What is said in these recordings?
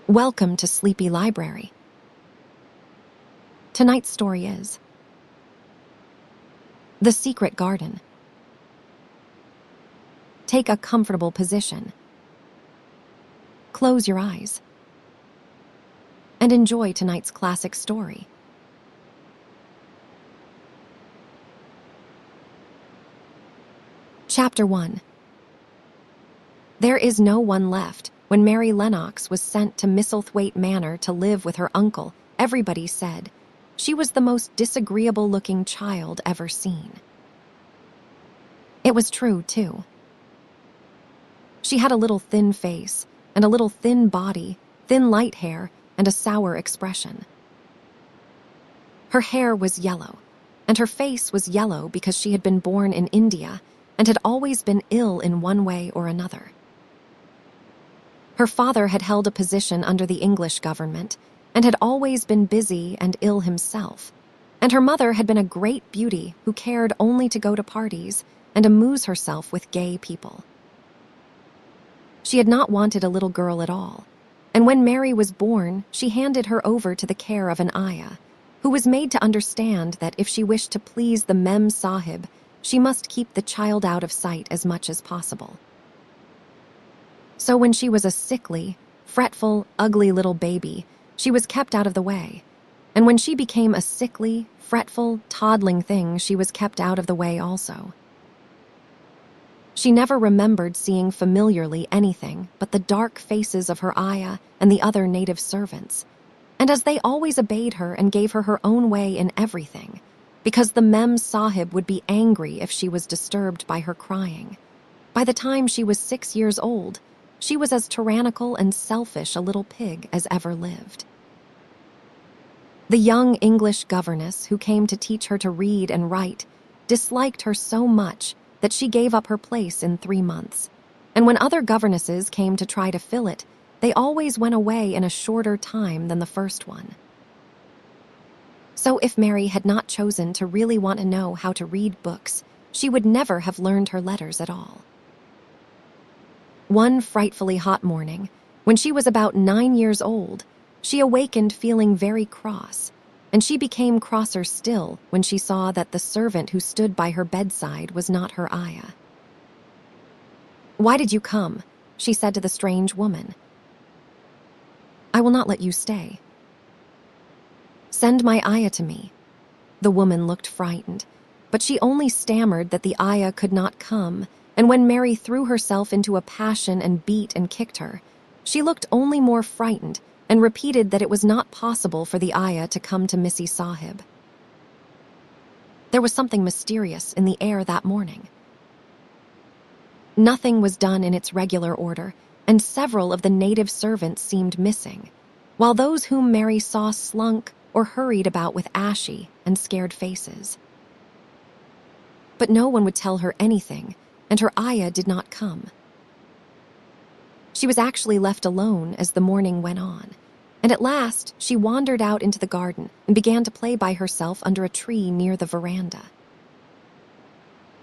Welcome to Sleepy Library. Tonight's story is The Secret Garden. Take a comfortable position. Close your eyes. And enjoy tonight's classic story. Chapter 1. There is no one left. When Mary Lennox was sent to Misselthwaite Manor to live with her uncle, everybody said she was the most disagreeable-looking child ever seen. It was true, too. She had a little thin face, and a little thin body, thin light hair, and a sour expression. Her hair was yellow, and her face was yellow because she had been born in India and had always been ill in one way or another. Her father had held a position under the English government and had always been busy and ill himself, and her mother had been a great beauty who cared only to go to parties and amuse herself with gay people. She had not wanted a little girl at all, and when Mary was born, she handed her over to the care of an ayah, who was made to understand that if she wished to please the Mem Sahib, she must keep the child out of sight as much as possible. So when she was a sickly, fretful, ugly little baby, she was kept out of the way. And when she became a sickly, fretful, toddling thing, she was kept out of the way also. She never remembered seeing familiarly anything but the dark faces of her ayah and the other native servants, and as they always obeyed her and gave her her own way in everything, because the Mem Sahib would be angry if she was disturbed by her crying. By the time she was 6 years old, she was as tyrannical and selfish a little pig as ever lived. The young English governess who came to teach her to read and write disliked her so much that she gave up her place in 3 months, and when other governesses came to try to fill it, they always went away in a shorter time than the first one. So if Mary had not chosen to really want to know how to read books, she would never have learned her letters at all. One frightfully hot morning, when she was about 9 years old, she awakened feeling very cross, and she became crosser still when she saw that the servant who stood by her bedside was not her ayah. "Why did you come?" she said to the strange woman. "I will not let you stay." "Send my ayah to me." The woman looked frightened, but she only stammered that the ayah could not come, and when Mary threw herself into a passion and beat and kicked her, she looked only more frightened and repeated that it was not possible for the ayah to come to Missy Sahib. There was something mysterious in the air that morning. Nothing was done in its regular order, and several of the native servants seemed missing, while those whom Mary saw slunk or hurried about with ashy and scared faces. But no one would tell her anything, and her ayah did not come. She was actually left alone as the morning went on, and at last she wandered out into the garden and began to play by herself under a tree near the veranda.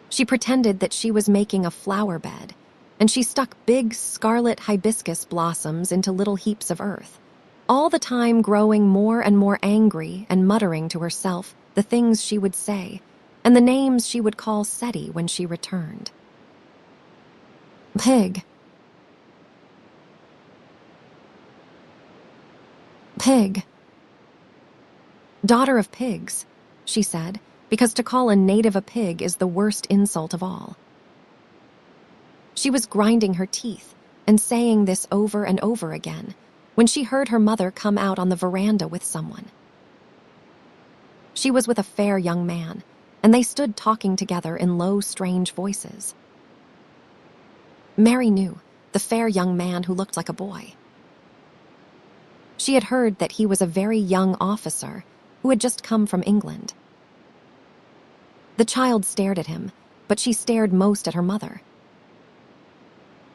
She pretended that she was making a flower bed, and she stuck big scarlet hibiscus blossoms into little heaps of earth, all the time growing more and more angry and muttering to herself the things she would say and the names she would call Seti when she returned. Pig. Pig. Daughter of pigs, she said, because to call a native a pig is the worst insult of all. She was grinding her teeth and saying this over and over again when she heard her mother come out on the veranda with someone. She was with a fair young man, and they stood talking together in low, strange voices. Mary knew the fair young man who looked like a boy. She had heard that he was a very young officer who had just come from England. The child stared at him, but she stared most at her mother.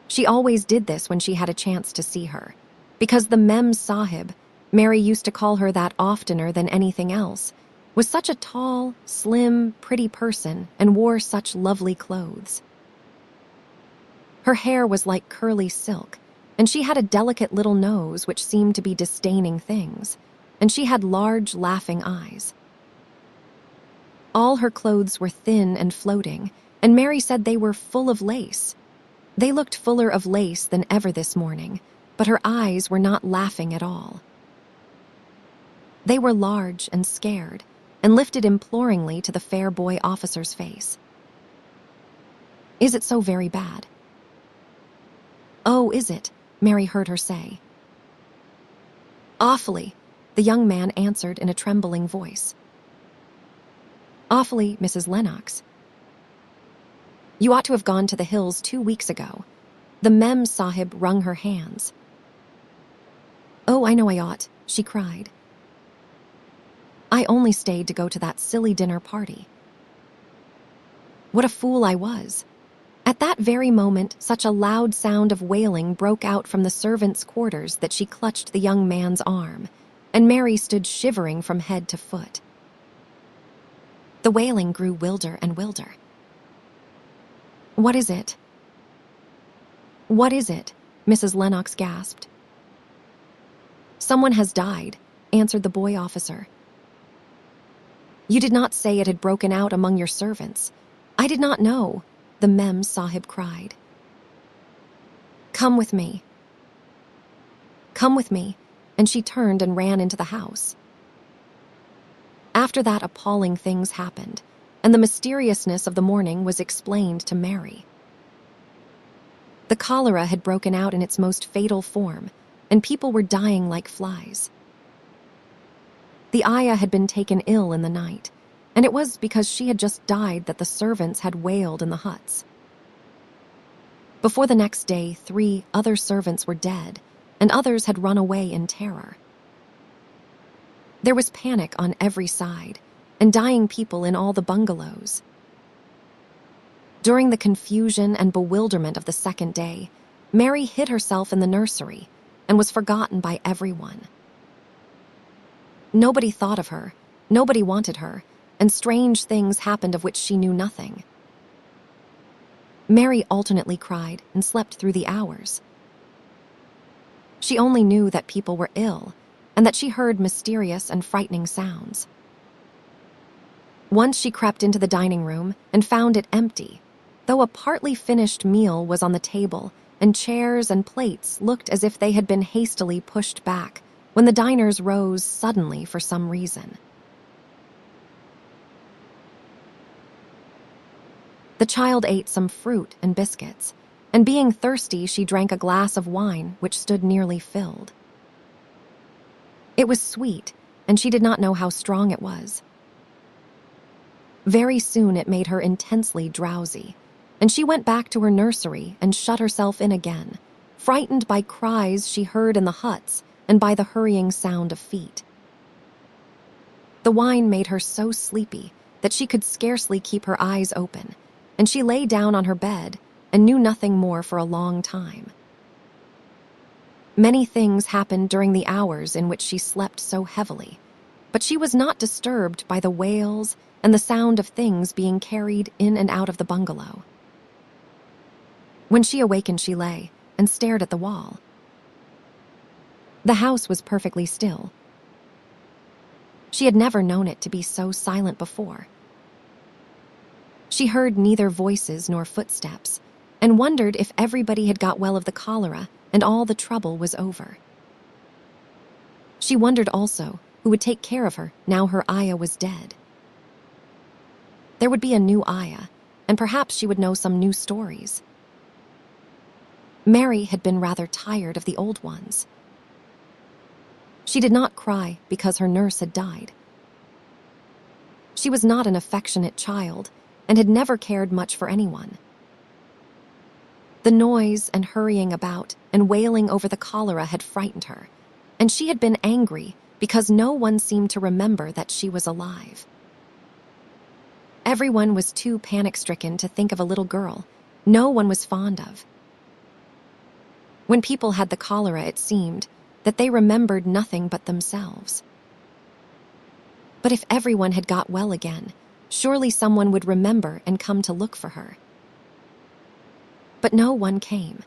She always did this when she had a chance to see her, because the Mem Sahib, Mary used to call her that oftener than anything else, was such a tall, slim, pretty person and wore such lovely clothes. Her hair was like curly silk, and she had a delicate little nose which seemed to be disdaining things, and she had large, laughing eyes. All her clothes were thin and floating, and Mary said they were full of lace. They looked fuller of lace than ever this morning, but her eyes were not laughing at all. They were large and scared, and lifted imploringly to the fair boy officer's face. "Is it so very bad?" "Oh, is it?" Mary heard her say. "Awfully," the young man answered in a trembling voice. "Awfully, Mrs. Lennox. You ought to have gone to the hills 2 weeks ago." The Mem Sahib wrung her hands. "Oh, I know I ought," she cried. "I only stayed to go to that silly dinner party. What a fool I was." At that very moment, such a loud sound of wailing broke out from the servants' quarters that she clutched the young man's arm, and Mary stood shivering from head to foot. The wailing grew wilder and wilder. "What is it? What is it?" Mrs. Lennox gasped. "Someone has died," answered the boy officer. "You did not say it had broken out among your servants." "I did not know," the Mem Sahib cried. "Come with me. Come with me," and she turned and ran into the house. After that, appalling things happened, and the mysteriousness of the morning was explained to Mary. The cholera had broken out in its most fatal form, and people were dying like flies. The ayah had been taken ill in the night, and it was because she had just died that the servants had wailed in the huts. Before the next day, 3 other servants were dead, and others had run away in terror. There was panic on every side, and dying people in all the bungalows. During the confusion and bewilderment of the second day, Mary hid herself in the nursery and was forgotten by everyone. Nobody thought of her, nobody wanted her, and strange things happened of which she knew nothing. Mary alternately cried and slept through the hours. She only knew that people were ill, and that she heard mysterious and frightening sounds. Once she crept into the dining room and found it empty, though a partly finished meal was on the table, and chairs and plates looked as if they had been hastily pushed back when the diners rose suddenly for some reason. The child ate some fruit and biscuits, and being thirsty, she drank a glass of wine which stood nearly filled. It was sweet, and she did not know how strong it was. Very soon it made her intensely drowsy, and she went back to her nursery and shut herself in again, frightened by cries she heard in the huts and by the hurrying sound of feet. The wine made her so sleepy that she could scarcely keep her eyes open, and she lay down on her bed and knew nothing more for a long time. Many things happened during the hours in which she slept so heavily, but she was not disturbed by the wails and the sound of things being carried in and out of the bungalow. When she awakened, she lay and stared at the wall. The house was perfectly still. She had never known it to be so silent before. She heard neither voices nor footsteps, and wondered if everybody had got well of the cholera and all the trouble was over. She wondered also who would take care of her now her ayah was dead. There would be a new ayah, and perhaps she would know some new stories. Mary had been rather tired of the old ones. She did not cry because her nurse had died. She was not an affectionate child, and had never cared much for anyone. The noise and hurrying about and wailing over the cholera had frightened her, and she had been angry because no one seemed to remember that she was alive. Everyone was too panic-stricken to think of a little girl no one was fond of. When people had the cholera, it seemed that they remembered nothing but themselves. But if everyone had got well again, surely someone would remember and come to look for her. But no one came,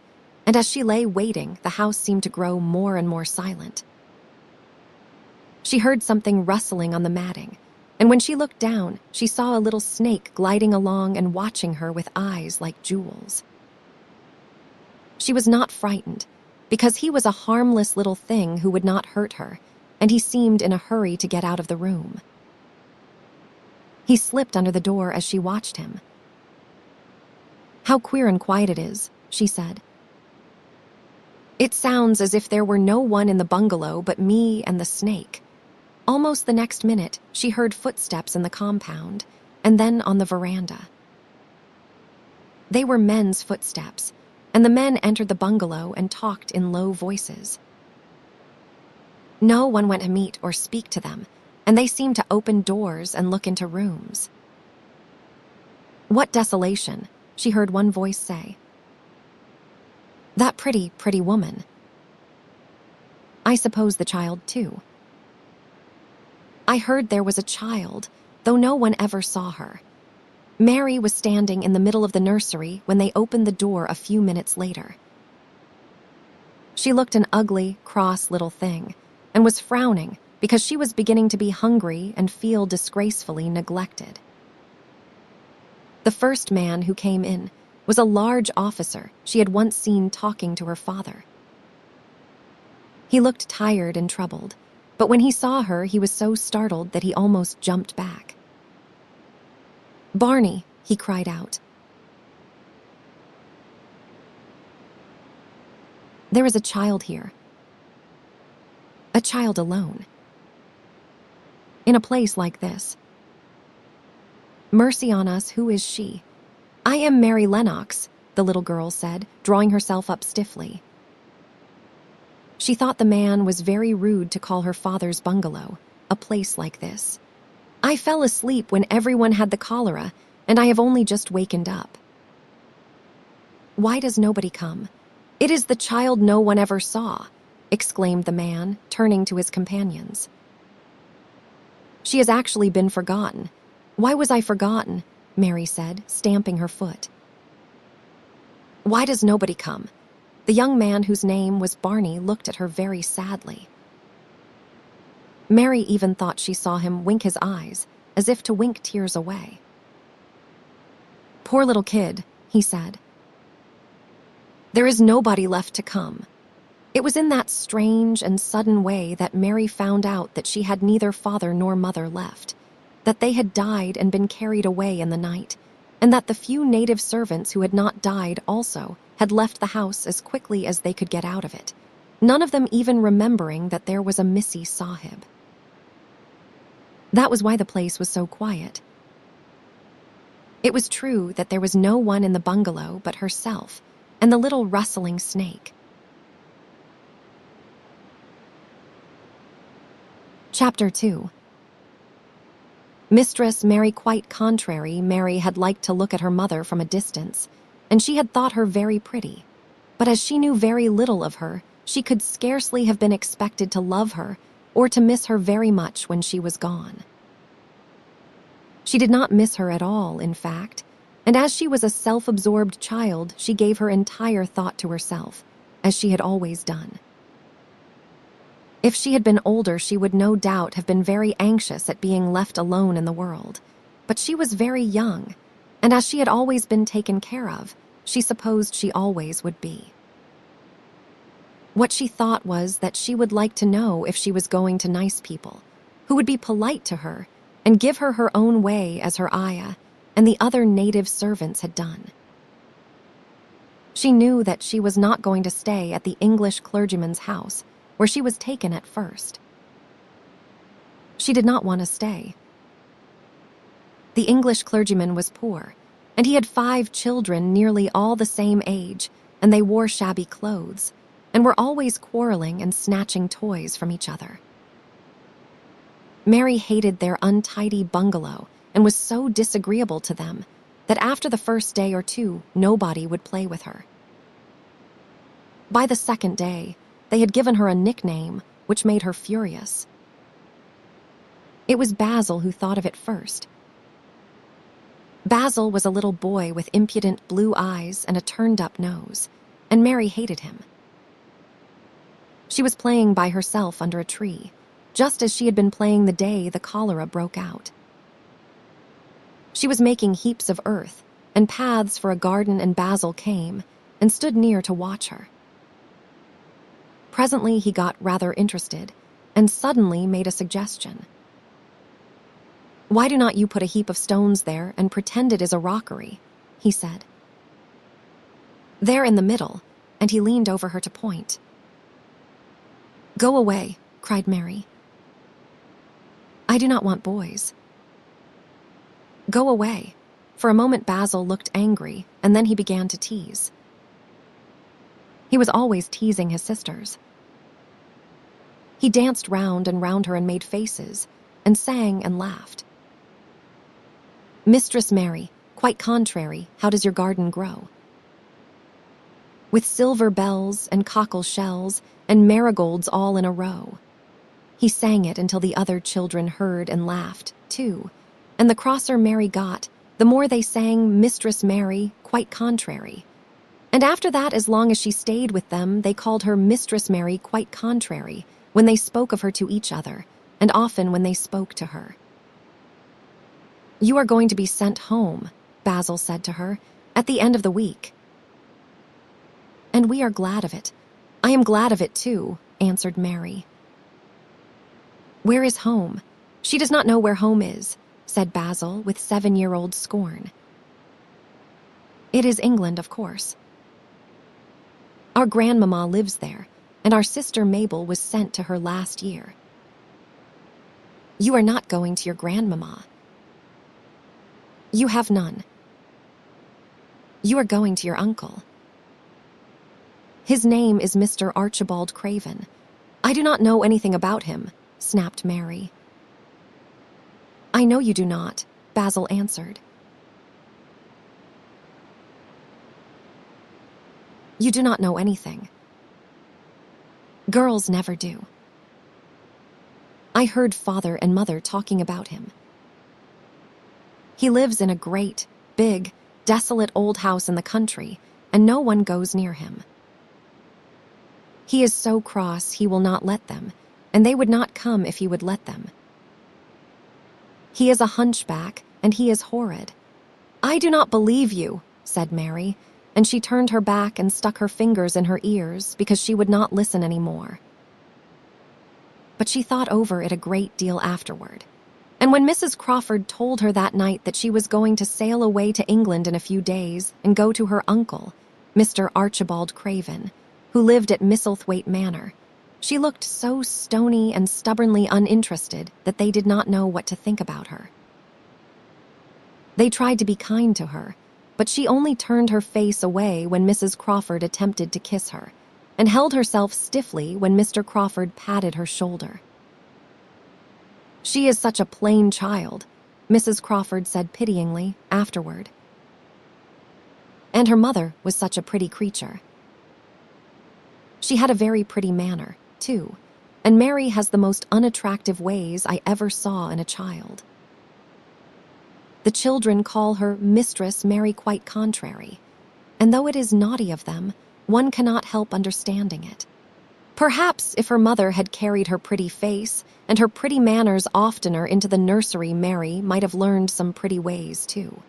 And as she lay waiting, the house seemed to grow more and more silent. She heard something rustling on the matting, and when she looked down, she saw a little snake gliding along and watching her with eyes like jewels. She was not frightened, because he was a harmless little thing who would not hurt her, and he seemed in a hurry to get out of the room. He slipped under the door as she watched him. "How queer and quiet it is," she said. "It sounds as if there were no one in the bungalow but me and the snake." Almost the next minute, she heard footsteps in the compound, and then on the veranda. They were men's footsteps, and the men entered the bungalow and talked in low voices. No one went to meet or speak to them, and they seemed to open doors and look into rooms. "What desolation," she heard one voice say. "That pretty, pretty woman. I suppose the child, too." "I heard there was a child, though no one ever saw her. Mary was standing in the middle of the nursery when they opened the door a few minutes later. She looked an ugly, cross little thing, and was frowning because she was beginning to be hungry and feel disgracefully neglected." The first man who came in was a large officer she had once seen talking to her father. He looked tired and troubled, but when he saw her, he was so startled that he almost jumped back. "Barney," he cried out. "There is a child here. A child alone. In a place like this. Mercy on us, who is she?" "I am Mary Lennox," the little girl said, drawing herself up stiffly. She thought the man was very rude to call her father's bungalow a place like this. "I fell asleep when everyone had the cholera, and I have only just wakened up." "Why does nobody come? It is the child no one ever saw," exclaimed the man, turning to his companions. "She has actually been forgotten. Why was I forgotten?" Mary said, stamping her foot. "Why does nobody come?" The young man whose name was Barney looked at her very sadly. Mary even thought she saw him wink his eyes, as if to wink tears away. "Poor little kid," he said. "There is nobody left to come." It was in that strange and sudden way that Mary found out that she had neither father nor mother left, that they had died and been carried away in the night, and that the few native servants who had not died also had left the house as quickly as they could get out of it, none of them even remembering that there was a Missy Sahib. That was why the place was so quiet. It was true that there was no one in the bungalow but herself and the little rustling snake. Chapter 2. Mistress Mary, quite contrary, Mary had liked to look at her mother from a distance, and she had thought her very pretty. But as she knew very little of her, she could scarcely have been expected to love her or to miss her very much when she was gone. She did not miss her at all, in fact, and as she was a self-absorbed child, she gave her entire thought to herself, as she had always done. If she had been older, she would no doubt have been very anxious at being left alone in the world. But she was very young, and as she had always been taken care of, she supposed she always would be. What she thought was that she would like to know if she was going to nice people, who would be polite to her and give her her own way as her ayah and the other native servants had done. She knew that she was not going to stay at the English clergyman's house, where she was taken at first. She did not want to stay. The English clergyman was poor, and he had 5 children nearly all the same age, and they wore shabby clothes, and were always quarreling and snatching toys from each other. Mary hated their untidy bungalow and was so disagreeable to them that after the first day or two, nobody would play with her. By the second day, they had given her a nickname, which made her furious. It was Basil who thought of it first. Basil was a little boy with impudent blue eyes and a turned-up nose, and Mary hated him. She was playing by herself under a tree, just as she had been playing the day the cholera broke out. She was making heaps of earth and paths for a garden, and Basil came and stood near to watch her. Presently he got rather interested and suddenly made a suggestion. "Why do not you put a heap of stones there and pretend it is a rockery?" he said. "There in the middle," and he leaned over her to point. "Go away," cried Mary. "I do not want boys." "Go away." For a moment Basil looked angry, and then he began to tease. He was always teasing his sisters. He danced round and round her and made faces, and sang and laughed. "Mistress Mary, quite contrary, how does your garden grow? With silver bells and cockle shells and marigolds all in a row." He sang it until the other children heard and laughed, too, and the crosser Mary got, the more they sang Mistress Mary, quite contrary. And after that, as long as she stayed with them, they called her Mistress Mary, quite contrary, when they spoke of her to each other, and often when they spoke to her. "You are going to be sent home," Basil said to her, "at the end of the week." "And we are glad of it. I am glad of it too," answered Mary. "Where is home? She does not know where home is," said Basil with 7-year-old scorn. "It is England, of course. Our grandmamma lives there, and our sister Mabel was sent to her last year." "You are not going to your grandmamma." "You have none. You are going to your uncle. His name is Mr. Archibald Craven." "I do not know anything about him," snapped Mary. "I know you do not," Basil answered. "You do not know anything. Girls never do. I heard father and mother talking about him. He lives in a great, big, desolate old house in the country, and no one goes near him. He is so cross he will not let them, and they would not come if he would let them. He is a hunchback, and he is horrid." "I do not believe you," said Mary, and she turned her back and stuck her fingers in her ears because she would not listen any more. But she thought over it a great deal afterward, and when Mrs. Crawford told her that night that she was going to sail away to England in a few days and go to her uncle, Mr. Archibald Craven, who lived at Misselthwaite Manor, she looked so stony and stubbornly uninterested that they did not know what to think about her. They tried to be kind to her, but she only turned her face away when Mrs. Crawford attempted to kiss her, and held herself stiffly when Mr. Crawford patted her shoulder. "She is such a plain child," Mrs. Crawford said pityingly afterward. "And her mother was such a pretty creature. She had a very pretty manner, too, and Mary has the most unattractive ways I ever saw in a child. The children call her Mistress Mary quite contrary, and though it is naughty of them, one cannot help understanding it. Perhaps if her mother had carried her pretty face and her pretty manners oftener into the nursery, Mary might have learned some pretty ways, too.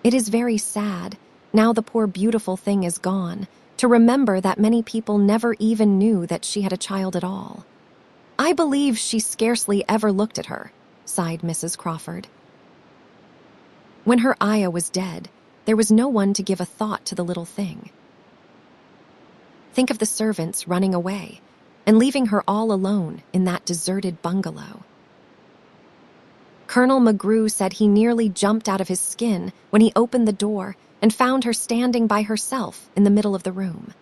It is very sad, now the poor beautiful thing is gone, to remember that many people never even knew that she had a child at all. I believe she scarcely ever looked at her," sighed Mrs. Crawford. "When her ayah was dead, there was no one to give a thought to the little thing. Think of the servants running away and leaving her all alone in that deserted bungalow. Colonel McGrew said he nearly jumped out of his skin when he opened the door and found her standing by herself in the middle of the room.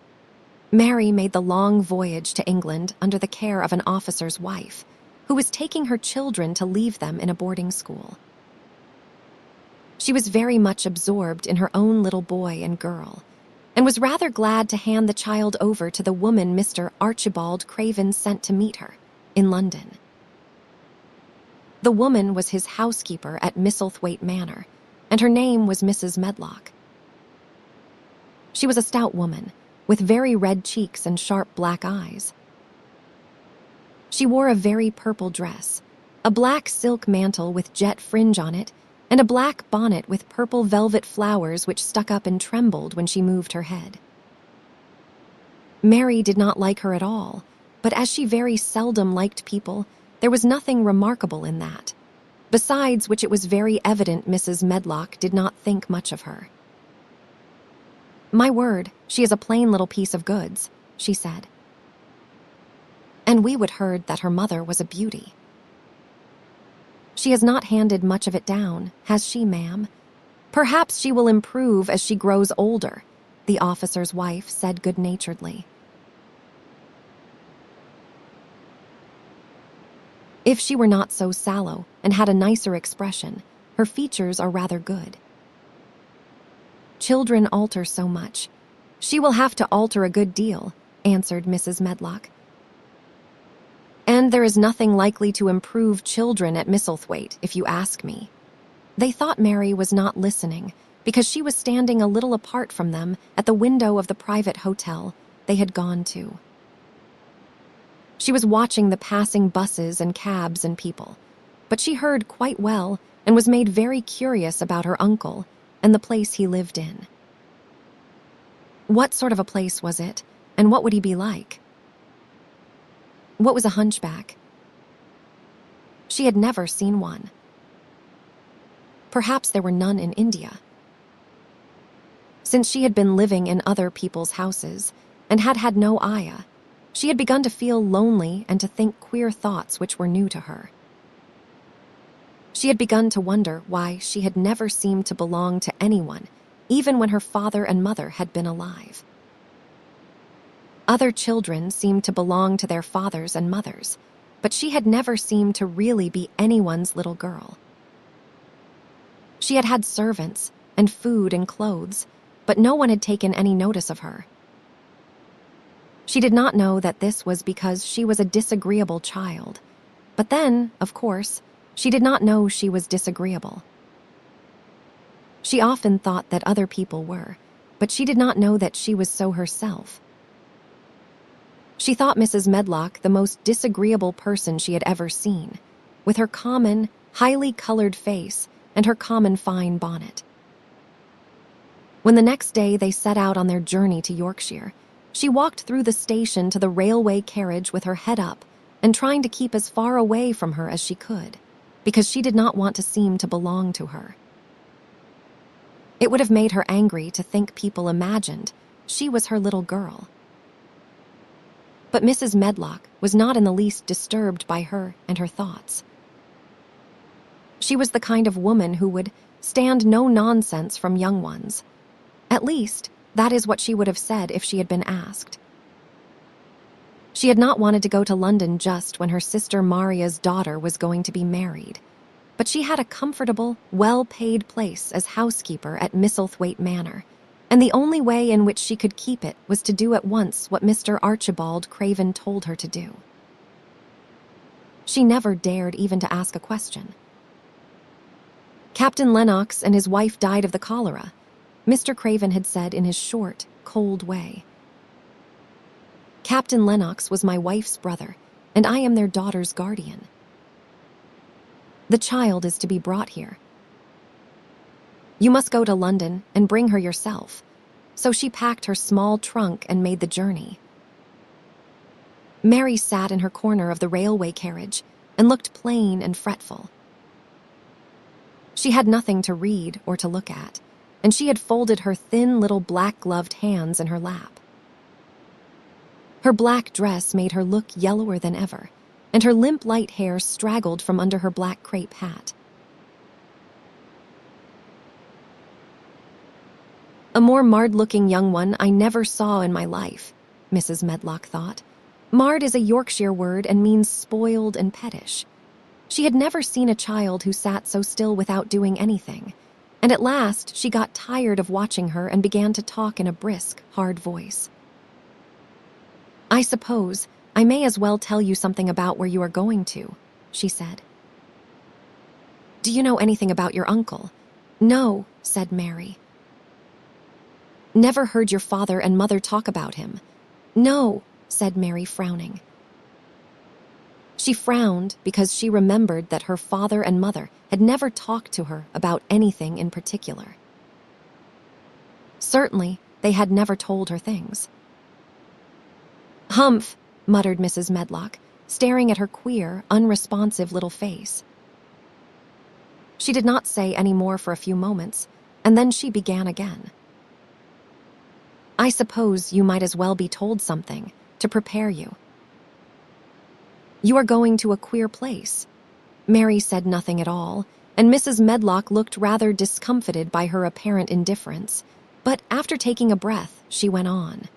Mary made the long voyage to England under the care of an officer's wife, who was taking her children to leave them in a boarding school. She was very much absorbed in her own little boy and girl, and was rather glad to hand the child over to the woman Mr. Archibald Craven sent to meet her in London. The woman was his housekeeper at Misselthwaite Manor, and her name was Mrs. Medlock. She was a stout woman, with very red cheeks and sharp black eyes. She wore a very purple dress, a black silk mantle with jet fringe on it, and a black bonnet with purple velvet flowers which stuck up and trembled when she moved her head. Mary did not like her at all, but as she very seldom liked people, there was nothing remarkable in that. Besides which it was very evident Mrs. Medlock did not think much of her. "My word, she is a plain little piece of goods," she said. "And we would heard that her mother was a beauty." "She has not handed much of it down, has she, ma'am? Perhaps she will improve as she grows older," the officer's wife said good-naturedly. "If she were not so sallow and had a nicer expression, her features are rather good." "Children alter so much. She will have to alter a good deal," answered Mrs. Medlock. "And there is nothing likely to improve children at Misselthwaite, if you ask me." They thought Mary was not listening because she was standing a little apart from them at the window of the private hotel they had gone to. She was watching the passing buses and cabs and people, but she heard quite well and was made very curious about her uncle and the place he lived in. What sort of a place was it, and what would he be like? What was a hunchback? She had never seen one. Perhaps there were none in India. Since she had been living in other people's houses and had had no ayah, she had begun to feel lonely and to think queer thoughts which were new to her. She had begun to wonder why she had never seemed to belong to anyone, even when her father and mother had been alive. Other children seemed to belong to their fathers and mothers, but she had never seemed to really be anyone's little girl. She had had servants and food and clothes, but no one had taken any notice of her. She did not know that this was because she was a disagreeable child, but then, of course, she did not know she was disagreeable. She often thought that other people were, but she did not know that she was so herself. She thought Mrs. Medlock the most disagreeable person she had ever seen, with her common, highly colored face and her common fine bonnet. When the next day they set out on their journey to Yorkshire, she walked through the station to the railway carriage with her head up and trying to keep as far away from her as she could, because she did not want to seem to belong to her. It would have made her angry to think people imagined she was her little girl. But Mrs. Medlock was not in the least disturbed by her and her thoughts. She was the kind of woman who would stand no nonsense from young ones. At least, that is what she would have said if she had been asked. She had not wanted to go to London just when her sister Maria's daughter was going to be married, but she had a comfortable, well-paid place as housekeeper at Misselthwaite Manor, and the only way in which she could keep it was to do at once what Mr. Archibald Craven told her to do. She never dared even to ask a question. Captain Lennox and his wife died of the cholera, Mr. Craven had said in his short, cold way. Captain Lennox was my wife's brother, and I am their daughter's guardian. The child is to be brought here. You must go to London and bring her yourself. So she packed her small trunk and made the journey. Mary sat in her corner of the railway carriage and looked plain and fretful. She had nothing to read or to look at, and she had folded her thin little black-gloved hands in her lap. Her black dress made her look yellower than ever, and her limp light hair straggled from under her black crepe hat. A more marred-looking young one I never saw in my life, Mrs. Medlock thought. Marred is a Yorkshire word and means spoiled and pettish. She had never seen a child who sat so still without doing anything, and at last she got tired of watching her and began to talk in a brisk, hard voice. I suppose I may as well tell you something about where you are going to, she said. Do you know anything about your uncle? No, said Mary. Never heard your father and mother talk about him. No, said Mary, frowning. She frowned because she remembered that her father and mother had never talked to her about anything in particular. Certainly, they had never told her things. Humph, muttered Mrs. Medlock, staring at her queer, unresponsive little face. She did not say any more for a few moments, and then she began again. I suppose you might as well be told something to prepare you. You are going to a queer place. Mary said nothing at all, and Mrs. Medlock looked rather discomfited by her apparent indifference, but after taking a breath, she went on.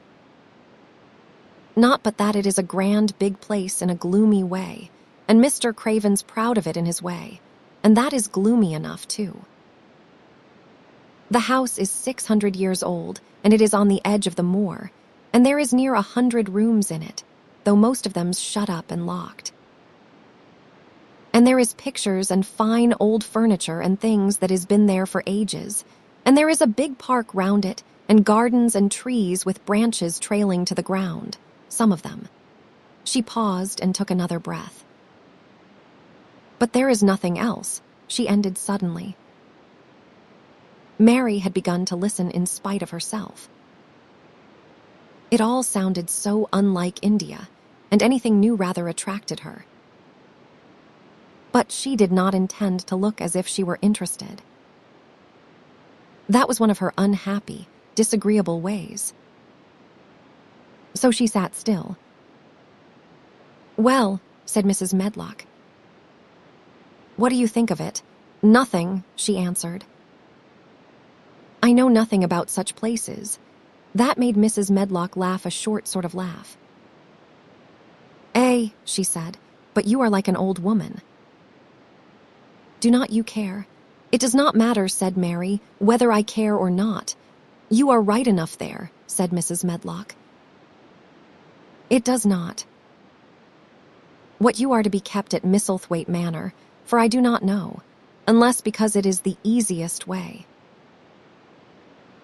Not but that it is a grand big place in a gloomy way, and Mr. Craven's proud of it in his way, and that is gloomy enough, too. The house is 600 years old, and it is on the edge of the moor, and there is near 100 rooms in it, though most of them's shut up and locked. And there is pictures and fine old furniture and things that has been there for ages, and there is a big park round it, and gardens and trees with branches trailing to the ground, some of them. She paused and took another breath. But there is nothing else, she ended suddenly. Mary had begun to listen in spite of herself. It all sounded so unlike India, and anything new rather attracted her. But she did not intend to look as if she were interested. That was one of her unhappy, disagreeable ways. So she sat still. Well, said Mrs. Medlock. What do you think of it? Nothing, she answered. I know nothing about such places. That made Mrs. Medlock laugh a short sort of laugh. She said, but you are like an old woman. Do not you care? It does not matter, said Mary, whether I care or not. You are right enough there, said Mrs. Medlock. It does not. What you are to be kept at Misselthwaite Manor, for I do not know, unless because it is the easiest way.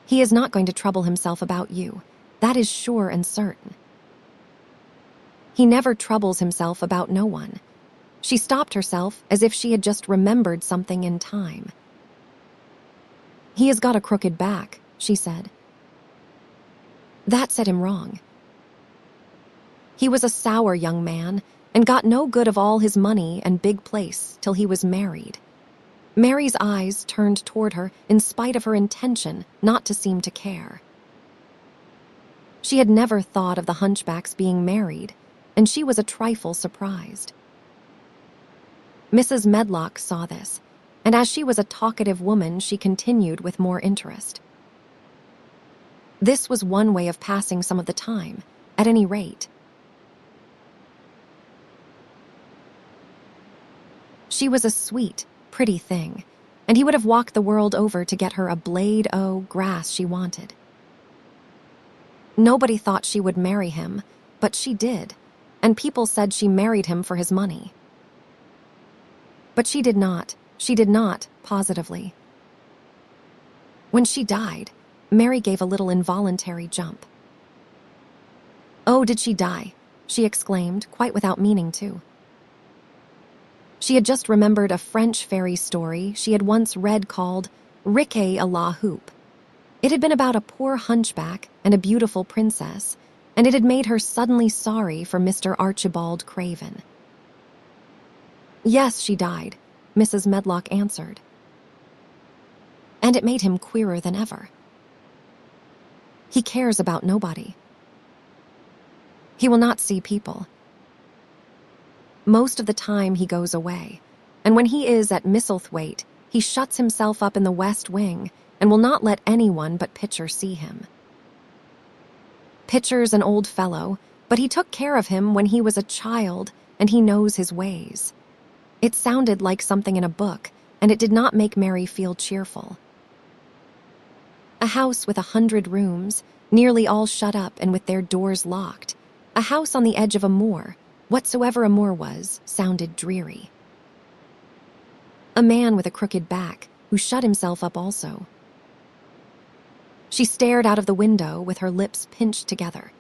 He is not going to trouble himself about you. That is sure and certain. He never troubles himself about no one. She stopped herself as if she had just remembered something in time. He has got a crooked back, she said. That set him wrong. He was a sour young man and got no good of all his money and big place till he was married. Mary's eyes turned toward her in spite of her intention not to seem to care. She had never thought of the hunchbacks being married, and she was a trifle surprised. Mrs. Medlock saw this, and as she was a talkative woman, she continued with more interest. This was one way of passing some of the time, at any rate. She was a sweet, pretty thing, and he would have walked the world over to get her a blade o' grass she wanted. Nobody thought she would marry him, but she did, and people said she married him for his money. But she did not, positively. When she died, Mary gave a little involuntary jump. Oh, did she die? She exclaimed, quite without meaning to. She had just remembered a French fairy story she had once read called Riquet a la Houpe. It had been about a poor hunchback and a beautiful princess, and it had made her suddenly sorry for Mr. Archibald Craven. Yes, she died, Mrs. Medlock answered. And it made him queerer than ever. He cares about nobody. He will not see people. Most of the time he goes away, and when he is at Misselthwaite, he shuts himself up in the west wing and will not let anyone but Pitcher see him. Pitcher's an old fellow, but he took care of him when he was a child, and he knows his ways. It sounded like something in a book, and it did not make Mary feel cheerful. A house with 100 rooms, nearly all shut up and with their doors locked. A house on the edge of a moor, whatsoever a moor was, sounded dreary. A man with a crooked back, who shut himself up also. She stared out of the window with her lips pinched together,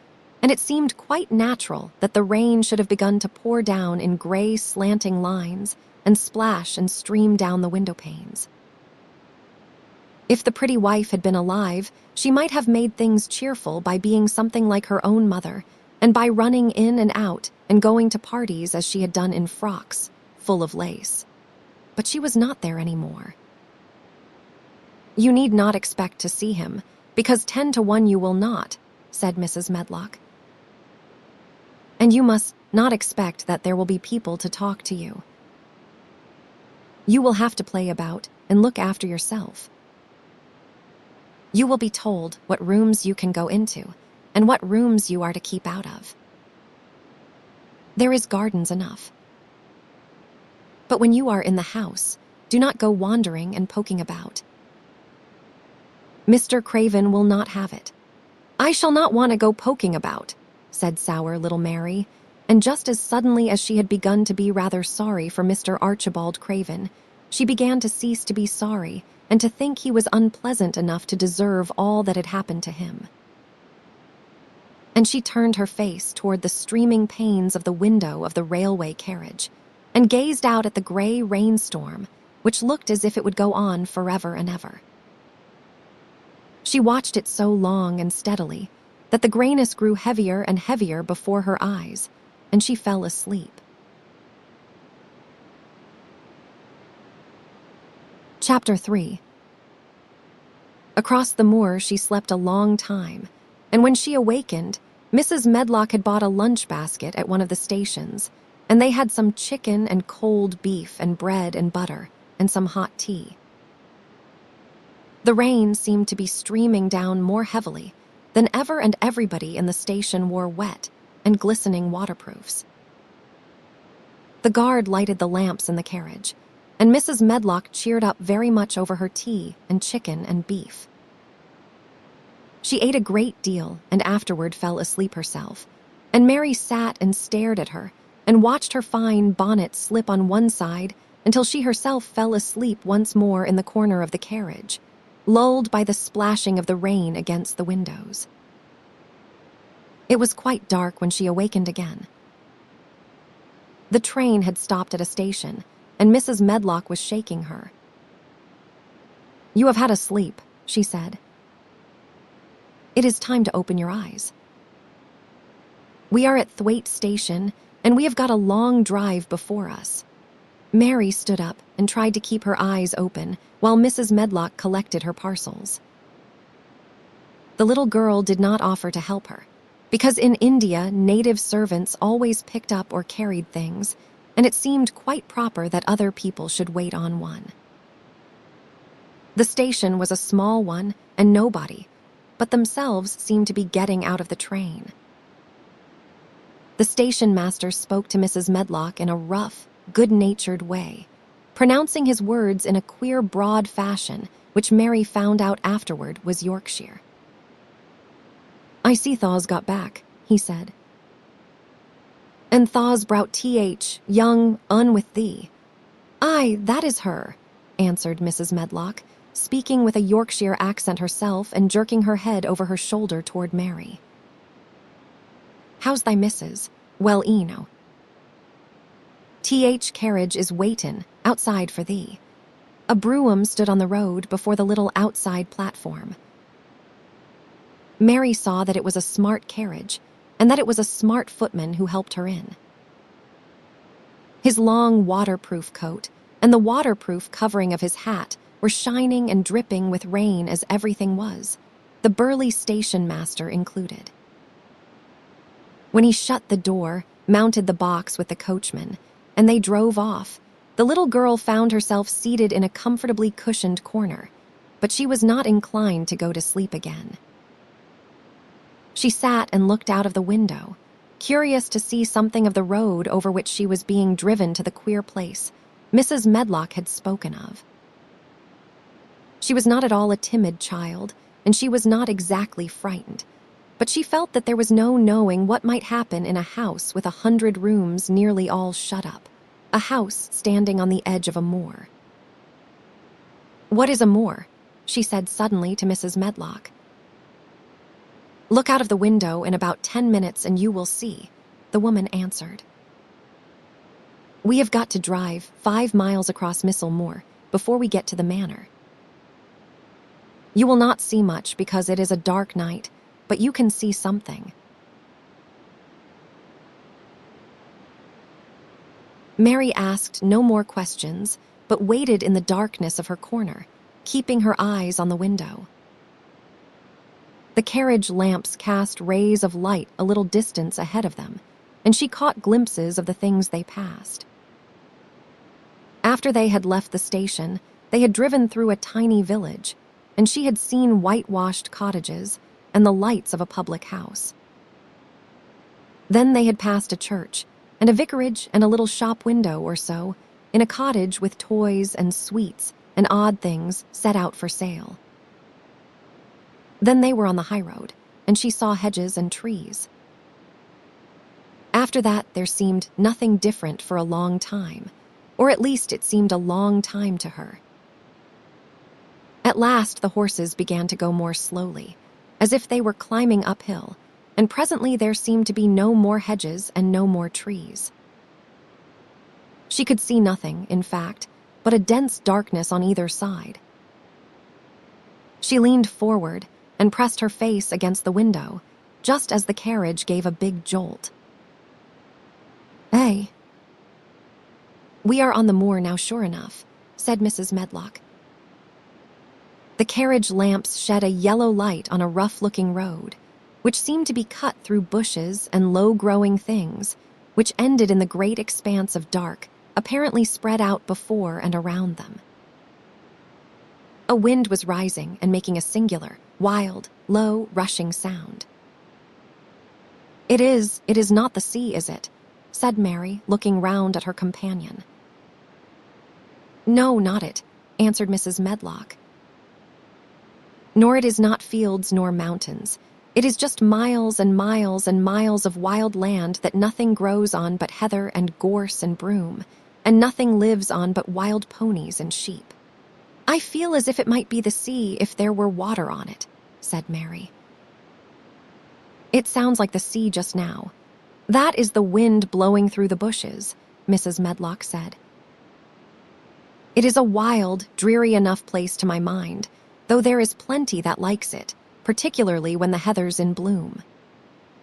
and it seemed quite natural that the rain should have begun to pour down in gray slanting lines and splash and stream down the window panes. If the pretty wife had been alive, she might have made things cheerful by being something like her own mother, and by running in and out and going to parties as she had done in frocks, full of lace. But she was not there anymore. "You need not expect to see him, because 10 to 1 you will not," said Mrs. Medlock. "And you must not expect that there will be people to talk to you. You will have to play about and look after yourself. You will be told what rooms you can go into and what rooms you are to keep out of. There is gardens enough. But when you are in the house, do not go wandering and poking about. Mr. Craven will not have it." "I shall not want to go poking about," said sour little Mary, and just as suddenly as she had begun to be rather sorry for Mr. Archibald Craven, she began to cease to be sorry and to think he was unpleasant enough to deserve all that had happened to him. And she turned her face toward the streaming panes of the window of the railway carriage and gazed out at the gray rainstorm, which looked as if it would go on forever and ever. She watched it so long and steadily that the grayness grew heavier and heavier before her eyes, and she fell asleep. Chapter 3. Across the moor she slept a long time, and when she awakened, Mrs. Medlock had bought a lunch basket at one of the stations, and they had some chicken and cold beef and bread and butter and some hot tea. The rain seemed to be streaming down more heavily than ever, and everybody in the station wore wet and glistening waterproofs. The guard lighted the lamps in the carriage, and Mrs. Medlock cheered up very much over her tea and chicken and beef. She ate a great deal and afterward fell asleep herself, and Mary sat and stared at her and watched her fine bonnet slip on one side until she herself fell asleep once more in the corner of the carriage, lulled by the splashing of the rain against the windows. It was quite dark when she awakened again. The train had stopped at a station, and Mrs. Medlock was shaking her. "You have had a sleep," she said. "It is time to open your eyes. We are at Thwaite Station, and we have got a long drive before us." Mary stood up and tried to keep her eyes open while Mrs. Medlock collected her parcels. The little girl did not offer to help her, because in India native servants always picked up or carried things, and it seemed quite proper that other people should wait on one. The station was a small one and nobody, but themselves seemed to be getting out of the train. The station master spoke to Mrs. Medlock in a rough, good-natured way, pronouncing his words in a queer broad fashion which Mary found out afterward was Yorkshire. "I see Thaw's got back," he said. "And Thaw's brout th young un with thee." "Aye, that is her," answered Mrs. Medlock, speaking with a Yorkshire accent herself and jerking her head over her shoulder toward Mary. "How's thy missus? Well, eno. Th carriage is waitin' outside for thee." A brougham stood on the road before the little outside platform. Mary saw that it was a smart carriage, and that it was a smart footman who helped her in. His long waterproof coat and the waterproof covering of his hat were shining and dripping with rain as everything was, the burly station master included. When he shut the door, mounted the box with the coachman, and they drove off, the little girl found herself seated in a comfortably cushioned corner, but she was not inclined to go to sleep again. She sat and looked out of the window, curious to see something of the road over which she was being driven to the queer place Mrs. Medlock had spoken of. She was not at all a timid child, and she was not exactly frightened, but she felt that there was no knowing what might happen in a house with 100 rooms nearly all shut up, a house standing on the edge of a moor. "What is a moor?" she said suddenly to Mrs. Medlock. "Look out of the window in about 10 minutes and you will see," the woman answered. "We have got to drive 5 miles across Misselthwaite before we get to the manor. You will not see much because it is a dark night, but you can see something." Mary asked no more questions, but waited in the darkness of her corner, keeping her eyes on the window. The carriage lamps cast rays of light a little distance ahead of them, and she caught glimpses of the things they passed. After they had left the station, they had driven through a tiny village, and she had seen whitewashed cottages and the lights of a public house. Then they had passed a church, and a vicarage and a little shop window or so, in a cottage with toys and sweets and odd things set out for sale. Then they were on the highroad, and she saw hedges and trees. After that, there seemed nothing different for a long time, or at least it seemed a long time to her. At last, the horses began to go more slowly, as if they were climbing uphill, and presently there seemed to be no more hedges and no more trees. She could see nothing, in fact, but a dense darkness on either side. She leaned forward and pressed her face against the window, just as the carriage gave a big jolt. "Hey, we are on the moor now, sure enough," said Mrs. Medlock. The carriage lamps shed a yellow light on a rough-looking road, which seemed to be cut through bushes and low-growing things, which ended in the great expanse of dark, apparently spread out before and around them. A wind was rising and making a singular, wild, low, rushing sound. It is not the sea, is it?" said Mary, looking round at her companion. "No, not it," answered Mrs. Medlock. "Nor it is not fields nor mountains. It is just miles and miles and miles of wild land that nothing grows on but heather and gorse and broom, and nothing lives on but wild ponies and sheep. I feel as if it might be the sea if there were water on it," said Mary. "It sounds like the sea just now. That is the wind blowing through the bushes," Mrs. Medlock said. "It is a wild, dreary enough place to my mind, though there is plenty that likes it, particularly when the heather's in bloom."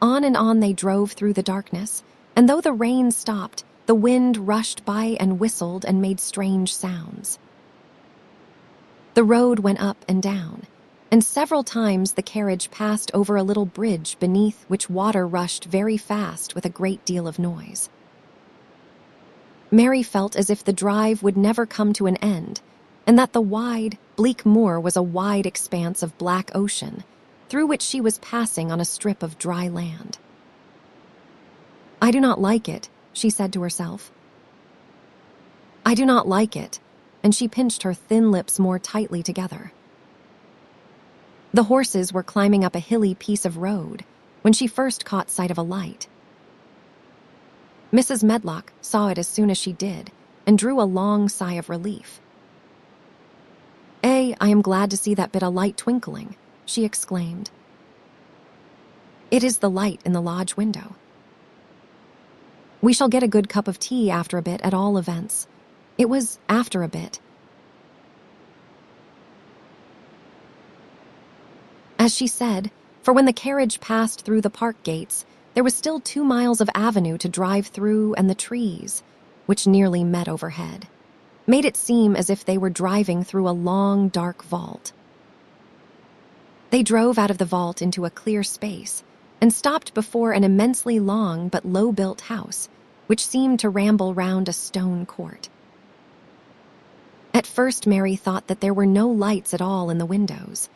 On and on they drove through the darkness, and though the rain stopped, the wind rushed by and whistled and made strange sounds. The road went up and down, and several times the carriage passed over a little bridge beneath which water rushed very fast with a great deal of noise. Mary felt as if the drive would never come to an end, and that the wide, bleak moor was a wide expanse of black ocean, through which she was passing on a strip of dry land. "I do not like it," she said to herself. "I do not like it," and she pinched her thin lips more tightly together. The horses were climbing up a hilly piece of road when she first caught sight of a light. Mrs. Medlock saw it as soon as she did and drew a long sigh of relief. I am glad to see that bit of light twinkling," she exclaimed. "It is the light in the lodge window. We shall get a good cup of tea after a bit at all events." It was after a bit. As she said, for when the carriage passed through the park gates, there was still 2 miles of avenue to drive through, and the trees, which nearly met overhead, made it seem as if they were driving through a long, dark vault. They drove out of the vault into a clear space and stopped before an immensely long but low-built house, which seemed to ramble round a stone court. At first, Mary thought that there were no lights at all in the windows,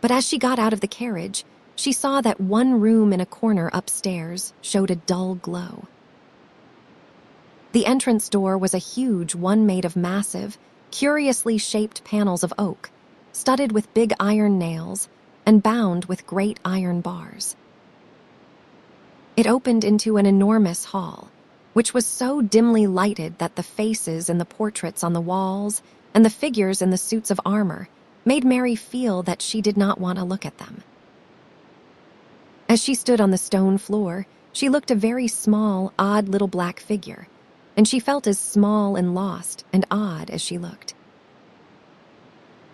but as she got out of the carriage, she saw that one room in a corner upstairs showed a dull glow. The entrance door was a huge one made of massive, curiously shaped panels of oak, studded with big iron nails and bound with great iron bars. It opened into an enormous hall, which was so dimly lighted that the faces in the portraits on the walls and the figures in the suits of armor made Mary feel that she did not want to look at them. As she stood on the stone floor, she looked a very small, odd little black figure, and she felt as small and lost and odd as she looked.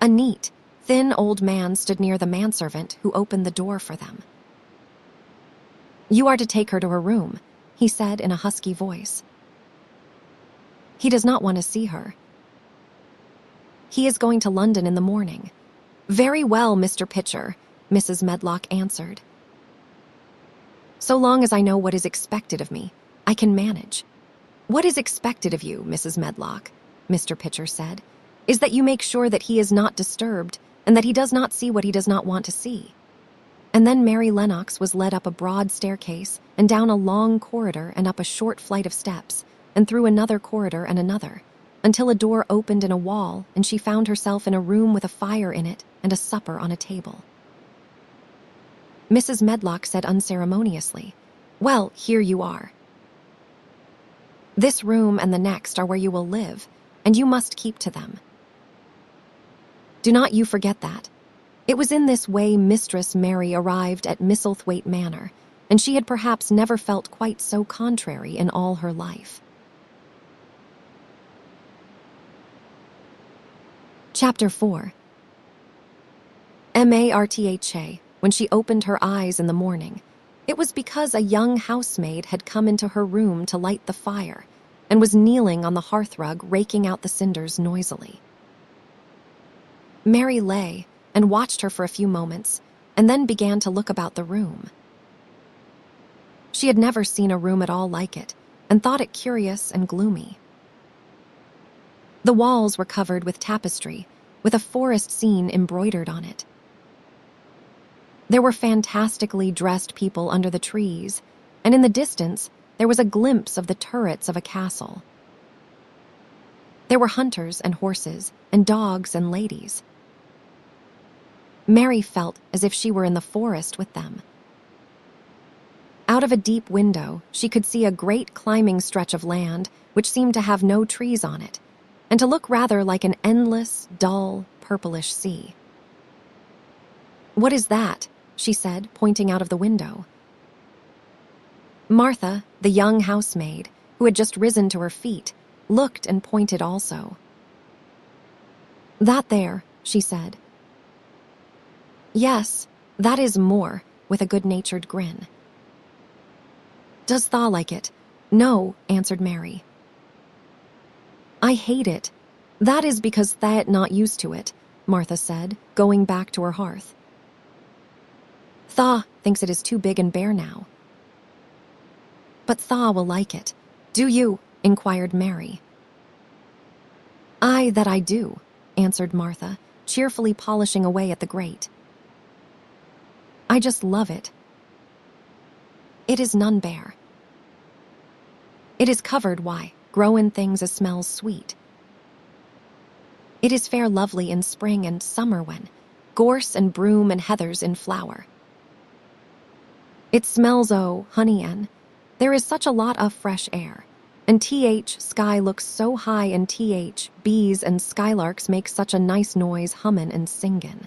A neat, thin old man stood near the manservant who opened the door for them. "You are to take her to her room," he said in a husky voice. "He does not want to see her. He is going to London in the morning." "Very well, Mr. Pitcher," Mrs. Medlock answered. "So long as I know what is expected of me, I can manage." "What is expected of you, Mrs. Medlock," Mr. Pitcher said, "is that you make sure that he is not disturbed and that he does not see what he does not want to see." And then Mary Lennox was led up a broad staircase and down a long corridor and up a short flight of steps and through another corridor and another, until a door opened in a wall and she found herself in a room with a fire in it and a supper on a table. Mrs. Medlock said unceremoniously, "Well, here you are. This room and the next are where you will live, and you must keep to them. Do not you forget that." It was in this way Mistress Mary arrived at Misselthwaite Manor, and she had perhaps never felt quite so contrary in all her life. Chapter 4. Martha, when she opened her eyes in the morning, it was because a young housemaid had come into her room to light the fire and was kneeling on the hearthrug raking out the cinders noisily. Mary lay and watched her for a few moments and then began to look about the room. She had never seen a room at all like it and thought it curious and gloomy. The walls were covered with tapestry, with a forest scene embroidered on it. There were fantastically dressed people under the trees, and in the distance there was a glimpse of the turrets of a castle. There were hunters and horses, and dogs and ladies. Mary felt as if she were in the forest with them. Out of a deep window, she could see a great climbing stretch of land which seemed to have no trees on it, and to look rather like an endless, dull, purplish sea. "What is that?" she said, pointing out of the window. Martha, the young housemaid, who had just risen to her feet, looked and pointed also. "That there," she said. "Yes, that is more," with a good-natured grin. "Does Thaw like it?" "No," answered Mary. "I hate it. That is because Tha'et not used to it," Martha said, going back to her hearth. "Thaw thinks it is too big and bare now." "But Thaw will like it. Do you?" inquired Mary. "Aye, that I do," answered Martha, cheerfully polishing away at the grate. "I just love it. It is none bare. It is covered, why, growin' things as smells sweet. It is fair lovely in spring and summer when gorse and broom and heathers in flower. It smells honey and there is such a lot of fresh air, and sky looks so high and bees and skylarks make such a nice noise hummin' and singin'.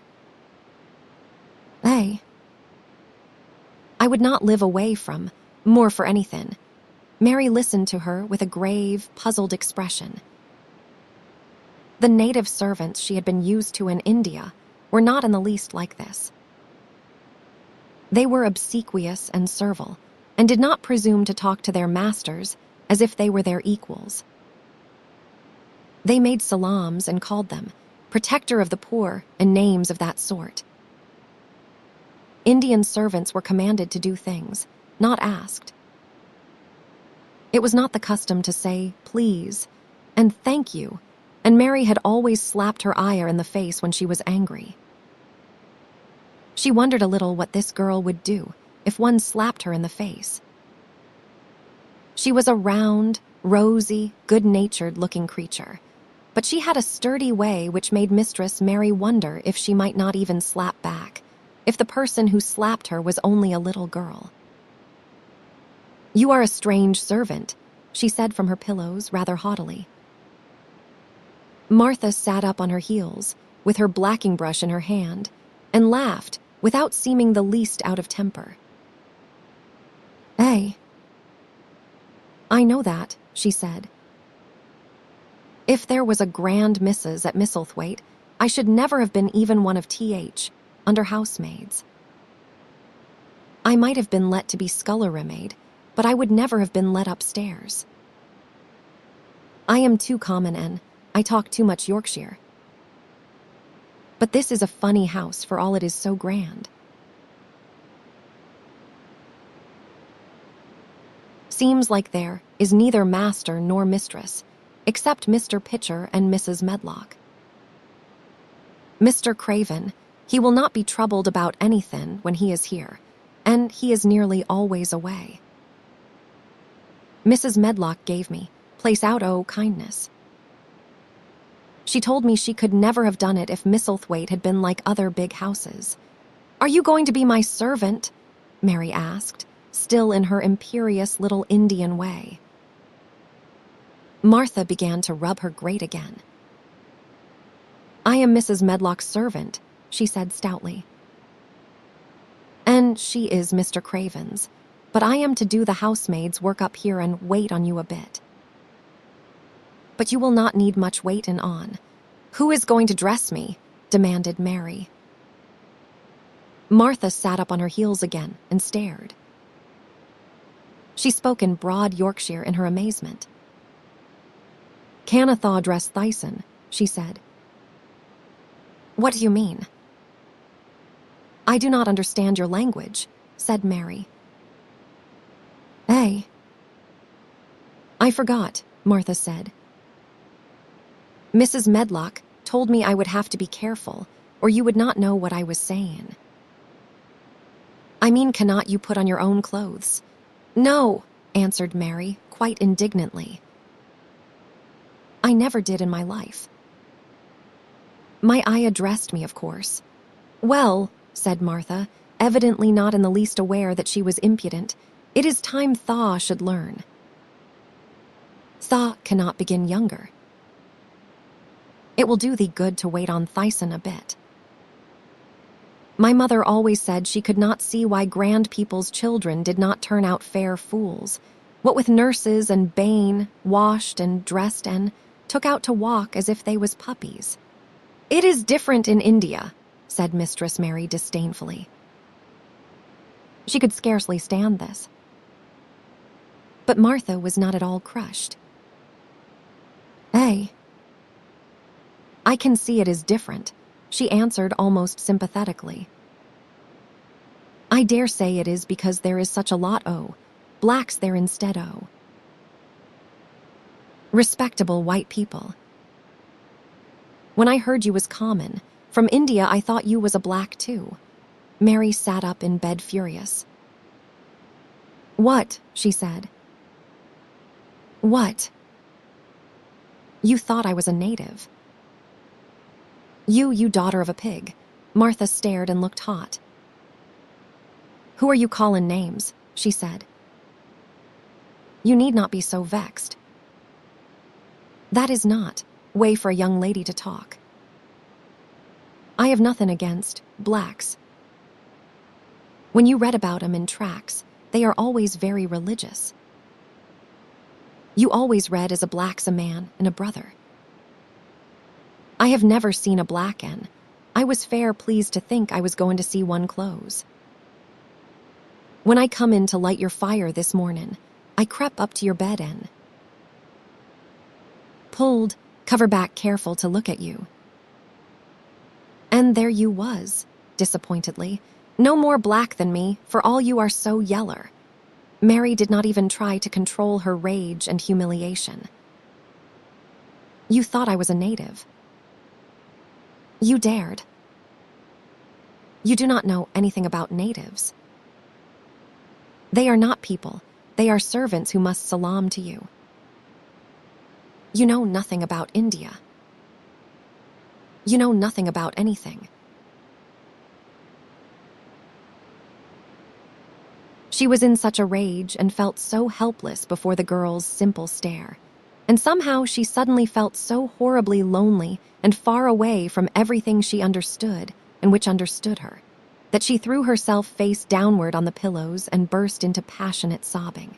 Ay, I would not live away from more for anything." Mary listened to her with a grave, puzzled expression. The native servants she had been used to in India were not in the least like this. They were obsequious and servile, and did not presume to talk to their masters as if they were their equals. They made salams and called them protector of the poor and names of that sort. Indian servants were commanded to do things, not asked. It was not the custom to say, "Please," and "Thank you," and Mary had always slapped her ayah in the face when she was angry. She wondered a little what this girl would do if one slapped her in the face. She was a round, rosy, good-natured-looking creature, but she had a sturdy way which made Mistress Mary wonder if she might not even slap back, if the person who slapped her was only a little girl. "You are a strange servant," she said from her pillows rather haughtily. Martha sat up on her heels, with her blacking brush in her hand, and laughed without seeming the least out of temper. "Hey." "I know that," she said. "If there was a grand Mrs. at Misselthwaite, I should never have been even one of TH, under housemaids. I might have been let to be scullery maid, but I would never have been let upstairs. I am too common, and I talk too much Yorkshire. But this is a funny house for all it is so grand." Seems like there is neither master nor mistress, except Mr. Pitcher and Mrs. Medlock. Mr. Craven, he will not be troubled about anything when he is here, and he is nearly always away. Mrs. Medlock gave me place out kindness. She told me she could never have done it if Misselthwaite had been like other big houses. "Are you going to be my servant?" Mary asked, still in her imperious little Indian way. Martha began to rub her grate again. "I am Mrs. Medlock's servant," she said stoutly. "And she is Mr. Craven's, but I am to do the housemaid's work up here and wait on you a bit." "But you will not need much waiting on. Who is going to dress me?" demanded Mary. Martha sat up on her heels again and stared. She spoke in broad Yorkshire in her amazement. "Canna thaw dress thyson," she said. "What do you mean?" "I do not understand your language," said Mary. "Eh?" "I forgot," Martha said. "Mrs. Medlock told me I would have to be careful, or you would not know what I was saying." "I mean, cannot you put on your own clothes?" "No," answered Mary, quite indignantly. "I never did in my life. My eye addressed me, of course." "Well," said Martha, evidently not in the least aware that she was impudent, "it is time thaw should learn." "Thaw cannot begin younger." "It will do thee good to wait on Thyson a bit." "My mother always said she could not see why grand people's children did not turn out fair fools, what with nurses and bane, washed and dressed and took out to walk as if they was puppies." "It is different in India," said Mistress Mary disdainfully. She could scarcely stand this. But Martha was not at all crushed. "Eh?" "I can see it is different," she answered almost sympathetically. "I dare say it is because there is such a lot blacks there instead respectable white people. When I heard you was common, from India I thought you was a black too." Mary sat up in bed furious. "What?" she said. "What?" "You thought I was a native." You daughter of a pig." Martha stared and looked hot. "Who are you calling names?" she said. "You need not be so vexed. That is not way for a young lady to talk. I have nothing against blacks. When you read about 'em in tracts, they are always very religious. You always read as a black's a man and a brother. I have never seen a black en. I was fair pleased to think I was going to see one close. When I come in to light your fire this morning, I crept up to your bed en. Pulled, cover back careful to look at you. And there you was, disappointedly, no more black than me, for all you are so yeller." Mary did not even try to control her rage and humiliation. "You thought I was a native. You dared. You do not know anything about natives. They are not people, they are servants who must salaam to you. You know nothing about India. You know nothing about anything." She was in such a rage and felt so helpless before the girl's simple stare, and somehow she suddenly felt so horribly lonely and far away from everything she understood and which understood her. that she threw herself face downward on the pillows and burst into passionate sobbing.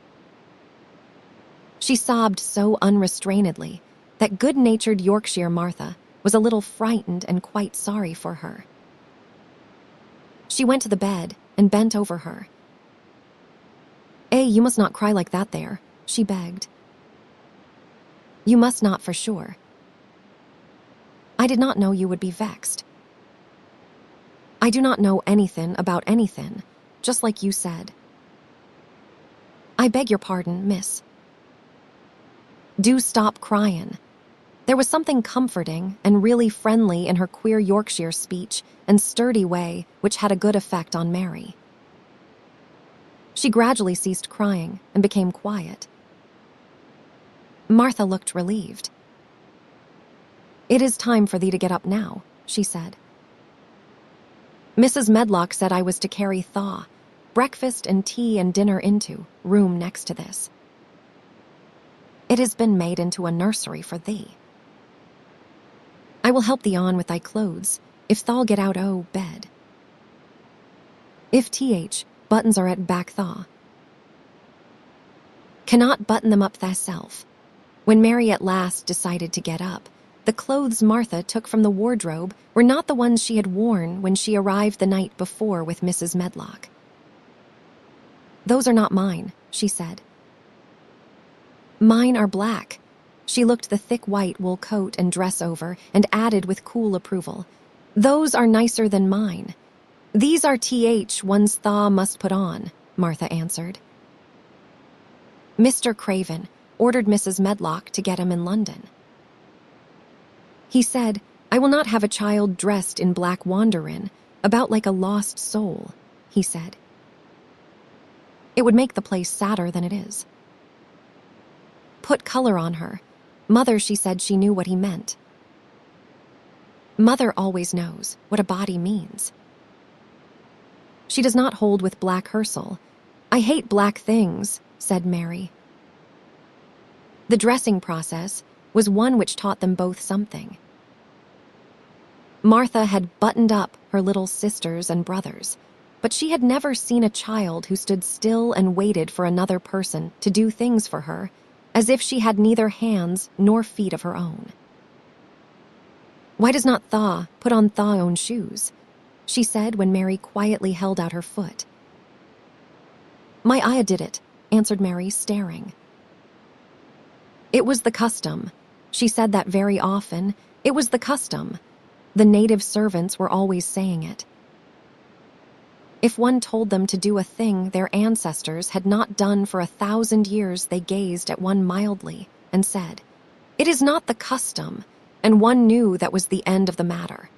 She sobbed so unrestrainedly that good-natured Yorkshire Martha was a little frightened and quite sorry for her. She went to the bed and bent over her. You must not cry like that there," she begged. "You must not for sure. I did not know you would be vexed. I do not know anything about anything, just like you said. I beg your pardon, miss. Do stop crying." There was something comforting and really friendly in her queer Yorkshire speech and sturdy way which had a good effect on Mary. She gradually ceased crying and became quiet. Martha looked relieved. "It is time for thee to get up now," she said. "Mrs. Medlock said I was to carry thaw, breakfast and tea and dinner into room next to this. It has been made into a nursery for thee. I will help thee on with thy clothes, if thou'll get out o' bed. If buttons are at back thaw. Cannot button them up thyself." When Mary at last decided to get up, the clothes Martha took from the wardrobe were not the ones she had worn when she arrived the night before with Mrs. Medlock. "Those are not mine," she said. "Mine are black." She looked the thick white wool coat and dress over and added with cool approval, "Those are nicer than mine. These are one's thaw must put on," Martha answered. "Mr. Craven ordered Mrs. Medlock to get him in London. He said, 'I will not have a child dressed in black wanderin', about like a lost soul,' he said. 'It would make the place sadder than it is. Put color on her.' Mother, she said she knew what he meant. Mother always knows what a body means. She does not hold with black hersel. I hate black things," said Mary. The dressing process was one which taught them both something. Martha had buttoned up her little sisters and brothers, but she had never seen a child who stood still and waited for another person to do things for her, as if she had neither hands nor feet of her own. "Why does not Thaw put on Thaw's own shoes?" she said when Mary quietly held out her foot. "My ayah did it," answered Mary, staring. "It was the custom." She said that very often. It was the custom. The native servants were always saying it. If one told them to do a thing their ancestors had not done for 1,000 years, they gazed at one mildly and said, "It is not the custom," and one knew that was the end of the matter.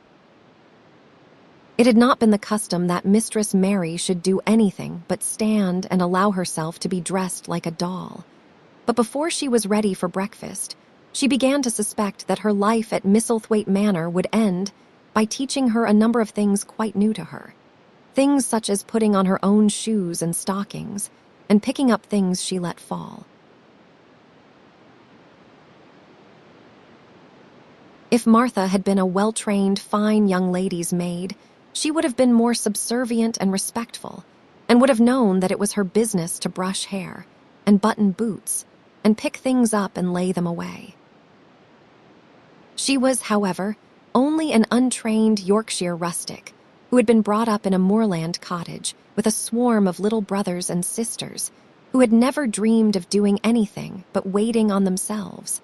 It had not been the custom that Mistress Mary should do anything but stand and allow herself to be dressed like a doll. But before she was ready for breakfast, she began to suspect that her life at Misselthwaite Manor would end by teaching her a number of things quite new to her. Things such as putting on her own shoes and stockings, and picking up things she let fall. If Martha had been a well-trained, fine young lady's maid, she would have been more subservient and respectful, and would have known that it was her business to brush hair, and button boots, and pick things up and lay them away. She was, however, only an untrained Yorkshire rustic, who had been brought up in a moorland cottage with a swarm of little brothers and sisters who had never dreamed of doing anything but waiting on themselves,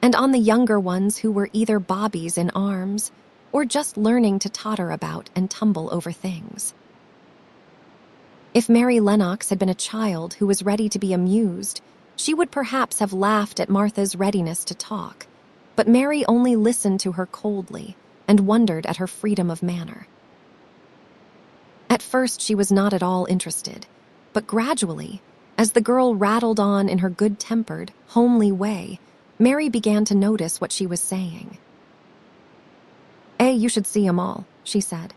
and on the younger ones who were either bobbies in arms or just learning to totter about and tumble over things. If Mary Lennox had been a child who was ready to be amused, she would perhaps have laughed at Martha's readiness to talk, but Mary only listened to her coldly and wondered at her freedom of manner. At first she was not at all interested, but gradually, as the girl rattled on in her good-tempered, homely way, Mary began to notice what she was saying. You should see 'em all," she said.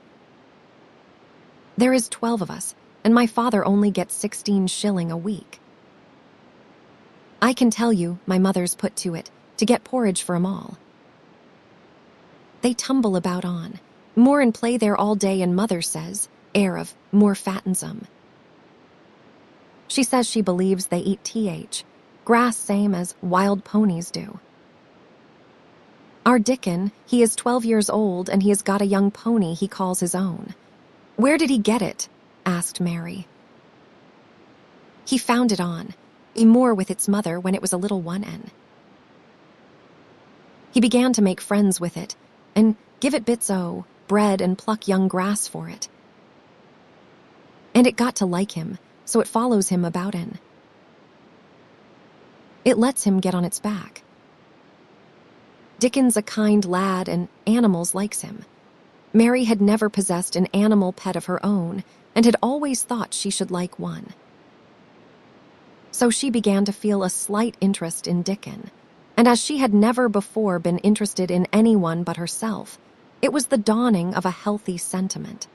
"There is 12 of us, and my father only gets 16 shilling a week. I can tell you my mother's put to it to get porridge for 'em all. They tumble about on, moor and play there all day, and mother says, air of more fattens 'em. She says she believes they eat grass same as wild ponies do. Our Dickon, he is 12 years old and he has got a young pony he calls his own. Where did he get it? Asked Mary. He found it on, a moor with its mother when it was a little one-en. He began to make friends with it, and give it bits o' bread and pluck young grass for it. And it got to like him, so it follows him abouten. It lets him get on its back. Dickon's a kind lad and animals likes him. Mary had never possessed an animal pet of her own and had always thought she should like one. So she began to feel a slight interest in Dickon, and as she had never before been interested in anyone but herself, it was the dawning of a healthy sentiment.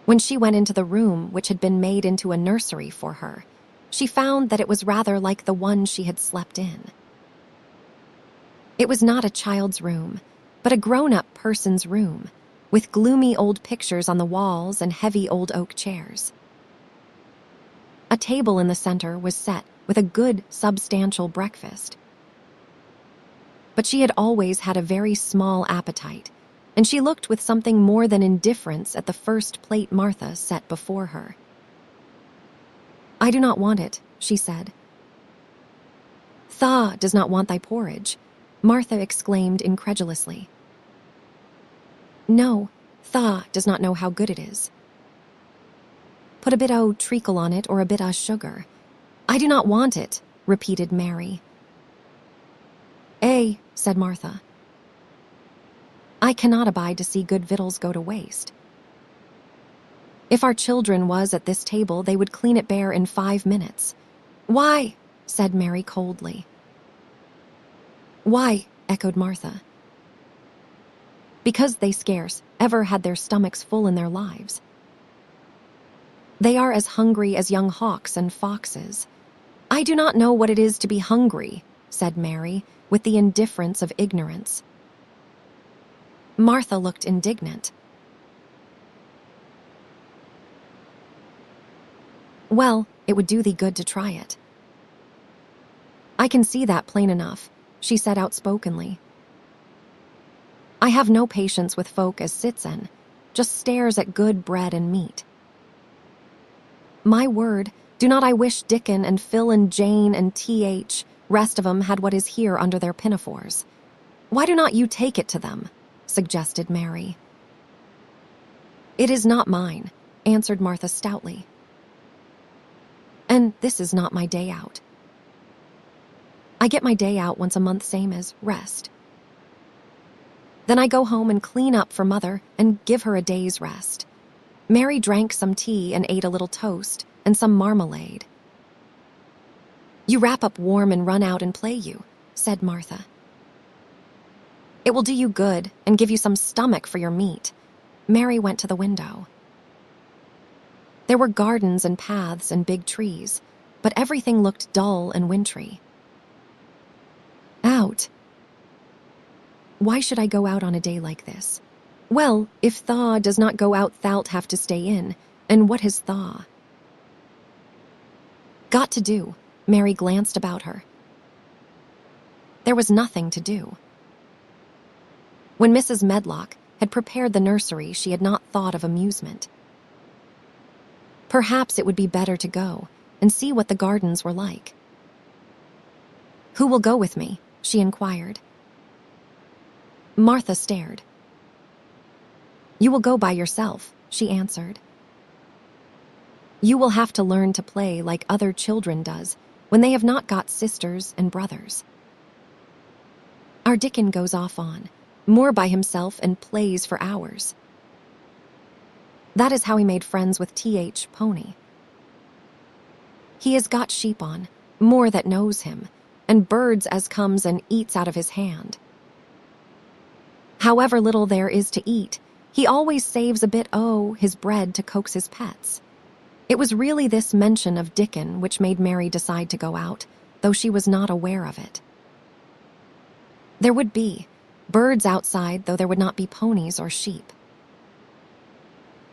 When she went into the room which had been made into a nursery for her, she found that it was rather like the one she had slept in. It was not a child's room, but a grown-up person's room, with gloomy old pictures on the walls and heavy old oak chairs. A table in the center was set with a good, substantial breakfast. But she had always had a very small appetite, and she looked with something more than indifference at the first plate Martha set before her. I do not want it, she said. Thaw does not want thy porridge, Martha exclaimed incredulously. No, Thaw does not know how good it is. Put a bit o' treacle on it or a bit o' sugar. I do not want it, repeated Mary. Said Martha. I cannot abide to see good victuals go to waste. If our children was at this table, they would clean it bare in 5 minutes. Why? Said Mary coldly. Why? Echoed Martha. Because they scarce ever had their stomachs full in their lives. They are as hungry as young hawks and foxes. I do not know what it is to be hungry, said Mary, with the indifference of ignorance. Martha looked indignant. Well, it would do thee good to try it. I can see that plain enough, she said outspokenly. I have no patience with folk as sits-en, just stares at good bread and meat. My word, do not I wish Dickon and Phil and Jane and rest of 'em had what is here under their pinafores. Why do not you take it to them? Suggested Mary. It is not mine, answered Martha stoutly. And this is not my day out. I get my day out once a month, same as rest. Then I go home and clean up for Mother and give her a day's rest. Mary drank some tea and ate a little toast and some marmalade. You wrap up warm and run out and play you, said Martha. It will do you good and give you some stomach for your meat. Mary went to the window. There were gardens and paths and big trees, but everything looked dull and wintry. Out. Why should I go out on a day like this? Well, if Thaw does not go out, thou'lt have to stay in, and what has Thaw? Got to do. Mary glanced about her. There was nothing to do. When Mrs. Medlock had prepared the nursery, she had not thought of amusement. Perhaps it would be better to go and see what the gardens were like. Who will go with me? She inquired. Martha stared. You will go by yourself, she answered. You will have to learn to play like other children does when they have not got sisters and brothers. Our Dickon goes off on, more by himself and plays for hours. That is how he made friends with Pony. He has got sheep on, more that knows him, and birds as comes and eats out of his hand. However little there is to eat, he always saves a bit o' his bread to coax his pets. It was really this mention of Dickon which made Mary decide to go out, though she was not aware of it. There would be birds outside, though there would not be ponies or sheep.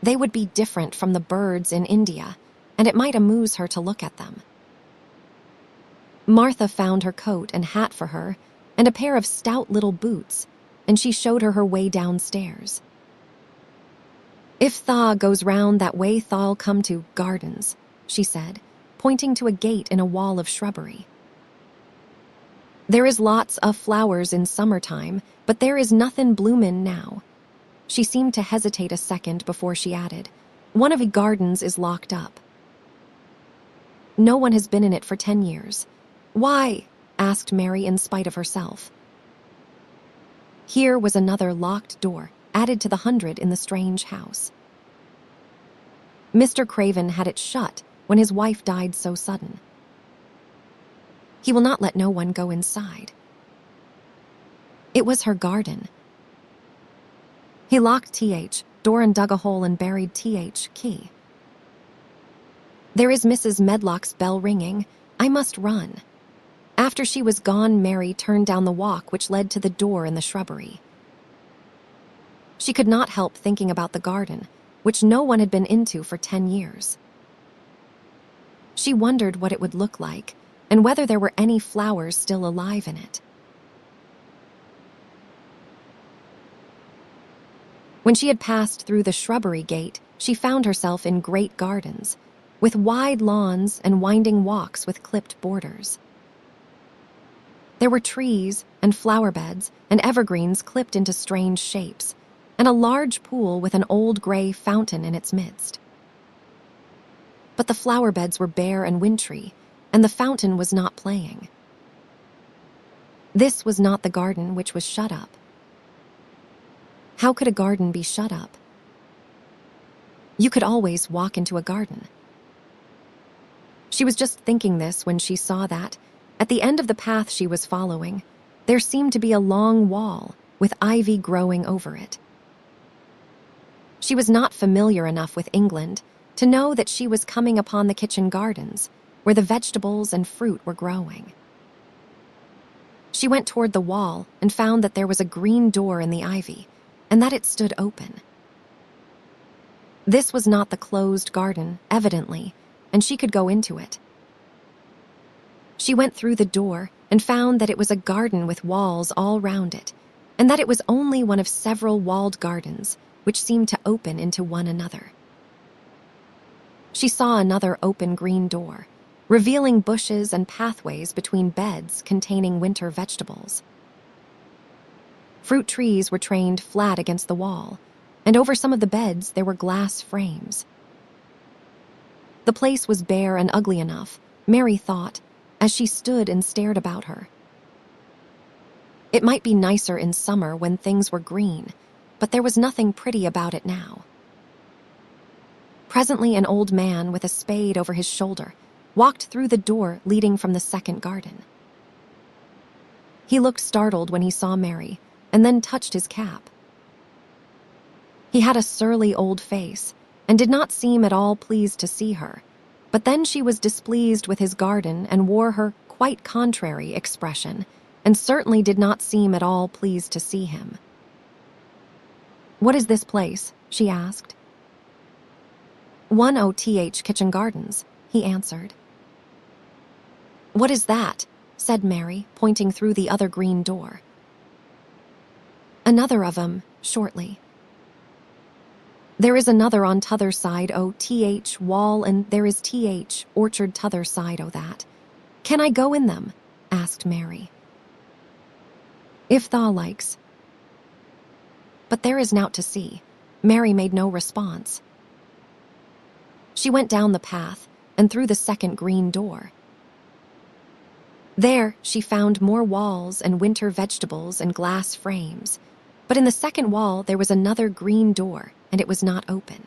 They would be different from the birds in India, and it might amuse her to look at them. Martha found her coat and hat for her, and a pair of stout little boots, and she showed her way downstairs. "If tha goes round that way, tha'll come to gardens," she said, pointing to a gate in a wall of shrubbery. "There is lots of flowers in summertime, but there is nothin' bloomin' now." She seemed to hesitate a second before she added, "One of the gardens is locked up. No one has been in it for 10 years. "Why?" asked Mary in spite of herself. Here was another locked door, added to the 100 in the strange house. Mr. Craven had it shut when his wife died so sudden. He will not let no one go inside. It was her garden. He locked door and dug a hole and buried key. "There is Mrs. Medlock's bell ringing. I must run." After she was gone, Mary turned down the walk which led to the door in the shrubbery. She could not help thinking about the garden, which no one had been into for 10 years. She wondered what it would look like, and whether there were any flowers still alive in it. When she had passed through the shrubbery gate, she found herself in great gardens, with wide lawns and winding walks with clipped borders. There were trees and flower beds and evergreens clipped into strange shapes, and a large pool with an old gray fountain in its midst. But the flower beds were bare and wintry, and the fountain was not playing. This was not the garden which was shut up. How could a garden be shut up? You could always walk into a garden. She was just thinking this when she saw that, at the end of the path she was following, there seemed to be a long wall with ivy growing over it. She was not familiar enough with England to know that she was coming upon the kitchen gardens, where the vegetables and fruit were growing. She went toward the wall and found that there was a green door in the ivy, and that it stood open. This was not the closed garden, evidently, and she could go into it. She went through the door and found that it was a garden with walls all round it, and that it was only one of several walled gardens which seemed to open into one another. She saw another open green door, revealing bushes and pathways between beds containing winter vegetables. Fruit trees were trained flat against the wall, and over some of the beds there were glass frames. The place was bare and ugly enough, Mary thought, as she stood and stared about her. It might be nicer in summer when things were green, but there was nothing pretty about it now. Presently, an old man with a spade over his shoulder walked through the door leading from the second garden. He looked startled when he saw Mary, and then touched his cap. He had a surly old face, and did not seem at all pleased to see her, but then she was displeased with his garden and wore her quite contrary expression, and certainly did not seem at all pleased to see him. "What is this place?" she asked. 1OTH Kitchen Gardens, he answered. "What is that?" said Mary, pointing through the other green door. "Another of 'em, shortly. There is another on t'other side o' th wall, and there is th orchard t'other side o' that. Can I go in them?" asked Mary. "If thou likes." But there is nowt to see. Mary made no response. She went down the path and through the second green door. There she found more walls and winter vegetables and glass frames, but in the second wall there was another green door, and it was not open.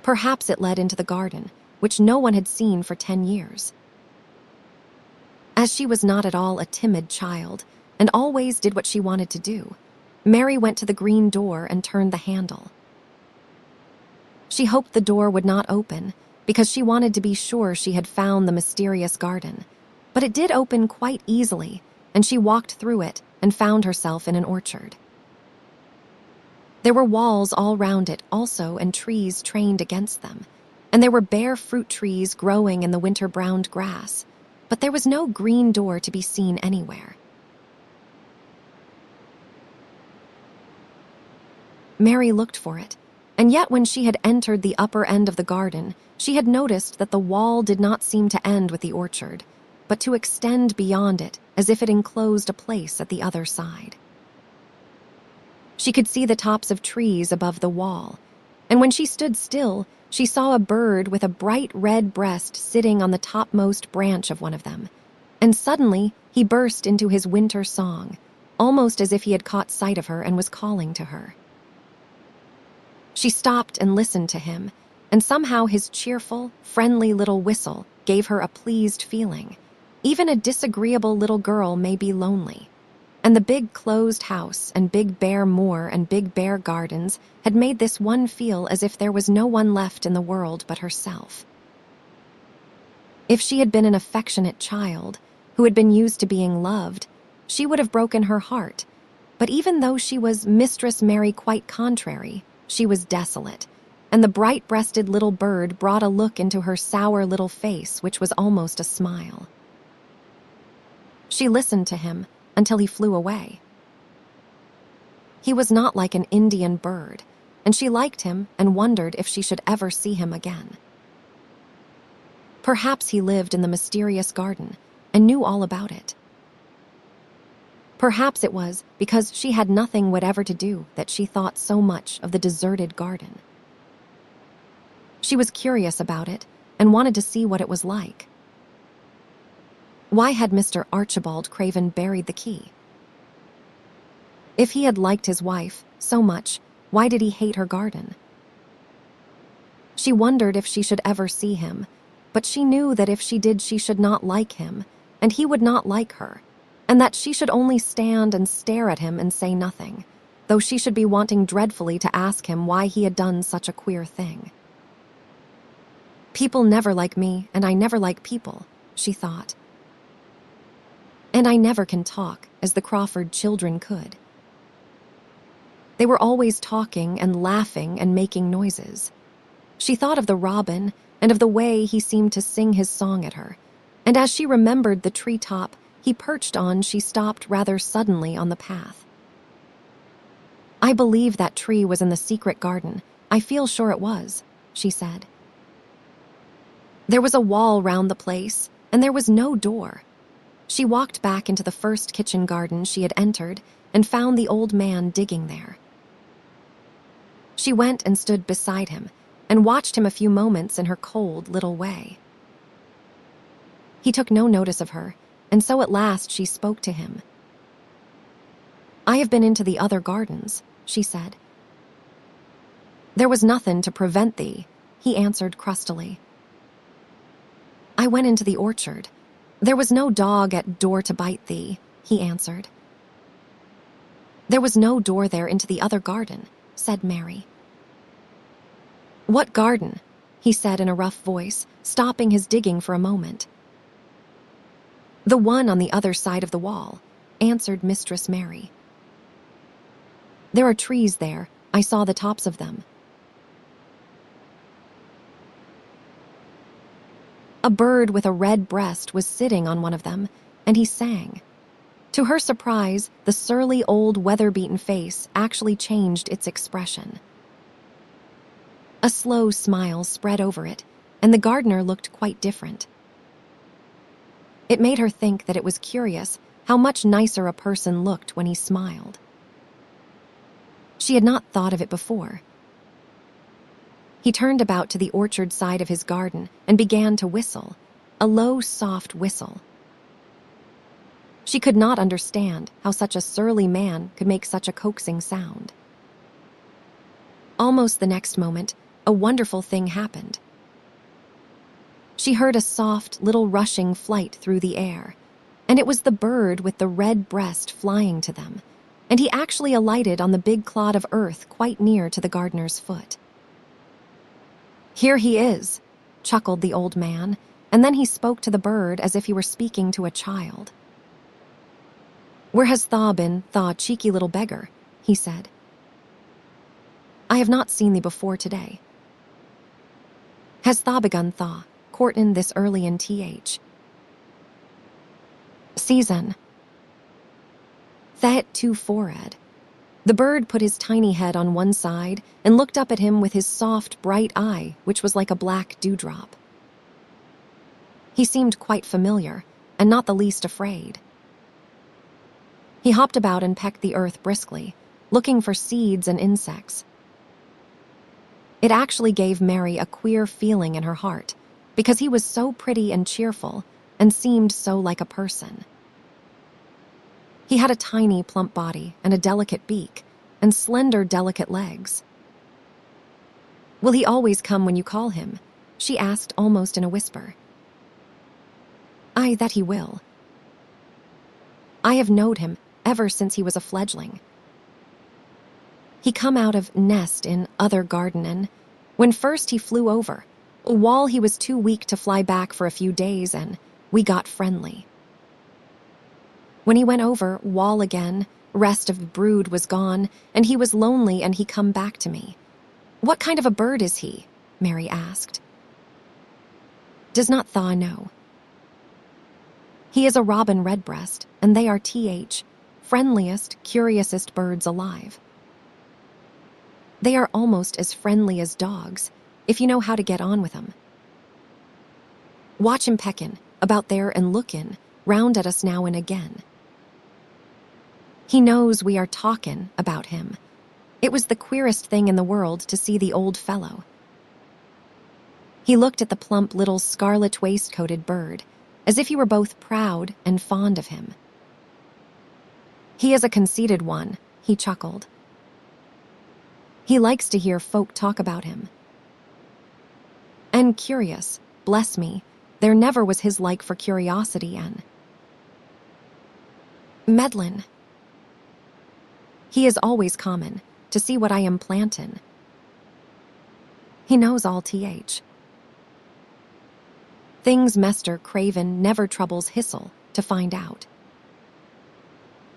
Perhaps it led into the garden, which no one had seen for 10 years. As she was not at all a timid child, and always did what she wanted to do, Mary went to the green door and turned the handle. She hoped the door would not open, because she wanted to be sure she had found the mysterious garden, but it did open quite easily, and she walked through it and found herself in an orchard. There were walls all round it also, and trees trained against them, and there were bare fruit trees growing in the winter-browned grass, but there was no green door to be seen anywhere. Mary looked for it, and yet when she had entered the upper end of the garden, she had noticed that the wall did not seem to end with the orchard, but to extend beyond it as if it enclosed a place at the other side. She could see the tops of trees above the wall, and when she stood still, she saw a bird with a bright red breast sitting on the topmost branch of one of them, and suddenly he burst into his winter song, almost as if he had caught sight of her and was calling to her. She stopped and listened to him, and somehow his cheerful, friendly little whistle gave her a pleased feeling. Even a disagreeable little girl may be lonely. And the big closed house and big bare moor and big bare gardens had made this one feel as if there was no one left in the world but herself. If she had been an affectionate child who had been used to being loved, she would have broken her heart. But even though she was Mistress Mary quite contrary, she was desolate, and the bright-breasted little bird brought a look into her sour little face which was almost a smile. She listened to him until he flew away. He was not like an Indian bird, and she liked him and wondered if she should ever see him again. Perhaps he lived in the mysterious garden and knew all about it. Perhaps it was because she had nothing whatever to do that she thought so much of the deserted garden. She was curious about it and wanted to see what it was like. Why had Mr. Archibald Craven buried the key? If he had liked his wife so much, why did he hate her garden? She wondered if she should ever see him, but she knew that if she did she should not like him, and he would not like her, and that she should only stand and stare at him and say nothing, though she should be wanting dreadfully to ask him why he had done such a queer thing. People never like me, and I never like people, she thought. And I never can talk as the Crawford children could. They were always talking and laughing and making noises. She thought of the robin and of the way he seemed to sing his song at her, and as she remembered the treetop he perched on, she stopped rather suddenly on the path. I believe that tree was in the secret garden. I feel sure it was, she said. There was a wall round the place, and there was no door. She walked back into the first kitchen garden she had entered and found the old man digging there. She went and stood beside him and watched him a few moments in her cold little way. He took no notice of her, and so at last she spoke to him. I have been into the other gardens, she said. There was nothing to prevent thee, he answered crustily. I went into the orchard. There was no dog at door to bite thee, he answered. There was no door there into the other garden, said Mary. What garden? He said in a rough voice, stopping his digging for a moment. The one on the other side of the wall, answered Mistress Mary. There are trees there. I saw the tops of them. A bird with a red breast was sitting on one of them, and he sang. To her surprise, the surly old weather-beaten face actually changed its expression. A slow smile spread over it, and the gardener looked quite different. It made her think that it was curious how much nicer a person looked when he smiled. She had not thought of it before. He turned about to the orchard side of his garden and began to whistle, a low, soft whistle. She could not understand how such a surly man could make such a coaxing sound. Almost the next moment, a wonderful thing happened. She heard a soft, little rushing flight through the air, and it was the bird with the red breast flying to them, and he actually alighted on the big clod of earth quite near to the gardener's foot. Here he is, chuckled the old man, and then he spoke to the bird as if he were speaking to a child. Where has tha been, tha cheeky little beggar? He said. I have not seen thee before today. Has tha begun tha, courtin this early in th? Season. That too forehead. The bird put his tiny head on one side and looked up at him with his soft, bright eye, which was like a black dewdrop. He seemed quite familiar, and not the least afraid. He hopped about and pecked the earth briskly, looking for seeds and insects. It actually gave Mary a queer feeling in her heart, because he was so pretty and cheerful and seemed so like a person. He had a tiny, plump body and a delicate beak and slender, delicate legs. Will he always come when you call him? She asked almost in a whisper. Aye, that he will. I have knowed him ever since he was a fledgling. He come out of nest in other garden, and when first he flew over, while he was too weak to fly back for a few days, and we got friendly. When he went over wall again, rest of the brood was gone, and he was lonely, and he come back to me. What kind of a bird is he? Mary asked. Does not tha know? He is a robin redbreast, and they are friendliest, curiousest birds alive. They are almost as friendly as dogs, if you know how to get on with them. Watch him peckin' about there and lookin' round at us now and again. He knows we are talkin' about him. It was the queerest thing in the world to see the old fellow. He looked at the plump little scarlet waistcoated bird, as if he were both proud and fond of him. He is a conceited one, he chuckled. He likes to hear folk talk about him. And curious, bless me, there never was his like for curiosity and meddlin'. He is always common, to see what I am plantin'. He knows all things Mester Craven never troubles Hissel to find out.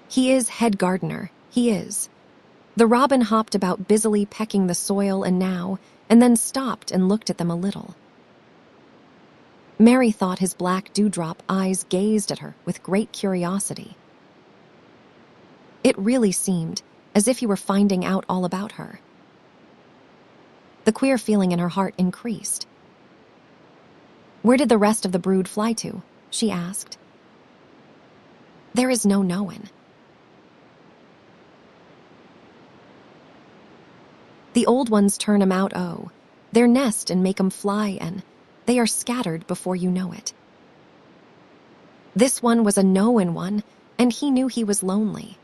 He is head gardener, he is. The robin hopped about busily pecking the soil and then stopped and looked at them a little. Mary thought his black dewdrop eyes gazed at her with great curiosity. It really seemed as if he were finding out all about her. The queer feeling in her heart increased. Where did the rest of the brood fly to? She asked. There is no knowin'. The old ones turn 'em out, their nest and make 'em fly, and they are scattered before you know it. This one was a knowin' one, and he knew he was lonely.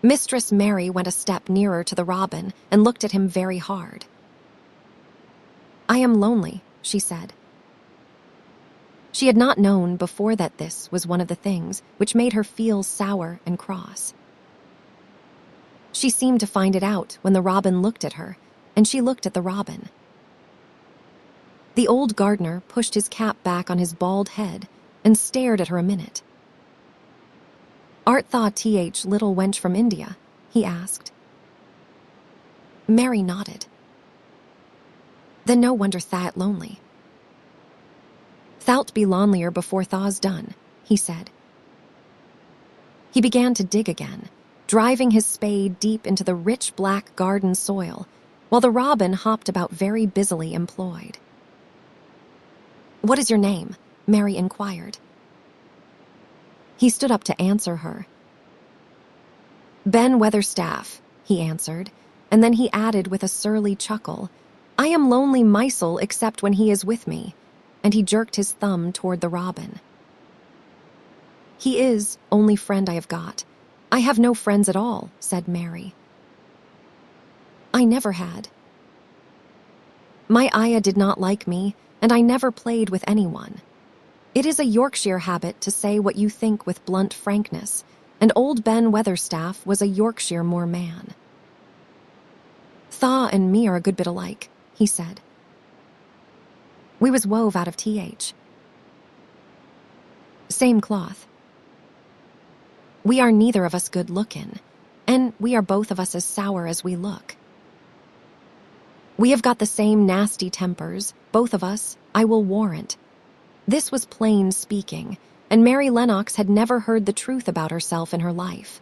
Mistress Mary went a step nearer to the robin and looked at him very hard. I am lonely, she said. She had not known before that this was one of the things which made her feel sour and cross. She seemed to find it out when the robin looked at her, and she looked at the robin. The old gardener pushed his cap back on his bald head and stared at her a minute. Art thou little wench from India? He asked. Mary nodded. Then no wonder tha'rt lonely. Thou'lt be lonelier before thaw's done, he said. He began to dig again, driving his spade deep into the rich black garden soil, while the robin hopped about very busily employed. What is your name? Mary inquired. He stood up to answer her. Ben Weatherstaff, he answered, and then he added with a surly chuckle, I am lonely Misel except when he is with me, and he jerked his thumb toward the robin. He is only friend I have got. I have no friends at all, said Mary. I never had. My Aya did not like me, and I never played with anyone. It is a Yorkshire habit to say what you think with blunt frankness, and old Ben Weatherstaff was a Yorkshire moor man. Thaw and me are a good bit alike, he said. We was wove out of same cloth. We are neither of us good lookin', and we are both of us as sour as we look. We have got the same nasty tempers, both of us, I will warrant. This was plain speaking, and Mary Lennox had never heard the truth about herself in her life.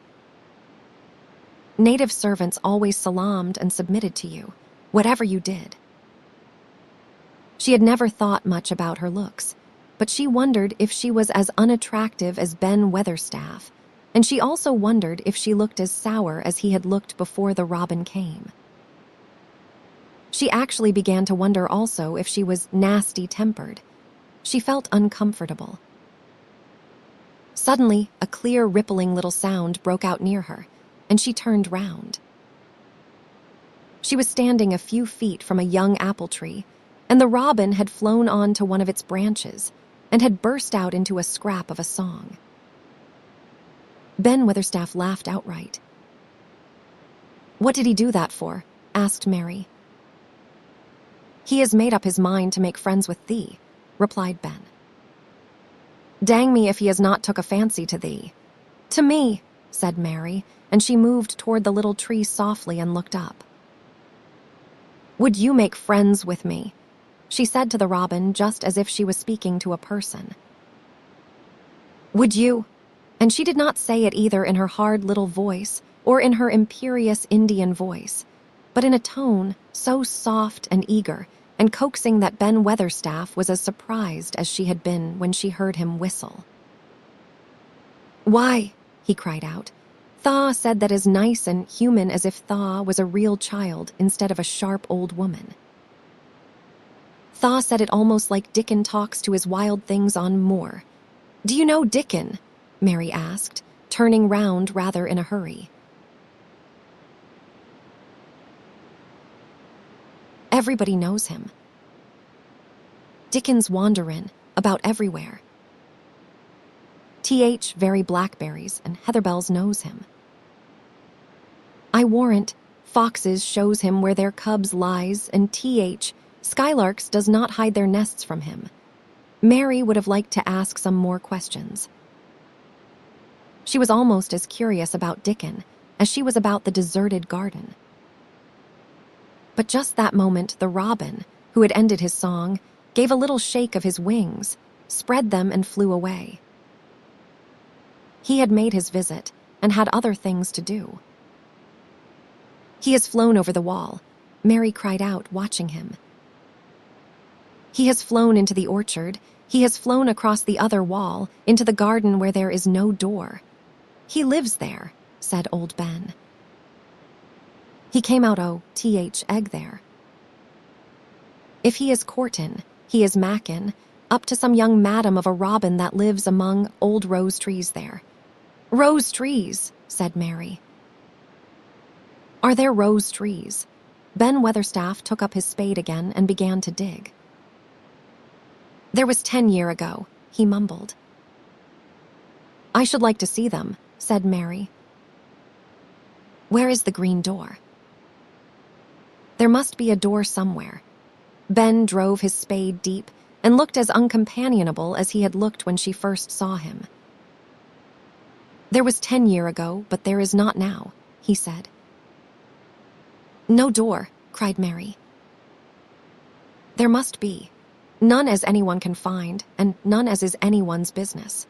Native servants always salaamed and submitted to you, whatever you did. She had never thought much about her looks, but she wondered if she was as unattractive as Ben Weatherstaff, and she also wondered if she looked as sour as he had looked before the robin came. She actually began to wonder also if she was nasty-tempered. She felt uncomfortable. Suddenly, a clear, rippling little sound broke out near her, and she turned round. She was standing a few feet from a young apple tree, and the robin had flown on to one of its branches and had burst out into a scrap of a song. Ben Weatherstaff laughed outright. "What did he do that for?" asked Mary. "He has made up his mind to make friends with thee," replied Ben. "Dang me if he has not took a fancy to thee." "To me," said Mary, and she moved toward the little tree softly and looked up. "Would you make friends with me?" she said to the robin, just as if she was speaking to a person. "Would you?" And she did not say it either in her hard little voice or in her imperious Indian voice, but in a tone so soft and eager and coaxing that Ben Weatherstaff was as surprised as she had been when she heard him whistle. "Why," he cried out, "Thaw said that as nice and human as if Thaw was a real child instead of a sharp old woman. Thaw said it almost like Dickon talks to his wild things on moor. Do you know Dickon?" Mary asked, turning round rather in a hurry. "Everybody knows him. Dickon's wanderin' about everywhere. Th. Very Blackberries and Heatherbells knows him. I warrant foxes shows him where their cubs lies, and Th. Skylarks does not hide their nests from him." Mary would have liked to ask some more questions. She was almost as curious about Dickon as she was about the deserted garden. But just that moment, the robin, who had ended his song, gave a little shake of his wings, spread them, and flew away. He had made his visit and had other things to do. "He has flown over the wall," Mary cried out, watching him. "He has flown into the orchard. He has flown across the other wall, into the garden where there is no door. He lives there," said old Ben. "He came out o' Th. egg there. If he is courtin', he is mackin' up to some young madam of a robin that lives among old rose trees there." "Rose trees," said Mary. "Are there rose trees?" Ben Weatherstaff took up his spade again and began to dig. "There was 10 year ago," he mumbled. "I should like to see them," said Mary. "Where is the green door?" "There must be a door somewhere." Ben drove his spade deep and looked as uncompanionable as he had looked when she first saw him. "There was 10 year ago, but there is not now," he said. "No door," cried Mary. "There must be. None as anyone can find, and none as is anyone's business.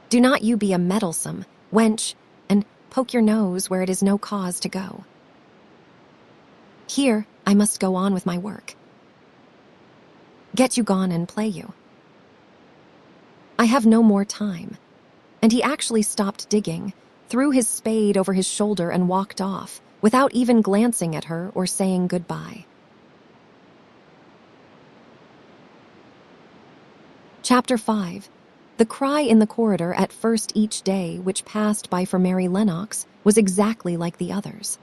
Do not you be a meddlesome wench, and poke your nose where it is no cause to go. Here I must go on with my work. Get you gone and play you. I have no more time." And he actually stopped digging, threw his spade over his shoulder, and walked off, without even glancing at her or saying goodbye. Chapter 5. The cry in the corridor at first each day which passed by for Mary Lennox was exactly like the others.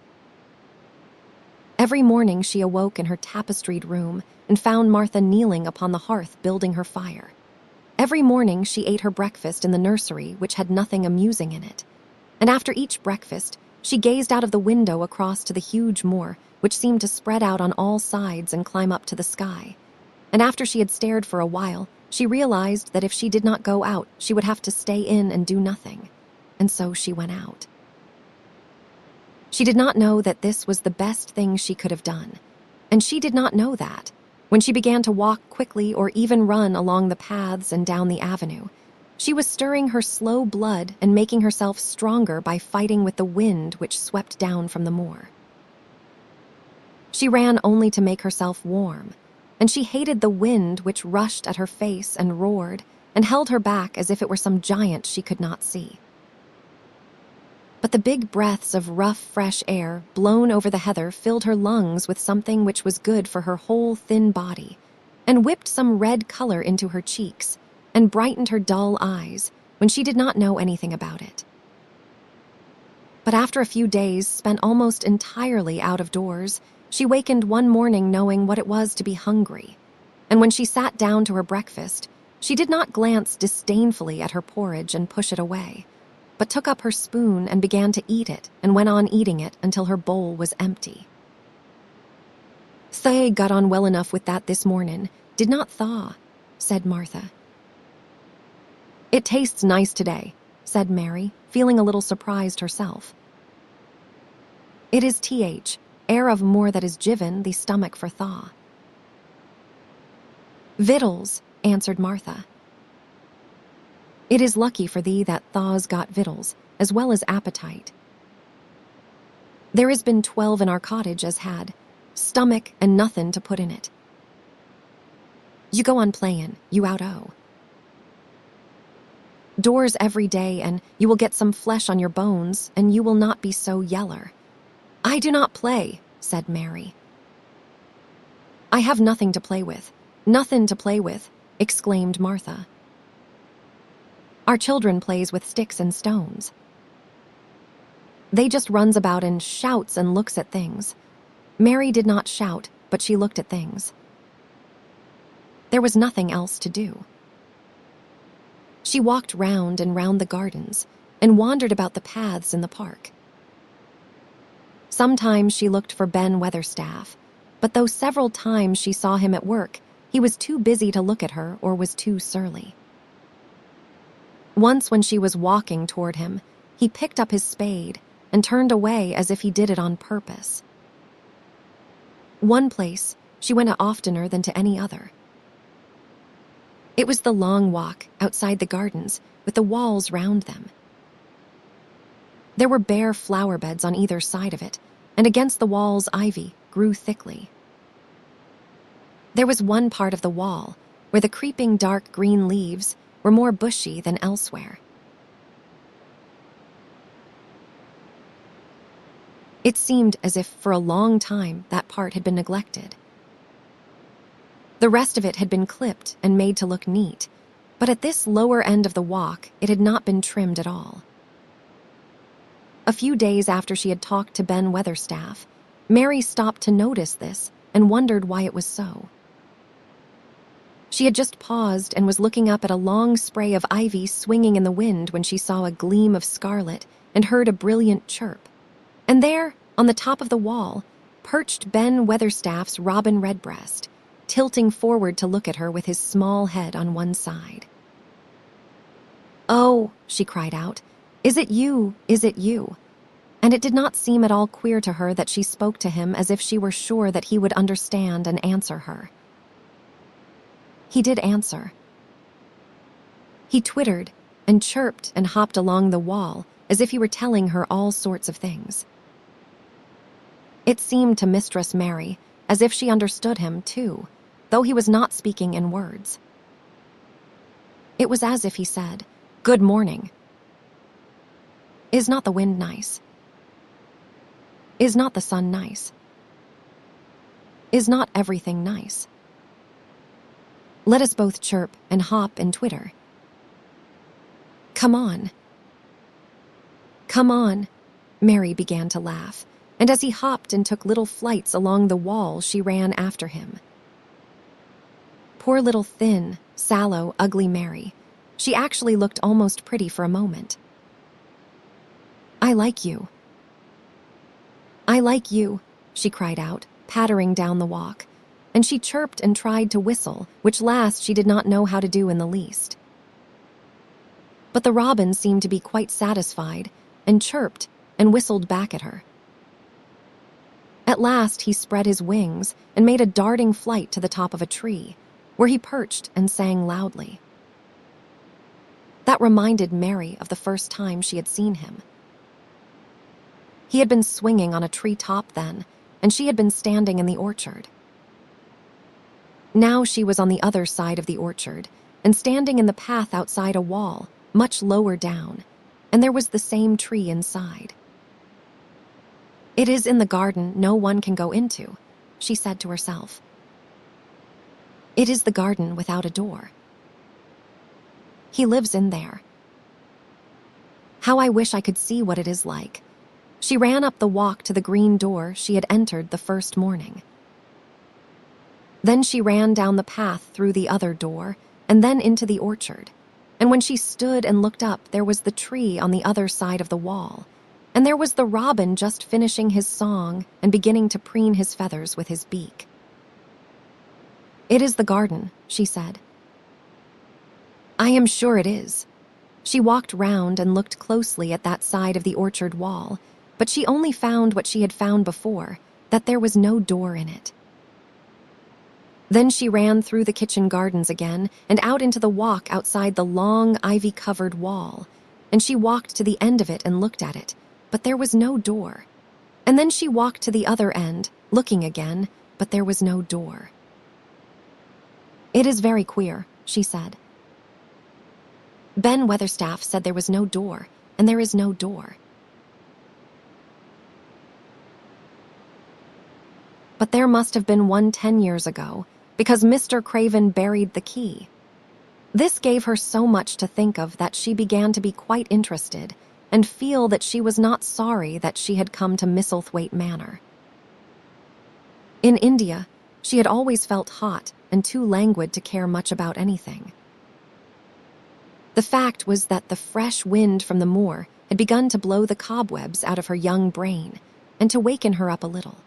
Every morning she awoke in her tapestried room and found Martha kneeling upon the hearth building her fire. Every morning she ate her breakfast in the nursery, which had nothing amusing in it. And after each breakfast, she gazed out of the window across to the huge moor, which seemed to spread out on all sides and climb up to the sky. And after she had stared for a while, she realized that if she did not go out, she would have to stay in and do nothing. And so she went out. She did not know that this was the best thing she could have done, and she did not know that, when she began to walk quickly or even run along the paths and down the avenue, she was stirring her slow blood and making herself stronger by fighting with the wind which swept down from the moor. She ran only to make herself warm, and she hated the wind which rushed at her face and roared and held her back as if it were some giant she could not see. But the big breaths of rough, fresh air blown over the heather filled her lungs with something which was good for her whole thin body, and whipped some red color into her cheeks, and brightened her dull eyes when she did not know anything about it. But after a few days spent almost entirely out of doors, she wakened one morning knowing what it was to be hungry, and when she sat down to her breakfast, she did not glance disdainfully at her porridge and push it away, but took up her spoon and began to eat it and went on eating it until her bowl was empty. "They got on well enough with that this morning, did not thaw," said Martha. "It tastes nice today," said Mary, feeling a little surprised herself. "It is air of more that is given the stomach for thaw." "Victuals," answered Martha. "It is lucky for thee that thaw's got victuals, as well as appetite. There has been 12 in our cottage as had stomach and nothing to put in it. You go on playin', you out-o. Doors every day, and you will get some flesh on your bones, and you will not be so yeller." "I do not play," said Mary. "I have nothing to play with, exclaimed Martha. "Our children plays with sticks and stones. They just runs about and shouts and looks at things." Mary did not shout, but she looked at things. There was nothing else to do. She walked round and round the gardens and wandered about the paths in the park. Sometimes she looked for Ben Weatherstaff, but though several times she saw him at work, he was too busy to look at her or was too surly. Once when she was walking toward him, he picked up his spade and turned away as if he did it on purpose. One place she went oftener than to any other. It was the long walk outside the gardens with the walls round them. There were bare flower beds on either side of it, and against the walls ivy grew thickly. There was one part of the wall where the creeping dark green leaves were more bushy than elsewhere. It seemed as if for a long time that part had been neglected. The rest of it had been clipped and made to look neat, but at this lower end of the walk it had not been trimmed at all. A few days after she had talked to Ben Weatherstaff, Mary stopped to notice this and wondered why it was so. She had just paused and was looking up at a long spray of ivy swinging in the wind when she saw a gleam of scarlet and heard a brilliant chirp. And there, on the top of the wall, perched Ben Weatherstaff's robin redbreast, tilting forward to look at her with his small head on one side. "Oh," she cried out, "is it you, is it you?" And it did not seem at all queer to her that she spoke to him as if she were sure that he would understand and answer her. He did answer. He twittered and chirped and hopped along the wall as if he were telling her all sorts of things. It seemed to Mistress Mary as if she understood him, too, though he was not speaking in words. It was as if he said, "Good morning. Is not the wind nice? Is not the sun nice? Is not everything nice? Let us both chirp and hop and twitter. Come on. Come on." Mary began to laugh, and as he hopped and took little flights along the wall, she ran after him. Poor little thin, sallow, ugly Mary. She actually looked almost pretty for a moment. "I like you. I like you," she cried out, pattering down the walk, and she chirped and tried to whistle, which last she did not know how to do in the least. But the robin seemed to be quite satisfied and chirped and whistled back at her. At last he spread his wings and made a darting flight to the top of a tree, where he perched and sang loudly. That reminded Mary of the first time she had seen him. He had been swinging on a tree top then, and she had been standing in the orchard. Now she was on the other side of the orchard, and standing in the path outside a wall, much lower down, and there was the same tree inside. "It is in the garden no one can go into," she said to herself. "It is the garden without a door. He lives in there. How I wish I could see what it is like." She ran up the walk to the green door she had entered the first morning. Then she ran down the path through the other door and then into the orchard, and when she stood and looked up, there was the tree on the other side of the wall, and there was the robin just finishing his song and beginning to preen his feathers with his beak. "It is the garden," she said. "I am sure it is." She walked round and looked closely at that side of the orchard wall, but she only found what she had found before, that there was no door in it. Then she ran through the kitchen gardens again and out into the walk outside the long, ivy-covered wall, and she walked to the end of it and looked at it, but there was no door. And then she walked to the other end, looking again, but there was no door. "It is very queer," she said. "Ben Weatherstaff said there was no door, and there is no door." But there must have been one 10 years ago, because Mr. Craven buried the key. This gave her so much to think of that she began to be quite interested and feel that she was not sorry that she had come to Misselthwaite Manor. In India, she had always felt hot and too languid to care much about anything. The fact was that the fresh wind from the moor had begun to blow the cobwebs out of her young brain and to waken her up a little.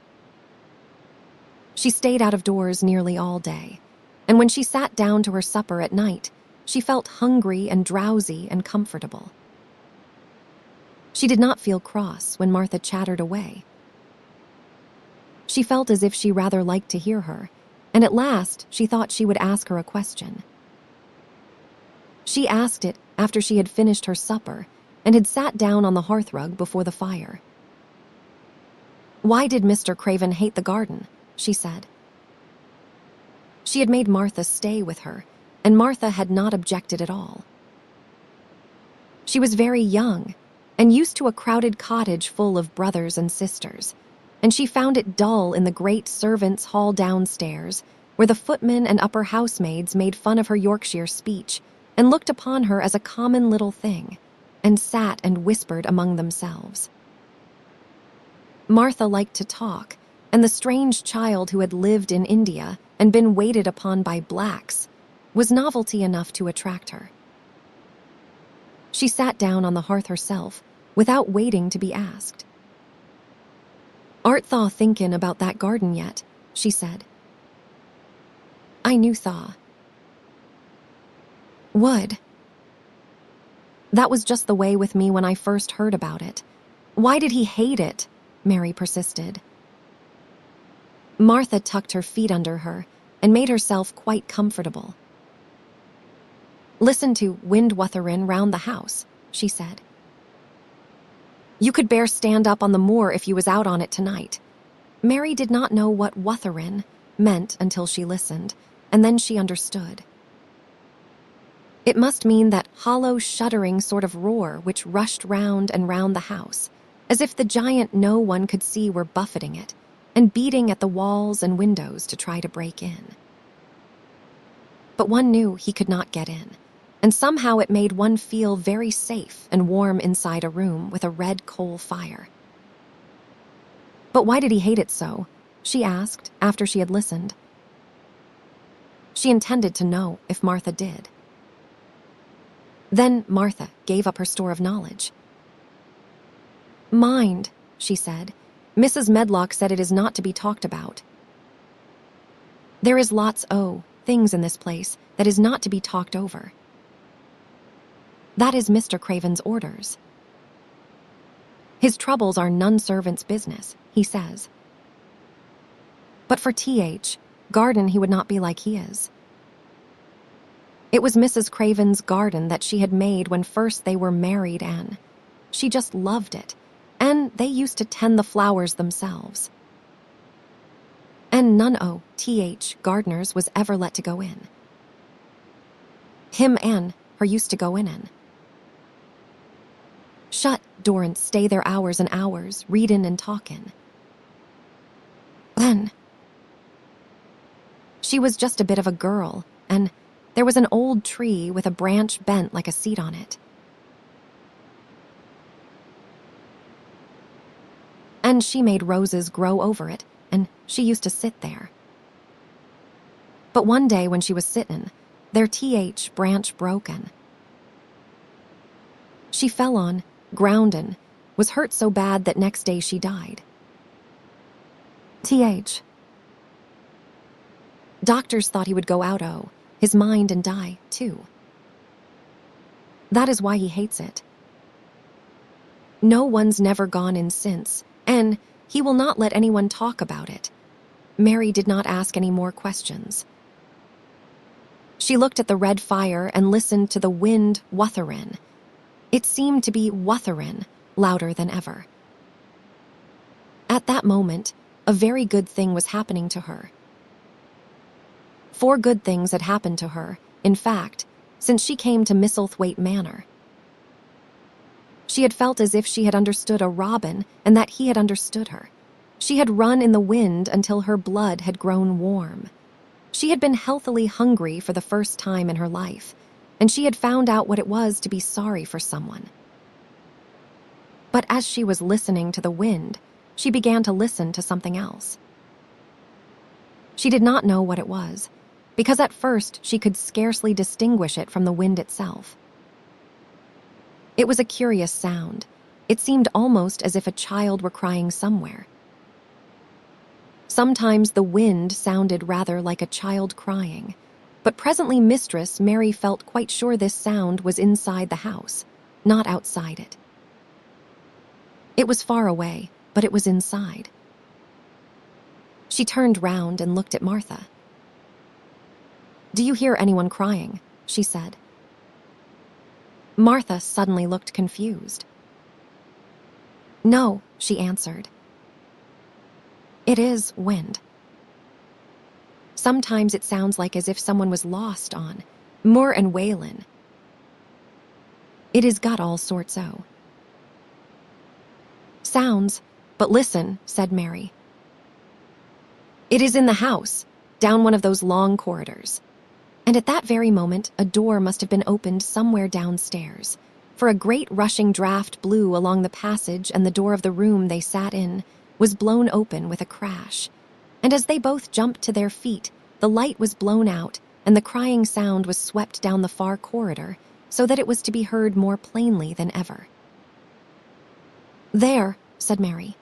She stayed out of doors nearly all day, and when she sat down to her supper at night, she felt hungry and drowsy and comfortable. She did not feel cross when Martha chattered away. She felt as if she rather liked to hear her, and at last she thought she would ask her a question. She asked it after she had finished her supper and had sat down on the hearthrug before the fire. "Why did Mr. Craven hate the garden?" she said. She had made Martha stay with her, and Martha had not objected at all. She was very young and used to a crowded cottage full of brothers and sisters, and she found it dull in the great servants' hall downstairs, where the footmen and upper housemaids made fun of her Yorkshire speech and looked upon her as a common little thing, and sat and whispered among themselves. Martha liked to talk, and the strange child who had lived in India and been waited upon by blacks was novelty enough to attract her. She sat down on the hearth herself, without waiting to be asked. "Art tha thinkin' about that garden yet?" she said. "I knew tha would. That was just the way with me when I first heard about it. Why did he hate it?" Mary persisted. Martha tucked her feet under her and made herself quite comfortable. "Listen to Wind Wutherin' round the house," she said. "You could bear stand up on the moor if you was out on it tonight." Mary did not know what wutherin' meant until she listened, and then she understood. It must mean that hollow, shuddering sort of roar which rushed round and round the house, as if the giant no one could see were buffeting it, and beating at the walls and windows to try to break in. But one knew he could not get in, and somehow it made one feel very safe and warm inside a room with a red coal fire. "But why did he hate it so?" she asked after she had listened. She intended to know if Martha did. Then Martha gave up her store of knowledge. "Mind," she said. "Mrs. Medlock said it is not to be talked about. There is lots things in this place that is not to be talked over. That is Mr. Craven's orders. His troubles are none servant's business, he says. But for T.H., garden he would not be like he is. It was Mrs. Craven's garden that she had made when first they were married, and she just loved it, and they used to tend the flowers themselves. And none o' T.H. gardeners was ever let to go in. Him and her used to go in. Shut door and stay there hours and hours, readin' and talkin'. Then she was just a bit of a girl, and there was an old tree with a branch bent like a seat on it. And she made roses grow over it, and she used to sit there. But one day when she was sittin', their T.H. branch broken. She fell on, groundin', was hurt so bad that next day she died. T.H. Doctors thought he would go out his mind and die, too. That is why he hates it. No one's never gone in since, and he will not let anyone talk about it. Mary did not ask any more questions. She looked at the red fire and listened to the wind wutherin'. It seemed to be wutherin', louder than ever. At that moment, a very good thing was happening to her. 4 good things had happened to her, in fact, since she came to Misselthwaite Manor. She had felt as if she had understood a robin and that he had understood her. She had run in the wind until her blood had grown warm. She had been healthily hungry for the first time in her life, and she had found out what it was to be sorry for someone. But as she was listening to the wind, she began to listen to something else. She did not know what it was, because at first she could scarcely distinguish it from the wind itself. It was a curious sound. It seemed almost as if a child were crying somewhere. Sometimes the wind sounded rather like a child crying, but presently Mistress Mary felt quite sure this sound was inside the house, not outside it. It was far away, but it was inside. She turned round and looked at Martha. "Do you hear anyone crying?" she said. Martha suddenly looked confused. "No," she answered. "It is wind. Sometimes it sounds like as if someone was lost on Moor and Whalen. It is got all sorts o' sounds, but listen," said Mary. "It is in the house, down one of those long corridors." And at that very moment, a door must have been opened somewhere downstairs, for a great rushing draught blew along the passage, and the door of the room they sat in was blown open with a crash. And as they both jumped to their feet, the light was blown out, and the crying sound was swept down the far corridor, so that it was to be heard more plainly than ever. "There," said Mary.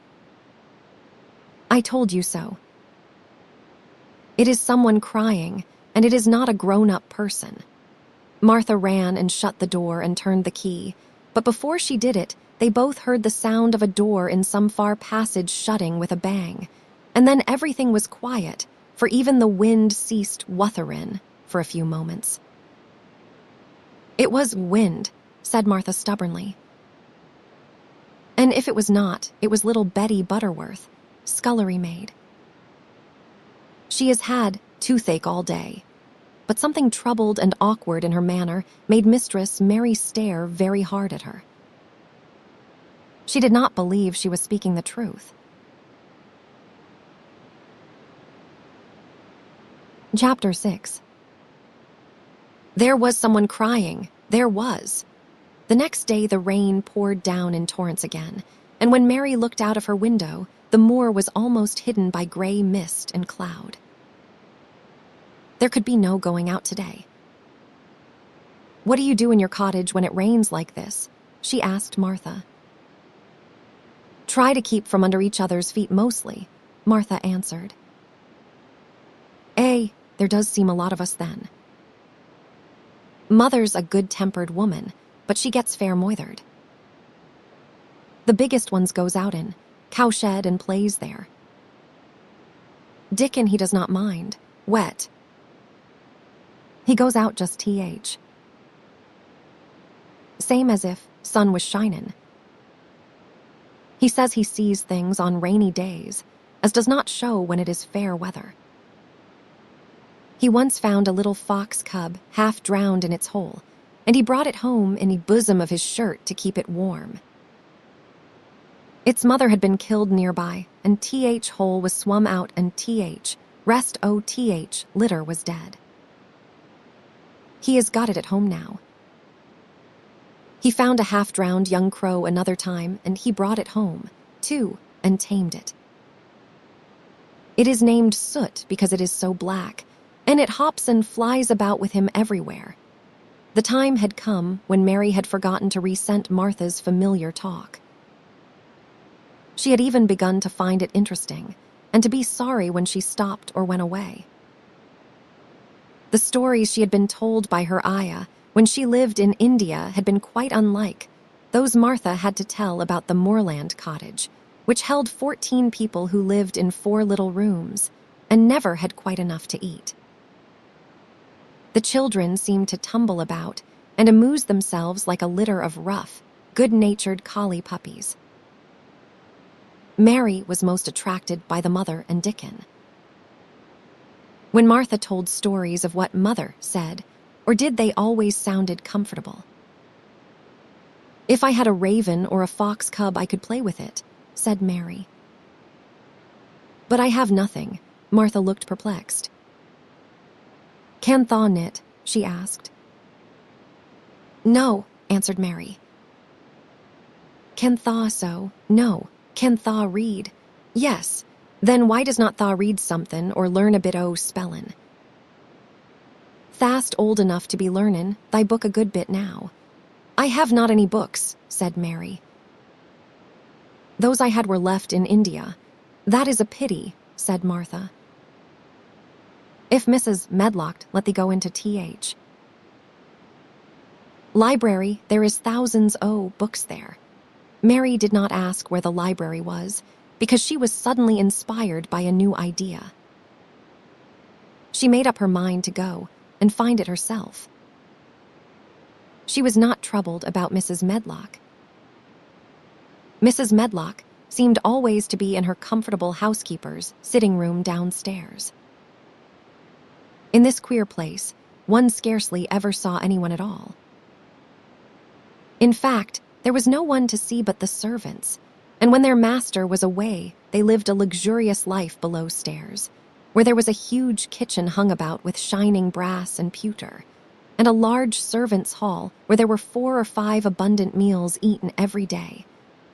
"I told you so. It is someone crying, and it is not a grown-up person." Martha ran and shut the door and turned the key, but before she did it, they both heard the sound of a door in some far passage shutting with a bang, and then everything was quiet, for even the wind ceased wutherin' for a few moments. "It was wind," said Martha stubbornly. "And if it was not, it was little Betty Butterworth, scullery maid. She has had toothache all day." But something troubled and awkward in her manner made Mistress Mary stare very hard at her. She did not believe she was speaking the truth. Chapter 6. There was someone crying. There was. The next day the rain poured down in torrents again, and when Mary looked out of her window, the moor was almost hidden by gray mist and cloud. There could be no going out today. "What do you do in your cottage when it rains like this?" she asked Martha. "Try to keep from under each other's feet mostly," Martha answered. There does seem a lot of us then. Mother's a good-tempered woman, but she gets fair moithered. The biggest ones goes out in cowshed and plays there. Dickon he does not mind. Wet. He goes out just th. Same as if sun was shinin'. He says he sees things on rainy days, as does not show when it is fair weather. He once found a little fox cub half drowned in its hole, and he brought it home in the bosom of his shirt to keep it warm. Its mother had been killed nearby, and th hole was swum out, and rest oth litter was dead. He has got it at home now. He found a half-drowned young crow another time, and he brought it home, too, and tamed it. It is named Soot because it is so black, and it hops and flies about with him everywhere. The time had come when Mary had forgotten to resent Martha's familiar talk. She had even begun to find it interesting, and to be sorry when she stopped or went away. The stories she had been told by her ayah when she lived in India had been quite unlike those Martha had to tell about the moorland cottage, which held 14 people who lived in 4 little rooms and never had quite enough to eat. The children seemed to tumble about and amuse themselves like a litter of rough, good-natured collie puppies. Mary was most attracted by the mother and Dickon. When Martha told stories of what Mother said, or did they always sounded comfortable? "If I had a raven or a fox cub, I could play with it," said Mary. "But I have nothing." Martha looked perplexed. "Can thaw knit?" she asked. "No," answered Mary. "Can thaw sew?" "No." "Can thaw read?" "Yes." "Then why does not thaw read somethin' or learn a bit o' spellin'?" "Thast old enough to be learnin' thy book a good bit now." "I have not any books," said Mary. "Those I had were left in India." "That is a pity," said Martha. "If Mrs. Medlock let thee go into th. Library, there is thousands o' books there." Mary did not ask where the library was, because she was suddenly inspired by a new idea. She made up her mind to go and find it herself. She was not troubled about Mrs. Medlock. Mrs. Medlock seemed always to be in her comfortable housekeeper's sitting room downstairs. In this queer place, one scarcely ever saw anyone at all. In fact, there was no one to see but the servants, and when their master was away, they lived a luxurious life below stairs, where there was a huge kitchen hung about with shining brass and pewter, and a large servants' hall where there were 4 or 5 abundant meals eaten every day,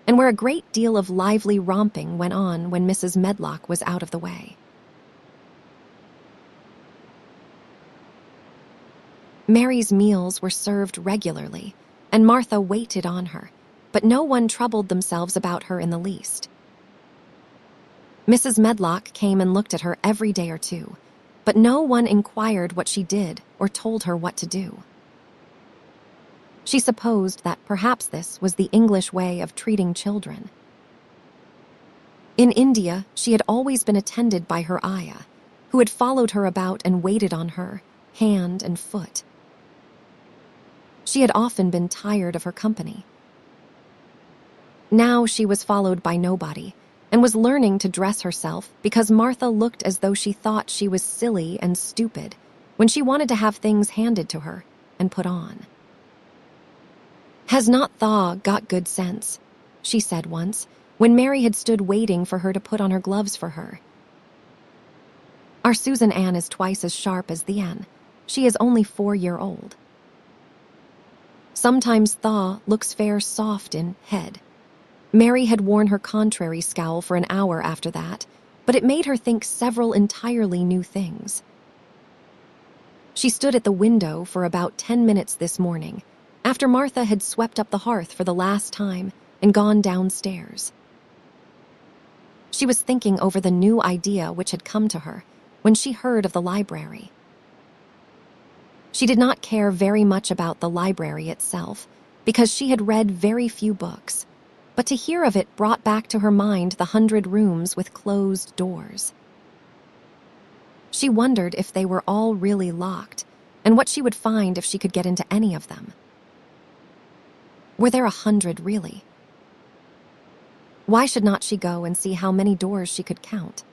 and where a great deal of lively romping went on when Mrs. Medlock was out of the way. Mary's meals were served regularly, and Martha waited on her, but no one troubled themselves about her in the least. Mrs. Medlock came and looked at her every day or two, but no one inquired what she did or told her what to do. She supposed that perhaps this was the English way of treating children. In India, she had always been attended by her ayah, who had followed her about and waited on her, hand and foot. She had often been tired of her company. Now she was followed by nobody, and was learning to dress herself because Martha looked as though she thought she was silly and stupid when she wanted to have things handed to her and put on. "Has not Thaw got good sense?" she said once, when Mary had stood waiting for her to put on her gloves for her. "Our Susan Ann is twice as sharp as the Ann. She is only 4-year-old. Sometimes Thaw looks fair soft in head." Mary had worn her contrary scowl for an hour after that, but it made her think several entirely new things. She stood at the window for about 10 minutes this morning, after Martha had swept up the hearth for the last time and gone downstairs. She was thinking over the new idea which had come to her when she heard of the library. She did not care very much about the library itself, because she had read very few books, but to hear of it brought back to her mind the 100 rooms with closed doors. She wondered if they were all really locked, and what she would find if she could get into any of them. Were there 100 really? Why should not she go and see how many doors she could count?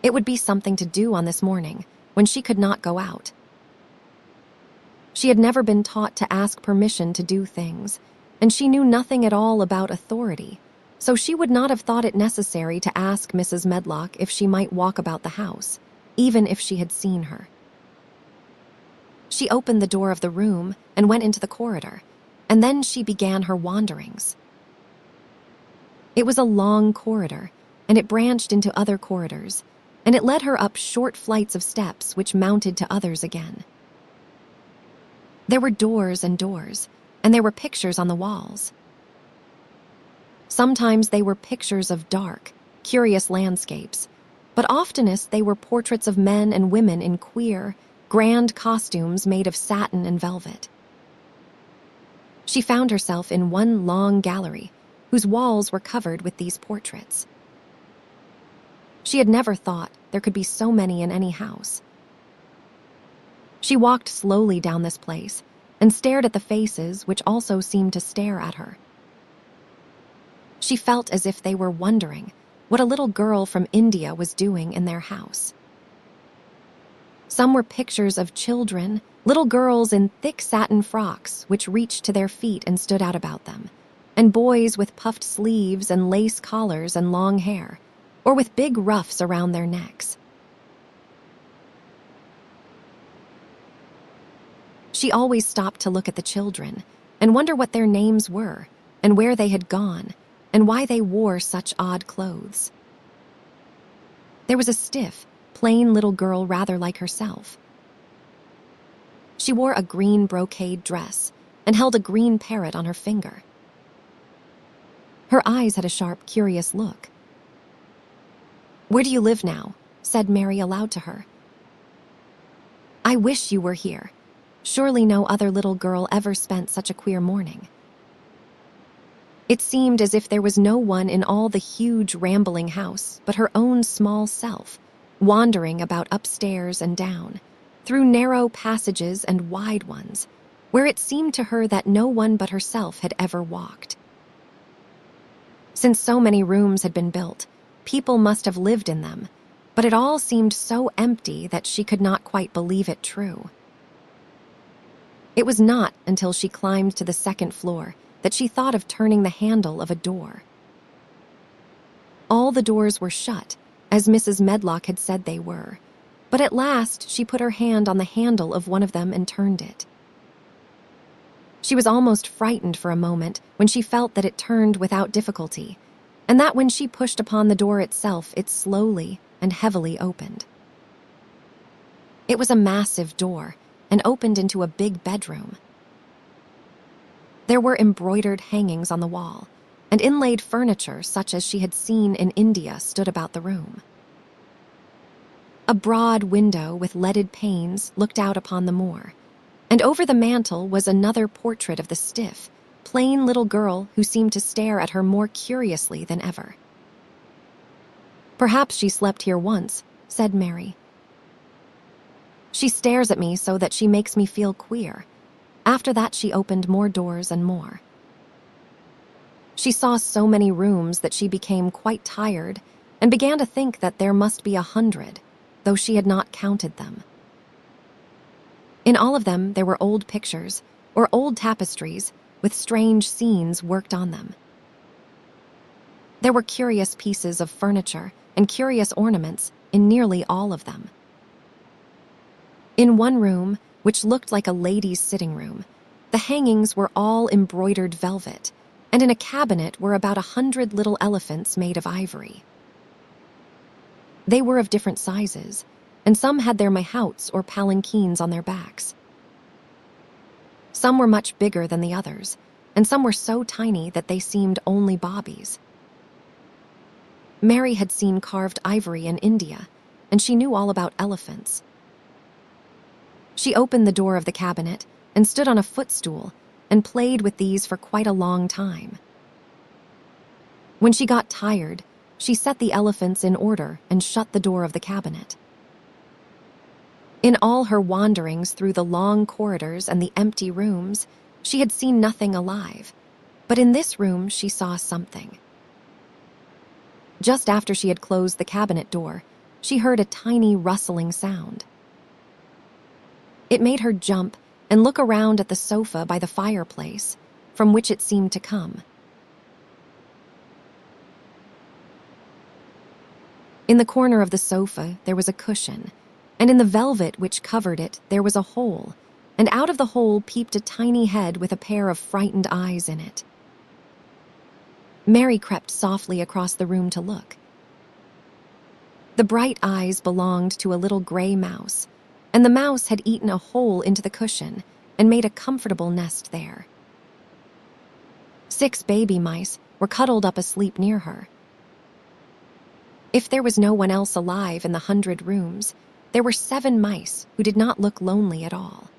It would be something to do on this morning, when she could not go out. She had never been taught to ask permission to do things, and she knew nothing at all about authority, so she would not have thought it necessary to ask Mrs. Medlock if she might walk about the house, even if she had seen her. She opened the door of the room and went into the corridor, and then she began her wanderings. It was a long corridor, and it branched into other corridors, and it led her up short flights of steps which mounted to others again. There were doors and doors, and there were pictures on the walls. Sometimes they were pictures of dark, curious landscapes, but oftenest they were portraits of men and women in queer, grand costumes made of satin and velvet. She found herself in one long gallery, whose walls were covered with these portraits. She had never thought there could be so many in any house. She walked slowly down this place and stared at the faces which also seemed to stare at her. She felt as if they were wondering what a little girl from India was doing in their house. Some were pictures of children, little girls in thick satin frocks which reached to their feet and stood out about them, and boys with puffed sleeves and lace collars and long hair, or with big ruffs around their necks. She always stopped to look at the children and wonder what their names were and where they had gone and why they wore such odd clothes. There was a stiff, plain little girl rather like herself. She wore a green brocade dress and held a green parrot on her finger. Her eyes had a sharp, curious look. "Where do you live now?" said Mary aloud to her. "I wish you were here. Surely no other little girl ever spent such a queer morning." It seemed as if there was no one in all the huge, rambling house but her own small self, wandering about upstairs and down, through narrow passages and wide ones, where it seemed to her that no one but herself had ever walked. Since so many rooms had been built, people must have lived in them, but it all seemed so empty that she could not quite believe it true. It was not until she climbed to the second floor that she thought of turning the handle of a door. All the doors were shut, as Mrs. Medlock had said they were, but at last she put her hand on the handle of one of them and turned it. She was almost frightened for a moment when she felt that it turned without difficulty, and that when she pushed upon the door itself, it slowly and heavily opened. It was a massive door and opened into a big bedroom. There were embroidered hangings on the wall, and inlaid furniture such as she had seen in India stood about the room. A broad window with leaded panes looked out upon the moor, and over the mantel was another portrait of the stiff, plain little girl who seemed to stare at her more curiously than ever. "Perhaps she slept here once," said Mary. "She stares at me so that she makes me feel queer." After that, she opened more doors and more. She saw so many rooms that she became quite tired and began to think that there must be 100, though she had not counted them. In all of them, there were old pictures or old tapestries with strange scenes worked on them. There were curious pieces of furniture and curious ornaments in nearly all of them. In one room, which looked like a lady's sitting room, the hangings were all embroidered velvet, and in a cabinet were about 100 little elephants made of ivory. They were of different sizes, and some had their mahouts or palanquins on their backs. Some were much bigger than the others, and some were so tiny that they seemed only bobbies. Mary had seen carved ivory in India, and she knew all about elephants. She opened the door of the cabinet and stood on a footstool and played with these for quite a long time. When she got tired, She set the elephants in order and shut the door of the cabinet. In all her wanderings through the long corridors and the empty rooms, she had seen nothing alive, but in this room she saw something. Just after she had closed the cabinet door, she heard a tiny rustling sound. It made her jump and look around at the sofa by the fireplace, from which it seemed to come. In the corner of the sofa there was a cushion, and in the velvet which covered it there was a hole, and out of the hole peeped a tiny head with a pair of frightened eyes in it. Mary crept softly across the room to look. The bright eyes belonged to a little gray mouse, and the mouse had eaten a hole into the cushion and made a comfortable nest there. 6 baby mice were cuddled up asleep near her. If there was no one else alive in the 100 rooms, there were 7 mice who did not look lonely at all.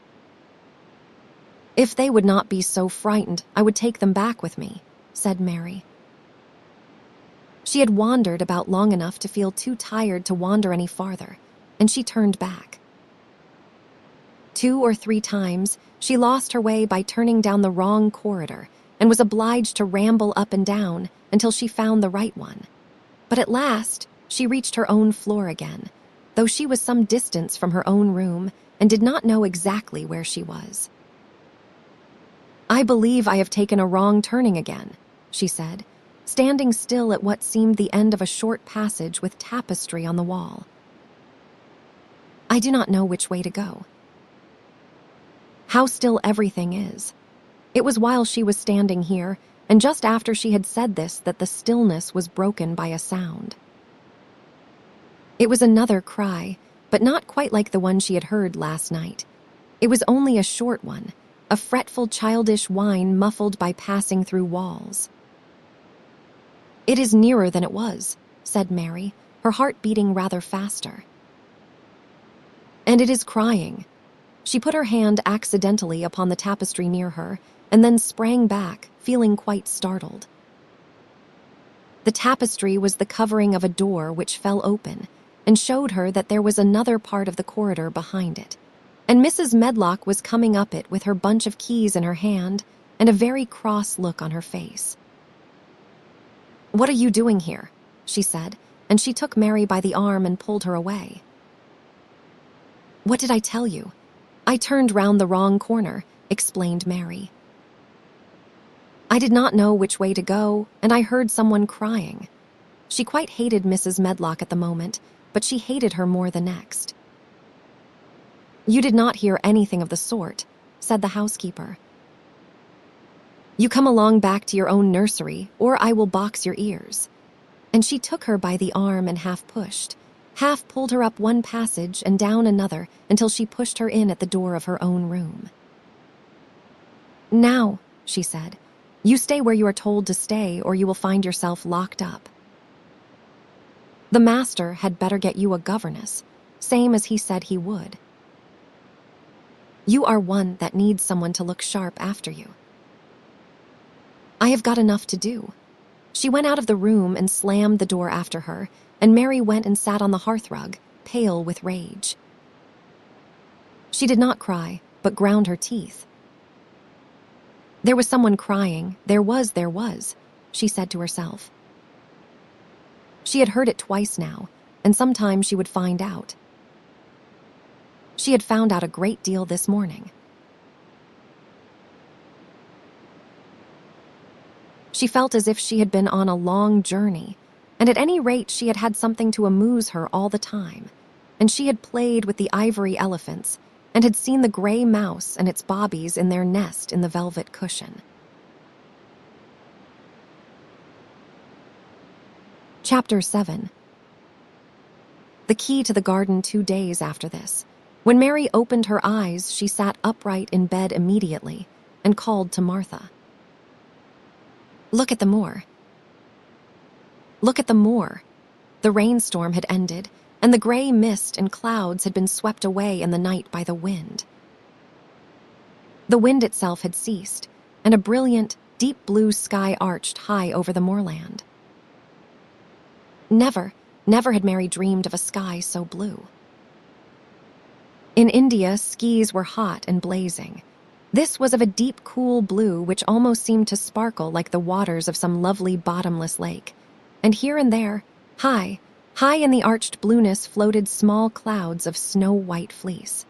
"If they would not be so frightened, I would take them back with me," said Mary. She had wandered about long enough to feel too tired to wander any farther, and she turned back. 2 or 3 times, she lost her way by turning down the wrong corridor and was obliged to ramble up and down until she found the right one. But at last, she reached her own floor again, though she was some distance from her own room and did not know exactly where she was. "I believe I have taken a wrong turning again," she said, standing still at what seemed the end of a short passage with tapestry on the wall. "I do not know which way to go." How still everything is. It was while she was standing here, and just after she had said this, that the stillness was broken by a sound. It was another cry, but not quite like the one she had heard last night. It was only a short one, a fretful childish whine muffled by passing through walls. "It is nearer than it was," said Mary, her heart beating rather faster. "And it is crying." She put her hand accidentally upon the tapestry near her, and then sprang back, feeling quite startled. The tapestry was the covering of a door which fell open, and showed her that there was another part of the corridor behind it, and Mrs. Medlock was coming up it with her bunch of keys in her hand and a very cross look on her face. "What are you doing here?" she said, and she took Mary by the arm and pulled her away. "What did I tell you? I turned round the wrong corner," explained Mary. "I did not know which way to go, and I heard someone crying." She quite hated Mrs. Medlock at the moment, but she hated her more the next. "You did not hear anything of the sort," said the housekeeper. "You come along back to your own nursery, or I will box your ears." And she took her by the arm and half pulled her up one passage and down another until she pushed her in at the door of her own room. "Now," she said, "you stay where you are told to stay, or you will find yourself locked up. The master had better get you a governess, same as he said he would. You are one that needs someone to look sharp after you." "I have got enough to do." She went out of the room and slammed the door after her, and Mary went and sat on the hearthrug, pale with rage. She did not cry, but ground her teeth. There was someone crying. There was, she said to herself. She had heard it twice now, and sometime she would find out. She had found out a great deal this morning. She felt as if she had been on a long journey, and at any rate she had had something to amuse her all the time, and she had played with the ivory elephants, and had seen the gray mouse and its bobbies in their nest in the velvet cushion. Chapter 7. The key to the garden 2 days after this. When Mary opened her eyes, she sat upright in bed immediately and called to Martha. "Look at the moor. Look at the moor." The rainstorm had ended, and the gray mist and clouds had been swept away in the night by the wind. The wind itself had ceased, and a brilliant, deep blue sky arched high over the moorland. Never had Mary dreamed of a sky so blue. In India, skies were hot and blazing. This was of a deep, cool blue which almost seemed to sparkle like the waters of some lovely bottomless lake. And here and there, high in the arched blueness, floated small clouds of snow-white fleece.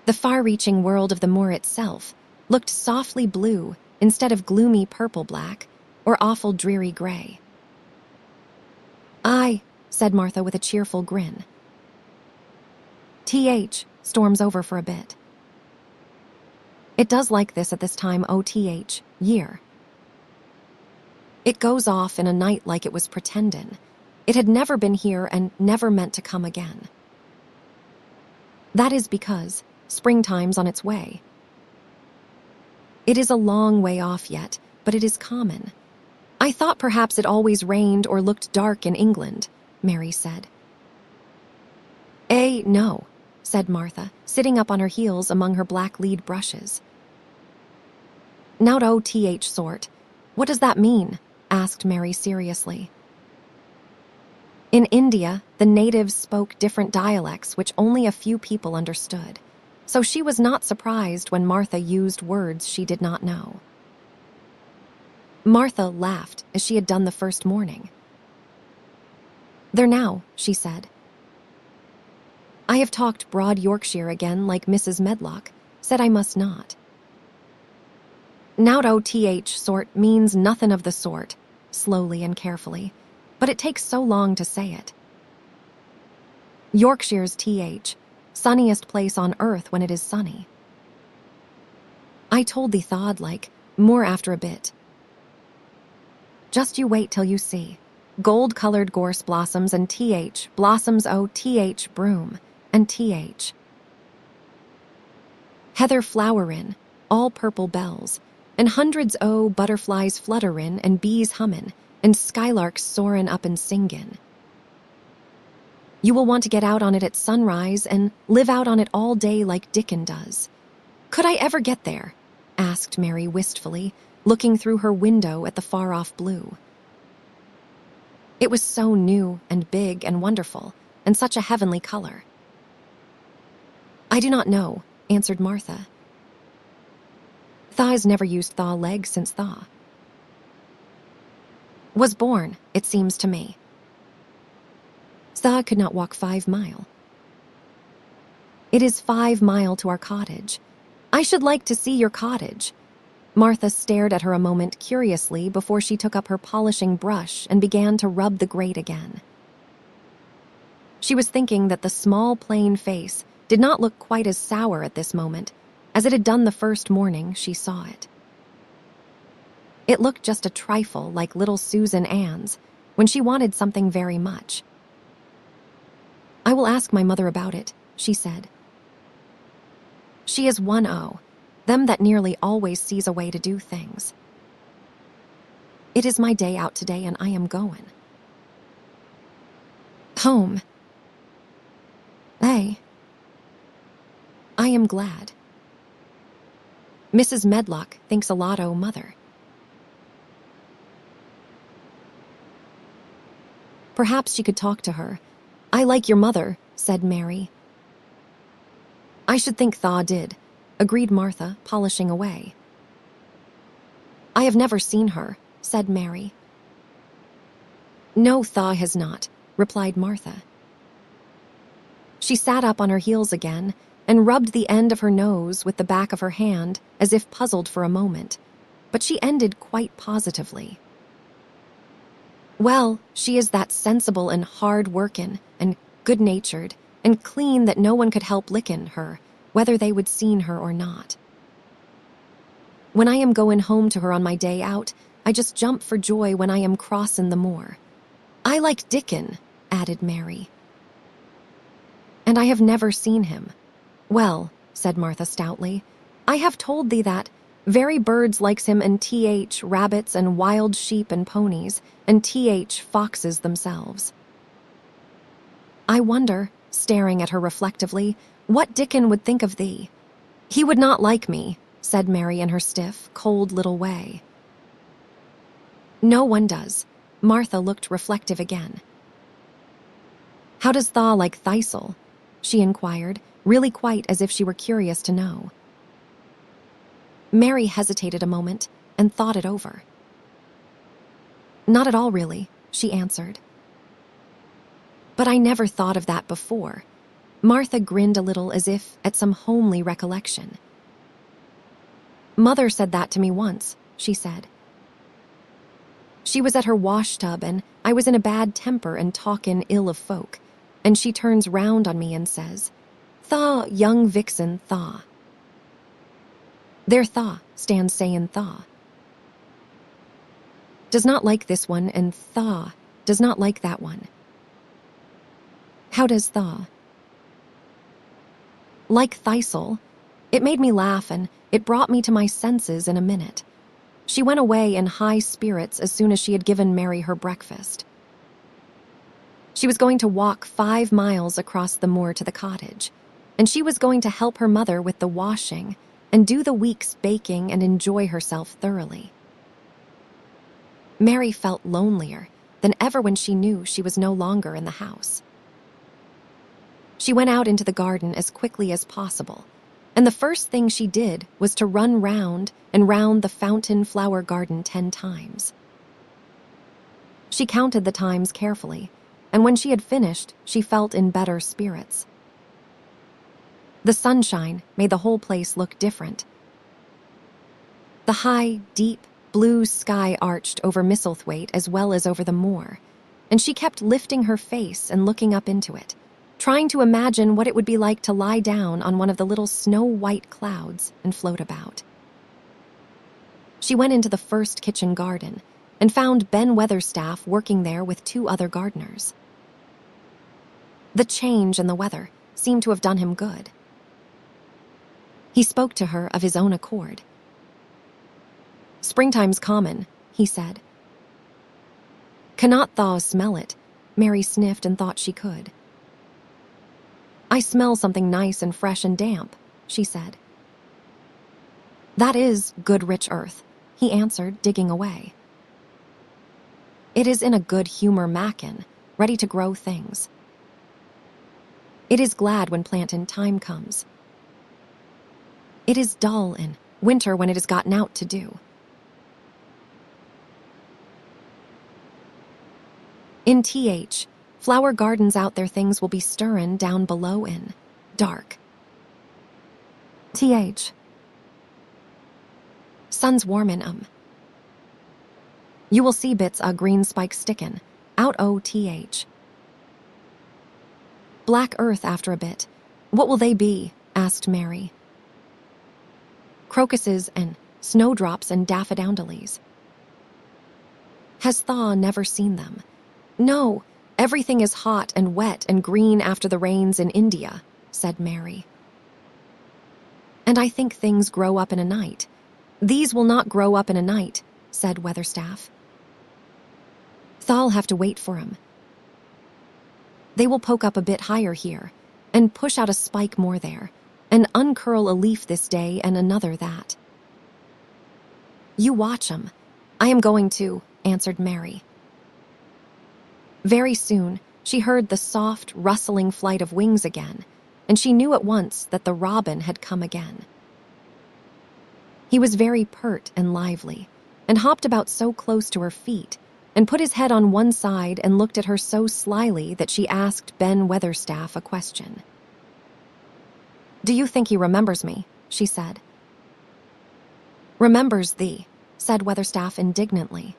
The far-reaching world of the moor itself looked softly blue instead of gloomy purple-black or awful dreary gray. "Aye," said Martha with a cheerful grin. Storms over for a bit. It does like this at this time year. It goes off in a night like it was pretendin'. It had never been here and never meant to come again. That is because springtime's on its way. It is a long way off yet, but it is common. I thought perhaps it always rained or looked dark in England, Mary said. No, said Martha, sitting up on her heels among her black lead brushes. Nowt sort. What does that mean? Asked Mary seriously. In India, the natives spoke different dialects which only a few people understood, so she was not surprised when Martha used words she did not know. Martha laughed as she had done the first morning. There now, she said. I have talked broad Yorkshire again like Mrs. Medlock said I must not. Nowt sort means nothing of the sort, slowly and carefully, but it takes so long to say it. Yorkshire's sunniest place on earth when it is sunny. I told thee thaw'd like, more after a bit. Just you wait till you see. Gold-colored gorse blossoms and blossoms broom, and heather flowerin', all purple bells, and hundreds butterflies flutterin' and bees hummin', and skylarks soarin' up and singin'. You will want to get out on it at sunrise and live out on it all day like Dickon does. Could I ever get there? Asked Mary wistfully, looking through her window at the far-off blue. It was so new and big and wonderful, and such a heavenly color. I do not know, answered Martha. Thaw has never used thaw legs since thaw was born, it seems to me. Thaw could not walk 5 mile. It is 5 mile to our cottage. I should like to see your cottage. Martha stared at her a moment curiously before she took up her polishing brush and began to rub the grate again. She was thinking that the small, plain face did not look quite as sour at this moment as it had done the first morning she saw it. It looked just a trifle like little Susan Ann's when she wanted something very much. I will ask my mother about it, she said. She is them that nearly always sees a way to do things. It is my day out today and I am going. Home. I am glad. Mrs. Medlock thinks a lot o' mother. Perhaps she could talk to her. I like your mother, said Mary. I should think Thaw did, agreed Martha, polishing away. I have never seen her, said Mary. No, Thaw has not, replied Martha. She sat up on her heels again and rubbed the end of her nose with the back of her hand as if puzzled for a moment, but she ended quite positively. Well, she is that sensible and hard-workin' and good-natured and clean that no one could help lickin' her, whether they would seen her or not. When I am goin' home to her on my day out, I just jump for joy when I am crossin' the moor. I like Dickon, added Mary. And I have never seen him. Well, said Martha stoutly, I have told thee that. Very birds likes him and rabbits and wild sheep and ponies, and foxes themselves. I wonder, staring at her reflectively, what Dickon would think of thee. He would not like me, said Mary in her stiff, cold little way. No one does. Martha looked reflective again. How does Thaw like Thistle? She inquired, really quite as if she were curious to know. Mary hesitated a moment and thought it over. Not at all, really, she answered. But I never thought of that before. Martha grinned a little as if at some homely recollection. Mother said that to me once, she said. She was at her washtub and I was in a bad temper and talkin' ill of folk, and she turns round on me and says, Thaw, young vixen, thaw. There Thaw stands sayin' thaw. Does not like this one, and Thaw does not like that one. How does Thaw? Like Thistle. It made me laugh and it brought me to my senses in a minute. She went away in high spirits as soon as she had given Mary her breakfast. She was going to walk 5 miles across the moor to the cottage, and she was going to help her mother with the washing and do the week's baking and enjoy herself thoroughly. Mary felt lonelier than ever when she knew she was no longer in the house. She went out into the garden as quickly as possible, and the first thing she did was to run round and round the fountain flower garden 10 times. She counted the times carefully, and when she had finished, she felt in better spirits. The sunshine made the whole place look different. The high, deep, blue sky arched over Misselthwaite as well as over the moor, and she kept lifting her face and looking up into it, trying to imagine what it would be like to lie down on one of the little snow-white clouds and float about. She went into the first kitchen garden and found Ben Weatherstaff working there with 2 other gardeners. The change in the weather seemed to have done him good. He spoke to her of his own accord. Springtime's common, he said. Cannot Thaw smell it? Mary sniffed and thought she could. I smell something nice and fresh and damp, she said. That is good rich earth, he answered, digging away. It is in a good humor mackin, ready to grow things. It is glad when plantin' time comes. It is dull in winter when it is gotten out to do. In TH, flower gardens out their things will be stirrin' down below in dark. TH. Sun's warmin' 'em. You will see bits o' green spike stickin' out o' TH. Black earth after a bit. What will they be? Asked Mary. Crocuses and snowdrops and daffodowndilies. Has Thaw never seen them? No, everything is hot and wet and green after the rains in India, said Mary. And I think things grow up in a night. These will not grow up in a night, said Weatherstaff. Thaw'll have to wait for 'em. They will poke up a bit higher here, and push out a spike more there, and uncurl a leaf this day and another that. You watch 'em. I am going to, answered Mary. Very soon, she heard the soft, rustling flight of wings again, and she knew at once that the robin had come again. He was very pert and lively, and hopped about so close to her feet, and put his head on one side and looked at her so slyly that she asked Ben Weatherstaff a question. Do you think he remembers me? She said. Remembers thee, said Weatherstaff indignantly.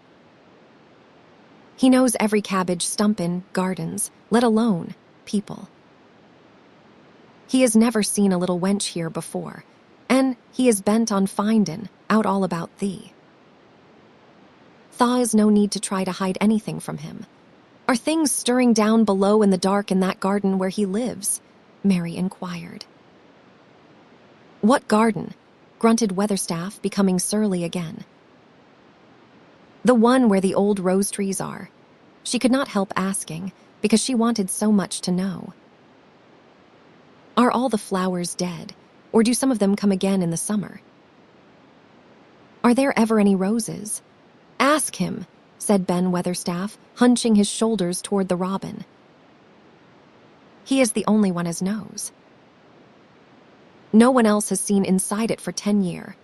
He knows every cabbage stump in gardens, let alone people. He has never seen a little wench here before, and he is bent on findin' out all about thee. Thaw is no need to try to hide anything from him. Are things stirring down below in the dark in that garden where he lives? Mary inquired. What garden? Grunted Weatherstaff, becoming surly again. The one where the old rose trees are. She could not help asking, because she wanted so much to know. Are all the flowers dead, or do some of them come again in the summer? Are there ever any roses? Ask him, said Ben Weatherstaff, hunching his shoulders toward the robin. He is the only one as knows. No one else has seen inside it for 10 years.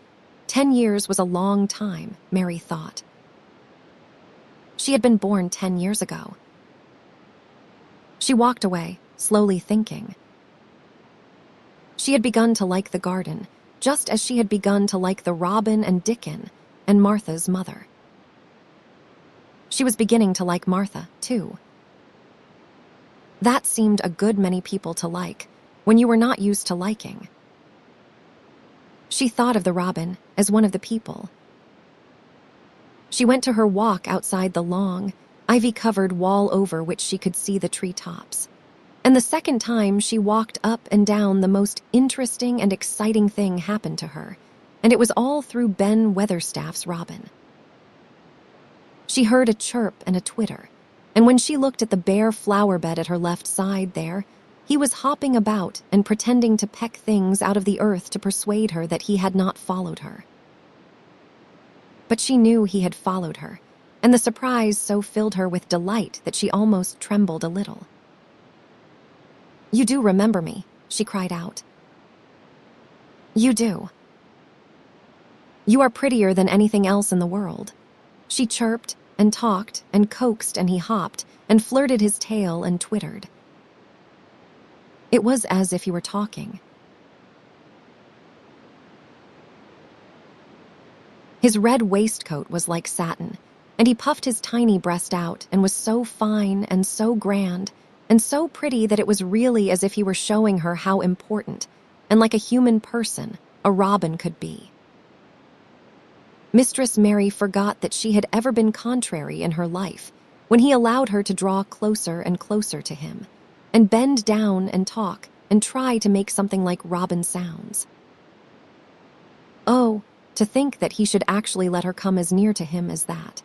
10 years was a long time, Mary thought. She had been born 10 years ago. She walked away, slowly thinking. She had begun to like the garden, just as she had begun to like the robin and Dickon and Martha's mother. She was beginning to like Martha, too. That seemed a good many people to like, when you were not used to liking. She thought of the robin as one of the people. She went to her walk outside the long, ivy-covered wall over which she could see the treetops. And the second time she walked up and down, the most interesting and exciting thing happened to her, and it was all through Ben Weatherstaff's robin. She heard a chirp and a twitter, and when she looked at the bare flower bed at her left side there, he was hopping about and pretending to peck things out of the earth to persuade her that he had not followed her. But she knew he had followed her, and the surprise so filled her with delight that she almost trembled a little. "You do remember me," she cried out. "You do. You are prettier than anything else in the world." She chirped and talked and coaxed, and he hopped and flirted his tail and twittered. It was as if he were talking. His red waistcoat was like satin, and he puffed his tiny breast out and was so fine and so grand and so pretty that it was really as if he were showing her how important and like a human person a robin could be. Mistress Mary forgot that she had ever been contrary in her life when he allowed her to draw closer and closer to him and bend down and talk and try to make something like robin sounds. Oh, to think that he should actually let her come as near to him as that.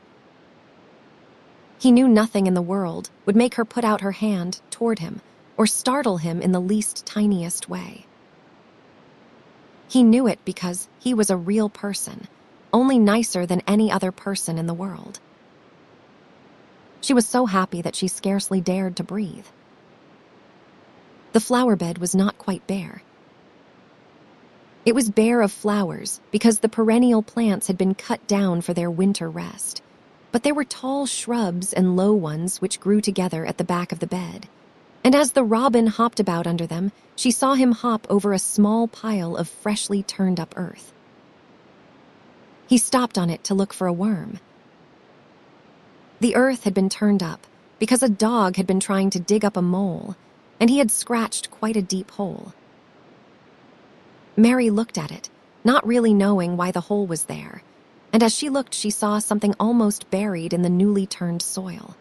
He knew nothing in the world would make her put out her hand toward him or startle him in the least tiniest way. He knew it because he was a real person, only nicer than any other person in the world. She was so happy that she scarcely dared to breathe. The flower bed was not quite bare. It was bare of flowers because the perennial plants had been cut down for their winter rest, but there were tall shrubs and low ones which grew together at the back of the bed, and as the robin hopped about under them, she saw him hop over a small pile of freshly turned up earth. He stopped on it to look for a worm. The earth had been turned up because a dog had been trying to dig up a mole, and he had scratched quite a deep hole. Mary looked at it, not really knowing why the hole was there, and as she looked she saw something almost buried in the newly turned soil.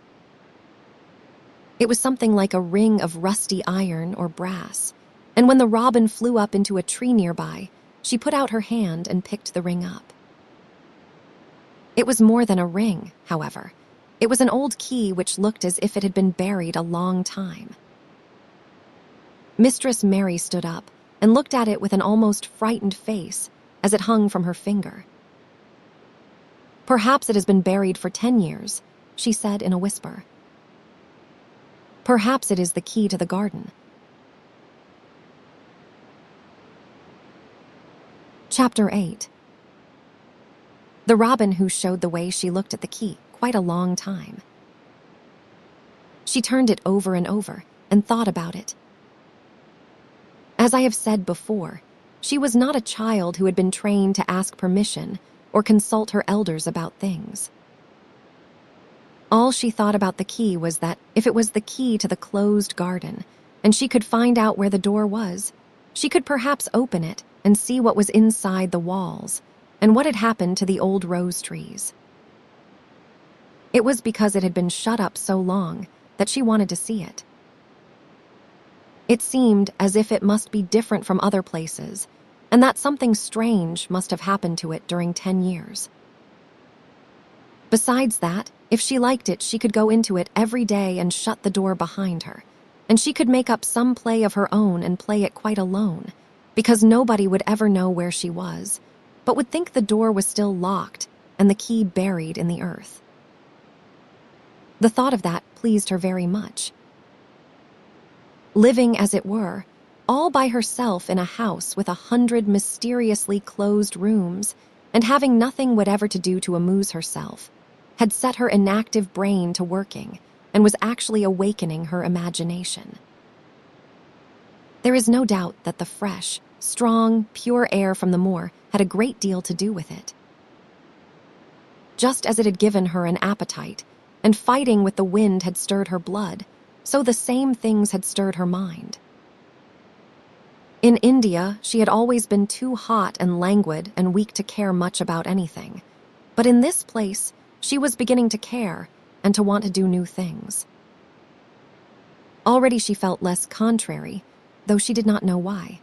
It was something like a ring of rusty iron or brass, and when the robin flew up into a tree nearby, she put out her hand and picked the ring up. It was more than a ring, however. It was an old key which looked as if it had been buried a long time. Mistress Mary stood up and looked at it with an almost frightened face as it hung from her finger. "Perhaps it has been buried for 10 years, she said in a whisper. "Perhaps it is the key to the garden." Chapter 8. The robin who showed the way she looked at the key quite a long time. She turned it over and over and thought about it. As I have said before, she was not a child who had been trained to ask permission or consult her elders about things. All she thought about the key was that if it was the key to the closed garden and she could find out where the door was, she could perhaps open it and see what was inside the walls and what had happened to the old rose trees. It was because it had been shut up so long that she wanted to see it. It seemed as if it must be different from other places, and that something strange must have happened to it during 10 years. Besides that, if she liked it, she could go into it every day and shut the door behind her, and she could make up some play of her own and play it quite alone, because nobody would ever know where she was, but would think the door was still locked and the key buried in the earth. The thought of that pleased her very much. Living, as it were, all by herself in a house with 100 mysteriously closed rooms and having nothing whatever to do to amuse herself, had set her inactive brain to working and was actually awakening her imagination. There is no doubt that the fresh, strong, pure air from the moor had a great deal to do with it. Just as it had given her an appetite, and fighting with the wind had stirred her blood, so the same things had stirred her mind. In India, she had always been too hot and languid and weak to care much about anything. But in this place, she was beginning to care and to want to do new things. Already she felt less contrary, though she did not know why.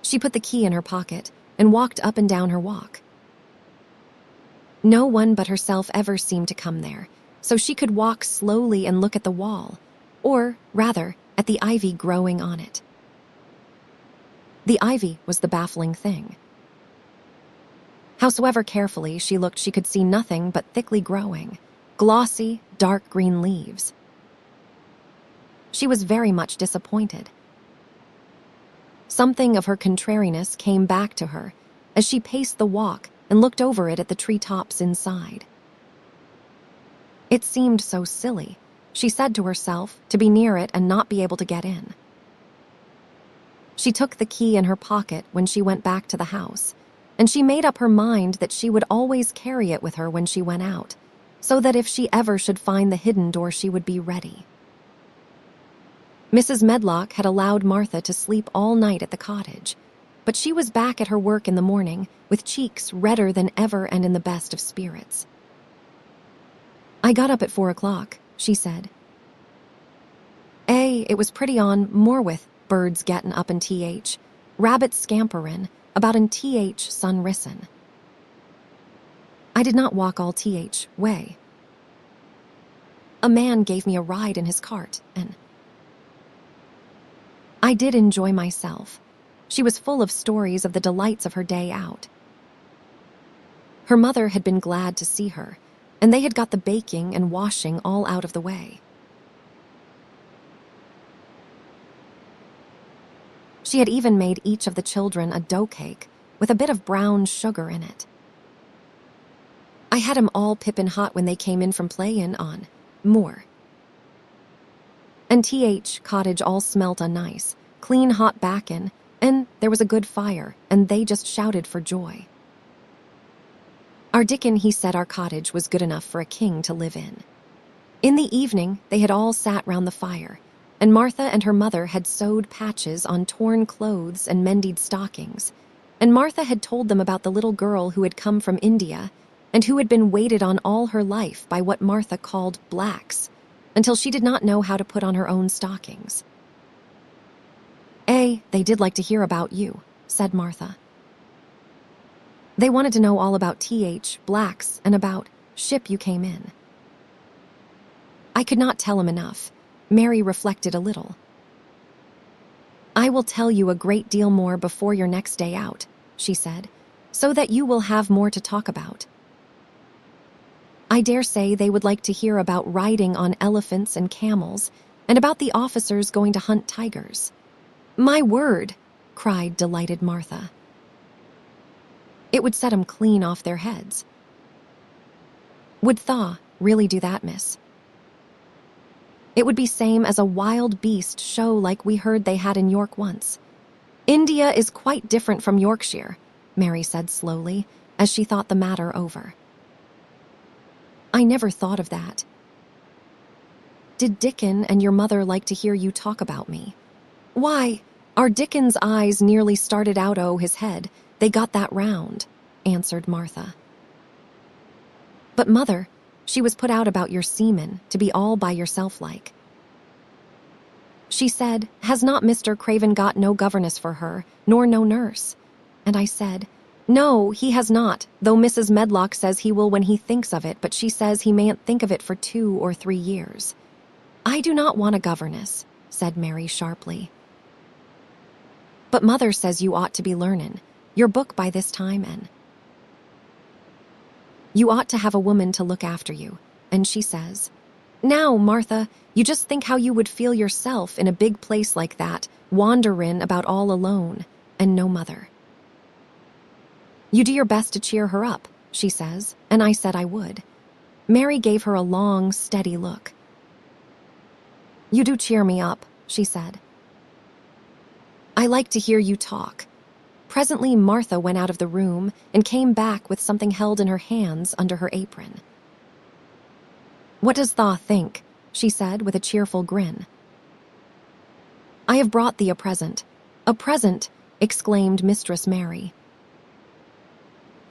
She put the key in her pocket and walked up and down her walk. No one but herself ever seemed to come there, so she could walk slowly and look at the wall, or, rather, at the ivy growing on it. The ivy was the baffling thing. Howsoever carefully she looked, she could see nothing but thickly growing, glossy, dark green leaves. She was very much disappointed. Something of her contrariness came back to her as she paced the walk and looked over it at the treetops inside. It seemed so silly, she said to herself, to be near it and not be able to get in. She took the key in her pocket when she went back to the house, and she made up her mind that she would always carry it with her when she went out, so that if she ever should find the hidden door, she would be ready. Mrs. Medlock had allowed Martha to sleep all night at the cottage, but she was back at her work in the morning, with cheeks redder than ever and in the best of spirits. "I got up at 4 o'clock, she said. It was pretty on Morwith, birds gettin' up in th, rabbits scamperin', about in th sun risen. I did not walk all th way. A man gave me a ride in his cart, and I did enjoy myself." She was full of stories of the delights of her day out. Her mother had been glad to see her, and they had got the baking and washing all out of the way. She had even made each of the children a dough cake with a bit of brown sugar in it. I had 'em all pippin' hot when they came in from playin' on moor. And th cottage all smelt nice, clean hot bacon, and there was a good fire, and they just shouted for joy. Our Dickon, he said our cottage was good enough for a king to live in. In the evening, they had all sat round the fire, and Martha and her mother had sewed patches on torn clothes and mended stockings, and Martha had told them about the little girl who had come from India and who had been waited on all her life by what Martha called blacks, until she did not know how to put on her own stockings. They did like to hear about you," said Martha. "They wanted to know all about th blacks and about ship you came in." I could not tell him enough. Mary reflected a little. "I will tell you a great deal more before your next day out," she said, "so that you will have more to talk about. I dare say they would like to hear about riding on elephants and camels, and about the officers going to hunt tigers." "My word!" cried delighted Martha. "It would set 'em clean off their heads." "Would thaw really do that, miss?" "It would be same as a wild beast show like we heard they had in York once. India is quite different from Yorkshire," Mary said slowly, as she thought the matter over. "I never thought of that. Did Dickon and your mother like to hear you talk about me?" "Why, our Dickon's eyes nearly started out o' his head, they got that round," answered Martha. "But mother, she was put out about your seaman, to be all by yourself like. She said, 'Has not Mr. Craven got no governess for her, nor no nurse?' And I said, 'No, he has not, though Mrs. Medlock says he will when he thinks of it, but she says he mayn't think of it for 2 or 3 years. I do not want a governess," said Mary sharply. "But mother says you ought to be learnin' your book by this time, and you ought to have a woman to look after you. and she says, "Now, Martha, you just think how you would feel yourself in a big place like that, wanderin' about all alone, and no mother." "You do your best to cheer her up," she says, and I said I would. Mary gave her a long, steady look. "You do cheer me up," she said. "I like to hear you talk." Presently, Martha went out of the room and came back with something held in her hands under her apron. "What does Thaw think?" she said with a cheerful grin. "I have brought thee a present." "A present!" exclaimed Mistress Mary.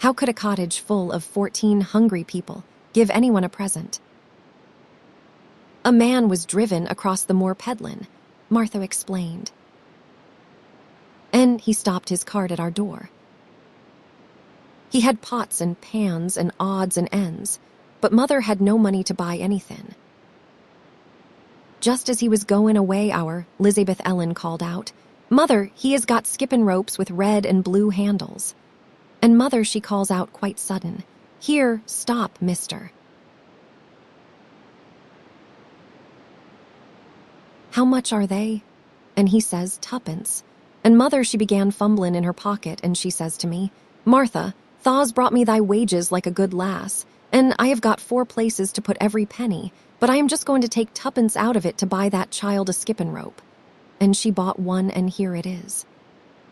How could a cottage full of 14 hungry people give anyone a present? "A man was driven across the moor peddlin'," Martha explained. "And he stopped his cart at our door. He had pots and pans and odds and ends, but Mother had no money to buy anything. Just as he was goin' away, our Lizabeth Ellen called out, 'Mother, he has got skippin' ropes with red and blue handles.' And Mother, she calls out quite sudden, 'Here, stop, mister.' 'How much are they?' And he says, 'Tuppence.' And Mother, she began fumblin' in her pocket, and she says to me, 'Martha, Thaw's brought me thy wages like a good lass, and I have got 4 places to put every penny, but I am just going to take 2pence out of it to buy that child a skippin' rope.' And she bought one, and here it is."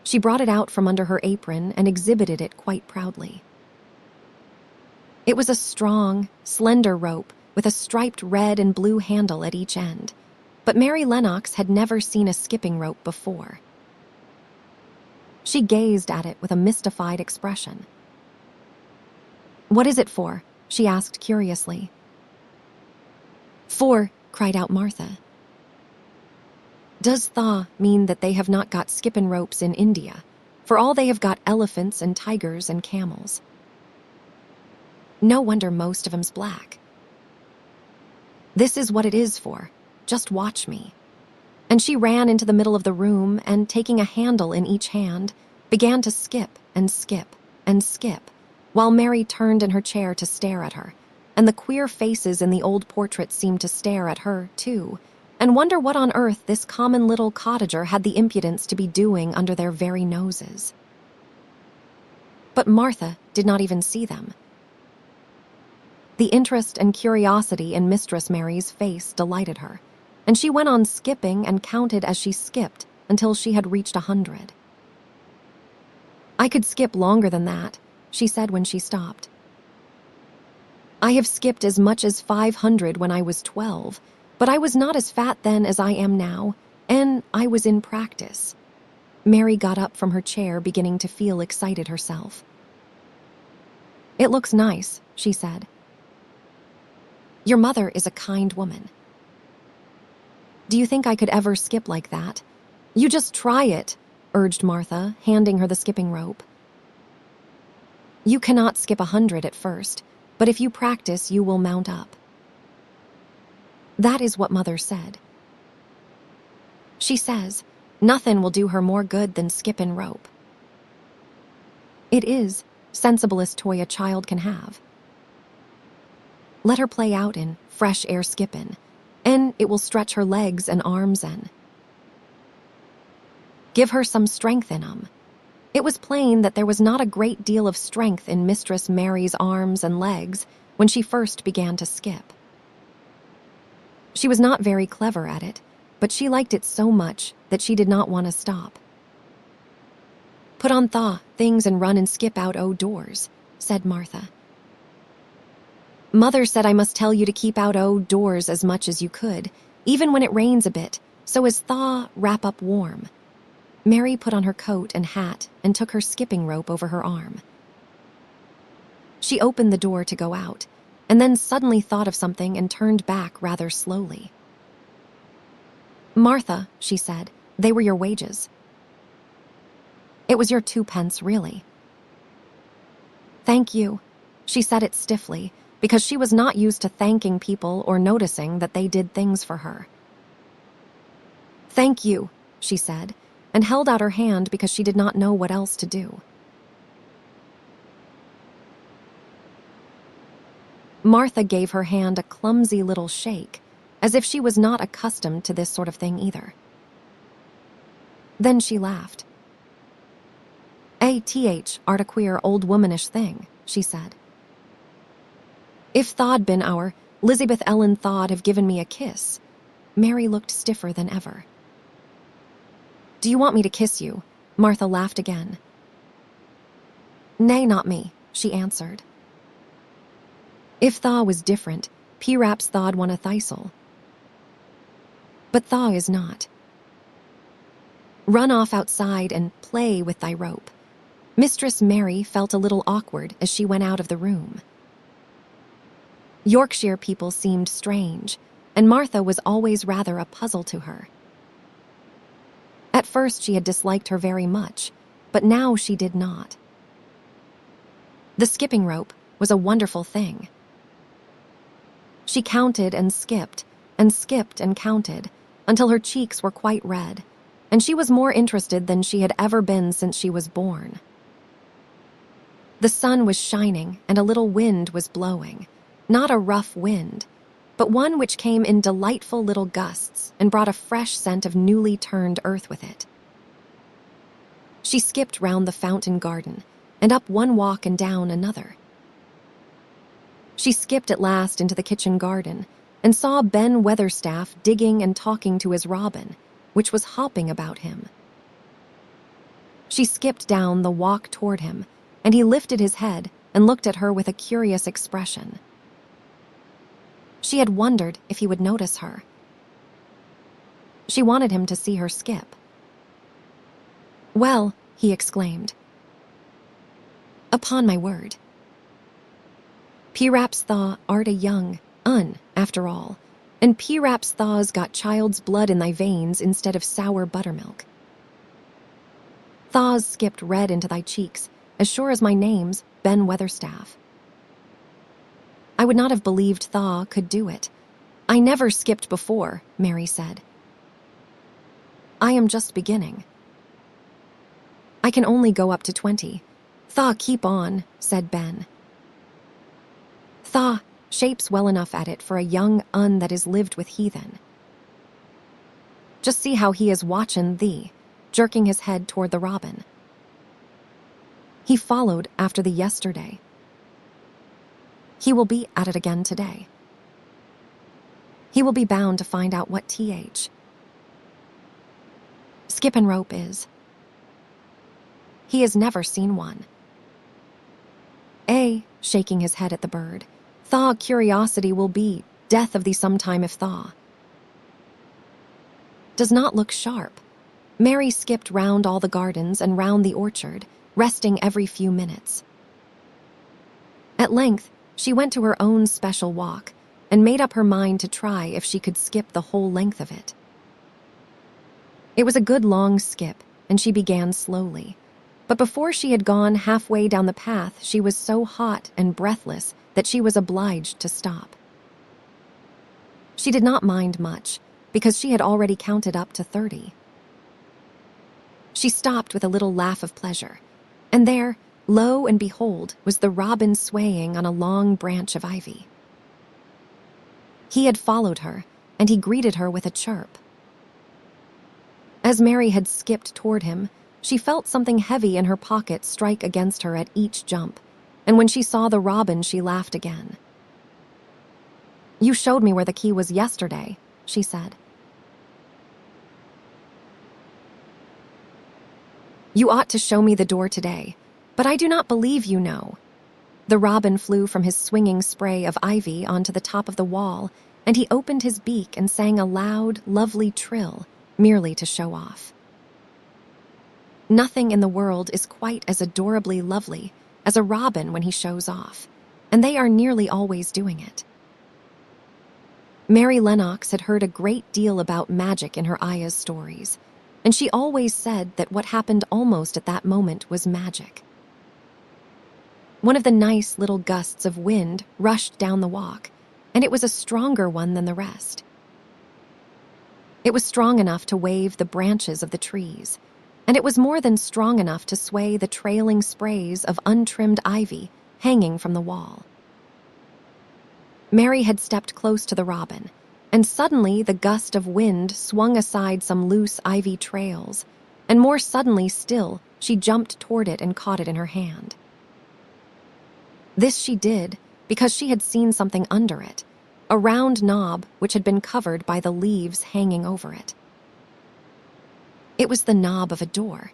She brought it out from under her apron and exhibited it quite proudly. It was a strong, slender rope with a striped red and blue handle at each end, but Mary Lennox had never seen a skipping rope before. She gazed at it with a mystified expression. "What is it for?" she asked curiously. "For," cried out Martha. "Does Thaw mean that they have not got skippin' ropes in India? For all they have got elephants and tigers and camels. No wonder most of 'em's black. This is what it is for. Just watch me." And she ran into the middle of the room and, taking a handle in each hand, began to skip and skip and skip, while Mary turned in her chair to stare at her, and the queer faces in the old portrait seemed to stare at her, too, and wonder what on earth this common little cottager had the impudence to be doing under their very noses. But Martha did not even see them. The interest and curiosity in Mistress Mary's face delighted her, and she went on skipping and counted as she skipped until she had reached 100. "I could skip longer than that," she said when she stopped. "I have skipped as much as 500 when I was 12, but I was not as fat then as I am now, and I was in practice." Mary got up from her chair, beginning to feel excited herself. "It looks nice," she said. "Your mother is a kind woman. Do you think I could ever skip like that?" "You just try it," urged Martha, handing her the skipping rope. "You cannot skip 100 at first, but if you practice, you will mount up." That is what Mother said. She says, nothing will do her more good than skippin' rope. It is sensiblest toy a child can have. Let her play out in fresh air skippin', and it will stretch her legs and arms and give her some strength in 'em. It was plain that there was not a great deal of strength in Mistress Mary's arms and legs when she first began to skip. She was not very clever at it, but she liked it so much that she did not want to stop. "Put on Thaw things and run and skip out doors," said Martha. "Mother said I must tell you to keep out doors as much as you could, even when it rains a bit, so as Thaw wrap up warm." Mary put on her coat and hat and took her skipping rope over her arm. She opened the door to go out, and then suddenly thought of something and turned back rather slowly. "Martha," she said, "they were your wages." "It was your 2 pence, really." "Thank you." She said it stiffly, because she was not used to thanking people or noticing that they did things for her. "Thank you," she said, and held out her hand because she did not know what else to do. Martha gave her hand a clumsy little shake, as if she was not accustomed to this sort of thing either. Then she laughed. Art a queer old womanish thing, she said. If tha'd been our Lizabeth Ellen tha'd have given me a kiss. Mary looked stiffer than ever. Do you want me to kiss you? Martha laughed again. Nay, not me, she answered. If thaw was different, P-raps tha'd want a thistle. But thaw is not. Run off outside and play with thy rope. Mistress Mary felt a little awkward as she went out of the room. Yorkshire people seemed strange, and Martha was always rather a puzzle to her. At first she had disliked her very much, but now she did not. The skipping rope was a wonderful thing. She counted and skipped and counted, until her cheeks were quite red, and she was more interested than she had ever been since she was born. The sun was shining and a little wind was blowing, not a rough wind, but one which came in delightful little gusts and brought a fresh scent of newly turned earth with it. She skipped round the fountain garden, and up one walk and down another. She skipped at last into the kitchen garden, and saw Ben Weatherstaff digging and talking to his robin, which was hopping about him. She skipped down the walk toward him, and he lifted his head and looked at her with a curious expression. She had wondered if he would notice her. She wanted him to see her skip. Well, he exclaimed. Upon my word. P-raps thaw art a young, after all, and P-raps thaw's got child's blood in thy veins instead of sour buttermilk. Thaws skipped red into thy cheeks, as sure as my name's Ben Weatherstaff. I would not have believed Thaw could do it. I never skipped before, Mary said. I am just beginning. I can only go up to 20. Thaw, keep on, said Ben. Thaw shapes well enough at it for a young that is lived with heathen. Just see how he is watchin' thee, jerking his head toward the robin. He followed after the yesterday. He will be at it again today. He will be bound to find out what skip and rope is. He has never seen one. Shaking his head at the bird, Thaw curiosity will be death of thee sometime if thaw. Does not look sharp. Mary skipped round all the gardens and round the orchard, resting every few minutes. At length, she went to her own special walk and made up her mind to try if she could skip the whole length of it. It was a good long skip, and she began slowly. But before she had gone halfway down the path, she was so hot and breathless that she was obliged to stop. She did not mind much, because she had already counted up to 30. She stopped with a little laugh of pleasure, and there, lo and behold, was the robin swaying on a long branch of ivy. He had followed her, and he greeted her with a chirp. As Mary had skipped toward him, she felt something heavy in her pocket strike against her at each jump, and when she saw the robin, she laughed again. "You showed me where the key was yesterday," she said. "You ought to show me the door today, but I do not believe you know." The robin flew from his swinging spray of ivy onto the top of the wall, and he opened his beak and sang a loud, lovely trill, merely to show off. Nothing in the world is quite as adorably lovely as a robin when he shows off, and they are nearly always doing it. Mary Lennox had heard a great deal about magic in her Aya's stories, and she always said that what happened almost at that moment was magic. One of the nice little gusts of wind rushed down the walk, and it was a stronger one than the rest. It was strong enough to wave the branches of the trees, and it was more than strong enough to sway the trailing sprays of untrimmed ivy hanging from the wall. Mary had stepped close to the robin, and suddenly the gust of wind swung aside some loose ivy trails, and more suddenly still, she jumped toward it and caught it in her hand. This she did because she had seen something under it, a round knob which had been covered by the leaves hanging over it. It was the knob of a door.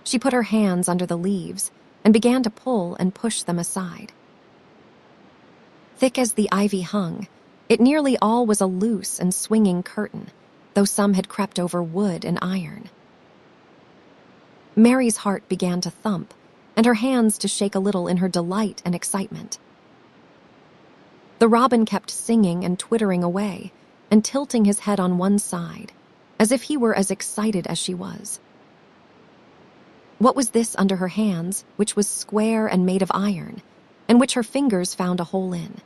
She put her hands under the leaves and began to pull and push them aside. Thick as the ivy hung, it nearly all was a loose and swinging curtain, though some had crept over wood and iron. Mary's heart began to thump, and her hands to shake a little in her delight and excitement. The robin kept singing and twittering away, and tilting his head on one side, as if he were as excited as she was. What was this under her hands, which was square and made of iron, and which her fingers found a hole in?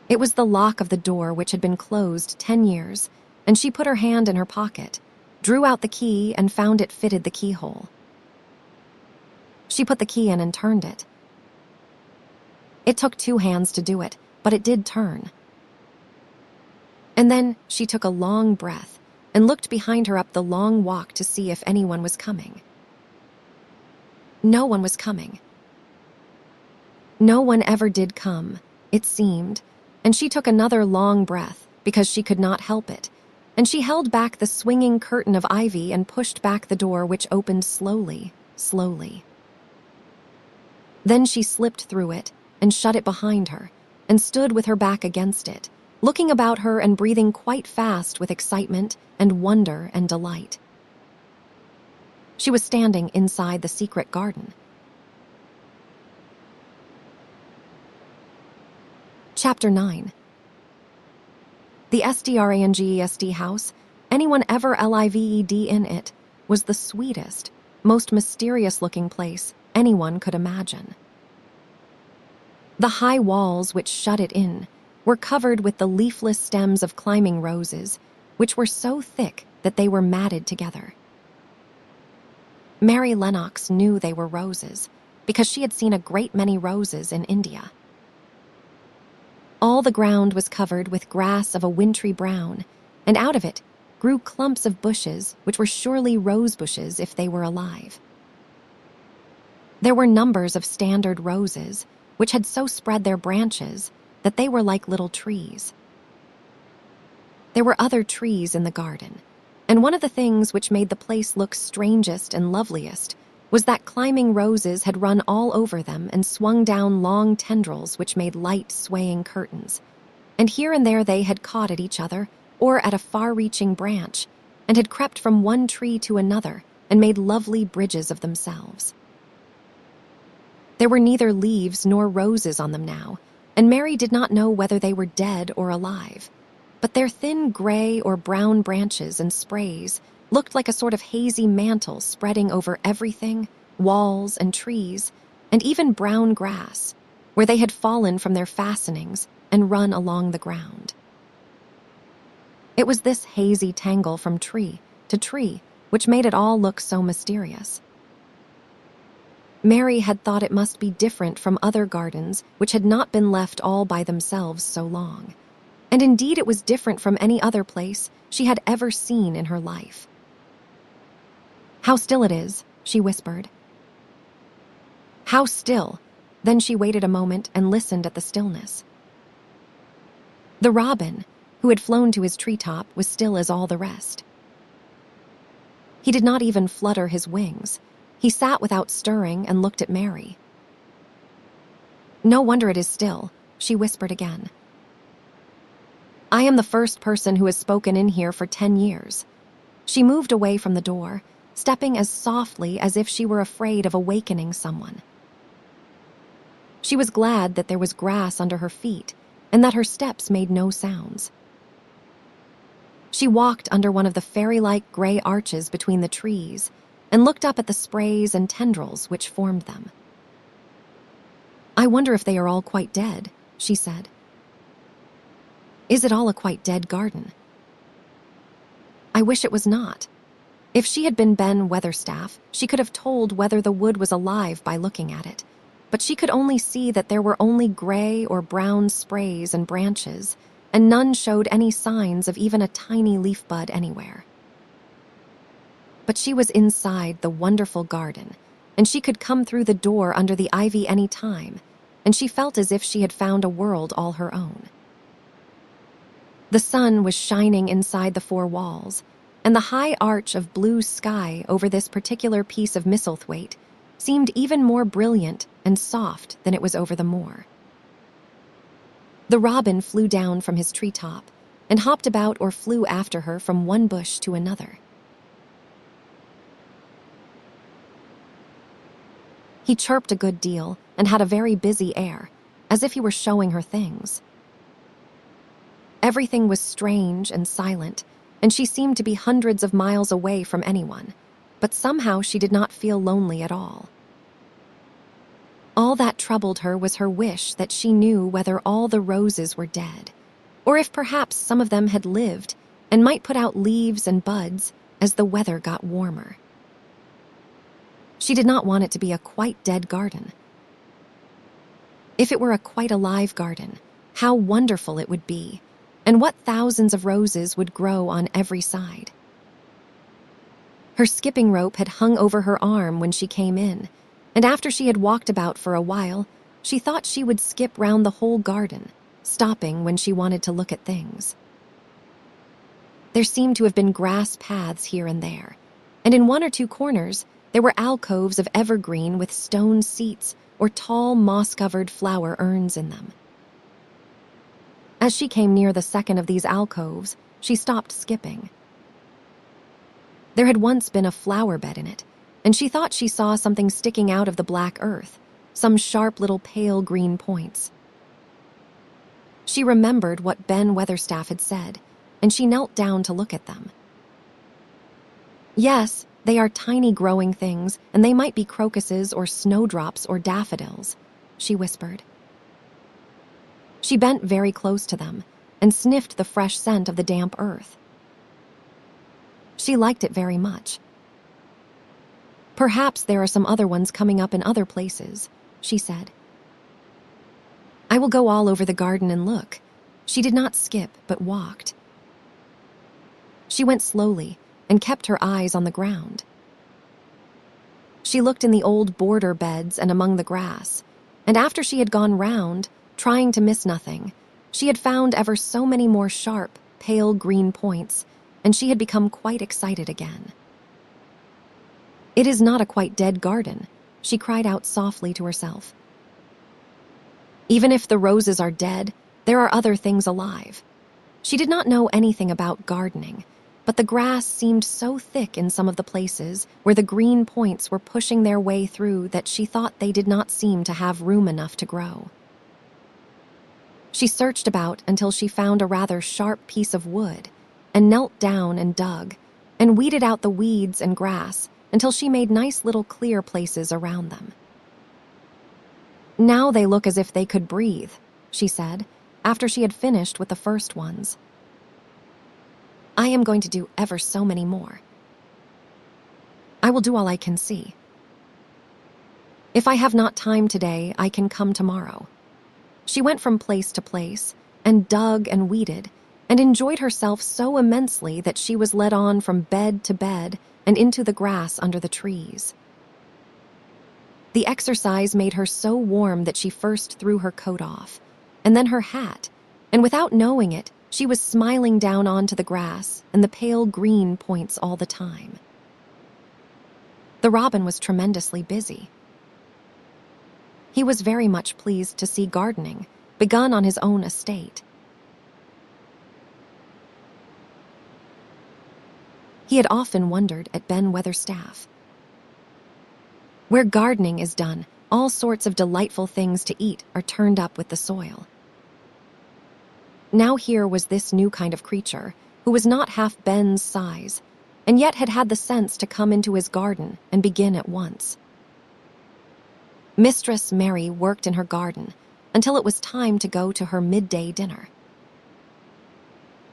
It was the lock of the door which had been closed 10 years, and she put her hand in her pocket, drew out the key, and found it fitted the keyhole. She put the key in and turned it. It took 2 hands to do it, but it did turn. And then she took a long breath and looked behind her up the long walk to see if anyone was coming. No one was coming. No one ever did come, it seemed, and she took another long breath because she could not help it, and she held back the swinging curtain of ivy and pushed back the door, which opened slowly, slowly. Then she slipped through it and shut it behind her and stood with her back against it, looking about her and breathing quite fast with excitement and wonder and delight. She was standing inside the secret garden. Chapter 9. The SDRANGESD house, anyone ever lived in it, was the sweetest, most mysterious-looking place anyone could imagine. The high walls which shut it in were covered with the leafless stems of climbing roses, which were so thick that they were matted together. Mary Lennox knew they were roses because she had seen a great many roses in India. All the ground was covered with grass of a wintry brown, and out of it grew clumps of bushes which were surely rose bushes if they were alive. There were numbers of standard roses which had so spread their branches that they were like little trees. There were other trees in the garden, and one of the things which made the place look strangest and loveliest was that climbing roses had run all over them and swung down long tendrils which made light swaying curtains, and here and there they had caught at each other or at a far-reaching branch, and had crept from one tree to another and made lovely bridges of themselves. There were neither leaves nor roses on them now, and Mary did not know whether they were dead or alive, but their thin gray or brown branches and sprays looked like a sort of hazy mantle spreading over everything, walls and trees, and even brown grass, where they had fallen from their fastenings and run along the ground. It was this hazy tangle from tree to tree which made it all look so mysterious. Mary had thought it must be different from other gardens which had not been left all by themselves so long, and indeed it was different from any other place she had ever seen in her life. "How still it is," she whispered. "How still." Then she waited a moment and listened at the stillness. The robin, who had flown to his treetop, was still as all the rest. He did not even flutter his wings. He sat without stirring and looked at Mary. "No wonder it is still," she whispered again. "I am the first person who has spoken in here for 10 years. She moved away from the door, stepping as softly as if she were afraid of awakening someone. She was glad that there was grass under her feet and that her steps made no sounds. She walked under one of the fairy-like gray arches between the trees and looked up at the sprays and tendrils which formed them. "I wonder if they are all quite dead," she said. "Is it all a quite dead garden?" I wish it was not. If she had been Ben Weatherstaff, she could have told whether the wood was alive by looking at it. but she could only see that there were only gray or brown sprays and branches, and none showed any signs of even a tiny leaf bud anywhere. But she was inside the wonderful garden, and she could come through the door under the ivy any time, and she felt as if she had found a world all her own. The sun was shining inside the four walls, and the high arch of blue sky over this particular piece of Misselthwaite seemed even more brilliant and soft than it was over the moor. The robin flew down from his treetop and hopped about or flew after her from one bush to another. He chirped a good deal and had a very busy air, as if he were showing her things. Everything was strange and silent, and she seemed to be hundreds of miles away from anyone, but somehow she did not feel lonely at all. All that troubled her was her wish that she knew whether all the roses were dead, or if perhaps some of them had lived and might put out leaves and buds as the weather got warmer. She did not want it to be a quite dead garden. If it were a quite alive garden, how wonderful it would be, and what thousands of roses would grow on every side. Her skipping rope had hung over her arm when she came in, and after she had walked about for a while, she thought she would skip round the whole garden, stopping when she wanted to look at things. There seemed to have been grass paths here and there, and in one or two corners there were alcoves of evergreen with stone seats or tall moss-covered flower urns in them. As she came near the second of these alcoves, she stopped skipping. There had once been a flower bed in it, and she thought she saw something sticking out of the black earth, some sharp little pale green points. She remembered what Ben Weatherstaff had said, and she knelt down to look at them. Yes, they are tiny growing things, and they might be crocuses or snowdrops or daffodils, she whispered. She bent very close to them and sniffed the fresh scent of the damp earth. She liked it very much. Perhaps there are some other ones coming up in other places, she said. I will go all over the garden and look. She did not skip, but walked. She went slowly and kept her eyes on the ground. She looked in the old border beds and among the grass, and after she had gone round, trying to miss nothing, she had found ever so many more sharp, pale green points, and she had become quite excited again. It is not a quite dead garden, she cried out softly to herself. Even if the roses are dead, there are other things alive. She did not know anything about gardening, but the grass seemed so thick in some of the places where the green points were pushing their way through that she thought they did not seem to have room enough to grow. She searched about until she found a rather sharp piece of wood and knelt down and dug and weeded out the weeds and grass until she made nice little clear places around them. Now they look as if they could breathe, she said, after she had finished with the first ones. I am going to do ever so many more. I will do all I can see. If I have not time today, I can come tomorrow. She went from place to place and dug and weeded and enjoyed herself so immensely that she was led on from bed to bed and into the grass under the trees. The exercise made her so warm that she first threw her coat off, and then her hat, and without knowing it, she was smiling down onto the grass and the pale green points all the time. The robin was tremendously busy. He was very much pleased to see gardening, begun on his own estate. He had often wondered at Ben Weatherstaff. Where gardening is done, all sorts of delightful things to eat are turned up with the soil. Now here was this new kind of creature, who was not half Ben's size, and yet had had the sense to come into his garden and begin at once. Mistress Mary worked in her garden until it was time to go to her midday dinner.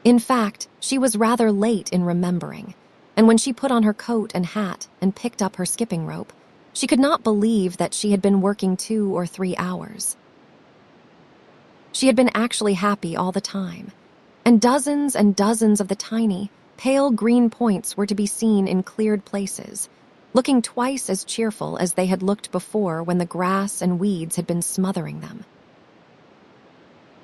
In fact, she was rather late in remembering, and when she put on her coat and hat and picked up her skipping rope, She could not believe that she had been working 2 or 3 hours. She had been actually happy all the time, and dozens of the tiny, pale green points were to be seen in cleared places, looking twice as cheerful as they had looked before when the grass and weeds had been smothering them.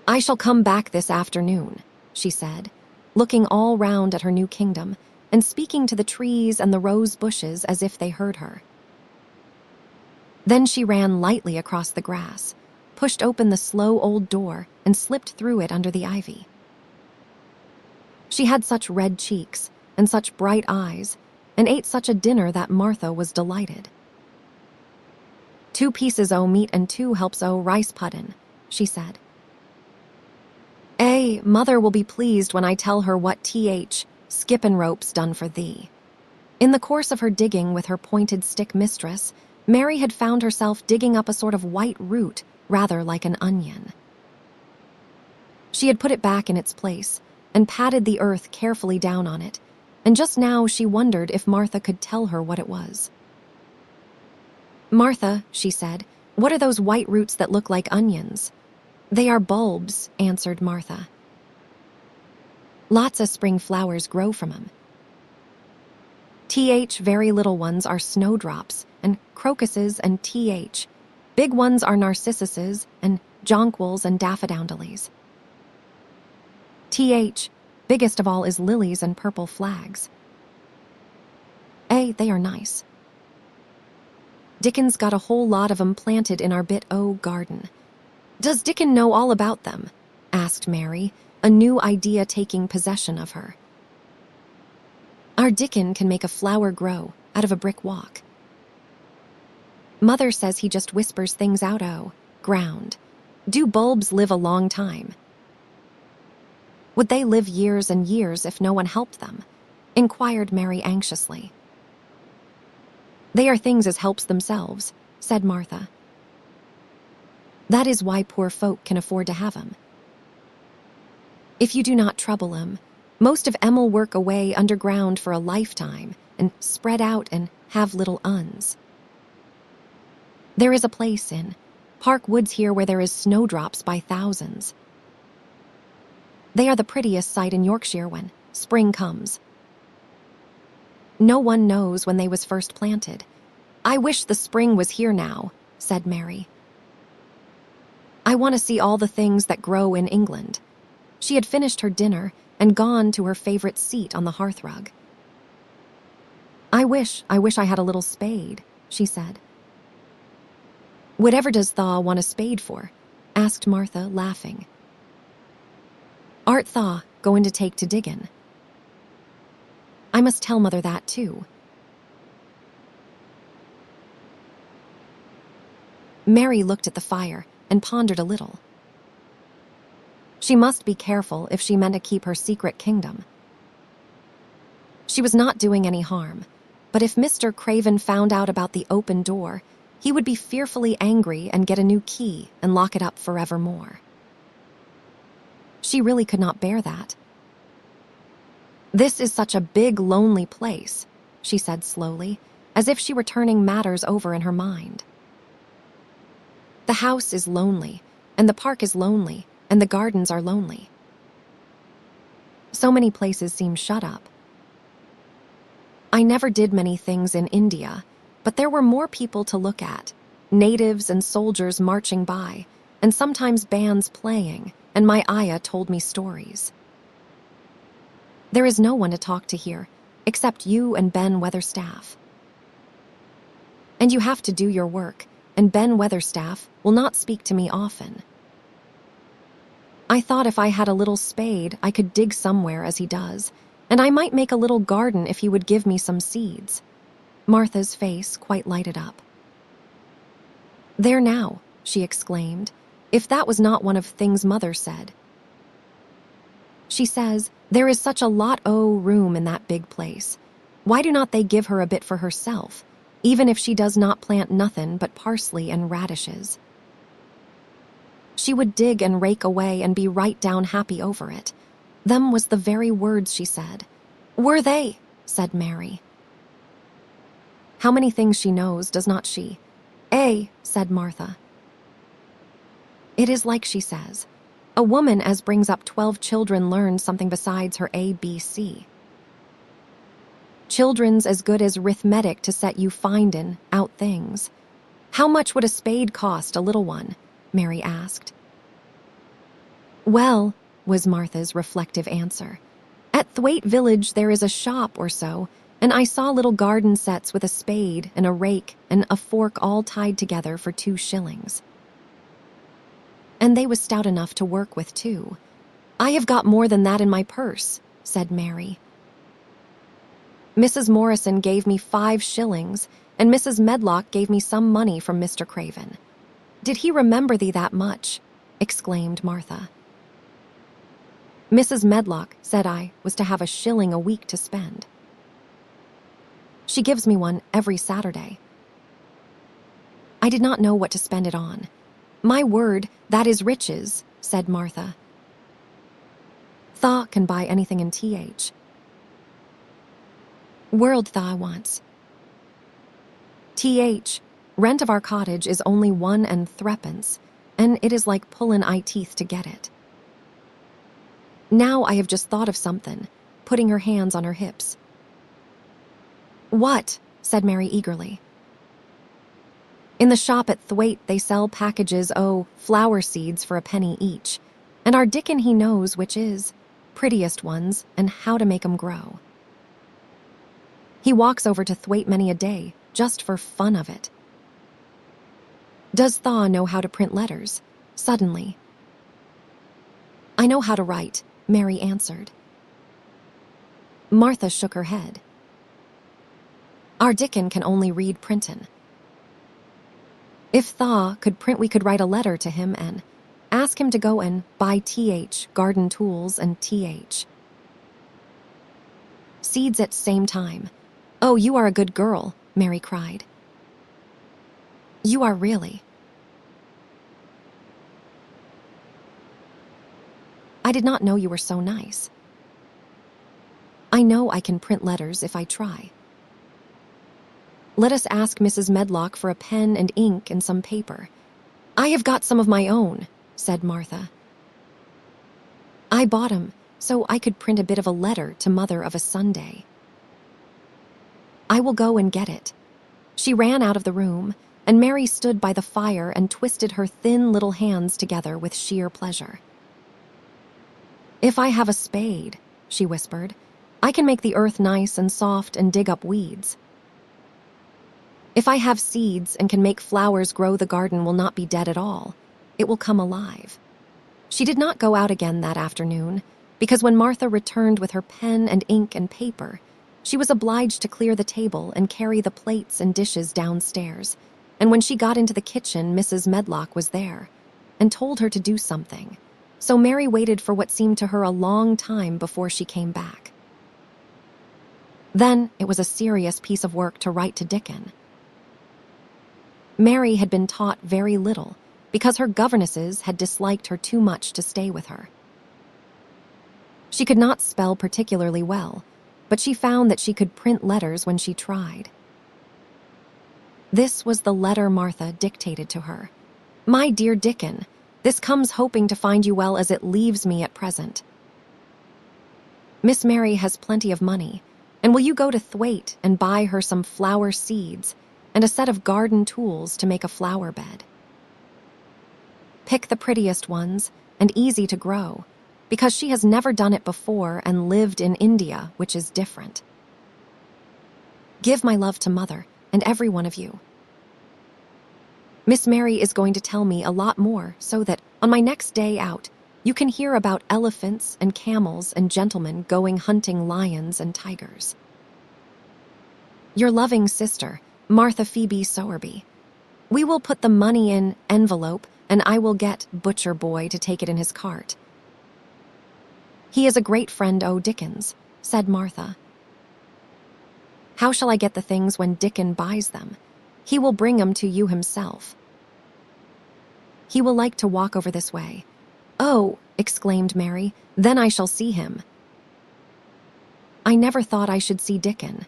"I shall come back this afternoon," she said, looking all round at her new kingdom and speaking to the trees and the rose bushes as if they heard her. Then she ran lightly across the grass, pushed open the slow old door, and slipped through it under the ivy. She had such red cheeks and such bright eyes, and ate such a dinner that Martha was delighted. "2 pieces o' meat and 2 helps o' rice puddin'," she said. Mother will be pleased when I tell her what skippin' rope's done for thee." In the course of her digging with her pointed stick mistress, Mary had found herself digging up a sort of white root, rather like an onion. She had put it back in its place and patted the earth carefully down on it, and just now she wondered if Martha could tell her what it was. "Martha," she said, "what are those white roots that look like onions?" "They are bulbs," answered Martha. "Lots of spring flowers grow from 'em. Very little ones are snowdrops and crocuses, and big ones are narcissuses and jonquils and daffodils. Biggest of all is lilies and purple flags. They are nice. Dickon's got a whole lot of 'em planted in our bit o' garden." "Does Dickon know all about them?" asked Mary, a new idea taking possession of her. "Our Dickon can make a flower grow out of a brick walk. Mother says he just whispers things out o' ground. Do bulbs live a long time?" "Would they live years and years if no one helped them?" inquired Mary anxiously. "They are things as helps themselves," said Martha. "That is why poor folk can afford to have 'em. If you do not trouble 'em, most of 'em'll work away underground for a lifetime and spread out and have little uns. There is a place in Park Woods here where there is snowdrops by thousands. They are the prettiest sight in Yorkshire when spring comes. No one knows when they was first planted. I wish the spring was here now," said Mary. "I want to see all the things that grow in England." She had finished her dinner and gone to her favorite seat on the hearthrug. I wish I had a little spade," she said. "Whatever does thaw want a spade for?" asked Martha, laughing. "Art thaw going to take to diggin'?" "I must tell Mother that too." Mary looked at the fire and pondered a little. She must be careful if she meant to keep her secret kingdom. She was not doing any harm, but if Mr. Craven found out about the open door, he would be fearfully angry and get a new key and lock it up forevermore. She really could not bear that. "This is such a big, lonely place," she said slowly, as if she were turning matters over in her mind. "The house is lonely, and the park is lonely, and the gardens are lonely. So many places seem shut up. I never did many things in India, but there were more people to look at, natives and soldiers marching by, and sometimes bands playing, and my ayah told me stories. There is no one to talk to here, except you and Ben Weatherstaff. And you have to do your work, and Ben Weatherstaff will not speak to me often. I thought if I had a little spade, I could dig somewhere as he does, and I might make a little garden if he would give me some seeds." Martha's face quite lighted up. "There now," she exclaimed, "if that was not one of things Mother said. She says, there is such a lot o' room in that big place. Why do not they give her a bit for herself, even if she does not plant nothin' but parsley and radishes? She would dig and rake away and be right down happy over it. Them was the very words she said." "Were they?" said Mary. How many things she knows, does not she? Said Martha. It is like she says. A woman as brings up 12 children learns something besides her A, B, C. Children's as good as arithmetic to set you findin' out things. How much would a spade cost, a little one? Mary asked. Well, was Martha's reflective answer, at Thwaite Village there is a shop or so, and I saw little garden sets with a spade and a rake and a fork all tied together for 2 shillings. And they was stout enough to work with, too. I have got more than that in my purse, said Mary. Mrs. Morrison gave me 5 shillings, and Mrs. Medlock gave me some money from Mr. Craven. Did he remember thee that much? Exclaimed Martha. Mrs. Medlock said I was to have a shilling a week to spend. She gives me one every Saturday. I did not know what to spend it on. My word, that is riches, said Martha. Thaw can buy anything in TH. World thaw wants. TH, rent of our cottage is only 1 and 3pence, and it is like pullin' eye teeth to get it. Now I have just thought of something, putting her hands on her hips. What? Said Mary eagerly. In the shop at Thwaite they sell packages flower seeds for a penny each, and our Dickon he knows which is, prettiest ones, and how to make 'em grow. He walks over to Thwaite many a day, just for fun of it. Does Thaw know how to print letters? Suddenly. I know how to write, Mary answered. Martha shook her head. Our Dickon can only read printin'. If Thaw could print, we could write a letter to him and ask him to go and buy TH, garden tools, and TH. Seeds at same time. Oh, you are a good girl, Mary cried. You are really. I did not know you were so nice. I know I can print letters if I try. Let us ask Mrs. Medlock for a pen and ink and some paper. I have got some of my own, said Martha. I bought 'em so I could print a bit of a letter to Mother of a Sunday. I will go and get it. She ran out of the room, and Mary stood by the fire and twisted her thin little hands together with sheer pleasure. If I have a spade, she whispered, I can make the earth nice and soft and dig up weeds. If I have seeds and can make flowers grow, the garden will not be dead at all. It will come alive. She did not go out again that afternoon, because when Martha returned with her pen and ink and paper, she was obliged to clear the table and carry the plates and dishes downstairs, and when she got into the kitchen, Mrs. Medlock was there, and told her to do something, so Mary waited for what seemed to her a long time before she came back. Then it was a serious piece of work to write to Dickon. Mary had been taught very little because her governesses had disliked her too much to stay with her. She could not spell particularly well, but she found that she could print letters when she tried. This was the letter Martha dictated to her. My dear Dickon, this comes hoping to find you well as it leaves me at present. Miss Mary has plenty of money, and will you go to Thwaite and buy her some flower seeds and a set of garden tools to make a flower bed? Pick the prettiest ones and easy to grow, because she has never done it before and lived in India, which is different. Give my love to Mother and every one of you. Miss Mary is going to tell me a lot more so that on my next day out, you can hear about elephants and camels and gentlemen going hunting lions and tigers. Your loving sister, Martha Phoebe Sowerby. We will put the money in envelope and I will get butcher boy to take it in his cart. He is a great friend Dickens, said Martha. How shall I get the things when Dickon buys them? He will bring 'em to you himself. He will like to walk over this way. Oh, exclaimed Mary, then I shall see him. I never thought I should see Dickon.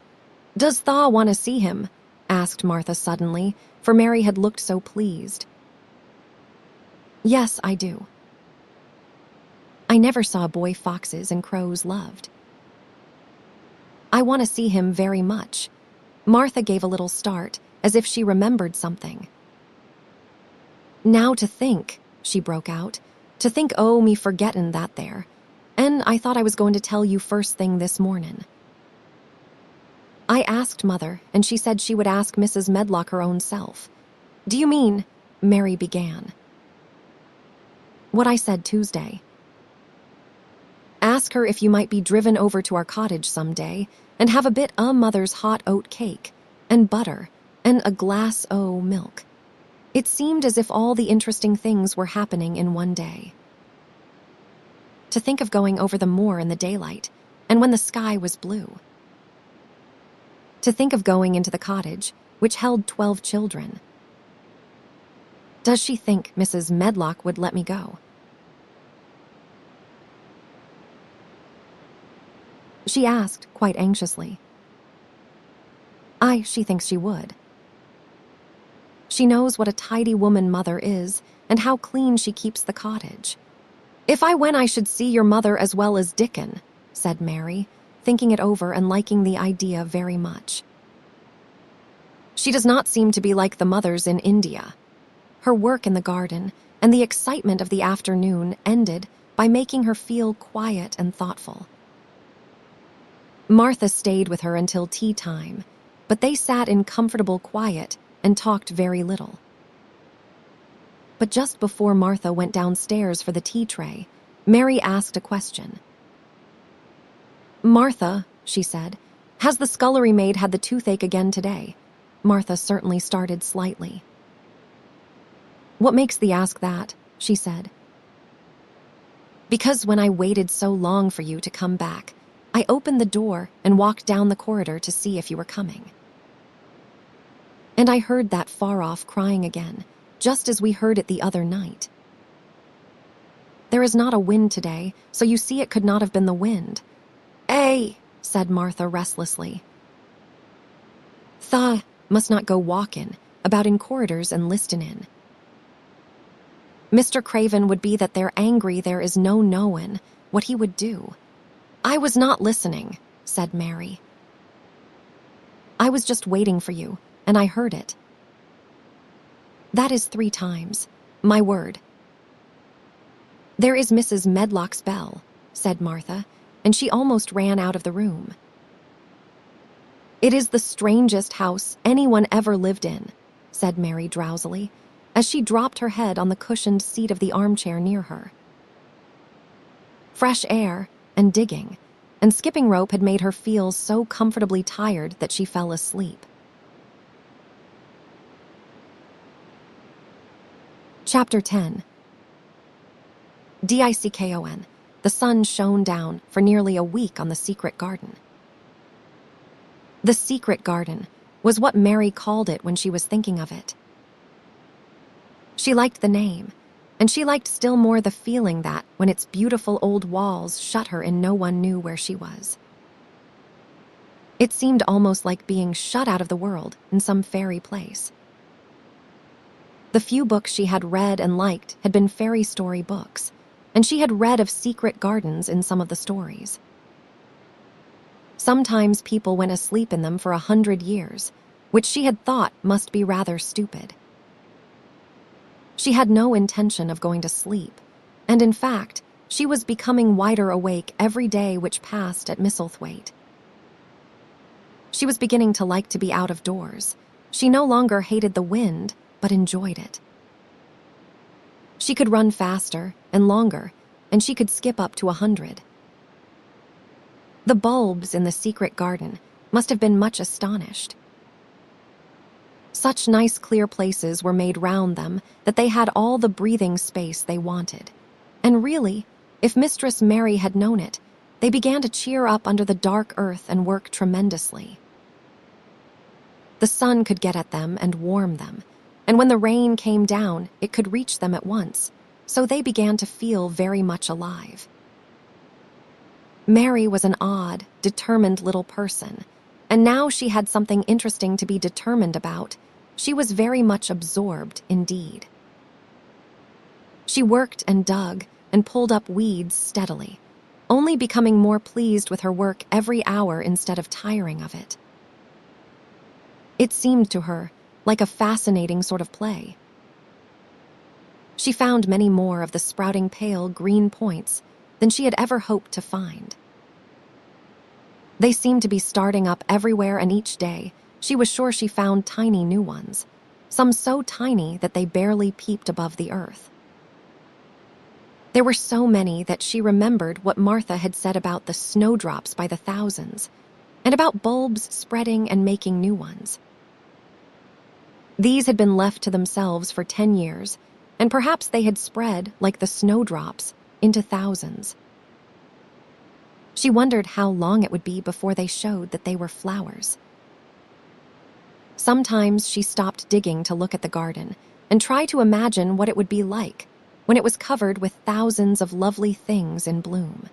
Does Thaw want to see him? asked Martha suddenly, for Mary had looked so pleased. Yes, I do. I never saw boy foxes and crows loved. I want to see him very much. Martha gave a little start, as if she remembered something. Now to think, she broke out. To think, oh, me forgettin' that there. And I thought I was going to tell you first thing this mornin'. I asked Mother, and she said she would ask Mrs. Medlock her own self. Do you mean, Mary began. What I said Tuesday. Ask her if you might be driven over to our cottage some day and have a bit o' Mother's hot oat cake and butter and a glass o' milk. It seemed as if all the interesting things were happening in one day. To think of going over the moor in the daylight and when the sky was blue. To think of going into the cottage, which held 12 children. Does she think Mrs. Medlock would let me go? She asked, quite anxiously. She thinks she would. She knows what a tidy woman Mother is and how clean she keeps the cottage. If I went, I should see your mother as well as Dickon, said Mary, thinking it over and liking the idea very much. She does not seem to be like the mothers in India. Her work in the garden and the excitement of the afternoon ended by making her feel quiet and thoughtful. Martha stayed with her until tea time, but they sat in comfortable quiet and talked very little. But just before Martha went downstairs for the tea tray, Mary asked a question. Martha, she said, has the scullery maid had the toothache again today? Martha certainly started slightly. What makes thee ask that? She said. Because when I waited so long for you to come back, I opened the door and walked down the corridor to see if you were coming. And I heard that far-off crying again, just as we heard it the other night. There is not a wind today, so you see it could not have been the wind. Said Martha restlessly. Tha must not go walkin' about in corridors and listin' in. Mr. Craven would be that they're angry there is no knowin' what he would do. I was not listening, said Mary. I was just waiting for you, and I heard it. That is 3 times, my word. There is Mrs. Medlock's bell, said Martha, and she almost ran out of the room. It is the strangest house anyone ever lived in, said Mary drowsily, as she dropped her head on the cushioned seat of the armchair near her. Fresh air and digging and skipping rope had made her feel so comfortably tired that she fell asleep. Chapter 10. Dickon. The sun shone down for nearly a week on the secret garden. The secret garden was what Mary called it when she was thinking of it. She liked the name, and she liked still more the feeling that, when its beautiful old walls shut her in, no one knew where she was. It seemed almost like being shut out of the world in some fairy place. The few books she had read and liked had been fairy story books, and she had read of secret gardens in some of the stories. Sometimes people went asleep in them for 100 years, which she had thought must be rather stupid. She had no intention of going to sleep, and in fact, she was becoming wider awake every day which passed at Misselthwaite. She was beginning to like to be out of doors. She no longer hated the wind, but enjoyed it. She could run faster and longer, and she could skip up to 100. The bulbs in the secret garden must have been much astonished. Such nice clear places were made round them that they had all the breathing space they wanted. And really, if Mistress Mary had known it, they began to cheer up under the dark earth and work tremendously. The sun could get at them and warm them, and when the rain came down, it could reach them at once, so they began to feel very much alive. Mary was an odd, determined little person, and now she had something interesting to be determined about. She was very much absorbed indeed. She worked and dug and pulled up weeds steadily, only becoming more pleased with her work every hour instead of tiring of it. It seemed to her like a fascinating sort of play. She found many more of the sprouting pale green points than she had ever hoped to find. They seemed to be starting up everywhere, and each day she was sure she found tiny new ones, some so tiny that they barely peeped above the earth. There were so many that she remembered what Martha had said about the snowdrops by the thousands, and about bulbs spreading and making new ones. These had been left to themselves for 10 years, and perhaps they had spread, like the snowdrops, into thousands. She wondered how long it would be before they showed that they were flowers. Sometimes she stopped digging to look at the garden and try to imagine what it would be like when it was covered with thousands of lovely things in bloom.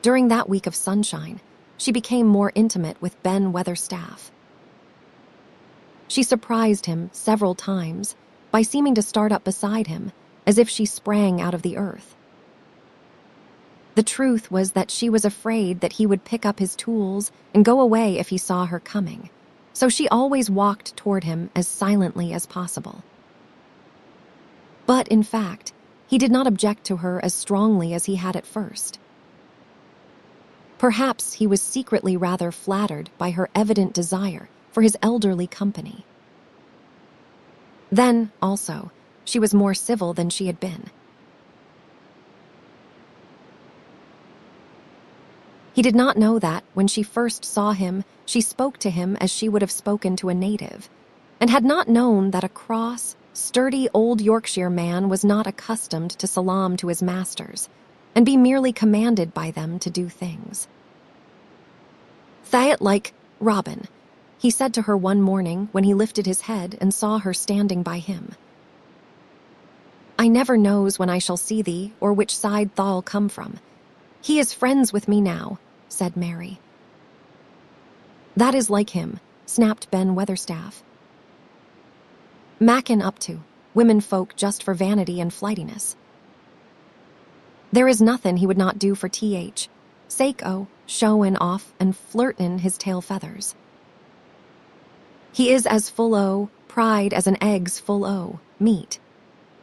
During that week of sunshine, she became more intimate with Ben Weatherstaff. She surprised him several times by seeming to start up beside him as if she sprang out of the earth. The truth was that she was afraid that he would pick up his tools and go away if he saw her coming, so she always walked toward him as silently as possible. But, in fact, he did not object to her as strongly as he had at first. Perhaps he was secretly rather flattered by her evident desire for his elderly company. Then, also, she was more civil than she had been. He did not know that, when she first saw him, she spoke to him as she would have spoken to a native, and had not known that a cross, sturdy old Yorkshire man was not accustomed to salaam to his masters, and be merely commanded by them to do things. "Thay it like, Robin," he said to her one morning when he lifted his head and saw her standing by him. "I never knows when I shall see thee or which side thou'll come from. He is friends with me now," said Mary. "That is like him," snapped Ben Weatherstaff. "Mackin up to, women folk just for vanity and flightiness. There is nothing he would not do for sake o' showin' off and flirtin' his tail feathers. He is as full o' pride as an egg's full o' meat."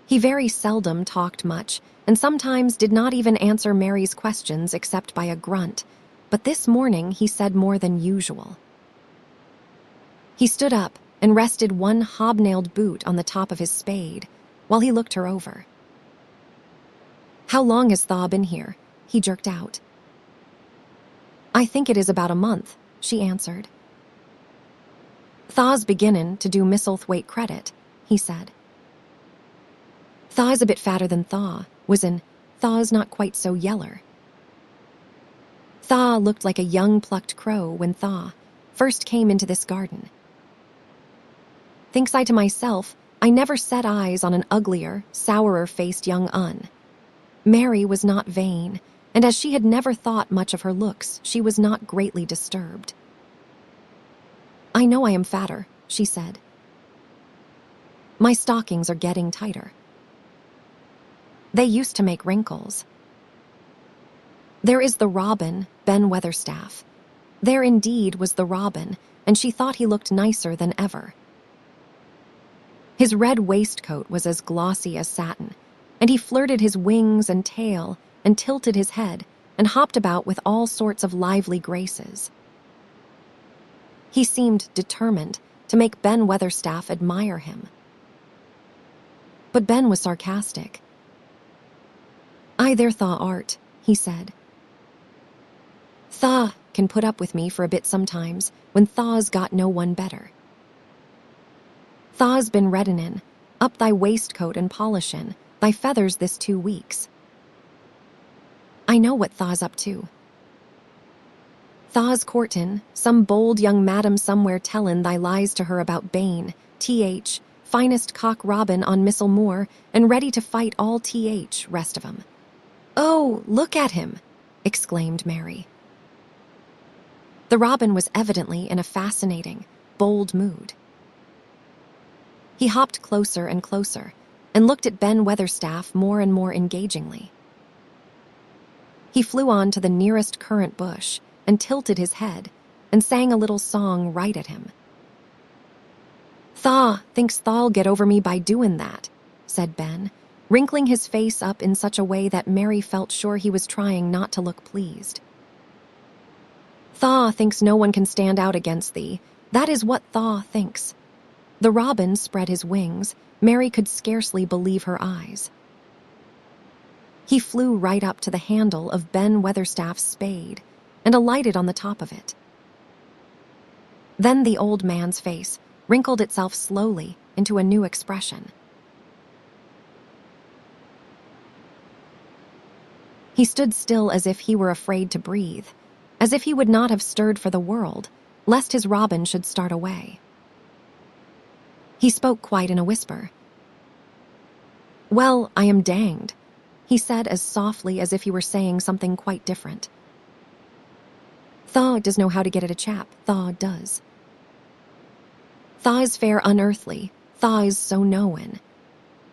He very seldom talked much, and sometimes did not even answer Mary's questions except by a grunt, but this morning he said more than usual. He stood up and rested one hobnailed boot on the top of his spade while he looked her over. "How long has Thaw been here?" he jerked out. "I think it is about a month," she answered. "Thaw's beginnin' to do Misselthwaite credit," he said. "Thaw's a bit fatter than Thaw, was in Thaw's not quite so yeller." Thaw looked like a young plucked crow when Thaw first came into this garden. Thinks I to myself, I never set eyes on an uglier, sourer-faced young un. Mary was not vain, and as she had never thought much of her looks, she was not greatly disturbed. "I know I am fatter," she said. "My stockings are getting tighter. They used to make wrinkles. There is the Robin, Ben Weatherstaff. There indeed was the Robin, and she thought he looked nicer than ever. His red waistcoat was as glossy as satin, and he flirted his wings and tail and tilted his head and hopped about with all sorts of lively graces. He seemed determined to make Ben Weatherstaff admire him. But Ben was sarcastic. "I there Thaw art," he said. "Thaw can put up with me for a bit sometimes when Thaw's got no one better. Thaw's been reddenin' up thy waistcoat and polishin' thy feathers this 2 weeks. I know what Thaw's up to. Thaw's courtin' some bold young madam somewhere tellin' thy lies to her about Bane, finest cock robin on Missel Moor, and ready to fight all rest of 'em." "Oh, look at him!" exclaimed Mary. The robin was evidently in a fascinating, bold mood. He hopped closer and closer and looked at Ben Weatherstaff more and more engagingly. He flew on to the nearest currant bush and tilted his head and sang a little song right at him. "Thaw thinks Thaw'll get over me by doin' that," said Ben, wrinkling his face up in such a way that Mary felt sure he was trying not to look pleased. "Thaw thinks no one can stand out against thee. That is what Thaw thinks." The robin spread his wings. Mary could scarcely believe her eyes. He flew right up to the handle of Ben Weatherstaff's spade and alighted on the top of it. Then the old man's face wrinkled itself slowly into a new expression. He stood still as if he were afraid to breathe, as if he would not have stirred for the world, lest his robin should start away. He spoke quite in a whisper. "Well, I am danged," he said as softly as if he were saying something quite different. "Thaw does know how to get at a chap, Thaw does. Thaw is fair unearthly, Thaw is so knowin'."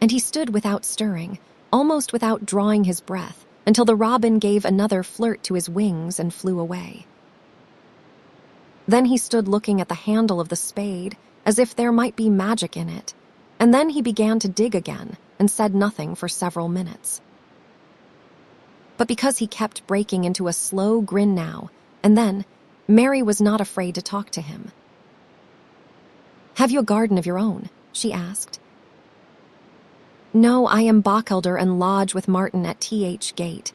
And he stood without stirring, almost without drawing his breath, until the robin gave another flirt to his wings and flew away. Then he stood looking at the handle of the spade as if there might be magic in it, and then he began to dig again and said nothing for several minutes. But because he kept breaking into a slow grin now and then, Mary was not afraid to talk to him. "Have you a garden of your own?" she asked. "No, I am Bachelder and lodge with Martin at Th Gate.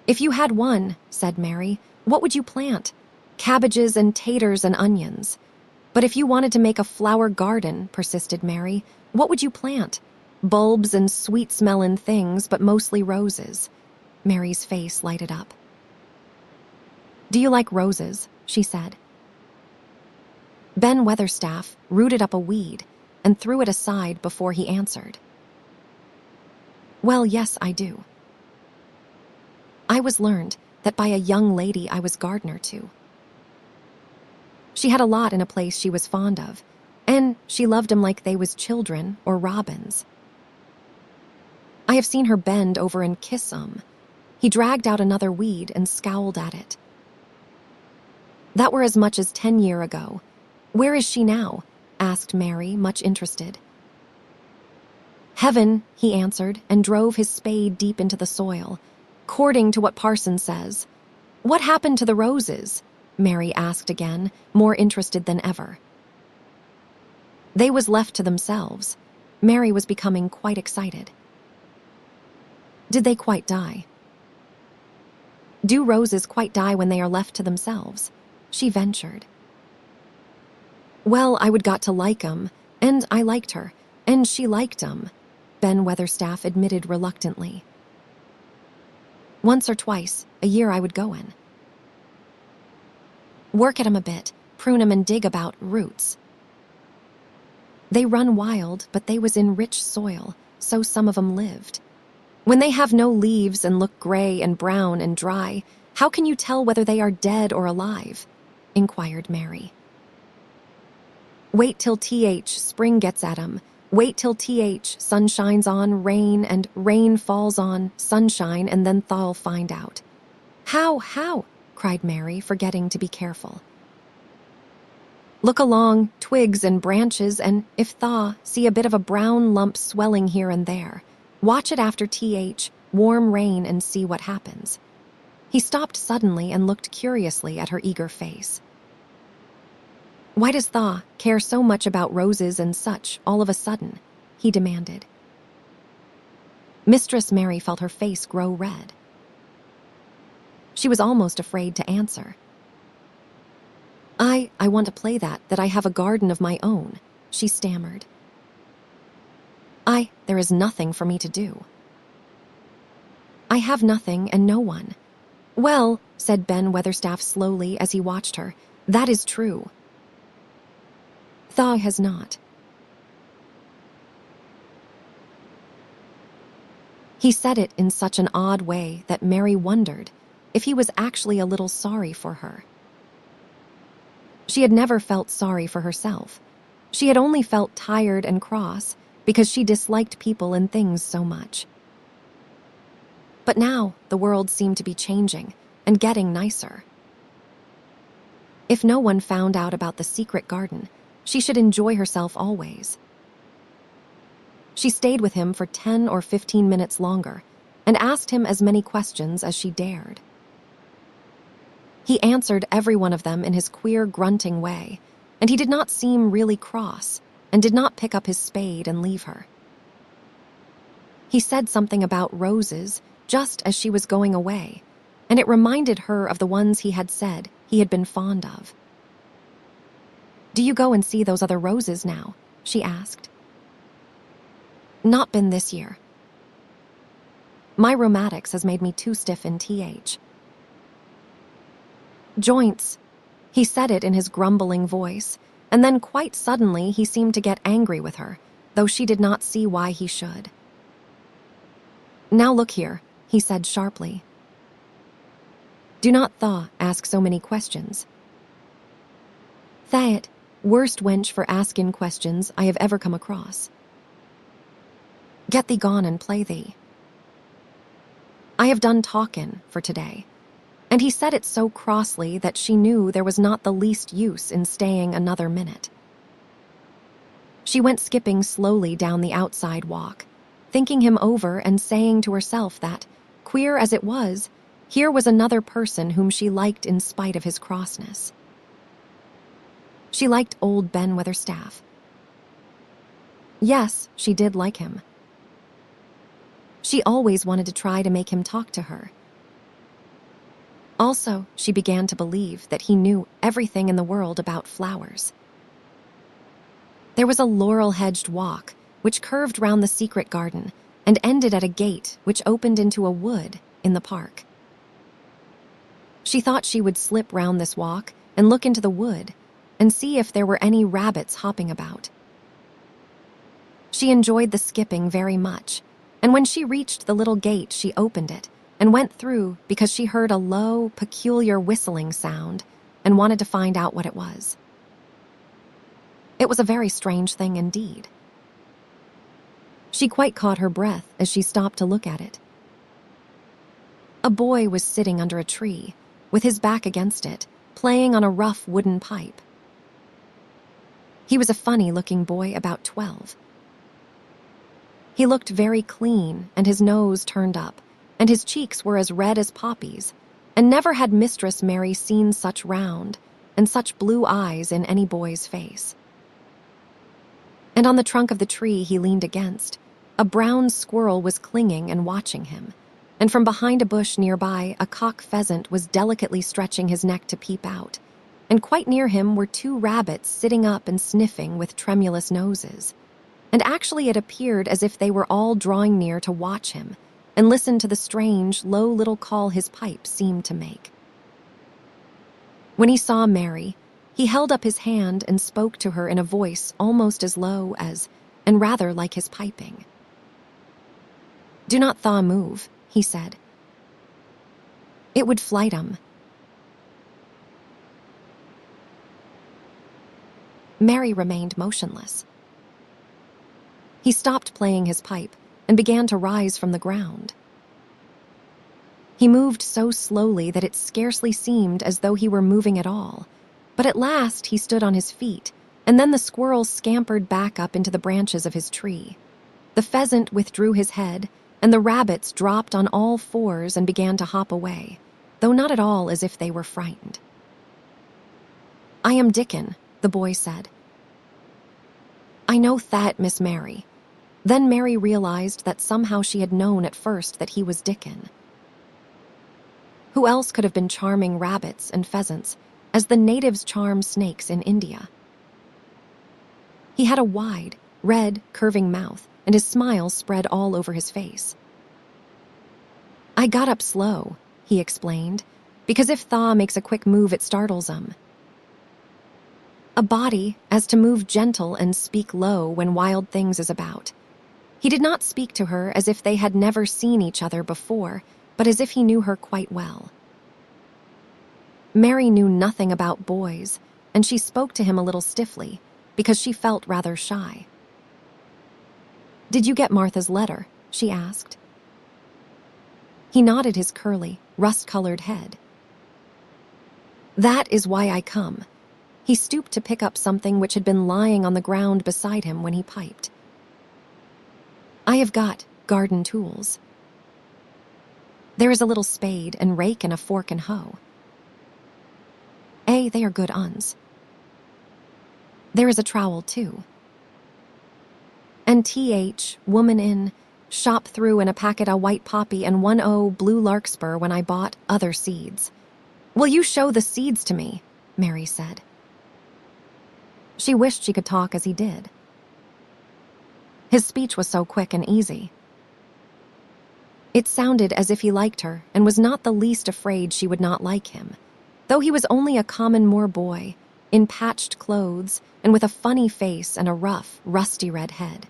If you had one," said Mary, "what would you plant? Cabbages and taters and onions." "But if you wanted to make a flower garden," persisted Mary, "what would you plant? Bulbs and sweet-smellin' things, but mostly roses." Mary's face lighted up. "Do you like roses?" she said. Ben Weatherstaff rooted up a weed and threw it aside before he answered. "Well, yes, I do. I was learned that by a young lady I was gardener to. She had a lot in a place she was fond of, and she loved 'em like they was children or robins. I have seen her bend over and kiss 'em." He dragged out another weed and scowled at it. "That were as much as 10 year ago. Where is she now?" asked Mary, much interested. "Heaven," he answered, and drove his spade deep into the soil. "'Cording to what parson says." "What happened to the roses?" Mary asked again, more interested than ever. "They was left to themselves." Mary was becoming quite excited. "Did they quite die?" "Do roses quite die when they are left to themselves?" she ventured. "Well, I would got to like 'em, and I liked her, and she liked 'em," Ben Weatherstaff admitted reluctantly. "Once or twice a year I would go in. Work at 'em a bit, prune 'em and dig about roots. They run wild, but they was in rich soil, so some of 'em lived. When they have no leaves and look gray and brown and dry, how can you tell whether they are dead or alive?" inquired Mary. "Wait till spring gets at 'em. Wait till sun shines on rain and rain falls on sunshine, and then thaw'll find out." How?" cried Mary, forgetting to be careful. "Look along twigs and branches, and if thaw, see a bit of a brown lump swelling here and there. Watch it after warm rain and see what happens." He stopped suddenly and looked curiously at her eager face. "Why does Thaw care so much about roses and such all of a sudden?" he demanded. Mistress Mary felt her face grow red. She was almost afraid to answer. I want to play that I have a garden of my own," she stammered. There is nothing for me to do." "I have nothing and no one." "Well," said Ben Weatherstaff slowly as he watched her, "that is true. Thaw has not." He said it in such an odd way that Mary wondered if he was actually a little sorry for her. She had never felt sorry for herself. She had only felt tired and cross because she disliked people and things so much. But now the world seemed to be changing and getting nicer. If no one found out about the secret garden, she should enjoy herself always. She stayed with him for 10 or 15 minutes longer and asked him as many questions as she dared. He answered every one of them in his queer, grunting way, and he did not seem really cross and did not pick up his spade and leave her. He said something about roses just as she was going away, and it reminded her of the ones he had said he had been fond of. "Do you go and see those other roses now?" she asked. "Not been this year. My rheumatics has made me too stiff in TH. Joints." He said it in his grumbling voice, and then quite suddenly he seemed to get angry with her, though she did not see why he should. "Now look here," he said sharply. "Do not ask so many questions. That worst wench for asking questions I have ever come across. Get thee gone and play thee. I have done talkin' for today." And he said it so crossly that she knew there was not the least use in staying another minute. She went skipping slowly down the outside walk, thinking him over and saying to herself that, queer as it was, here was another person whom she liked in spite of his crossness. She liked old Ben Weatherstaff. Yes, she did like him. She always wanted to try to make him talk to her. Also, she began to believe that he knew everything in the world about flowers. There was a laurel-hedged walk which curved round the secret garden and ended at a gate which opened into a wood in the park. She thought she would slip round this walk and look into the wood and see if there were any rabbits hopping about. She enjoyed the skipping very much, and when she reached the little gate she opened it and went through because she heard a low, peculiar whistling sound and wanted to find out what it was. It was a very strange thing indeed. She quite caught her breath as she stopped to look at it. A boy was sitting under a tree, with his back against it, playing on a rough wooden pipe. He was a funny-looking boy about 12. He looked very clean, and his nose turned up, and his cheeks were as red as poppies, and never had Mistress Mary seen such round and such blue eyes in any boy's face. And on the trunk of the tree he leaned against, a brown squirrel was clinging and watching him, and from behind a bush nearby a cock pheasant was delicately stretching his neck to peep out, and quite near him were 2 rabbits sitting up and sniffing with tremulous noses, and actually it appeared as if they were all drawing near to watch him and listen to the strange, low little call his pipe seemed to make. When he saw Mary, he held up his hand and spoke to her in a voice almost as low as, and rather like his piping. "Do not move," he said. "It would flight 'em." Mary remained motionless. He stopped playing his pipe and began to rise from the ground. He moved so slowly that it scarcely seemed as though he were moving at all, but at last he stood on his feet, and then the squirrel scampered back up into the branches of his tree. The pheasant withdrew his head, and the rabbits dropped on all fours and began to hop away, though not at all as if they were frightened. "I am Dickon," the boy said. "I know that, Miss Mary." Then Mary realized that somehow she had known at first that he was Dickon. Who else could have been charming rabbits and pheasants, as the natives charm snakes in India? He had a wide, red, curving mouth, and his smile spread all over his face. "I got up slow," he explained, "because if Thaw makes a quick move it startles 'em. A body as to move gentle and speak low when wild things is about." He did not speak to her as if they had never seen each other before, but as if he knew her quite well. Mary knew nothing about boys, and she spoke to him a little stiffly, because she felt rather shy. "Did you get Martha's letter?" she asked. He nodded his curly, rust-colored head. "That is why I come." He stooped to pick up something which had been lying on the ground beside him when he piped. "I have got garden tools. There is a little spade and rake and a fork and hoe. They are good uns. There is a trowel, too. And woman in, shop through in a packet of white poppy and 1 blue larkspur when I bought other seeds. Will you show the seeds to me?" Mary said. She wished she could talk as he did. His speech was so quick and easy. It sounded as if he liked her and was not the least afraid she would not like him, though he was only a common Moor boy, in patched clothes and with a funny face and a rough, rusty red head.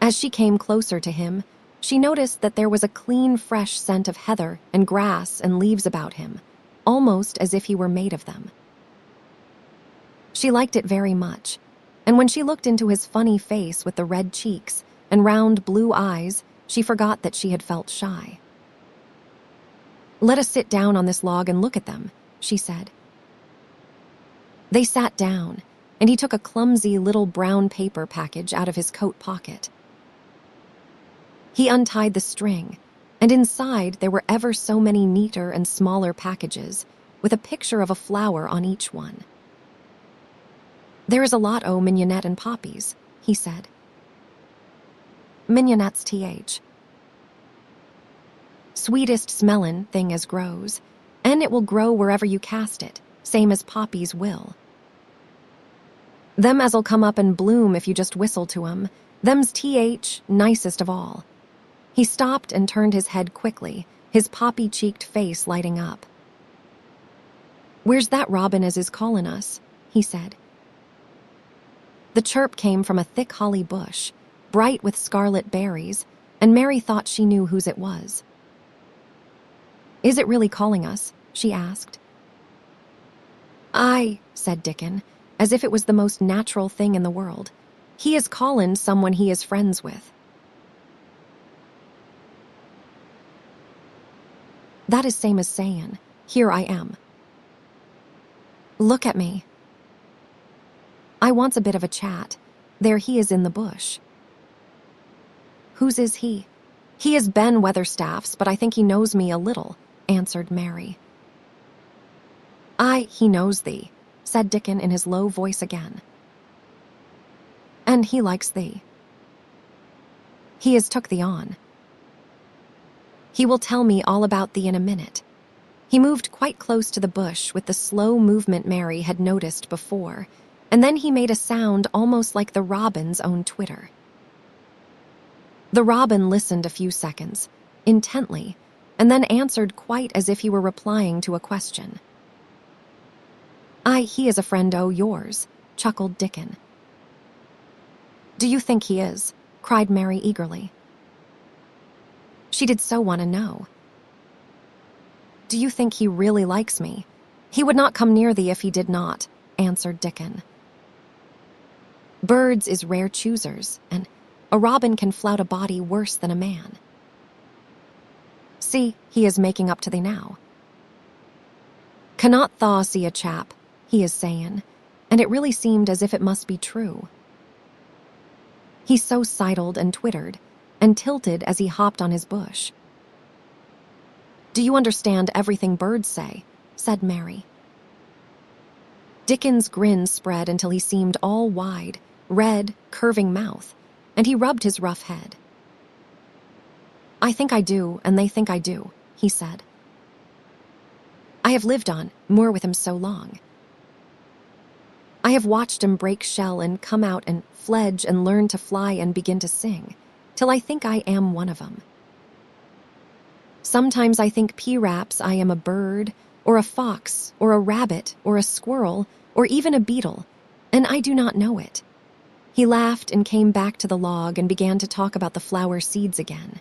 As she came closer to him, she noticed that there was a clean, fresh scent of heather and grass and leaves about him, almost as if he were made of them. She liked it very much, and when she looked into his funny face with the red cheeks and round blue eyes, she forgot that she had felt shy. "Let us sit down on this log and look at them," she said. They sat down, and he took a clumsy little brown paper package out of his coat pocket. He untied the string, and inside there were ever so many neater and smaller packages, with a picture of a flower on each one. "There is a lot o' mignonette and poppies," he said. "Mignonette's sweetest smellin' thing as grows, and it will grow wherever you cast it, same as poppies will. Them as'll come up and bloom if you just whistle to 'em, them's nicest of all." He stopped and turned his head quickly, his poppy-cheeked face lighting up. "Where's that robin as is callin' us?" he said. The chirp came from a thick holly bush, bright with scarlet berries, and Mary thought she knew whose it was. "Is it really calling us?" she asked. "Aye," said Dickon, as if it was the most natural thing in the world. "He is callin' someone he is friends with." "That is same as sayin', 'Here I am.' Look at me. I wants a bit of a chat. There he is in the bush." "Whose is he?" "He is Ben Weatherstaff's, but I think he knows me a little," answered Mary. "Aye, he knows thee," said Dickon in his low voice again. "And he likes thee. He has took thee on. He will tell me all about thee in a minute." He moved quite close to the bush with the slow movement Mary had noticed before, and then he made a sound almost like the robin's own twitter. The robin listened a few seconds, intently, and then answered quite as if he were replying to a question. "Aye, he is a friend o' yours," chuckled Dickon. "Do you think he is?" cried Mary eagerly. She did so want to know. "Do you think he really likes me?" "He would not come near thee if he did not," answered Dickon. "Birds is rare choosers, and a robin can flout a body worse than a man. See, he is making up to thee now. Cannot thaw see a chap, he is sayin', and it really seemed as if it must be true. He so sidled and twittered, and tilted as he hopped on his bush. "Do you understand everything birds say?" said Mary. Dickon's grin spread until he seemed all wide, red, curving mouth, and he rubbed his rough head. "I think I do, and they think I do," he said. "I have lived on Moor with him so long. I have watched him break shell and come out and fledge and learn to fly and begin to sing, till I think I am one of 'em. Sometimes I think P-raps I am a bird, or a fox, or a rabbit, or a squirrel, or even a beetle, and I do not know it." He laughed and came back to the log and began to talk about the flower seeds again.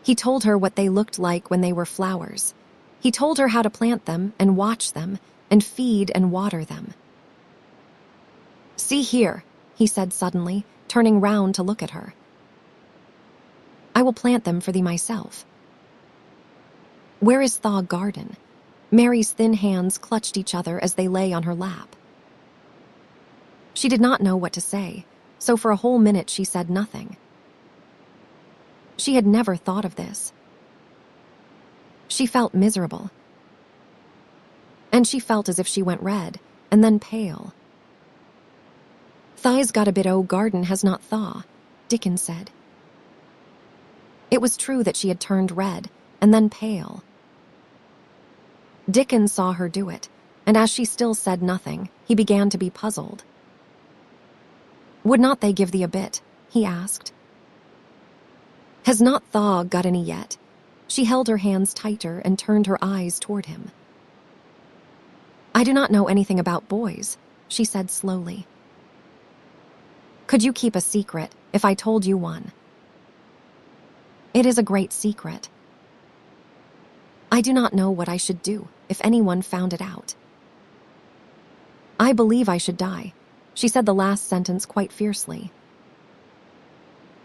He told her what they looked like when they were flowers. He told her how to plant them and watch them, and feed and water them. "See here," he said suddenly, turning round to look at her. "I will plant them for thee myself." "Where is thy garden?" Mary's thin hands clutched each other as they lay on her lap. She did not know what to say, so for a whole minute she said nothing. She had never thought of this. She felt miserable. And she felt as if she went red, and then pale. "Thy's got a bit o' garden, has not thaw," Dickon said. It was true that she had turned red, and then pale. Dickon saw her do it, and as she still said nothing, he began to be puzzled. "Would not they give thee a bit?" he asked. "Has not thaw got any yet?" She held her hands tighter and turned her eyes toward him. "I do not know anything about boys," she said slowly. "Could you keep a secret if I told you one?" "It is a great secret. I do not know what I should do if anyone found it out. I believe I should die," she said the last sentence quite fiercely.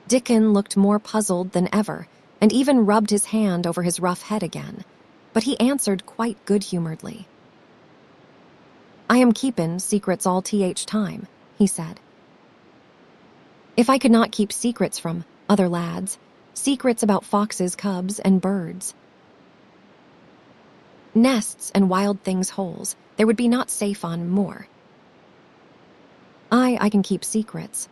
Dickon looked more puzzled than ever and even rubbed his hand over his rough head again, but he answered quite good-humoredly. "I am keepin' secrets all time," he said. "If I could not keep secrets from other lads, secrets about foxes, cubs, and birds, nests and wild things' holes, there would be not safe on moor. I can keep secrets."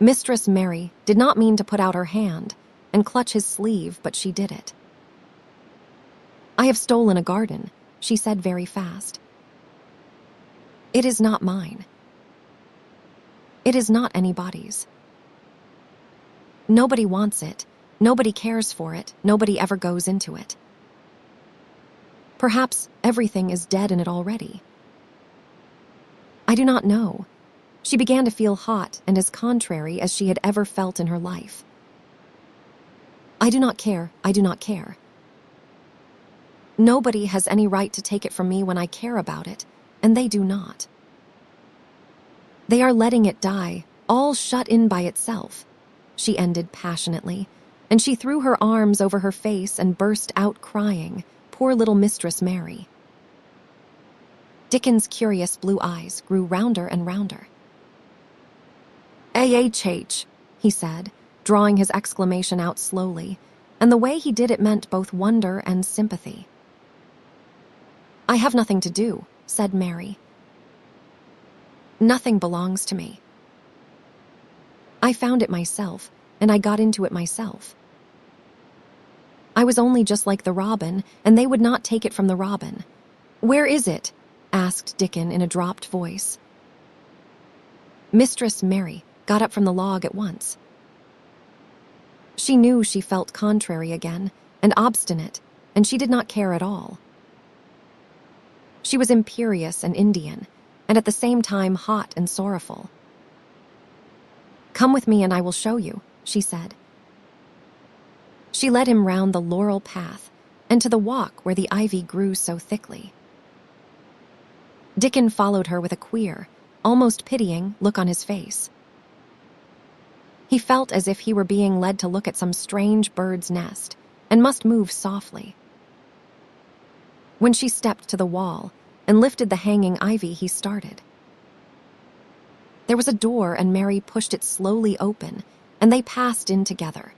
Mistress Mary did not mean to put out her hand and clutch his sleeve, but she did it. "I have stolen a garden," she said very fast. "It is not mine. It is not anybody's. Nobody wants it, nobody cares for it, nobody ever goes into it. Perhaps everything is dead in it already. I do not know." She began to feel hot and as contrary as she had ever felt in her life. "I do not care, I do not care. Nobody has any right to take it from me when I care about it, and they do not. They are letting it die, all shut in by itself," she ended passionately, and she threw her arms over her face and burst out crying, poor little Mistress Mary. Dickon's curious blue eyes grew rounder and rounder. "AHH," he said, drawing his exclamation out slowly, and the way he did it meant both wonder and sympathy. "I have nothing to do," said Mary. "Nothing belongs to me. I found it myself, and I got into it myself. I was only just like the robin, and they would not take it from the robin." "Where is it?" asked Dickon in a dropped voice. Mistress Mary got up from the log at once. She knew she felt contrary again, and obstinate, and she did not care at all. She was imperious and Indian, and at the same time hot and sorrowful. "Come with me and I will show you," she said. She led him round the laurel path and to the walk where the ivy grew so thickly. Dickon followed her with a queer, almost pitying look on his face. He felt as if he were being led to look at some strange bird's nest and must move softly. When she stepped to the wall and lifted the hanging ivy, he started. There was a door, and Mary pushed it slowly open, and they passed in together,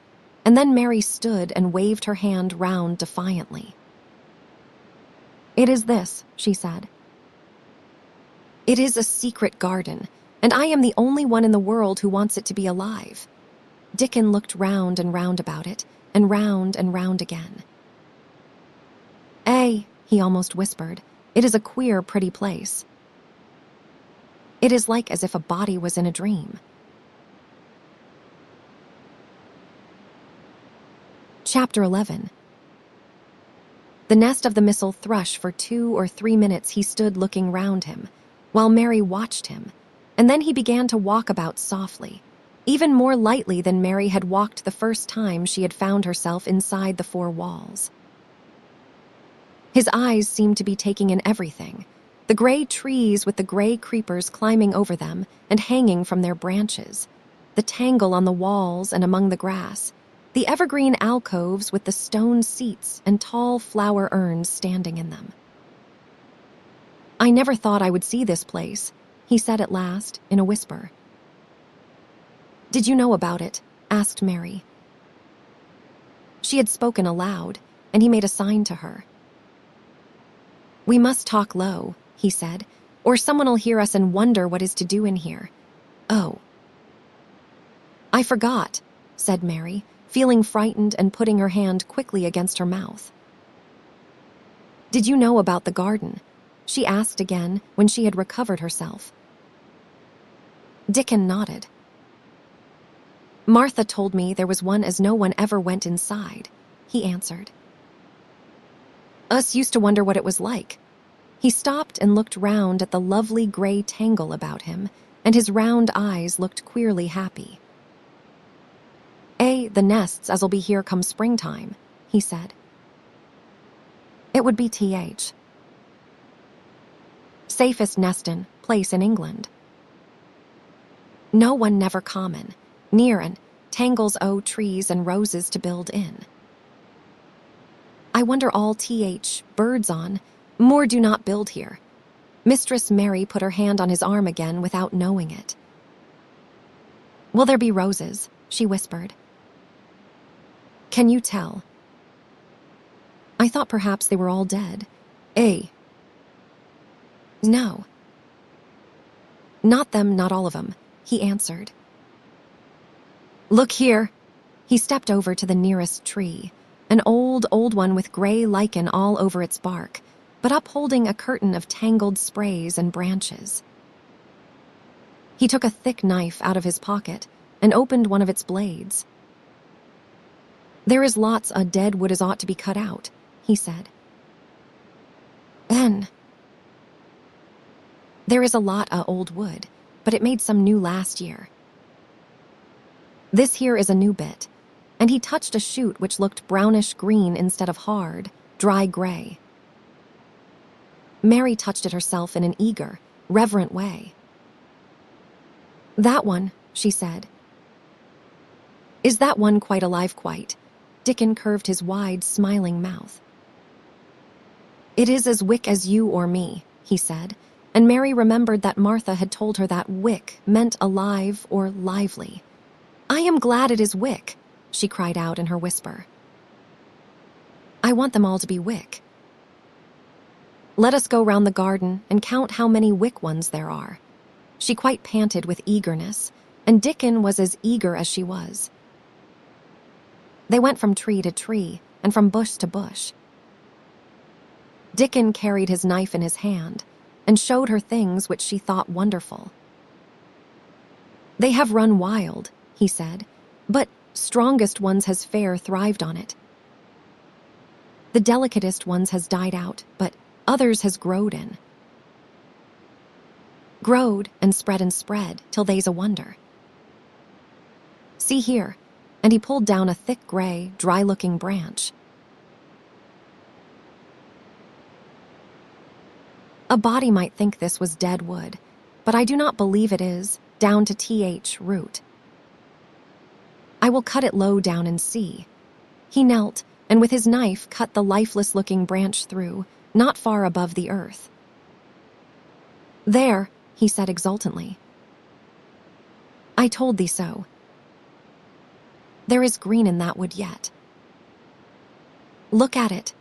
and then Mary stood and waved her hand round defiantly. "It is this," she said. "It is a secret garden, and I am the only one in the world who wants it to be alive." Dickon looked round and round about it, and round again. He almost whispered, "it is a queer, pretty place. It is like as if a body was in a dream." Chapter 11. The nest of the missel thrush. For 2 or 3 minutes he stood looking round him, while Mary watched him, and then he began to walk about softly, even more lightly than Mary had walked the first time she had found herself inside the 4 walls. His eyes seemed to be taking in everything. The gray trees with the gray creepers climbing over them and hanging from their branches, the tangle on the walls and among the grass, the evergreen alcoves with the stone seats and tall flower urns standing in them. "I never thought I would see this place," he said at last, in a whisper. "Did you know about it?" asked Mary. She had spoken aloud, and he made a sign to her. "We must talk low," he said, "or someone'll hear us and wonder what is to do in here. Oh." "I forgot," said Mary, feeling frightened and putting her hand quickly against her mouth. "Did you know about the garden?" she asked again when she had recovered herself. Dickon nodded. "Martha told me there was one as no one ever went inside," he answered. "Us used to wonder what it was like." He stopped and looked round at the lovely gray tangle about him, and his round eyes looked queerly happy. The nests as'll be here come springtime," he said. "It would be safest nestin' place in England. No one never common, near and tangles o' trees and roses to build in. I wonder all birds on, more do not build here." Mistress Mary put her hand on his arm again without knowing it. "Will there be roses?" she whispered. "Can you tell?" "I thought perhaps they were all dead." "No. Not them, not all of 'em," he answered. "Look here." He stepped over to the nearest tree, an old one with gray lichen all over its bark, but upholding a curtain of tangled sprays and branches. He took a thick knife out of his pocket and opened one of its blades. "There is lots o' dead wood as ought to be cut out," he said. "Then there is a lot o' old wood, but it made some new last year. This here is a new bit," and he touched a shoot which looked brownish green instead of hard, dry gray. Mary touched it herself in an eager, reverent way. "That one," she said. "Is that one quite alive quite?" Dickon curved his wide, smiling mouth. "It is as wick as you or me," he said, and Mary remembered that Martha had told her that wick meant alive or lively. "I am glad it is wick," she cried out in her whisper. "I want them all to be wick. Let us go round the garden and count how many wick ones there are." She quite panted with eagerness, and Dickon was as eager as she was. They went from tree to tree and from bush to bush. Dickon carried his knife in his hand and showed her things which she thought wonderful. "They have run wild," he said, "but strongest ones has fair thrived on it. The delicatest ones has died out, but others has growed in. Growed and spread till they's a wonder. See here," and he pulled down a thick gray, dry-looking branch. A body might think this was dead wood, but I do not believe it is, down to root. I will cut it low down and see." He knelt, and with his knife cut the lifeless-looking branch through, not far above the earth. "There," he said exultantly. "I told thee so. There is green in that wood yet. Look at it."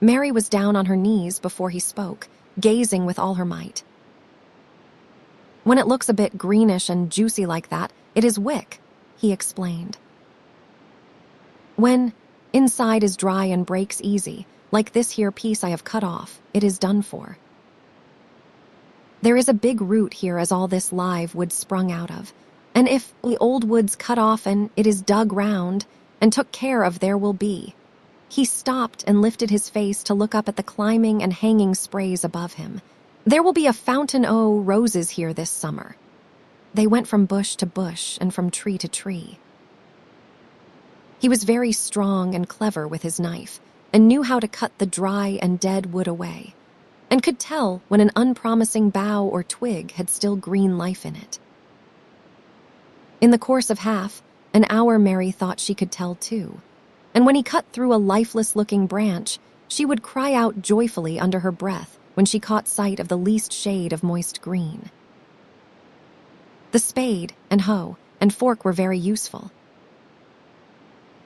Mary was down on her knees before he spoke, gazing with all her might. "When it looks a bit greenish and juicy like that, it is wick," he explained. "When inside is dry and breaks easy, like this here piece I have cut off, it is done for. There is a big root here as all this live wood sprung out of, and if the old wood's cut off and it is dug round and took care of, there will be." He stopped and lifted his face to look up at the climbing and hanging sprays above him. "There will be a fountain o' roses here this summer." They went from bush to bush and from tree to tree. He was very strong and clever with his knife, and knew how to cut the dry and dead wood away, and could tell when an unpromising bough or twig had still green life in it. In the course of half an hour, Mary thought she could tell too, and when he cut through a lifeless-looking branch, she would cry out joyfully under her breath when she caught sight of the least shade of moist green. The spade and hoe and fork were very useful.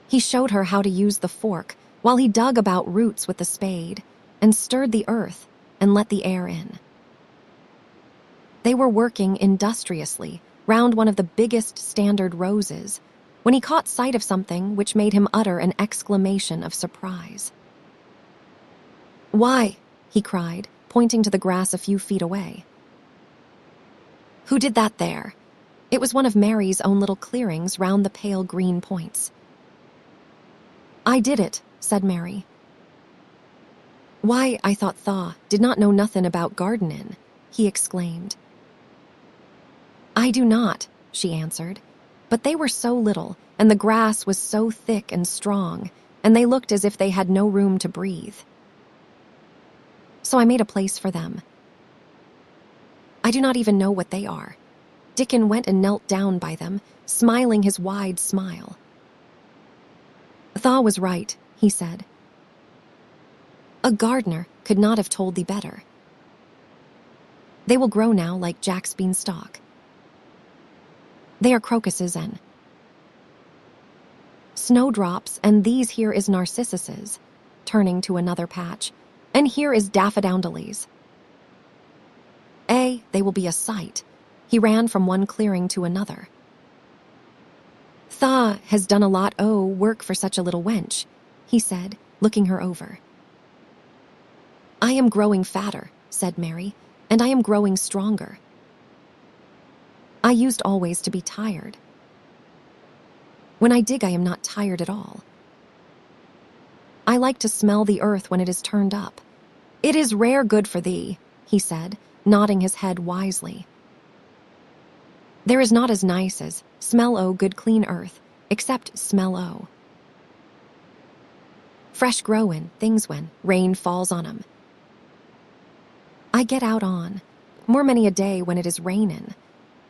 He showed her how to use the fork while he dug about roots with the spade and stirred the earth and let the air in. They were working industriously round one of the biggest standard roses when he caught sight of something which made him utter an exclamation of surprise. "Why," he cried, pointing to the grass a few feet away. "Who did that there?" It was one of Mary's own little clearings round the pale green points. "I did it," said Mary. "Why, I thought Thaw did not know nothin' about gardenin'," he exclaimed. "I do not," she answered, "but they were so little, and the grass was so thick and strong, and they looked as if they had no room to breathe. So I made a place for them. I do not even know what they are." Dickon went and knelt down by them, smiling his wide smile. "Thaw was right," he said. "A gardener could not have told thee better. They will grow now like Jack's beanstalk. They are crocuses and snowdrops, and these here is narcissuses," turning to another patch, "and here is daffodowndilies. They will be a sight." He ran from one clearing to another. "Thaw has done a lot o' work for such a little wench," he said, looking her over. "I am growing fatter," said Mary, "and I am growing stronger. I used always to be tired. When I dig, I am not tired at all. I like to smell the earth when it is turned up. It is rare good for thee," he said, nodding his head wisely. "There is not as nice as smell o' good clean earth, except smell o' fresh growin' things when rain falls on 'em. I get out on more many a day when it is rainin',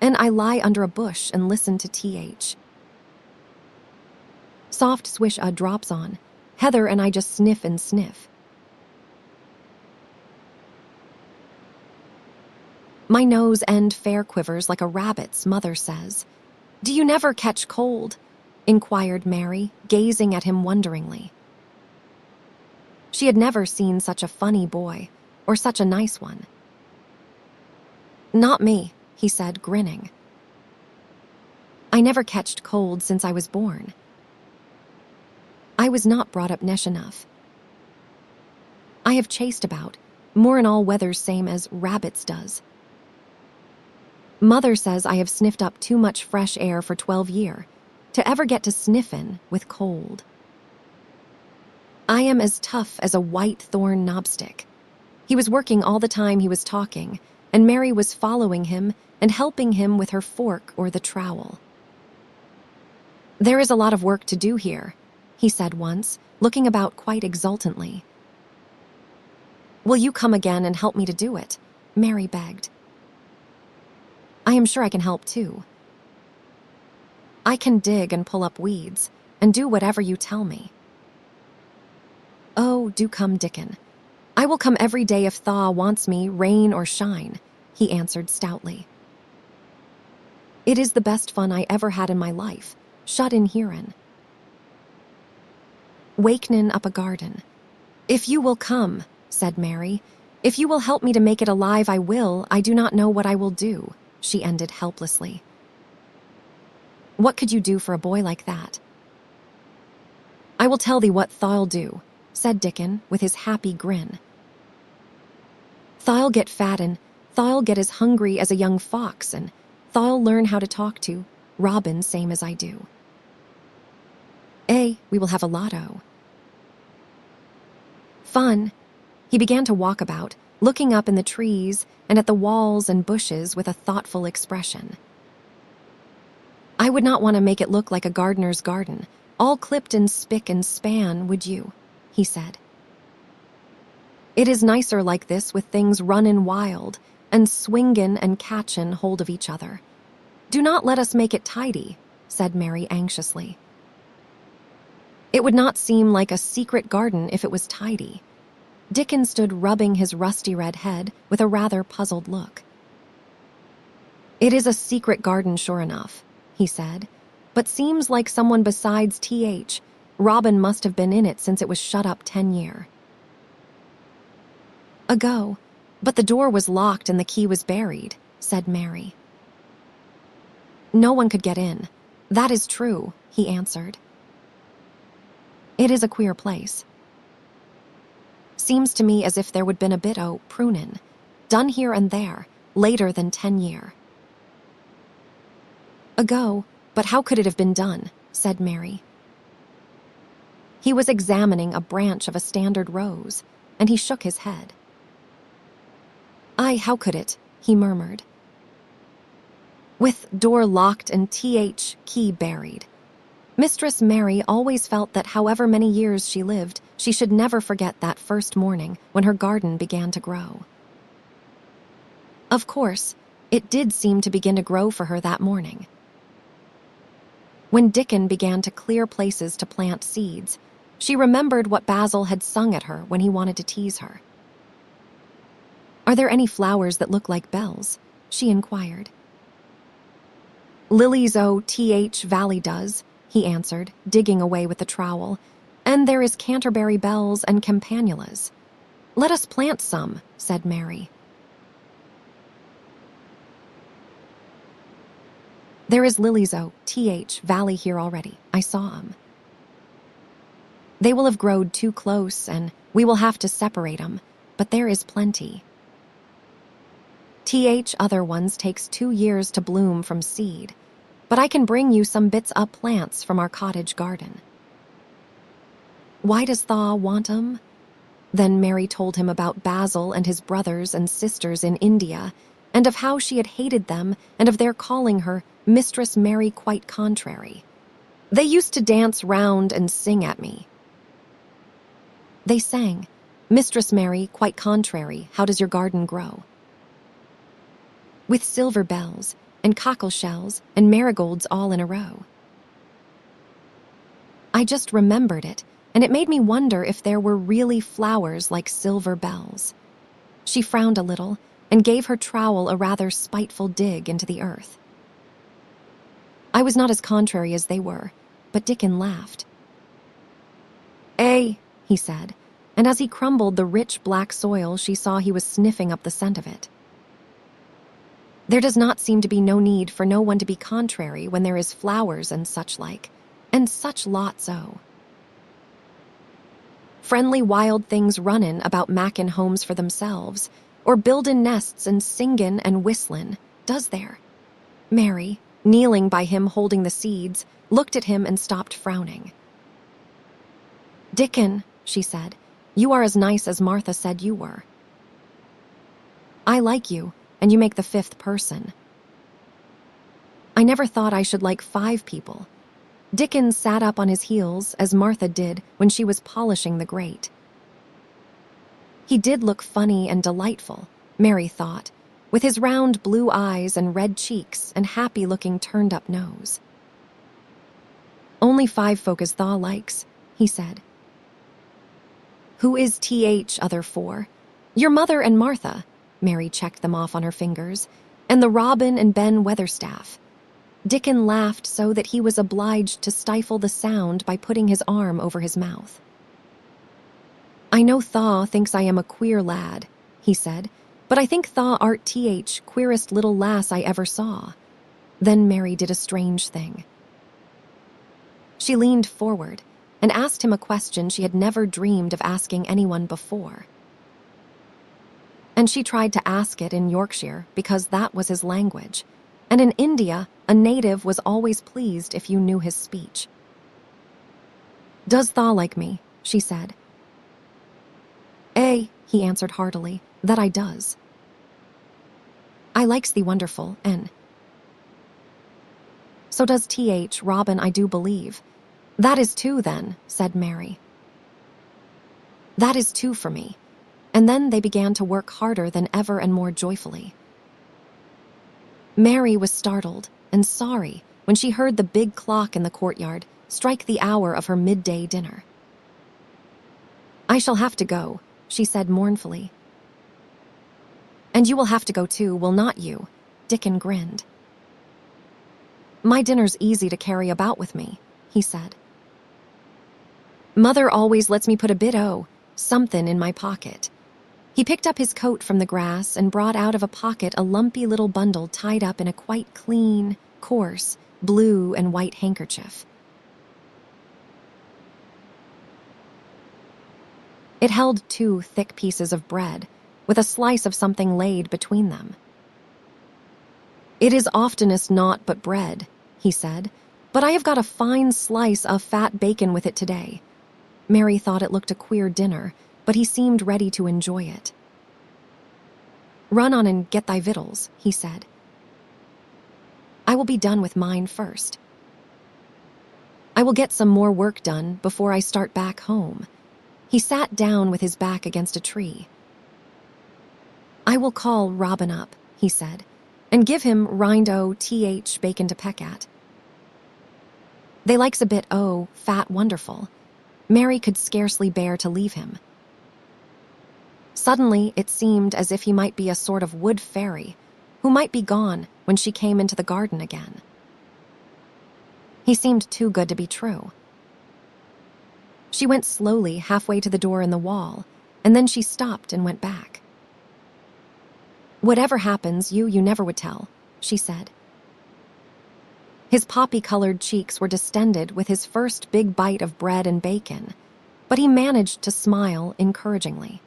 and I lie under a bush and listen to th. Soft swish drops on. Heather and I just sniff and sniff. My nose end fair quivers like a rabbit's, mother says. Do you never catch cold? Inquired Mary, gazing at him wonderingly. She had never seen such a funny boy, or such a nice one. Not me, he said, grinning. I never catched cold since I was born. I was not brought up nesh enough. I have chased about, more in all weathers same as rabbits does. Mother says I have sniffed up too much fresh air for 12 year, to ever get to sniffin' with cold. I am as tough as a white thorn knobstick. He was working all the time he was talking, and Mary was following him and helping him with her fork or the trowel. There is a lot of work to do here, he said once, looking about quite exultantly. Will you come again and help me to do it? Mary begged. I am sure I can help too. I can dig and pull up weeds, and do whatever you tell me. Oh, do come, Dickon. I will come every day if Thaw wants me, rain or shine, he answered stoutly. It is the best fun I ever had in my life, shut in herein. Wakenin' up a garden. If you will come, said Mary. If you will help me to make it alive, I will. I do not know what I will do, she ended helplessly. What could you do for a boy like that? I will tell thee what Thaw'll do, said Dickon with his happy grin. Thaw'll get fat and Thaw'll get as hungry as a young fox, and Thaw'll learn how to talk to Robin same as I do. We will have a lotto. Fun. He began to walk about, looking up in the trees and at the walls and bushes with a thoughtful expression. I would not want to make it look like a gardener's garden, all clipped and spick and span, would you? He said. It is nicer like this with things runnin' wild and swingin' and catchin' hold of each other. Do not let us make it tidy, said Mary anxiously. It would not seem like a secret garden if it was tidy. Dickon stood rubbing his rusty red head with a rather puzzled look. It is a secret garden, sure enough, he said, but seems like someone besides T.H. Robin must have been in it since it was shut up 10 years ago, but the door was locked and the key was buried, said Mary. No one could get in. That is true, he answered. It is a queer place. Seems to me as if there would been a bit o' prunin', done here and there, later than 10 years ago, but how could it have been done, said Mary. He was examining a branch of a standard rose, and he shook his head. Aye, how could it, he murmured. With door locked and T.H. key buried. Mistress Mary always felt that however many years she lived, she should never forget that first morning when her garden began to grow. Of course, it did seem to begin to grow for her that morning. When Dickon began to clear places to plant seeds, she remembered what Basil had sung at her when he wanted to tease her. Are there any flowers that look like bells? She inquired. Lilies o' Th Valley does, he answered, digging away with the trowel, and there is Canterbury bells and campanulas. Let us plant some, said Mary. There is Lilies o' Th Valley here already. I saw 'em. They will have growed too close, and we will have to separate 'em, but there is plenty. Th other ones takes 2 years to bloom from seed, but I can bring you some bits up plants from our cottage garden. Why does Thaw want 'em? Then Mary told him about Basil and his brothers and sisters in India, and of how she had hated them and of their calling her Mistress Mary Quite Contrary. They used to dance round and sing at me. They sang, Mistress Mary Quite Contrary, how does your garden grow? With silver bells and cockle shells and marigolds all in a row. I just remembered it, and it made me wonder if there were really flowers like silver bells. She frowned a little and gave her trowel a rather spiteful dig into the earth. I was not as contrary as they were, but Dickon laughed. He said, and as he crumbled the rich black soil, she saw he was sniffing up the scent of it. There does not seem to be no need for no one to be contrary when there is flowers and such like, and such lots o'. Friendly wild things runnin' about mackin' homes for themselves, or buildin' nests and singin' and whistlin', does there? Mary, kneeling by him holding the seeds, looked at him and stopped frowning. Dickon, she said, you are as nice as Martha said you were. I like you, and you make the 5th person. I never thought I should like 5 people. Dickon sat up on his heels as Martha did when she was polishing the grate. He did look funny and delightful, Mary thought, with his round blue eyes and red cheeks and happy-looking turned-up nose. Only 5 folk as Thaw likes, he said. Who is Th other 4? Your mother and Martha. Mary checked them off on her fingers, and the Robin and Ben Weatherstaff. Dickon laughed so that he was obliged to stifle the sound by putting his arm over his mouth. I know Thaw thinks I am a queer lad, he said, but I think Thaw art Th queerest little lass I ever saw. Then Mary did a strange thing. She leaned forward and asked him a question she had never dreamed of asking anyone before. And she tried to ask it in Yorkshire because that was his language, and in India, a native was always pleased if you knew his speech. Does Thaw like me? She said. He answered heartily, that I does. I likes thee wonderful, and so does Th Robin, I do believe. That is 2 then, said Mary. That is 2 for me. and then they began to work harder than ever and more joyfully. Mary was startled and sorry when she heard the big clock in the courtyard strike the hour of her midday dinner. "I shall have to go," she said mournfully. "And you will have to go too, will not you?" Dickon grinned. "My dinner's easy to carry about with me," he said. "Mother always lets me put a bit o' something in my pocket." He picked up his coat from the grass and brought out of a pocket a lumpy little bundle tied up in a quite clean, coarse, blue and white handkerchief. It held 2 thick pieces of bread, with a slice of something laid between them. "It is oftenest naught but bread," he said, "but I have got a fine slice of fat bacon with it today." Mary thought it looked a queer dinner, but he seemed ready to enjoy it. "Run on and get thy victuals," he said. "I will be done with mine first. I will get some more work done before I start back home." He sat down with his back against a tree. "I will call Robin up," he said, "and give him rind o' th bacon to peck at. They likes a bit o' fat wonderful." Mary could scarcely bear to leave him. Suddenly, it seemed as if he might be a sort of wood fairy, who might be gone when she came into the garden again. He seemed too good to be true. She went slowly halfway to the door in the wall, and then she stopped and went back. "Whatever happens, you never would tell," she said. His poppy-colored cheeks were distended with his first big bite of bread and bacon, but he managed to smile encouragingly.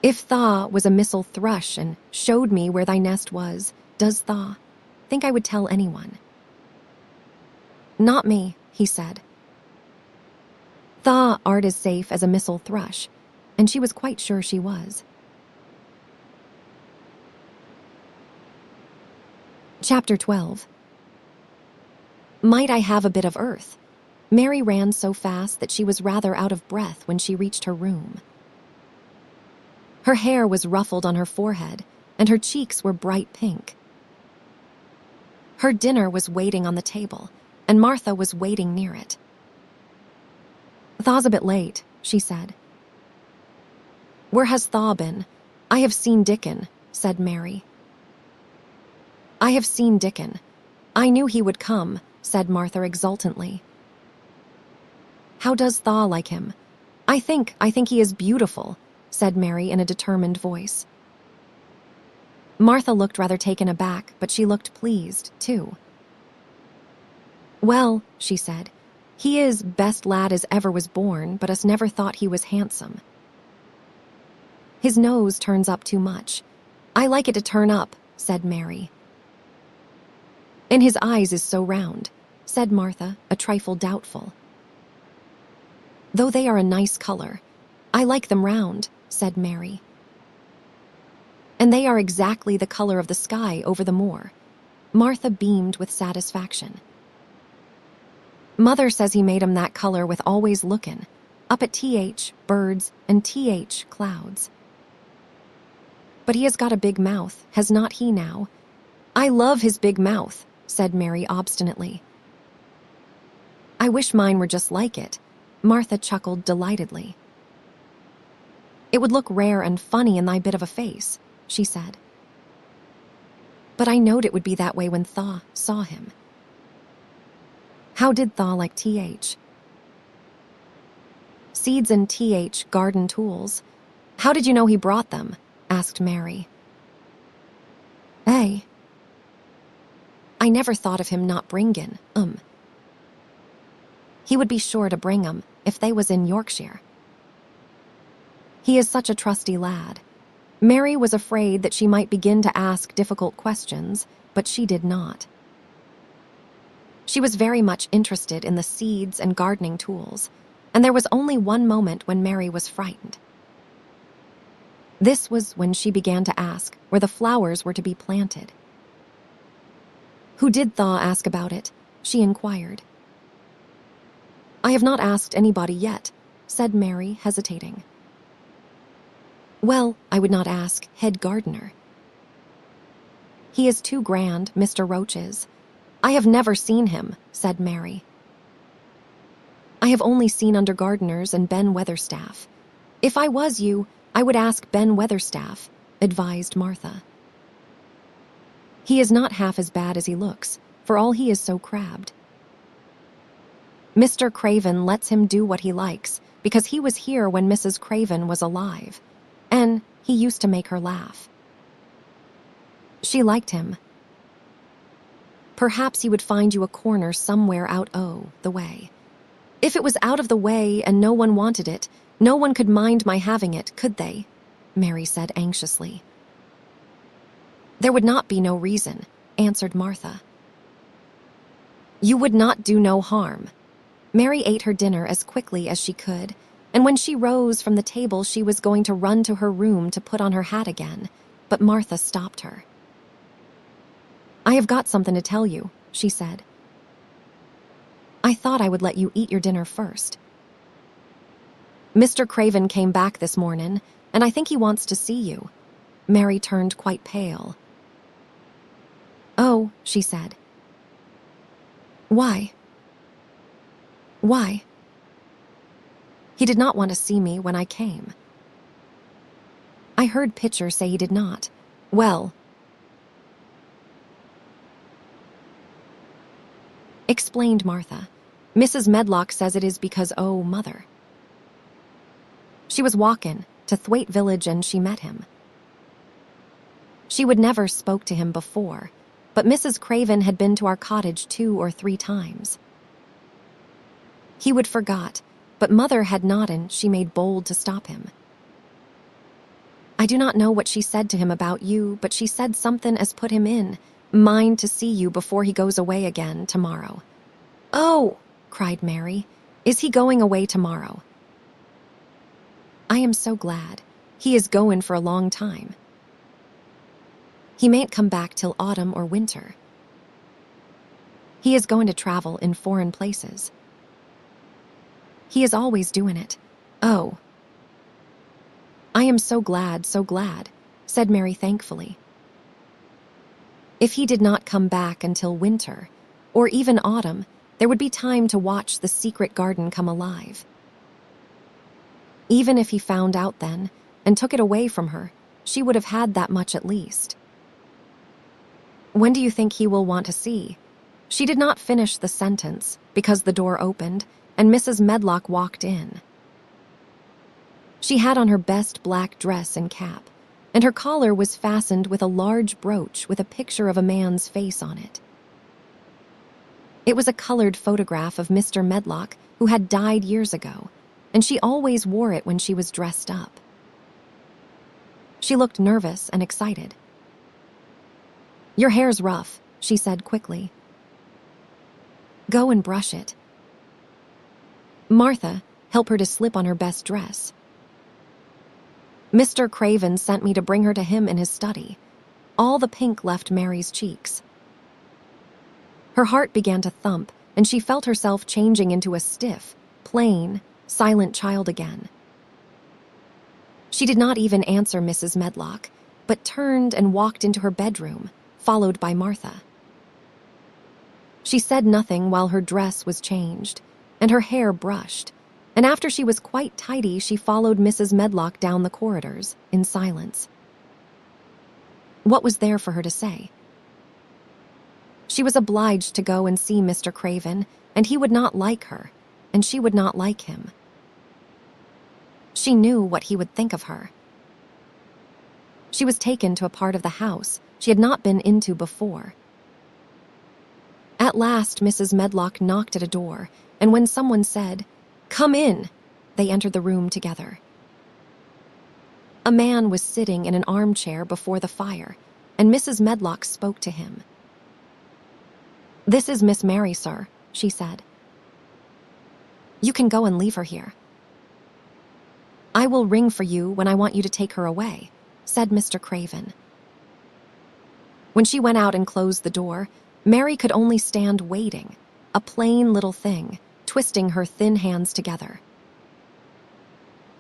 "If tha was a missel thrush and showed me where thy nest was, does tha think I would tell anyone?" "Not me," he said. "Tha art as safe as a missel thrush," and she was quite sure she was. Chapter 12. Might I have a bit of earth? Mary ran so fast that she was rather out of breath when she reached her room. Her hair was ruffled on her forehead, and her cheeks were bright pink. Her dinner was waiting on the table, and Martha was waiting near it. "Tha's a bit late," she said. "Where has Tha been? I have seen Dickon," said Mary. "I have seen Dickon. I knew he would come," said Martha exultantly. "How does Tha like him?" I think he is beautiful," said Mary in a determined voice. Martha looked rather taken aback, but she looked pleased, too. "Well," she said, "he is best lad as ever was born, but us never thought he was handsome. His nose turns up too much. I like it to turn up," said Mary. "And his eyes is so round," said Martha, a trifle doubtful. "Though they are a nice color. I like them round," said Mary. "And they are exactly the color of the sky over the moor." Martha beamed with satisfaction. "Mother says he made 'em that color with always lookin', up at birds and clouds. But he has got a big mouth, has not he now?" "I love his big mouth," said Mary obstinately. "I wish mine were just like it." Martha chuckled delightedly. "It would look rare and funny in thy bit of a face," she said. "But I knowed it would be that way when Tha saw him." "How did Tha like seeds and garden tools? How did you know he brought them?" asked Mary. "Eh? I never thought of him not bringin', He would be sure to bring 'em if they was in Yorkshire. He is such a trusty lad." Mary was afraid that she might begin to ask difficult questions, but she did not. She was very much interested in the seeds and gardening tools, and there was only one moment when Mary was frightened. This was when she began to ask where the flowers were to be planted. "Who did Tha ask about it?" she inquired. "I have not asked anybody yet," said Mary, hesitating. Well, I would not ask head gardener. He is too grand, Mr. Roach is. I have never seen him, said Mary. I have only seen under gardeners and Ben Weatherstaff. If I was you, I would ask Ben Weatherstaff, advised Martha. He is not half as bad as he looks, for all he is so crabbed. Mr. Craven lets him do what he likes, because he was here when Mrs. Craven was alive, and he used to make her laugh. She liked him. Perhaps he would find you a corner somewhere out the way. If it was out of the way and no one wanted it, no one could mind my having it, could they? Mary said anxiously. There would not be no reason, answered Martha. You would not do no harm. Mary ate her dinner as quickly as she could, and when she rose from the table she was going to run to her room to put on her hat again, but Martha stopped her. I have got something to tell you, she said. I thought I would let you eat your dinner first. Mr. Craven came back this morning, and I think he wants to see you. Mary turned quite pale. Oh, she said. Why? Why? He did not want to see me when I came. I heard Pitcher say he did not. Well, explained Martha. Mrs. Medlock says it is because, mother. She was walkin' to Thwaite Village and she met him. She would never spoke to him before, but Mrs. Craven had been to our cottage 2 or 3 times. He would forgot, but mother had not, and she made bold to stop him. I do not know what she said to him about you, but she said something as put him in mind to see you before he goes away again tomorrow. Oh, cried Mary, is he going away tomorrow? I am so glad. He is going for a long time. He mayn't come back till autumn or winter. He is going to travel in foreign places. He is always doing it. Oh. I am so glad, said Mary thankfully. If he did not come back until winter, or even autumn, there would be time to watch the secret garden come alive. Even if he found out then, and took it away from her, she would have had that much at least. When do you think he will want to see? She did not finish the sentence, because the door opened, and Mrs. Medlock walked in. She had on her best black dress and cap, and her collar was fastened with a large brooch with a picture of a man's face on it. It was a colored photograph of Mr. Medlock, who had died years ago, and she always wore it when she was dressed up. She looked nervous and excited. Your hair's rough, she said quickly. Go and brush it. Martha, help her to slip on her best dress. Mr. Craven sent me to bring her to him in his study. All the pink left Mary's cheeks. Her heart began to thump, and she felt herself changing into a stiff, plain, silent child again. She did not even answer Mrs. Medlock, but turned and walked into her bedroom, followed by Martha. She said nothing while her dress was changed, and her hair brushed, and after she was quite tidy, she followed Mrs. Medlock down the corridors, in silence. What was there for her to say? She was obliged to go and see Mr. Craven, and he would not like her, and she would not like him. She knew what he would think of her. She was taken to a part of the house she had not been into before. At last, Mrs. Medlock knocked at a door, and when someone said, "Come in," they entered the room together. A man was sitting in an armchair before the fire, and Mrs. Medlock spoke to him. "This is Miss Mary, sir," she said. "You can go and leave her here." "I will ring for you when I want you to take her away," said Mr. Craven. When she went out and closed the door, Mary could only stand waiting, a plain little thing, twisting her thin hands together.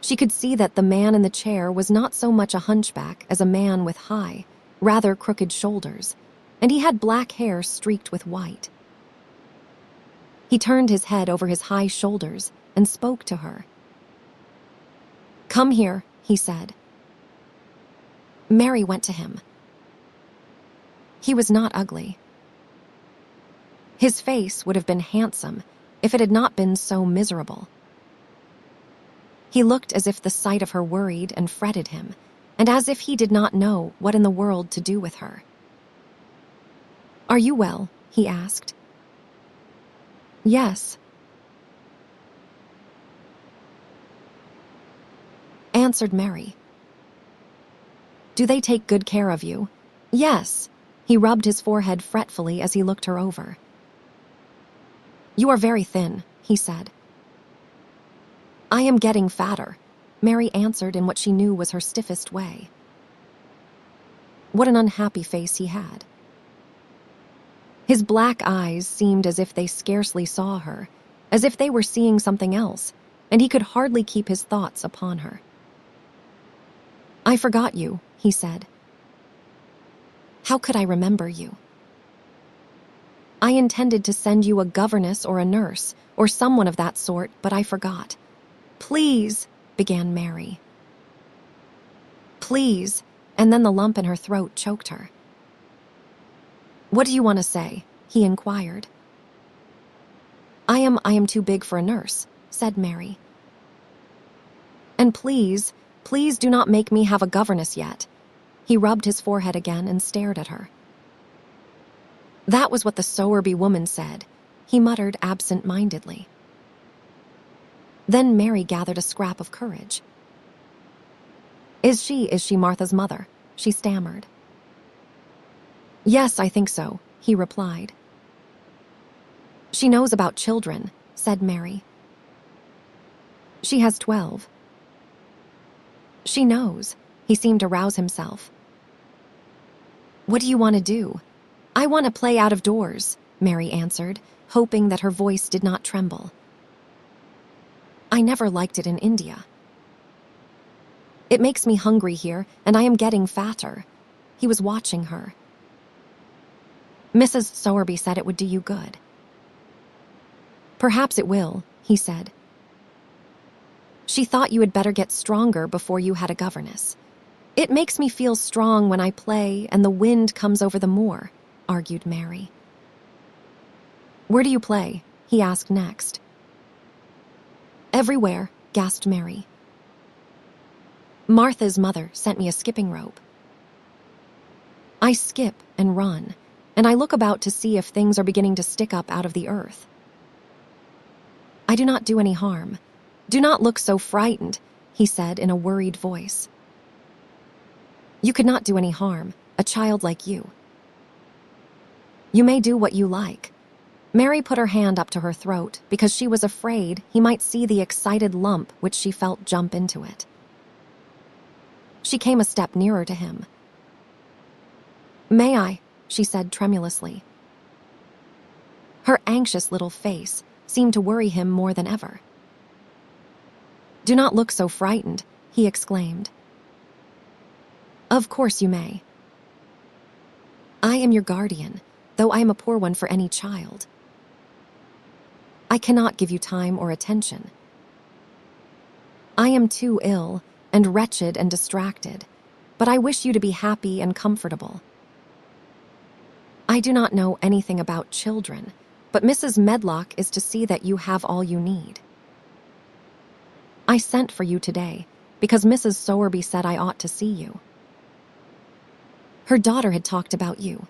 She could see that the man in the chair was not so much a hunchback as a man with high, rather crooked shoulders, and he had black hair streaked with white. He turned his head over his high shoulders and spoke to her. "Come here," he said. Mary went to him. He was not ugly. His face would have been handsome if it had not been so miserable. He looked as if the sight of her worried and fretted him, and as if he did not know what in the world to do with her. "Are you well?" he asked. "Yes," answered Mary. "Do they take good care of you?" "Yes." He rubbed his forehead fretfully as he looked her over. "You are very thin," he said. "I am getting fatter," Mary answered in what she knew was her stiffest way. What an unhappy face he had. His black eyes seemed as if they scarcely saw her, as if they were seeing something else, and he could hardly keep his thoughts upon her. "I forgot you," he said. "How could I remember you? I intended to send you a governess or a nurse, or someone of that sort, but I forgot." "Please," began Mary. "Please," and then the lump in her throat choked her. "What do you want to say?" he inquired. I am too big for a nurse," said Mary. "And please do not make me have a governess yet." He rubbed his forehead again and stared at her. "That was what the Sowerby woman said," he muttered absent-mindedly. Then Mary gathered a scrap of courage. Is she Martha's mother?" she stammered. "Yes, I think so," he replied. "She knows about children," said Mary. "She has 12. "She knows." He seemed to rouse himself. "What do you want to do?" "I want to play out of doors," Mary answered, hoping that her voice did not tremble. "I never liked it in India. It makes me hungry here, and I am getting fatter." He was watching her. "Mrs. Sowerby said it would do you good." "Perhaps it will," he said. "She thought you had better get stronger before you had a governess." "It makes me feel strong when I play and the wind comes over the moor," argued Mary. "Where do you play?" he asked next. "Everywhere," gasped Mary. "Martha's mother sent me a skipping rope. I skip and run, and I look about to see if things are beginning to stick up out of the earth. I do not do any harm. Do not look so frightened," he said in a worried voice. "You could not do any harm, a child like you. You may do what you like." Mary put her hand up to her throat because she was afraid he might see the excited lump which she felt jump into it. She came a step nearer to him. "May I?" she said tremulously. Her anxious little face seemed to worry him more than ever. "Do not look so frightened," he exclaimed. "Of course you may. I am your guardian, though I am a poor one for any child. I cannot give you time or attention. I am too ill and wretched and distracted, but I wish you to be happy and comfortable. I do not know anything about children, but Mrs. Medlock is to see that you have all you need. I sent for you today because Mrs. Sowerby said I ought to see you. Her daughter had talked about you.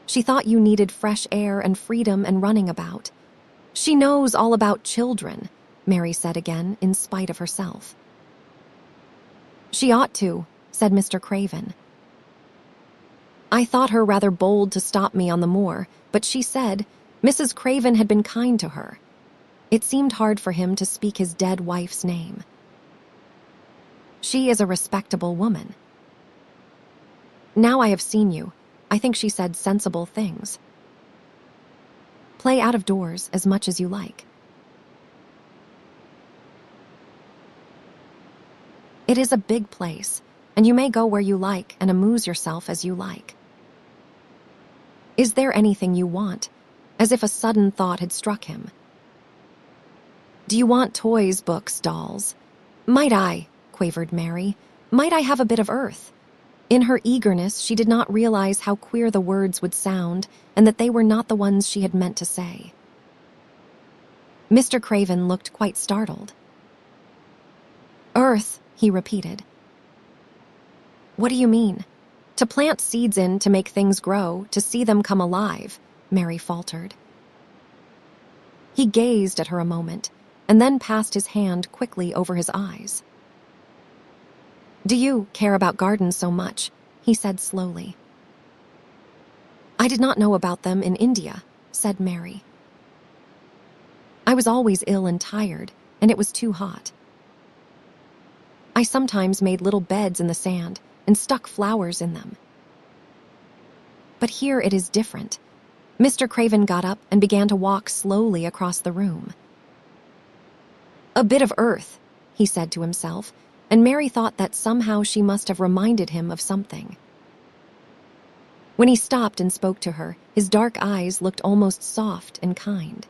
She thought you needed fresh air and freedom and running about. She knows all about children," Mary said again, in spite of herself. "She ought to," said Mr. Craven. "I thought her rather bold to stop me on the moor, but she said Mrs. Craven had been kind to her." It seemed hard for him to speak his dead wife's name. "She is a respectable woman. Now I have seen you, I think she said sensible things. Play out of doors as much as you like." It is a big place, and you may go where you like and amuse yourself as you like. Is there anything you want? As if a sudden thought had struck him. Do you want toys, books, dolls? Might I, quavered Mary, might I have a bit of earth? In her eagerness, she did not realize how queer the words would sound and that they were not the ones she had meant to say. Mr. Craven looked quite startled. Earth, he repeated. What do you mean? To plant seeds in, to make things grow, to see them come alive, Mary faltered. He gazed at her a moment, and then passed his hand quickly over his eyes. Do you care about gardens so much? He said slowly. I did not know about them in India, said Mary. I was always ill and tired, and it was too hot. I sometimes made little beds in the sand and stuck flowers in them. But here it is different. Mr. Craven got up and began to walk slowly across the room. A bit of earth, he said to himself, and Mary thought that somehow she must have reminded him of something. When he stopped and spoke to her, his dark eyes looked almost soft and kind.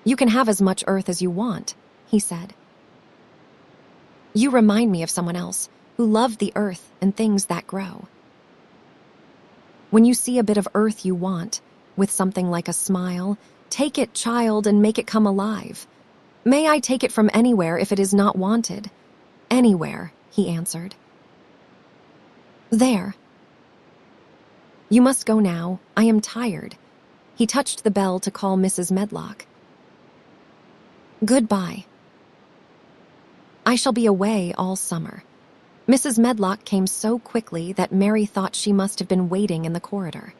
You can have as much earth as you want, he said. You remind me of someone else who loved the earth and things that grow. When you see a bit of earth you want, with something like a smile, take it, child, and make it come alive. May I take it from anywhere if it is not wanted? Anywhere, he answered. There. You must go now. I am tired. He touched the bell to call Mrs. Medlock. Goodbye. I shall be away all summer. Mrs. Medlock came so quickly that Mary thought she must have been waiting in the corridor.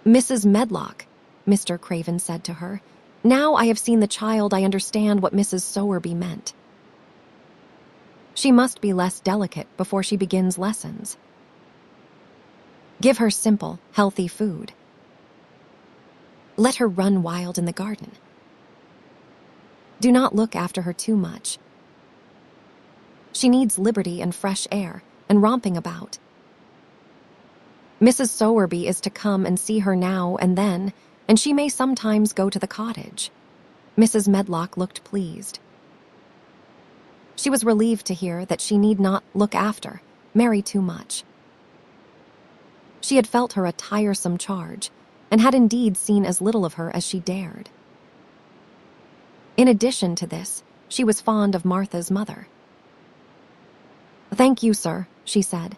Mrs. Medlock, Mr. Craven said to her, now I have seen the child, I understand what Mrs. Sowerby meant. She must be less delicate before she begins lessons. Give her simple, healthy food. Let her run wild in the garden. Do not look after her too much. She needs liberty and fresh air and romping about. Mrs. Sowerby is to come and see her now and then, and she may sometimes go to the cottage. Mrs. Medlock looked pleased. She was relieved to hear that she need not look after Mary too much. She had felt her a tiresome charge, and had indeed seen as little of her as she dared. In addition to this, she was fond of Martha's mother. Thank you, sir, she said.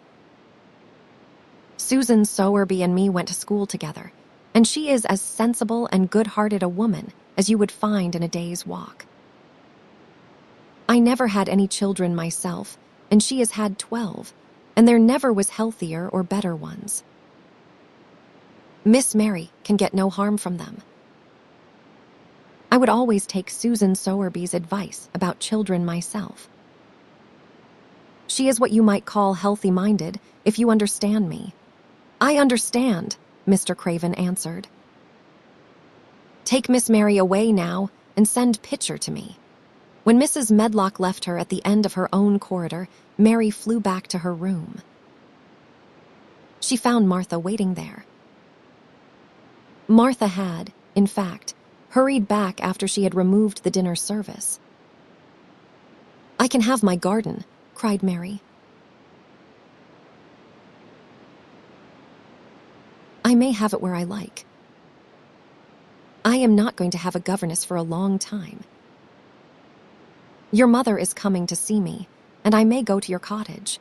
Susan Sowerby and me went to school together, and she is as sensible and good-hearted a woman as you would find in a day's walk. I never had any children myself, and she has had 12, and there never was healthier or better ones. Miss Mary can get no harm from them. I would always take Susan Sowerby's advice about children myself. She is what you might call healthy-minded, if you understand me. I understand, Mr. Craven answered. Take Miss Mary away now and send Pitcher to me. When Mrs. Medlock left her at the end of her own corridor, Mary flew back to her room. She found Martha waiting there. Martha had, in fact, hurried back after she had removed the dinner service. I can have my garden, cried Mary. I may have it where I like. I am not going to have a governess for a long time. Your mother is coming to see me, and I may go to your cottage.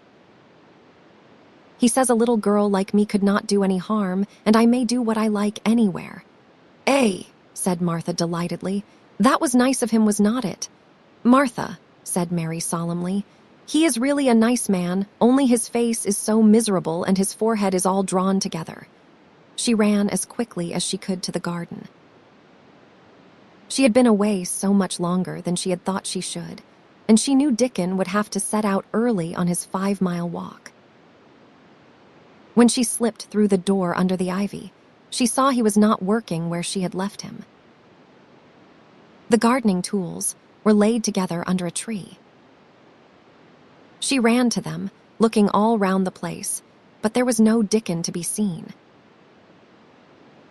He says a little girl like me could not do any harm, and I may do what I like anywhere. Eh, said Martha delightedly. That was nice of him, was not it? Martha, said Mary solemnly, he is really a nice man, only his face is so miserable and his forehead is all drawn together. She ran as quickly as she could to the garden. She had been away so much longer than she had thought she should, and she knew Dickon would have to set out early on his 5-mile walk. When she slipped through the door under the ivy, she saw he was not working where she had left him. The gardening tools were laid together under a tree. She ran to them, looking all round the place, but there was no Dickon to be seen.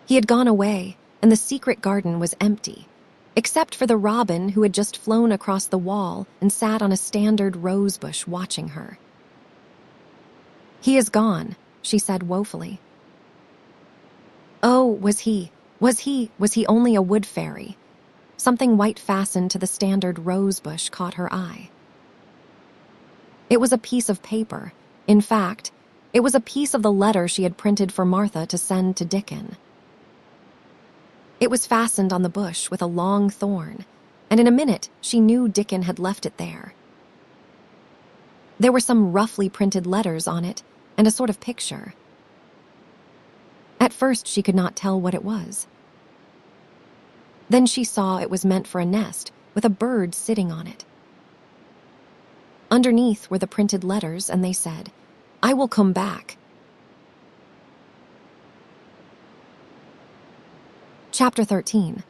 He had gone away, and the secret garden was empty, except for the robin who had just flown across the wall and sat on a standard rosebush watching her. "He is gone," she said woefully. Oh, was he only a wood fairy? Something white fastened to the standard rosebush caught her eye. It was a piece of paper. In fact, it was a piece of the letter she had printed for Martha to send to Dickon. It was fastened on the bush with a long thorn, and in a minute she knew Dickon had left it there. There were some roughly printed letters on it, and a sort of picture. At first she could not tell what it was. Then she saw it was meant for a nest, with a bird sitting on it. Underneath were the printed letters, and they said, "I will come back." Chapter 13.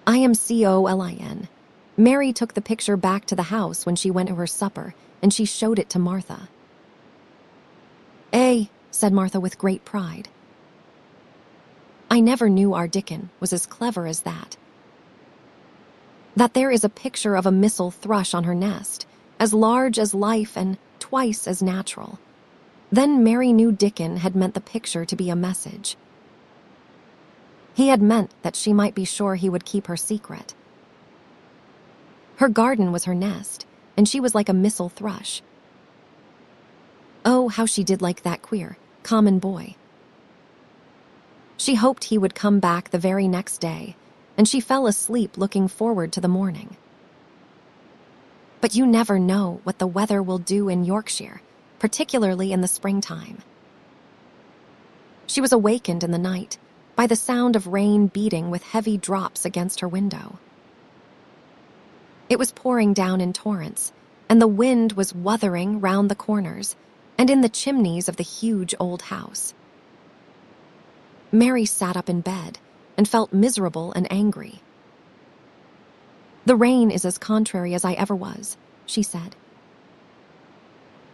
I am Colin. Mary took the picture back to the house when she went to her supper, and she showed it to Martha. "Eh," said Martha with great pride. "I never knew our Dickon was as clever as that. That there is a picture of a missel thrush on her nest, as large as life and twice as natural." Then Mary knew Dickon had meant the picture to be a message. He had meant that she might be sure he would keep her secret. Her garden was her nest, and she was like a missel thrush. Oh, how she did like that queer, common boy. She hoped he would come back the very next day, and she fell asleep looking forward to the morning. But you never know what the weather will do in Yorkshire, particularly in the springtime. She was awakened in the night by the sound of rain beating with heavy drops against her window. It was pouring down in torrents, and the wind was wuthering round the corners and in the chimneys of the huge old house. Mary sat up in bed and felt miserable and angry. "The rain is as contrary as I ever was," she said.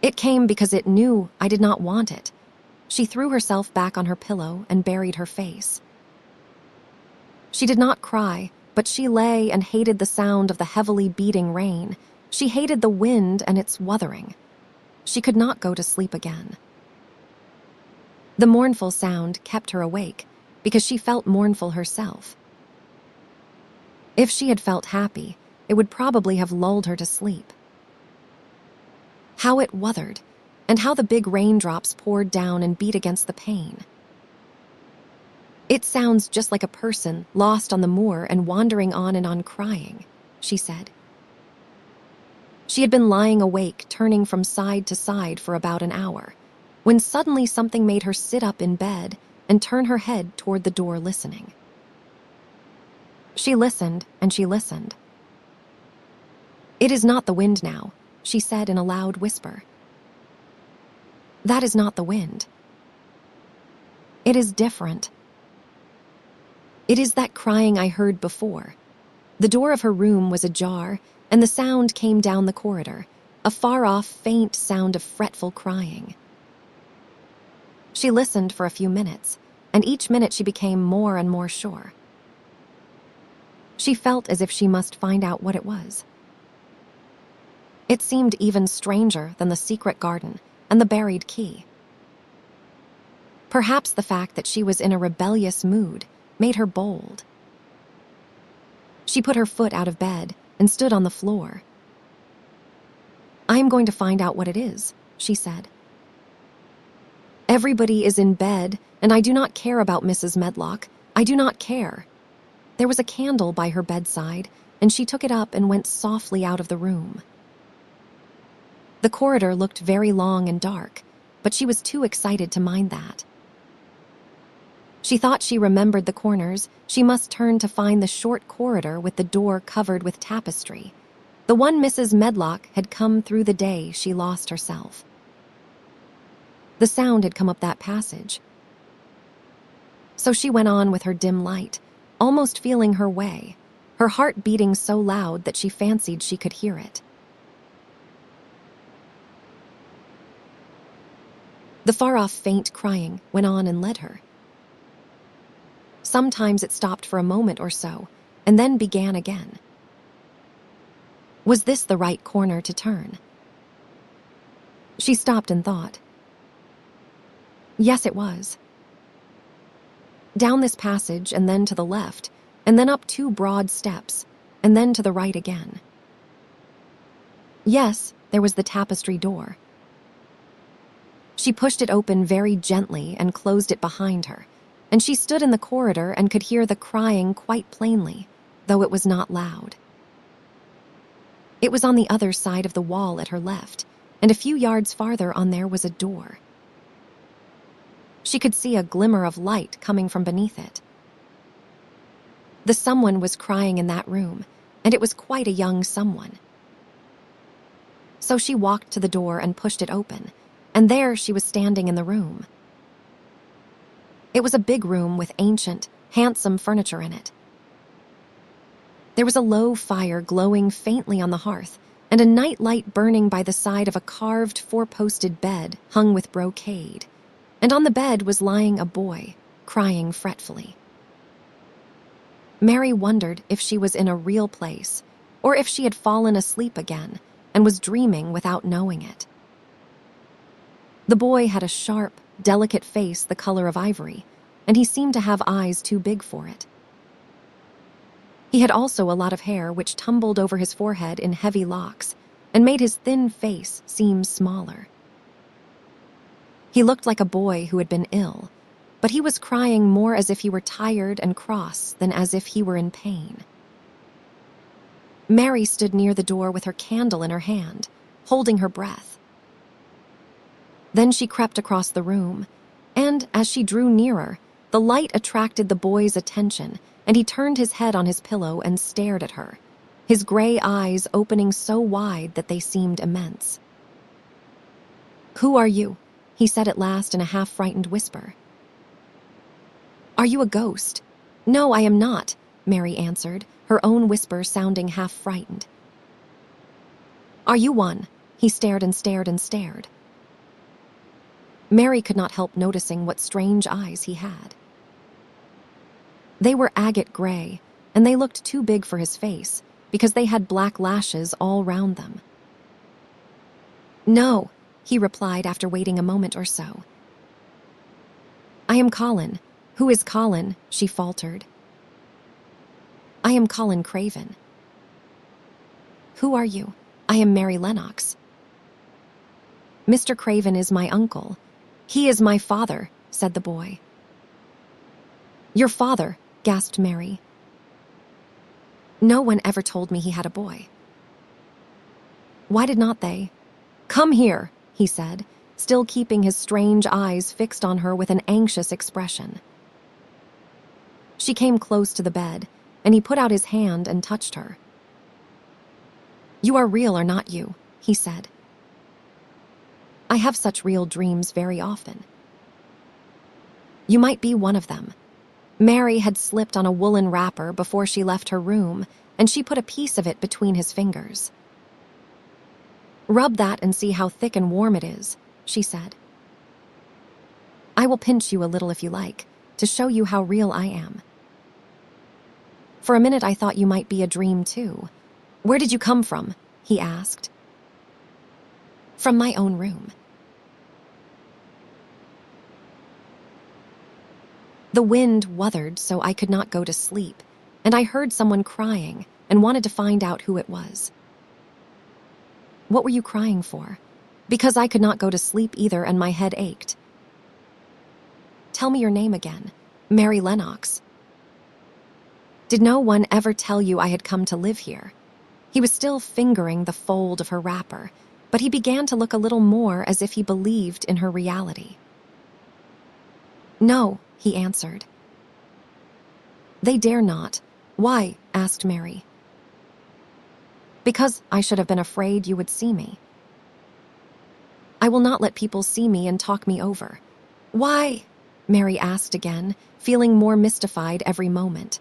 "It came because it knew I did not want it." She threw herself back on her pillow and buried her face. She did not cry, but she lay and hated the sound of the heavily beating rain. She hated the wind and its wuthering. She could not go to sleep again. The mournful sound kept her awake because she felt mournful herself. If she had felt happy, it would probably have lulled her to sleep. How it wuthered, and how the big raindrops poured down and beat against the pane. "It sounds just like a person lost on the moor and wandering on and on crying," she said. She had been lying awake, turning from side to side for about an hour, when suddenly something made her sit up in bed and turn her head toward the door, listening. She listened and she listened. "It is not the wind now," she said in a loud whisper. "That is not the wind. It is different. It is that crying I heard before." The door of her room was ajar, and the sound came down the corridor, a far-off, faint sound of fretful crying. She listened for a few minutes, and each minute she became more and more sure. She felt as if she must find out what it was. It seemed even stranger than the secret garden and the buried key. Perhaps the fact that she was in a rebellious mood made her bold. She put her foot out of bed and stood on the floor. "I am going to find out what it is," she said. "Everybody is in bed, and I do not care about Mrs. Medlock. I do not care." There was a candle by her bedside, and she took it up and went softly out of the room. The corridor looked very long and dark, but she was too excited to mind that. She thought she remembered the corners. She must turn to find the short corridor with the door covered with tapestry, the one Mrs. Medlock had come through the day she lost herself. The sound had come up that passage. So she went on with her dim light, almost feeling her way, her heart beating so loud that she fancied she could hear it. The far-off faint crying went on and led her. Sometimes it stopped for a moment or so, and then began again. Was this the right corner to turn? She stopped and thought. Yes, it was. Down this passage, and then to the left, and then up 2 broad steps, and then to the right again. Yes, there was the tapestry door. She pushed it open very gently and closed it behind her, and she stood in the corridor and could hear the crying quite plainly, though it was not loud. It was on the other side of the wall at her left, and a few yards farther on there was a door. She could see a glimmer of light coming from beneath it. The someone was crying in that room, and it was quite a young someone. So she walked to the door and pushed it open, and there she was standing in the room. It was a big room with ancient, handsome furniture in it. There was a low fire glowing faintly on the hearth, and a night light burning by the side of a carved 4-posted bed hung with brocade, and on the bed was lying a boy, crying fretfully. Mary wondered if she was in a real place, or if she had fallen asleep again and was dreaming without knowing it. The boy had a sharp, delicate face the color of ivory, and he seemed to have eyes too big for it. He had also a lot of hair which tumbled over his forehead in heavy locks and made his thin face seem smaller. He looked like a boy who had been ill, but he was crying more as if he were tired and cross than as if he were in pain. Mary stood near the door with her candle in her hand, holding her breath. Then she crept across the room, and as she drew nearer, the light attracted the boy's attention, and he turned his head on his pillow and stared at her, his gray eyes opening so wide that they seemed immense. "Who are you?" he said at last in a half-frightened whisper. "Are you a ghost?" "No, I am not," Mary answered, her own whisper sounding half-frightened. "Are you one?" He stared and stared and stared. Mary could not help noticing what strange eyes he had. They were agate gray, and they looked too big for his face, because they had black lashes all round them. "No," he replied after waiting a moment or so. "I am Colin." "Who is Colin?" she faltered. "I am Colin Craven." "Who are you?" "I am Mary Lennox." "Mr. Craven is my uncle." "He is my father," said the boy. "Your father?" gasped Mary. "No one ever told me he had a boy." "Why did not they?" "Come here," he said, still keeping his strange eyes fixed on her with an anxious expression. She came close to the bed, and he put out his hand and touched her. "You are real, are not you?" he said. "I have such real dreams very often." "You might be one of them." Mary had slipped on a woolen wrapper before she left her room, and she put a piece of it between his fingers. "Rub that and see how thick and warm it is," she said. "I will pinch you a little if you like, to show you how real I am." "For a minute I thought you might be a dream too. Where did you come from?" he asked. "From my own room." The wind wuthered so I could not go to sleep, and I heard someone crying and wanted to find out who it was. "What were you crying for?" "Because I could not go to sleep either and my head ached." "Tell me your name again." "Mary Lennox." "Did no one ever tell you I had come to live here?" He was still fingering the fold of her wrapper, but he began to look a little more as if he believed in her reality. "No," he answered. "They dare not." "Why?" asked Mary. "Because I should have been afraid you would see me." "I will not let people see me and talk me over." "Why?" Mary asked again, feeling more mystified every moment.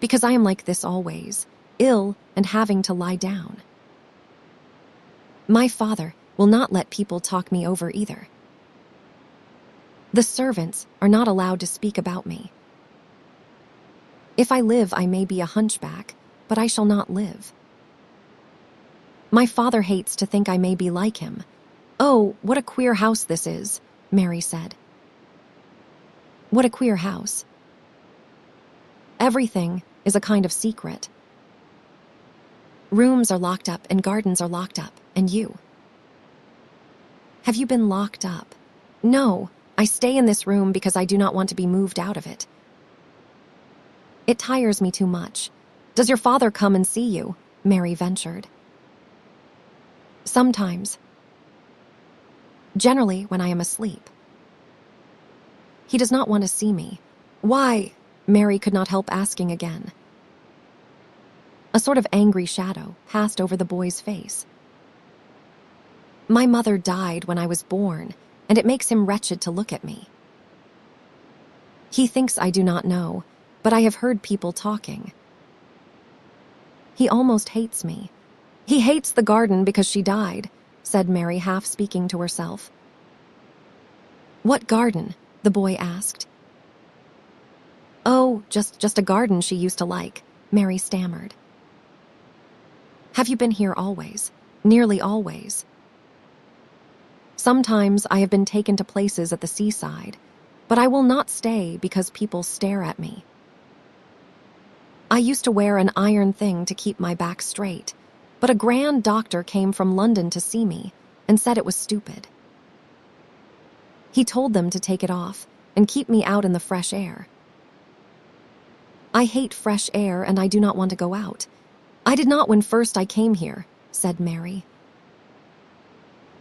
"Because I am like this always, ill and having to lie down." "My father, will not let people talk me over either. The servants are not allowed to speak about me. If I live, I may be a hunchback, but I shall not live. My father hates to think I may be like him. Oh, what a queer house this is, Mary said. What a queer house. Everything is a kind of secret. Rooms are locked up and gardens are locked up, and you. Have you been locked up? No, I stay in this room because I do not want to be moved out of it. It tires me too much. Does your father come and see you? Mary ventured. Sometimes. Generally when I am asleep. He does not want to see me. Why? Mary could not help asking again. A sort of angry shadow passed over the boy's face. My mother died when I was born, and it makes him wretched to look at me. He thinks I do not know, but I have heard people talking. He almost hates me. He hates the garden because she died, said Mary, half speaking to herself. What garden? The boy asked. Oh, just a garden she used to like, Mary stammered. Have you been here always? Nearly always. Sometimes I have been taken to places at the seaside, but I will not stay because people stare at me. I used to wear an iron thing to keep my back straight, but a grand doctor came from London to see me and said it was stupid. He told them to take it off and keep me out in the fresh air. I hate fresh air and I do not want to go out. I did not when first I came here, said Mary.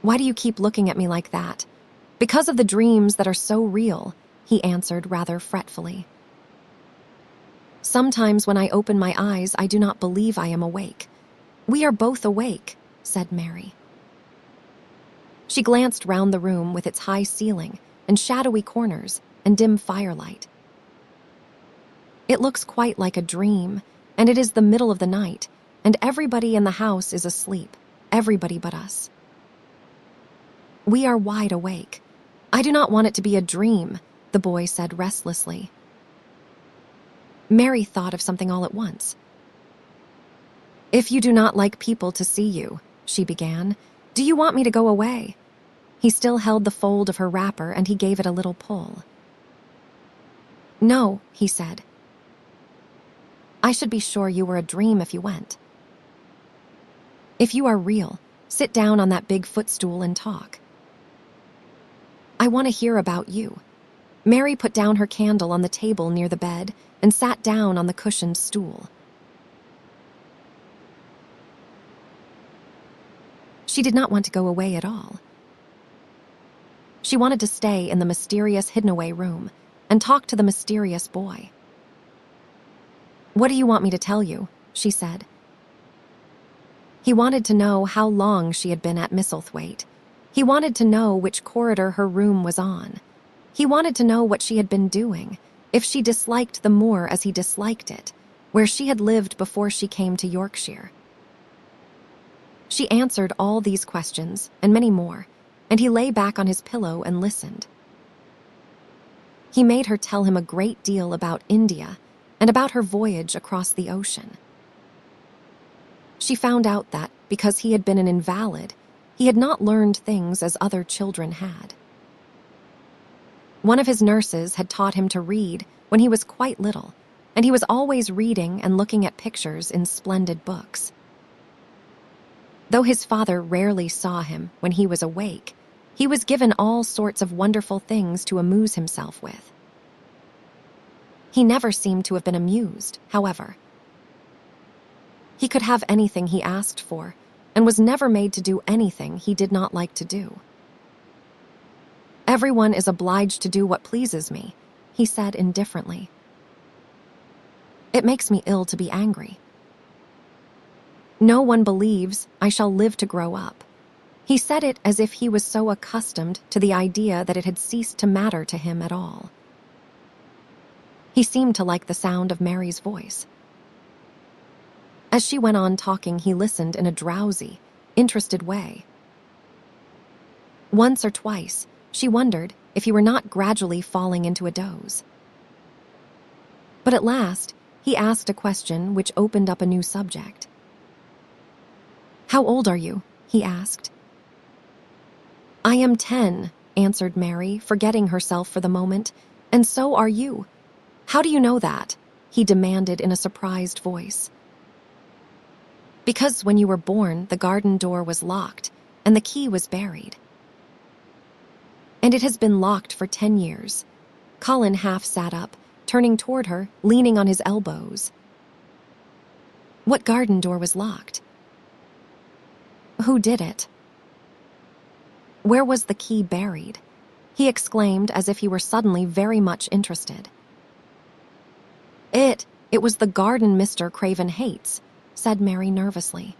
Why do you keep looking at me like that? Because of the dreams that are so real, he answered rather fretfully. Sometimes when I open my eyes, I do not believe I am awake. We are both awake, said Mary. She glanced round the room with its high ceiling and shadowy corners and dim firelight. It looks quite like a dream, and it is the middle of the night, and everybody in the house is asleep, everybody but us. We are wide awake. I do not want it to be a dream, the boy said restlessly. Mary thought of something all at once. If you do not like people to see you, she began, do you want me to go away? He still held the fold of her wrapper and he gave it a little pull. No, he said. I should be sure you were a dream if you went. If you are real, sit down on that big footstool and talk. I want to hear about you. Mary put down her candle on the table near the bed and sat down on the cushioned stool. She did not want to go away at all. She wanted to stay in the mysterious hidden-away room and talk to the mysterious boy. What do you want me to tell you? She said. He wanted to know how long she had been at Misselthwaite. He wanted to know which corridor her room was on. He wanted to know what she had been doing, if she disliked the moor as he disliked it, where she had lived before she came to Yorkshire. She answered all these questions, and many more, and he lay back on his pillow and listened. He made her tell him a great deal about India and about her voyage across the ocean. She found out that, because he had been an invalid, he had not learned things as other children had. One of his nurses had taught him to read when he was quite little, and he was always reading and looking at pictures in splendid books. Though his father rarely saw him when he was awake, he was given all sorts of wonderful things to amuse himself with. He never seemed to have been amused, however. He could have anything he asked for, and was never made to do anything he did not like to do. Everyone is obliged to do what pleases me, he said indifferently. It makes me ill to be angry. No one believes I shall live to grow up. He said it as if he was so accustomed to the idea that it had ceased to matter to him at all. He seemed to like the sound of Mary's voice. As she went on talking, he listened in a drowsy, interested way. Once or twice, she wondered if he were not gradually falling into a doze. But at last, he asked a question which opened up a new subject. "How old are you?" he asked. "I am 10, answered Mary, forgetting herself for the moment. "And so are you. How do you know that?" he demanded in a surprised voice. "Because when you were born, the garden door was locked, and the key was buried. And it has been locked for 10 years. Colin half sat up, turning toward her, leaning on his elbows. "What garden door was locked? Who did it? Where was the key buried?" he exclaimed as if he were suddenly very much interested. It was the garden Mr. Craven hates," said Mary nervously.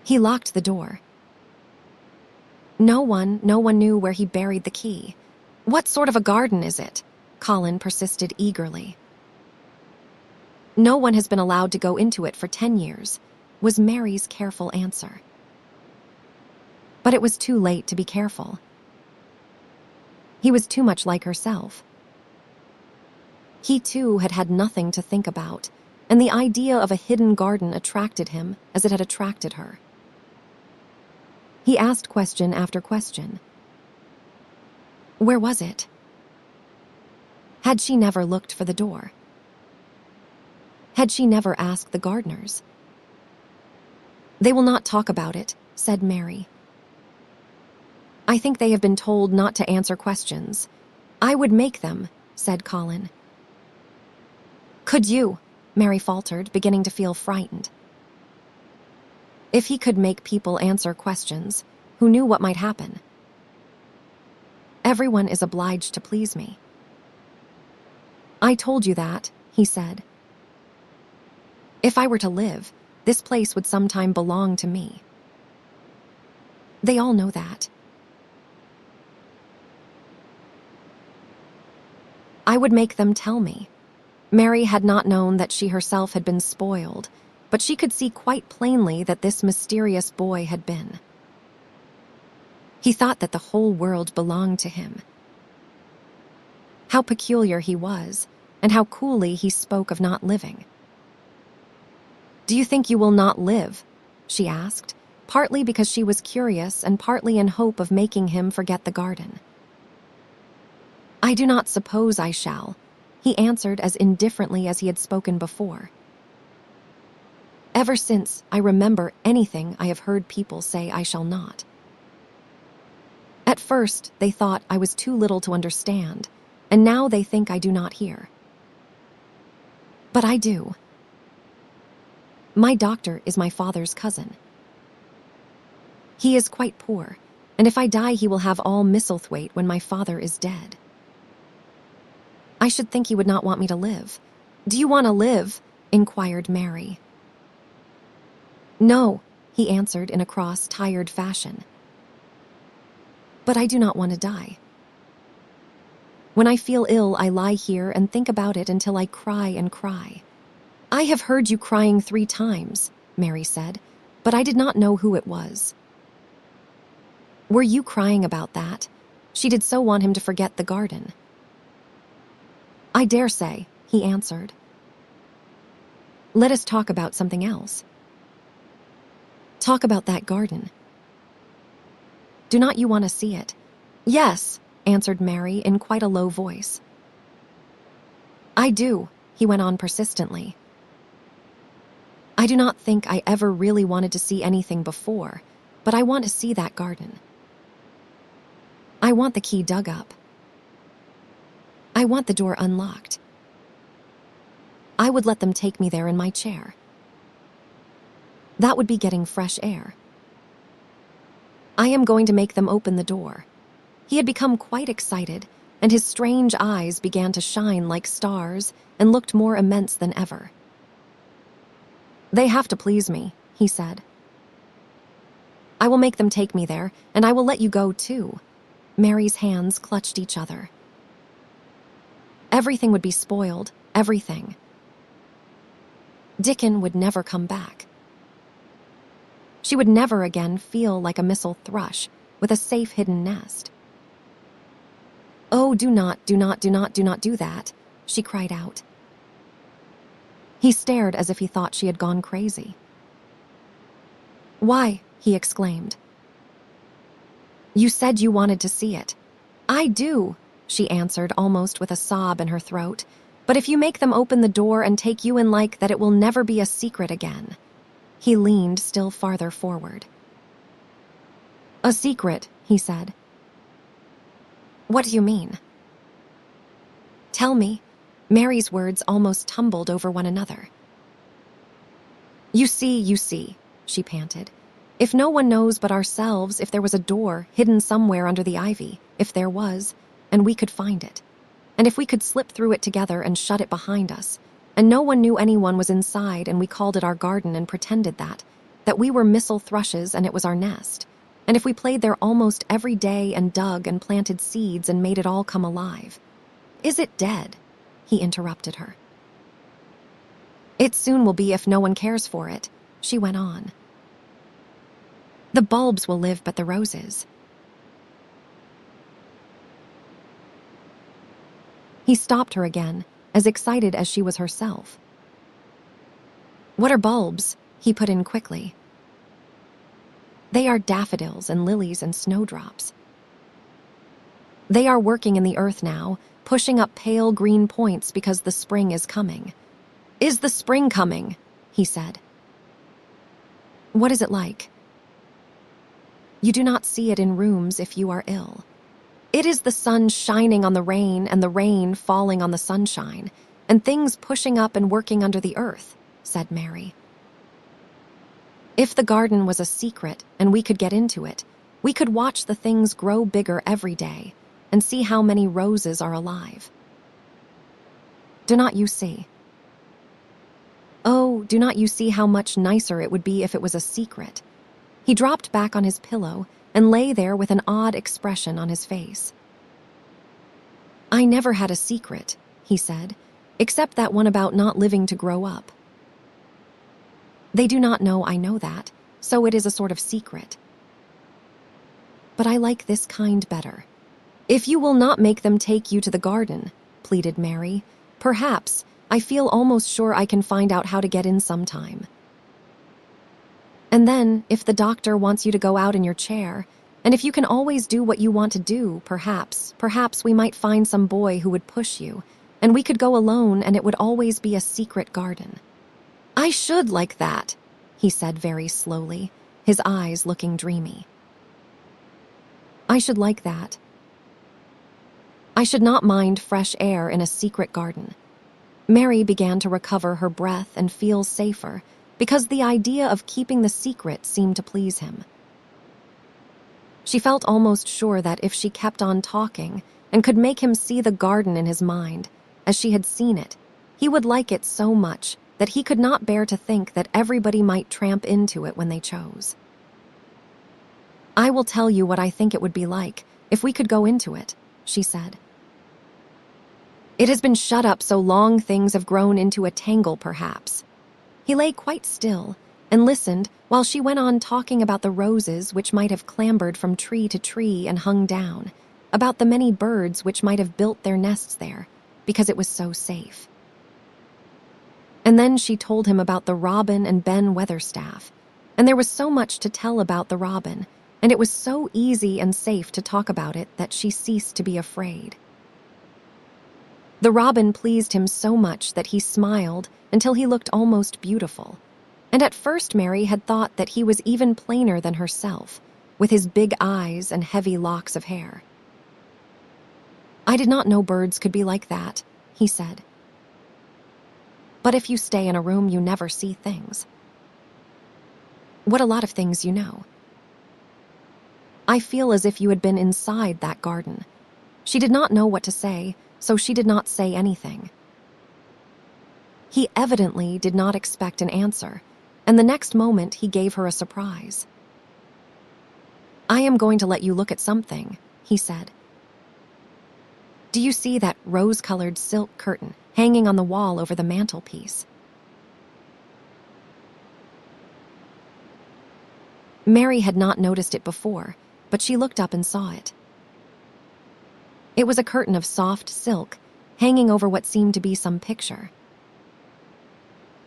"He locked the door. No one knew where he buried the key. What sort of a garden is it?" Colin persisted eagerly. "No one has been allowed to go into it for 10 years, was Mary's careful answer. But it was too late to be careful. He was too much like herself. He too had had nothing to think about, and the idea of a hidden garden attracted him as it had attracted her. He asked question after question. Where was it? Had she never looked for the door? Had she never asked the gardeners? "They will not talk about it," said Mary. "I think they have been told not to answer questions. I would make them," said Colin. "Could you?" Mary faltered, beginning to feel frightened. If he could make people answer questions, who knew what might happen? "Everyone is obliged to please me." "I told you that," he said. "If I were to live, this place would sometime belong to me. They all know that. I would make them tell me." Mary had not known that she herself had been spoiled, but she could see quite plainly that this mysterious boy had been. He thought that the whole world belonged to him. How peculiar he was, and how coolly he spoke of not living. "Do you think you will not live?" she asked, partly because she was curious and partly in hope of making him forget the garden. "I do not suppose I shall," he answered as indifferently as he had spoken before. "Ever since I remember anything, I have heard people say I shall not. At first, they thought I was too little to understand, and now they think I do not hear. But I do. My doctor is my father's cousin. He is quite poor, and if I die he will have all Misselthwaite when my father is dead. I should think he would not want me to live." "Do you want to live?" inquired Mary. "No," he answered in a cross, tired fashion. "But I do not want to die. When I feel ill, I lie here and think about it until I cry and cry." "I have heard you crying 3 times, Mary said, "but I did not know who it was." "Were you crying about that?" She did so want him to forget the garden. "I dare say," he answered. "Let us talk about something else. Talk about that garden. Do not you want to see it?" "Yes," answered Mary in quite a low voice. "I do," he went on persistently. "I do not think I ever really wanted to see anything before, but I want to see that garden. I want the key dug up. I want the door unlocked. I would let them take me there in my chair. That would be getting fresh air. I am going to make them open the door." He had become quite excited, and his strange eyes began to shine like stars and looked more immense than ever. "They have to please me," he said. "I will make them take me there, and I will let you go too." Mary's hands clutched each other. Everything would be spoiled, everything. Dickon would never come back. She would never again feel like a missel thrush, with a safe hidden nest. "Oh, do not do that," she cried out. He stared as if he thought she had gone crazy. "Why?" he exclaimed. "You said you wanted to see it." "I do," she answered, almost with a sob in her throat. "But if you make them open the door and take you in like that, it will never be a secret again." He leaned still farther forward. "A secret," he said. "What do you mean?" "Tell me." Mary's words almost tumbled over one another. You see, she panted. "If no one knows but ourselves, if there was a door hidden somewhere under the ivy, if there was, and we could find it, and if we could slip through it together and shut it behind us, and no one knew anyone was inside, and we called it our garden and pretended that we were missel thrushes and it was our nest, and if we played there almost every day and dug and planted seeds and made it all come alive." "Is it dead?" he interrupted her. "It soon will be if no one cares for it," she went on. "The bulbs will live, but the roses." He stopped her again, as excited as she was herself. "What are bulbs?" he put in quickly. "They are daffodils and lilies and snowdrops. They are working in the earth now, pushing up pale green points because the spring is coming." "Is the spring coming?" he said. "What is it like?" "You do not see it in rooms if you are ill. It is the sun shining on the rain and the rain falling on the sunshine, and things pushing up and working under the earth," said Mary. "If the garden was a secret and we could get into it, we could watch the things grow bigger every day and see how many roses are alive. Do not you see? Oh, do not you see how much nicer it would be if it was a secret?" He dropped back on his pillow and lay there with an odd expression on his face. "I never had a secret," he said, "except that one about not living to grow up. They do not know I know that, so it is a sort of secret. But I like this kind better." "If you will not make them take you to the garden," pleaded Mary, "perhaps, I feel almost sure I can find out how to get in sometime. And then, if the doctor wants you to go out in your chair, and if you can always do what you want to do, perhaps we might find some boy who would push you, and we could go alone and it would always be a secret garden." "I should like that," he said very slowly, his eyes looking dreamy. "I should like that. I should not mind fresh air in a secret garden." Mary began to recover her breath and feel safer, because the idea of keeping the secret seemed to please him. She felt almost sure that if she kept on talking and could make him see the garden in his mind, as she had seen it, he would like it so much that he could not bear to think that everybody might tramp into it when they chose. "I will tell you what I think it would be like if we could go into it," she said. "It has been shut up so long things have grown into a tangle, perhaps." He lay quite still and listened while she went on talking about the roses which might have clambered from tree to tree and hung down, about the many birds which might have built their nests there, because it was so safe. And then she told him about the robin and Ben Weatherstaff, and there was so much to tell about the robin, and it was so easy and safe to talk about it that she ceased to be afraid. The robin pleased him so much that he smiled until he looked almost beautiful, and at first Mary had thought that he was even plainer than herself, with his big eyes and heavy locks of hair. "I did not know birds could be like that," he said. "But if you stay in a room, you never see things." "What a lot of things you know." "I feel as if you had been inside that garden." She did not know what to say, so she did not say anything. He evidently did not expect an answer, and the next moment he gave her a surprise. "I am going to let you look at something," he said. "Do you see that rose-colored silk curtain hanging on the wall over the mantelpiece?" Mary had not noticed it before, but she looked up and saw it. It was a curtain of soft silk, hanging over what seemed to be some picture.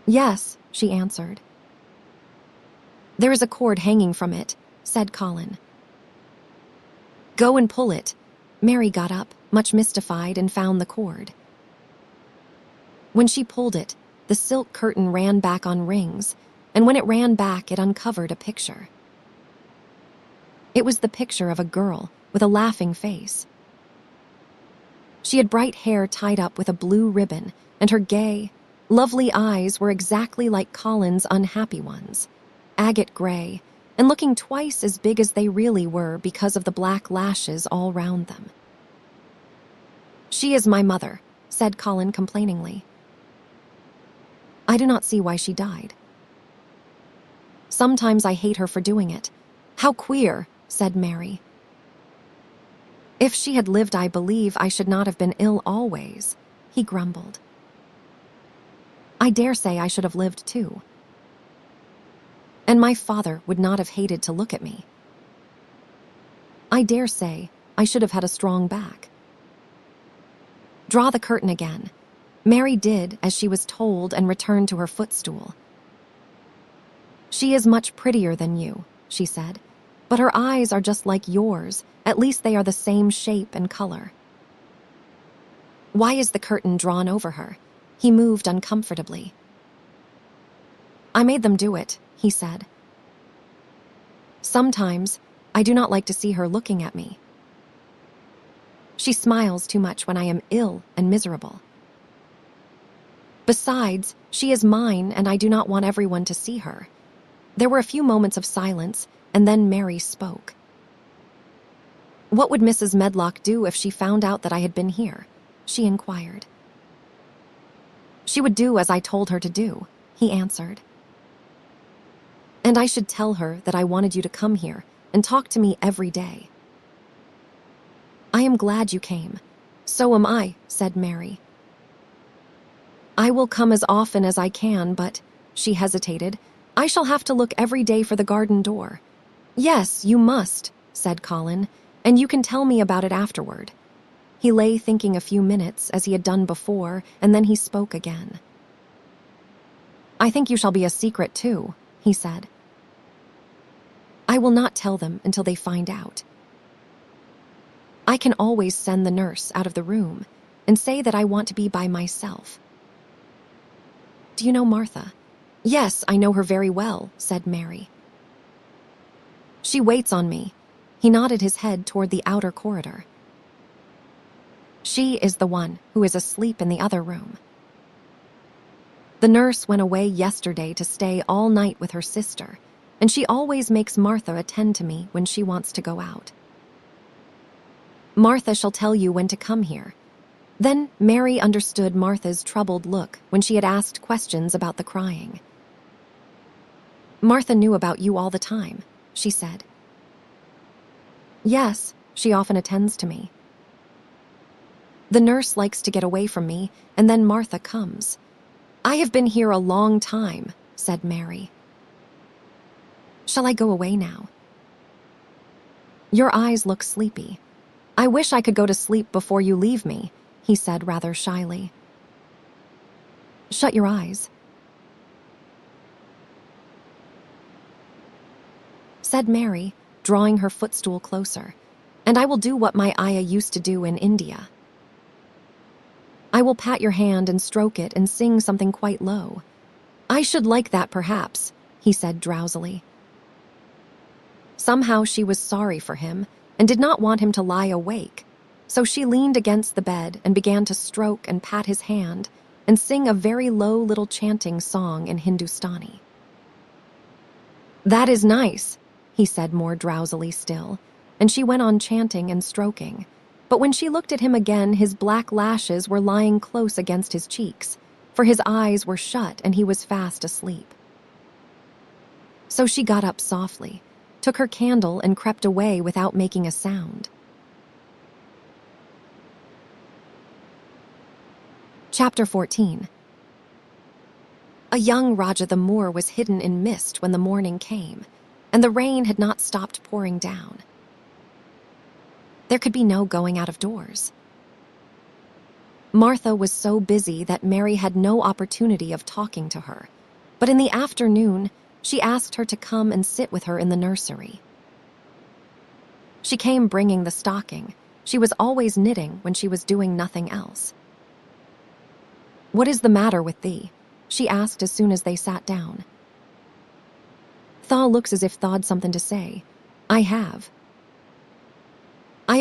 "Yes," she answered. "There is a cord hanging from it," said Colin. "Go and pull it." Mary got up, much mystified, and found the cord. When she pulled it, the silk curtain ran back on rings, and when it ran back, it uncovered a picture. It was the picture of a girl with a laughing face. She had bright hair tied up with a blue ribbon, and her gay, lovely eyes were exactly like Colin's unhappy ones, agate gray, and looking twice as big as they really were because of the black lashes all round them. "She is my mother," said Colin complainingly. "I do not see why she died. Sometimes I hate her for doing it." "How queer," said Mary. "If she had lived, I believe I should not have been ill always," he grumbled. "I dare say I should have lived too. And my father would not have hated to look at me. I dare say I should have had a strong back." "Draw the curtain again." Mary did as she was told and returned to her footstool. "She is much prettier than you," she said, "but her eyes are just like yours. At least they are the same shape and color." "Why is the curtain drawn over her?" He moved uncomfortably. "I made them do it," he said. "Sometimes I do not like to see her looking at me. She smiles too much when I am ill and miserable. Besides, she is mine, and I do not want everyone to see her." There were a few moments of silence, and then Mary spoke. "What would Mrs. Medlock do if she found out that I had been here?" she inquired. "She would do as I told her to do," he answered. "And I should tell her that I wanted you to come here and talk to me every day." "I am glad you came." "So am I," said Mary. "I will come as often as I can, but," she hesitated, "I shall have to look every day for the garden door." "Yes, you must," said Colin, "and you can tell me about it afterward." He lay thinking a few minutes, as he had done before, and then he spoke again. "I think you shall be a secret too," he said. "I will not tell them until they find out. I can always send the nurse out of the room and say that I want to be by myself." "Do you know Martha?" "Yes, I know her very well," said Mary. "She waits on me." He nodded his head toward the outer corridor. "She is the one who is asleep in the other room. The nurse went away yesterday to stay all night with her sister, and she always makes Martha attend to me when she wants to go out. Martha shall tell you when to come here." Then Mary understood Martha's troubled look when she had asked questions about the crying. "Martha knew about you all the time," she said. "Yes, she often attends to me. The nurse likes to get away from me, and then Martha comes." "I have been here a long time," said Mary. "Shall I go away now?" "Your eyes look sleepy. I wish I could go to sleep before you leave me," he said rather shyly. "Shut your eyes," said Mary, drawing her footstool closer, "and I will do what my Ayah used to do in India. I will pat your hand and stroke it and sing something quite low." "I should like that, perhaps," he said drowsily. Somehow she was sorry for him and did not want him to lie awake, so she leaned against the bed and began to stroke and pat his hand and sing a very low little chanting song in Hindustani. "That is nice," he said more drowsily still, and she went on chanting and stroking. But when she looked at him again, his black lashes were lying close against his cheeks, for his eyes were shut and he was fast asleep. So she got up softly, took her candle, and crept away without making a sound. Chapter 14. A young Raja the Moor was hidden in mist when the morning came, and the rain had not stopped pouring down. There could be no going out of doors. Martha was so busy that Mary had no opportunity of talking to her, but in the afternoon, she asked her to come and sit with her in the nursery. She came bringing the stocking. She was always knitting when she was doing nothing else. "What is the matter with thee?" she asked as soon as they sat down. "Thaw looks as if thaw'd something to say." "I have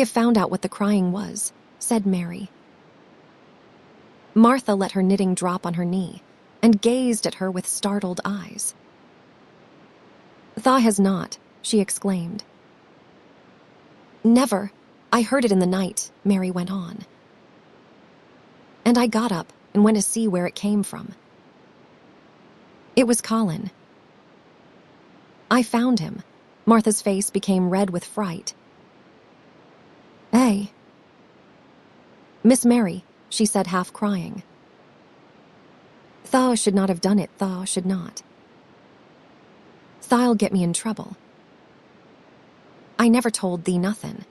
found out what the crying was," said Mary. Martha let her knitting drop on her knee and gazed at her with startled eyes. "Thaw has not," she exclaimed. "Never. I heard it in the night," Mary went on. "And I got up and went to see where it came from. It was Colin. I found him." Martha's face became red with fright. "Eh?" "Miss Mary," she said, half crying. "Thaw should not have done it, Thaw should not. Tha'll get me in trouble. I never told thee nothin'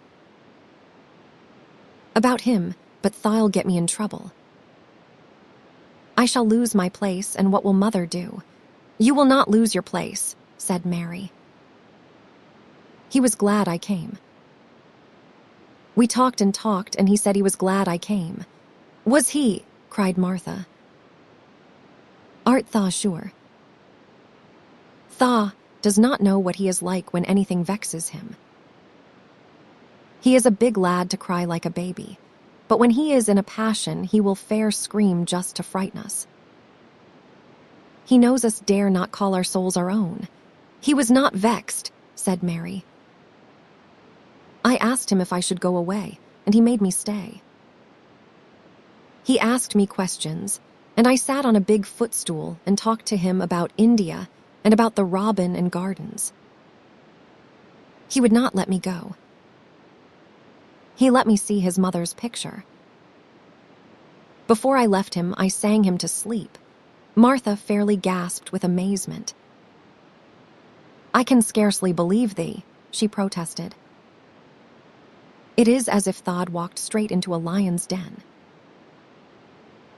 about him, but Tha'll get me in trouble. I shall lose my place, and what will Mother do?" "You will not lose your place," said Mary. "He was glad I came. We talked and talked, and he said he was glad I came." "Was he?" cried Martha. "Art Thaw sure?" "Thaw does not know what he is like when anything vexes him. He is a big lad to cry like a baby, but when he is in a passion he will fair scream just to frighten us. He knows us dare not call our souls our own." "He was not vexed," said Mary. "I asked him if I should go away, and he made me stay. He asked me questions, and I sat on a big footstool and talked to him about India and about the robin and gardens. He would not let me go. He let me see his mother's picture. Before I left him, I sang him to sleep." Martha fairly gasped with amazement. "I can scarcely believe thee," she protested. "It is as if Tha'd walked straight into a lion's den.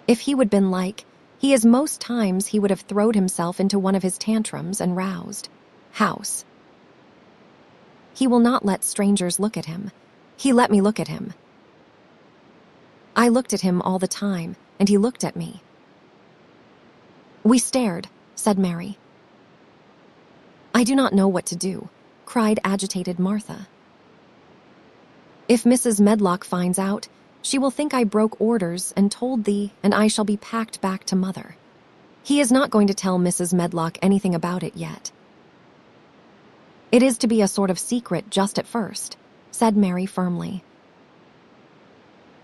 If he would been like, he is most times he would have throwed himself into one of his tantrums and roused. House. He will not let strangers look at him. He let me look at him. I looked at him all the time, and he looked at me." "We stared," said Mary. "I do not know what to do," cried agitated Martha. "If Mrs. Medlock finds out, she will think I broke orders and told thee, and I shall be packed back to Mother. He is not going to tell Mrs. Medlock anything about it yet. It is to be a sort of secret just at first," said Mary firmly.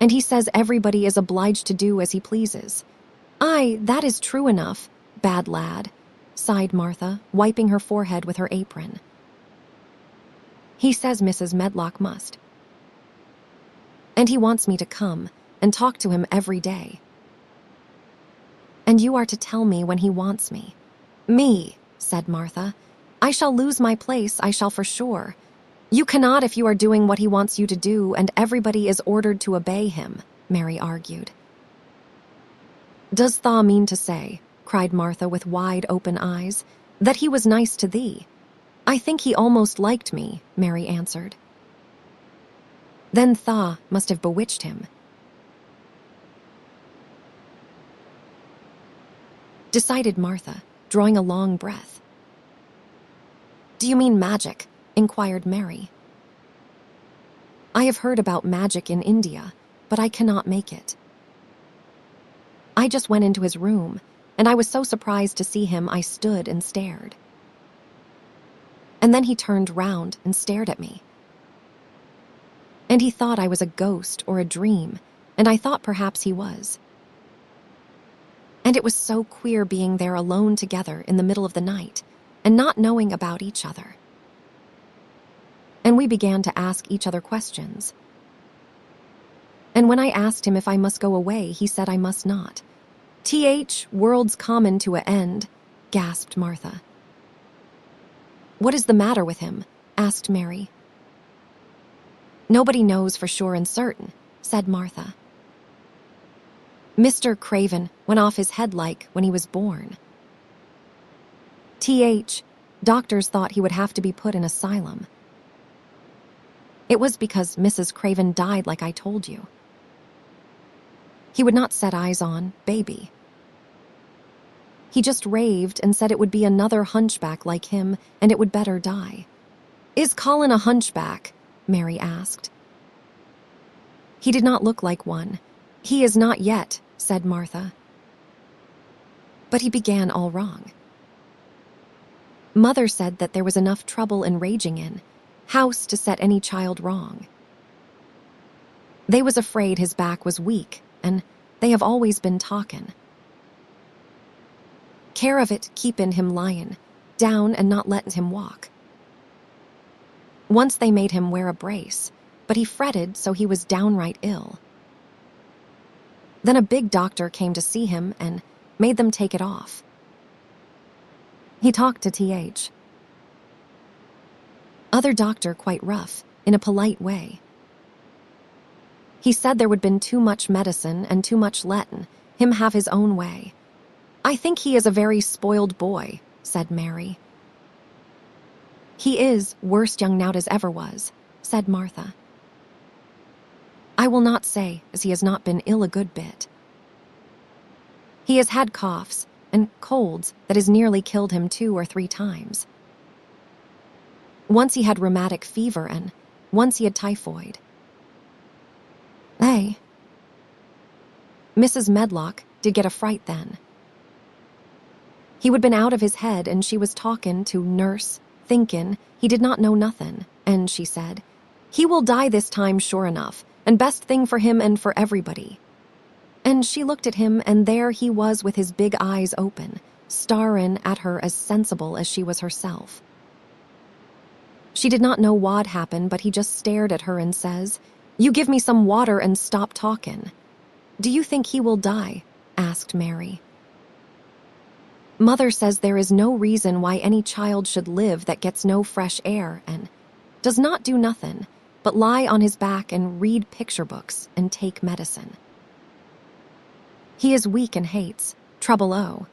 "And he says everybody is obliged to do as he pleases." "Aye, that is true enough, bad lad," sighed Martha, wiping her forehead with her apron. "He says Mrs. Medlock must. And he wants me to come and talk to him every day. And you are to tell me when he wants me." "Me," said Martha. "I shall lose my place, I shall for sure. You cannot if you are doing what he wants you to do, and everybody is ordered to obey him," Mary argued. "Does Thaw mean to say," cried Martha with wide open eyes, "that he was nice to thee?" "I think he almost liked me," Mary answered. "Then Thaw must have bewitched him," decided Martha, drawing a long breath. "Do you mean magic?" inquired Mary. "I have heard about magic in India, but I cannot make it. I just went into his room, and I was so surprised to see him I stood and stared. And then he turned round and stared at me. And he thought I was a ghost or a dream, and I thought perhaps he was. And it was so queer being there alone together in the middle of the night, and not knowing about each other. And we began to ask each other questions. And when I asked him if I must go away, he said I must not. World's common to a end," gasped Martha. "What is the matter with him?" asked Mary. Nobody knows for sure and certain, said Martha. Mr. Craven went off his head like when he was born. Doctors thought he would have to be put in asylum. It was because Mrs. Craven died like I told you. He would not set eyes on baby. He just raved and said it would be another hunchback like him and it would better die. Is Colin a hunchback? Mary asked. He did not look like one. He is not yet, said Martha. But he began all wrong. Mother said that there was enough trouble in raging in house to set any child wrong. They was afraid his back was weak, and they have always been talkin'. Care of it keepin' him lyin' down and not lettin' him walk. Once they made him wear a brace, but he fretted so he was downright ill. Then a big doctor came to see him and made them take it off. He talked to T.H. Other doctor quite rough, in a polite way. He said there would been too much medicine and too much lettin' him have his own way. I think he is a very spoiled boy, said Mary. He is worst young nowt as ever was, said Martha. I will not say as he has not been ill a good bit. He has had coughs and colds that has nearly killed him 2 or 3 times. Once he had rheumatic fever and once he had typhoid. Mrs. Medlock did get a fright then. He would been out of his head and she was talkin' to nurse, thinkin' he did not know nothin', and she said, he will die this time sure enough, and best thing for him and for everybody. And she looked at him and there he was with his big eyes open, starin' at her as sensible as she was herself. She did not know what'd happen, but he just stared at her and says, you give me some water and stop talkin'. Do you think he will die? Asked Mary. Mother says there is no reason why any child should live that gets no fresh air and does not do nothin', but lie on his back and read picture books and take medicine. He is weak and hates trouble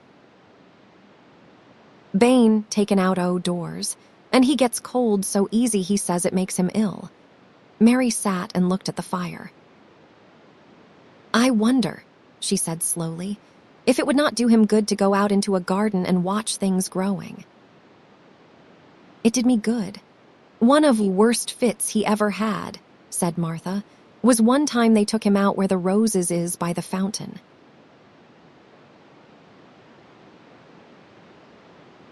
Bane taken out doors, and he gets cold so easy he says it makes him ill. Mary sat and looked at the fire. I wonder, she said slowly, if it would not do him good to go out into a garden and watch things growing. It did me good. One of the worst fits he ever had, said Martha, was one time they took him out where the roses is by the fountain.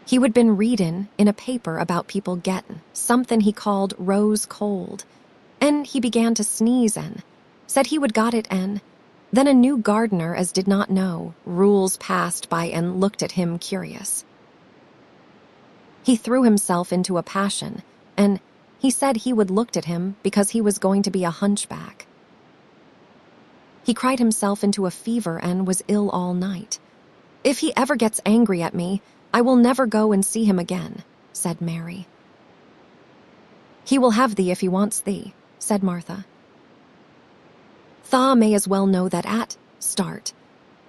He would been readin' in a paper about people gettin' something he called rose cold, and he began to sneeze and said he would got it and then a new gardener as did not know rules passed by and looked at him curious. He threw himself into a passion, and he said he would looked at him because he was going to be a hunchback. He cried himself into a fever and was ill all night. If he ever gets angry at me, I will never go and see him again, said Mary. He will have thee if he wants thee, said Martha. Thaw may as well know that at start.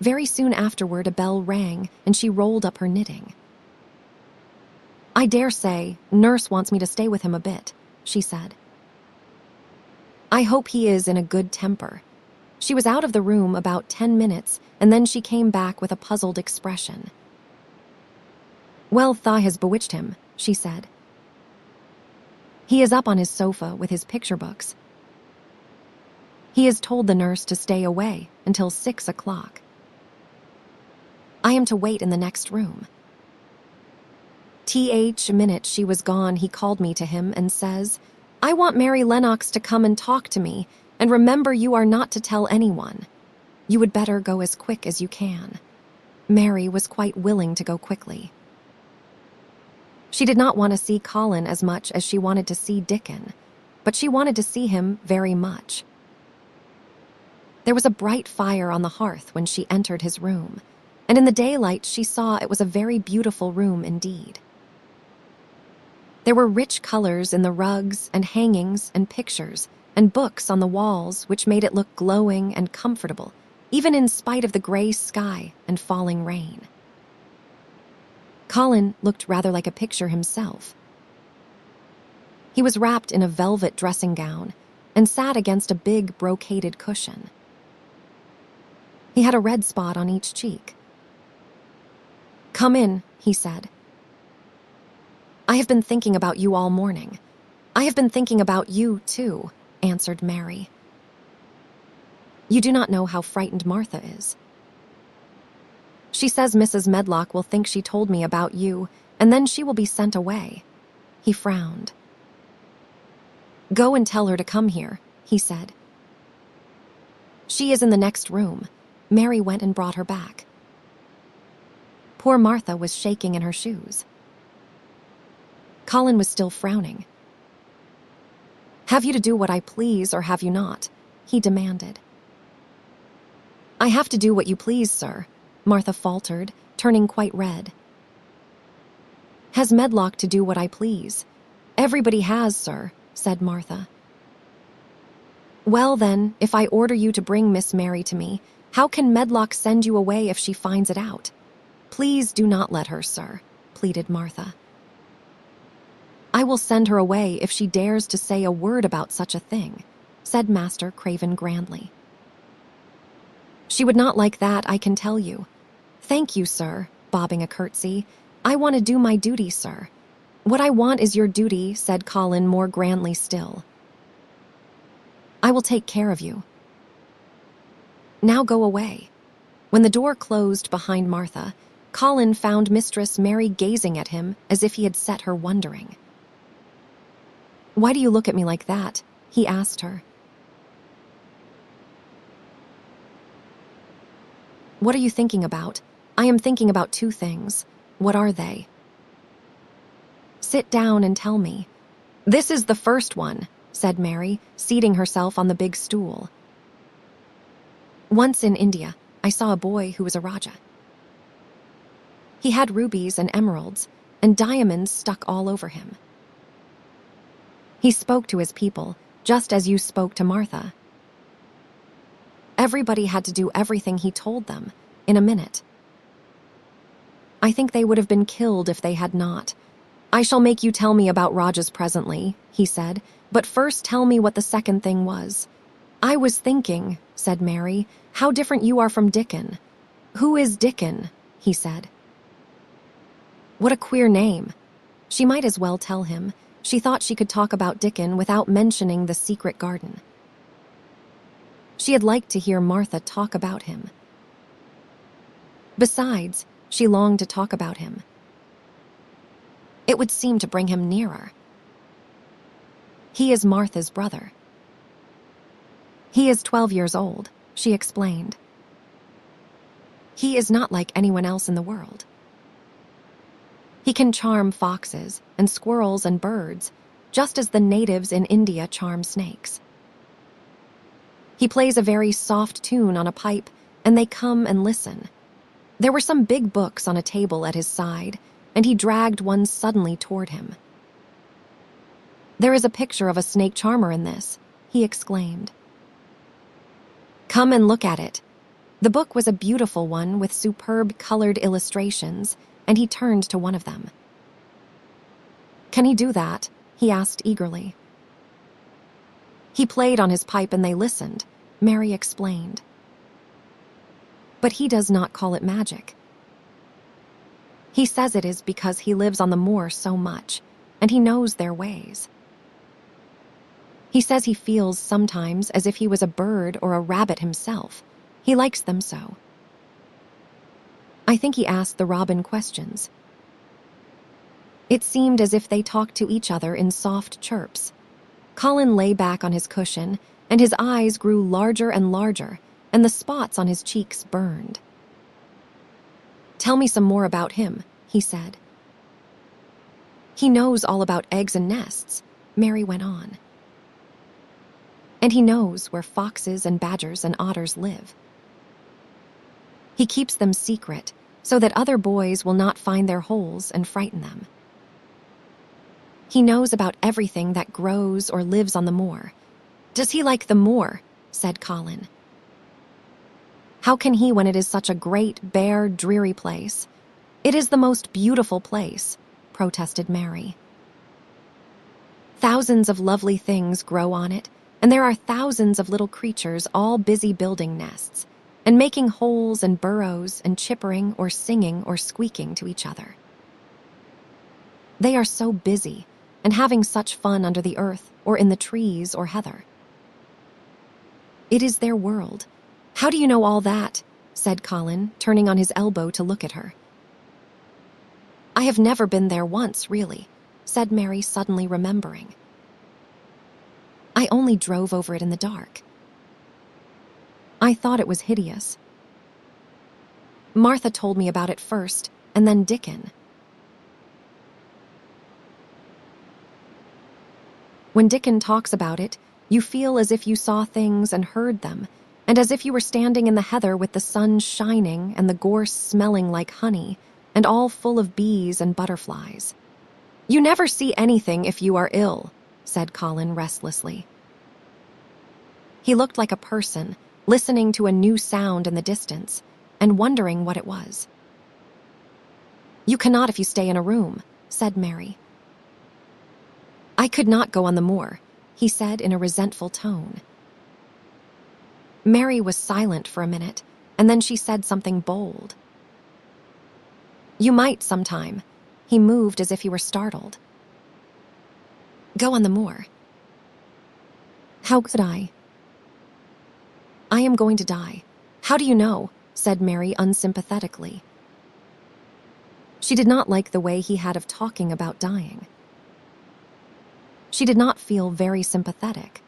Very soon afterward a bell rang and she rolled up her knitting. I dare say nurse wants me to stay with him a bit, she said. I hope he is in a good temper. She was out of the room about 10 minutes and then she came back with a puzzled expression. Well, Thaw has bewitched him, she said. He is up on his sofa with his picture books. He has told the nurse to stay away until 6 o'clock. I am to wait in the next room. Minute she was gone, he called me to him and says, I want Mary Lennox to come and talk to me, and remember you are not to tell anyone. You would better go as quick as you can. Mary was quite willing to go quickly. She did not want to see Colin as much as she wanted to see Dickon, but she wanted to see him very much. There was a bright fire on the hearth when she entered his room, and in the daylight she saw it was a very beautiful room indeed. There were rich colors in the rugs and hangings and pictures, and books on the walls which made it look glowing and comfortable, even in spite of the gray sky and falling rain. Colin looked rather like a picture himself. He was wrapped in a velvet dressing gown and sat against a big brocaded cushion. He had a red spot on each cheek. "Come in," he said. "I have been thinking about you all morning." "I have been thinking about you, too," answered Mary. "You do not know how frightened Martha is. She says Mrs. Medlock will think she told me about you, and then she will be sent away." He frowned. "Go and tell her to come here," he said. "She is in the next room." Mary went and brought her back. Poor Martha was shaking in her shoes. Colin was still frowning. "Have you to do what I please, or have you not?" he demanded. "I have to do what you please, sir," Martha faltered, turning quite red. "Has Medlock to do what I please?" "Everybody has, sir," said Martha. "Well, then, if I order you to bring Miss Mary to me, how can Medlock send you away if she finds it out?" "Please do not let her, sir," pleaded Martha. "I will send her away if she dares to say a word about such a thing," said Master Craven grandly. "She would not like that, I can tell you." "Thank you, sir," bobbing a curtsy. "I want to do my duty, sir." "What I want is your duty," said Colin more grandly still. "I will take care of you. Now go away." When the door closed behind Martha, Colin found Mistress Mary gazing at him as if he had set her wondering. "Why do you look at me like that?" he asked her. "What are you thinking about?" "I am thinking about two things." "What are they?" "Sit down and tell me." "This is the first one," said Mary, seating herself on the big stool. "Once in India, I saw a boy who was a Rajah. He had rubies and emeralds and diamonds stuck all over him. He spoke to his people, just as you spoke to Martha. Everybody had to do everything he told them, in a minute. I think they would have been killed if they had not. I shall make you tell me about Rajahs presently," he said, "but first tell me what the second thing was." "I was thinking," said Mary, "how different you are from Dickon." "Who is Dickon?" he said. What a queer name. She might as well tell him. She thought she could talk about Dickon without mentioning the secret garden. She had liked to hear Martha talk about him. Besides, she longed to talk about him. It would seem to bring him nearer. "He is Martha's brother. He is 12 years old," she explained. "He is not like anyone else in the world. He can charm foxes and squirrels and birds, just as the natives in India charm snakes. He plays a very soft tune on a pipe, and they come and listen. There were some big books on a table at his side, and he dragged one suddenly toward him. There is a picture of a snake charmer in this," he exclaimed. "Come and look at it." The book was a beautiful one with superb colored illustrations, and he turned to one of them. "Can he do that?" he asked eagerly. "He played on his pipe and they listened," Mary explained. "But he does not call it magic. He says it is because he lives on the moor so much, and he knows their ways. He says he feels sometimes as if he was a bird or a rabbit himself. He likes them so. I think he asked the robin questions. It seemed as if they talked to each other in soft chirps. Colin lay back on his cushion, and his eyes grew larger and larger, and the spots on his cheeks burned. "Tell me some more about him," he said. "He knows all about eggs and nests," Mary went on. "And he knows where foxes and badgers and otters live. He keeps them secret so that other boys will not find their holes and frighten them. He knows about everything that grows or lives on the moor. Does he like the moor? Said Colin. How can he when it is such a great, bare, dreary place? It is the most beautiful place, protested Mary. Thousands of lovely things grow on it, and there are thousands of little creatures all busy building nests, and making holes and burrows and chippering or singing or squeaking to each other. They are so busy and having such fun under the earth or in the trees or heather. It is their world. How do you know all that? Said Colin, turning on his elbow to look at her. I have never been there once, really, said Mary, suddenly remembering. I only drove over it in the dark. I thought it was hideous. Martha told me about it first, and then Dickon. When Dickon talks about it, you feel as if you saw things and heard them, and as if you were standing in the heather with the sun shining and the gorse smelling like honey, and all full of bees and butterflies. You never see anything if you are ill, said Colin restlessly. He looked like a person, listening to a new sound in the distance, and wondering what it was. You cannot if you stay in a room, said Mary. I could not go on the moor, he said in a resentful tone. Mary was silent for a minute, and then she said something bold. You might sometime. He moved as if he were startled. Go on the moor. How could I? I am going to die. How do you know? Said Mary unsympathetically. She did not like the way he had of talking about dying. She did not feel very sympathetic.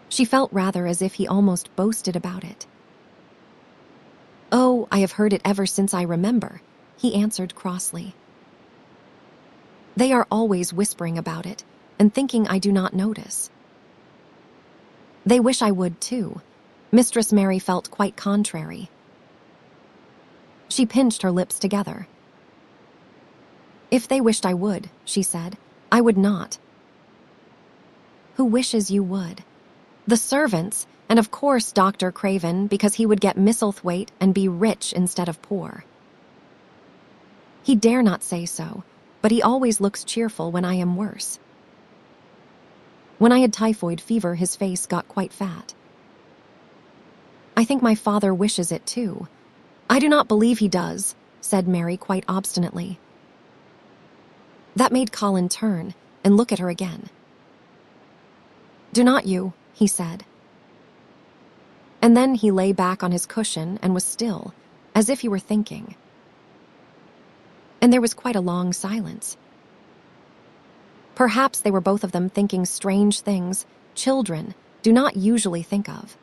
She felt rather as if he almost boasted about it. Oh, I have heard it ever since I remember, he answered crossly. They are always whispering about it and thinking I do not notice. They wish I would, too. Mistress Mary felt quite contrary. She pinched her lips together. If they wished I would, she said, I would not. Who wishes you would? The servants, and of course Dr. Craven, because he would get Misselthwaite and be rich instead of poor. He dare not say so, but he always looks cheerful when I am worse. When I had typhoid fever, his face got quite fat. I think my father wishes it too. I do not believe he does, said Mary quite obstinately. That made Colin turn and look at her again. Do not you? He said. And then he lay back on his cushion and was still, as if he were thinking. And there was quite a long silence. Perhaps they were both of them thinking strange things children do not usually think of.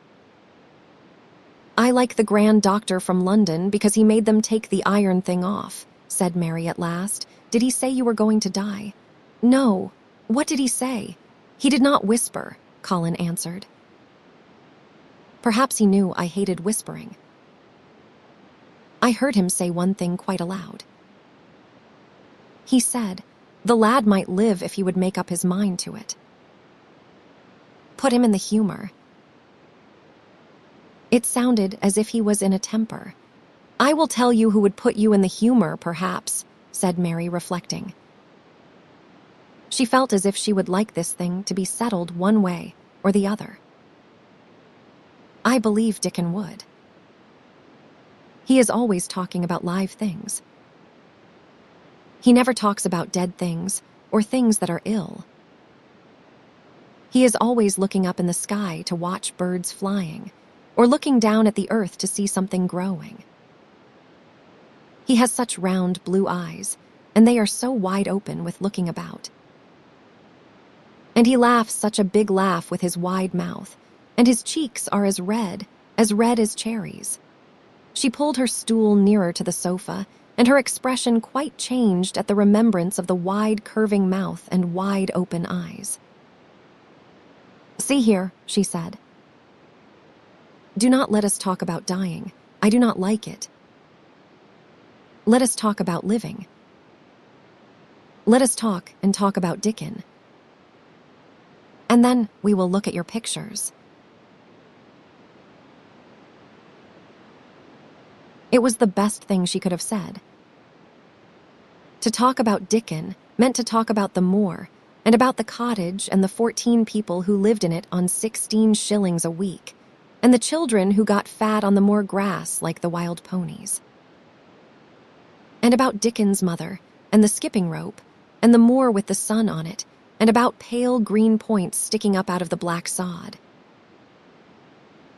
I like the grand doctor from London because he made them take the iron thing off, said Mary at last. Did he say you were going to die? No. What did he say? He did not whisper, Colin answered. Perhaps he knew I hated whispering. I heard him say one thing quite aloud. He said, the lad might live if he would make up his mind to it. Put him in the humor. It sounded as if he was in a temper. I will tell you who would put you in the humor, perhaps, said Mary, reflecting. She felt as if she would like this thing to be settled one way or the other. I believe Dickon would. He is always talking about live things. He never talks about dead things or things that are ill. He is always looking up in the sky to watch birds flying, or looking down at the earth to see something growing. He has such round blue eyes, and they are so wide open with looking about. And he laughs such a big laugh with his wide mouth, and his cheeks are as red as cherries. She pulled her stool nearer to the sofa, and her expression quite changed at the remembrance of the wide curving mouth and wide open eyes. See here, she said. Do not let us talk about dying. I do not like it. Let us talk about living. Let us talk and talk about Dickon. And then we will look at your pictures. It was the best thing she could have said. To talk about Dickon meant to talk about the moor and about the cottage and the 14 people who lived in it on 16 shillings a week, and the children who got fat on the moor grass like the wild ponies. And about Dickon's mother, and the skipping rope, and the moor with the sun on it, and about pale green points sticking up out of the black sod.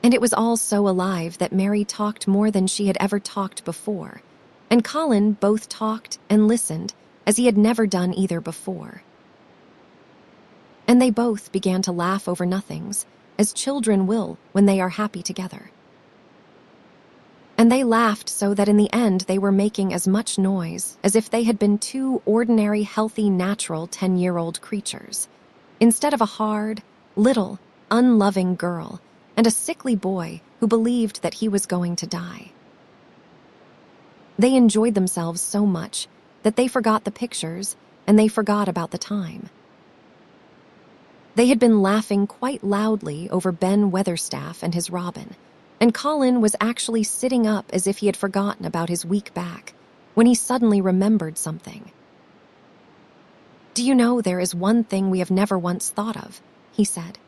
And it was all so alive that Mary talked more than she had ever talked before, and Colin both talked and listened as he had never done either before. And they both began to laugh over nothings, as children will when they are happy together. And they laughed so that in the end they were making as much noise as if they had been two ordinary, healthy, natural 10-year-old creatures, instead of a hard, little, unloving girl and a sickly boy who believed that he was going to die. They enjoyed themselves so much that they forgot the pictures and they forgot about the time. They had been laughing quite loudly over Ben Weatherstaff and his robin, and Colin was actually sitting up as if he had forgotten about his weak back, when he suddenly remembered something. "Do you know there is one thing we have never once thought of?" he said.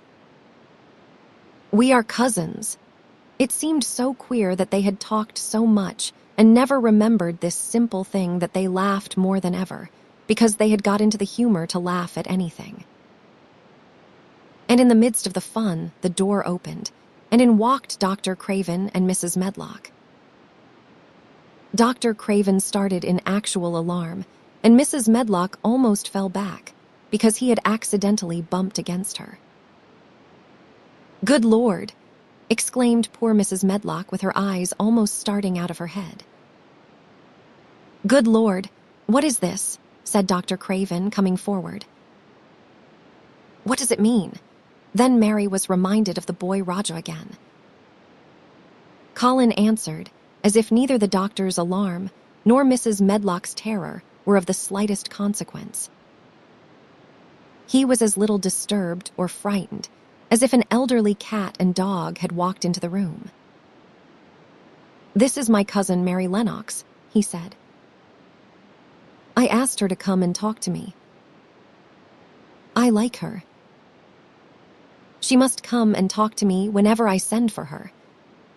"We are cousins." It seemed so queer that they had talked so much and never remembered this simple thing that they laughed more than ever, because they had got into the humor to laugh at anything. And in the midst of the fun, the door opened, and in walked Dr. Craven and Mrs. Medlock. Dr. Craven started in actual alarm, and Mrs. Medlock almost fell back, because he had accidentally bumped against her. "Good Lord!" exclaimed poor Mrs. Medlock with her eyes almost starting out of her head. "Good Lord, what is this?" said Dr. Craven, coming forward. "What does it mean?" Then Mary was reminded of the boy Raja again. Colin answered, as if neither the doctor's alarm nor Mrs. Medlock's terror were of the slightest consequence. He was as little disturbed or frightened as if an elderly cat and dog had walked into the room. "This is my cousin Mary Lennox," he said. "I asked her to come and talk to me. I like her. She must come and talk to me whenever I send for her."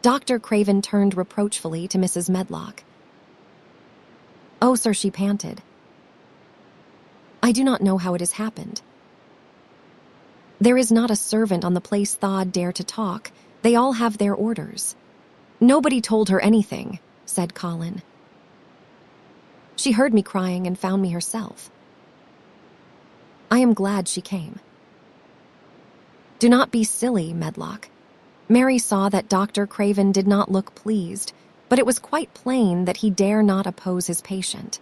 Dr. Craven turned reproachfully to Mrs. Medlock. "Oh, sir," she panted. "I do not know how it has happened. There is not a servant on the place thaw'd dare to talk. They all have their orders." "Nobody told her anything," said Colin. "She heard me crying and found me herself. I am glad she came." "Do not be silly, Medlock." Mary saw that Dr. Craven did not look pleased, but it was quite plain that he dare not oppose his patient.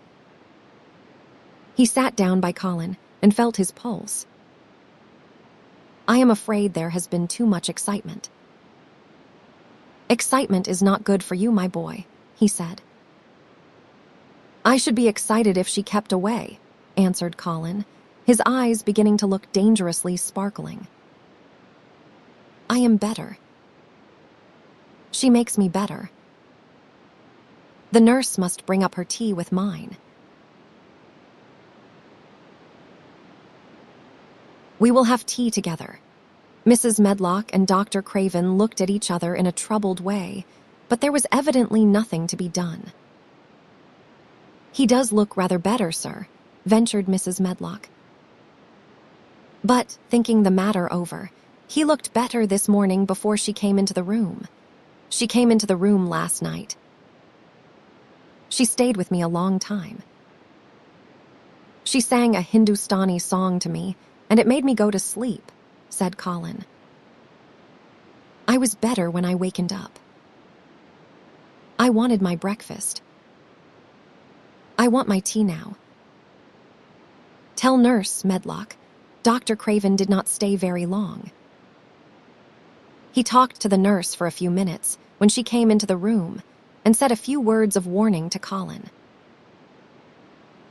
He sat down by Colin and felt his pulse. "I am afraid there has been too much excitement." "Excitement is not good for you, my boy," he said. "I should be excited if she kept away," answered Colin, his eyes beginning to look dangerously sparkling. "I am better. She makes me better. The nurse must bring up her tea with mine. We will have tea together." Mrs. Medlock and Dr. Craven looked at each other in a troubled way, but there was evidently nothing to be done. "He does look rather better, sir," ventured Mrs. Medlock. But, thinking the matter over, he looked better this morning before she came into the room. She came into the room last night. She stayed with me a long time. She sang a Hindustani song to me, and it made me go to sleep, said Colin. I was better when I wakened up. I wanted my breakfast. I want my tea now. Tell Nurse Medlock, Dr. Craven did not stay very long. He talked to the nurse for a few minutes when she came into the room and said a few words of warning to Colin.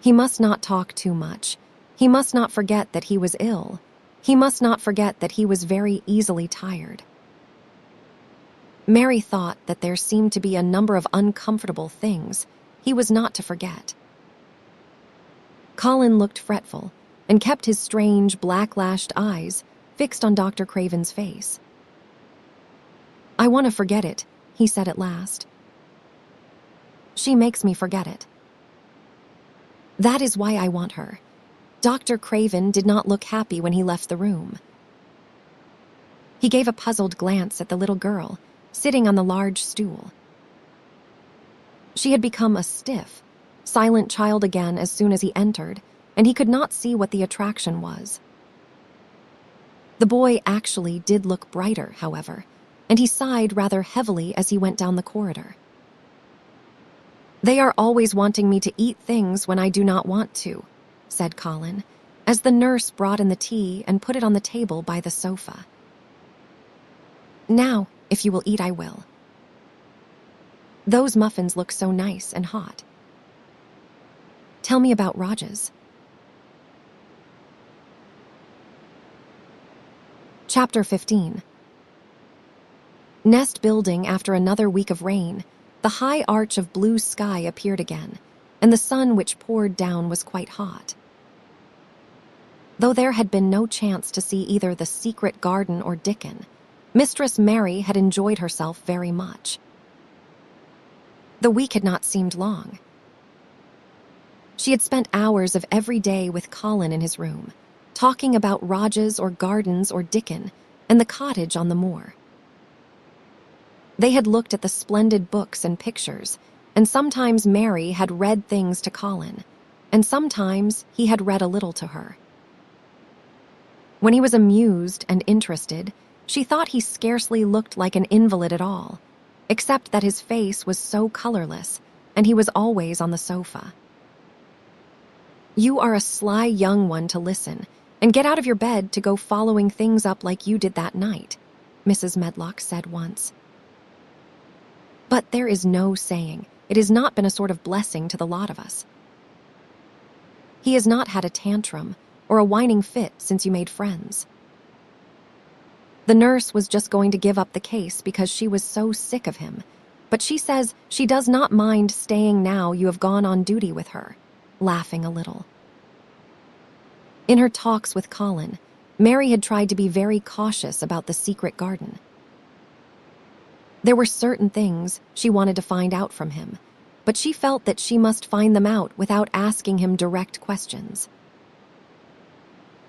He must not talk too much. He must not forget that he was ill. He must not forget that he was very easily tired. Mary thought that there seemed to be a number of uncomfortable things he was not to forget. Colin looked fretful and kept his strange, black-lashed eyes fixed on Dr. Craven's face. "I want to forget it," he said at last. "She makes me forget it. That is why I want her." Dr. Craven did not look happy when he left the room. He gave a puzzled glance at the little girl sitting on the large stool. She had become a stiff, silent child again as soon as he entered, and he could not see what the attraction was. The boy actually did look brighter, however, and he sighed rather heavily as he went down the corridor. "They are always wanting me to eat things when I do not want to," said Colin, as the nurse brought in the tea and put it on the table by the sofa. "Now, if you will eat, I will. Those muffins look so nice and hot. Tell me about Raj's." Chapter 15. Nest building after another week of rain, the high arch of blue sky appeared again, and the sun which poured down was quite hot. Though there had been no chance to see either the secret garden or Dickon, Mistress Mary had enjoyed herself very much. The week had not seemed long. She had spent hours of every day with Colin in his room, talking about Raj's or gardens or Dickon and the cottage on the moor. They had looked at the splendid books and pictures, and sometimes Mary had read things to Colin, and sometimes he had read a little to her. When he was amused and interested, she thought he scarcely looked like an invalid at all, except that his face was so colorless, and he was always on the sofa. "You are a sly young one to listen, and get out of your bed to go following things up like you did that night," Mrs. Medlock said once. "But there is no saying. It has not been a sort of blessing to the lot of us. He has not had a tantrum or a whining fit since you made friends. The nurse was just going to give up the case because she was so sick of him, but she says she does not mind staying now you have gone on duty with her," laughing a little. In her talks with Colin, Mary had tried to be very cautious about the secret garden. There were certain things she wanted to find out from him, but she felt that she must find them out without asking him direct questions.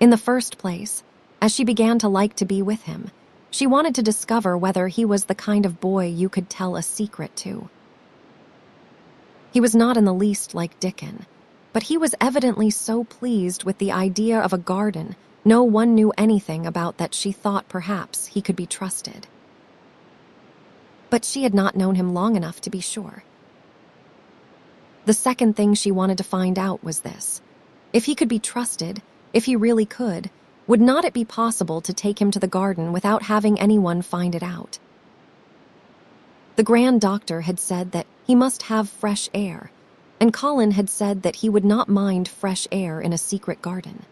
In the first place, as she began to like to be with him, she wanted to discover whether he was the kind of boy you could tell a secret to. He was not in the least like Dickon, but he was evidently so pleased with the idea of a garden no one knew anything about that she thought perhaps he could be trusted. But she had not known him long enough to be sure. The second thing she wanted to find out was this: if he could be trusted, if he really could, would not it be possible to take him to the garden without having anyone find it out? The Grand Doctor had said that he must have fresh air, and Colin had said that he would not mind fresh air in a secret garden.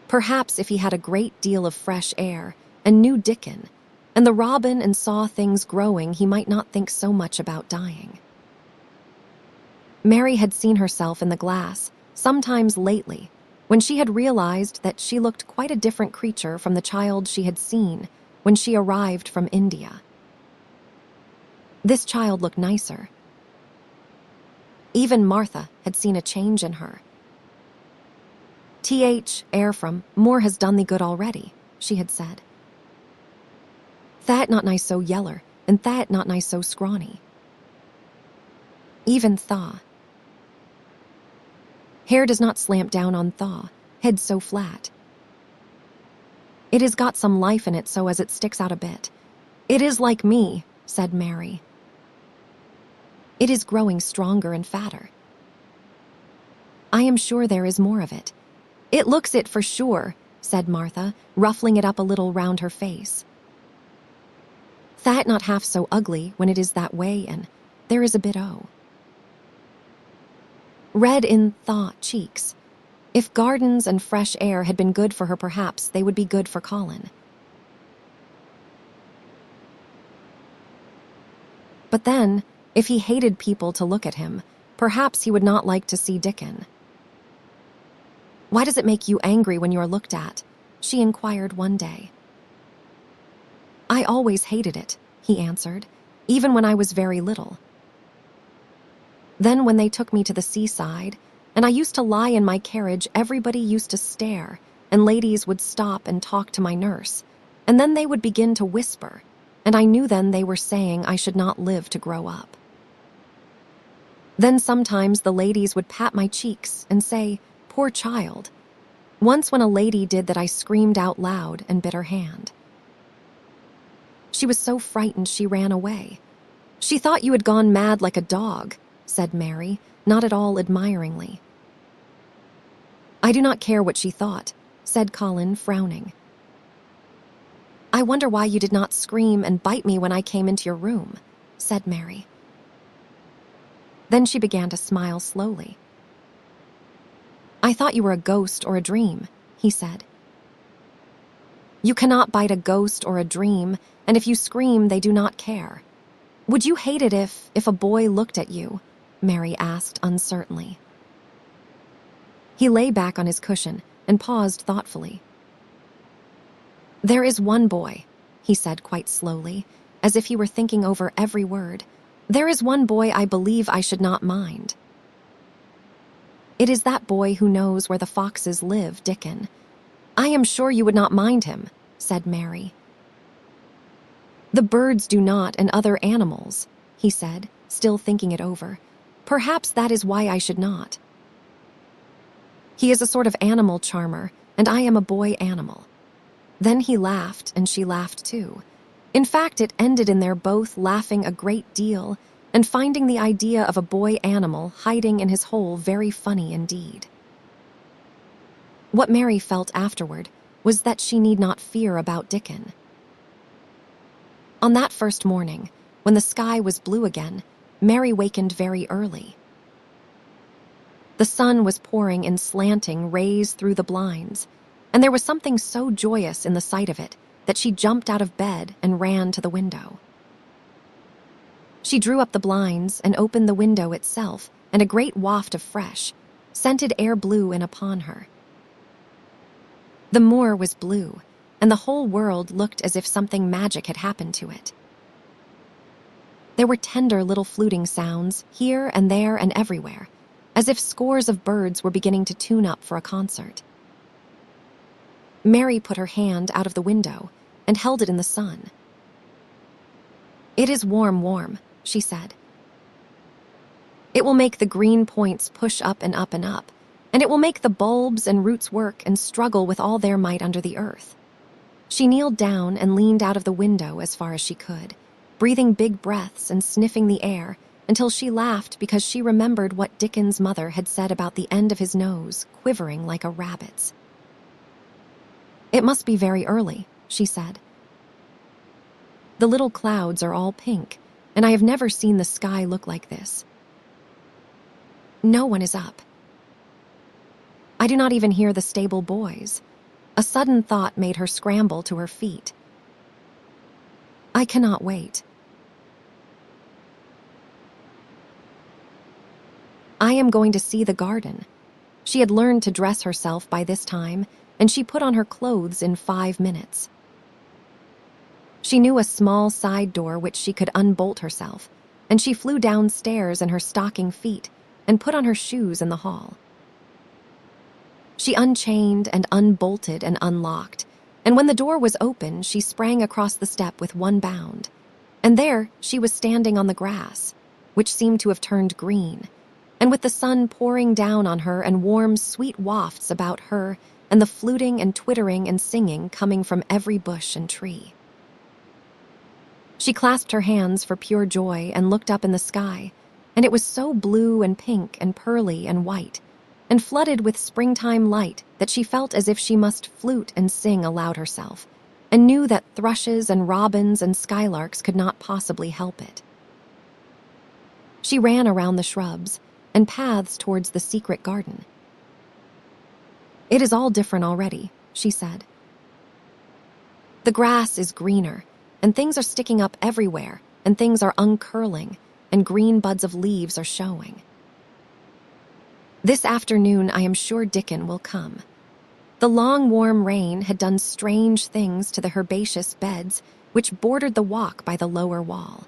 Perhaps if he had a great deal of fresh air and knew Dickon, and the robin and saw things growing, he might not think so much about dying. Mary had seen herself in the glass, sometimes lately, when she had realized that she looked quite a different creature from the child she had seen when she arrived from India. This child looked nicer. Even Martha had seen a change in her. "Air from more has done thee good already," she had said. "That not nice so yeller, and that not nice so scrawny." Even Thaw. "Hair does not slant down on Thaw, head so flat. It has got some life in it so as it sticks out a bit. It is like me," said Mary. "It is growing stronger and fatter. I am sure there is more of it. It looks it for sure," said Martha, ruffling it up a little round her face. "That not half so ugly when it is that way, and there is a bit red in Thaw cheeks. If gardens and fresh air had been good for her, perhaps they would be good for Colin. But then, if he hated people to look at him, perhaps he would not like to see Dickon. "Why does it make you angry when you are looked at?" she inquired one day. "I always hated it," he answered, "even when I was very little. Then when they took me to the seaside, and I used to lie in my carriage, everybody used to stare, and ladies would stop and talk to my nurse, and then they would begin to whisper, and I knew then they were saying I should not live to grow up. Then sometimes the ladies would pat my cheeks and say, 'Poor child.' Once when a lady did that, I screamed out loud and bit her hand. She was so frightened she ran away. She thought you had gone mad like a dog," said Mary, not at all admiringly. "I do not care what she thought," said Colin, frowning. "I wonder why you did not scream and bite me when I came into your room," said Mary. Then she began to smile slowly. "I thought you were a ghost or a dream," he said. "You cannot bite a ghost or a dream, and if you scream, they do not care. Would you hate it if a boy looked at you?" Mary asked uncertainly. He lay back on his cushion and paused thoughtfully. "There is one boy," he said quite slowly, as if he were thinking over every word. "There is one boy I believe I should not mind. It is that boy who knows where the foxes live, Dickon. I am sure you would not mind him," said Mary. "The birds do not, and other animals," he said, still thinking it over. "Perhaps that is why I should not. He is a sort of animal charmer, and I am a boy animal." Then he laughed, and she laughed too. In fact, it ended in their both laughing a great deal and finding the idea of a boy animal hiding in his hole very funny indeed. What Mary felt afterward was that she need not fear about Dickon. On that first morning, when the sky was blue again, Mary wakened very early. The sun was pouring in slanting rays through the blinds, and there was something so joyous in the sight of it that she jumped out of bed and ran to the window. She drew up the blinds and opened the window itself, and a great waft of fresh, scented air blew in upon her. The moor was blue, and the whole world looked as if something magic had happened to it. There were tender little fluting sounds here and there and everywhere, as if scores of birds were beginning to tune up for a concert. Mary put her hand out of the window and held it in the sun. "It is warm, warm," she said. "It will make the green points push up and up and up, and it will make the bulbs and roots work and struggle with all their might under the earth." She kneeled down and leaned out of the window as far as she could, breathing big breaths and sniffing the air until she laughed because she remembered what Dickon's mother had said about the end of his nose quivering like a rabbit's. "It must be very early," she said. "The little clouds are all pink, and I have never seen the sky look like this. No one is up. I do not even hear the stable boys." A sudden thought made her scramble to her feet. "I cannot wait. I am going to see the garden." She had learned to dress herself by this time, and she put on her clothes in 5 minutes. She knew a small side door which she could unbolt herself, and she flew downstairs in her stocking feet and put on her shoes in the hall. She unchained and unbolted and unlocked, and when the door was open, she sprang across the step with one bound. And there she was standing on the grass, which seemed to have turned green, and with the sun pouring down on her and warm, sweet wafts about her and the fluting and twittering and singing coming from every bush and tree. She clasped her hands for pure joy and looked up in the sky, and it was so blue and pink and pearly and white, and flooded with springtime light that she felt as if she must flute and sing aloud herself, and knew that thrushes and robins and skylarks could not possibly help it. She ran around the shrubs and paths towards the secret garden. "It is all different already," she said. "The grass is greener, and things are sticking up everywhere, and things are uncurling, and green buds of leaves are showing. This afternoon I am sure Dickon will come." The long, warm rain had done strange things to the herbaceous beds which bordered the walk by the lower wall.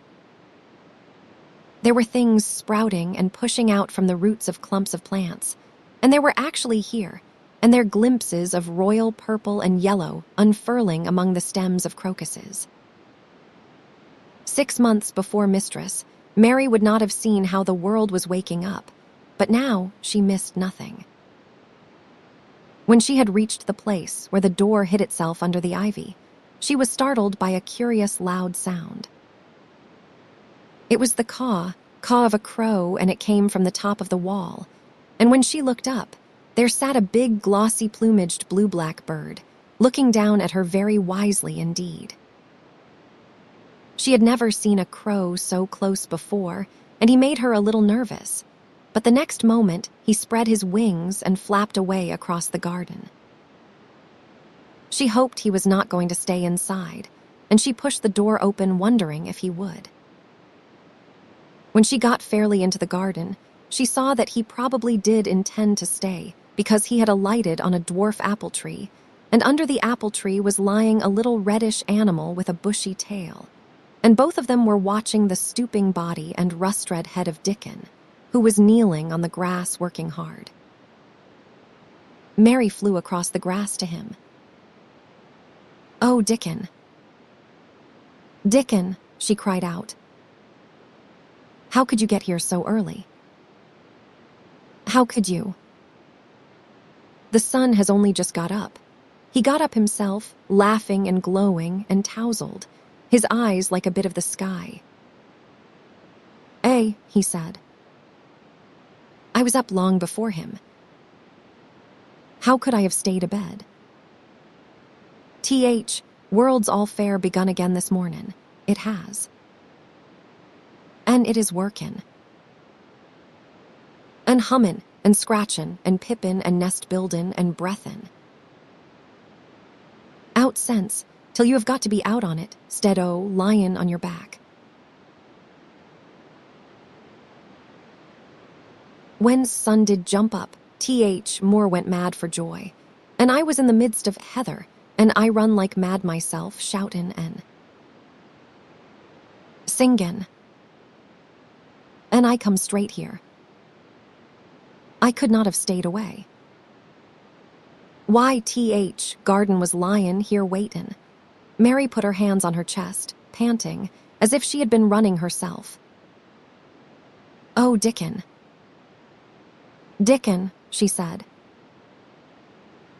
There were things sprouting and pushing out from the roots of clumps of plants, and they were actually here, and their glimpses of royal purple and yellow unfurling among the stems of crocuses. 6 months before Mistress, Mary would not have seen how the world was waking up, but now she missed nothing. When she had reached the place where the door hid itself under the ivy, she was startled by a curious loud sound. It was the caw of a crow, and it came from the top of the wall, and when she looked up, there sat a big, glossy-plumaged blue-black bird, looking down at her very wisely indeed. She had never seen a crow so close before, and he made her a little nervous, but the next moment he spread his wings and flapped away across the garden. She hoped he was not going to stay inside, and she pushed the door open wondering if he would. When she got fairly into the garden, she saw that he probably did intend to stay because he had alighted on a dwarf apple tree, and under the apple tree was lying a little reddish animal with a bushy tail, and both of them were watching the stooping body and rust-red head of Dickon, who was kneeling on the grass working hard. Mary flew across the grass to him. "Oh, Dickon. Dickon," she cried out. "How could you get here so early? How could you?" "The sun has only just got up." He got up himself, laughing and glowing and tousled, his eyes like a bit of the sky. "Eh," he said. "I was up long before him. How could I have stayed abed? World's all fair begun again this mornin'. It has. And it is workin'. And hummin' and scratchin' and pippin' and nest buildin' and breathin'. Out sense, till you have got to be out on it, 'stead o' lyin' on your back. When sun did jump up, more went mad for joy, and I was in the midst of heather, and I run like mad myself, shoutin' and singin'. And I come straight here. I could not have stayed away. Why, garden was lyin' here waitin'. Mary put her hands on her chest, panting, as if she had been running herself. "Oh, Dickon. Dickon," she said.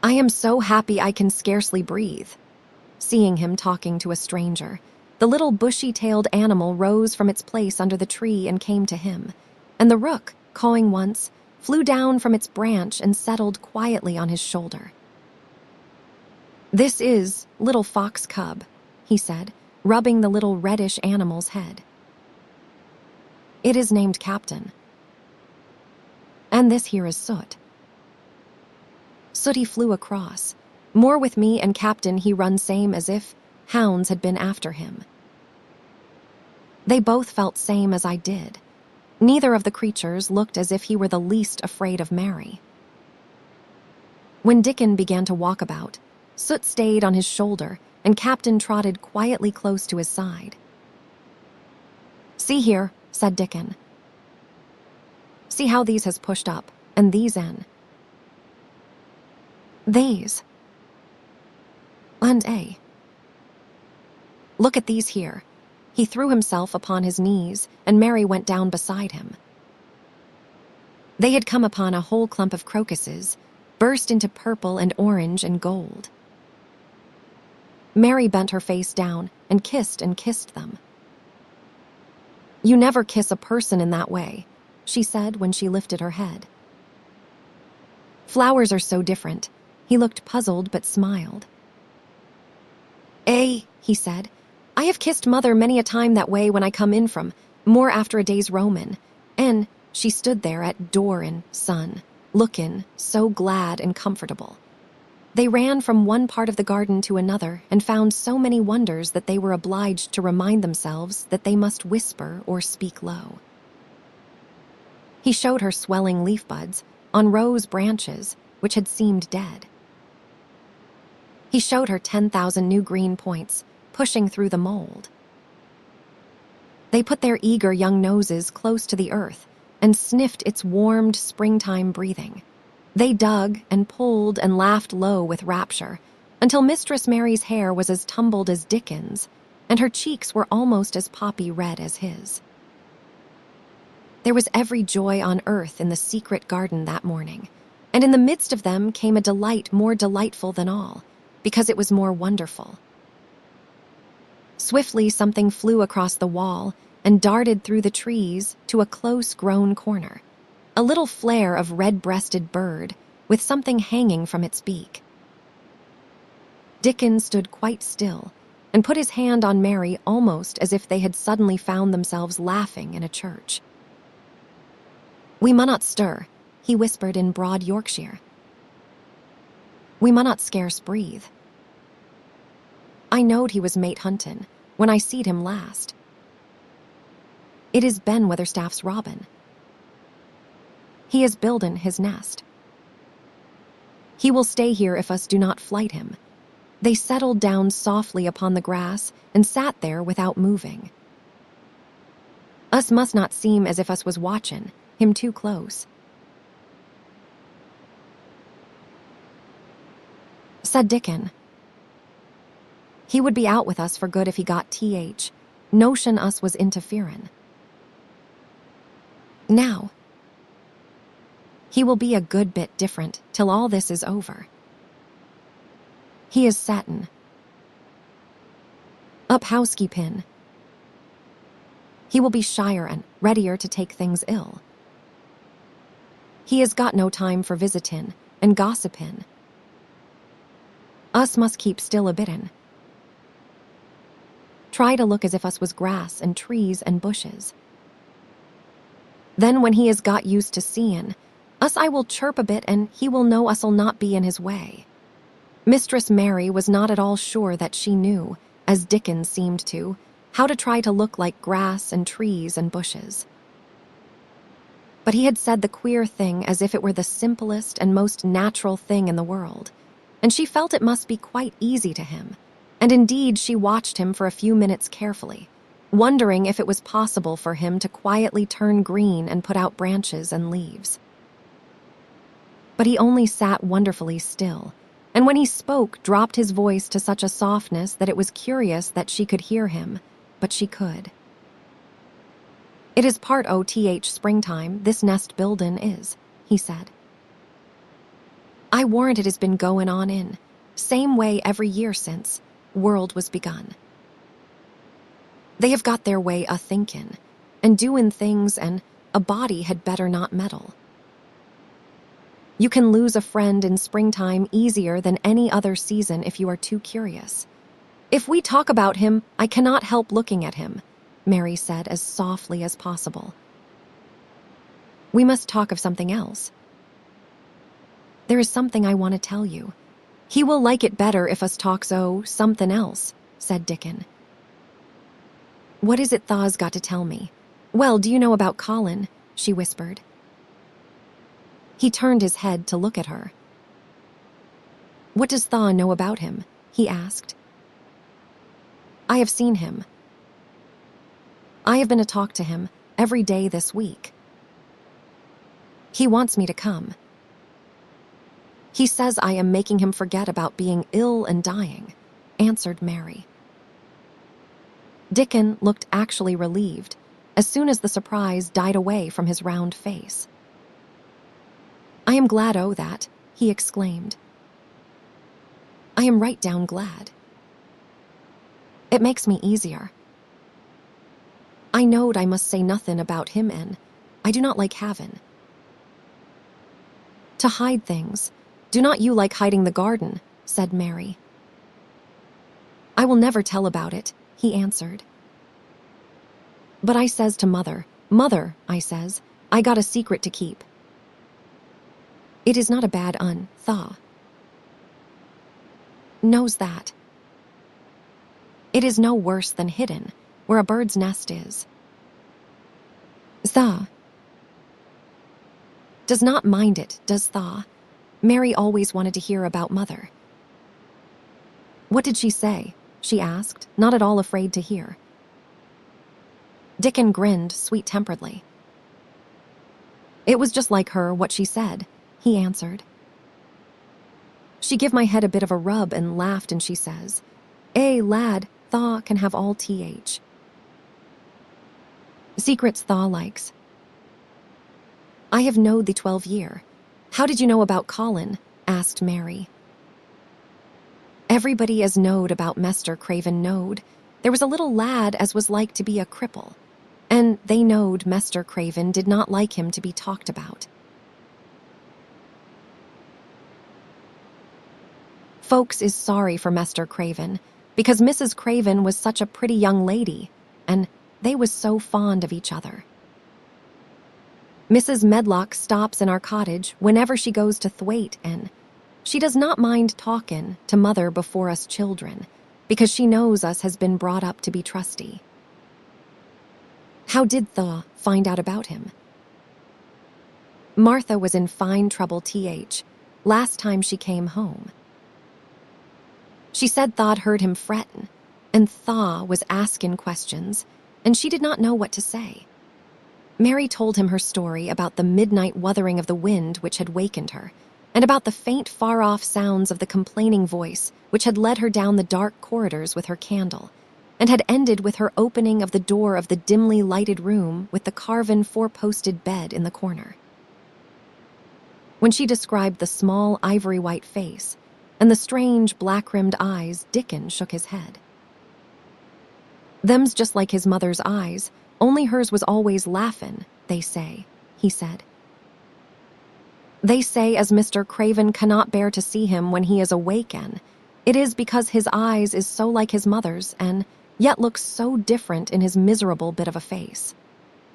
"I am so happy I can scarcely breathe." Seeing him talking to a stranger, the little bushy-tailed animal rose from its place under the tree and came to him, and the rook, cawing once, flew down from its branch and settled quietly on his shoulder. "This is little fox cub," he said, rubbing the little reddish animal's head. "It is named Captain. And this here is Soot." Sooty flew across. More with me and Captain he run same as if hounds had been after him. They both felt same as I did. Neither of the creatures looked as if he were the least afraid of Mary. When Dickon began to walk about, Soot stayed on his shoulder, and Captain trotted quietly close to his side. "See here," said Dickon. "See how these has pushed up, and these in. These. And look at these here." He threw himself upon his knees, and Mary went down beside him. They had come upon a whole clump of crocuses, burst into purple and orange and gold. Mary bent her face down and kissed them. "You never kiss a person in that way," she said when she lifted her head. "Flowers are so different." He looked puzzled but smiled. He said, "I have kissed mother many a time that way when I come in from, more after a day's roamin', and she stood there at door and sun, lookin' so glad and comfortable. They ran from one part of the garden to another and found so many wonders that they were obliged to remind themselves that they must whisper or speak low. He showed her swelling leaf buds on rose branches which had seemed dead. He showed her 10,000 new green points pushing through the mold. They put their eager young noses close to the earth and sniffed its warmed springtime breathing. They dug and pulled and laughed low with rapture until Mistress Mary's hair was as tumbled as Dickens, and her cheeks were almost as poppy red as his. There was every joy on earth in the secret garden that morning, and in the midst of them came a delight more delightful than all, because it was more wonderful. Swiftly something flew across the wall and darted through the trees to a close-grown corner, a little flare of red-breasted bird with something hanging from its beak. Dickens stood quite still and put his hand on Mary almost as if they had suddenly found themselves laughing in a church. "We munnot stir," he whispered in broad Yorkshire. "We munnot scarce breathe. I knowed he was mate huntin' when I seed him last. It is Ben Weatherstaff's robin. He is buildin' his nest. He will stay here if us do not flight him." They settled down softly upon the grass and sat there without moving. "Us must not seem as if us was watchin' him too close," said Dickon. "He would be out with us for good if he got notion us was interferin'. Now, he will be a good bit different till all this is over. He is settin' up housekeepin'. He will be shyer and readier to take things ill. He has got no time for visitin' and gossipin'. Us must keep still a bitin'. Try to look as if us was grass and trees and bushes. Then when he has got used to seein' us, I will chirp a bit and he will know us'll not be in his way." Mistress Mary was not at all sure that she knew, as Dickens seemed to, how to try to look like grass and trees and bushes. But he had said the queer thing as if it were the simplest and most natural thing in the world, and she felt it must be quite easy to him, and indeed she watched him for a few minutes carefully, wondering if it was possible for him to quietly turn green and put out branches and leaves. But he only sat wonderfully still, and when he spoke dropped his voice to such a softness that it was curious that she could hear him, but she could. "It is part o' springtime, this nest buildin' is," he said. "I warrant it has been goin' on in, same way every year since world was begun. They have got their way a-thinkin' and doin' things, and a body had better not meddle. You can lose a friend in springtime easier than any other season if you are too curious. If we talk about him, I cannot help looking at him," Mary said as softly as possible. "We must talk of something else. There is something I want to tell you. He will like it better if us talks o' somethin' else," said Dickon. "What is it Thaw's got to tell me?" "Well, do you know about Colin?" she whispered. He turned his head to look at her. "What does Thaw know about him?" he asked. "I have seen him. I have been to talk to him every day this week. He wants me to come. He says I am making him forget about being ill and dying," answered Mary. Dickon looked actually relieved as soon as the surprise died away from his round face. "I am glad o' that," he exclaimed. "I am right down glad. It makes me easier. I knowed I must say nothin' about him, and I do not like havin' to hide things. Do not you like hiding the garden?" said Mary. "I will never tell about it," he answered. "But I says to Mother, 'Mother,' I says, 'I got a secret to keep.' It is not a bad Thaw. knows that. It is no worse than hidden, where a bird's nest is. Thaw. Does not mind it, does Thaw? Mary always wanted to hear about Mother. What did she say? She asked, not at all afraid to hear. Dickon grinned sweet-temperedly. It was just like her, what she said, he answered. She give my head a bit of a rub and laughed, and she says, lad, Thaw can have all th. Secrets Thaw likes. I have knowed thee 12 year. How did you know about Colin? Asked Mary. Everybody as knowed about Mester Craven knowed. There was a little lad as was like to be a cripple, and they knowed Mester Craven did not like him to be talked about. Folks is sorry for Mester Craven, because Mrs. Craven was such a pretty young lady, and they was so fond of each other. Mrs. Medlock stops in our cottage whenever she goes to Thwaite, and she does not mind talkin' to Mother before us children, because she knows us has been brought up to be trusty. How did Thaw find out about him? Martha was in fine trouble last time she came home. She said Tha'd heard him frettin', and Thaw was askin' questions, and she did not know what to say. Mary told him her story about the midnight wuthering of the wind which had wakened her, and about the faint far-off sounds of the complaining voice which had led her down the dark corridors with her candle, and had ended with her opening of the door of the dimly lighted room with the carven four-posted bed in the corner. When she described the small ivory-white face and the strange black-rimmed eyes, Dickon shook his head. Them's just like his mother's eyes, only hers was always laughin', they say, he said. They say as Mr. Craven cannot bear to see him when he is awaken. It is because his eyes is so like his mother's, and yet looks so different in his miserable bit of a face.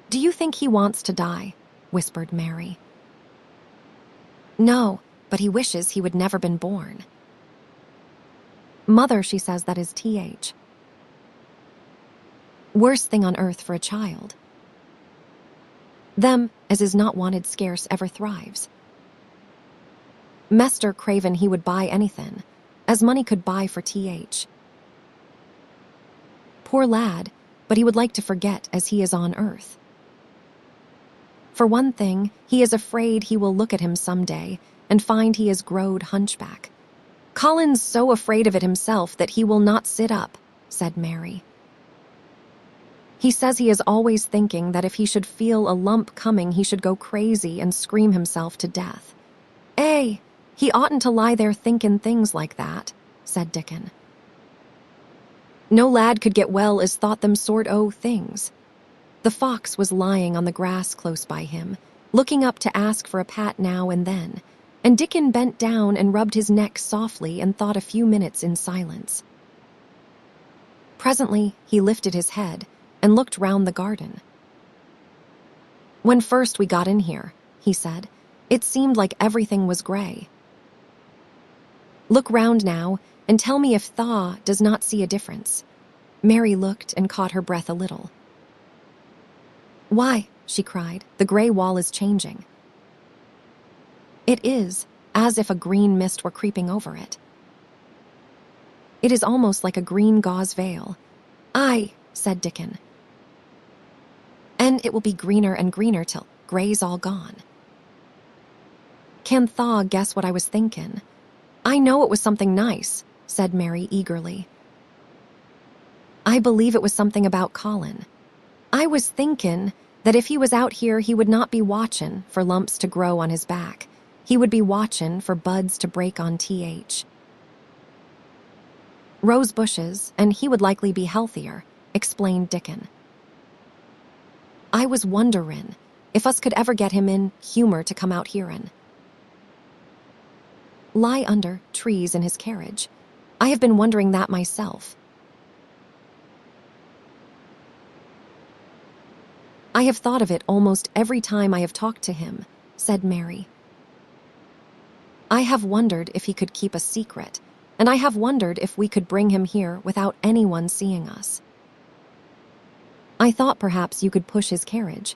Do you think he wants to die? Whispered Mary. No, but he wishes he would never been born. Mother, she says that is th. Worst thing on earth for a child. Them, as is not wanted scarce ever thrives. Mester Craven he would buy anything, as money could buy for th. Poor lad, but he would like to forget as he is on earth. For one thing, he is afraid he will look at him some day and find he is growed hunchback. Colin's so afraid of it himself that he will not sit up, said Mary. He says he is always thinking that if he should feel a lump coming, he should go crazy and scream himself to death. He oughtn't to lie there thinking things like that, said Dickon. No lad could get well as thought them sort o' things. The fox was lying on the grass close by him, looking up to ask for a pat now and then, and Dickon bent down and rubbed his neck softly and thought a few minutes in silence. Presently, he lifted his head and looked round the garden. When first we got in here, he said, it seemed like everything was gray. Look round now and tell me if Thaw does not see a difference. Mary looked and caught her breath a little. Why, she cried, the gray wall is changing. It is, as if a green mist were creeping over it. It is almost like a green gauze veil. Aye, said Dickon. And it will be greener and greener till gray's all gone. Can Thaw guess what I was thinkin'? I know it was something nice, said Mary eagerly. I believe it was something about Colin. I was thinkin' that if he was out here, he would not be watchin' for lumps to grow on his back. He would be watchin' for buds to break on th. Rose bushes, and he would likely be healthier, explained Dickon. I was wonderin' if us could ever get him in humor to come out herein. Lie under trees in his carriage. I have been wondering that myself. I have thought of it almost every time I have talked to him, said Mary. I have wondered if he could keep a secret, and I have wondered if we could bring him here without anyone seeing us. I thought perhaps you could push his carriage.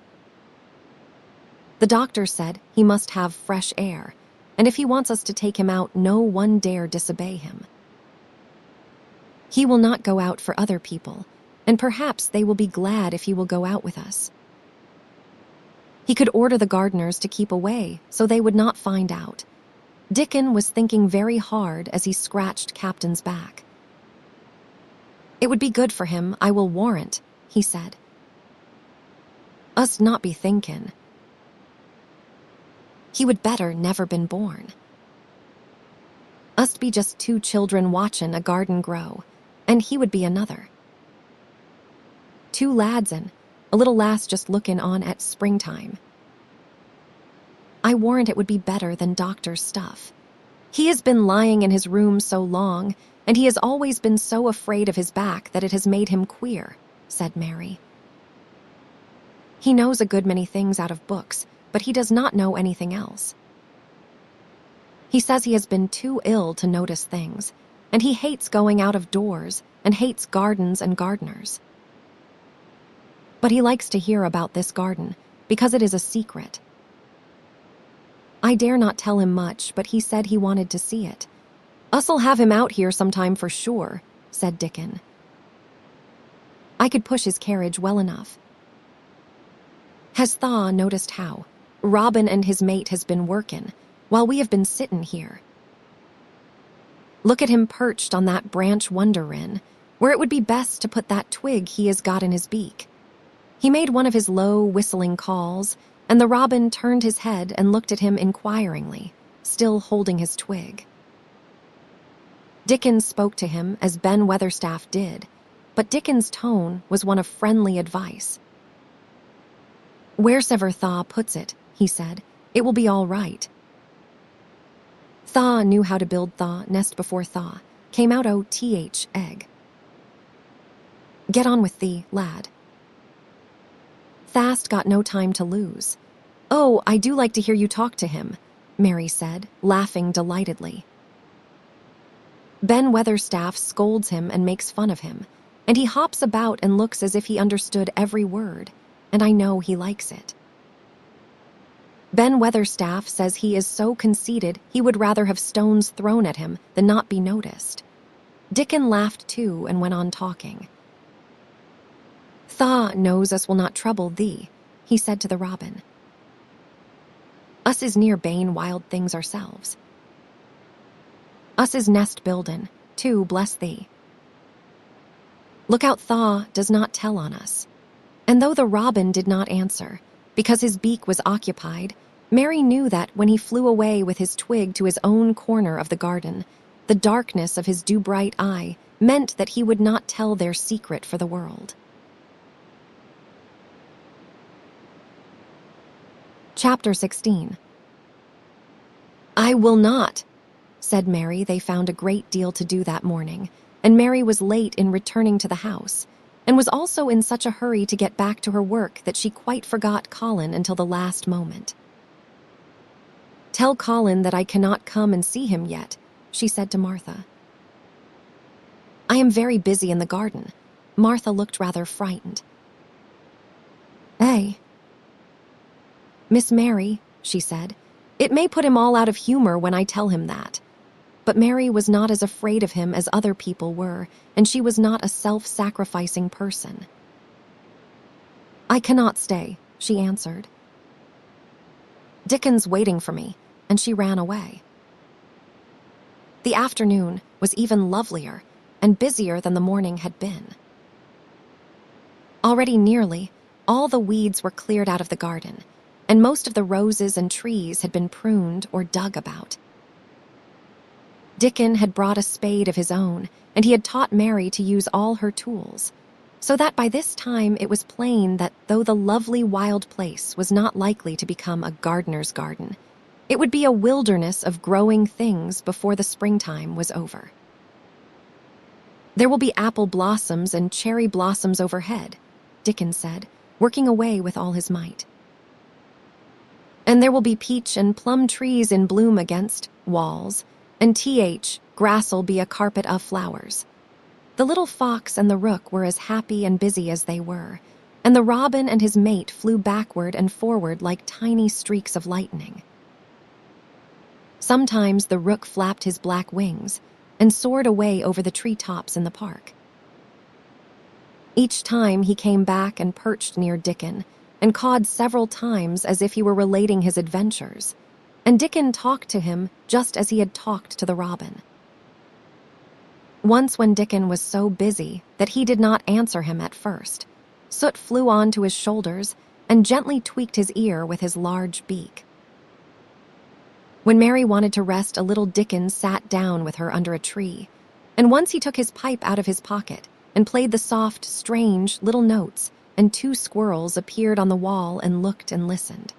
The doctor said he must have fresh air, and if he wants us to take him out, no one dare disobey him. He will not go out for other people, and perhaps they will be glad if he will go out with us. He could order the gardeners to keep away so they would not find out. Dickon was thinking very hard as he scratched Captain's back. It would be good for him, I will warrant, he said. Us not be thinkin'. He would better never been born. Us'd be just two children watchin' a garden grow, and he would be another. Two lads and a little lass just lookin' on at springtime. I warrant it would be better than doctor's stuff. He has been lying in his room so long, and he has always been so afraid of his back that it has made him queer, said Mary. He knows a good many things out of books, but he does not know anything else. He says he has been too ill to notice things, and he hates going out of doors and hates gardens and gardeners. But he likes to hear about this garden because it is a secret. I dare not tell him much, but he said he wanted to see it. Us'll have him out here sometime for sure, said Dickon. I could push his carriage well enough. Has Thaw noticed how Robin and his mate has been workin' while we have been sittin' here? Look at him perched on that branch wonderin', where it would be best to put that twig he has got in his beak. He made one of his low, whistling calls, and the robin turned his head and looked at him inquiringly, still holding his twig. Dickon spoke to him as Ben Weatherstaff did, but Dickon's tone was one of friendly advice. Wheresoever Thaw puts it, he said, it will be all right. Thaw knew how to build Thaw nest before Thaw came out o-th egg. Get on with thee, lad. Thast got no time to lose. Oh, I do like to hear you talk to him, Mary said, laughing delightedly. Ben Weatherstaff scolds him and makes fun of him, and he hops about and looks as if he understood every word, and I know he likes it. Ben Weatherstaff says he is so conceited he would rather have stones thrown at him than not be noticed. Dickon laughed too and went on talking. Thaw knows us will not trouble thee, he said to the robin. Us is near bane wild things ourselves. Us is nest buildin', too, bless thee. Look out Thaw does not tell on us. And though the robin did not answer, because his beak was occupied, Mary knew that when he flew away with his twig to his own corner of the garden, the darkness of his dew-bright eye meant that he would not tell their secret for the world. Chapter 16. I will not, said Mary. They found a great deal to do that morning, and Mary was late in returning to the house, and was also in such a hurry to get back to her work that she quite forgot Colin until the last moment. Tell Colin that I cannot come and see him yet, she said to Martha. I am very busy in the garden. Martha looked rather frightened. Eh? Miss Mary, she said, it may put him all out of humor when I tell him that. But Mary was not as afraid of him as other people were, and she was not a self-sacrificing person. I cannot stay, she answered. Dickon's waiting for me, and she ran away. The afternoon was even lovelier and busier than the morning had been. Already nearly all the weeds were cleared out of the garden, and most of the roses and trees had been pruned or dug about. Dickon had brought a spade of his own, and he had taught Mary to use all her tools, so that by this time it was plain that though the lovely wild place was not likely to become a gardener's garden, it would be a wilderness of growing things before the springtime was over. There will be apple blossoms and cherry blossoms overhead, Dickon said, working away with all his might. And there will be peach and plum trees in bloom against walls, and Grass'll be a carpet of flowers." The little fox and the rook were as happy and busy as they were, and the robin and his mate flew backward and forward like tiny streaks of lightning. Sometimes the rook flapped his black wings and soared away over the treetops in the park. Each time he came back and perched near Dickon and cawed several times as if he were relating his adventures, and Dickon talked to him just as he had talked to the robin. Once when Dickon was so busy that he did not answer him at first, Soot flew on to his shoulders and gently tweaked his ear with his large beak. When Mary wanted to rest a little, Dickon sat down with her under a tree, and once he took his pipe out of his pocket and played the soft, strange little notes, and 2 squirrels appeared on the wall and looked and listened.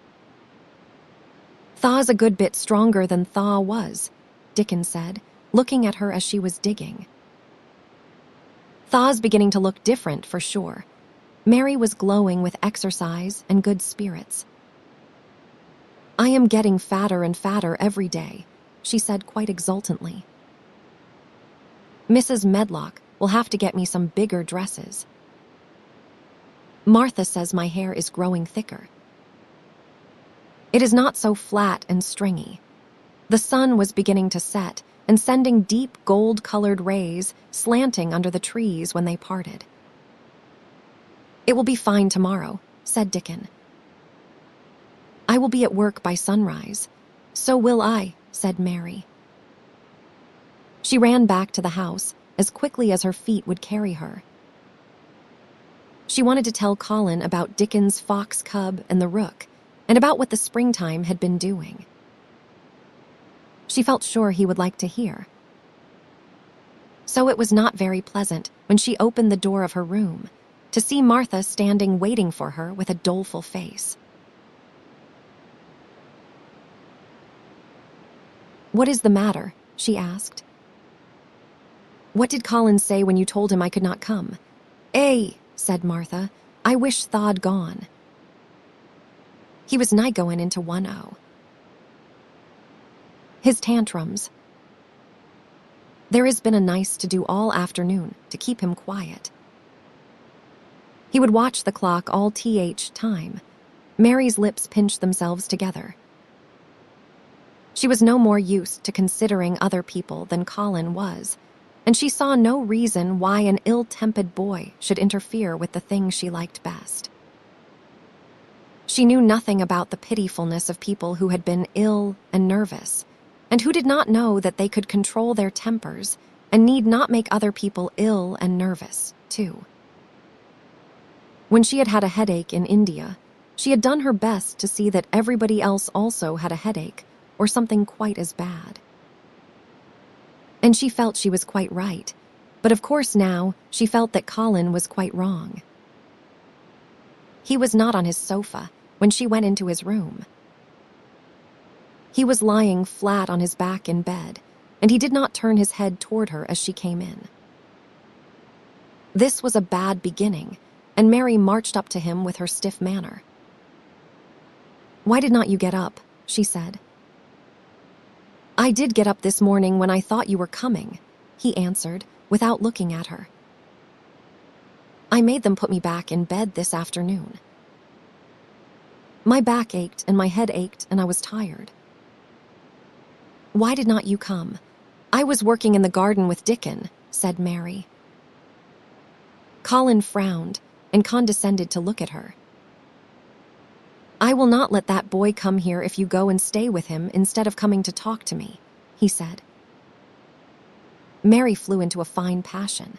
"Thaw's a good bit stronger than Thaw was," Dickon said, looking at her as she was digging. "Thaw's beginning to look different for sure." Mary was glowing with exercise and good spirits. "I am getting fatter and fatter every day," she said quite exultantly. "Mrs. Medlock will have to get me some bigger dresses. Martha says my hair is growing thicker. It is not so flat and stringy." The sun was beginning to set and sending deep gold-colored rays slanting under the trees when they parted. "It will be fine tomorrow," said Dickon. "I will be at work by sunrise." "So will I," said Mary. She ran back to the house as quickly as her feet would carry her. She wanted to tell Colin about Dickon's fox cub and the rook, and about what the springtime had been doing. She felt sure he would like to hear. So it was not very pleasant when she opened the door of her room to see Martha standing waiting for her with a doleful face. "What is the matter?" she asked. "What did Colin say when you told him I could not come?" Said Martha. "I wish Thaw'd gone. He was nigh going into 1-0. His tantrums. There has been a nice to-do all afternoon to keep him quiet. He would watch the clock all time." Mary's lips pinched themselves together. She was no more used to considering other people than Colin was, and she saw no reason why an ill-tempered boy should interfere with the thing she liked best. She knew nothing about the pitifulness of people who had been ill and nervous, and who did not know that they could control their tempers and need not make other people ill and nervous, too. When she had had a headache in India, she had done her best to see that everybody else also had a headache or something quite as bad. And she felt she was quite right, but of course now she felt that Colin was quite wrong. He was not on his sofa when she went into his room. He was lying flat on his back in bed, and he did not turn his head toward her as she came in. This was a bad beginning, and Mary marched up to him with her stiff manner. "Why did not you get up?" she said. "I did get up this morning when I thought you were coming," he answered, without looking at her. "I made them put me back in bed this afternoon. My back ached and my head ached and I was tired." "Why did not you come?" "I was working in the garden with Dickon," said Mary. Colin frowned and condescended to look at her. "I will not let that boy come here if you go and stay with him instead of coming to talk to me," he said. Mary flew into a fine passion.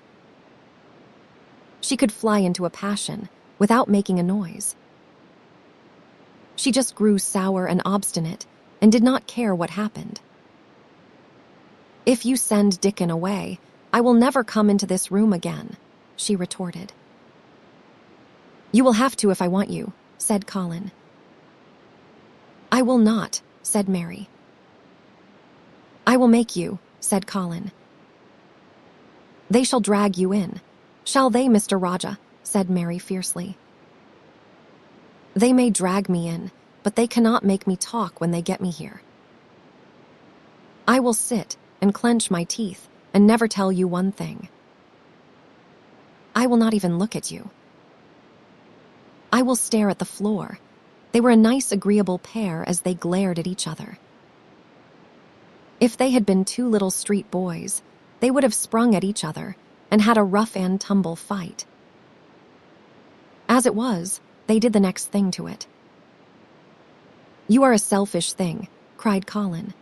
She could fly into a passion without making a noise. She just grew sour and obstinate and did not care what happened. "If you send Dickon away, I will never come into this room again," she retorted. "You will have to if I want you," said Colin. "I will not," said Mary. "I will make you," said Colin. "They shall drag you in." "Shall they, Mr. Raja?" said Mary fiercely. "They may drag me in, but they cannot make me talk when they get me here. I will sit and clench my teeth and never tell you one thing. I will not even look at you. I will stare at the floor. They were a nice, agreeable pair as they glared at each other. If they had been two little street boys, they would have sprung at each other and had a rough-and-tumble fight. As it was, they did the next thing to it. "You are a selfish thing," cried Colin.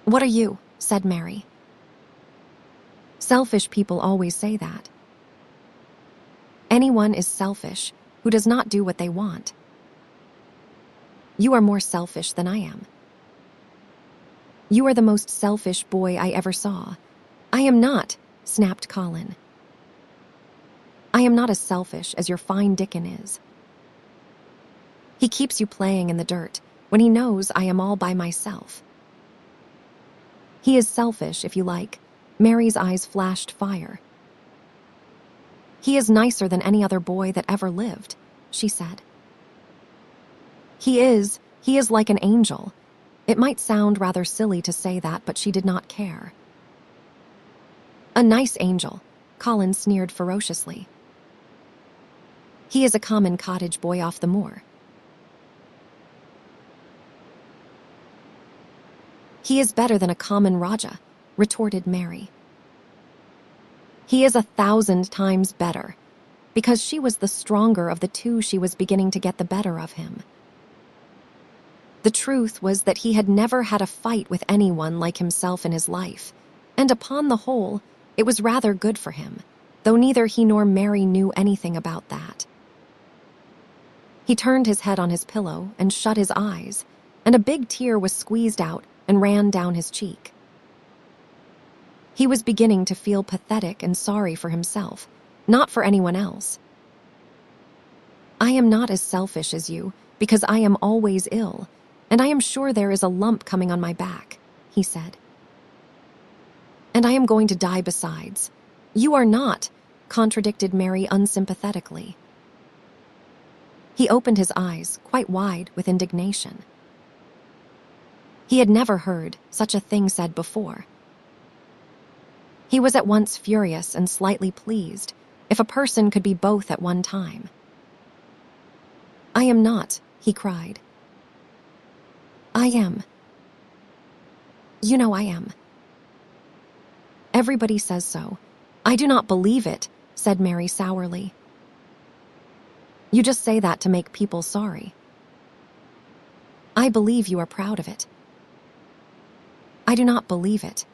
"What are you?" said Mary. "Selfish people always say that. Anyone is selfish who does not do what they want. You are more selfish than I am. You are the most selfish boy I ever saw." "I am not," snapped Colin. "I am not as selfish as your fine Dickon is. He keeps you playing in the dirt when he knows I am all by myself." "He is selfish, if you like." Mary's eyes flashed fire. "He is nicer than any other boy that ever lived," she said. He is like an angel." It might sound rather silly to say that, but she did not care. "A nice angel," Colin sneered ferociously. "He is a common cottage boy off the moor." "He is better than a common Raja," retorted Mary. "He is 1,000 times better," because she was the stronger of the two. She was beginning to get the better of him. The truth was that he had never had a fight with anyone like himself in his life, and upon the whole, it was rather good for him, though neither he nor Mary knew anything about that. He turned his head on his pillow and shut his eyes, and a big tear was squeezed out and ran down his cheek. He was beginning to feel pathetic and sorry for himself, not for anyone else. "I am not as selfish as you, because I am always ill, and I am sure there is a lump coming on my back," he said. "And I am going to die besides." "You are not," contradicted Mary unsympathetically. He opened his eyes, quite wide with indignation. He had never heard such a thing said before. He was at once furious and slightly pleased, if a person could be both at one time. "I am not," he cried. "I am. You know I am. Everybody says so." "I do not believe it," said Mary sourly. "You just say that to make people sorry. I believe you are proud of it." "I do not believe it.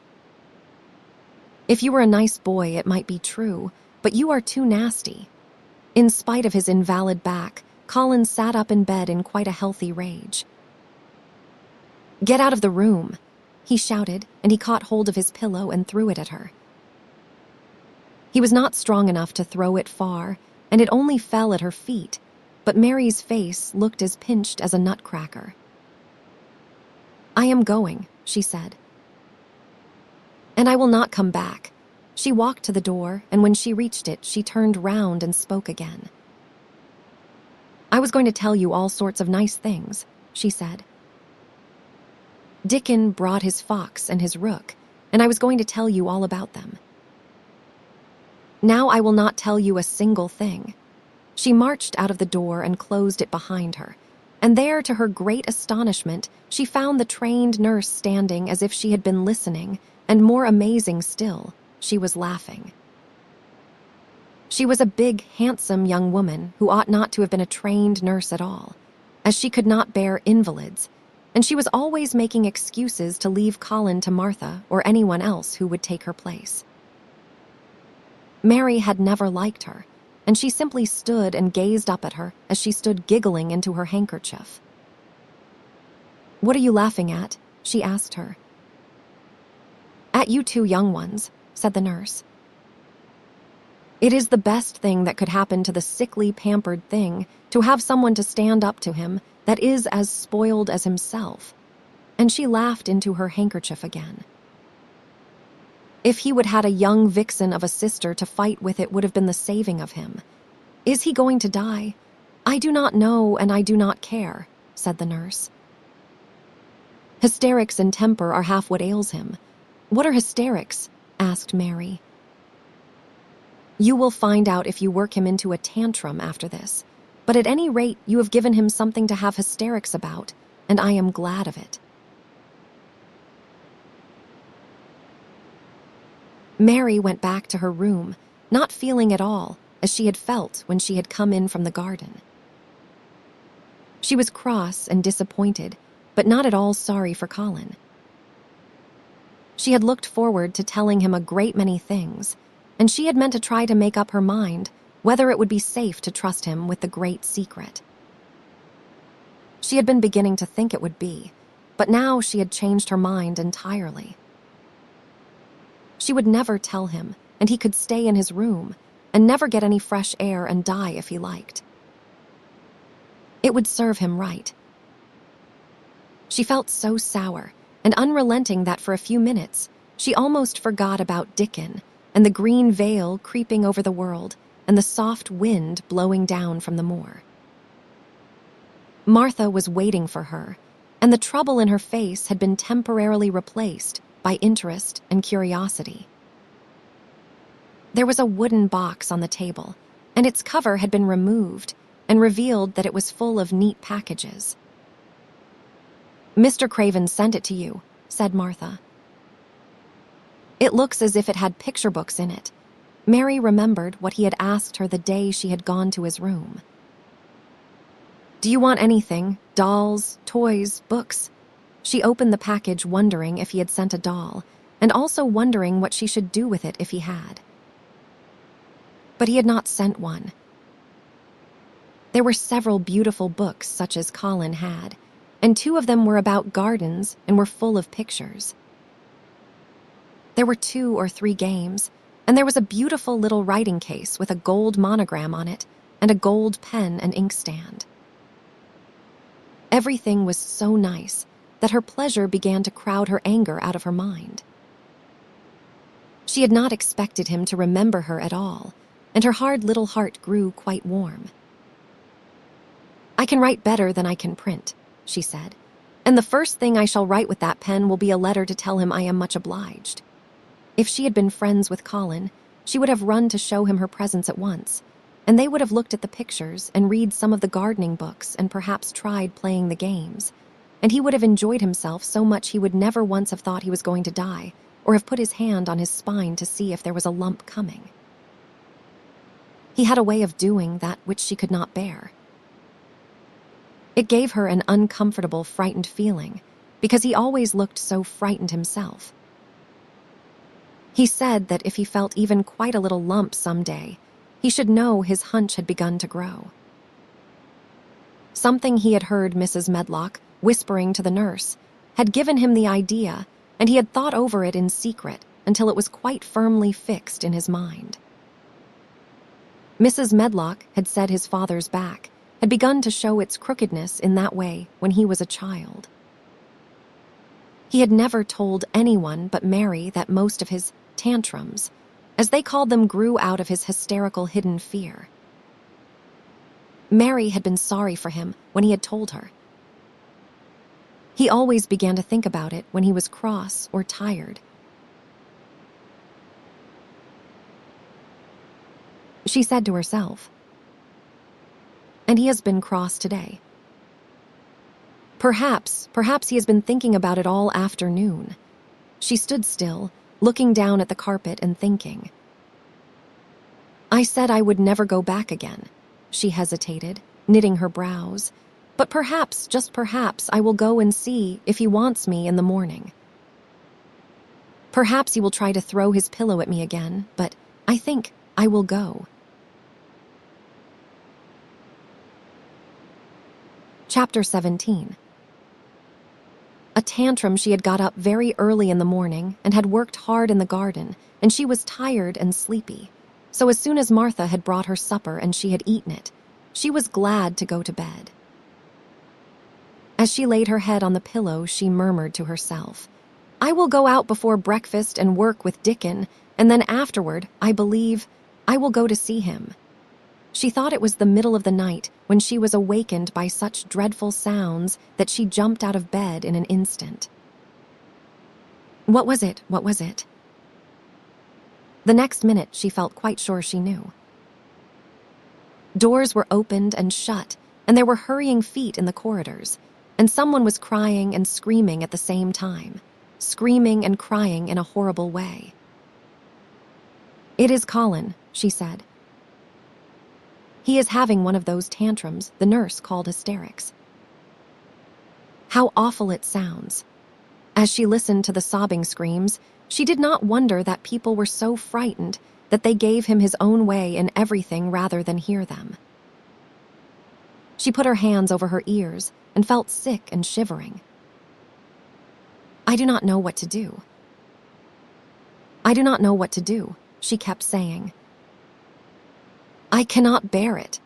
If you were a nice boy, it might be true, but you are too nasty." In spite of his invalid back, Colin sat up in bed in quite a healthy rage. "Get out of the room," he shouted, and he caught hold of his pillow and threw it at her. He was not strong enough to throw it far, and it only fell at her feet, but Mary's face looked as pinched as a nutcracker. "I am going," she said. "And I will not come back." She walked to the door, and when she reached it, she turned round and spoke again. "I was going to tell you all sorts of nice things," she said. "Dickon brought his fox and his rook, and I was going to tell you all about them. Now I will not tell you a single thing." She marched out of the door and closed it behind her, and there, to her great astonishment, she found the trained nurse standing as if she had been listening, and more amazing still, she was laughing. She was a big, handsome young woman who ought not to have been a trained nurse at all, as she could not bear invalids, and she was always making excuses to leave Colin to Martha or anyone else who would take her place. Mary had never liked her, and she simply stood and gazed up at her as she stood giggling into her handkerchief. "What are you laughing at?" she asked her. "At you two young ones," said the nurse. "It is the best thing that could happen to the sickly, pampered thing to have someone to stand up to him that is as spoiled as himself," and she laughed into her handkerchief again. "If he would had a young vixen of a sister to fight with, it would have been the saving of him. Is he going to die? I do not know, and I do not care," said the nurse. Hysterics and temper are half what ails him. What are hysterics? Asked Mary. You will find out if you work him into a tantrum after this. But at any rate, you have given him something to have hysterics about, and I am glad of it. Mary went back to her room, not feeling at all as she had felt when she had come in from the garden. She was cross and disappointed, but not at all sorry for Colin. She had looked forward to telling him a great many things, and she had meant to try to make up her mind whether it would be safe to trust him with the great secret. She had been beginning to think it would be, but now she had changed her mind entirely. She would never tell him, and he could stay in his room and never get any fresh air and die if he liked. It would serve him right. She felt so sour and unrelenting that for a few minutes she almost forgot about Dickon and the green veil creeping over the world and the soft wind blowing down from the moor. Martha was waiting for her, and the trouble in her face had been temporarily replaced by interest and curiosity. There was a wooden box on the table, and its cover had been removed and revealed that it was full of neat packages. Mr. Craven sent it to you, said Martha. It looks as if it had picture books in it. Mary remembered what he had asked her the day she had gone to his room. Do you want anything? Dolls, toys, books? She opened the package wondering if he had sent a doll, and also wondering what she should do with it if he had. But he had not sent one. There were several beautiful books such as Colin had, and 2 of them were about gardens and were full of pictures. There were 2 or 3 games, and there was a beautiful little writing case with a gold monogram on it and a gold pen and inkstand. Everything was so nice that her pleasure began to crowd her anger out of her mind. She had not expected him to remember her at all, and her hard little heart grew quite warm. I can write better than I can print, she said, and the first thing I shall write with that pen will be a letter to tell him I am much obliged. If she had been friends with Colin, she would have run to show him her presents at once, and they would have looked at the pictures and read some of the gardening books and perhaps tried playing the games, and he would have enjoyed himself so much he would never once have thought he was going to die or have put his hand on his spine to see if there was a lump coming. He had a way of doing that which she could not bear. It gave her an uncomfortable, frightened feeling, because he always looked so frightened himself. He said that if he felt even quite a little lump someday, he should know his hunch had begun to grow. Something he had heard Mrs. Medlock whispering to the nurse had given him the idea, and he had thought over it in secret until it was quite firmly fixed in his mind. Mrs. Medlock had said his father's back had begun to show its crookedness in that way when he was a child. He had never told anyone but Mary that most of his tantrums, as they called them, grew out of his hysterical hidden fear. Mary had been sorry for him when he had told her. He always began to think about it when he was cross or tired. She said to herself, and he has been cross today. Perhaps he has been thinking about it all afternoon. She stood still, looking down at the carpet and thinking. I said I would never go back again. She hesitated, knitting her brows. But perhaps, just perhaps, I will go and see if he wants me in the morning. Perhaps he will try to throw his pillow at me again, but I think I will go. Chapter 17. A tantrum. She had got up very early in the morning and had worked hard in the garden, and she was tired and sleepy. So as soon as Martha had brought her supper and she had eaten it, she was glad to go to bed. As she laid her head on the pillow, she murmured to herself, I will go out before breakfast and work with Dickon, and then afterward, I believe, I will go to see him. She thought it was the middle of the night when she was awakened by such dreadful sounds that she jumped out of bed in an instant. What was it? What was it? The next minute, she felt quite sure she knew. Doors were opened and shut, and there were hurrying feet in the corridors, and someone was crying and screaming at the same time, screaming and crying in a horrible way. "It is Colin," she said. "He is having one of those tantrums the nurse called hysterics." How awful it sounds. As she listened to the sobbing screams, she did not wonder that people were so frightened that they gave him his own way in everything rather than hear them. She put her hands over her ears and felt sick and shivering. "I do not know what to do. I do not know what to do," she kept saying. "I cannot bear it."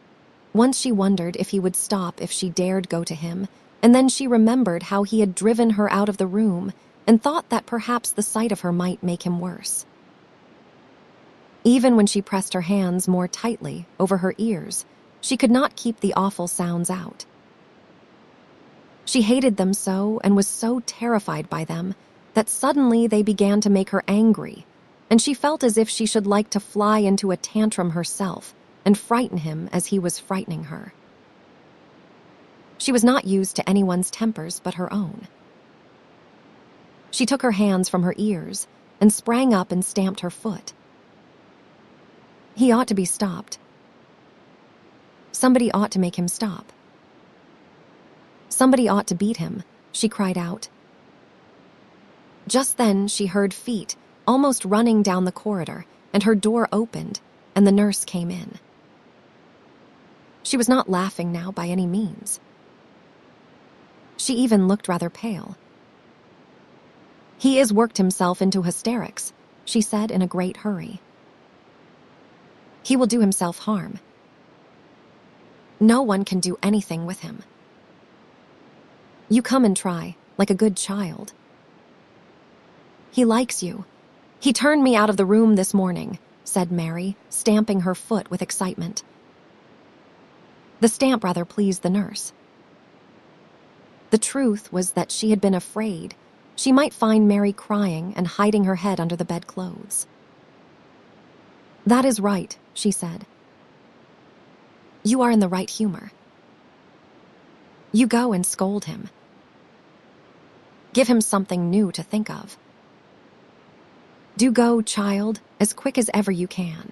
Once she wondered if he would stop if she dared go to him, and then she remembered how he had driven her out of the room and thought that perhaps the sight of her might make him worse. Even when she pressed her hands more tightly over her ears, she could not keep the awful sounds out. She hated them so and was so terrified by them that suddenly they began to make her angry, and she felt as if she should like to fly into a tantrum herself and frighten him as he was frightening her. She was not used to anyone's tempers but her own. She took her hands from her ears and sprang up and stamped her foot. He ought to be stopped. Somebody ought to make him stop. Somebody ought to beat him, she cried out. Just then she heard feet almost running down the corridor, and her door opened, and the nurse came in. She was not laughing now by any means. She even looked rather pale. "He has worked himself into hysterics," she said in a great hurry. "He will do himself harm. No one can do anything with him. You come and try, like a good child. He likes you. He turned me out of the room this morning," said Mary, stamping her foot with excitement. The stamp rather pleased the nurse. The truth was that she had been afraid she might find Mary crying and hiding her head under the bedclothes. "That is right," she said. "You are in the right humor. You go and scold him. Give him something new to think of. Do go, child, as quick as ever you can."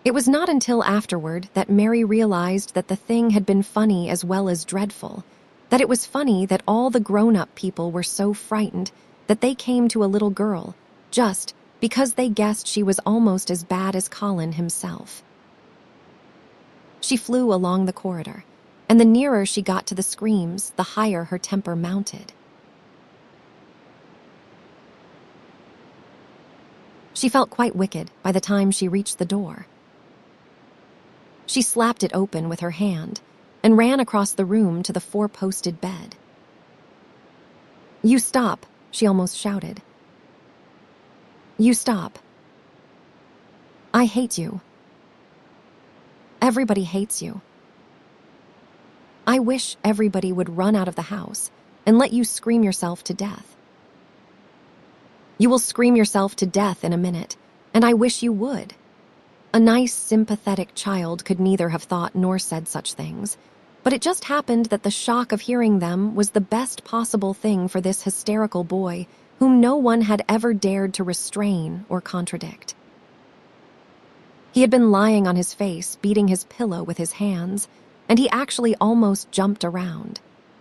It was not until afterward that Mary realized that the thing had been funny as well as dreadful, that it was funny that all the grown-up people were so frightened that they came to a little girl just because they guessed she was almost as bad as Colin himself. She flew along the corridor, and the nearer she got to the screams, the higher her temper mounted. She felt quite wicked by the time she reached the door. She slapped it open with her hand and ran across the room to the four-posted bed. "You stop," she almost shouted. "You stop. I hate you. Everybody hates you. I wish everybody would run out of the house and let you scream yourself to death. You will scream yourself to death in a minute, and I wish you would." A nice, sympathetic child could neither have thought nor said such things, but it just happened that the shock of hearing them was the best possible thing for this hysterical boy whom no one had ever dared to restrain or contradict. He had been lying on his face, beating his pillow with his hands, and he actually almost jumped around.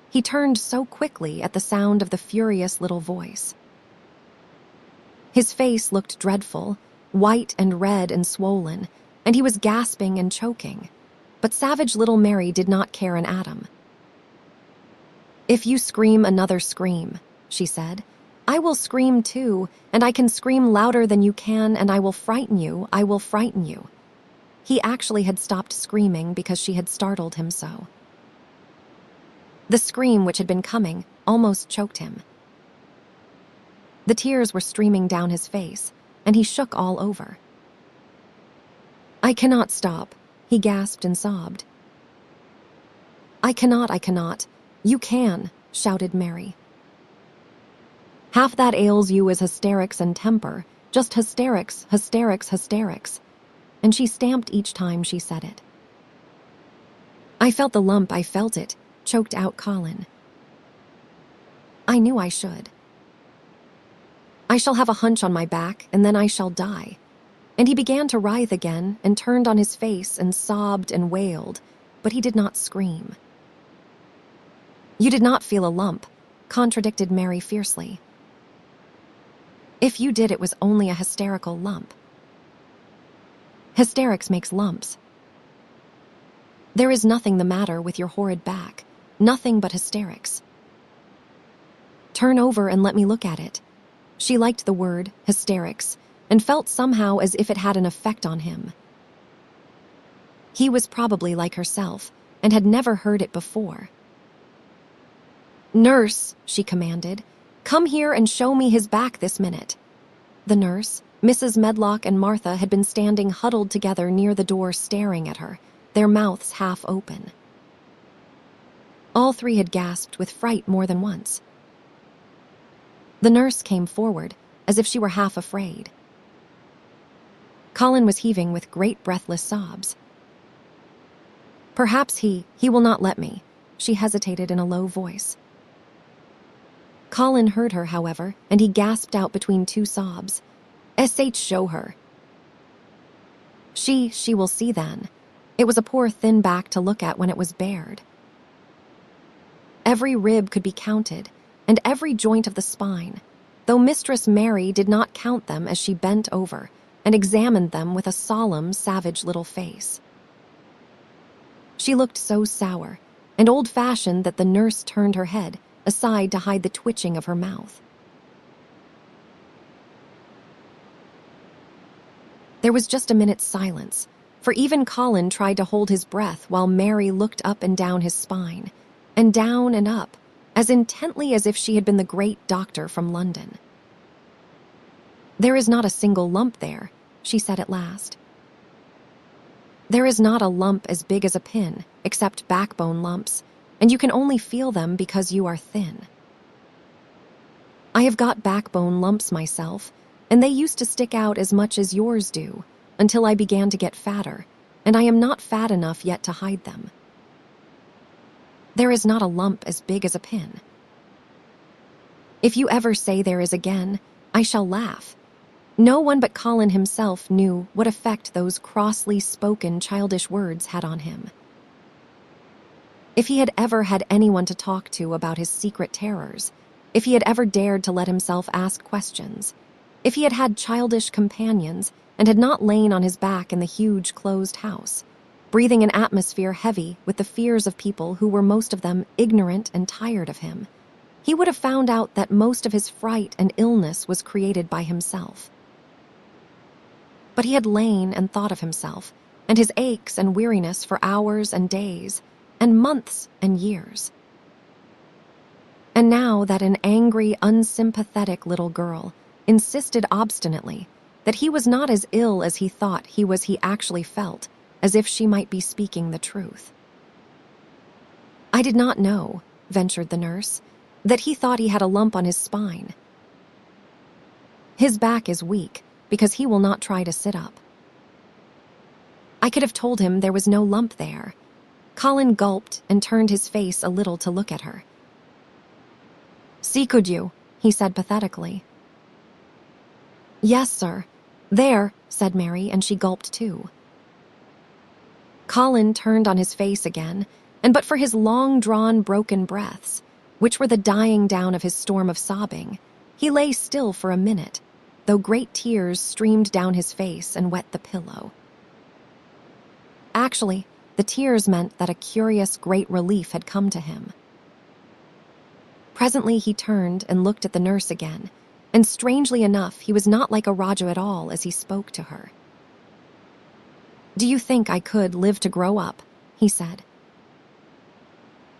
He turned so quickly at the sound of the furious little voice. His face looked dreadful, white and red and swollen, and he was gasping and choking. But savage little Mary did not care an atom. "If you scream another scream," she said, "I will scream too, and I can scream louder than you can, and I will frighten you, I will frighten you." He actually had stopped screaming because she had startled him so. The scream which had been coming almost choked him. The tears were streaming down his face, and he shook all over. "I cannot stop. He gasped and sobbed. I cannot. You can, shouted Mary. Half that ails you is hysterics and temper. Just hysterics. And she stamped each time she said it. I felt the lump, I felt it, choked out Colin. I knew I should. I shall have a hunch on my back, and then I shall die. And he began to writhe again and turned on his face and sobbed and wailed, but he did not scream. You did not feel a lump, contradicted Mary fiercely. If you did, it was only a hysterical lump. Hysterics makes lumps. There is nothing the matter with your horrid back, nothing but hysterics. Turn over and let me look at it. She liked the word, hysterics, and felt somehow as if it had an effect on him. He was probably like herself, and had never heard it before. Nurse, she commanded, come here and show me his back this minute. The nurse, Mrs. Medlock, and Martha had been standing huddled together near the door staring at her, their mouths half open. All three had gasped with fright more than once. The nurse came forward, as if she were half afraid. Colin was heaving with great breathless sobs. Perhaps he will not let me, she hesitated in a low voice. Colin heard her, however, and he gasped out between two sobs. Show her. She will see then. It was a poor thin back to look at when it was bared. Every rib could be counted, and every joint of the spine, though Mistress Mary did not count them as she bent over and examined them with a solemn, savage little face. She looked so sour and old-fashioned that the nurse turned her head aside to hide the twitching of her mouth. There was just a minute's silence, for even Colin tried to hold his breath while Mary looked up and down his spine, and down and up, as intently as if she had been the great doctor from London. There is not a single lump there, she said at last. There is not a lump as big as a pin, except backbone lumps, and you can only feel them because you are thin. I have got backbone lumps myself, and they used to stick out as much as yours do, until I began to get fatter, and I am not fat enough yet to hide them. There is not a lump as big as a pin. If you ever say there is again, I shall laugh. No one but Colin himself knew what effect those crossly spoken childish words had on him. If he had ever had anyone to talk to about his secret terrors, if he had ever dared to let himself ask questions, if he had had childish companions and had not lain on his back in the huge closed house, breathing an atmosphere heavy with the fears of people who were most of them ignorant and tired of him, he would have found out that most of his fright and illness was created by himself. But he had lain and thought of himself, and his aches and weariness for hours and days, and months and years. And now that an angry, unsympathetic little girl insisted obstinately that he was not as ill as he thought he actually felt, as if she might be speaking the truth. I did not know, ventured the nurse, that he thought he had a lump on his spine. His back is weak, because he will not try to sit up. I could have told him there was no lump there. Colin gulped and turned his face a little to look at her. See, could you? He said pathetically. Yes, sir. There, said Mary, and she gulped too. Colin turned on his face again, and but for his long-drawn, broken breaths, which were the dying down of his storm of sobbing, he lay still for a minute, though great tears streamed down his face and wet the pillow. Actually, the tears meant that a curious great relief had come to him. Presently he turned and looked at the nurse again, and strangely enough, he was not like a Rajah at all as he spoke to her. Do you think I could live to grow up? He said.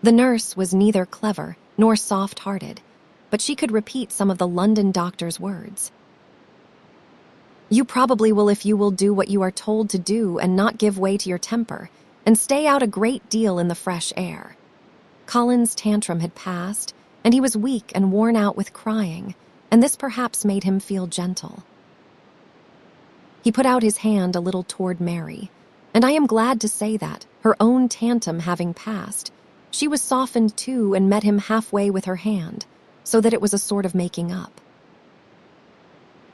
The nurse was neither clever nor soft-hearted, but she could repeat some of the London doctor's words. You probably will if you will do what you are told to do and not give way to your temper, and stay out a great deal in the fresh air." Colin's tantrum had passed, and he was weak and worn out with crying, and this perhaps made him feel gentle. He put out his hand a little toward Mary, and I am glad to say that, her own tantrum having passed, she was softened too and met him halfway with her hand, so that it was a sort of making up.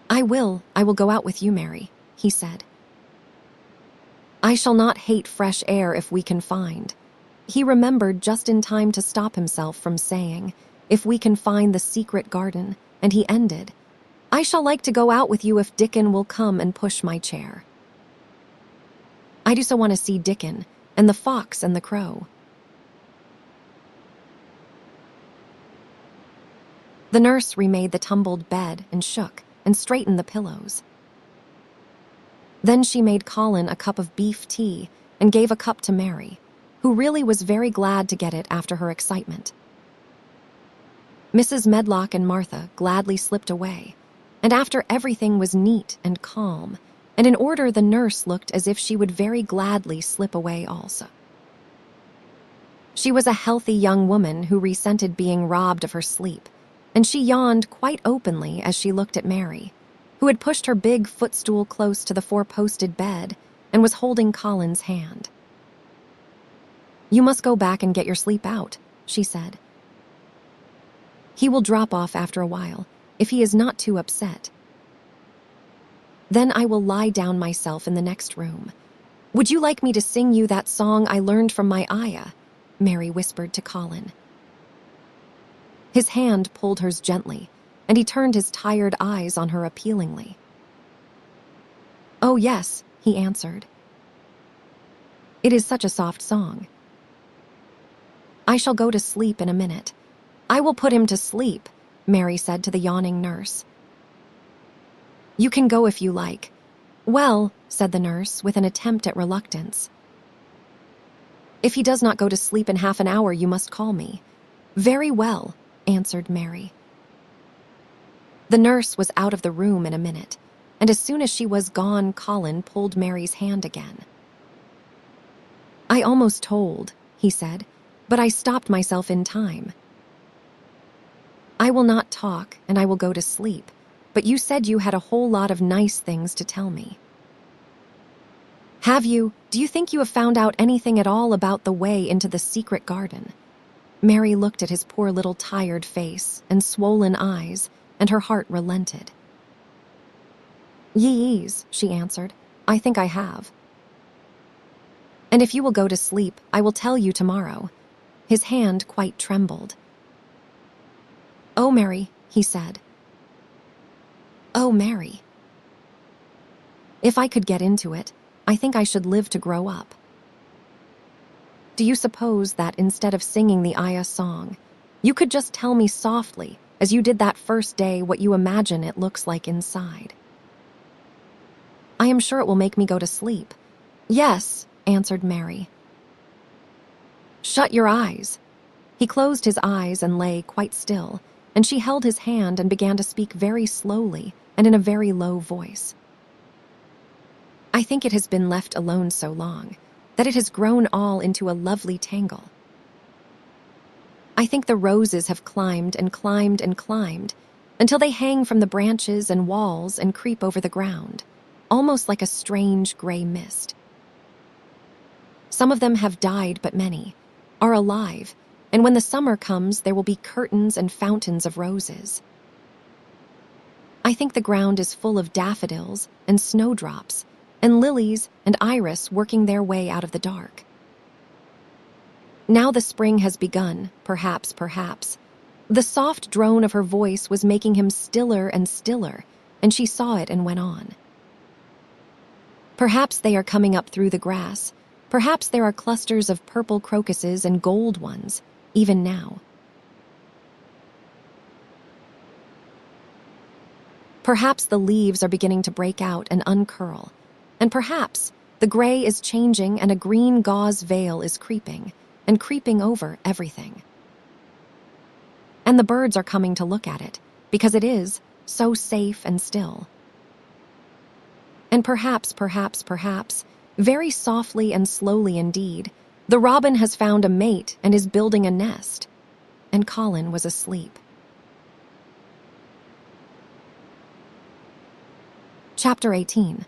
I will go out with you, Mary," he said. "I shall not hate fresh air if we can find." He remembered just in time to stop himself from saying, "if we can find the secret garden," and he ended, "I shall like to go out with you if Dickon will come and push my chair." I do so want to see Dickon, and the fox and the crow. The nurse remade the tumbled bed and shook and straightened the pillows. Then she made Colin a cup of beef tea and gave a cup to Mary, who really was very glad to get it after her excitement. Mrs. Medlock and Martha gladly slipped away, and after everything was neat and calm, and in order, the nurse looked as if she would very gladly slip away also. She was a healthy young woman who resented being robbed of her sleep, and she yawned quite openly as she looked at Mary, who had pushed her big footstool close to the four-posted bed and was holding Colin's hand. "You must go back and get your sleep out," she said. "He will drop off after a while, if he is not too upset. Then I will lie down myself in the next room. Would you like me to sing you that song I learned from my ayah?" Mary whispered to Colin. His hand pulled hers gently, and he turned his tired eyes on her appealingly. "Oh, yes," he answered. "It is such a soft song." "I shall go to sleep in a minute." "I will put him to sleep," Mary said to the yawning nurse. "You can go if you like." "Well," said the nurse with an attempt at reluctance, "if he does not go to sleep in half an hour, you must call me." "Very well," answered Mary. The nurse was out of the room in a minute, and as soon as she was gone, Colin pulled Mary's hand again. "I almost told," he said, "but I stopped myself in time. I will not talk, and I will go to sleep, but you said you had a whole lot of nice things to tell me." "Have you? Do you think you have found out anything at all about the way into the secret garden?" Mary looked at his poor little tired face and swollen eyes, and her heart relented. "Yes," she answered, "I think I have. And if you will go to sleep, I will tell you tomorrow." His hand quite trembled. "Oh, Mary," he said. "Oh, Mary. If I could get into it, I think I should live to grow up. Do you suppose that instead of singing the ayah song, you could just tell me softly, as you did that first day, what you imagine it looks like inside? I am sure it will make me go to sleep." "Yes," answered Mary. "Shut your eyes." He closed his eyes and lay quite still, and she held his hand and began to speak very slowly and in a very low voice. "I think it has been left alone so long that it has grown all into a lovely tangle. I think the roses have climbed and climbed and climbed until they hang from the branches and walls and creep over the ground, almost like a strange gray mist. Some of them have died, but many are alive, and when the summer comes, there will be curtains and fountains of roses. I think the ground is full of daffodils and snowdrops and lilies and iris working their way out of the dark. Now the spring has begun, perhaps. The soft drone of her voice was making him stiller and stiller, and she saw it and went on. Perhaps they are coming up through the grass. Perhaps there are clusters of purple crocuses and gold ones, even now. Perhaps the leaves are beginning to break out and uncurl, and perhaps the gray is changing and a green gauze veil is creeping over everything. And the birds are coming to look at it, because it is so safe and still. And perhaps, very softly and slowly indeed, the robin has found a mate and is building a nest. And Colin was asleep. Chapter 18.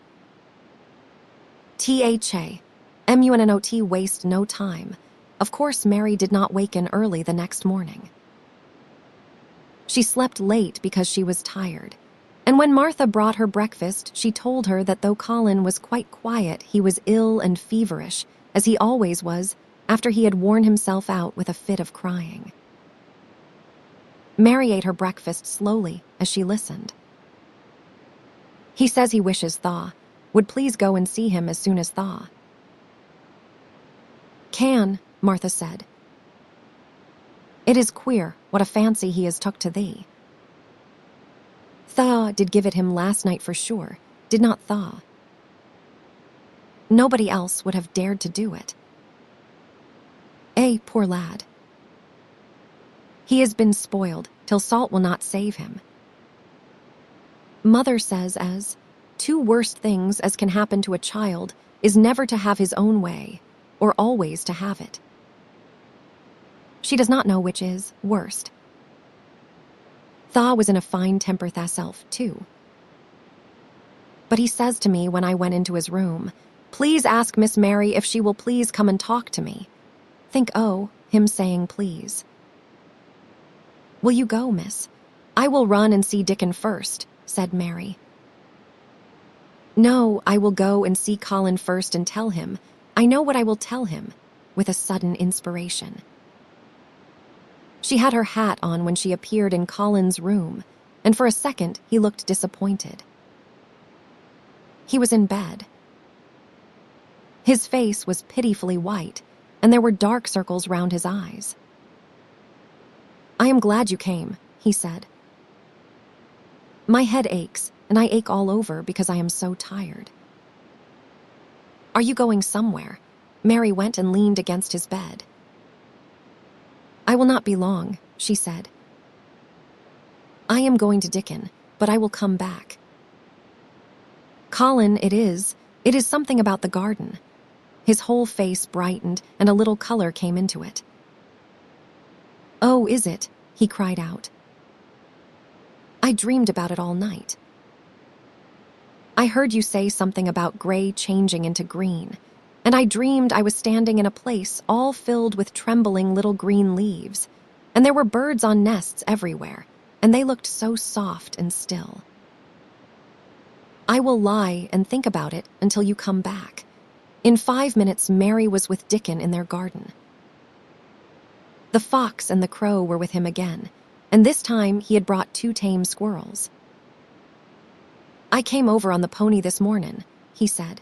THA. MUNNOT waste no time. Of course, Mary did not waken early the next morning. She slept late because she was tired. And when Martha brought her breakfast, she told her that though Colin was quite quiet, he was ill and feverish, as he always was, after he had worn himself out with a fit of crying. Mary ate her breakfast slowly as she listened. He says he wishes Thaw would please go and see him as soon as Thaw can, Martha said. It is queer what a fancy he has took to thee. Thaw did give it him last night for sure, did not Thaw? Nobody else would have dared to do it. Poor lad. He has been spoiled till salt will not save him. Mother says as 2 worst things as can happen to a child is never to have his own way, or always to have it. She does not know which is worst. Thaw was in a fine temper thyself, too. But he says to me when I went into his room, please ask Miss Mary if she will please come and talk to me. Think, him saying please. Will you go, miss? I will run and see Dickon first, said Mary. No, I will go and see Colin first and tell him. I know what I will tell him, with a sudden inspiration. She had her hat on when she appeared in Colin's room, and for a second he looked disappointed. He was in bed. His face was pitifully white, and there were dark circles round his eyes. I am glad you came, he said. My head aches, and I ache all over because I am so tired. Are you going somewhere? Mary went and leaned against his bed. I will not be long, she said. I am going to Dickon, but I will come back. Colin, it is something about the garden. His whole face brightened, and a little color came into it. Oh, is it? He cried out. I dreamed about it all night. I heard you say something about gray changing into green, and I dreamed I was standing in a place all filled with trembling little green leaves, and there were birds on nests everywhere, and they looked so soft and still. I will lie and think about it until you come back. In 5 minutes, Mary was with Dickon in their garden. The fox and the crow were with him again, and this time he had brought 2 tame squirrels. I came over on the pony this morning, he said.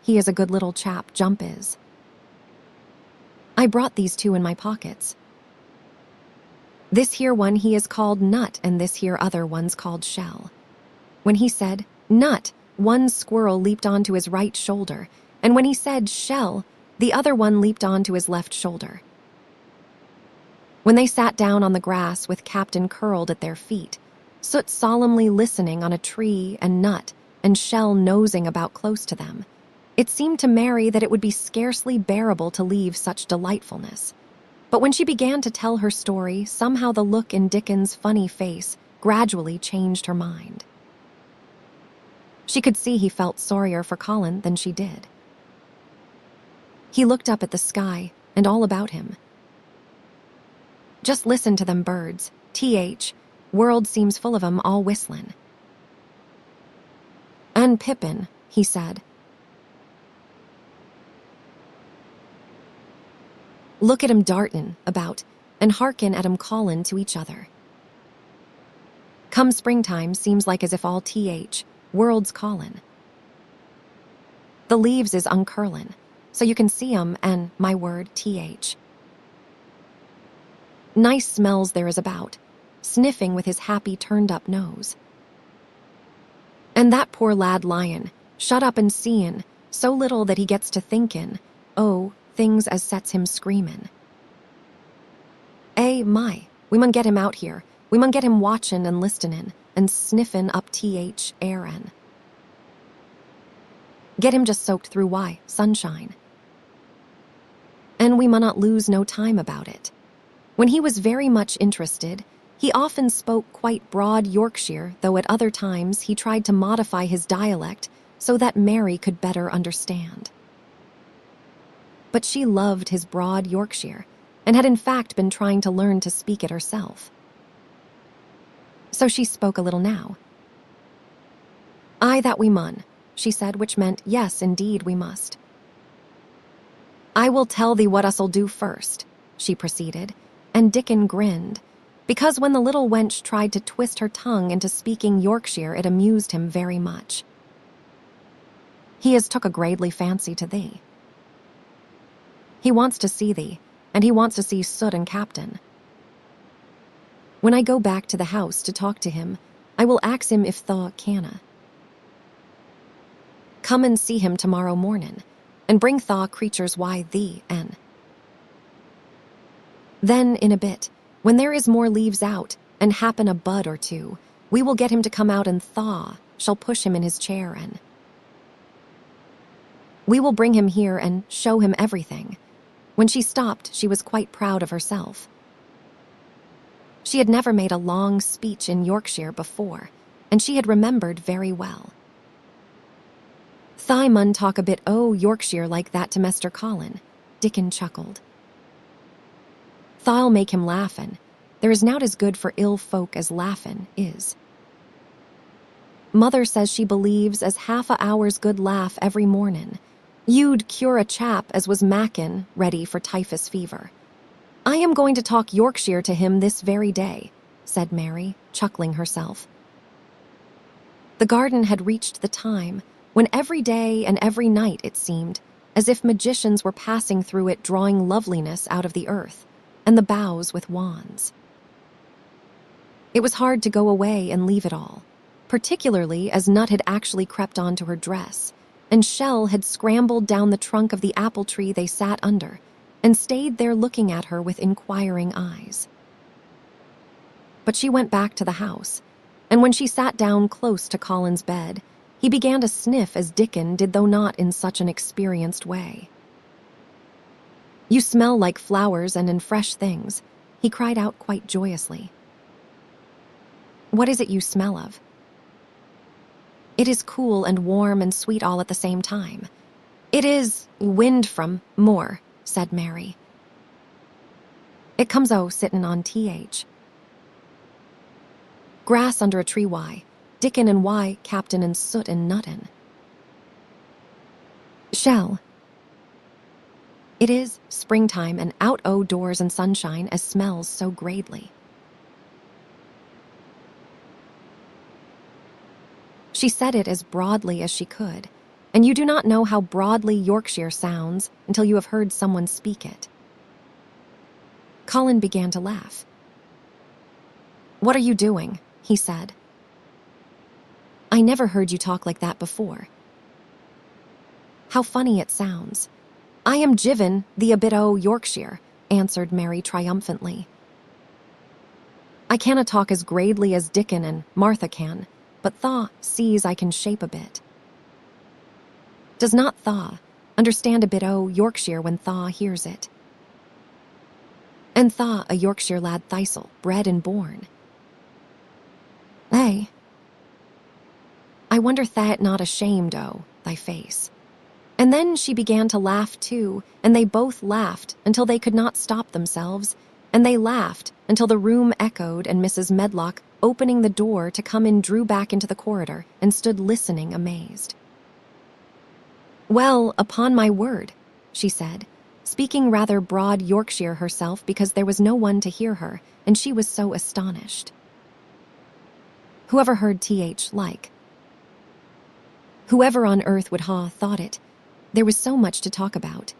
He is a good little chap, Jump is. I brought these 2 in my pockets. This here one he is called Nut, and this here other one's called Shell. When he said, Nut, one squirrel leaped onto his right shoulder, and when he said Shell, the other one leaped onto his left shoulder. When they sat down on the grass with Captain curled at their feet, Soot solemnly listening on a tree and Nut and Shell nosing about close to them, it seemed to Mary that it would be scarcely bearable to leave such delightfulness. But when she began to tell her story, somehow the look in Dickon's funny face gradually changed her mind. She could see he felt sorrier for Colin than she did. He looked up at the sky and all about him. Just listen to them birds, world seems full of 'em all whistlin'. And Pippin, he said. Look at 'em dartin' about, and hearken at 'em callin' to each other. Come springtime seems like as if all world's callin'. The leaves is uncurlin', so you can see 'em and, my word, Nice smells there is about, sniffing with his happy turned-up nose. And that poor lad lyin', shut up and seein', so little that he gets to thinkin', things as sets him screamin'. My, we mun get him out here, we mun get him watchin' and listenin', and sniffin' up Aaron. Get him just soaked through sunshine. And we munnot lose no time about it. When he was very much interested, he often spoke quite broad Yorkshire, though at other times he tried to modify his dialect so that Mary could better understand. But she loved his broad Yorkshire, and had in fact been trying to learn to speak it herself. So she spoke a little now. "Aye, that we mun," she said, which meant, "Yes, indeed, we must." "I will tell thee what us'll do first," she proceeded, and Dickon grinned, because when the little wench tried to twist her tongue into speaking Yorkshire, it amused him very much. "He has took a gradely fancy to thee. He wants to see thee, and he wants to see Soot and Captain. When I go back to the house to talk to him, I will ax him if thaw canna. Come and see him tomorrow mornin', and bring thaw creatures thee en. Then, in a bit, when there is more leaves out, and happen a bud or two, we will get him to come out, and thaw shall push him in his chair en. We will bring him here and show him everything." When she stopped, she was quite proud of herself. She had never made a long speech in Yorkshire before, and she had remembered very well. "Thigh mun talk a bit Yorkshire like that to Mester Colin," Dickon chuckled. "Tha'll make him laughin'. There is nowt as good for ill folk as laughin' is. Mother says she believes as half a hour's good laugh every mornin'. You'd cure a chap as was mackin' ready for typhus fever. I am going to talk Yorkshire to him this very day," said Mary, chuckling herself. The garden had reached the time when every day and every night, it seemed, as if magicians were passing through it, drawing loveliness out of the earth and the boughs with wands. It was hard to go away and leave it all, particularly as Nut had actually crept onto her dress, and Shell had scrambled down the trunk of the apple tree they sat under, and stayed there looking at her with inquiring eyes. But she went back to the house, and when she sat down close to Colin's bed, he began to sniff as Dickon did, though not in such an experienced way. "You smell like flowers and fresh things," he cried out quite joyously. "What is it you smell of?" "It is cool and warm and sweet all at the same time. It is wind from moor," said Mary. "It comes sittin' on grass under a tree Dickon and Captain and Soot and Nuttin'. Shell. It is springtime and out doors and sunshine as smells so gradely." She said it as broadly as she could, and you do not know how broadly Yorkshire sounds until you have heard someone speak it. Colin began to laugh. "What are you doing?" he said. "I never heard you talk like that before. How funny it sounds." "I am jivin' thee a bit Yorkshire," answered Mary triumphantly. "I canna talk as gradely as Dickon and Martha can, but thaw sees I can shape a bit. Does not thaw understand a bit Yorkshire when thaw hears it? And thaw a Yorkshire lad thistle, bred and born. Eh? I wonder that not ashamed thy face." And then she began to laugh too, and they both laughed until they could not stop themselves, and they laughed until the room echoed, and Mrs. Medlock, opening the door to come in, drew back into the corridor and stood listening amazed. "Well, upon my word," she said, speaking rather broad Yorkshire herself because there was no one to hear her, and she was so astonished. "Whoever heard like? Whoever on earth would ha thought it? There was so much to talk about."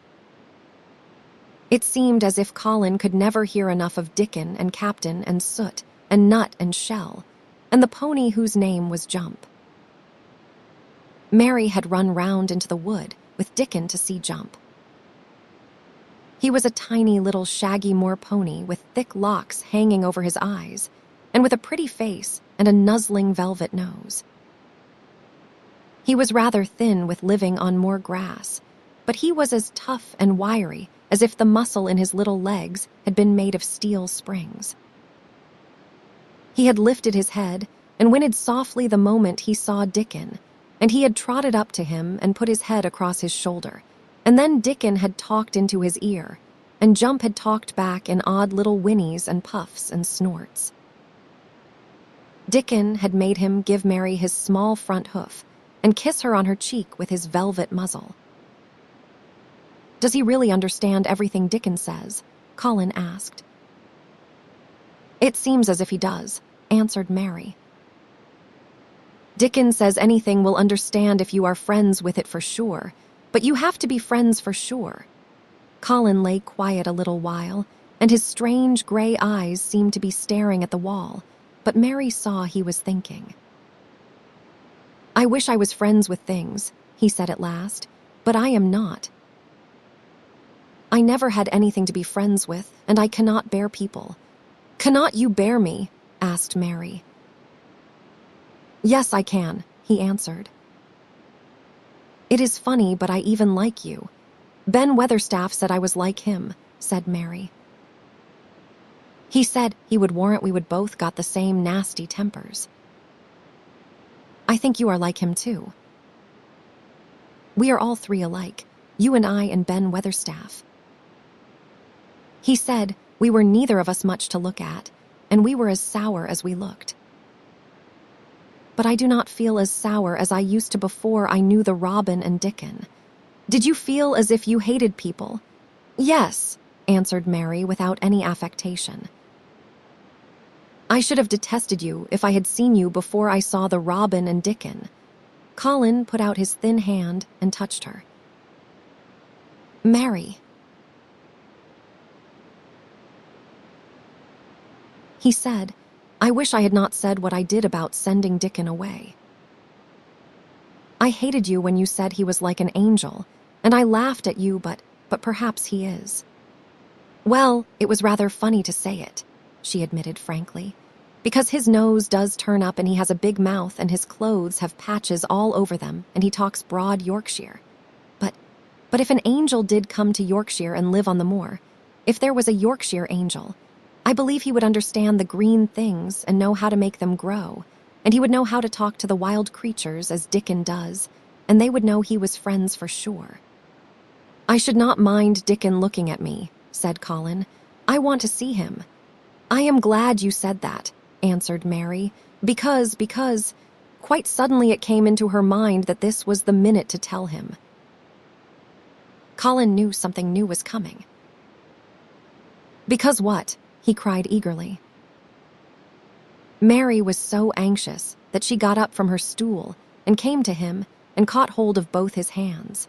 It seemed as if Colin could never hear enough of Dickon and Captain and Soot and Nut and Shell, and the pony whose name was Jump. Mary had run round into the wood with Dickon to see Jump. He was a tiny little shaggy moor pony with thick locks hanging over his eyes, and with a pretty face and a nuzzling velvet nose. He was rather thin with living on more grass, but he was as tough and wiry as if the muscle in his little legs had been made of steel springs. He had lifted his head and whinnied softly the moment he saw Dickon, and he had trotted up to him and put his head across his shoulder, and then Dickon had talked into his ear, and Jump had talked back in odd little whinnies and puffs and snorts. Dickon had made him give Mary his small front hoof and kiss her on her cheek with his velvet muzzle. "Does he really understand everything Dickon says?" Colin asked. "It seems as if he does," answered Mary. "Dickon says anything will understand if you are friends with it for sure, but you have to be friends for sure." Colin lay quiet a little while, and his strange gray eyes seemed to be staring at the wall, but Mary saw he was thinking. "I wish I was friends with things," he said at last, "but I am not. I never had anything to be friends with, and I cannot bear people." "Cannot you bear me?" asked Mary. "Yes, I can," he answered. "It is funny, but I even like you. Ben Weatherstaff said I was like him," said Mary. "He said he would warrant we would both got the same nasty tempers." "I think you are like him too. We are all three alike, you and I and Ben Weatherstaff. He said we were neither of us much to look at, and we were as sour as we looked. But I do not feel as sour as I used to before I knew the Robin and Dickon. Did you feel as if you hated people?" "Yes," answered Mary without any affectation. "I should have detested you if I had seen you before I saw the Robin and Dickon." Colin put out his thin hand and touched her. "Mary." He said, "I wish I had not said what I did about sending Dickon away. I hated you when you said he was like an angel, and I laughed at you, but perhaps he is." "Well, it was rather funny to say it," she admitted frankly, "because his nose does turn up and he has a big mouth and his clothes have patches all over them and he talks broad Yorkshire. But if an angel did come to Yorkshire and live on the moor, if there was a Yorkshire angel, I believe he would understand the green things and know how to make them grow, and he would know how to talk to the wild creatures as Dickon does, and they would know he was friends for sure." "I should not mind Dickon looking at me," said Colin. "I want to see him." "I am glad you said that," answered Mary, because quite suddenly it came into her mind that this was the minute to tell him. Colin knew something new was coming. "Because what?" he cried eagerly. Mary was so anxious that she got up from her stool and came to him and caught hold of both his hands.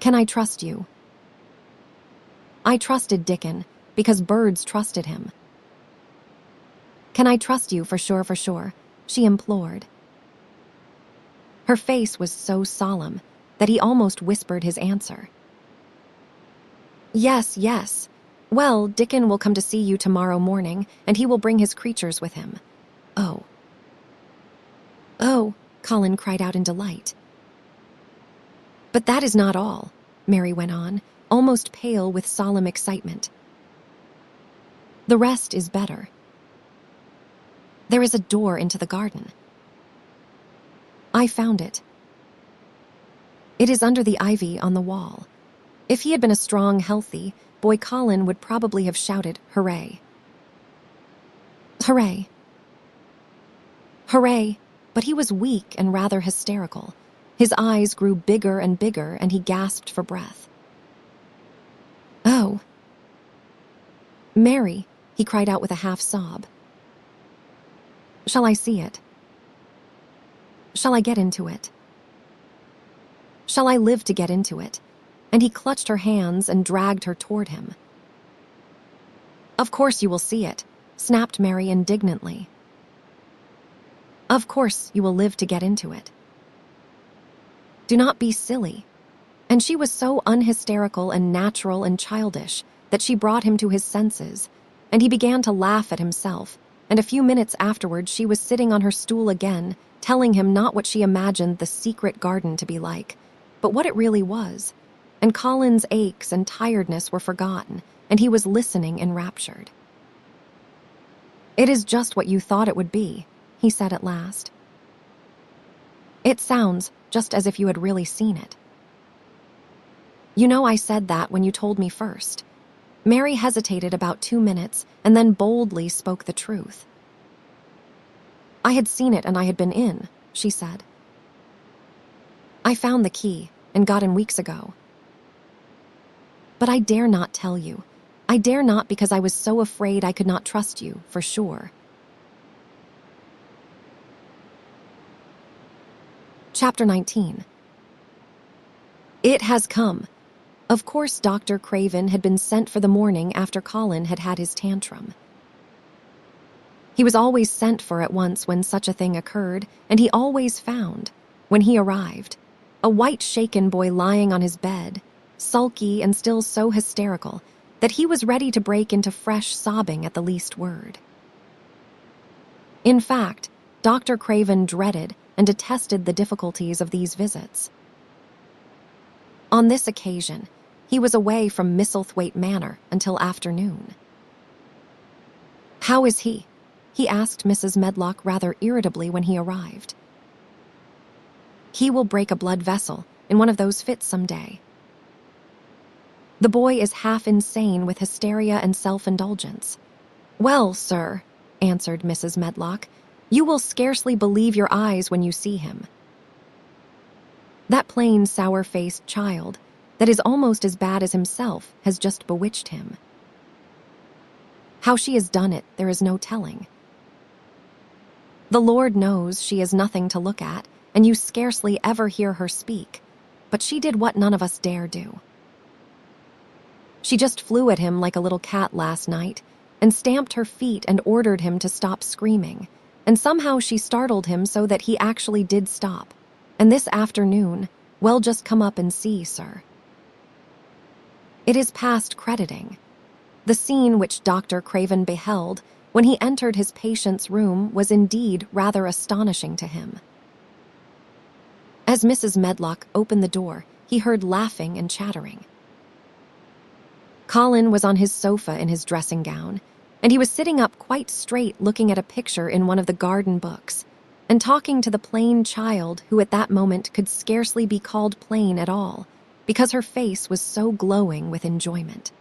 "Can I trust you?" "I trusted Dickon because birds trusted him." "Can I trust you for sure, she implored. Her face was so solemn that he almost whispered his answer. Yes. Well, Dickon will come to see you tomorrow morning, and he will bring his creatures with him." Oh, Colin cried out in delight. "But that is not all," Mary went on, almost pale with solemn excitement. "The rest is better. There is a door into the garden. I found it. It is under the ivy on the wall. If he had been a strong, healthy boy, Colin would probably have shouted, 'Hooray!' Hooray! Hooray!" But he was weak and rather hysterical. His eyes grew bigger and bigger, and he gasped for breath. "Oh, Mary," he cried out with a half-sob. "Shall I see it? Shall I get into it? Shall I live to get into it?" And he clutched her hands and dragged her toward him. "Of course you will see it," snapped Mary indignantly. "Of course you will live to get into it. Do not be silly." And she was so unhysterical and natural and childish that she brought him to his senses, and he began to laugh at himself and a few minutes afterwards she was sitting on her stool again, telling him not what she imagined the secret garden to be like, but what it really was. And Colin's aches and tiredness were forgotten, and he was listening enraptured. "It is just what you thought it would be," he said at last. "It sounds just as if you had really seen it." "You know, I said that when you told me first." Mary hesitated about 2 minutes and then boldly spoke the truth. "I had seen it and I had been in," she said. "I found the key and got in weeks ago. But I dare not tell you. I dare not because I was so afraid I could not trust you, for sure." Chapter 19. It has come. Of course, Dr. Craven had been sent for the morning after Colin had had his tantrum. He was always sent for at once when such a thing occurred, and he always found, when he arrived, a white shaken boy lying on his bed, sulky and still so hysterical that he was ready to break into fresh sobbing at the least word. In fact, Dr. Craven dreaded and detested the difficulties of these visits. On this occasion, he was away from Misselthwaite Manor until afternoon. "How is he?" he asked Mrs. Medlock rather irritably when he arrived. "He will break a blood vessel in one of those fits some day. The boy is half insane with hysteria and self-indulgence." "Well, sir," answered Mrs. Medlock, "you will scarcely believe your eyes when you see him. That plain, sour-faced child, that is almost as bad as himself, has just bewitched him. How she has done it, there is no telling. The Lord knows she is nothing to look at, and you scarcely ever hear her speak, but she did what none of us dare do. She just flew at him like a little cat last night, and stamped her feet and ordered him to stop screaming, and somehow she startled him so that he actually did stop. And this afternoon, well, just come up and see, sir. It is past crediting. The scene which Dr. Craven beheld when he entered his patient's room was indeed rather astonishing to him. As Mrs. Medlock opened the door, he heard laughing and chattering. Colin was on his sofa in his dressing gown, and he was sitting up quite straight looking at a picture in one of the garden books, and talking to the plain child who at that moment could scarcely be called plain at all, because her face was so glowing with enjoyment.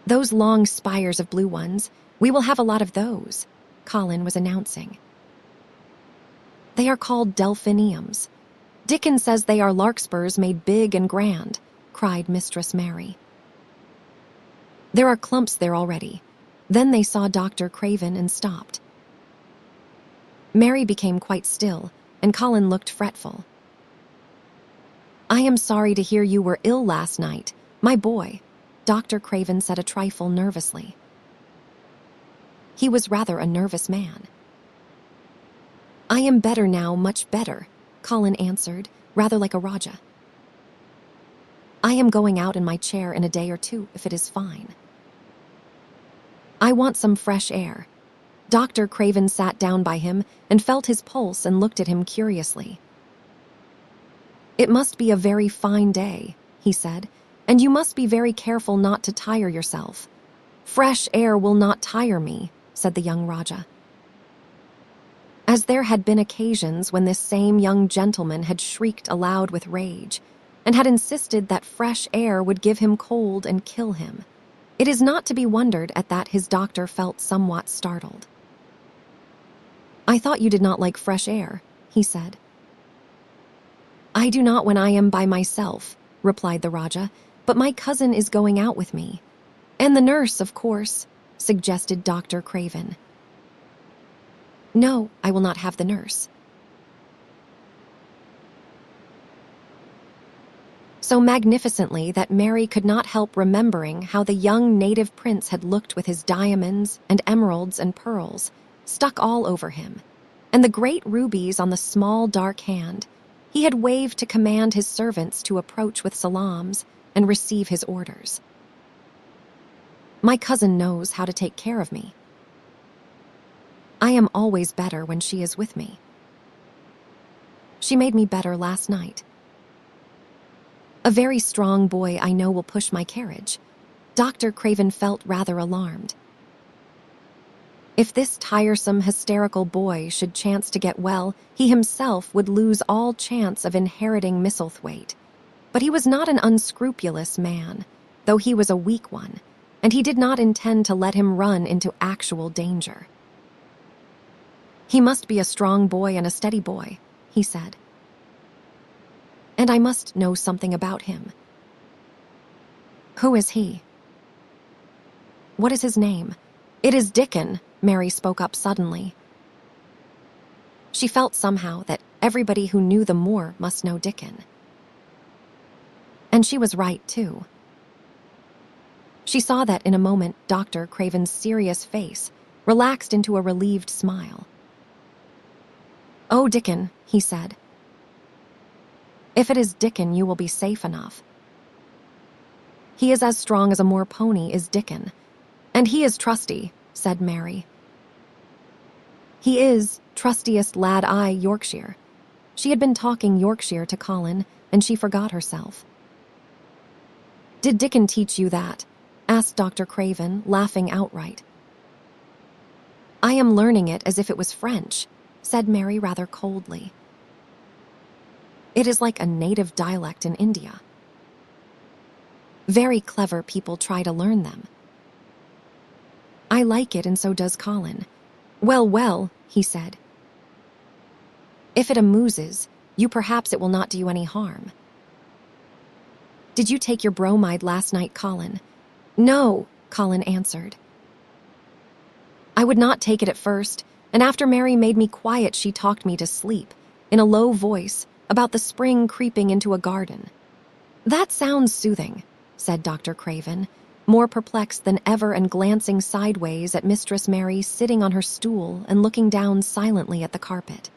"Those long spires of blue ones, we will have a lot of those," Colin was announcing. "They are called delphiniums. Dickens says they are larkspurs made big and grand," cried Mistress Mary. "There are clumps there already." Then they saw Dr. Craven and stopped. Mary became quite still, and Colin looked fretful. "I am sorry to hear you were ill last night, my boy," Dr. Craven said a trifle nervously. He was rather a nervous man. "I am better now, much better," Colin answered, rather like a Raja. "I am going out in my chair in a day or two, if it is fine. I want some fresh air." Dr. Craven sat down by him and felt his pulse and looked at him curiously. "It must be a very fine day," he said, "and you must be very careful not to tire yourself." "Fresh air will not tire me," said the young Raja. As there had been occasions when this same young gentleman had shrieked aloud with rage, and had insisted that fresh air would give him cold and kill him, it is not to be wondered at that his doctor felt somewhat startled. "I thought you did not like fresh air," he said. "I do not when I am by myself," replied the Raja, "but my cousin is going out with me. And the nurse, of course," suggested Dr. Craven. "No, I will not have the nurse." So magnificently that Mary could not help remembering how the young native prince had looked with his diamonds and emeralds and pearls, stuck all over him, and the great rubies on the small dark hand he had waved to command his servants to approach with salams and receive his orders. "My cousin knows how to take care of me." I am always better when she is with me. She made me better last night. A very strong boy I know will push my carriage. Dr. Craven felt rather alarmed. If this tiresome, hysterical boy should chance to get well, he himself would lose all chance of inheriting Misselthwaite. But he was not an unscrupulous man, though he was a weak one, and he did not intend to let him run into actual danger. He must be a strong boy and a steady boy, he said. And I must know something about him. Who is he? What is his name? It is Dickon, Mary spoke up suddenly. She felt somehow that everybody who knew the moor must know Dickon. And she was right, too. She saw that in a moment Dr. Craven's serious face relaxed into a relieved smile. Oh, Dickon, he said. If it is Dickon, you will be safe enough. He is as strong as a moor pony is Dickon, and he is trusty, said Mary. He is trustiest lad I, Yorkshire. She had been talking Yorkshire to Colin, and she forgot herself. Did Dickon teach you that? Asked Dr. Craven, laughing outright. I am learning it as if it was French, said Mary rather coldly. It is like a native dialect in India. Very clever people try to learn them. I like it, and so does Colin. Well, well, he said. If it amuses you, perhaps it will not do you any harm. Did you take your bromide last night, Colin? No, Colin answered. I would not take it at first, and after Mary made me quiet, she talked me to sleep, in a low voice, about the spring creeping into a garden. That sounds soothing, said Dr. Craven, more perplexed than ever and glancing sideways at Mistress Mary sitting on her stool and looking down silently at the carpet.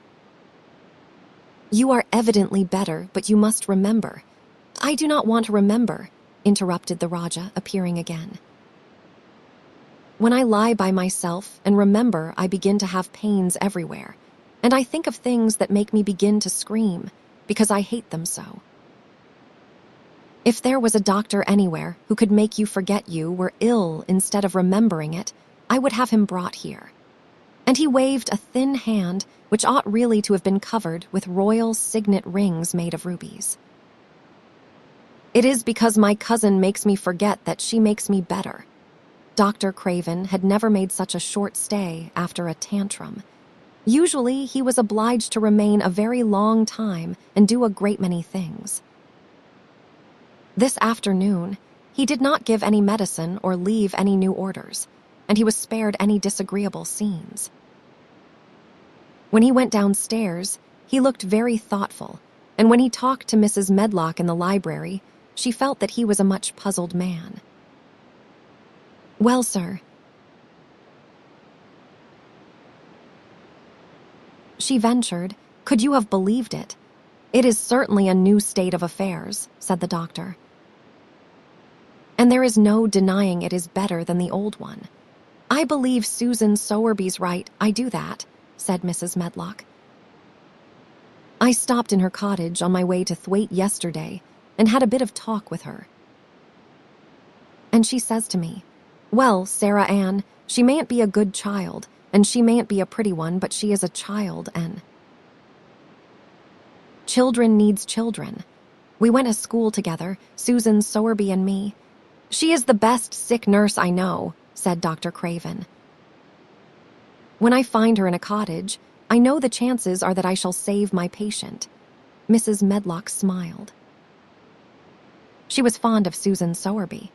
You are evidently better, but you must remember. I do not want to remember, interrupted the Rajah, appearing again. When I lie by myself and remember, I begin to have pains everywhere, and I think of things that make me begin to scream, because I hate them so. If there was a doctor anywhere who could make you forget you were ill instead of remembering it, I would have him brought here. And he waved a thin hand, which ought really to have been covered with royal signet rings made of rubies. It is because my cousin makes me forget that she makes me better. Dr. Craven had never made such a short stay after a tantrum. Usually he was obliged to remain a very long time and do a great many things. This afternoon, he did not give any medicine or leave any new orders, and he was spared any disagreeable scenes. When he went downstairs, he looked very thoughtful, and when he talked to Mrs. Medlock in the library, she felt that he was a much puzzled man. Well, sir, she ventured, could you have believed it? It is certainly a new state of affairs, said the doctor. And there is no denying it is better than the old one. I believe Susan Sowerby's right, I do that, said Mrs. Medlock. I stopped in her cottage on my way to Thwaite yesterday and had a bit of talk with her. And she says to me, well, Sarah Ann, she mayn't be a good child, and she mayn't be a pretty one, but she is a child, and children needs children. We went to school together, Susan Sowerby and me. She is the best sick nurse I know, said Dr. Craven. When I find her in a cottage, I know the chances are that I shall save my patient. Mrs. Medlock smiled. She was fond of Susan Sowerby.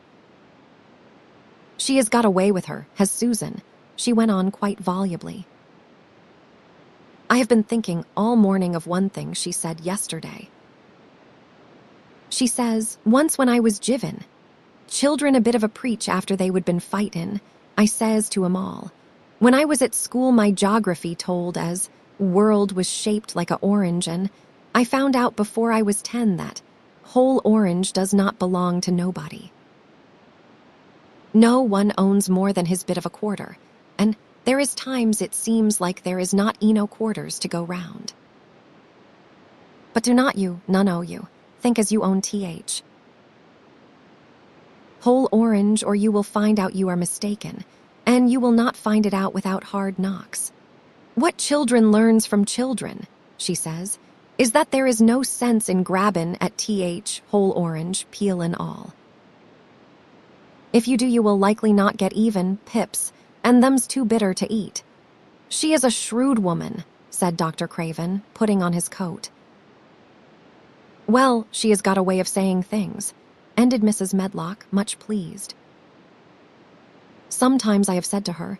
She has got away with her, has Susan, she went on quite volubly. I have been thinking all morning of one thing she said yesterday. She says, once when I was jiven, children a bit of a preach after they would been fightin', I says to 'em all, when I was at school my geography told as world was shaped like a orange, and I found out before I was 10 that whole orange does not belong to nobody. No one owns more than his bit of a quarter, and There is times it seems like there is not eno quarters to go round. But do not you, none owe you, think as you own th. Whole orange, or you will find out you are mistaken, and you will not find it out without hard knocks. What children learns from children, she says, is that there is no sense in grabbin' at th, whole orange, peel and all. If you do, you will likely not get even, pips, and them's too bitter to eat. She is a shrewd woman, said Dr. Craven, putting on his coat. Well, she has got a way of saying things, ended Mrs. Medlock, much pleased. Sometimes I have said to her,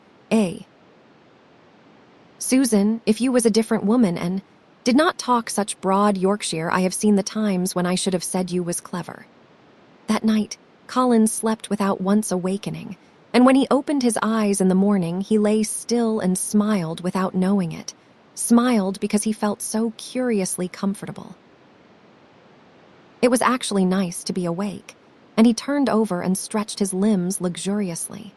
Susan, if you was a different woman and did not talk such broad Yorkshire, I have seen the times when I should have said you was clever. That night, Colin slept without once awakening, and when he opened his eyes in the morning, he lay still and smiled without knowing it, smiled because he felt so curiously comfortable. It was actually nice to be awake, and he turned over and stretched his limbs luxuriously.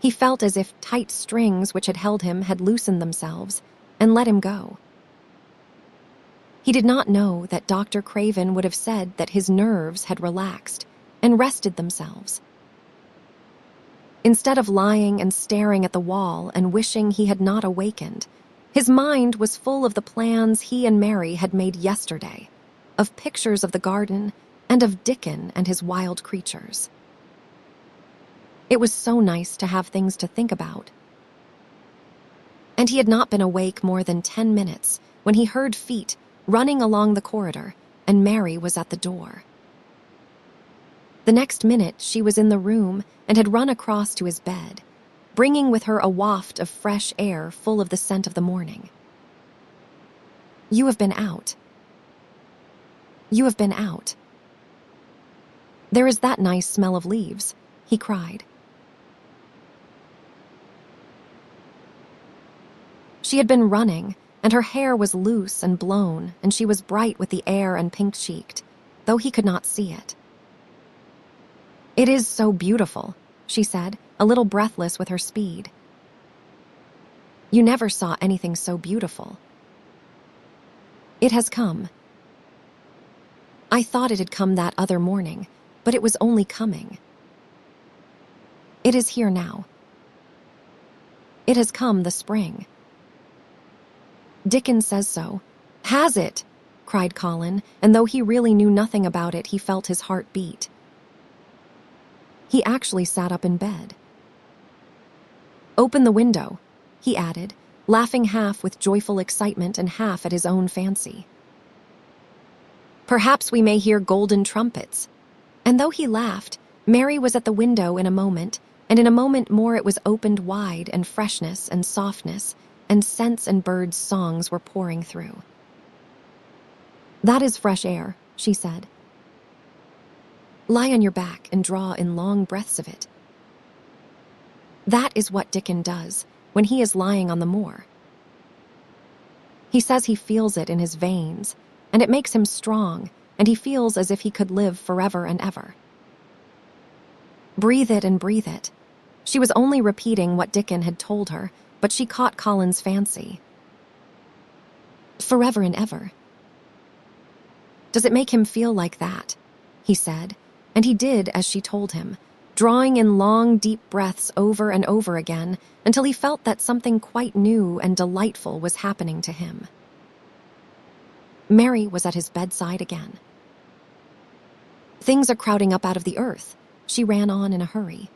He felt as if tight strings which had held him had loosened themselves and let him go. He did not know that Dr. Craven would have said that his nerves had relaxed and rested themselves. Instead of lying and staring at the wall and wishing he had not awakened, his mind was full of the plans he and Mary had made yesterday, of pictures of the garden, and of Dickon and his wild creatures. It was so nice to have things to think about. And he had not been awake more than 10 minutes when he heard feet running along the corridor, and Mary was at the door. The next minute she was in the room and had run across to his bed, bringing with her a waft of fresh air full of the scent of the morning. You have been out. You have been out. There is that nice smell of leaves, he cried. She had been running, and her hair was loose and blown, and she was bright with the air and pink-cheeked, though he could not see it. It is so beautiful, she said, a little breathless with her speed. You never saw anything so beautiful. It has come. I thought it had come that other morning, but it was only coming. It is here now. It has come the spring. Dickon says so. Has it? Cried Colin, and though he really knew nothing about it, he felt his heart beat. He actually sat up in bed. Open the window, he added, laughing half with joyful excitement and half at his own fancy. Perhaps we may hear golden trumpets. And though he laughed, Mary was at the window in a moment, and in a moment more it was opened wide, and freshness and softness and scents and birds' songs were pouring through. That is fresh air, she said. Lie on your back and draw in long breaths of it. That is what Dickon does when he is lying on the moor. He says he feels it in his veins, and it makes him strong, and he feels as if he could live forever and ever. Breathe it and breathe it. She was only repeating what Dickon had told her, but she caught Colin's fancy. Forever and ever. Does it make him feel like that? He said, and he did as she told him, drawing in long, deep breaths over and over again until he felt that something quite new and delightful was happening to him. Mary was at his bedside again. Things are crowding up out of the earth, she ran on in a hurry.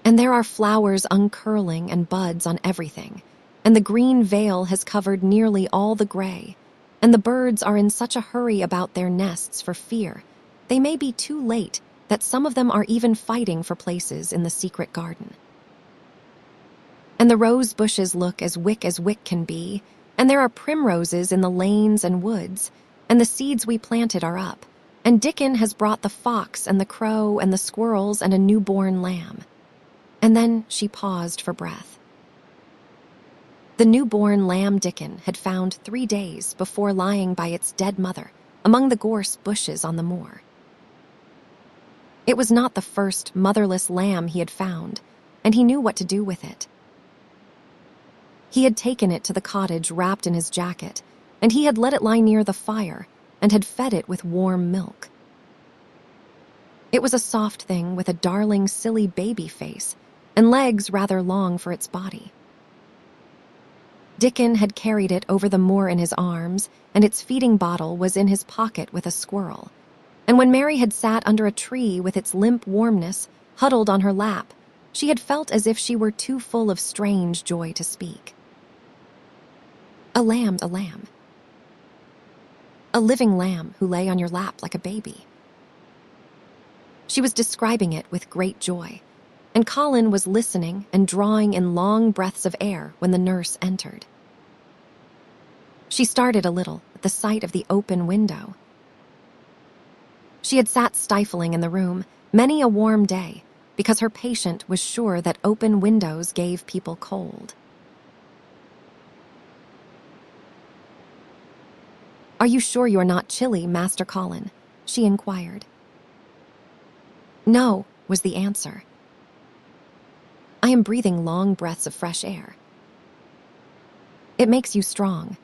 And there are flowers uncurling and buds on everything, and the green veil has covered nearly all the gray, and the birds are in such a hurry about their nests for fear they may be too late that some of them are even fighting for places in the secret garden. And the rose bushes look as wick can be, and there are primroses in the lanes and woods, and the seeds we planted are up, and Dickon has brought the fox and the crow and the squirrels and a newborn lamb. And then she paused for breath. The newborn lamb Dickon had found 3 days before lying by its dead mother among the gorse bushes on the moor. It was not the first motherless lamb he had found, and he knew what to do with it. He had taken it to the cottage wrapped in his jacket, and he had let it lie near the fire and had fed it with warm milk. It was a soft thing with a darling, silly baby face and legs rather long for its body. Dickon had carried it over the moor in his arms, and its feeding bottle was in his pocket with a squirrel. And when Mary had sat under a tree with its limp warmness huddled on her lap, she had felt as if she were too full of strange joy to speak. A lamb. A living lamb who lay on your lap like a baby. She was describing it with great joy, and Colin was listening and drawing in long breaths of air when the nurse entered. She started a little at the sight of the open window. She had sat stifling in the room many a warm day because her patient was sure that open windows gave people cold. "Are you sure you are not chilly, Master Colin?" she inquired. "No," was the answer. "I am breathing long breaths of fresh air. It makes you strong.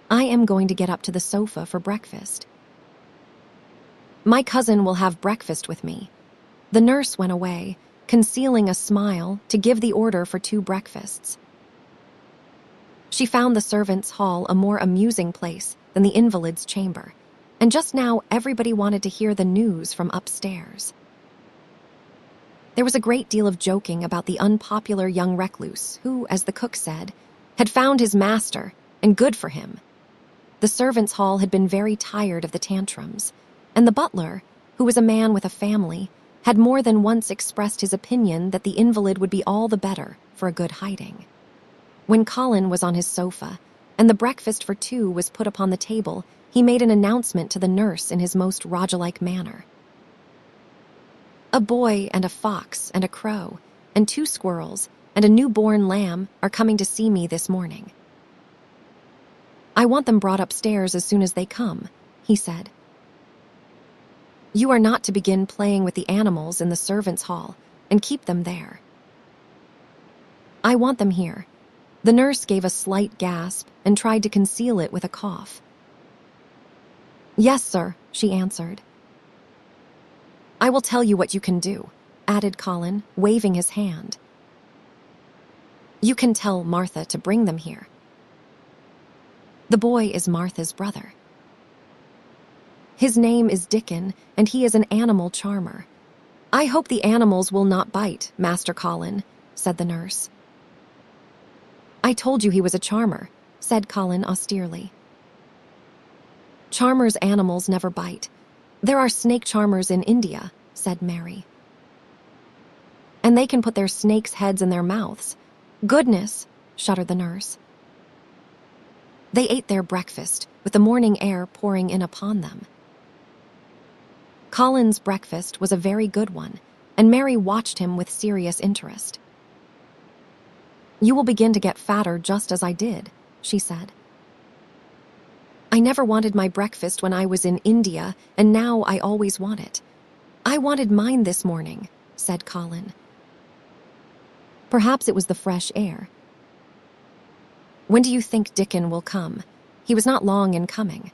I am going to get up to the sofa for breakfast. My cousin will have breakfast with me." The nurse went away, concealing a smile, to give the order for 2 breakfasts. She found the servants' hall a more amusing place than the invalid's chamber, and just now everybody wanted to hear the news from upstairs. There was a great deal of joking about the unpopular young recluse who, as the cook said, had found his master, and good for him. The servants' hall had been very tired of the tantrums, and the butler, who was a man with a family, had more than once expressed his opinion that the invalid would be all the better for a good hiding. When Colin was on his sofa, and the breakfast for 2 was put upon the table, he made an announcement to the nurse in his most Roger-like manner. "A boy and a fox and a crow and 2 squirrels and a newborn lamb are coming to see me this morning. I want them brought upstairs as soon as they come," he said. "You are not to begin playing with the animals in the servants' hall and keep them there. I want them here." The nurse gave a slight gasp and tried to conceal it with a cough. "Yes, sir," she answered. "I will tell you what you can do," added Colin, waving his hand. "You can tell Martha to bring them here. The boy is Martha's brother. His name is Dickon, and he is an animal charmer. I hope the animals will not bite, Master Colin," said the nurse. "I told you he was a charmer," said Colin austerely. "Charmers' animals never bite. There are snake charmers in India," said Mary. "And they can put their snakes' heads in their mouths. Goodness," shuddered the nurse. They ate their breakfast, with the morning air pouring in upon them. Colin's breakfast was a very good one, and Mary watched him with serious interest. "You will begin to get fatter just as I did," she said. "I never wanted my breakfast when I was in India, and now I always want it. I wanted mine this morning," said Colin. Perhaps it was the fresh air. "When do you think Dickon will come? He was not long in coming."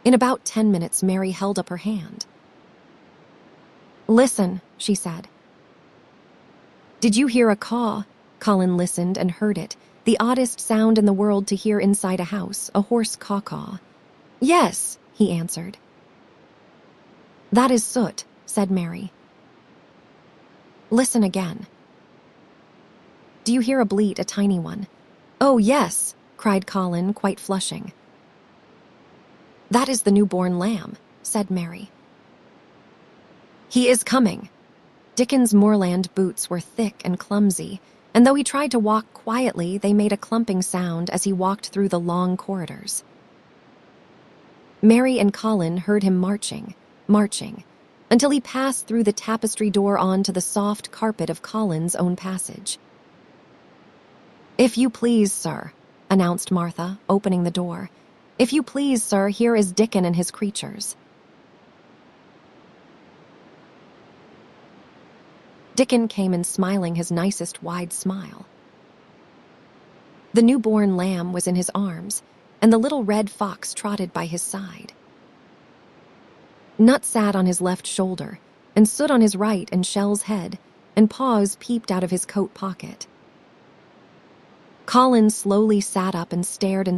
In about 10 minutes, Mary held up her hand. "Listen," she said. "Did you hear a caw?" Colin listened and heard it, the oddest sound in the world to hear inside a house, a hoarse caw-caw. "Yes," he answered. "That is soot," said Mary. "Listen again." "Do you hear a bleat, a tiny one?" "Oh, yes," cried Colin, quite flushing. "That is the newborn lamb," said Mary. "He is coming." Dickon's moorland boots were thick and clumsy, and though he tried to walk quietly, they made a clumping sound as he walked through the long corridors. Mary and Colin heard him marching, until he passed through the tapestry door on to the soft carpet of Colin's own passage. "If you please, sir," announced Martha, opening the door. "If you please, sir, here is Dickon and his creatures." Dickon came in smiling his nicest wide smile. The newborn lamb was in his arms, and the little red fox trotted by his side. Nut sat on his left shoulder, and stood on his right and Shell's head, and paws peeped out of his coat pocket. Colin slowly sat up and stared,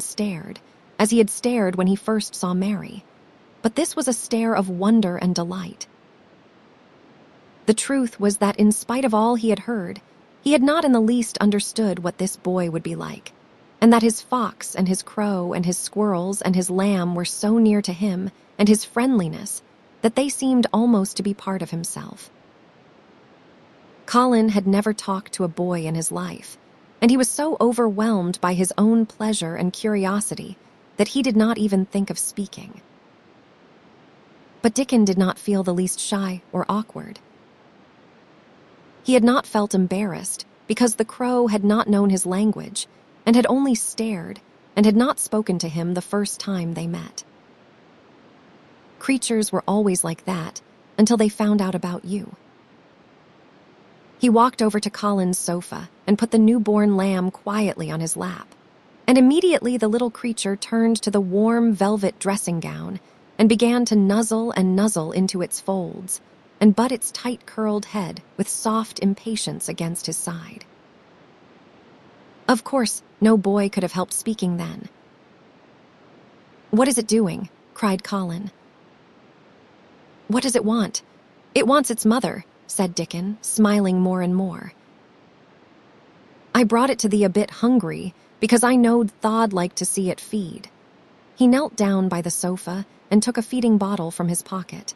as he had stared when he first saw Mary. But this was a stare of wonder and delight. The truth was that in spite of all he had heard, he had not in the least understood what this boy would be like, and that his fox and his crow and his squirrels and his lamb were so near to him and his friendliness that they seemed almost to be part of himself. Colin had never talked to a boy in his life, and he was so overwhelmed by his own pleasure and curiosity that he did not even think of speaking. But Dickon did not feel the least shy or awkward. He had not felt embarrassed because the crow had not known his language and had only stared and had not spoken to him the first time they met. Creatures were always like that until they found out about you. He walked over to Colin's sofa and put the newborn lamb quietly on his lap, and immediately the little creature turned to the warm velvet dressing gown and began to nuzzle and nuzzle into its folds and butt its tight-curled head with soft impatience against his side. Of course, no boy could have helped speaking then. "What is it doing?" cried Colin. "What does it want? It wants its mother," said Dickon, smiling more and more. "I brought it to thee a bit hungry, because I knowed thou'd like to see it feed." He knelt down by the sofa and took a feeding bottle from his pocket.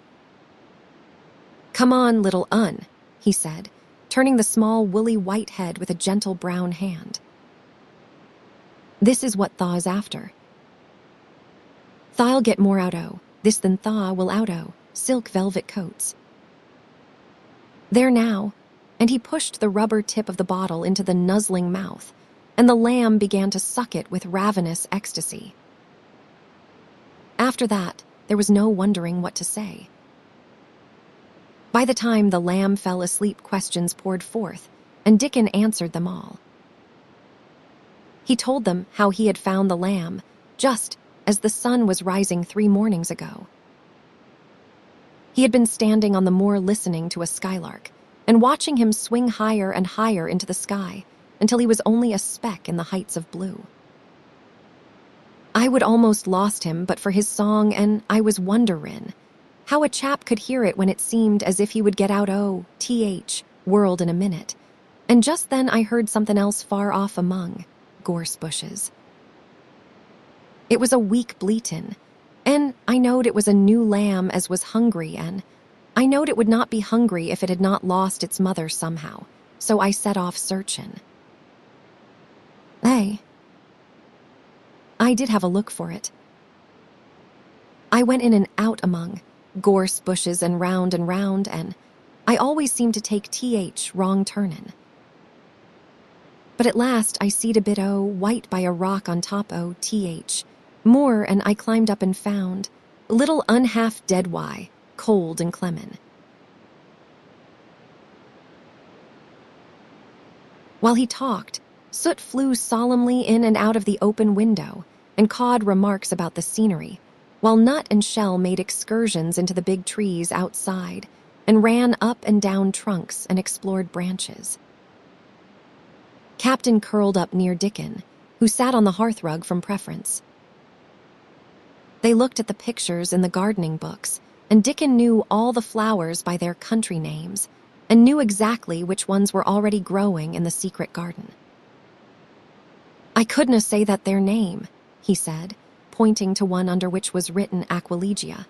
"Come on, little Un," he said, turning the small woolly white head with a gentle brown hand. "This is what tha's after. Tha'll get more out-o' this than tha will out-o' silk velvet coats. There now," and he pushed the rubber tip of the bottle into the nuzzling mouth, and the lamb began to suck it with ravenous ecstasy. After that, there was no wondering what to say. By the time the lamb fell asleep, questions poured forth, and Dickon answered them all. He told them how he had found the lamb, just as the sun was rising 3 mornings ago. He had been standing on the moor listening to a skylark and watching him swing higher and higher into the sky until he was only a speck in the heights of blue. I would almost lost him but for his song, and I was wonderin' how a chap could hear it when it seemed as if he would get out world in a minute, and just then I heard something else far off among gorse bushes. It was a weak bleatin', and I knowed it was a new lamb as was hungry, and I knowed it would not be hungry if it had not lost its mother somehow, so I set off searchin'. I did have a look for it. I went in and out among gorse bushes and round, and I always seemed to take wrong turnin'. But at last I seed a bit white by a rock on top more, and I climbed up and found little unhalf dead cold and clemmin'. While he talked, Soot flew solemnly in and out of the open window and cawed remarks about the scenery, while Nut and Shell made excursions into the big trees outside and ran up and down trunks and explored branches. Captain curled up near Dickon, who sat on the hearthrug from preference. They looked at the pictures in the gardening books, and Dickon knew all the flowers by their country names and knew exactly which ones were already growing in the secret garden. "I couldna say that their name," he said, pointing to one under which was written Aquilegia,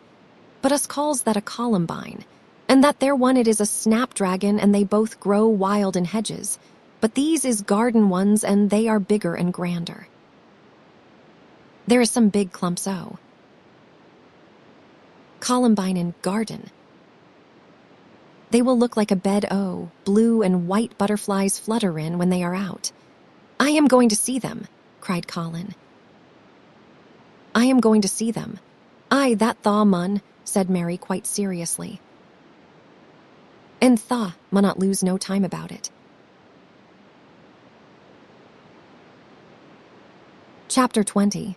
"but us calls that a columbine, and that there one it is a snapdragon, and they both grow wild in hedges, but these is garden ones, and they are bigger and grander. There is some big clumps Columbine in garden. They will look like a bed blue and white butterflies flutter in when they are out. I am going to see them," cried Colin. "I am going to see them. Aye, that thaw mun," said Mary quite seriously. and tha ma not lose no time about it. Chapter 20.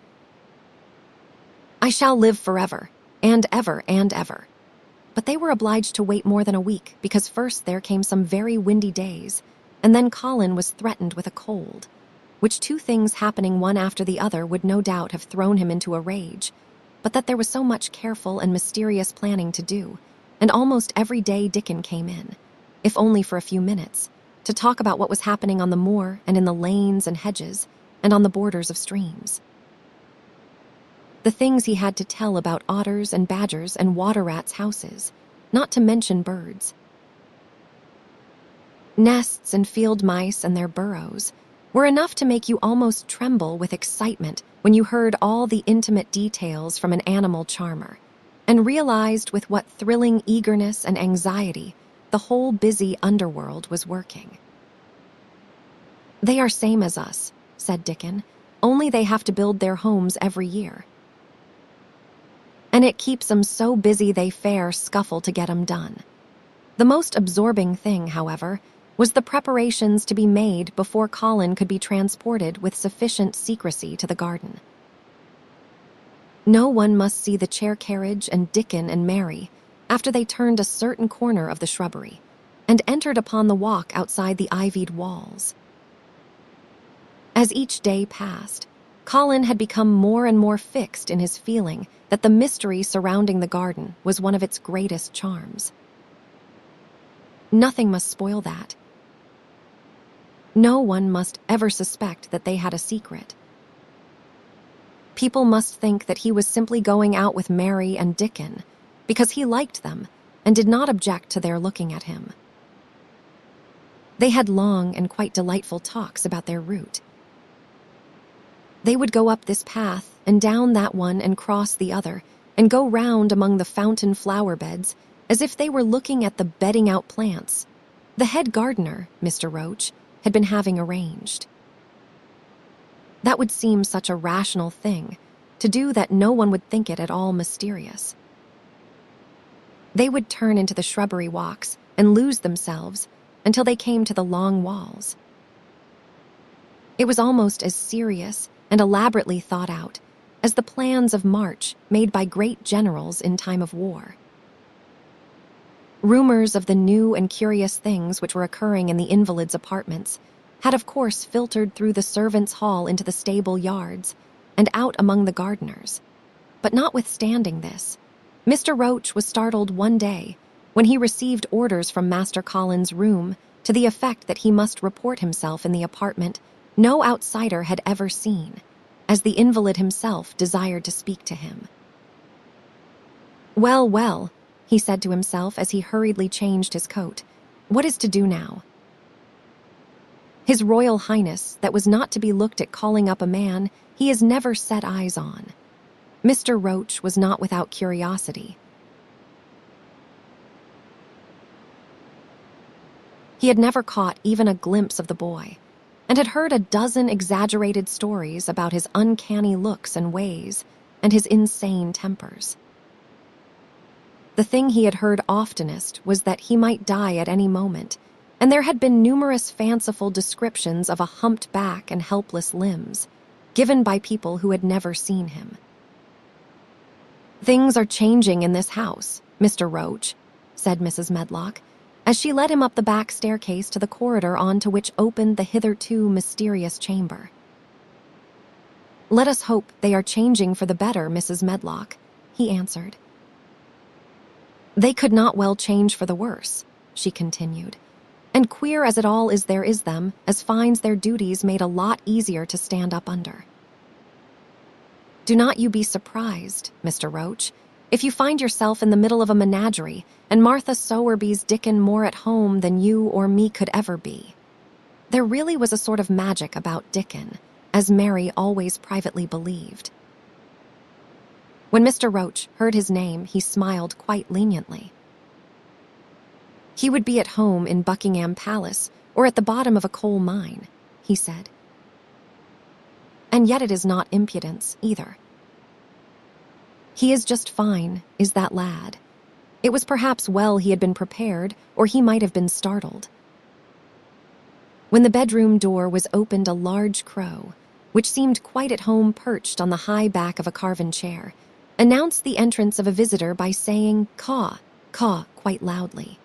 I shall live forever, and ever and ever. But they were obliged to wait more than a week, because first there came some very windy days, and then Colin was threatened with a cold, which two things happening one after the other would no doubt have thrown him into a rage, but that there was so much careful and mysterious planning to do, and almost every day Dickon came in, if only for a few minutes, to talk about what was happening on the moor and in the lanes and hedges and on the borders of streams. The things he had to tell about otters and badgers and water rats' houses, not to mention birds. Nests and field mice and their burrows were enough to make you almost tremble with excitement when you heard all the intimate details from an animal charmer, and realized with what thrilling eagerness and anxiety the whole busy underworld was working. "They are same as us," said Dickon, "only they have to build their homes every year. And it keeps 'em so busy they fair scuffle to get 'em done." The most absorbing thing, however, was the preparations to be made before Colin could be transported with sufficient secrecy to the garden. No one must see the chair carriage and Dickon and Mary after they turned a certain corner of the shrubbery and entered upon the walk outside the ivied walls. As each day passed, Colin had become more and more fixed in his feeling that the mystery surrounding the garden was one of its greatest charms. Nothing must spoil that. No one must ever suspect that they had a secret. People must think that he was simply going out with Mary and Dickon because he liked them and did not object to their looking at him. They had long and quite delightful talks about their route. They would go up this path and down that one and cross the other and go round among the fountain flower beds as if they were looking at the bedding out plants the head gardener, Mr. Roach, had been having arranged. That would seem such a rational thing to do that no one would think it at all mysterious. They would turn into the shrubbery walks and lose themselves until they came to the long walls. It was almost as serious and elaborately thought out as the plans of march made by great generals in time of war. Rumors of the new and curious things which were occurring in the invalids' apartments had of course filtered through the servants' hall into the stable yards and out among the gardeners. But notwithstanding this, Mr. Roach was startled one day when he received orders from Master Colin's room to the effect that he must report himself in the apartment no outsider had ever seen, as the invalid himself desired to speak to him. "Well, well," he said to himself as he hurriedly changed his coat, "what is to do now?" His Royal Highness, that was not to be looked at calling up a man he has never set eyes on. Mr. Roach was not without curiosity. He had never caught even a glimpse of the boy, and had heard a dozen exaggerated stories about his uncanny looks and ways and his insane tempers. The thing he had heard oftenest was that he might die at any moment, and there had been numerous fanciful descriptions of a humped back and helpless limbs, given by people who had never seen him. "Things are changing in this house, Mr. Roach," said Mrs. Medlock, as she led him up the back staircase to the corridor on to which opened the hitherto mysterious chamber. "Let us hope they are changing for the better, Mrs. Medlock," he answered. "They could not well change for the worse," she continued, "and queer as it all is there is them as finds their duties made a lot easier to stand up under. Do not you be surprised, Mr. Roach, if you find yourself in the middle of a menagerie and Martha Sowerby's Dickon more at home than you or me could ever be. There really was a sort of magic about Dickon, as Mary always privately believed." When Mr. Roach heard his name, he smiled quite leniently. "He would be at home in Buckingham Palace or at the bottom of a coal mine," he said. "And yet it is not impudence, either. He is just fine, is that lad. It was perhaps well he had been prepared, or he might have been startled. When the bedroom door was opened, a large crow, which seemed quite at home perched on the high back of a carven chair, announced the entrance of a visitor by saying "caw, caw" quite loudly.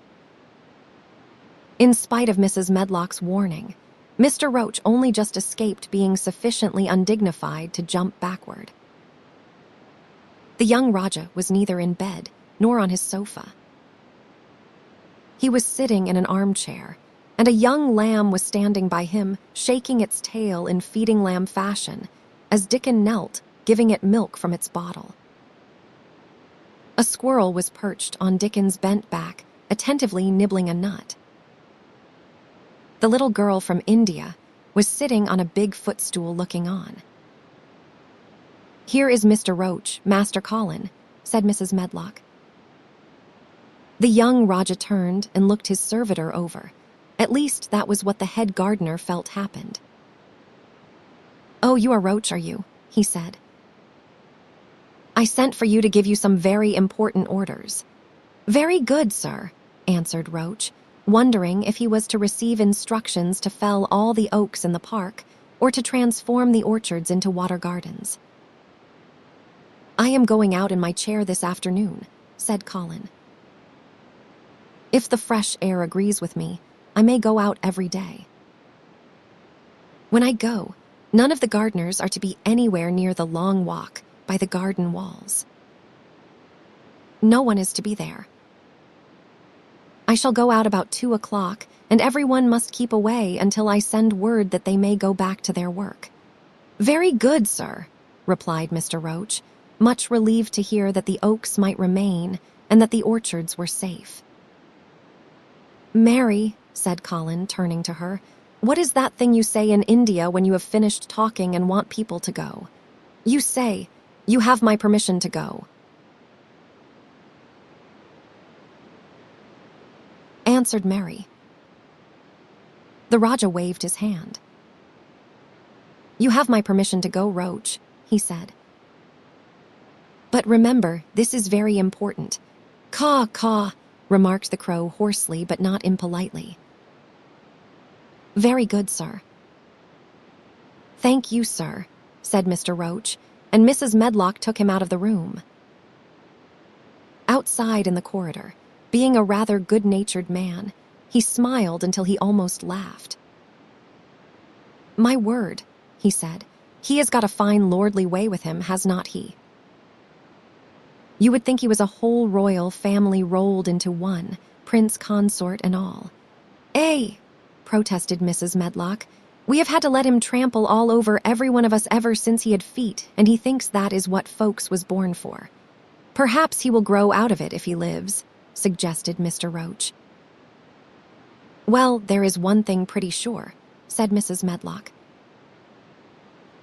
In spite of Mrs. Medlock's warning, Mr. Roach only just escaped being sufficiently undignified to jump backward. The young Raja was neither in bed nor on his sofa. He was sitting in an armchair, and a young lamb was standing by him, shaking its tail in feeding lamb fashion, as Dickon knelt, giving it milk from its bottle. A squirrel was perched on Dickon's bent back, attentively nibbling a nut. The little girl from India was sitting on a big footstool looking on. "Here is Mr. Roach, Master Colin," said Mrs. Medlock. The young Raja turned and looked his servitor over. At least that was what the head gardener felt happened. "Oh, you are Roach, are you?" he said. "I sent for you to give you some very important orders." "Very good, sir," answered Roach, wondering if he was to receive instructions to fell all the oaks in the park or to transform the orchards into water gardens. "I am going out in my chair this afternoon," said Colin. "If the fresh air agrees with me, I may go out every day. When I go, none of the gardeners are to be anywhere near the long walk by the garden walls. No one is to be there. I shall go out about 2 o'clock, and everyone must keep away until I send word that they may go back to their work." "Very good, sir," replied Mr. Roach, much relieved to hear that the oaks might remain and that the orchards were safe. "Mary," said Colin, turning to her, "what is that thing you say in India when you have finished talking and want people to go? You say, 'You have my permission to go.'" Answered Mary. The Raja waved his hand. "You have my permission to go, Roach," he said. "But remember, this is very important." "Caw, caw," remarked the crow hoarsely but not impolitely. "Very good, sir." "Thank you, sir," said Mr. Roach, and Mrs. Medlock took him out of the room. Outside in the corridor, being a rather good-natured man, he smiled until he almost laughed. "My word," he said, "he has got a fine lordly way with him, has not he? You would think he was a whole royal family rolled into one, prince consort and all." "Eh," protested Mrs. Medlock, "we have had to let him trample all over every one of us ever since he had feet, and he thinks that is what folks was born for. Perhaps he will grow out of it if he lives," suggested Mr. Roach. "Well, there is one thing pretty sure," said Mrs. Medlock.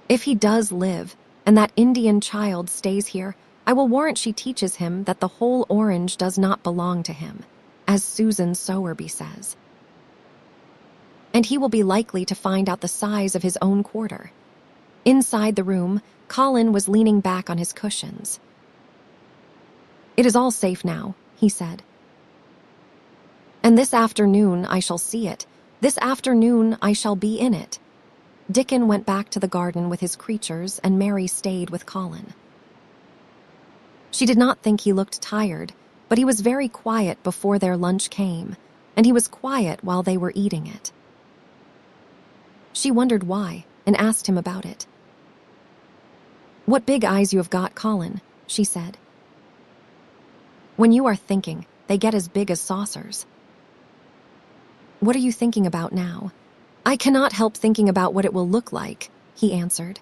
"If he does live, and that Indian child stays here, I will warrant she teaches him that the whole orange does not belong to him, as Susan Sowerby says. And he will be likely to find out the size of his own quarter." Inside the room, Colin was leaning back on his cushions. "It is all safe now," he said. "And this afternoon I shall see it. This afternoon I shall be in it." Dickon went back to the garden with his creatures, and Mary stayed with Colin. She did not think he looked tired, but he was very quiet before their lunch came, and he was quiet while they were eating it. She wondered why, and asked him about it. "What big eyes you have got, Colin," she said. "When you are thinking, they get as big as saucers." "What are you thinking about now?" "I cannot help thinking about what it will look like," he answered.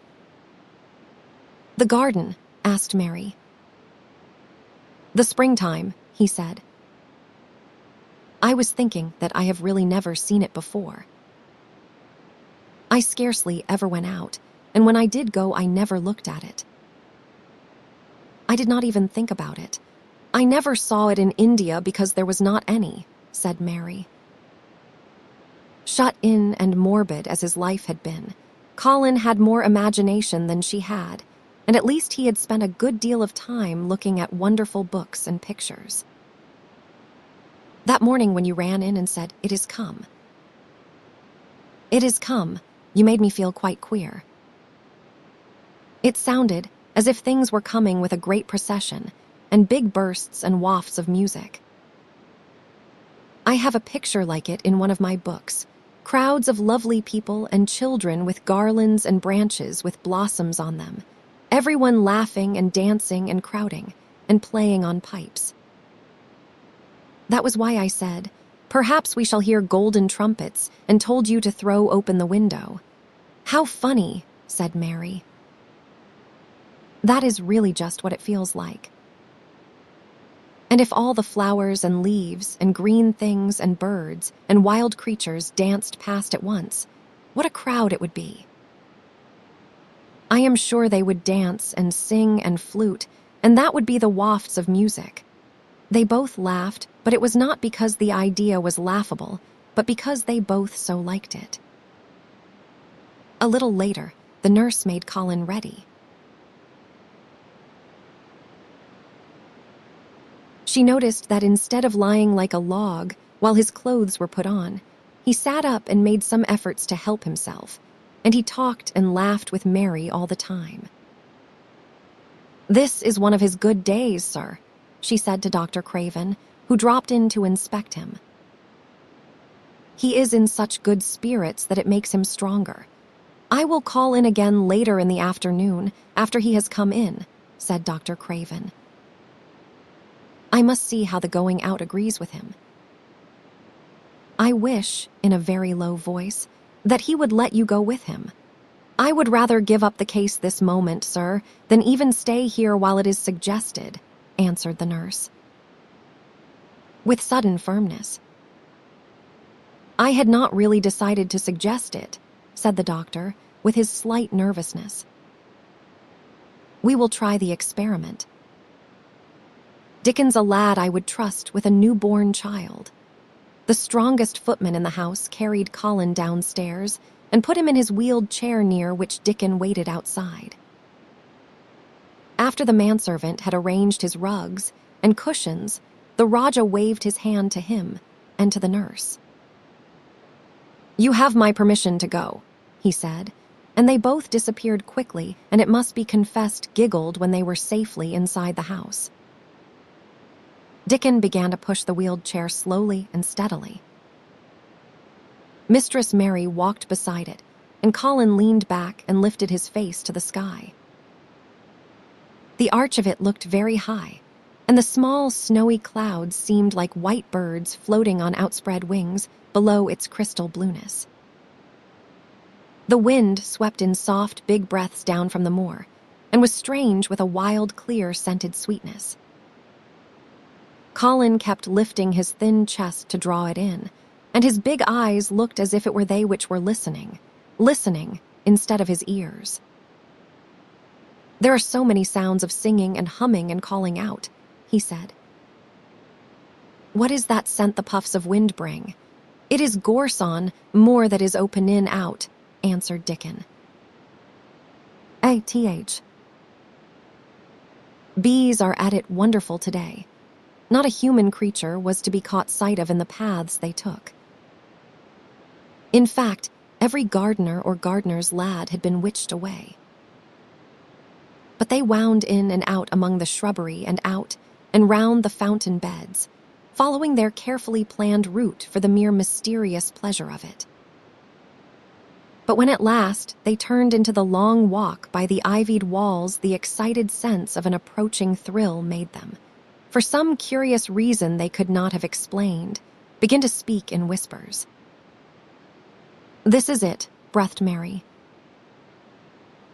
"The garden?" asked Mary. "The springtime," he said. "I was thinking that I have really never seen it before. I scarcely ever went out, and when I did go, I never looked at it. I did not even think about it. I never saw it in India because there was not any," said Mary. Shut in and morbid as his life had been, Colin had more imagination than she had, and at least he had spent a good deal of time looking at wonderful books and pictures. That morning when you ran in and said, 'It is come.' It is come. You made me feel quite queer. It sounded as if things were coming with a great procession and big bursts and wafts of music. I have a picture like it in one of my books. Crowds of lovely people and children with garlands and branches with blossoms on them. Everyone laughing and dancing and crowding and playing on pipes. That was why I said, 'Perhaps we shall hear golden trumpets,' and told you to throw open the window." "How funny," said Mary. "That is really just what it feels like. And if all the flowers and leaves and green things and birds and wild creatures danced past at once, what a crowd it would be. I am sure they would dance and sing and flute, and that would be the wafts of music." They both laughed, but it was not because the idea was laughable, but because they both so liked it. A little later, the nurse made Colin ready. She noticed that instead of lying like a log while his clothes were put on, he sat up and made some efforts to help himself, and he talked and laughed with Mary all the time. "This is one of his good days, sir," she said to Dr. Craven, who dropped in to inspect him. "He is in such good spirits that it makes him stronger. I will call in again later in the afternoon after he has come in," said Dr. Craven. "I must see how the going out agrees with him. I wish," in a very low voice, "that he would let you go with him. I would rather give up the case this moment, sir, than even stay here while it is suggested," answered the nurse, with sudden firmness. "I had not really decided to suggest it," said the doctor, with his slight nervousness. "We will try the experiment. Dickon's a lad I would trust with a newborn child." The strongest footman in the house carried Colin downstairs and put him in his wheeled chair near which Dickon waited outside. After the manservant had arranged his rugs and cushions, the Rajah waved his hand to him and to the nurse. "You have my permission to go," he said, and they both disappeared quickly, and it must be confessed giggled when they were safely inside the house. Dickon began to push the wheeled chair slowly and steadily. Mistress Mary walked beside it, and Colin leaned back and lifted his face to the sky. The arch of it looked very high, and the small, snowy clouds seemed like white birds floating on outspread wings below its crystal blueness. The wind swept in soft, big breaths down from the moor, and was strange with a wild, clear, scented sweetness. Colin kept lifting his thin chest to draw it in, and his big eyes looked as if it were they which were listening instead of his ears. "There are so many sounds of singing and humming and calling out," he said. "What is that scent the puffs of wind bring?" "It is gorson, more that is open in out," answered Dickon. "A-th. Bees are at it wonderful today. Not a human creature was to be caught sight of in the paths they took. In fact, every gardener or gardener's lad had been witched away. But they wound in and out among the shrubbery and out and round the fountain beds, following their carefully planned route for the mere mysterious pleasure of it. But when at last they turned into the long walk by the ivied walls, the excited sense of an approaching thrill made them, for some curious reason they could not have explained, begin to speak in whispers. "This is it," breathed Mary.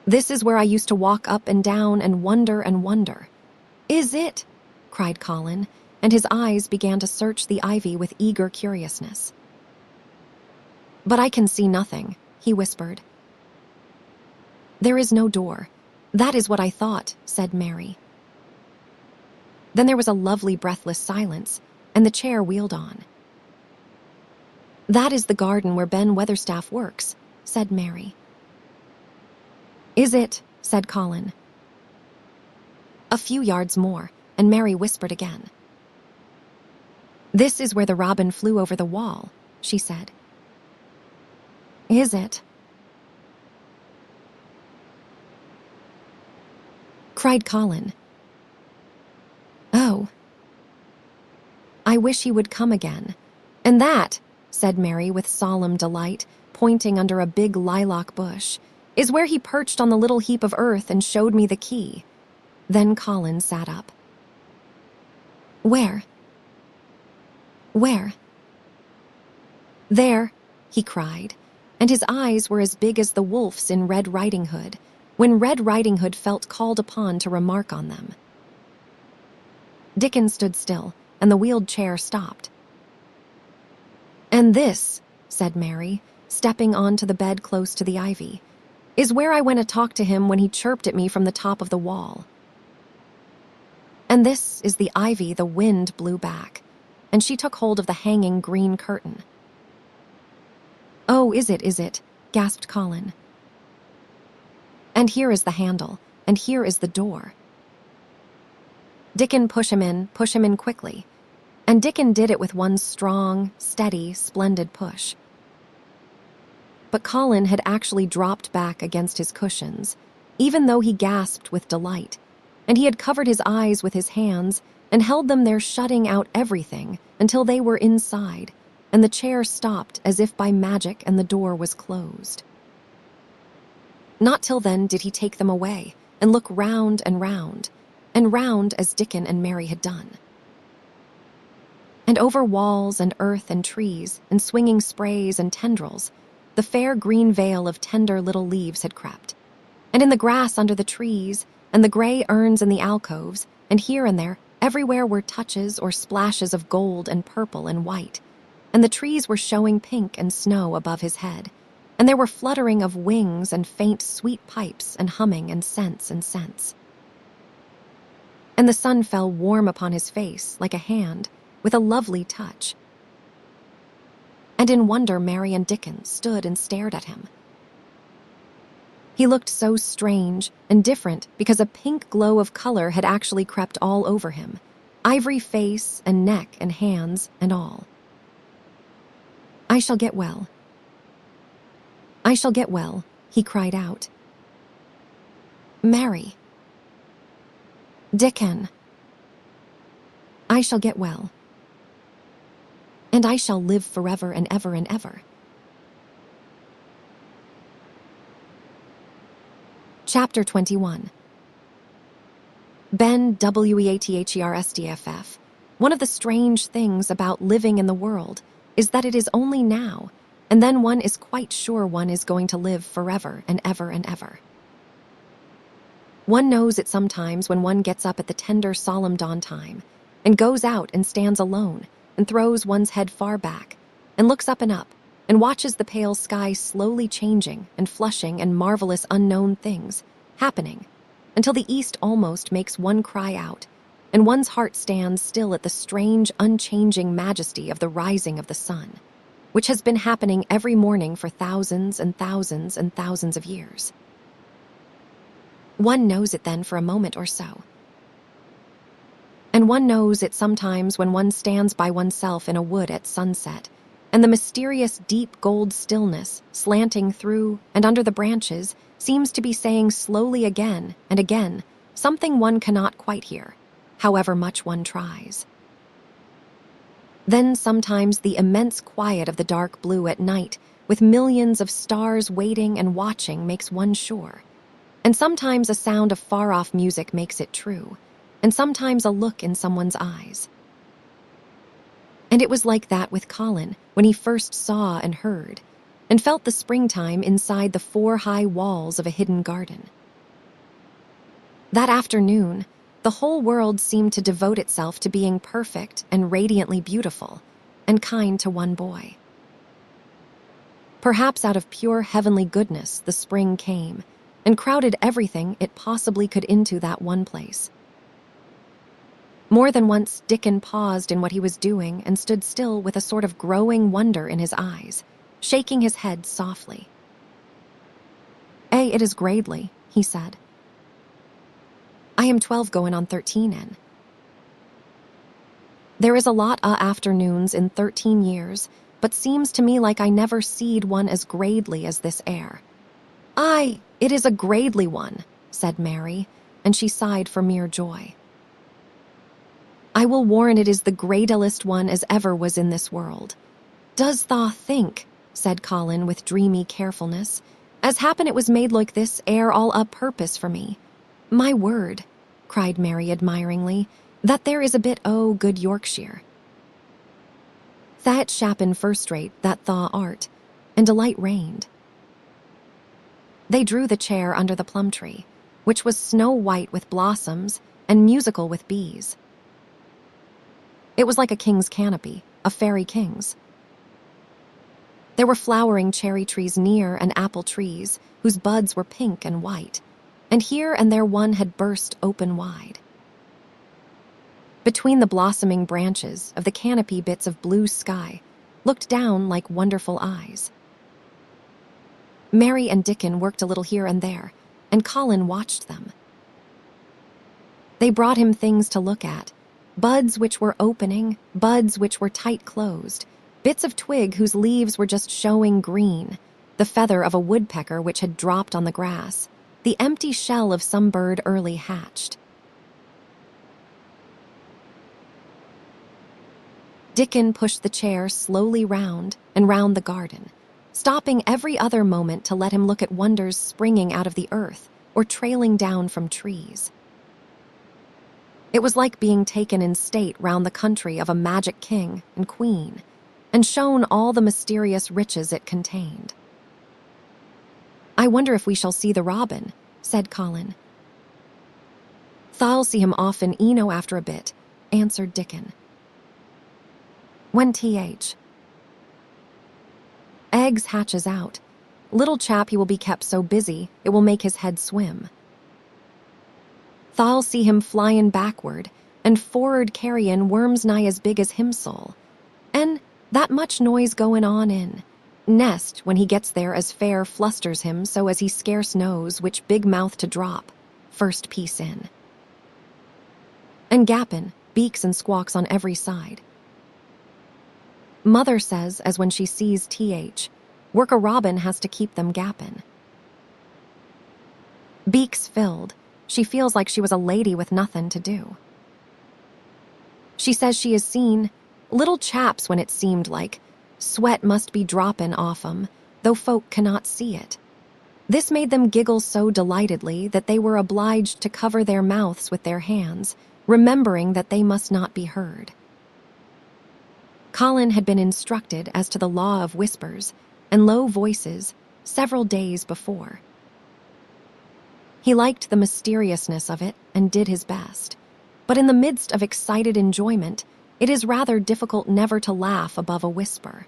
"This is where I used to walk up and down and wonder and wonder." "Is it?" cried Colin, and his eyes began to search the ivy with eager curiousness. "But I can see nothing," he whispered. "There is no door. That is what I thought," said Mary. Then there was a lovely breathless silence, and the chair wheeled on. "That is the garden where Ben Weatherstaff works," said Mary. "Is it?" said Colin. A few yards more, and Mary whispered again. "This is where the robin flew over the wall," she said. "Is it?" cried Colin. "Oh. I wish he would come again. And that," said Mary with solemn delight, pointing under a big lilac bush, "is where he perched on the little heap of earth and showed me the key." Then Colin sat up. "Where? Where?" "There," he cried, and his eyes were as big as the wolf's in Red Riding Hood, when Red Riding Hood felt called upon to remark on them. Dickon stood still, and the wheeled chair stopped. "And this," said Mary, stepping onto the bed close to the ivy, "is where I went to talk to him when he chirped at me from the top of the wall. And this is the ivy the wind blew back," and she took hold of the hanging green curtain. "Oh, is it?" gasped Colin. "And here is the handle, and here is the door." "Dickon, push him in quickly." And Dickon did it with one strong, steady, splendid push. But Colin had actually dropped back against his cushions, even though he gasped with delight, and he had covered his eyes with his hands and held them there, shutting out everything until they were inside, and the chair stopped as if by magic and the door was closed. Not till then did he take them away and look round and round as Dickon and Mary had done. And over walls and earth and trees and swinging sprays and tendrils, the fair green veil of tender little leaves had crept. And in the grass under the trees, and the gray urns in the alcoves, and here and there, everywhere were touches or splashes of gold and purple and white, and the trees were showing pink and snow above his head, and there were fluttering of wings and faint sweet pipes and humming and scents and scents. And the sun fell warm upon his face like a hand, with a lovely touch. And in wonder Mary and Dickon stood and stared at him. He looked so strange and different because a pink glow of color had actually crept all over him, ivory face and neck and hands and all. "I shall get well. I shall get well," he cried out. "Mary. Dickon. I shall get well. And I shall live forever and ever and ever." Chapter 21. Ben Weathersdff. One of the strange things about living in the world is that it is only now, and then one is quite sure one is going to live forever and ever and ever. One knows it sometimes when one gets up at the tender, solemn dawn time and goes out and stands alone and throws one's head far back and looks up and watches the pale sky slowly changing and flushing and marvelous unknown things happening until the east almost makes one cry out, and one's heart stands still at the strange, unchanging majesty of the rising of the sun, which has been happening every morning for thousands and thousands and thousands of years. One knows it then for a moment or so. And one knows it sometimes when one stands by oneself in a wood at sunset, and the mysterious deep gold stillness slanting through and under the branches seems to be saying slowly again and again something one cannot quite hear, however much one tries. Then sometimes the immense quiet of the dark blue at night, with millions of stars waiting and watching, makes one sure. And sometimes a sound of far-off music makes it true, and sometimes a look in someone's eyes. And it was like that with Colin when he first saw and heard, and felt the springtime inside the 4 high walls of a hidden garden. That afternoon, the whole world seemed to devote itself to being perfect and radiantly beautiful, and kind to one boy. Perhaps out of pure heavenly goodness the spring came, and crowded everything it possibly could into that one place. More than once Dickon paused in what he was doing and stood still with a sort of growing wonder in his eyes, shaking his head softly. "It is Gradely," he said. "I am 12 going on 13 in." There is a lot o' afternoons in 13 years, but seems to me like I never seed one as gradely as this air." "Aye, it is a gradely one," said Mary, and she sighed for mere joy. "I will warrant it is the gradilest one as ever was in this world." "Does tha think," said Colin with dreamy carefulness, "as happen it was made like this air all a purpose for me?" "My word," cried Mary admiringly, "that there is a bit o' good Yorkshire." "That shappen first rate, that tha art," and delight reigned. They drew the chair under the plum tree, which was snow-white with blossoms and musical with bees. It was like a king's canopy, a fairy king's. There were flowering cherry trees near and apple trees, whose buds were pink and white, and here and there one had burst open wide. Between the blossoming branches of the canopy bits of blue sky looked down like wonderful eyes. Mary and Dickon worked a little here and there, and Colin watched them. They brought him things to look at, buds which were opening, buds which were tight closed, bits of twig whose leaves were just showing green, the feather of a woodpecker which had dropped on the grass, the empty shell of some bird early hatched. Dickon pushed the chair slowly round and round the garden, stopping every other moment to let him look at wonders springing out of the earth or trailing down from trees. It was like being taken in state round the country of a magic king and queen, and shown all the mysterious riches it contained. "I wonder if we shall see the robin," said Colin. "Tha'll see him often eno after a bit," answered Dickon. "When th. Eggs hatches out. Little chap, he will be kept so busy, it will make his head swim. Tha'll see him flyin' backward, and for'ard carryin' worms nigh as big as himsole. And that much noise goin' on in nest when he gets there as fair flusters him so as he scarce knows which big mouth to drop, first piece in. And gappin', beaks and squawks on every side. Mother says as when she sees th, work a robin has to keep them gappin'. Beaks filled, she feels like she was a lady with nothin' to do. She says she has seen little chaps when it seemed like sweat must be droppin' off 'em, though folk cannot see it. This made them giggle so delightedly that they were obliged to cover their mouths with their hands, remembering that they must not be heard. Colin had been instructed as to the law of whispers and low voices several days before. He liked the mysteriousness of it and did his best, but in the midst of excited enjoyment, it is rather difficult never to laugh above a whisper.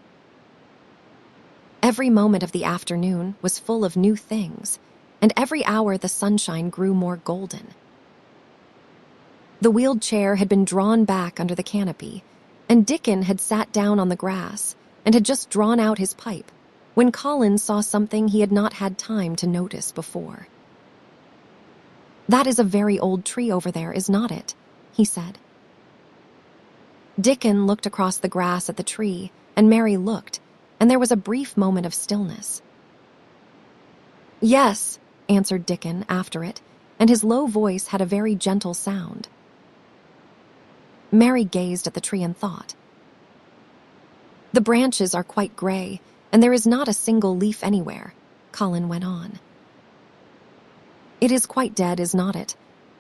Every moment of the afternoon was full of new things, and every hour the sunshine grew more golden. The wheeled chair had been drawn back under the canopy, and Dickon had sat down on the grass and had just drawn out his pipe when Colin saw something he had not had time to notice before. "That is a very old tree over there, is not it?" he said. Dickon looked across the grass at the tree, and Mary looked, and there was a brief moment of stillness. "Yes," answered Dickon after it, and his low voice had a very gentle sound. Mary gazed at the tree and thought. "The branches are quite gray, and there is not a single leaf anywhere," Colin went on. "It is quite dead, is not it?"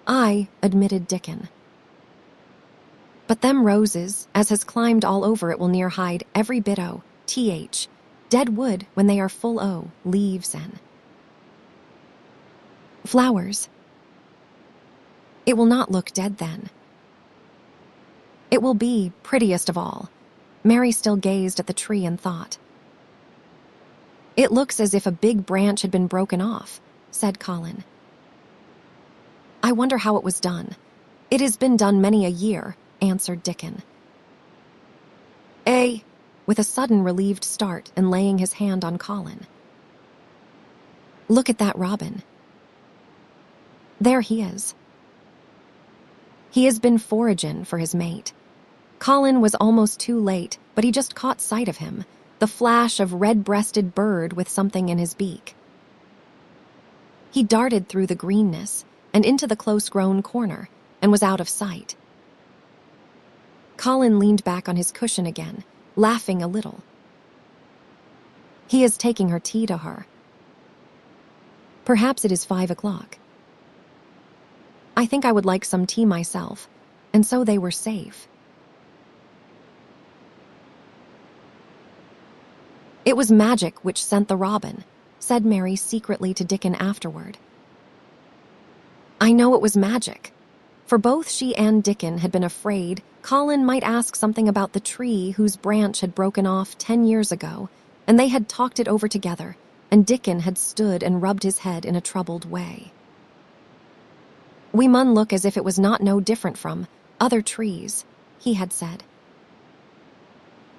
"Aye," admitted Dickon. "But them roses, as has climbed all over it, will near hide every bit o' dead wood when they are full o' leaves and flowers. It will not look dead then. It will be prettiest of all." Mary still gazed at the tree and thought. "It looks as if a big branch had been broken off," said Colin. "I wonder how it was done. It has been done many a year," answered Dickon. With a sudden relieved start and laying his hand on Colin. "Look at that robin. There he is. He has been foragin' for his mate." Colin was almost too late, but he just caught sight of him, the flash of red-breasted bird with something in his beak. He darted through the greenness and into the close-grown corner and was out of sight. Colin leaned back on his cushion again, laughing a little. He is taking her tea to her. Perhaps it is 5 o'clock. I think I would like some tea myself, and so they were safe. It was magic which sent the robin, said Mary secretly to Dickon afterward. I know it was magic. For both she and Dickon had been afraid Colin might ask something about the tree whose branch had broken off 10 years ago, and they had talked it over together, and Dickon had stood and rubbed his head in a troubled way. We mun look as if it was not no different from other trees, he had said.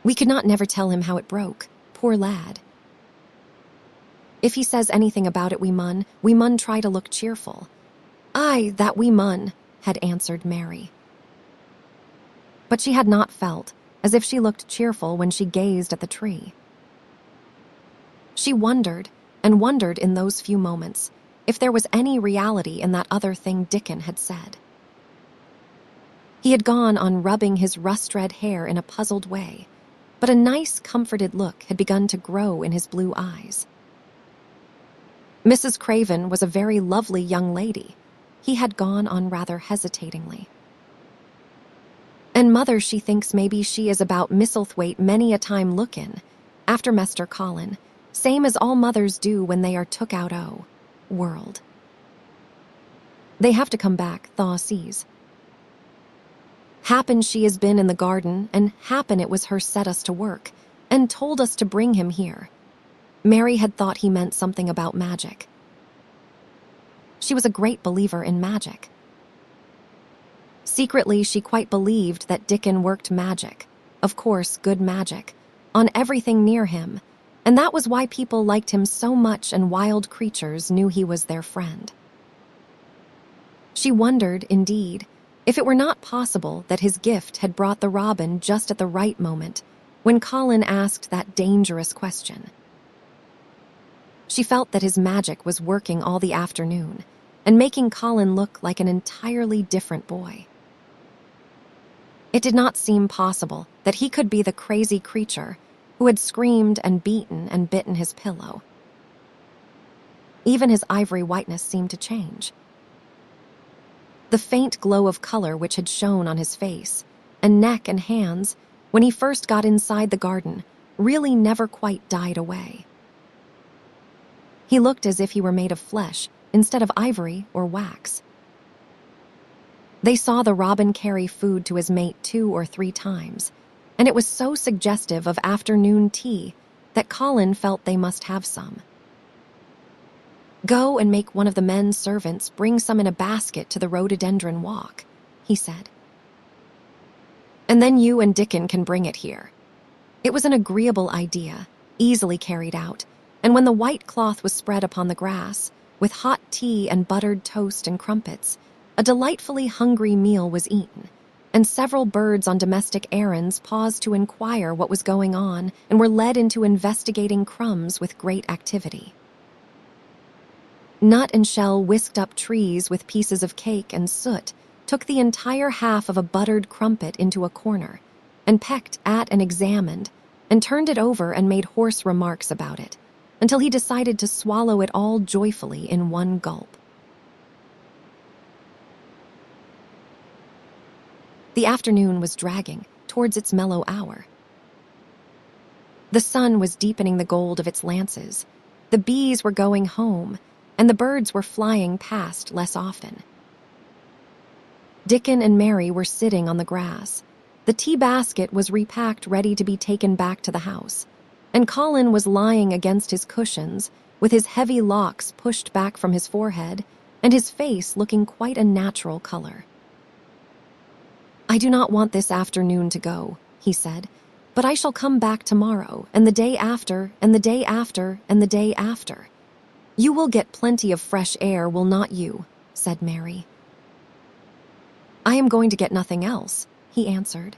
We could not never tell him how it broke, poor lad. If he says anything about it we mun try to look cheerful. Aye, that we mun, had answered Mary. But she had not felt as if she looked cheerful when she gazed at the tree. She wondered and wondered in those few moments if there was any reality in that other thing Dickon had said. He had gone on rubbing his rust-red hair in a puzzled way, but a nice, comforted look had begun to grow in his blue eyes. Mrs. Craven was a very lovely young lady, he had gone on rather hesitatingly. And mother, she thinks maybe she is about Misselthwaite many a time lookin', after Mester Colin, same as all mothers do when they are took out o' world. They have to come back, thaw sees. Happen she has been in the garden, and happen it was her set us to work, and told us to bring him here. Mary had thought he meant something about magic. She was a great believer in magic. Secretly, she quite believed that Dickon worked magic, of course good magic, on everything near him, and that was why people liked him so much and wild creatures knew he was their friend. She wondered, indeed, if it were not possible that his gift had brought the robin just at the right moment when Colin asked that dangerous question. She felt that his magic was working all the afternoon and making Colin look like an entirely different boy. It did not seem possible that he could be the crazy creature who had screamed and beaten and bitten his pillow. Even his ivory whiteness seemed to change. The faint glow of color which had shone on his face and neck and hands when he first got inside the garden really never quite died away. He looked as if he were made of flesh instead of ivory or wax. They saw the robin carry food to his mate 2 or 3 times, and it was so suggestive of afternoon tea that Colin felt they must have some. Go and make one of the men servants bring some in a basket to the rhododendron walk, he said. And then you and Dickon can bring it here. It was an agreeable idea, easily carried out, and when the white cloth was spread upon the grass, with hot tea and buttered toast and crumpets, a delightfully hungry meal was eaten, and several birds on domestic errands paused to inquire what was going on and were led into investigating crumbs with great activity. Nut and Shell whisked up trees with pieces of cake and soot, took the entire half of a buttered crumpet into a corner, and pecked at and examined, and turned it over and made hoarse remarks about it, until he decided to swallow it all joyfully in one gulp. The afternoon was dragging towards its mellow hour. The sun was deepening the gold of its lances, the bees were going home, and the birds were flying past less often. Dickon and Mary were sitting on the grass. The tea basket was repacked ready to be taken back to the house, and Colin was lying against his cushions with his heavy locks pushed back from his forehead and his face looking quite a natural color. I do not want this afternoon to go, he said, but I shall come back tomorrow, and the day after, and the day after, and the day after. You will get plenty of fresh air, will not you? Said Mary. I am going to get nothing else, he answered.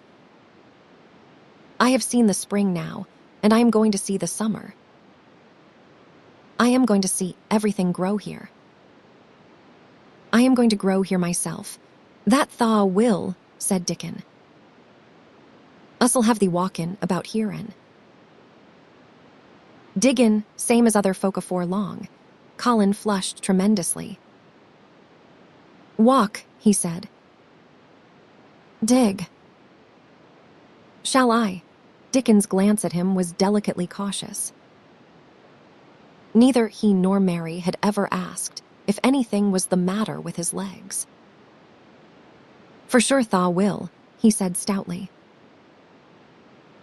I have seen the spring now, and I am going to see the summer. I am going to see everything grow here. I am going to grow here myself. That thaw will, said Dickon. Us'll have thee walkin' about herein. Diggin, same as other folk afore long. Colin flushed tremendously. Walk, he said. Dig. Shall I? Dickon's glance at him was delicately cautious. Neither he nor Mary had ever asked if anything was the matter with his legs. For sure Thaw will, he said stoutly.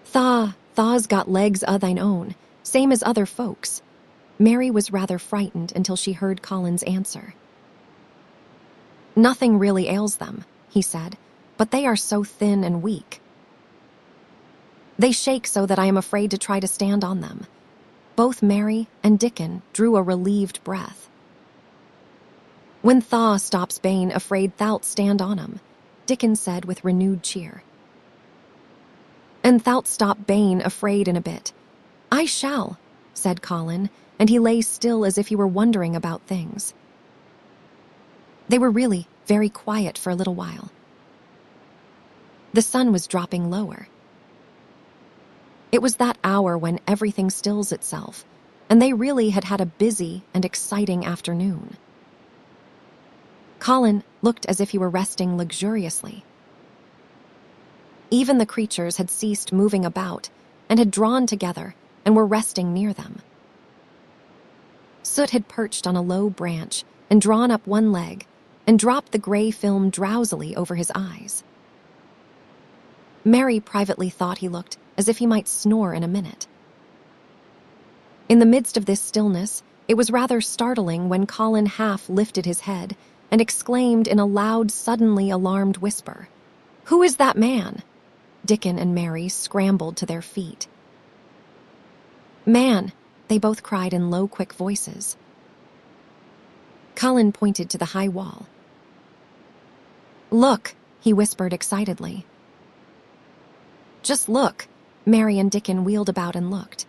Thaw's got legs o' thine own, same as other folks. Mary was rather frightened until she heard Colin's answer. Nothing really ails them, he said, but they are so thin and weak. They shake so that I am afraid to try to stand on them. Both Mary and Dickon drew a relieved breath. When Thaw stops bane afraid thou'lt stand on 'em, Dickon said with renewed cheer. And thou'lt stop bane afraid in a bit. I shall, said Colin, and he lay still as if he were wondering about things. They were really very quiet for a little while. The sun was dropping lower. It was that hour when everything stills itself, and they really had had a busy and exciting afternoon. Colin looked as if he were resting luxuriously. Even the creatures had ceased moving about and had drawn together and were resting near them. Soot had perched on a low branch and drawn up one leg and dropped the gray film drowsily over his eyes. Mary privately thought he looked as if he might snore in a minute. In the midst of this stillness, it was rather startling when Colin half lifted his head and exclaimed in a loud, suddenly alarmed whisper, "Who is that man?" Dickon and Mary scrambled to their feet. Man, they both cried in low, quick voices. Colin pointed to the high wall. Look, he whispered excitedly. Just look. Mary and Dickon wheeled about and looked.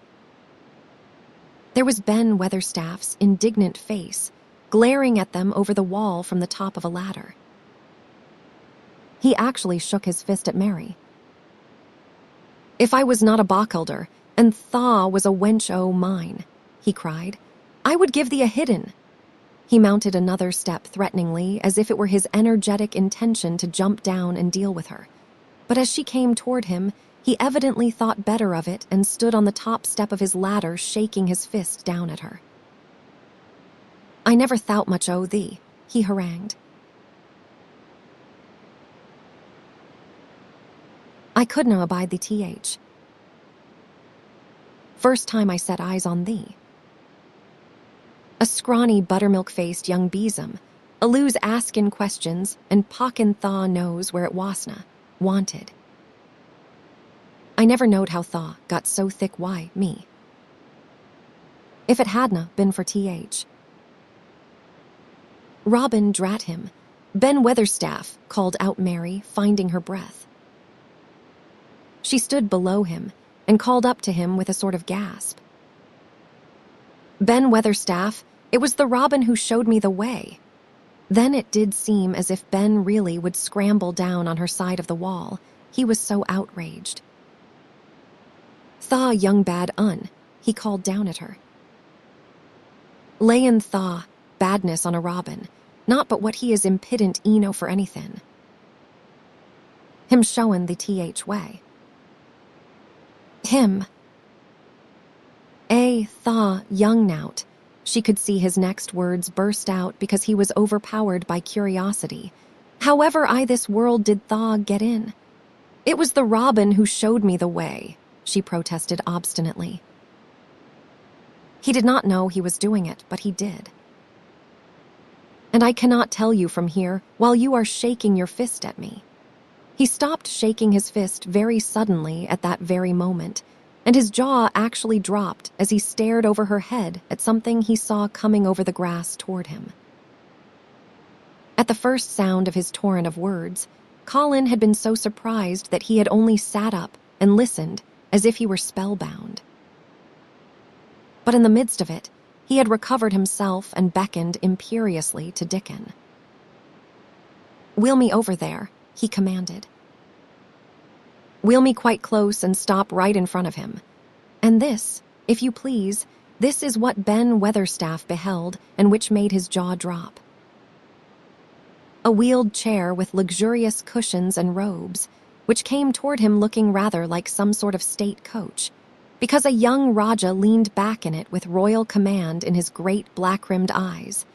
There was Ben Weatherstaff's indignant face, glaring at them over the wall from the top of a ladder. He actually shook his fist at Mary. If I was not a Bachelder, and Thaw was a wench o' mine, he cried, I would give thee a hidden. He mounted another step threateningly, as if it were his energetic intention to jump down and deal with her. But as she came toward him, he evidently thought better of it and stood on the top step of his ladder, shaking his fist down at her. I never thought much o' thee, he harangued. I couldna abide thee, th. First time I set eyes on thee. A scrawny, buttermilk-faced young besom, aloo's askin' questions and pockin' Thaw knows where it wasna, wanted. I never knowed how Thaw got so thick why, me. If it hadna been for th. Robin drat him. Ben Weatherstaff, called out Mary, finding her breath. She stood below him and called up to him with a sort of gasp. Ben Weatherstaff, it was the Robin who showed me the way. Then it did seem as if Ben really would scramble down on her side of the wall. He was so outraged. Thaw, young bad he called down at her. Layin' Thaw, badness on a Robin, not but what he is impident eno for anything. Him showin' the th way. Him. Thaw, young nout. She could see his next words burst out because he was overpowered by curiosity. However I this world did Thaw get in? It was the Robin who showed me the way, she protested obstinately. He did not know he was doing it, but he did. And I cannot tell you from here while you are shaking your fist at me. He stopped shaking his fist very suddenly at that very moment, and his jaw actually dropped as he stared over her head at something he saw coming over the grass toward him. At the first sound of his torrent of words, Colin had been so surprised that he had only sat up and listened as if he were spellbound. But in the midst of it, he had recovered himself and beckoned imperiously to Dickon. "Wheel me over there," he commanded. "Wheel me quite close and stop right in front of him. And this, if you please, this is what Ben Weatherstaff beheld and which made his jaw drop. A wheeled chair with luxurious cushions and robes, which came toward him looking rather like some sort of state coach, because a young Raja leaned back in it with royal command in his great black-rimmed eyes,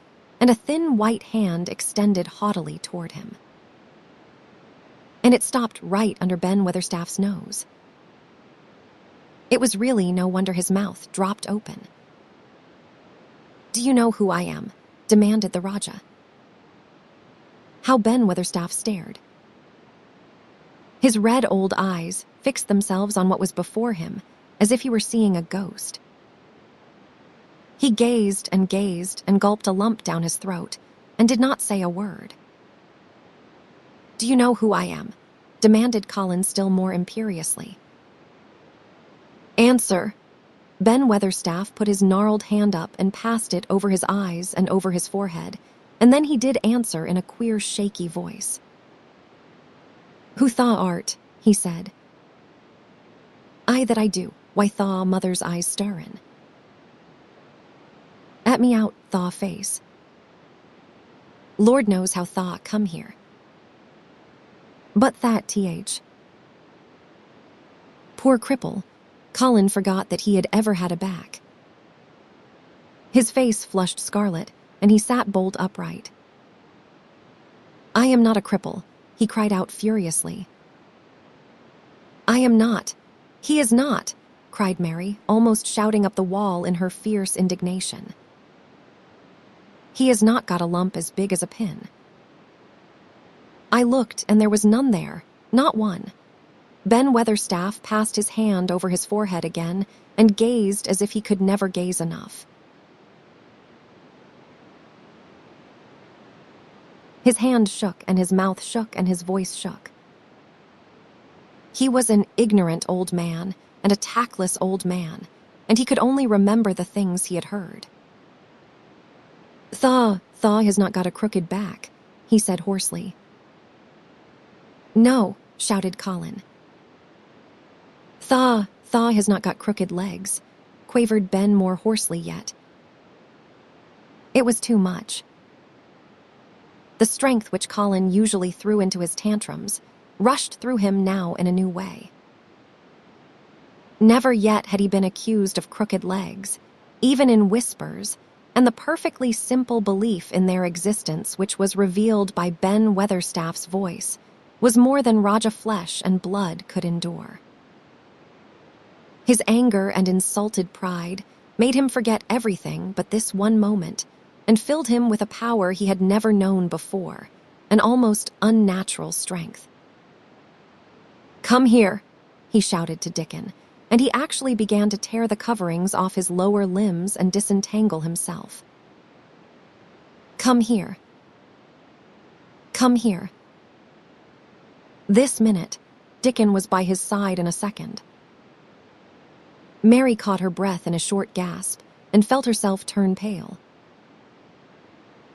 and a thin white hand extended haughtily toward him. And it stopped right under Ben Weatherstaff's nose. It was really no wonder his mouth dropped open. "Do you know who I am?" demanded the Raja. How Ben Weatherstaff stared. His red old eyes fixed themselves on what was before him, as if he were seeing a ghost. He gazed and gulped a lump down his throat, and did not say a word. "Do you know who I am?" demanded Colin still more imperiously. "Answer." Ben Weatherstaff put his gnarled hand up and passed it over his eyes and over his forehead, and then he did answer in a queer, shaky voice. "Who tha art?" he said. "Aye, that I do. Why tha mother's eyes stirrin'. At me out, tha face. Lord knows how tha come here. But that th. Poor cripple. Colin forgot that he had ever had a back. His face flushed scarlet, and he sat bolt upright. "I am not a cripple," he cried out furiously. "I am not. He is not," cried Mary, almost shouting up the wall in her fierce indignation. "He has not got a lump as big as a pin." I looked, and there was none there, not one. Ben Weatherstaff passed his hand over his forehead again and gazed as if he could never gaze enough. His hand shook, and his mouth shook, and his voice shook. He was an ignorant old man and a tactless old man, and he could only remember the things he had heard. Tha has not got a crooked back," he said hoarsely. "No," shouted Colin. Tha has not got crooked legs," quavered Ben more hoarsely yet. It was too much. The strength which Colin usually threw into his tantrums rushed through him now in a new way. Never yet had he been accused of crooked legs, even in whispers, and the perfectly simple belief in their existence which was revealed by Ben Weatherstaff's voice was more than Raja flesh and blood could endure. His anger and insulted pride made him forget everything but this one moment, and filled him with a power he had never known before, an almost unnatural strength. "Come here," he shouted to Dickon, and he actually began to tear the coverings off his lower limbs and disentangle himself. "Come here. Come here." This minute, Dickon was by his side in a second. Mary caught her breath in a short gasp and felt herself turn pale.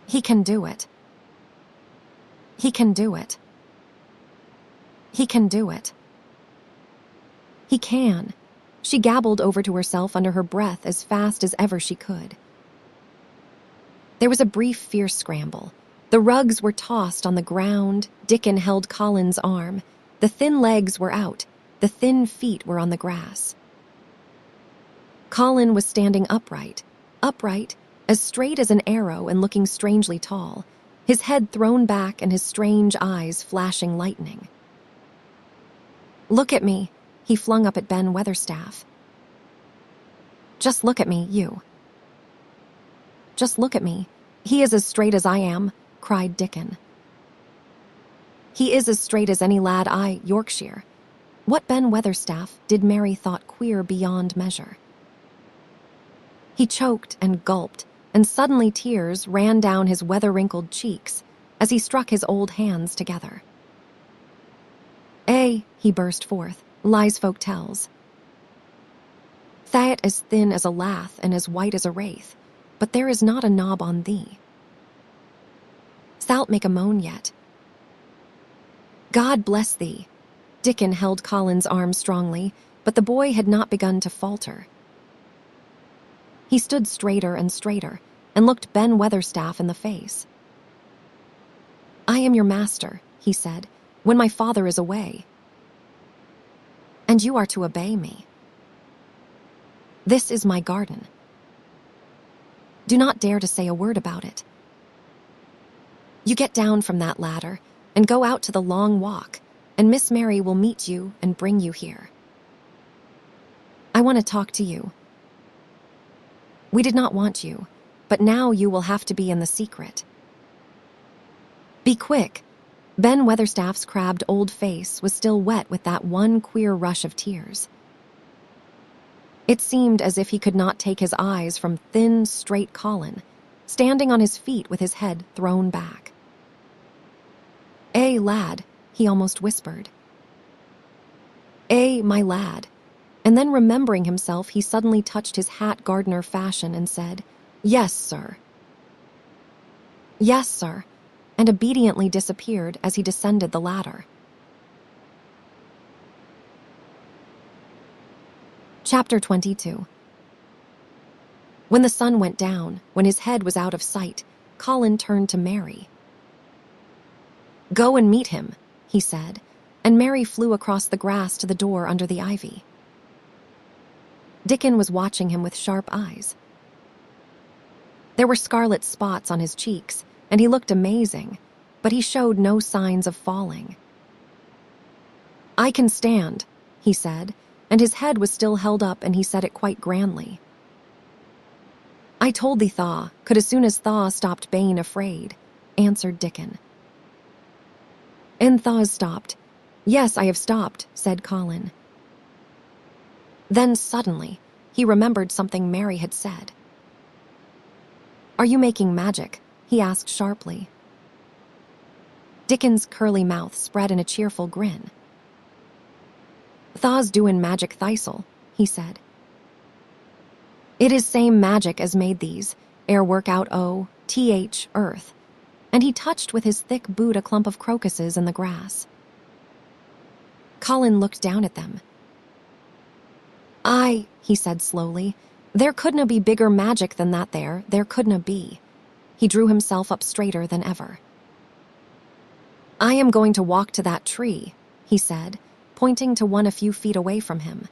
"He can do it. He can do it. He can do it. He can," she gabbled over to herself under her breath as fast as ever she could. There was a brief fierce scramble. The rugs were tossed on the ground, Dickon held Colin's arm, the thin legs were out, the thin feet were on the grass. Colin was standing upright, as straight as an arrow and looking strangely tall, his head thrown back and his strange eyes flashing lightning. "Look at me," he flung up at Ben Weatherstaff. "Just look at me, you. Just look at me. He is as straight as I am," cried Dickon. "He is as straight as any lad Yorkshire." What Ben Weatherstaff did Mary thought queer beyond measure. He choked and gulped, and suddenly tears ran down his weather-wrinkled cheeks as he struck his old hands together. "Eh," he burst forth, "lies folk tells. Tha'et as thin as a lath and as white as a wraith, but there is not a knob on thee. Thou'lt make a moan yet. God bless thee. Dickon held Colin's arm strongly, but the boy had not begun to falter. He stood straighter and straighter and looked Ben Weatherstaff in the face. I am your master, he said, when my father is away. And you are to obey me. This is my garden. Do not dare to say a word about it. You get down from that ladder and go out to the long walk, and Miss Mary will meet you and bring you here. I want to talk to you. We did not want you, but now you will have to be in the secret. Be quick. Ben Weatherstaff's crabbed old face was still wet with that one queer rush of tears. It seemed as if he could not take his eyes from thin, straight Colin, standing on his feet with his head thrown back. Lad, he almost whispered. My lad. And then remembering himself, he suddenly touched his hat gardener fashion and said, Yes, sir. Yes, sir, and obediently disappeared as he descended the ladder. Chapter 22. When the sun went down, when his head was out of sight, Colin turned to Mary. Go and meet him, he said, and Mary flew across the grass to the door under the ivy. Dickon was watching him with sharp eyes. There were scarlet spots on his cheeks, and he looked amazing, but he showed no signs of falling. I can stand, he said, and his head was still held up, and he said it quite grandly. I told thee Thaw could as soon as Thaw stopped Bane afraid, answered Dickon. And Thaw's stopped. Yes, I have stopped, said Colin. Then suddenly, he remembered something Mary had said. Are you making magic? He asked sharply. Dickon's curly mouth spread in a cheerful grin. Thaw's doin' magic thistle, he said. It is same magic as made these, ere work out earth, and he touched with his thick boot a clump of crocuses in the grass. Colin looked down at them. Aye, he said slowly, there couldna be bigger magic than that there couldna be. He drew himself up straighter than ever. I am going to walk to that tree, he said, pointing to one a few feet away from him.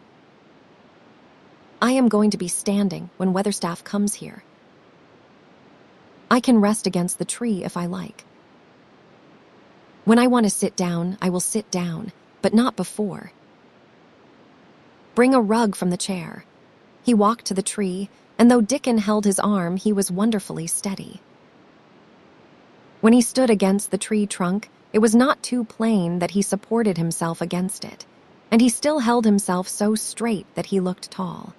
I am going to be standing when Weatherstaff comes here. I can rest against the tree if I like. When I want to sit down, I will sit down, but not before. Bring a rug from the chair. He walked to the tree, and though Dickon held his arm, he was wonderfully steady. When he stood against the tree trunk, it was not too plain that he supported himself against it, and he still held himself so straight that he looked tall.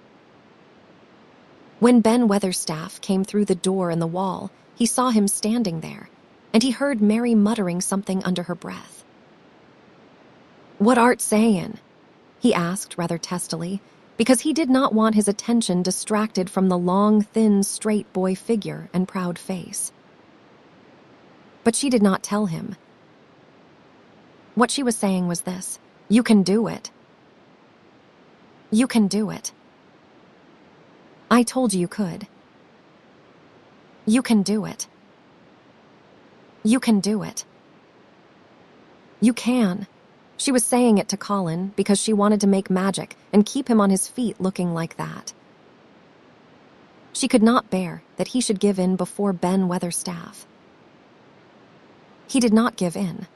When Ben Weatherstaff came through the door in the wall, he saw him standing there, and he heard Mary muttering something under her breath. What art sayin'? He asked rather testily, because he did not want his attention distracted from the long, thin, straight boy figure and proud face. But she did not tell him. What she was saying was this: You can do it. You can do it. I told you could. You can do it. You can do it. You can. She was saying it to Colin because she wanted to make magic and keep him on his feet looking like that. She could not bear that he should give in before Ben Weatherstaff. He did not give in.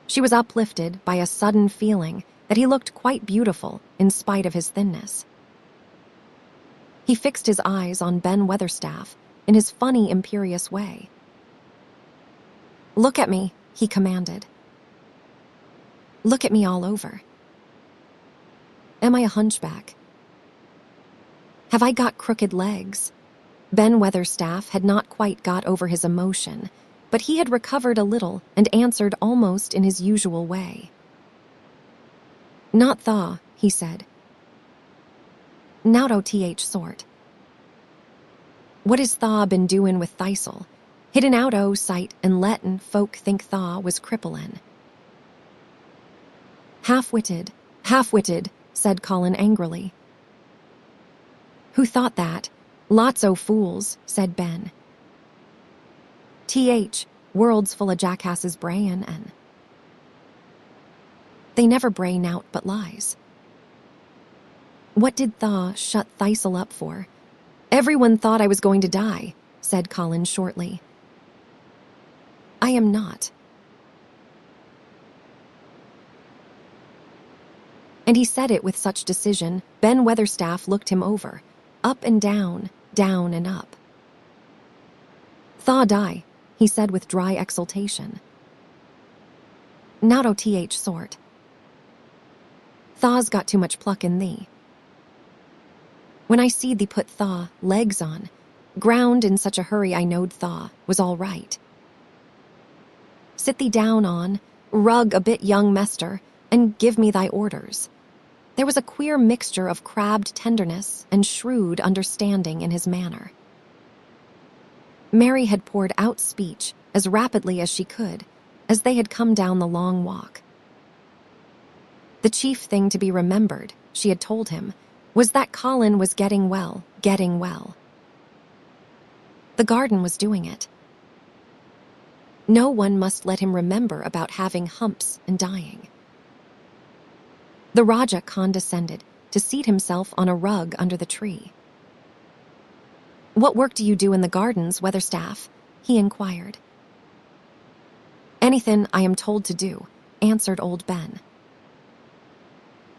She was uplifted by a sudden feeling that he looked quite beautiful in spite of his thinness. He fixed his eyes on Ben Weatherstaff in his funny, imperious way. Look at me, he commanded. Look at me all over. Am I a hunchback? Have I got crooked legs? Ben Weatherstaff had not quite got over his emotion, but he had recovered a little and answered almost in his usual way. Not thaw, he said. Nauto th sort. What has Thaw been doin' with Thistle? Hidden out o' sight and lettin' folk think Thaw was cripplin'. Half-witted, said Colin angrily. Who thought that? Lots o' fools, said Ben. World's full o' jackasses brayin' and they never bray nowt but lies. What did Thaw shut Thistle up for? Everyone thought I was going to die, said Colin shortly. I am not. And he said it with such decision, Ben Weatherstaff looked him over, up and down and up. Thaw die, he said with dry exultation. Not o' th sort. Thaw's got too much pluck in thee. When I seed thee put Thaw legs on, ground in such a hurry I knowed Thaw was all right. Sit thee down on, rug a bit young Mester, and give me thy orders. There was a queer mixture of crabbed tenderness and shrewd understanding in his manner. Mary had poured out speech as rapidly as she could, as they had come down the long walk. The chief thing to be remembered, she had told him, was that Colin was getting well. The garden was doing it. No one must let him remember about having humps and dying. The Raja condescended to seat himself on a rug under the tree. What work do you do in the gardens, Weatherstaff? He inquired. Anything I am told to do, answered old Ben.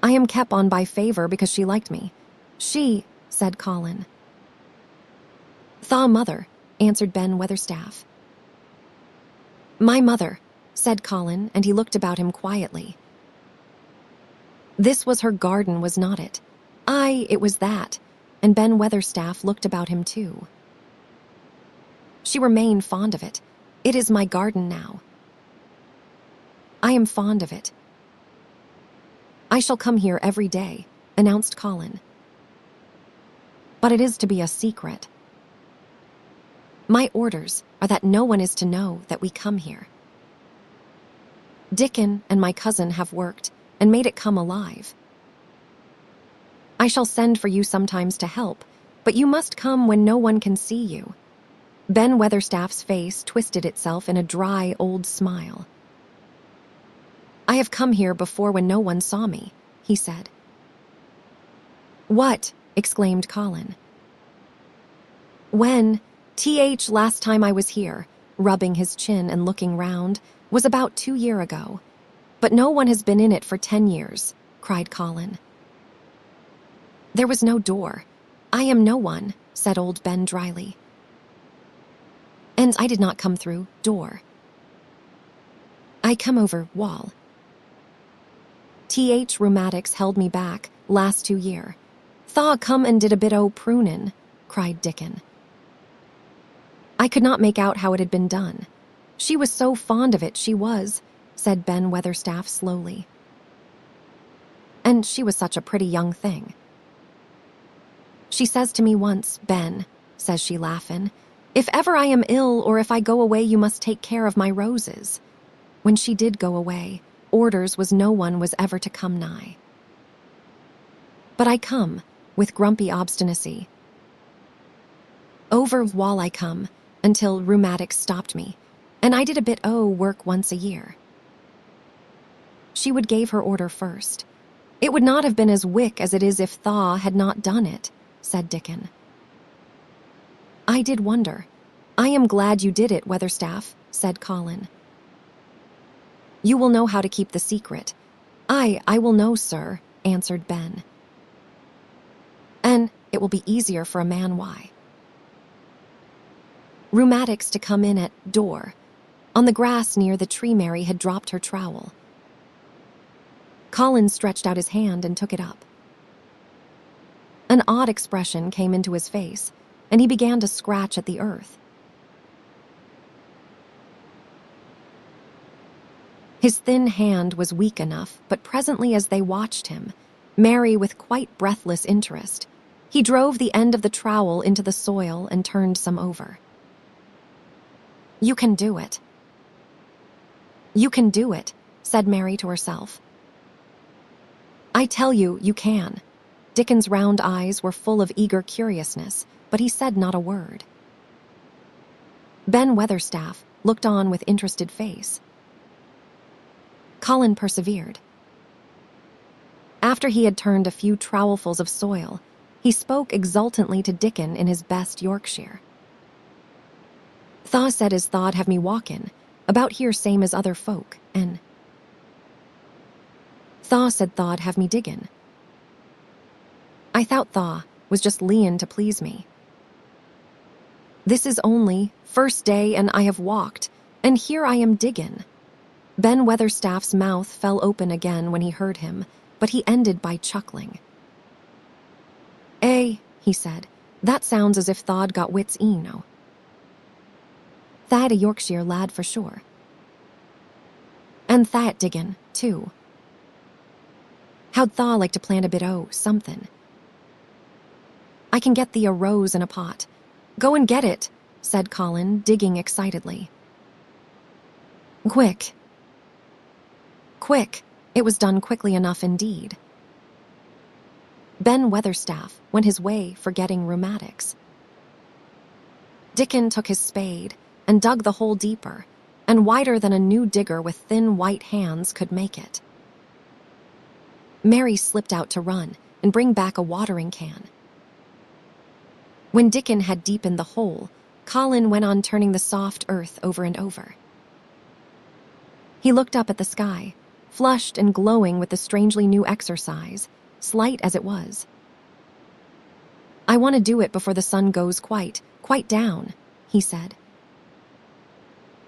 I am kept on by favor because she liked me. She, said Colin. Thaw mother, answered Ben Weatherstaff. My mother, said Colin, and he looked about him quietly. This was her garden, was not it? Aye, it was that, and Ben Weatherstaff looked about him too. She remained fond of it. It is my garden now. I am fond of it. I shall come here every day, announced Colin. But it is to be a secret. My orders are that no one is to know that we come here. Dickon and my cousin have worked and made it come alive. I shall send for you sometimes to help, but you must come when no one can see you. Ben Weatherstaff's face twisted itself in a dry old smile. I have come here before when no one saw me, he said. What? Exclaimed Colin. When, last time I was here, rubbing his chin and looking round, was about 2 years ago. But no one has been in it for 10 years, cried Colin. There was no door. I am no one, said old Ben dryly. And I did not come through door. I come over wall. Rheumatics held me back last 2 year. Thaw come and did a bit o' prunin', cried Dickon. I could not make out how it had been done. She was so fond of it, she was, said Ben Weatherstaff slowly. And she was such a pretty young thing. She says to me once, Ben, says she laughin', if ever I am ill or if I go away you must take care of my roses. When she did go away, orders was no one was ever to come nigh. But I come, with grumpy obstinacy. Over wall I come, until rheumatics stopped me, and I did a bit o' work once a year. She would gave her order first. It would not have been as wick as it is if Thaw had not done it, said Dickon. I did wonder. I am glad you did it, Weatherstaff, said Colin. You will know how to keep the secret. I will know, sir, answered Ben. And it will be easier for a man why. Rheumatics to come in at door. On the grass near the tree Mary had dropped her trowel. Colin stretched out his hand and took it up. An odd expression came into his face, and he began to scratch at the earth. His thin hand was weak enough, but presently as they watched him, Mary with quite breathless interest, He drove the end of the trowel into the soil and turned some over. "You can do it. You can do it," said Mary to herself. "I tell you, you can." Dickon's round eyes were full of eager curiousness, but he said not a word. Ben Weatherstaff looked on with interested face. Colin persevered. After he had turned a few trowelfuls of soil, he spoke exultantly to Dickon in his best Yorkshire. "Thaw said as thaw'd have me walkin', about here same as other folk, and Thaw said thaw'd have me diggin'. I thought Thaw was just leein' to please me. This is only first day and I have walked, and here I am diggin'." Ben Weatherstaff's mouth fell open again when he heard him, but he ended by chuckling. "Eh," he said, "that sounds as if Tha'd got wits eno. Tha'd a Yorkshire lad for sure. And Tha'd diggin', too. How'd Thaw like to plant a bit o' something? I can get thee a rose in a pot. Go and get it," said Colin, digging excitedly. "Quick. Quick." It was done quickly enough indeed. Ben Weatherstaff went his way forgetting rheumatics. Dickon took his spade and dug the hole deeper and wider than a new digger with thin white hands could make it. Mary slipped out to run and bring back a watering can. When Dickon had deepened the hole, Colin went on turning the soft earth over and over. He looked up at the sky, flushed and glowing with the strangely new exercise, slight as it was. "I want to do it before the sun goes quite down," he said.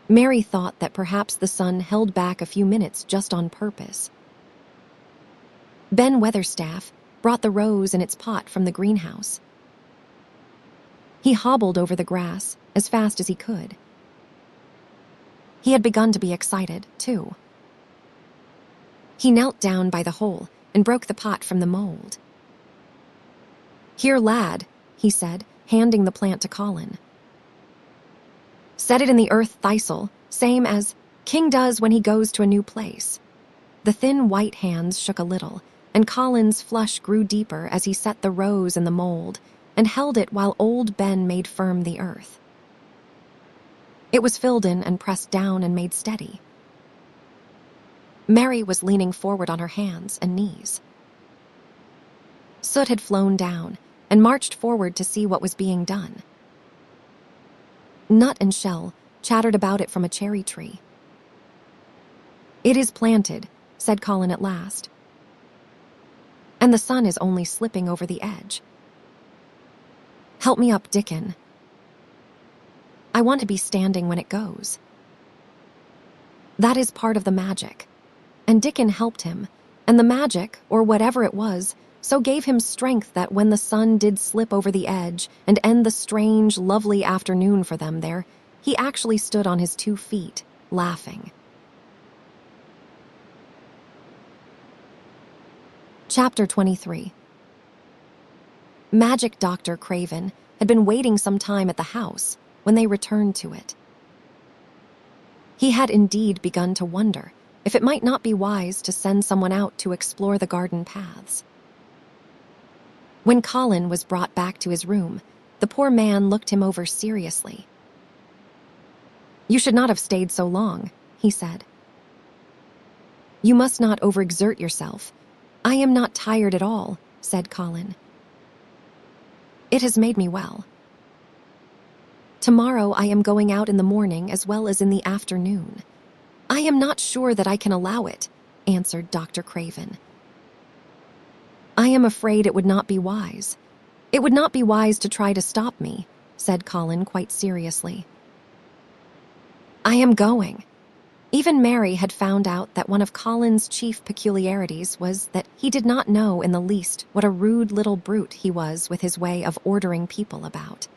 Mary thought that perhaps the sun held back a few minutes just on purpose. Ben Weatherstaff brought the rose in its pot from the greenhouse. He hobbled over the grass as fast as he could. He had begun to be excited, too. He knelt down by the hole and broke the pot from the mold. "Here, lad," he said, handing the plant to Colin. "Set it in the earth thistle, same as King does when he goes to a new place." The thin white hands shook a little, and Colin's flush grew deeper as he set the rose in the mold and held it while old Ben made firm the earth. It was filled in and pressed down and made steady. Mary was leaning forward on her hands and knees. Soot had flown down and marched forward to see what was being done. Nut and Shell chattered about it from a cherry tree. "It is planted," said Colin at last. "And the sun is only slipping over the edge. Help me up, Dickon. I want to be standing when it goes." That is part of the magic. And Dickon helped him, and the magic, or whatever it was, so gave him strength that when the sun did slip over the edge and end the strange, lovely afternoon for them there, he actually stood on his 2 feet, laughing. Chapter 23. Magic Dr. Craven had been waiting some time at the house when they returned to it. He had indeed begun to wonder if it might not be wise to send someone out to explore the garden paths. When Colin was brought back to his room, the poor man looked him over seriously. "You should not have stayed so long," he said. "You must not overexert yourself. I am not tired at all," said Colin. "It has made me well. Tomorrow I am going out in the morning as well as in the afternoon." "I am not sure that I can allow it," answered Dr. Craven. "I am afraid it would not be wise. It would not be wise to try to stop me," said Colin quite seriously. "I am going." Even Mary had found out that one of Colin's chief peculiarities was that he did not know in the least what a rude little brute he was with his way of ordering people about.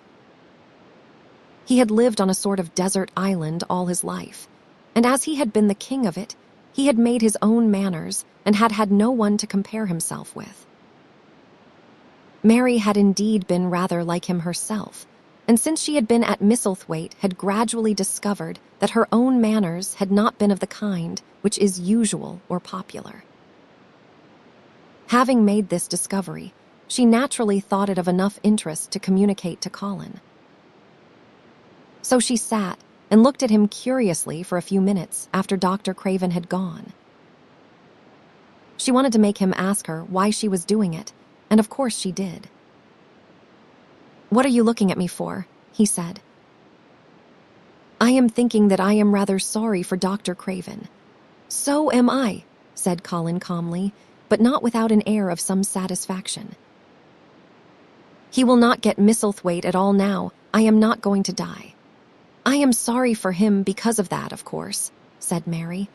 He had lived on a sort of desert island all his life, and as he had been the king of it, he had made his own manners and had had no one to compare himself with. Mary had indeed been rather like him herself, and since she had been at Misselthwaite had gradually discovered that her own manners had not been of the kind which is usual or popular. Having made this discovery, she naturally thought it of enough interest to communicate to Colin. So she sat and looked at him curiously for a few minutes after Dr. Craven had gone. She wanted to make him ask her why she was doing it, and of course she did. "What are you looking at me for?" he said. "I am thinking that I am rather sorry for Dr. Craven." "So am I," said Colin calmly, but not without an air of some satisfaction. "He will not get Misselthwaite at all now. I am not going to die." "I am sorry for him because of that, of course," said Mary.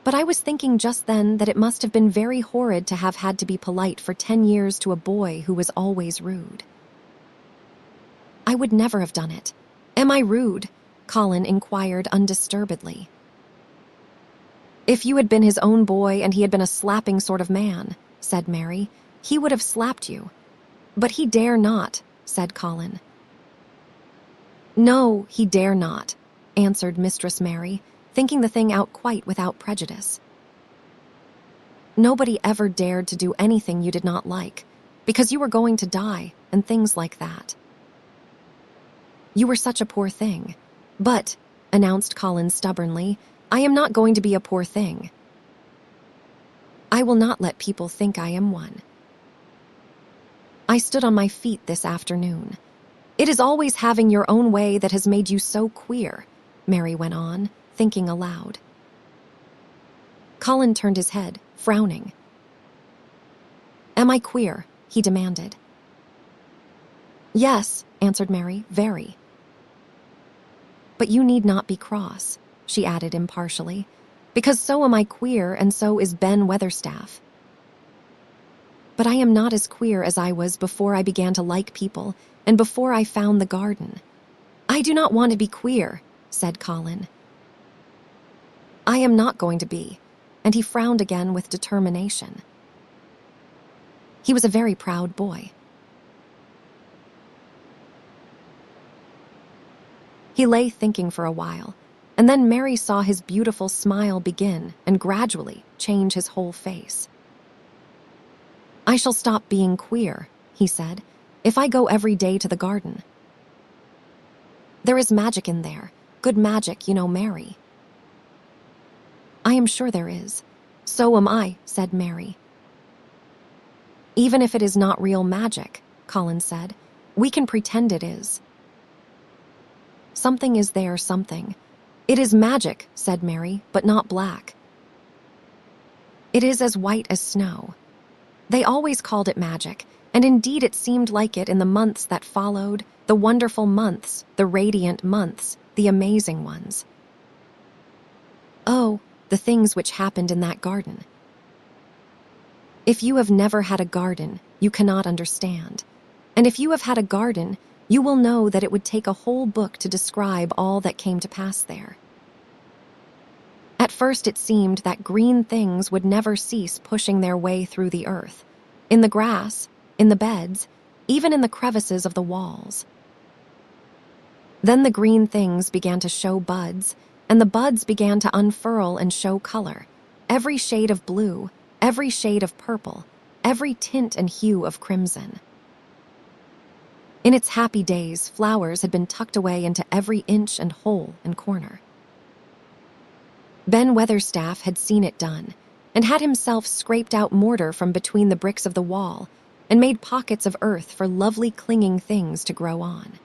"But I was thinking just then that it must have been very horrid to have had to be polite for 10 years to a boy who was always rude." "I would never have done it. Am I rude?" Colin inquired undisturbedly. "If you had been his own boy and he had been a slapping sort of man," said Mary, "he would have slapped you." "But he dare not," said Colin. "No, he dare not," answered Mistress Mary, thinking the thing out quite without prejudice. "Nobody ever dared to do anything you did not like, because you were going to die and things like that. You were such a poor thing. But," announced Colin stubbornly, "I am not going to be a poor thing. I will not let people think I am one. I stood on my feet this afternoon. It is always having your own way that has made you so queer," Mary went on, thinking aloud. Colin turned his head, frowning. "Am I queer?" he demanded. "Yes," answered Mary, "very. But you need not be cross," she added impartially, "because so am I queer and so is Ben Weatherstaff. But I am not as queer as I was before I began to like people and before I found the garden." "I do not want to be queer," said Colin. "I am not going to be," and he frowned again with determination. He was a very proud boy. He lay thinking for a while, and then Mary saw his beautiful smile begin and gradually change his whole face. "I shall stop being queer," he said, "if I go every day to the garden. There is magic in there, good magic, you know, Mary." "I am sure there is. So am I," said Mary. "Even if it is not real magic," Colin said, "we can pretend it is. Something is there, something. It is magic," said Mary, "but not black. It is as white as snow." They always called it magic, and indeed it seemed like it in the months that followed, the wonderful months, the radiant months, the amazing ones. Oh, the things which happened in that garden. If you have never had a garden, you cannot understand. And if you have had a garden, you will know that it would take a whole book to describe all that came to pass there. At first it seemed that green things would never cease pushing their way through the earth, in the grass, in the beds, even in the crevices of the walls. Then the green things began to show buds, and the buds began to unfurl and show color, every shade of blue, every shade of purple, every tint and hue of crimson. In its happy days, flowers had been tucked away into every inch and hole and corner. Ben Weatherstaff had seen it done, and had himself scraped out mortar from between the bricks of the wall, and made pockets of earth for lovely clinging things to grow on.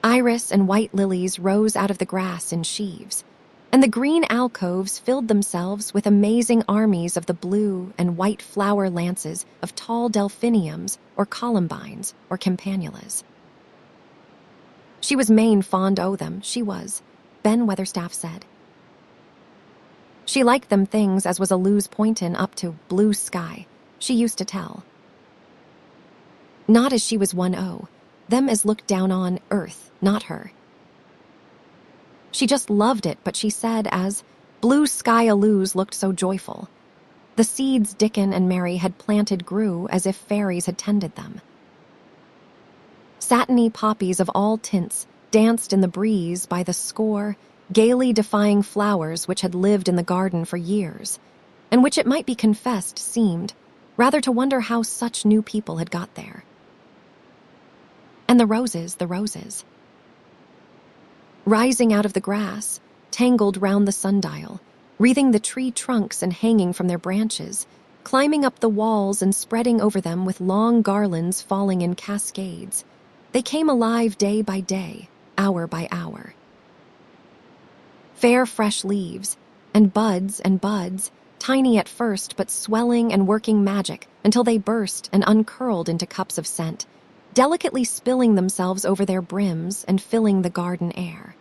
Iris and white lilies rose out of the grass in sheaves, and the green alcoves filled themselves with amazing armies of the blue and white flower lances of tall delphiniums or columbines or campanulas. She was main fond o' them, she was, Ben Weatherstaff said. She liked them things as was a loose pointin' up to blue sky, she used to tell. Not as she was one o', them as looked down on earth, not her. She just loved it, but she said as blue sky-aloos looked so joyful. The seeds Dickon and Mary had planted grew as if fairies had tended them. Satiny poppies of all tints danced in the breeze by the score, gaily defying flowers which had lived in the garden for years, and which it might be confessed seemed rather to wonder how such new people had got there. And the roses, rising out of the grass, tangled round the sundial, wreathing the tree trunks and hanging from their branches, climbing up the walls and spreading over them with long garlands falling in cascades. They came alive day by day, hour by hour. Fair fresh leaves, and buds, tiny at first but swelling and working magic until they burst and uncurled into cups of scent, delicately spilling themselves over their brims and filling the garden air.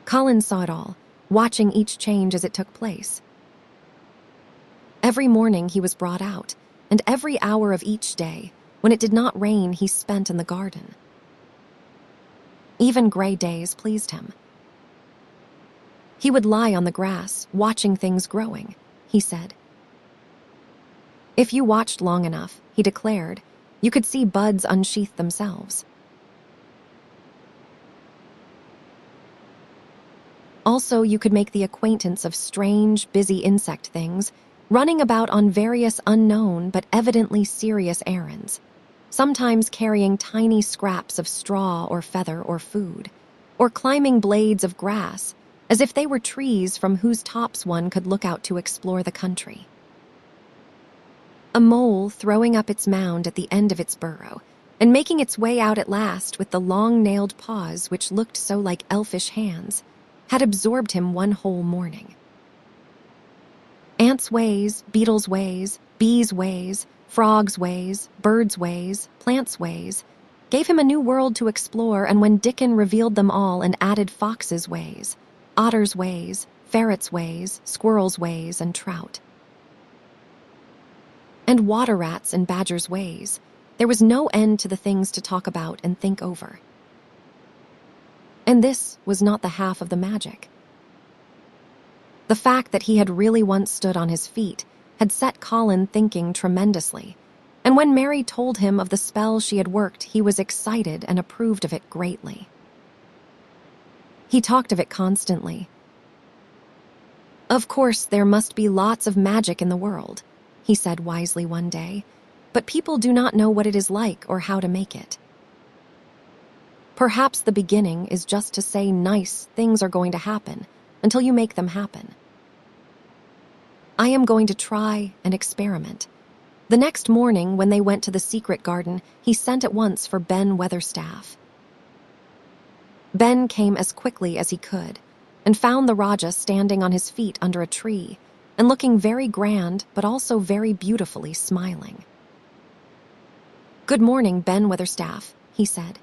Colin saw it all, watching each change as it took place. Every morning he was brought out, and every hour of each day, when it did not rain, he spent in the garden. Even gray days pleased him. He would lie on the grass, watching things growing, he said. If you watched long enough, he declared, you could see buds unsheath themselves. Also, you could make the acquaintance of strange, busy insect things, running about on various unknown but evidently serious errands, sometimes carrying tiny scraps of straw or feather or food, or climbing blades of grass, as if they were trees from whose tops one could look out to explore the country. A mole throwing up its mound at the end of its burrow, and making its way out at last with the long-nailed paws which looked so like elfish hands, had absorbed him one whole morning. Ants' ways, beetles' ways, bees' ways, frogs' ways, birds' ways, plants' ways, gave him a new world to explore, and when Dickon revealed them all and added foxes' ways, otters' ways, ferrets' ways, squirrels' ways, and trout, and water rats and badgers' ways, there was no end to the things to talk about and think over. And this was not the half of the magic. The fact that he had really once stood on his feet had set Colin thinking tremendously, and when Mary told him of the spell she had worked, he was excited and approved of it greatly. He talked of it constantly. Of course, there must be lots of magic in the world, he said wisely one day, but people do not know what it is like or how to make it. Perhaps the beginning is just to say nice things are going to happen until you make them happen. I am going to try and experiment. The next morning, when they went to the secret garden, he sent at once for Ben Weatherstaff. Ben came as quickly as he could, and found the Rajah standing on his feet under a tree, and looking very grand, but also very beautifully smiling. "Good morning, Ben Weatherstaff," he said.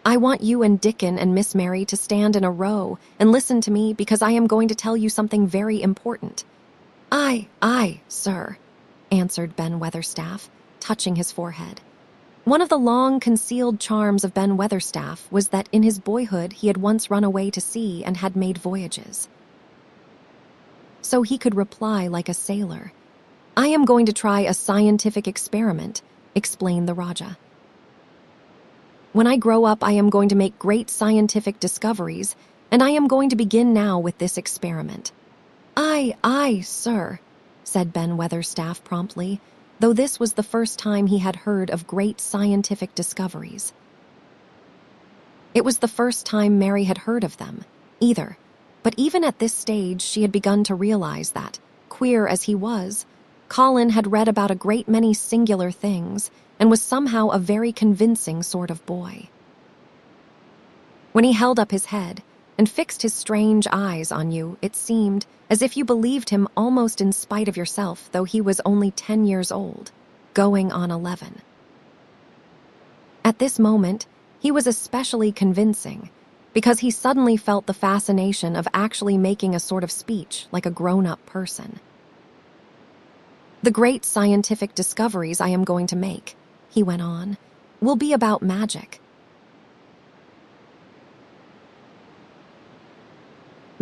"I want you and Dickon and Miss Mary to stand in a row and listen to me, because I am going to tell you something very important." Aye, sir," answered Ben Weatherstaff, touching his forehead. One of the long-concealed charms of Ben Weatherstaff was that in his boyhood he had once run away to sea and had made voyages. So he could reply like a sailor. "I am going to try a scientific experiment," explained the Rajah. "When I grow up, I am going to make great scientific discoveries, and I am going to begin now with this experiment." Aye, sir," said Ben Weatherstaff promptly, though this was the first time he had heard of great scientific discoveries. It was the first time Mary had heard of them, either, but even at this stage she had begun to realize that, queer as he was, Colin had read about a great many singular things and was somehow a very convincing sort of boy. When he held up his head and fixed his strange eyes on you, it seemed as if you believed him almost in spite of yourself, though he was only 10 years old, going on 11. At this moment, he was especially convincing, because he suddenly felt the fascination of actually making a sort of speech like a grown-up person. "The great scientific discoveries I am going to make," he went on, "will be about magic.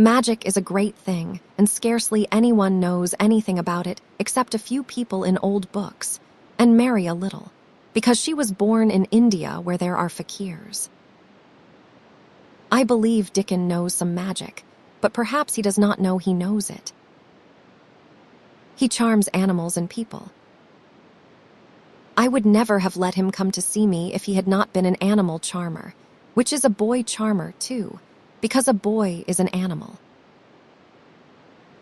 Magic is a great thing, and scarcely anyone knows anything about it except a few people in old books, and Mary a little, because she was born in India where there are fakirs. I believe Dickon knows some magic, but perhaps he does not know he knows it. He charms animals and people. I would never have let him come to see me if he had not been an animal charmer, which is a boy charmer too, because a boy is an animal.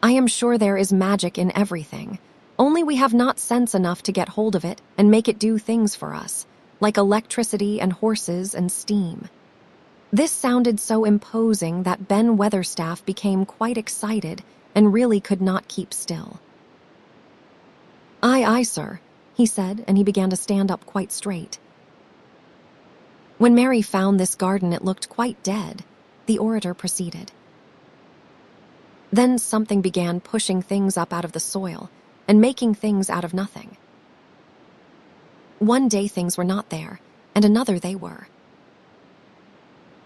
I am sure there is magic in everything, only we have not sense enough to get hold of it and make it do things for us, like electricity and horses and steam. This sounded so imposing that Ben Weatherstaff became quite excited and really could not keep still. Aye, sir," he said, and he began to stand up quite straight. When Mary found this garden, it looked quite dead. The orator proceeded. Then something began pushing things up out of the soil and making things out of nothing. One day things were not there, and another they were.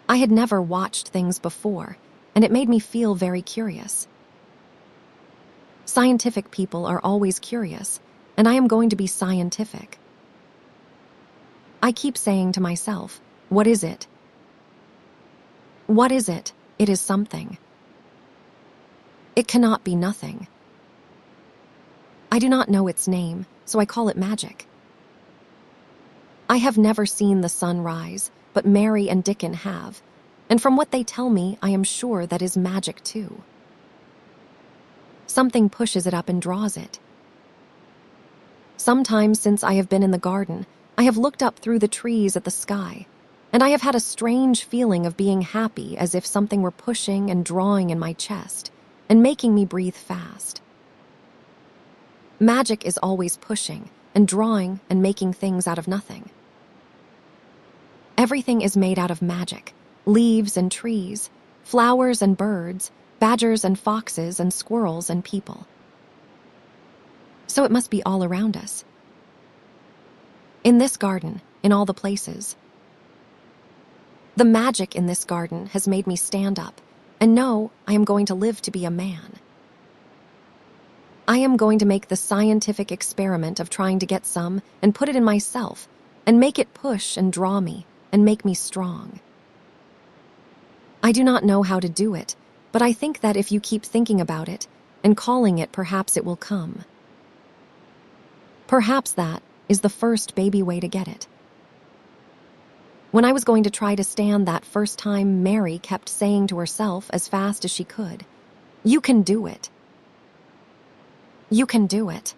I had never watched things before, and it made me feel very curious. Scientific people are always curious, and I am going to be scientific. I keep saying to myself, what is it? What is it? It is something. It cannot be nothing. I do not know its name, so I call it magic. I have never seen the sun rise, but Mary and Dickon have, and from what they tell me, I am sure that is magic too. Something pushes it up and draws it. Sometimes since I have been in the garden, I have looked up through the trees at the sky, and I have had a strange feeling of being happy, as if something were pushing and drawing in my chest and making me breathe fast. Magic is always pushing and drawing and making things out of nothing. Everything is made out of magic: leaves and trees, flowers and birds, badgers and foxes and squirrels and people. So it must be all around us. In this garden, in all the places. The magic in this garden has made me stand up and know I am going to live to be a man. I am going to make the scientific experiment of trying to get some and put it in myself and make it push and draw me and make me strong. I do not know how to do it, but I think that if you keep thinking about it and calling it, perhaps it will come. Perhaps that is the first baby way to get it. When I was going to try to stand that first time, Mary kept saying to herself as fast as she could, "You can do it. You can do it."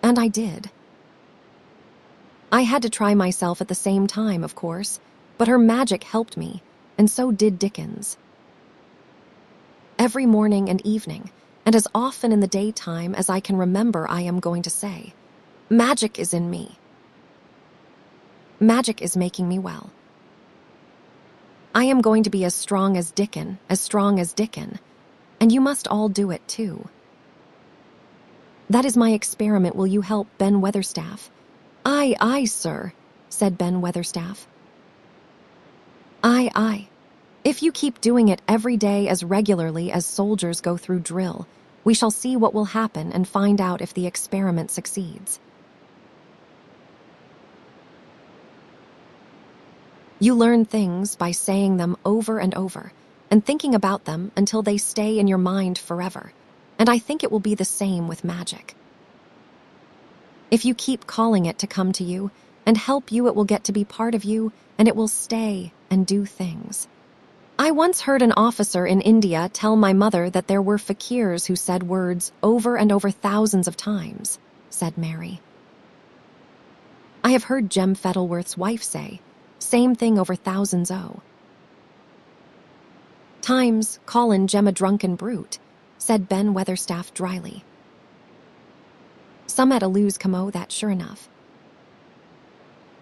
And I did. I had to try myself at the same time, of course, but her magic helped me, and so did Dickens. Every morning and evening, and as often in the daytime as I can remember, I am going to say, magic is in me. Magic is making me well. I am going to be as strong as Dickon, and you must all do it too. That is my experiment. Will you help Ben Weatherstaff? Aye, sir, said Ben Weatherstaff. Aye. If you keep doing it every day as regularly as soldiers go through drill, we shall see what will happen and find out if the experiment succeeds. You learn things by saying them over and over and thinking about them until they stay in your mind forever, and I think it will be the same with magic. If you keep calling it to come to you and help you, it will get to be part of you, and it will stay and do things. I once heard an officer in India tell my mother that there were fakirs who said words over and over thousands of times, said Mary. I have heard Jem Fettleworth's wife say, same thing over thousands times, callin' Jem a drunken brute, said Ben Weatherstaff dryly. Some at a lose come o' that, sure enough.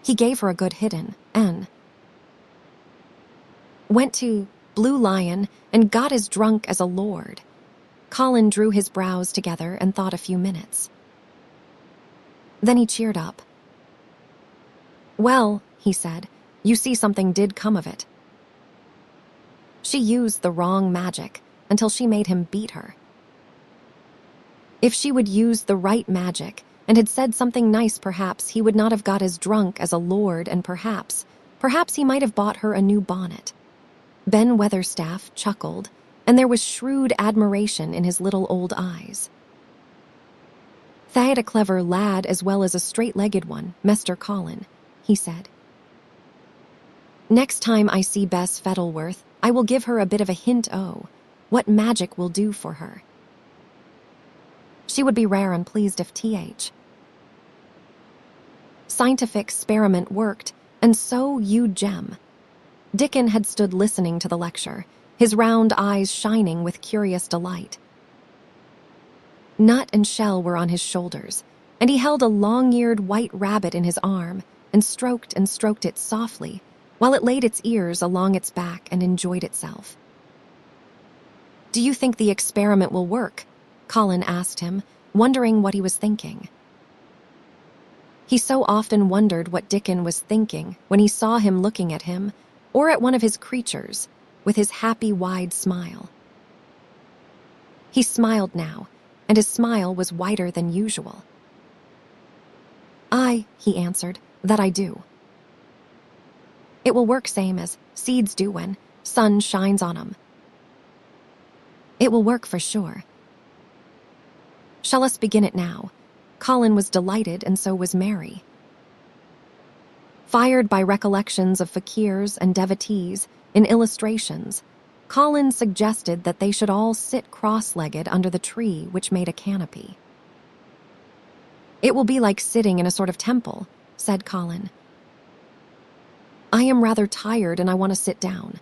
He gave her a good hidden, and went to Blue Lion and got as drunk as a lord. Colin drew his brows together and thought a few minutes. Then he cheered up. Well, he said, you see something did come of it. She used the wrong magic until she made him beat her. If she would use the right magic and had said something nice, perhaps he would not have got as drunk as a lord, and perhaps he might have bought her a new bonnet. Ben Weatherstaff chuckled, and there was shrewd admiration in his little old eyes. "Tha'd a clever lad as well as a straight-legged one, Mester Colin," he said. "Next time I see Bess Fettleworth, I will give her a bit of a hint what magic will do for her. She would be rare and pleased if scientific experiment worked, and so you gem." Dickon had stood listening to the lecture, his round eyes shining with curious delight. Nut and Shell were on his shoulders, and he held a long-eared white rabbit in his arm and stroked it softly, while it laid its ears along its back and enjoyed itself. "Do you think the experiment will work?" Colin asked him, wondering what he was thinking. He so often wondered what Dickon was thinking when he saw him looking at him, or at one of his creatures, with his happy, wide smile. He smiled now, and his smile was wider than usual. "Aye," he answered, "that I do. It will work same as seeds do when sun shines on 'em. It will work for sure. Shall us begin it now?" Colin was delighted, and so was Mary. Fired by recollections of fakirs and devotees in illustrations, Colin suggested that they should all sit cross-legged under the tree which made a canopy. "It will be like sitting in a sort of temple," said Colin. "I am rather tired and I want to sit down."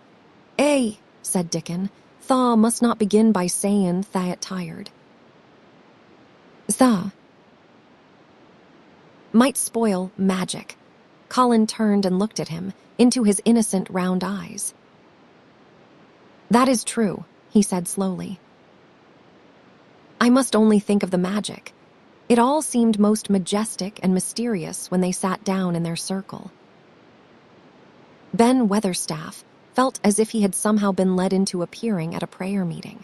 "Eh," said Dickon, "tha must not begin by saying tha'et tired. Tha might spoil magic." Colin turned and looked at him, into his innocent round eyes. "That is true," he said slowly. "I must only think of the magic." It all seemed most majestic and mysterious when they sat down in their circle. Ben Weatherstaff felt as if he had somehow been led into appearing at a prayer meeting.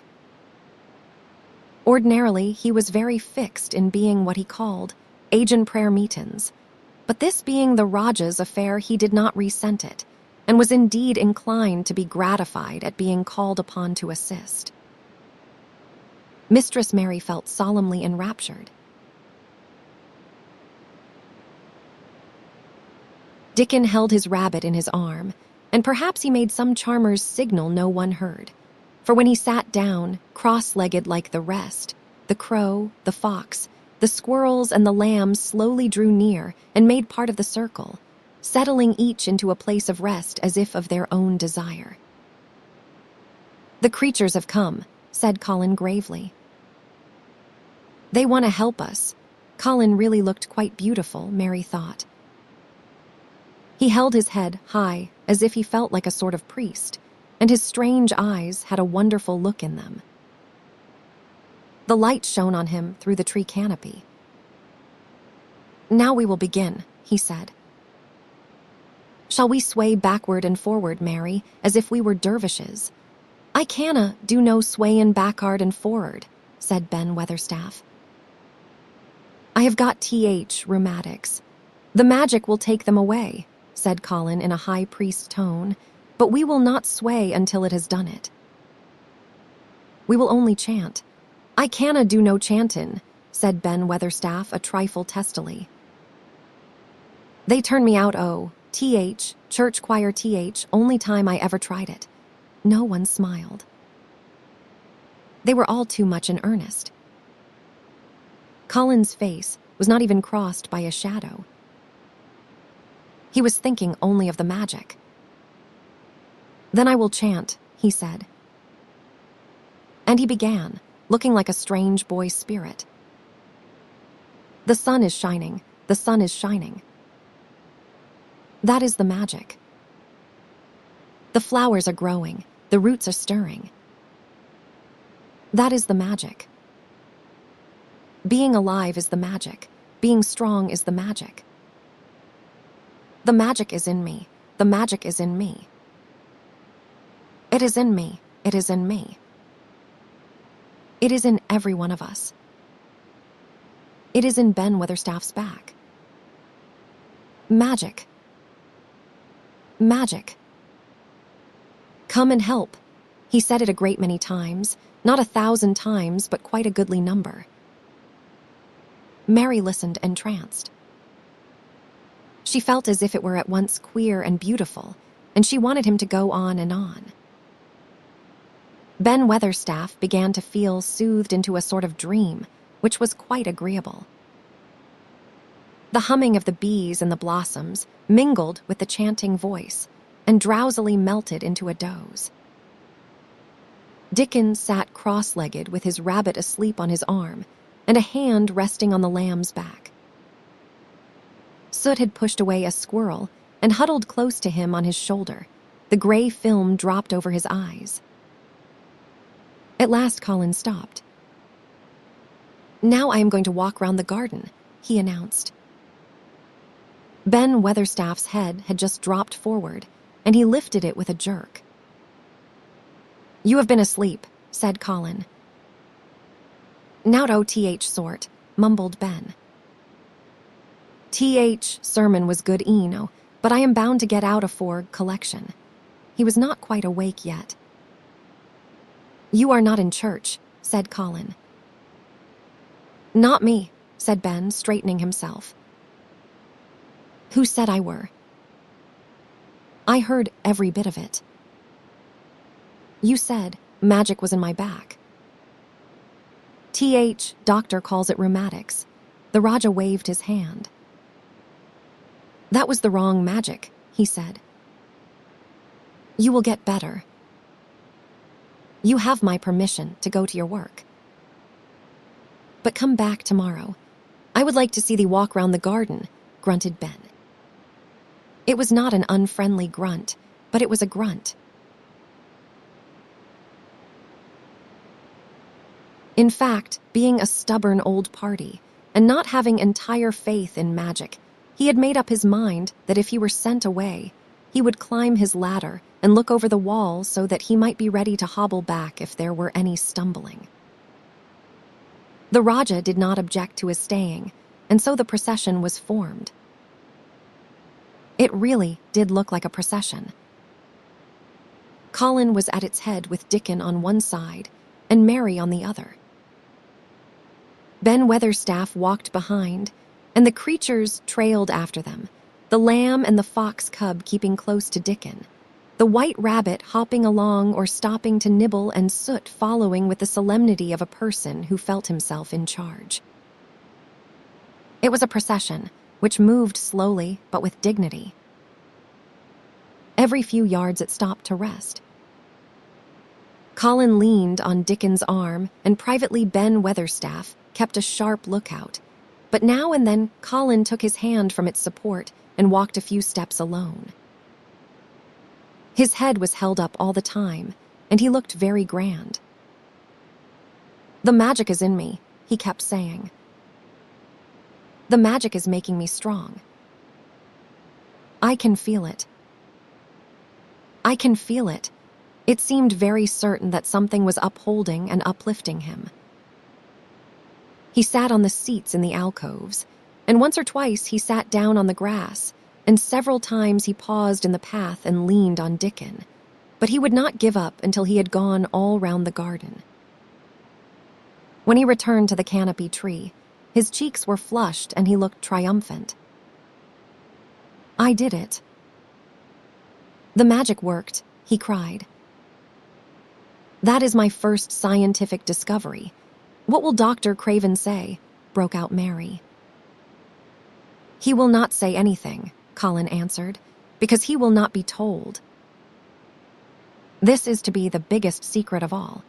Ordinarily, he was very fixed in being what he called agent prayer meetins, but this being the Raja's affair, he did not resent it, and was indeed inclined to be gratified at being called upon to assist. Mistress Mary felt solemnly enraptured. Dickon held his rabbit in his arm, and perhaps he made some charmer's signal no one heard, for when he sat down, cross-legged like the rest, the crow, the fox, the squirrels, and the lambs slowly drew near and made part of the circle, settling each into a place of rest as if of their own desire. "The creatures have come," said Colin gravely. "They want to help us." Colin really looked quite beautiful, Mary thought. He held his head high, as if he felt like a sort of priest, and his strange eyes had a wonderful look in them. The light shone on him through the tree canopy. "Now we will begin," he said. "Shall we sway backward and forward, Mary, as if we were dervishes?" "I canna do no swayin' back'ard and for'ard," said Ben Weatherstaff. "I have got rheumatics. The magic will take them away," said Colin in a high priest tone, "but we will not sway until it has done it. We will only chant." "I canna do no chantin'," said Ben Weatherstaff a trifle testily. "They turned me out church choir only time I ever tried it." No one smiled. They were all too much in earnest. Colin's face was not even crossed by a shadow. He was thinking only of the magic. "Then I will chant," he said. And he began, looking like a strange boy spirit. "The sun is shining, the sun is shining. That is the magic. The flowers are growing, the roots are stirring. That is the magic. Being alive is the magic, being strong is the magic. The magic is in me, the magic is in me. It is in me. It is in me. It is in every one of us. It is in Ben Weatherstaff's back. Magic. Magic. Come and help. He said it a great many times, not 1,000 times, but quite a goodly number. Mary listened entranced. She felt as if it were at once queer and beautiful, and she wanted him to go on and on. Ben Weatherstaff began to feel soothed into a sort of dream, which was quite agreeable. The humming of the bees and the blossoms mingled with the chanting voice and drowsily melted into a doze. Dickon sat cross-legged with his rabbit asleep on his arm and a hand resting on the lamb's back. Soot had pushed away a squirrel and huddled close to him on his shoulder. The gray film dropped over his eyes. At last Colin stopped. "Now I am going to walk round the garden," he announced. Ben Weatherstaff's head had just dropped forward, and he lifted it with a jerk. "You have been asleep," said Colin. "Nowt O.T.H. sort," mumbled Ben. "T.H. sermon was good eno, but I am bound to get out afore collection." He was not quite awake yet. "You are not in church," said Colin. "Not me," said Ben, straightening himself. "Who said I were?" "I heard every bit of it." "You said magic was in my back." "T.H. doctor calls it rheumatics." The Raja waved his hand. "That was the wrong magic," he said. "You will get better. You have my permission to go to your work. But come back tomorrow. I would like to see thee walk round the garden," grunted Ben. It was not an unfriendly grunt, but it was a grunt. In fact, being a stubborn old party and not having entire faith in magic, he had made up his mind that if he were sent away, he would climb his ladder and look over the wall so that he might be ready to hobble back if there were any stumbling. The Raja did not object to his staying, and so the procession was formed. It really did look like a procession. Colin was at its head with Dickon on one side and Mary on the other. Ben Weatherstaff walked behind, and the creatures trailed after them, the lamb and the fox cub keeping close to Dickon, the white rabbit hopping along or stopping to nibble, and Soot following with the solemnity of a person who felt himself in charge. It was a procession, which moved slowly but with dignity. Every few yards it stopped to rest. Colin leaned on Dickon's arm, and privately Ben Weatherstaff kept a sharp lookout, but now and then Colin took his hand from its support and walked a few steps alone. His head was held up all the time, and he looked very grand. "The magic is in me," he kept saying. "The magic is making me strong. I can feel it. I can feel it." It seemed very certain that something was upholding and uplifting him. He sat on the seats in the alcoves, and once or twice he sat down on the grass, and several times he paused in the path and leaned on Dickon, but he would not give up until he had gone all round the garden. When he returned to the canopy tree, his cheeks were flushed and he looked triumphant. "I did it. The magic worked," he cried. "That is my first scientific discovery. What will Dr. Craven say?" broke out Mary. "He will not say anything," Colin answered, "because he will not be told. This is to be the biggest secret of all.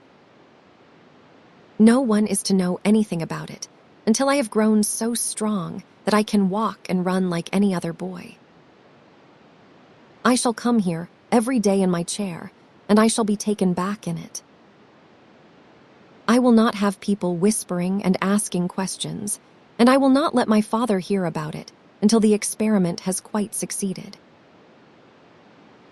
No one is to know anything about it until I have grown so strong that I can walk and run like any other boy. I shall come here every day in my chair, and I shall be taken back in it. I will not have people whispering and asking questions, and I will not let my father hear about it until the experiment has quite succeeded.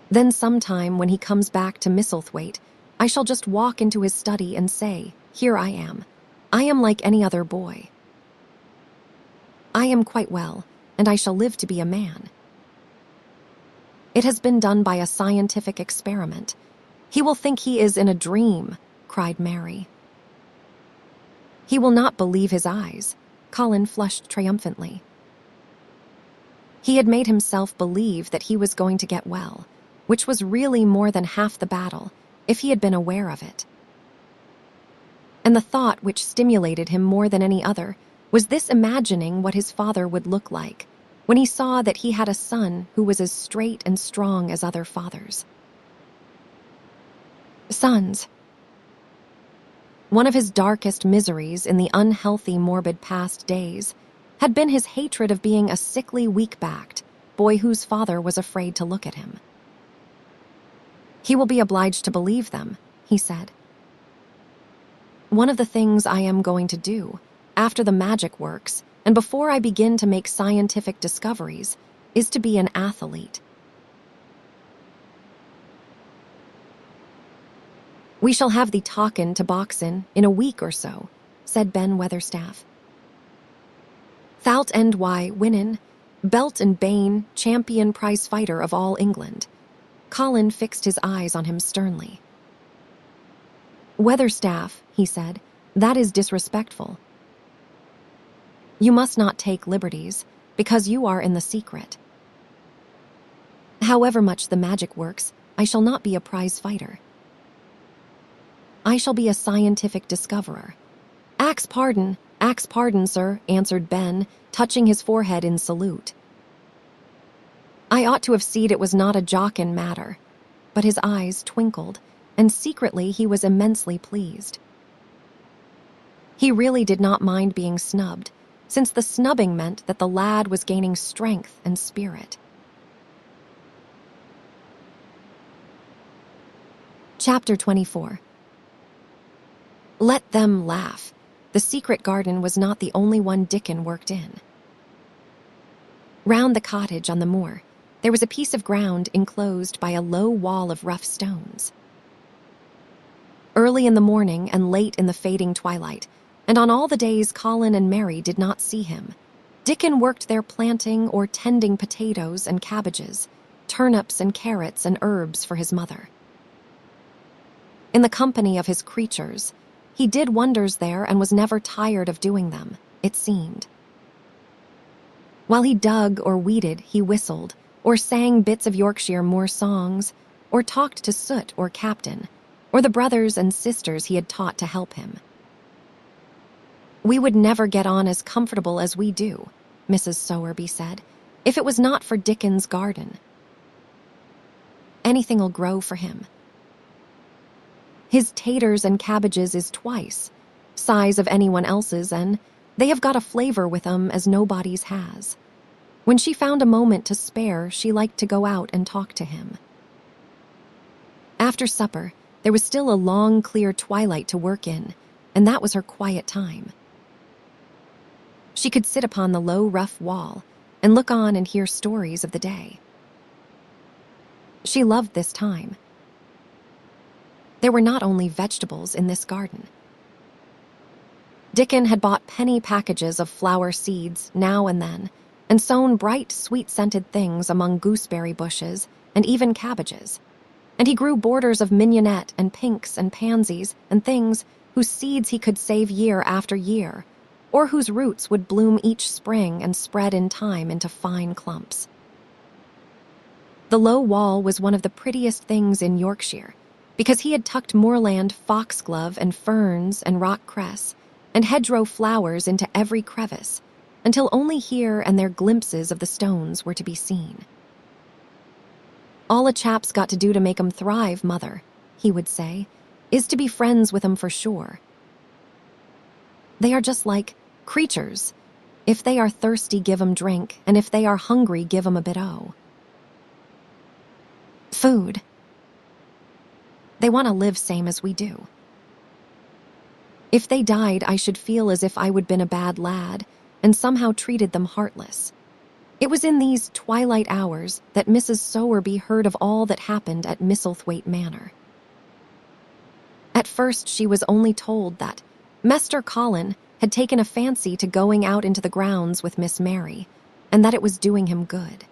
Then sometime when he comes back to Misselthwaite, I shall just walk into his study and say, 'Here I am. I am like any other boy. I am quite well, and I shall live to be a man.' It has been done by a scientific experiment. He will think he is in a dream," cried Mary. "He will not believe his eyes." Colin flushed triumphantly. He had made himself believe that he was going to get well, which was really more than half the battle, if he had been aware of it. And the thought which stimulated him more than any other was this imagining what his father would look like when he saw that he had a son who was as straight and strong as other fathers. Sons. One of his darkest miseries in the unhealthy, morbid past days had been his hatred of being a sickly, weak-backed boy whose father was afraid to look at him. "He will be obliged to believe them," he said. "One of the things I am going to do, after the magic works, and before I begin to make scientific discoveries, is to be an athlete." "We shall have thee talkin' to boxin' in a week or so," said Ben Weatherstaff. "Thou'lt end why winnin', belt and bane, champion prize fighter of all England." Colin fixed his eyes on him sternly. "Weatherstaff," he said, "that is disrespectful. You must not take liberties, because you are in the secret. However much the magic works, I shall not be a prize fighter. I shall be a scientific discoverer." Axe pardon, sir," answered Ben, touching his forehead in salute. "I ought to have seed it was not a jockin' matter." But his eyes twinkled, and secretly he was immensely pleased. He really did not mind being snubbed, since the snubbing meant that the lad was gaining strength and spirit. Chapter 24. Let them laugh. The secret garden was not the only one Dickon worked in. Round the cottage on the moor, there was a piece of ground enclosed by a low wall of rough stones. Early in the morning and late in the fading twilight, and on all the days Colin and Mary did not see him, Dickon worked there planting or tending potatoes and cabbages, turnips and carrots and herbs for his mother. In the company of his creatures, he did wonders there and was never tired of doing them, it seemed. While he dug or weeded, he whistled, or sang bits of Yorkshire moor songs, or talked to Soot or Captain, or the brothers and sisters he had taught to help him. "We would never get on as comfortable as we do," Mrs. Sowerby said, "if it was not for Dickon's garden. Anything'll grow for him. His taters and cabbages is twice size of anyone else's, and they have got a flavor with 'em as nobody's has." When she found a moment to spare, she liked to go out and talk to him. After supper, there was still a long, clear twilight to work in, and that was her quiet time. She could sit upon the low, rough wall and look on and hear stories of the day. She loved this time. There were not only vegetables in this garden. Dickon had bought penny packages of flower seeds now and then, and sown bright, sweet-scented things among gooseberry bushes and even cabbages. And he grew borders of mignonette and pinks and pansies and things whose seeds he could save year after year, or whose roots would bloom each spring and spread in time into fine clumps. The low wall was one of the prettiest things in Yorkshire, because he had tucked moorland foxglove and ferns and rock cress and hedgerow flowers into every crevice, until only here and there glimpses of the stones were to be seen. "All a chap's got to do to make 'em thrive, Mother," he would say, "is to be friends with 'em for sure. They are just like creatures. If they are thirsty, give 'em drink, and if they are hungry, give 'em a bit o' food. They want to live same as we do. If they died, I should feel as if I would been a bad lad and somehow treated them heartless. It was in these twilight hours that Mrs. Sowerby heard of all that happened at Misselthwaite Manor. At first, she was only told that Mr. Colin had taken a fancy to going out into the grounds with Miss Mary, and that it was doing him good.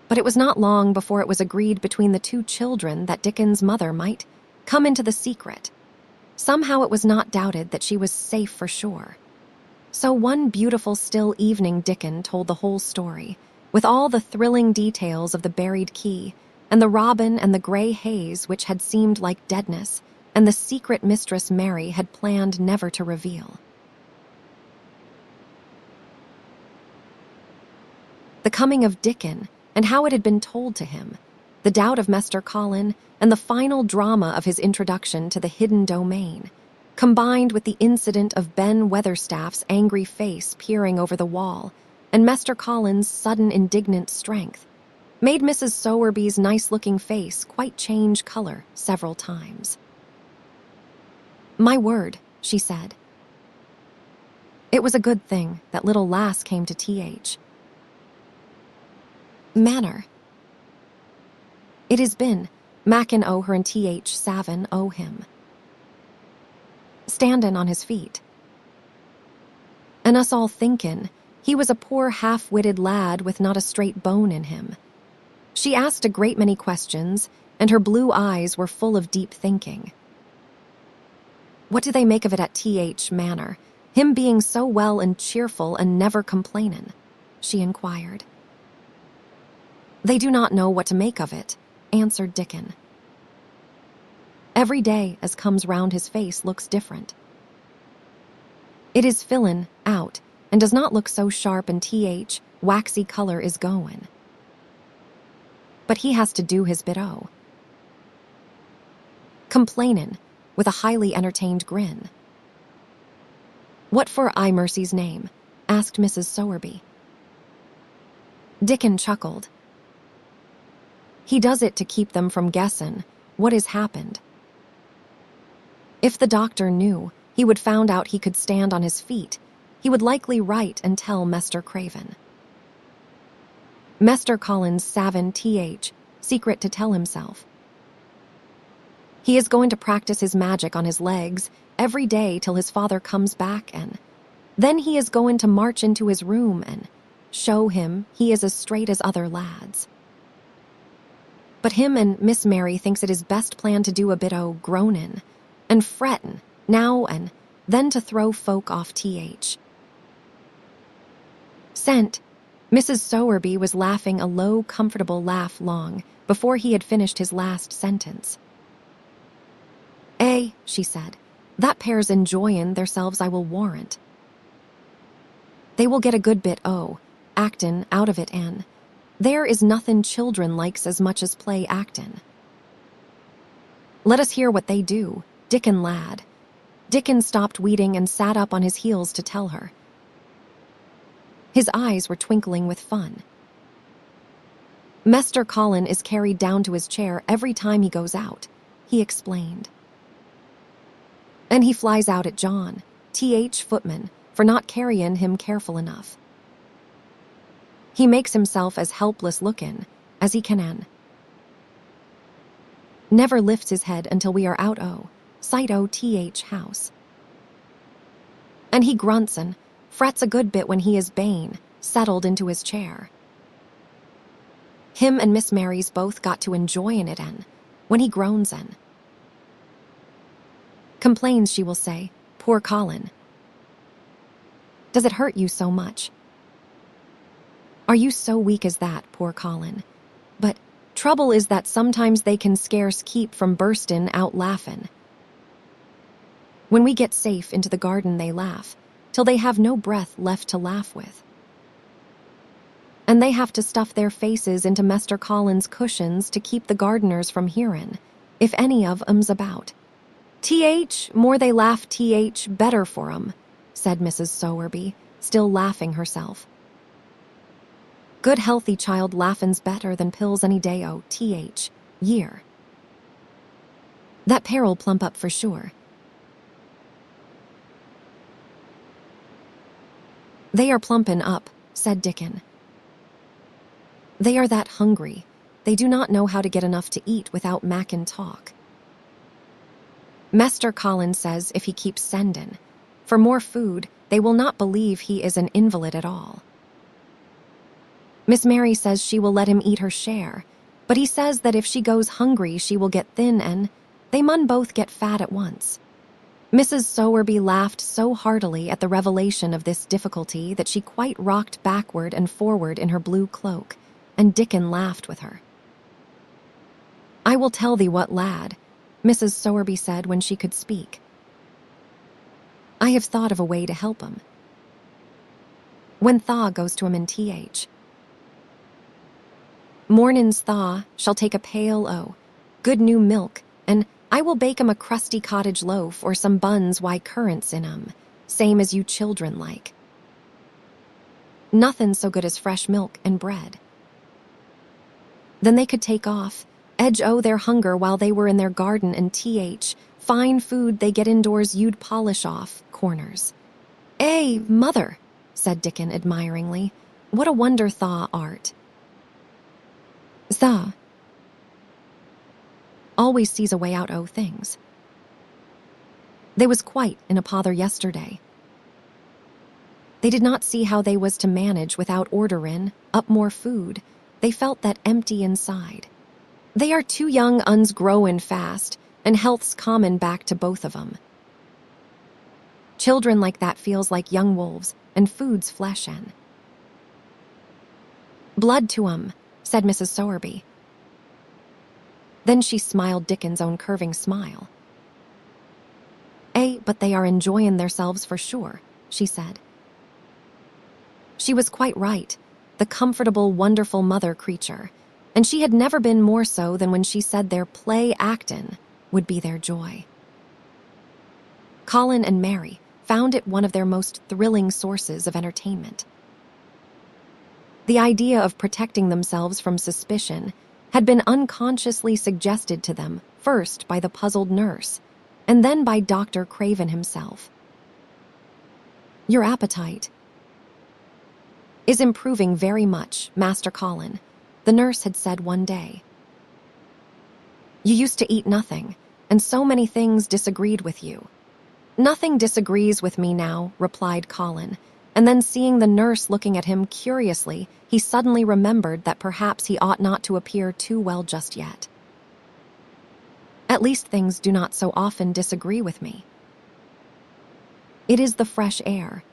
But it was not long before it was agreed between the two children that Dickon's mother might come into the secret. Somehow it was not doubted that she was safe for sure. So one beautiful still evening Dickon told the whole story, with all the thrilling details of the buried key, and the robin and the gray haze which had seemed like deadness, and the secret Mistress Mary had planned never to reveal. The coming of Dickon, and how it had been told to him, the doubt of Mr. Colin, and the final drama of his introduction to the hidden domain, combined with the incident of Ben Weatherstaff's angry face peering over the wall, and Mr. Colin's sudden indignant strength, made Mrs. Sowerby's nice-looking face quite change color several times. "My word," she said. "It was a good thing that little lass came to Th. Manor. It has been, Mackin o' her and Th. Savin o' him. Standin' on his feet. And us all thinkin' he was a poor half-witted lad with not a straight bone in him." She asked a great many questions, and her blue eyes were full of deep thinking. "What do they make of it at Th. Manor, him being so well and cheerful and never complainin'?" she inquired. "They do not know what to make of it," answered Dickon. "Every day as comes round his face looks different. It is fillin' out, and does not look so sharp, and Th. waxy color is goin'. But he has to do his bit o'. Complainin', with a highly entertained grin." "What for I mercy's name?" asked Mrs. Sowerby. Dickon chuckled. "He does it to keep them from guessin' what has happened. If the doctor knew, he would found out he could stand on his feet, he would likely write and tell Mester Craven. Mester Colin's savin Th. secret to tell himself. He is going to practice his magic on his legs every day till his father comes back, and then he is going to march into his room and show him he is as straight as other lads. But him and Miss Mary thinks it is best plan to do a bit o' groanin' and frettin' now and then to throw folk off Th. Scent. Mrs. Sowerby was laughing a low, comfortable laugh long before he had finished his last sentence. She said, "that pair's enjoyin' theirselves, I will warrant. They will get a good bit actin' out of it, and there is nothin' children likes as much as play actin'. Let us hear what they do, Dickon lad." Dickon stopped weeding and sat up on his heels to tell her. His eyes were twinkling with fun. "Mester Colin is carried down to his chair every time he goes out," he explained. "And he flies out at John, Th. footman, for not carryin' him careful enough. He makes himself as helpless lookin' as he can. Never lifts his head until we are out sight o' Th. house. And he grunts and frets a good bit when he is bane, settled into his chair. Him and Miss Mary's both got to enjoyin' it, and when he groans and complains, she will say, 'Poor Colin. Does it hurt you so much? Are you so weak as that, poor Colin?' But trouble is that sometimes they can scarce keep from burstin' out laughin'. When we get safe into the garden they laugh, till they have no breath left to laugh with. And they have to stuff their faces into Mester Colin's cushions to keep the gardeners from hearin', if any of 'em's about. Th. more they laugh Th. better for 'em," said Mrs. Sowerby, still laughing herself. "Good healthy child laughin's better than pills any day o' Th. year. That pair'll plump up for sure. They are plumpin' up, said Dickon. "They are that hungry. They do not know how to get enough to eat without mackin' talk. Mester Colin says if he keeps sendin' for more food, they will not believe he is an invalid at all. Miss Mary says she will let him eat her share, but he says that if she goes hungry she will get thin and they mun both get fat at once." Mrs. Sowerby laughed so heartily at the revelation of this difficulty that she quite rocked backward and forward in her blue cloak, and Dickon laughed with her. "I will tell thee what, lad," Mrs. Sowerby said when she could speak. "I have thought of a way to help 'em. When Thaw goes to 'em in th. Mornin's Thaw shall take a pail o' good new milk, and I will bake 'em a crusty cottage loaf or some buns wi' currants in 'em, same as you children like. Nothin' so good as fresh milk and bread. Then they could take off, edge o' their hunger while they were in their garden and fine food they get indoors you'd polish off, corners." "Eh, mother," said Dickon admiringly, "what a wonder Thaw art. Thaw always sees a way out o' things. They was quite in a pother yesterday. They did not see how they was to manage without orderin' up more food. They felt that empty inside. They are two young uns growin' fast, and health's common back to both of 'em. Children like that feels like young wolves, and food's flesh and blood to 'em," said Mrs. Sowerby. Then she smiled Dickon's own curving smile. "Eh, but they are enjoyin' theirselves for sure," she said. She was quite right, the comfortable, wonderful mother creature, and she had never been more so than when she said their play actin' would be their joy. Colin and Mary found it one of their most thrilling sources of entertainment. The idea of protecting themselves from suspicion had been unconsciously suggested to them first by the puzzled nurse, and then by Dr. Craven himself. "Your appetite is improving very much, Master Colin," the nurse had said one day. "You used to eat nothing, and so many things disagreed with you." "Nothing disagrees with me now," replied Colin, and then seeing the nurse looking at him curiously, he suddenly remembered that perhaps he ought not to appear too well just yet. "At least things do not so often disagree with me. It is the fresh air."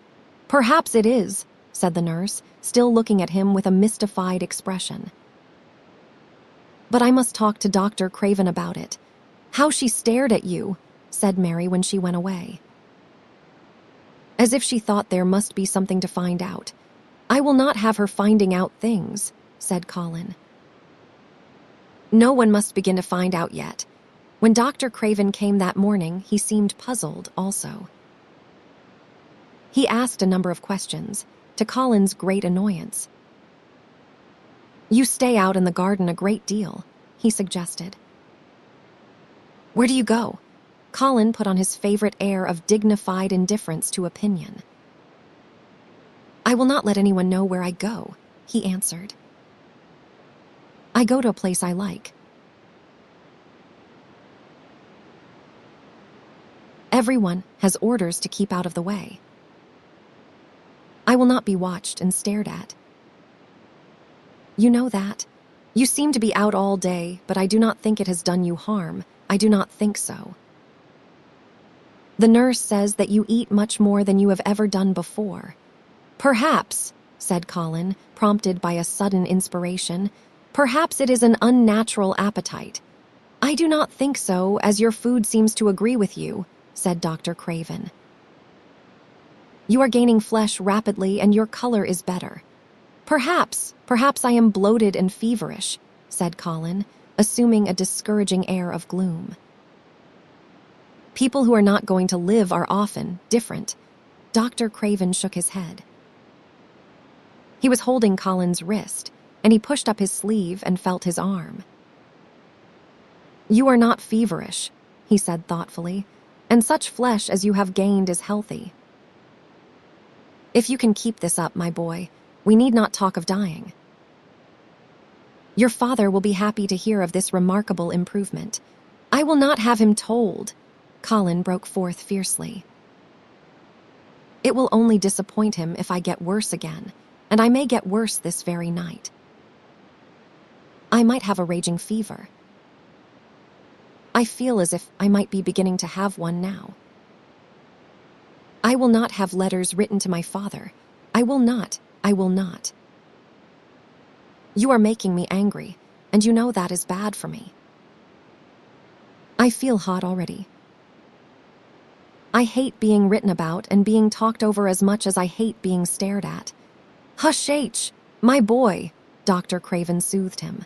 "Perhaps it is," said the nurse, still looking at him with a mystified expression. "But I must talk to Dr. Craven about it. How she stared at you," said Mary when she went away. "As if she thought there must be something to find out. I will not have her finding out things," said Colin. "No one must begin to find out yet." When Dr. Craven came that morning, he seemed puzzled also. He asked a number of questions, to Colin's great annoyance. "You stay out in the garden a great deal," he suggested. "Where do you go?" Colin put on his favorite air of dignified indifference to opinion. "I will not let anyone know where I go," he answered. "I go to a place I like. Everyone has orders to keep out of the way. I will not be watched and stared at. You know that. You seem to be out all day, but I do not think it has done you harm. I do not think so. The nurse says that you eat much more than you have ever done before." "Perhaps," said Colin, prompted by a sudden inspiration, "perhaps it is an unnatural appetite." "I do not think so, as your food seems to agree with you," said Dr. Craven. "You are gaining flesh rapidly and your color is better." Perhaps I am bloated and feverish," said Colin, assuming a discouraging air of gloom. "People who are not going to live are often different." Dr. Craven shook his head. He was holding Colin's wrist, and he pushed up his sleeve and felt his arm. "You are not feverish," he said thoughtfully, "and such flesh as you have gained is healthy. If you can keep this up, my boy, We need not talk of dying. Your father will be happy to hear of this remarkable improvement. I will not have him told, Colin broke forth fiercely. It will only disappoint him if I get worse again, and I may get worse this very night. I might have a raging fever. I feel as if I might be beginning to have one now. I will not have letters written to my father. I will not. You are making me angry, and you know that is bad for me. I feel hot already. I hate being written about and being talked over as much as I hate being stared at. Hush, H, my boy, Dr. Craven soothed him.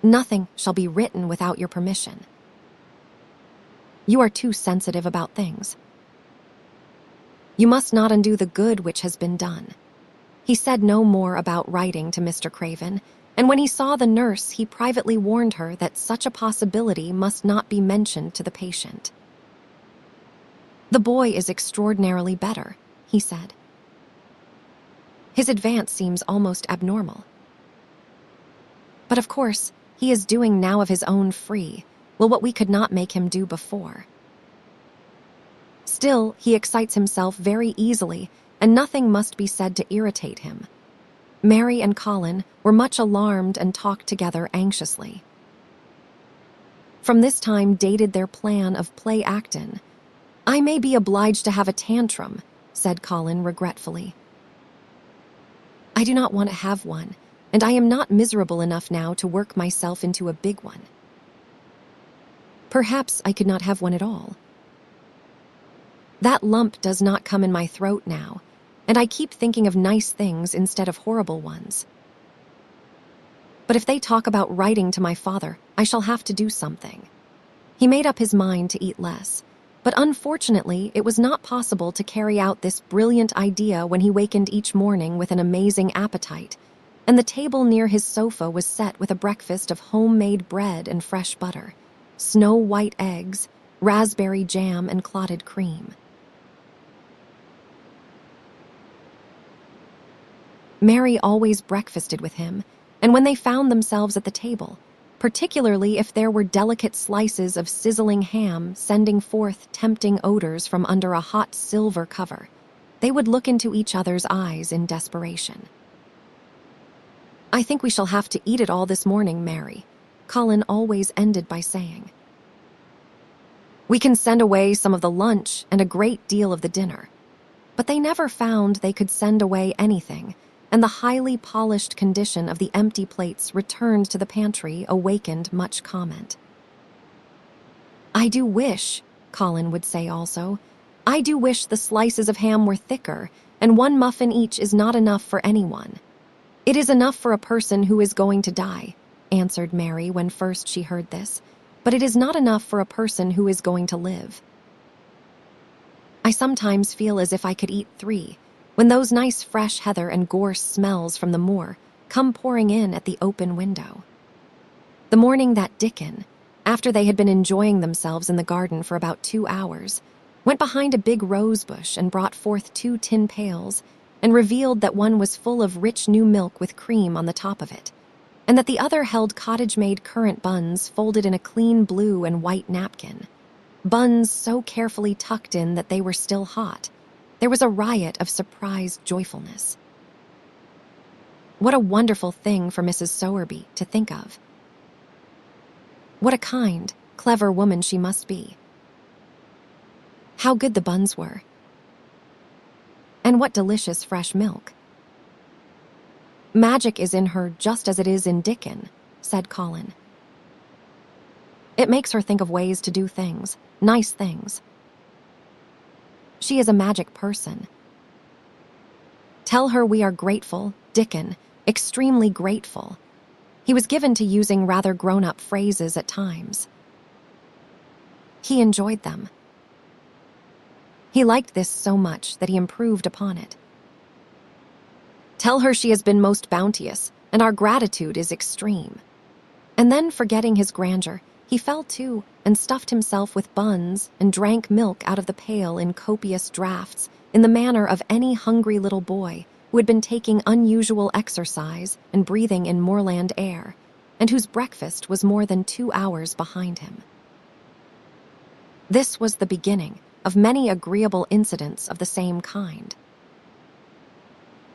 Nothing shall be written without your permission. You are too sensitive about things. You must not undo the good which has been done. He said no more about writing to Mr. Craven, and when he saw the nurse, he privately warned her that such a possibility must not be mentioned to the patient. The boy is extraordinarily better, he said. His advance seems almost abnormal. But of course, he is doing now of his own free, what we could not make him do before. Still, he excites himself very easily, and nothing must be said to irritate him. Mary and Colin were much alarmed and talked together anxiously. From this time dated their plan of play actin. I may be obliged to have a tantrum, said Colin regretfully. I do not want to have one, and I am not miserable enough now to work myself into a big one. Perhaps I could not have one at all. That lump does not come in my throat now, and I keep thinking of nice things instead of horrible ones. But if they talk about writing to my father, I shall have to do something. He made up his mind to eat less, but unfortunately it was not possible to carry out this brilliant idea when he wakened each morning with an amazing appetite, and the table near his sofa was set with a breakfast of homemade bread and fresh butter, snow-white eggs, raspberry jam, and clotted cream. Mary always breakfasted with him, and when they found themselves at the table, particularly if there were delicate slices of sizzling ham sending forth tempting odors from under a hot silver cover, they would look into each other's eyes in desperation. I think we shall have to eat it all this morning, Mary, Colin always ended by saying. We can send away some of the lunch and a great deal of the dinner. But they never found they could send away anything, and the highly polished condition of the empty plates returned to the pantry awakened much comment. I do wish, Colin would say also, I do wish the slices of ham were thicker, and one muffin each is not enough for anyone. It is enough for a person who is going to die, answered Mary when first she heard this, but it is not enough for a person who is going to live. I sometimes feel as if I could eat 3, when those nice fresh heather and gorse smells from the moor come pouring in at the open window. The morning that Dickon, after they had been enjoying themselves in the garden for about 2 hours, went behind a big rose bush and brought forth 2 tin pails and revealed that one was full of rich new milk with cream on the top of it, and that the other held cottage-made currant buns folded in a clean blue and white napkin, buns so carefully tucked in that they were still hot. There was a riot of surprised joyfulness. What a wonderful thing for Mrs. Sowerby to think of. What a kind, clever woman she must be. How good the buns were. And what delicious fresh milk. Magic is in her just as it is in Dickon, said Colin. It makes her think of ways to do things, nice things. She is a magic person. Tell her we are grateful, Dickon, extremely grateful. He was given to using rather grown-up phrases at times. He enjoyed them. He liked this so much that he improved upon it. Tell her she has been most bounteous, and our gratitude is extreme. And then, forgetting his grandeur, he fell to and stuffed himself with buns and drank milk out of the pail in copious draughts in the manner of any hungry little boy who had been taking unusual exercise and breathing in moorland air, and whose breakfast was more than 2 hours behind him. This was the beginning of many agreeable incidents of the same kind.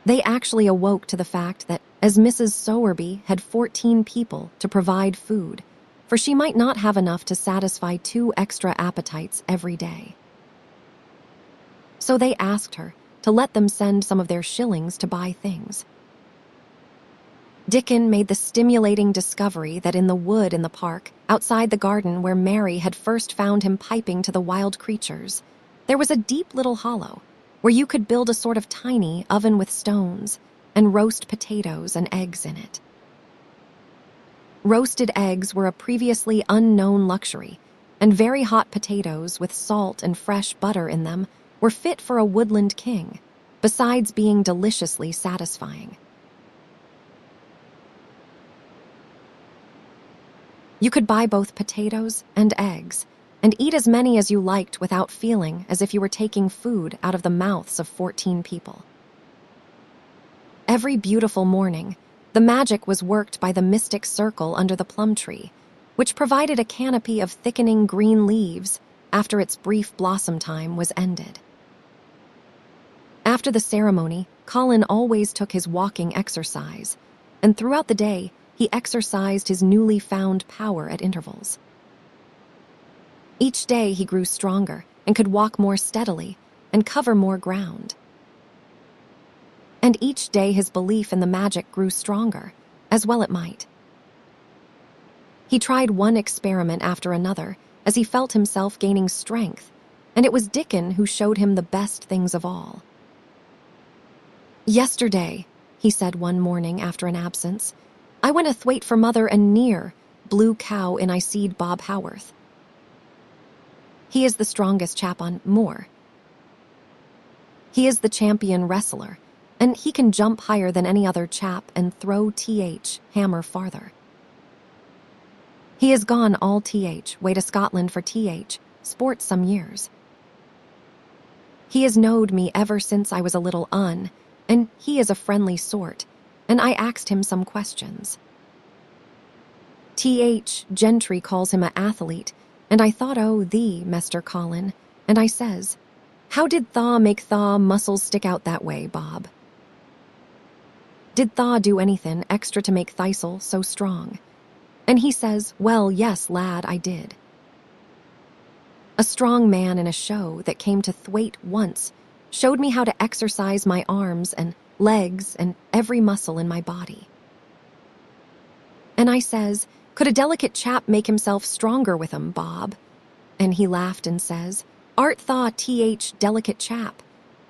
They actually awoke to the fact that, as Mrs. Sowerby had 14 people to provide food, for she might not have enough to satisfy 2 extra appetites every day. So they asked her to let them send some of their shillings to buy things. Dickon made the stimulating discovery that in the wood in the park, outside the garden where Mary had first found him piping to the wild creatures, there was a deep little hollow where you could build a sort of tiny oven with stones and roast potatoes and eggs in it. Roasted eggs were a previously unknown luxury, and very hot potatoes with salt and fresh butter in them were fit for a woodland king, besides being deliciously satisfying. You could buy both potatoes and eggs, and eat as many as you liked without feeling as if you were taking food out of the mouths of 14 people. Every beautiful morning, the magic was worked by the mystic circle under the plum tree, which provided a canopy of thickening green leaves after its brief blossom time was ended. After the ceremony, Colin always took his walking exercise, and throughout the day, he exercised his newly found power at intervals. Each day he grew stronger and could walk more steadily and cover more ground. And each day his belief in the magic grew stronger, as well it might. He tried one experiment after another as he felt himself gaining strength, and it was Dickon who showed him the best things of all. "Yesterday," he said one morning after an absence, "I went athwait for mother and near Blue Cow in I seed Bob Howarth. He is the strongest chap on moor. He is the champion wrestler, and he can jump higher than any other chap and throw hammer farther. He has gone all way to Scotland for sports some years. He has knowed me ever since I was a little and he is a friendly sort, and I asked him some questions. Gentry calls him a athlete, and I thought, oh, thee, Mester Colin, and I says, how did thaw make thaw muscles stick out that way, Bob? Did thaw do anything extra to make Thistle so strong? And he says, well, yes, lad, I did. A strong man in a show that came to Thwaite once showed me how to exercise my arms and legs and every muscle in my body. And I says, could a delicate chap make himself stronger with 'em, Bob? And he laughed and says, art thaw delicate chap?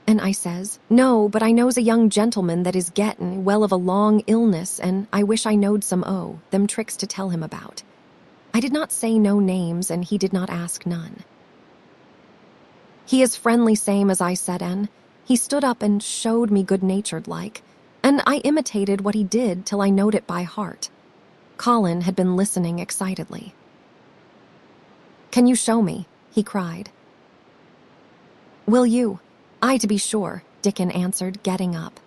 And I says, no, but I knows a young gentleman that is gettin' well of a long illness, and I wish I knowed some them tricks to tell him about. I did not say no names, and he did not ask none. He is friendly same as I said, and he stood up and showed me good-natured like, and I imitated what he did till I knowed it by heart. Colin had been listening excitedly. Can you show me? He cried. Will you? Aye, to be sure, Dickon answered, getting up.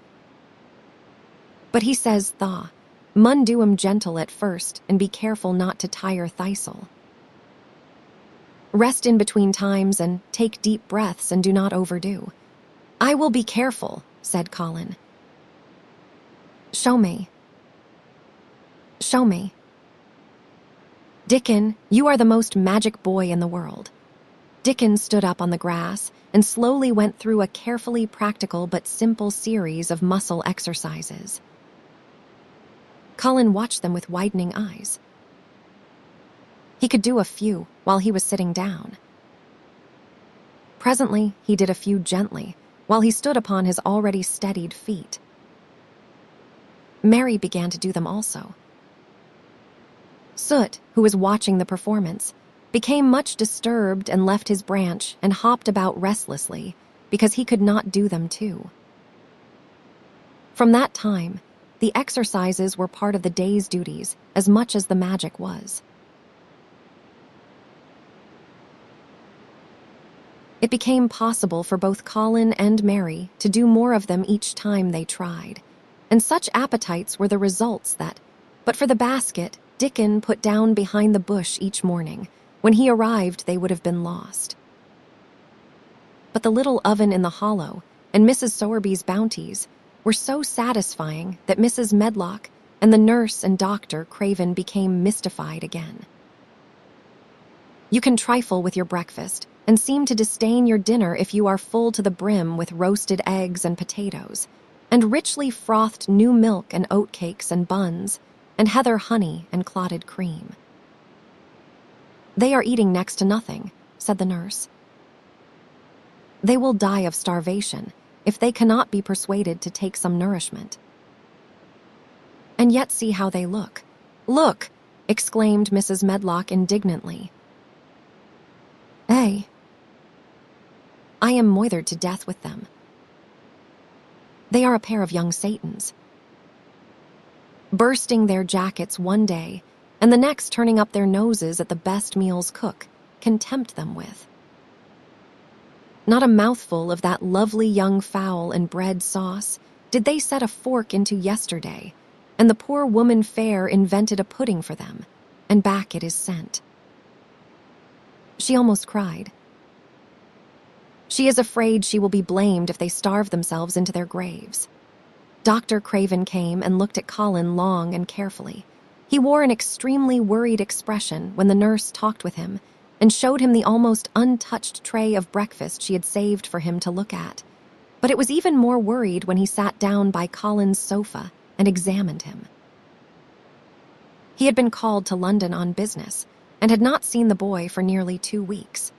But he says, thaw, mun do 'em gentle at first, and be careful not to tire Thistle. Rest in between times and take deep breaths and do not overdo. I will be careful, said Colin. Show me. Show me. Dickon, you are the most magic boy in the world. Dickon stood up on the grass and slowly went through a carefully practical but simple series of muscle exercises. Colin watched them with widening eyes. He could do a few while he was sitting down. Presently, he did a few gently, while he stood upon his already steadied feet. Mary began to do them also. Soot, who was watching the performance, became much disturbed and left his branch and hopped about restlessly because he could not do them too. From that time, the exercises were part of the day's duties as much as the magic was. It became possible for both Colin and Mary to do more of them each time they tried. And such appetites were the results that, but for the basket Dickon put down behind the bush each morning, when he arrived they would have been lost. But the little oven in the hollow and Mrs. Sowerby's bounties were so satisfying that Mrs. Medlock and the nurse and Dr. Craven became mystified again. You can trifle with your breakfast and seem to disdain your dinner if you are full to the brim with roasted eggs and potatoes, and richly frothed new milk and oatcakes and buns, and heather honey and clotted cream. They are eating next to nothing, said the nurse. They will die of starvation if they cannot be persuaded to take some nourishment. And yet see how they look. Look, exclaimed Mrs. Medlock indignantly. I am moithered to death with them. They are a pair of young Satans, bursting their jackets one day and the next turning up their noses at the best meals cook can tempt them with. Not a mouthful of that lovely young fowl and bread sauce did they set a fork into yesterday, and the poor woman fair invented a pudding for them, and back it is sent. She almost cried. She is afraid she will be blamed if they starve themselves into their graves. Dr. Craven came and looked at Colin long and carefully. He wore an extremely worried expression when the nurse talked with him and showed him the almost untouched tray of breakfast she had saved for him to look at. But it was even more worried when he sat down by Colin's sofa and examined him. He had been called to London on business and had not seen the boy for nearly 2 weeks.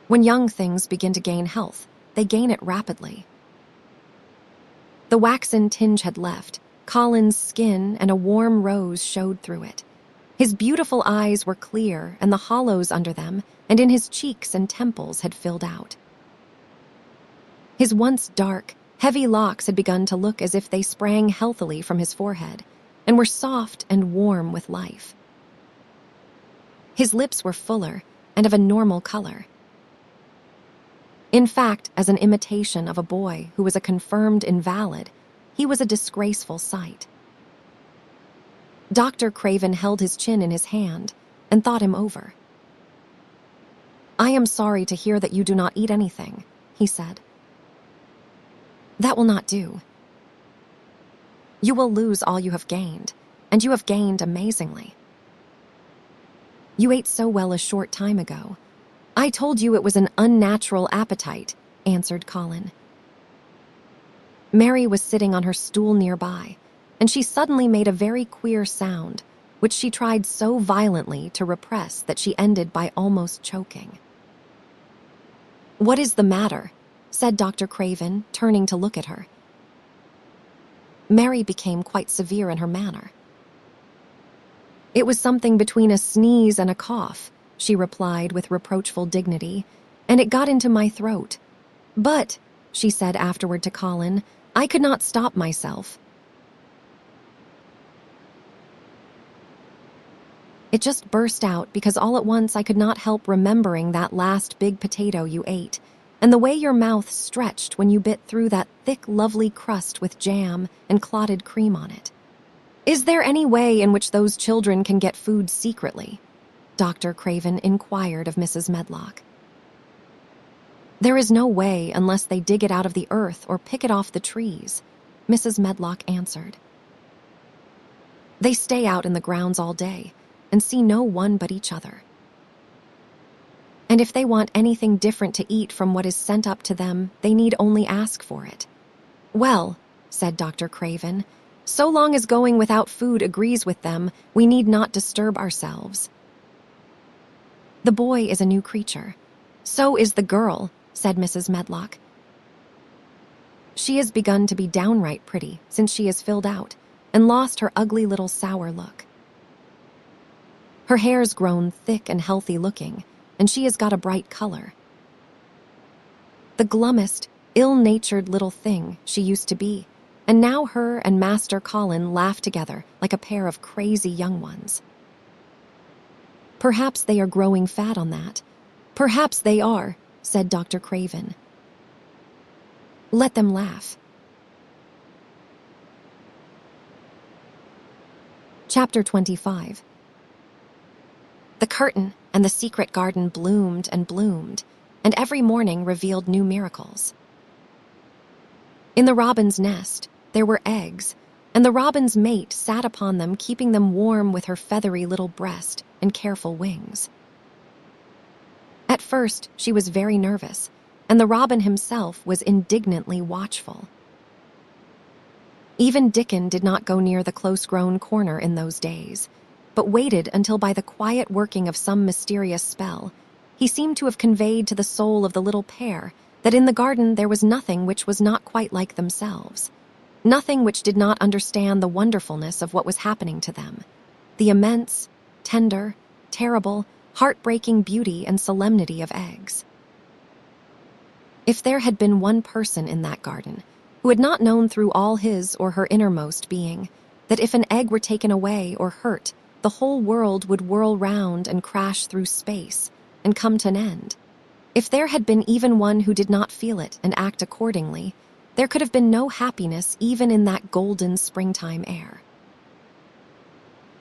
When young things begin to gain health, they gain it rapidly. The waxen tinge had left. Colin's skin and a warm rose showed through it. His beautiful eyes were clear, and the hollows under them and in his cheeks and temples had filled out. His once dark, heavy locks had begun to look as if they sprang healthily from his forehead and were soft and warm with life. His lips were fuller and of a normal color. In fact, as an imitation of a boy who was a confirmed invalid, he was a disgraceful sight. Dr. Craven held his chin in his hand and thought him over. "I am sorry to hear that you do not eat anything," he said. "That will not do. You will lose all you have gained, and you have gained amazingly. You ate so well a short time ago. I told you it was an unnatural appetite," answered Colin. Mary was sitting on her stool nearby, and she suddenly made a very queer sound, which she tried so violently to repress that she ended by almost choking. "What is the matter?" said Dr. Craven, turning to look at her. Mary became quite severe in her manner. "It was something between a sneeze and a cough," she replied with reproachful dignity, "and it got into my throat. But," she said afterward to Colin, "I could not stop myself. It just burst out because all at once I could not help remembering that last big potato you ate, and the way your mouth stretched when you bit through that thick, lovely crust with jam and clotted cream on it. Is there any way in which those children can get food secretly?" Dr. Craven inquired of Mrs. Medlock. "There is no way unless they dig it out of the earth or pick it off the trees," Mrs. Medlock answered. "They stay out in the grounds all day and see no one but each other. And if they want anything different to eat from what is sent up to them, they need only ask for it." "Well," said Dr. Craven, "so long as going without food agrees with them, we need not disturb ourselves. The boy is a new creature. So is the girl," said Mrs. Medlock. "She has begun to be downright pretty since she is filled out and lost her ugly little sour look. Her hair's grown thick and healthy looking, and she has got a bright color. The glummest, ill-natured little thing she used to be, and now her and Master Colin laugh together like a pair of crazy young ones. Perhaps they are growing fat on that, "Perhaps they are," said Dr. Craven. "Let them laugh." Chapter 25. The curtain and the secret garden bloomed, and every morning revealed new miracles. In the robin's nest, there were eggs, and the robin's mate sat upon them, keeping them warm with her feathery little breast and careful wings. At first, she was very nervous, and the robin himself was indignantly watchful. Even Dickon did not go near the close-grown corner in those days, but waited until by the quiet working of some mysterious spell, he seemed to have conveyed to the soul of the little pair that in the garden there was nothing which was not quite like themselves, nothing which did not understand the wonderfulness of what was happening to them, the immense, tender, terrible, heartbreaking beauty and solemnity of eggs. If there had been one person in that garden who had not known through all his or her innermost being that if an egg were taken away or hurt, the whole world would whirl round and crash through space and come to an end. If there had been even one who did not feel it and act accordingly, there could have been no happiness even in that golden springtime air.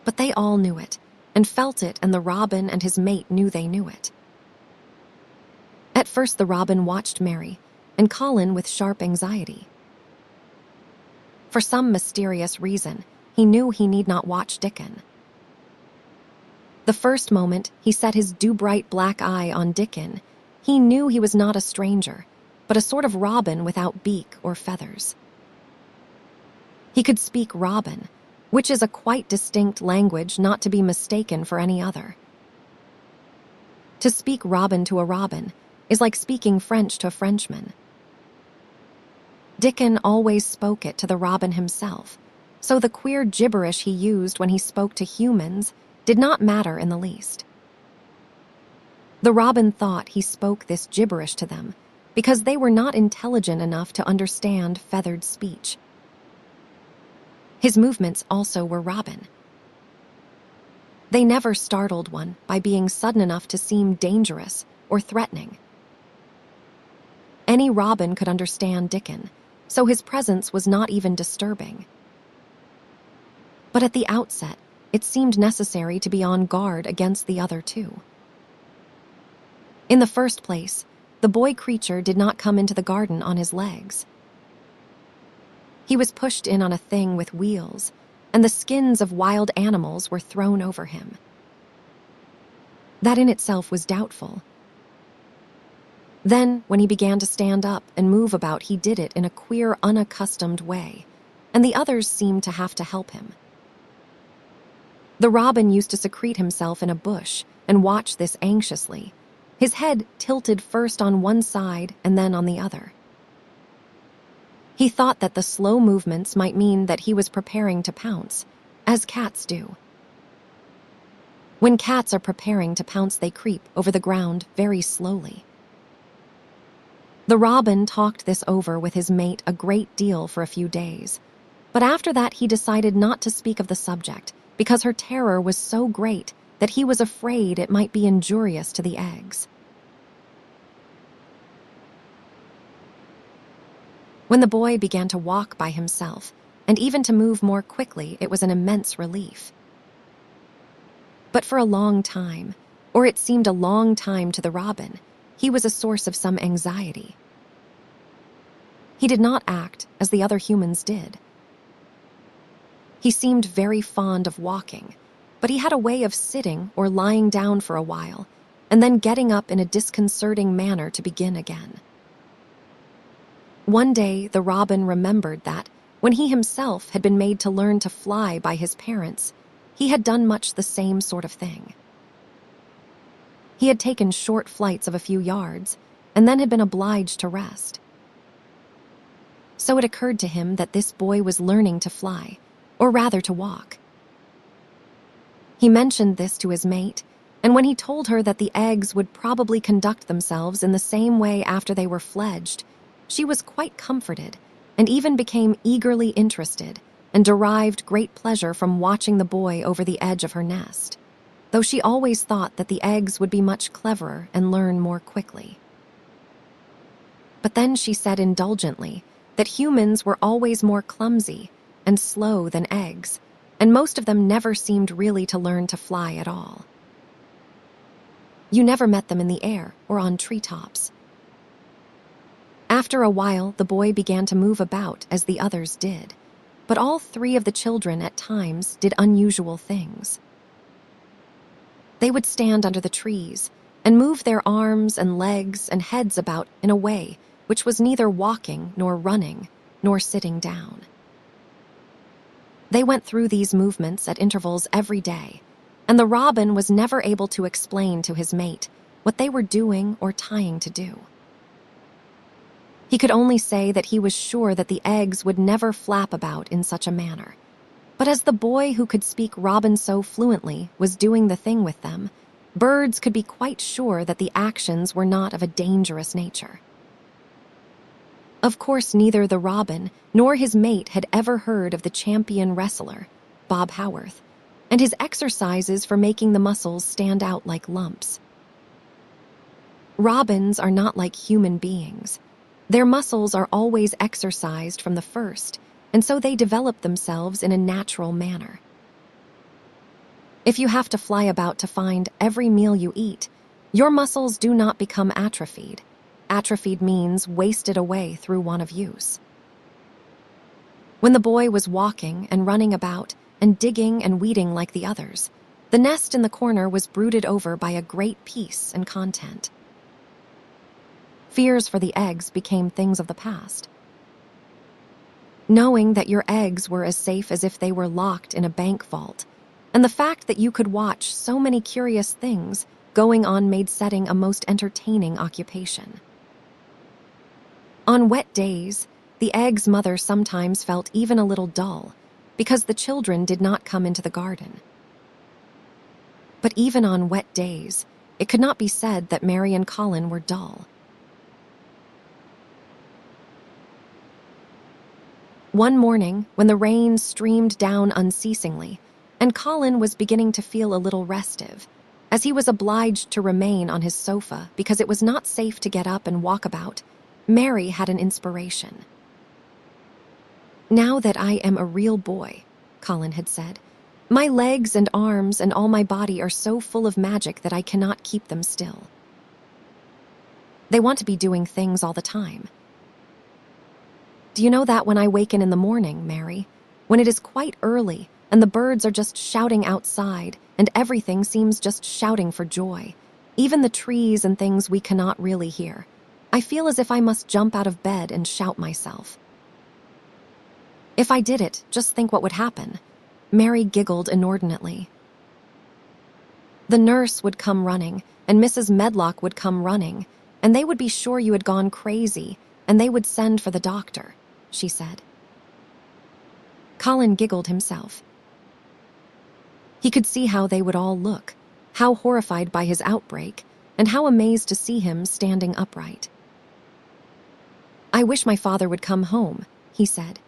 But they all knew it, and felt it, and the robin and his mate knew they knew it. At first the robin watched Mary, and Colin with sharp anxiety. For some mysterious reason, he knew he need not watch Dickon. The first moment he set his dew-bright black eye on Dickon, he knew he was not a stranger, but a sort of robin without beak or feathers. He could speak robin, which is a quite distinct language not to be mistaken for any other. To speak robin to a robin is like speaking French to a Frenchman. Dickon always spoke it to the robin himself, so the queer gibberish he used when he spoke to humans did not matter in the least. The robin thought he spoke this gibberish to them because they were not intelligent enough to understand feathered speech. His movements also were robin. They never startled one by being sudden enough to seem dangerous or threatening. Any robin could understand Dickon, so his presence was not even disturbing. But at the outset, it seemed necessary to be on guard against the other two. In the first place, the boy creature did not come into the garden on his legs. He was pushed in on a thing with wheels, and the skins of wild animals were thrown over him. That in itself was doubtful. Then, when he began to stand up and move about, he did it in a queer, unaccustomed way, and the others seemed to have to help him. The robin used to secrete himself in a bush and watch this anxiously, his head tilted first on one side and then on the other. He thought that the slow movements might mean that he was preparing to pounce, as cats do. When cats are preparing to pounce, they creep over the ground very slowly. The robin talked this over with his mate a great deal for a few days, but after that he decided not to speak of the subject because her terror was so great that he was afraid it might be injurious to the eggs. When the boy began to walk by himself, and even to move more quickly, it was an immense relief. But for a long time, or it seemed a long time to the robin, he was a source of some anxiety. He did not act as the other humans did. He seemed very fond of walking, but he had a way of sitting or lying down for a while, and then getting up in a disconcerting manner to begin again. One day, the robin remembered that, when he himself had been made to learn to fly by his parents, he had done much the same sort of thing. He had taken short flights of a few yards, and then had been obliged to rest. So it occurred to him that this boy was learning to fly, or rather to walk. He mentioned this to his mate, and when he told her that the eggs would probably conduct themselves in the same way after they were fledged, she was quite comforted, and even became eagerly interested, and derived great pleasure from watching the boy over the edge of her nest. though she always thought that the eggs would be much cleverer and learn more quickly. But then she said indulgently that humans were always more clumsy and slow than eggs, and most of them never seemed really to learn to fly at all. You never met them in the air or on treetops. After a while, the boy began to move about as the others did, but all three of the children at times did unusual things. They would stand under the trees and move their arms and legs and heads about in a way which was neither walking nor running nor sitting down. They went through these movements at intervals every day, and the robin was never able to explain to his mate what they were doing or trying to do. He could only say that he was sure that the eggs would never flap about in such a manner. But as the boy who could speak robin so fluently was doing the thing with them, birds could be quite sure that the actions were not of a dangerous nature. Of course, neither the robin nor his mate had ever heard of the champion wrestler, Bob Howarth, and his exercises for making the muscles stand out like lumps. Robins are not like human beings. Their muscles are always exercised from the first, and so they develop themselves in a natural manner. If you have to fly about to find every meal you eat, your muscles do not become atrophied. Atrophied means wasted away through want of use. When the boy was walking and running about and digging and weeding like the others, the nest in the corner was brooded over by a great peace and content. Fears for the eggs became things of the past. Knowing that your eggs were as safe as if they were locked in a bank vault, and the fact that you could watch so many curious things going on made setting a most entertaining occupation. On wet days, the egg's mother sometimes felt even a little dull, because the children did not come into the garden. But even on wet days, it could not be said that Mary and Colin were dull. One morning, when the rain streamed down unceasingly, and Colin was beginning to feel a little restive, as he was obliged to remain on his sofa because it was not safe to get up and walk about, Mary had an inspiration. "Now that I am a real boy," Colin had said, "my legs and arms and all my body are so full of magic that I cannot keep them still. They want to be doing things all the time. Do you know that when I waken in the morning, Mary, when it is quite early and the birds are just shouting outside and everything seems just shouting for joy, even the trees and things we cannot really hear, I feel as if I must jump out of bed and shout myself. If I did it, just think what would happen." Mary giggled inordinately. "The nurse would come running, and Mrs. Medlock would come running, and they would be sure you had gone crazy, and they would send for the doctor," she said. Colin giggled himself. He could see how they would all look, how horrified by his outbreak, and how amazed to see him standing upright. "I wish my father would come home," he said.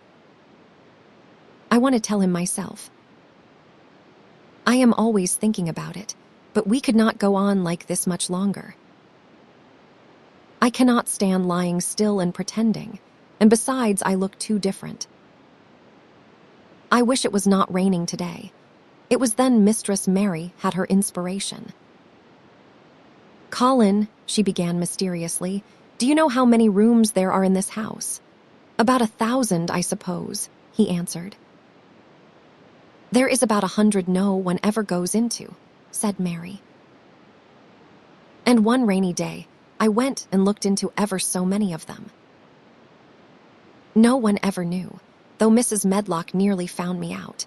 "I want to tell him myself. I am always thinking about it, but we could not go on like this much longer. I cannot stand lying still and pretending, and besides, I look too different. I wish it was not raining today." It was then Mistress Mary had her inspiration. "Colin," she began mysteriously, "do you know how many rooms there are in this house?" "About 1,000, I suppose," he answered. "There is about 100 no one ever goes into," said Mary. "And one rainy day, I went and looked into ever so many of them. No one ever knew, though Mrs. Medlock nearly found me out.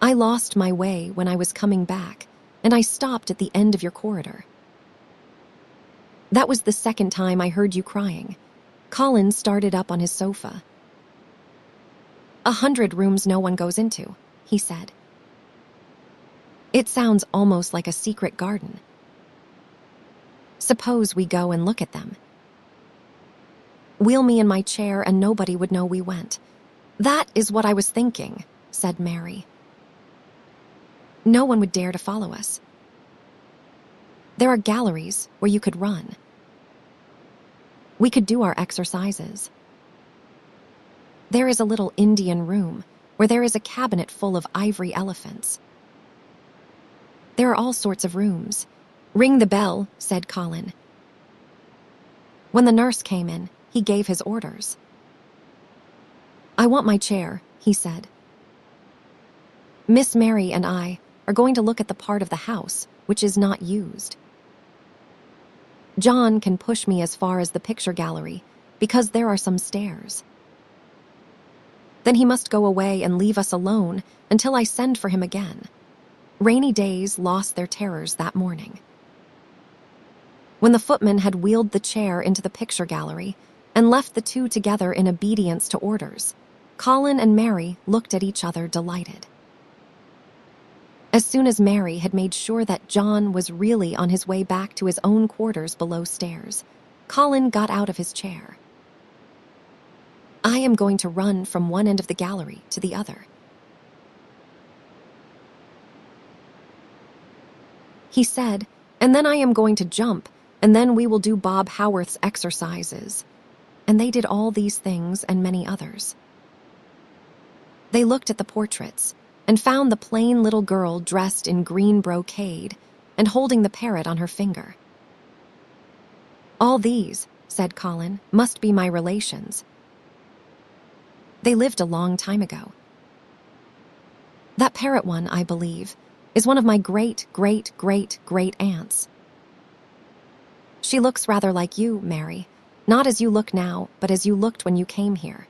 I lost my way when I was coming back, and I stopped at the end of your corridor. That was the second time I heard you crying." Colin started up on his sofa. 100 rooms no one goes into," he said. "It sounds almost like a secret garden. Suppose we go and look at them. Wheel me in my chair and nobody would know we went." "That is what I was thinking," said Mary. No one would dare to follow us. There are galleries where you could run. We could do our exercises. There is a little Indian room where there is a cabinet full of ivory elephants. There are all sorts of rooms. Ring the bell, said Colin. When the nurse came in, he gave his orders. I want my chair, he said. Miss Mary and I are going to look at the part of the house which is not used. John can push me as far as the picture gallery because there are some stairs. Then he must go away and leave us alone until I send for him again. Rainy days lost their terrors that morning. When the footman had wheeled the chair into the picture gallery and left the two together in obedience to orders, Colin and Mary looked at each other delighted. As soon as Mary had made sure that John was really on his way back to his own quarters below stairs, Colin got out of his chair. I am going to run from one end of the gallery to the other, he said, and then I am going to jump, and then we will do Bob Howarth's exercises. And they did all these things and many others. They looked at the portraits and found the plain little girl dressed in green brocade and holding the parrot on her finger. All these, said Colin, must be my relations. They lived a long time ago. That parrot one, I believe, is one of my great-great-great-great-aunts. She looks rather like you, Mary, not as you look now, but as you looked when you came here.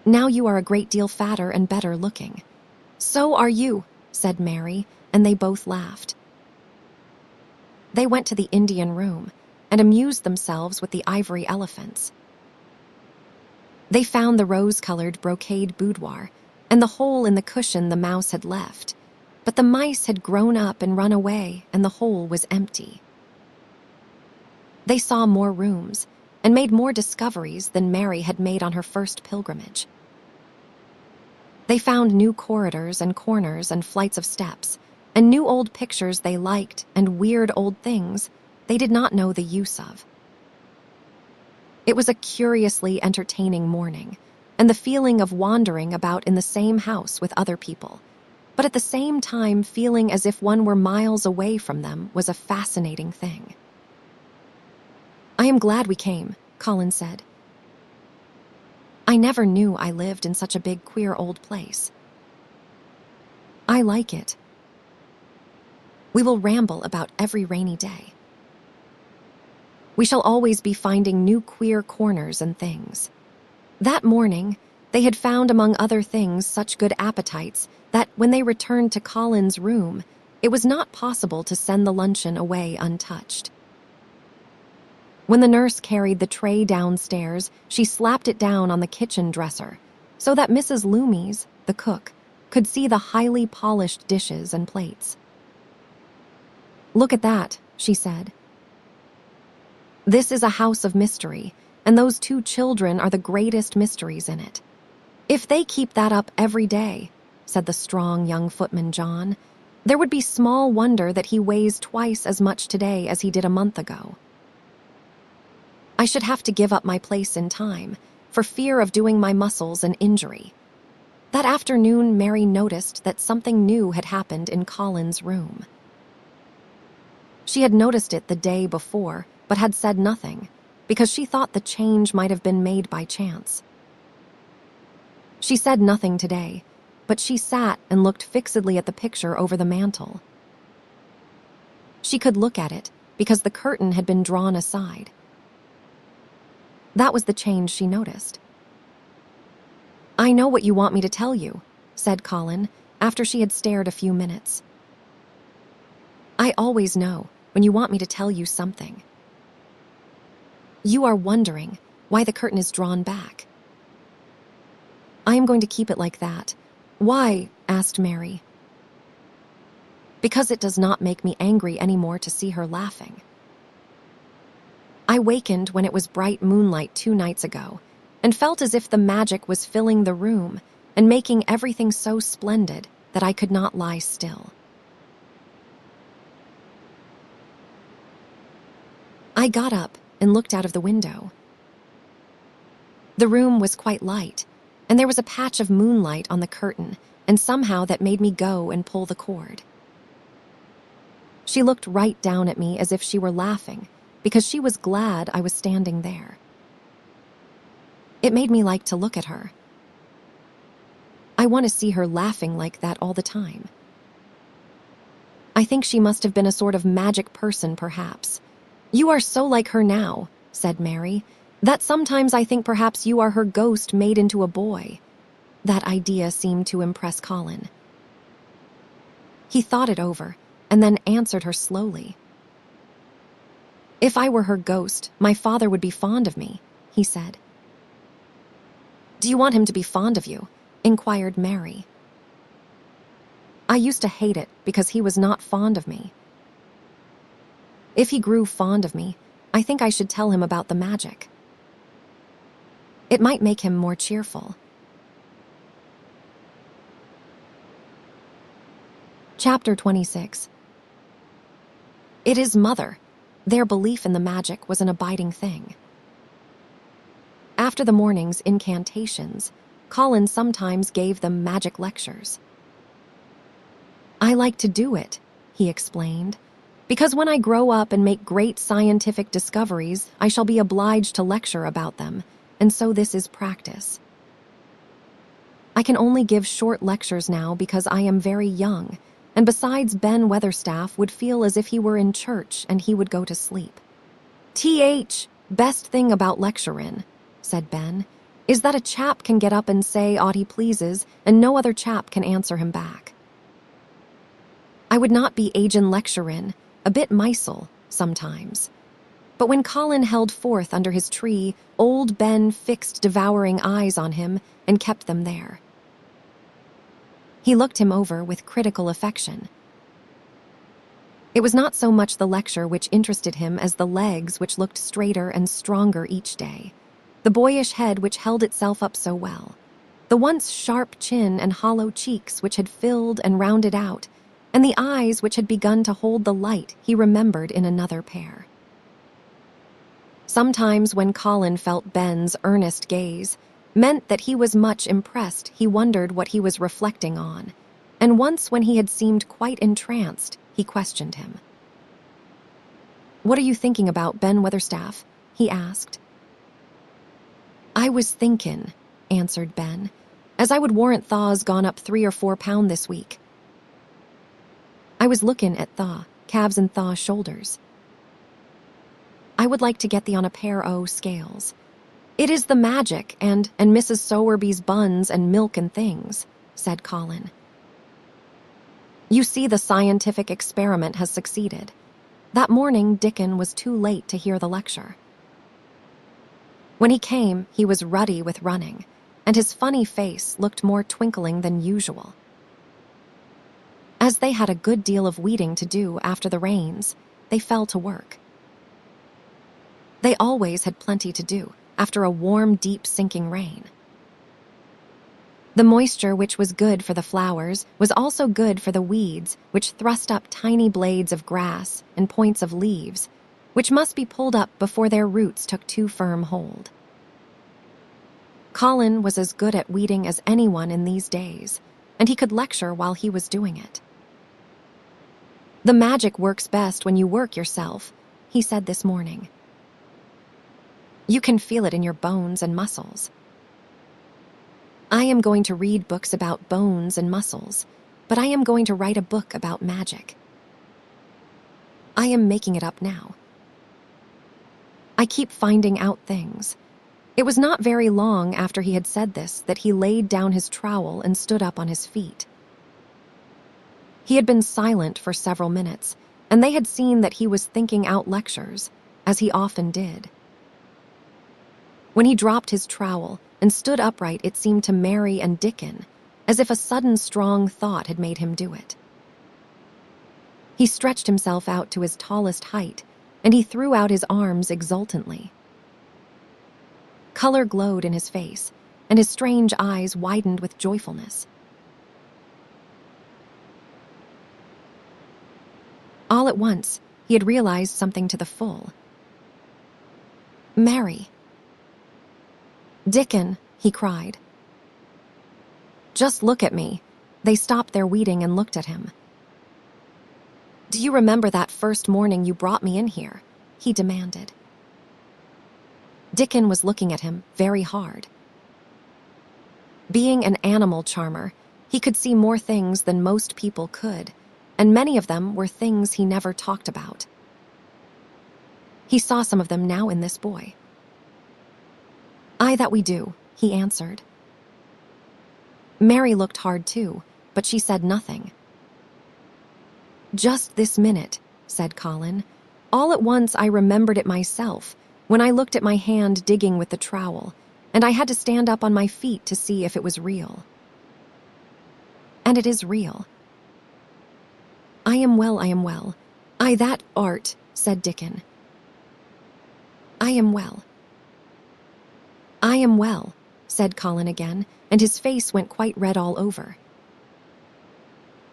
Now you are a great deal fatter and better looking. So are you, said Mary, and they both laughed. They went to the Indian room and amused themselves with the ivory elephants. They found the rose-colored brocade boudoir and the hole in the cushion the mouse had left, but the mice had grown up and run away, and the hole was empty. They saw more rooms and made more discoveries than Mary had made on her first pilgrimage. They found new corridors and corners and flights of steps, and new old pictures they liked and weird old things they did not know the use of. It was a curiously entertaining morning, and the feeling of wandering about in the same house with other people, but at the same time feeling as if one were miles away from them, was a fascinating thing. I am glad we came, Colin said. I never knew I lived in such a big, queer old place. I like it. We will ramble about every rainy day. We shall always be finding new queer corners and things. That morning, they had found among other things such good appetites that when they returned to Colin's room, it was not possible to send the luncheon away untouched. When the nurse carried the tray downstairs, she slapped it down on the kitchen dresser so that Mrs. Loomis, the cook, could see the highly polished dishes and plates. Look at that, she said. This is a house of mystery, and those two children are the greatest mysteries in it. If they keep that up every day, said the strong young footman John, there would be small wonder that he weighs twice as much today as he did a month ago. I should have to give up my place in time, for fear of doing my muscles an injury. That afternoon, Mary noticed that something new had happened in Colin's room. She had noticed it the day before, but had said nothing, because she thought the change might have been made by chance. She said nothing today, but she sat and looked fixedly at the picture over the mantel. She could look at it because the curtain had been drawn aside. That was the change she noticed. I know what you want me to tell you, said Colin, after she had stared a few minutes. I always know when you want me to tell you something. You are wondering why the curtain is drawn back. I am going to keep it like that. Why? Asked Mary. Because it does not make me angry anymore to see her laughing. I wakened when it was bright moonlight 2 nights ago and felt as if the magic was filling the room and making everything so splendid that I could not lie still. I got up and looked out of the window. The room was quite light, and there was a patch of moonlight on the curtain, and somehow that made me go and pull the cord. She looked right down at me as if she were laughing, because she was glad I was standing there. It made me like to look at her. I want to see her laughing like that all the time. I think she must have been a sort of magic person, perhaps. "You are so like her now," said Mary, "that sometimes I think perhaps you are her ghost made into a boy." That idea seemed to impress Colin. He thought it over, and then answered her slowly. "If I were her ghost, my father would be fond of me," he said. "Do you want him to be fond of you?" inquired Mary. "I used to hate it because he was not fond of me. If he grew fond of me, I think I should tell him about the magic. It might make him more cheerful." Chapter 26. It is mother. Their belief in the magic was an abiding thing. After the morning's incantations, Colin sometimes gave them magic lectures. "I like to do it," he explained, "because when I grow up and make great scientific discoveries, I shall be obliged to lecture about them, and so this is practice. I can only give short lectures now because I am very young, and besides Ben Weatherstaff would feel as if he were in church and he would go to sleep." Best thing about lecturin'," said Ben, "is that a chap can get up and say aught he pleases, and no other chap can answer him back. I would not be agin lecturin', a bit misel, sometimes. But when Colin held forth under his tree, old Ben fixed devouring eyes on him and kept them there. He looked him over with critical affection. It was not so much the lecture which interested him as the legs which looked straighter and stronger each day, the boyish head which held itself up so well, the once sharp chin and hollow cheeks which had filled and rounded out, and the eyes which had begun to hold the light he remembered in another pair. Sometimes when Colin felt Ben's earnest gaze meant that he was much impressed, he wondered what he was reflecting on, and once when he had seemed quite entranced, he questioned him. "What are you thinking about, Ben Weatherstaff?" he asked. "I was thinkin'," answered Ben, "as I would warrant Thaw's gone up 3 or 4 pound this week. I was lookin' at Thaw, calves and Thaw's shoulders. I would like to get thee on a pair o' scales. It is the magic and Mrs. Sowerby's buns and milk and things," said Colin. "You see, the scientific experiment has succeeded." That morning, Dickon was too late to hear the lecture. When he came, he was ruddy with running, and his funny face looked more twinkling than usual. As they had a good deal of weeding to do after the rains, they fell to work. They always had plenty to do after a warm, deep sinking rain. The moisture which was good for the flowers was also good for the weeds, which thrust up tiny blades of grass and points of leaves, which must be pulled up before their roots took too firm hold. Colin was as good at weeding as anyone in these days, and he could lecture while he was doing it. "The magic works best when you work yourself," he said this morning. "You can feel it in your bones and muscles. I am going to read books about bones and muscles, but I am going to write a book about magic. I am making it up now. I keep finding out things." It was not very long after he had said this that he laid down his trowel and stood up on his feet. He had been silent for several minutes, and they had seen that he was thinking out lectures, as he often did. When he dropped his trowel and stood upright, it seemed to Mary and Dickon as if a sudden strong thought had made him do it. He stretched himself out to his tallest height, and he threw out his arms exultantly. Color glowed in his face, and his strange eyes widened with joyfulness. All at once, he had realized something to the full. Mary. Dickon, he cried. Just look at me. They stopped their weeding and looked at him. Do you remember that first morning you brought me in here? He demanded. Dickon was looking at him very hard. Being an animal charmer, he could see more things than most people could, and many of them were things he never talked about. He saw some of them now in this boy. Aye, that we do, he answered. Mary looked hard too, but she said nothing. Just this minute, said Colin. All at once I remembered it myself, when I looked at my hand digging with the trowel, and I had to stand up on my feet to see if it was real. And it is real. I am well, I am well. Aye, that art, said Dickon. I am well. I am well, said Colin again, and his face went quite red all over.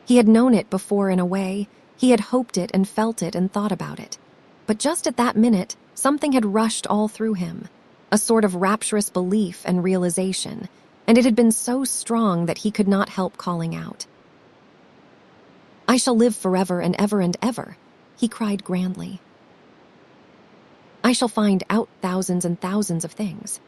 He had known it before in a way, he had hoped it and felt it and thought about it. But just at that minute, something had rushed all through him, a sort of rapturous belief and realization, and it had been so strong that he could not help calling out. I shall live forever and ever, he cried grandly. I shall find out thousands and thousands of things.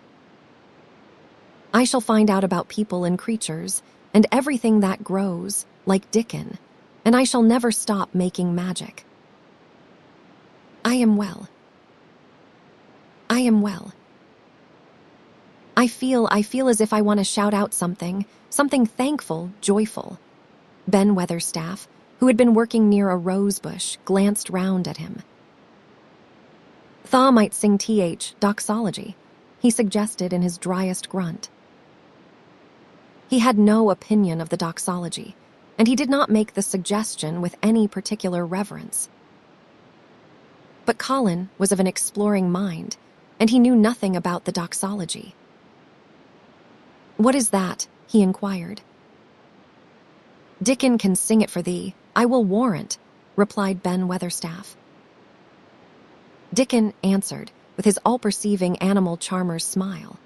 I shall find out about people and creatures, and everything that grows, like Dickon, and I shall never stop making magic. I am well. I am well. I feel as if I want to shout out something thankful, joyful. Ben Weatherstaff, who had been working near a rose bush, glanced round at him. Thaw might sing doxology, he suggested in his driest grunt. He had no opinion of the doxology, and he did not make the suggestion with any particular reverence. But Colin was of an exploring mind, and he knew nothing about the doxology. What is that? He inquired. Dickon can sing it for thee, I will warrant, replied Ben Weatherstaff. Dickon answered with his all-perceiving animal charmer's smile.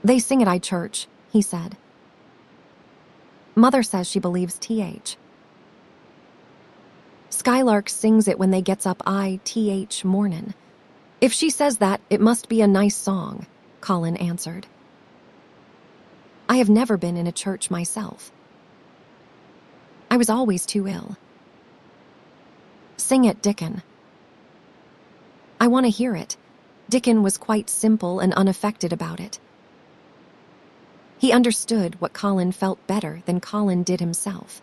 They sing at church, he said. Mother says she believes th. Skylark sings it when they gets up mornin'. If she says that, it must be a nice song, Colin answered. I have never been in a church myself. I was always too ill. Sing it, Dickon. I want to hear it. Dickon was quite simple and unaffected about it. He understood what Colin felt better than Colin did himself.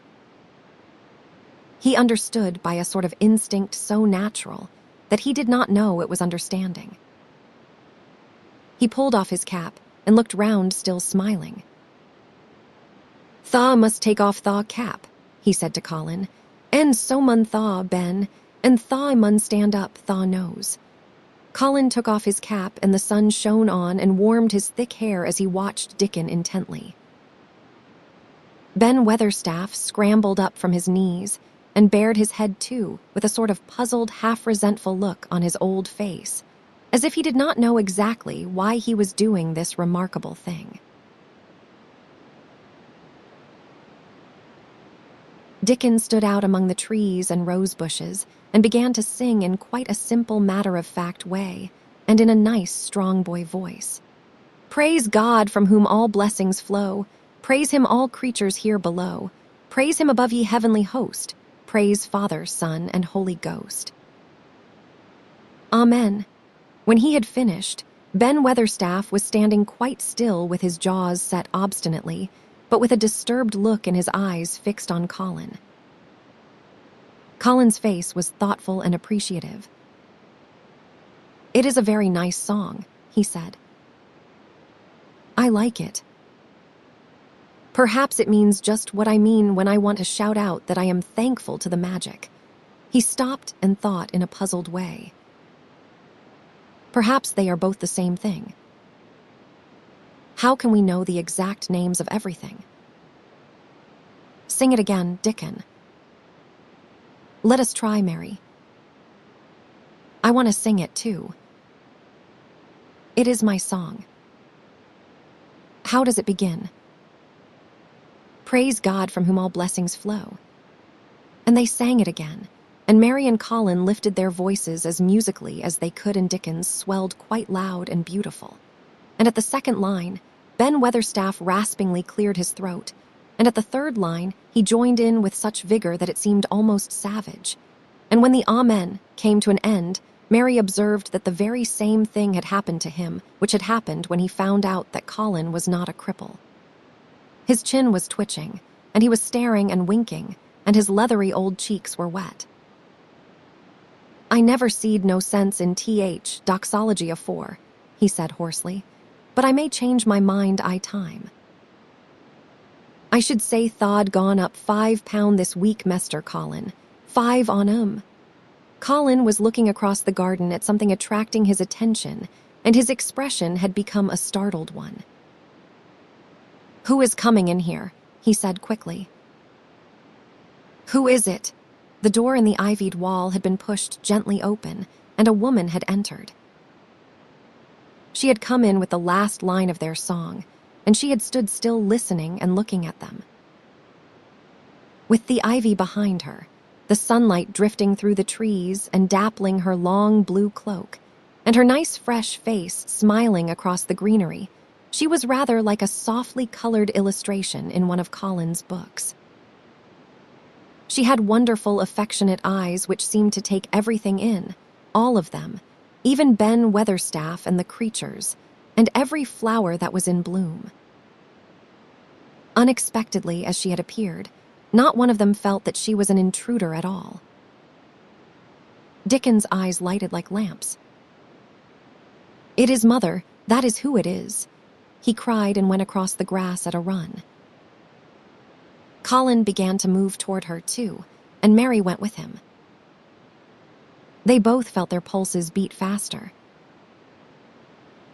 He understood by a sort of instinct so natural that he did not know it was understanding. He pulled off his cap and looked round, still smiling. Thaw must take off thaw cap, he said to Colin, and so mun thaw, Ben, and thaw mun stand up, thaw knows. Colin took off his cap and the sun shone on and warmed his thick hair as he watched Dickon intently. Ben Weatherstaff scrambled up from his knees and bared his head too, with a sort of puzzled, half-resentful look on his old face, as if he did not know exactly why he was doing this remarkable thing. Dickon stood out among the trees and rose bushes and began to sing in quite a simple, matter-of-fact way, and in a nice, strong boy voice. Praise God from whom all blessings flow. Praise him all creatures here below. Praise him above ye heavenly host. Praise Father, Son, and Holy Ghost. Amen. When he had finished, Ben Weatherstaff was standing quite still with his jaws set obstinately, but with a disturbed look in his eyes fixed on Colin. Colin's face was thoughtful and appreciative. It is a very nice song, he said. I like it. Perhaps it means just what I mean when I want to shout out that I am thankful to the magic. He stopped and thought in a puzzled way. Perhaps they are both the same thing. How can we know the exact names of everything? Sing it again, Dickon. Let us try, Mary. I want to sing it too. It is my song. How does it begin? Praise God from whom all blessings flow. And they sang it again, and Mary and Colin lifted their voices as musically as they could, and Dickens swelled quite loud and beautiful. And at the second line, Ben Weatherstaff raspingly cleared his throat, and at the third line, he joined in with such vigor that it seemed almost savage. And when the Amen came to an end, Mary observed that the very same thing had happened to him which had happened when he found out that Colin was not a cripple. His chin was twitching, and he was staring and winking, and his leathery old cheeks were wet. I never seed no sense in doxology afore, he said hoarsely, but I may change my mind time. I should say thaw'd gone up £5 this week, Mester Colin. 5 on 'em. Colin was looking across the garden at something attracting his attention, and his expression had become a startled one. Who is coming in here? He said quickly. Who is it? The door in the ivied wall had been pushed gently open, and a woman had entered. She had come in with the last line of their song, and she had stood still listening and looking at them. With the ivy behind her, the sunlight drifting through the trees and dappling her long blue cloak, and her nice fresh face smiling across the greenery, she was rather like a softly colored illustration in one of Colin's books. She had wonderful, affectionate eyes which seemed to take everything in, all of them, even Ben Weatherstaff and the creatures, and every flower that was in bloom. Unexpectedly as she had appeared, not one of them felt that she was an intruder at all. Dickens' eyes lighted like lamps. It is Mother, that is who it is, he cried and went across the grass at a run. Colin began to move toward her too, and Mary went with him. They both felt their pulses beat faster.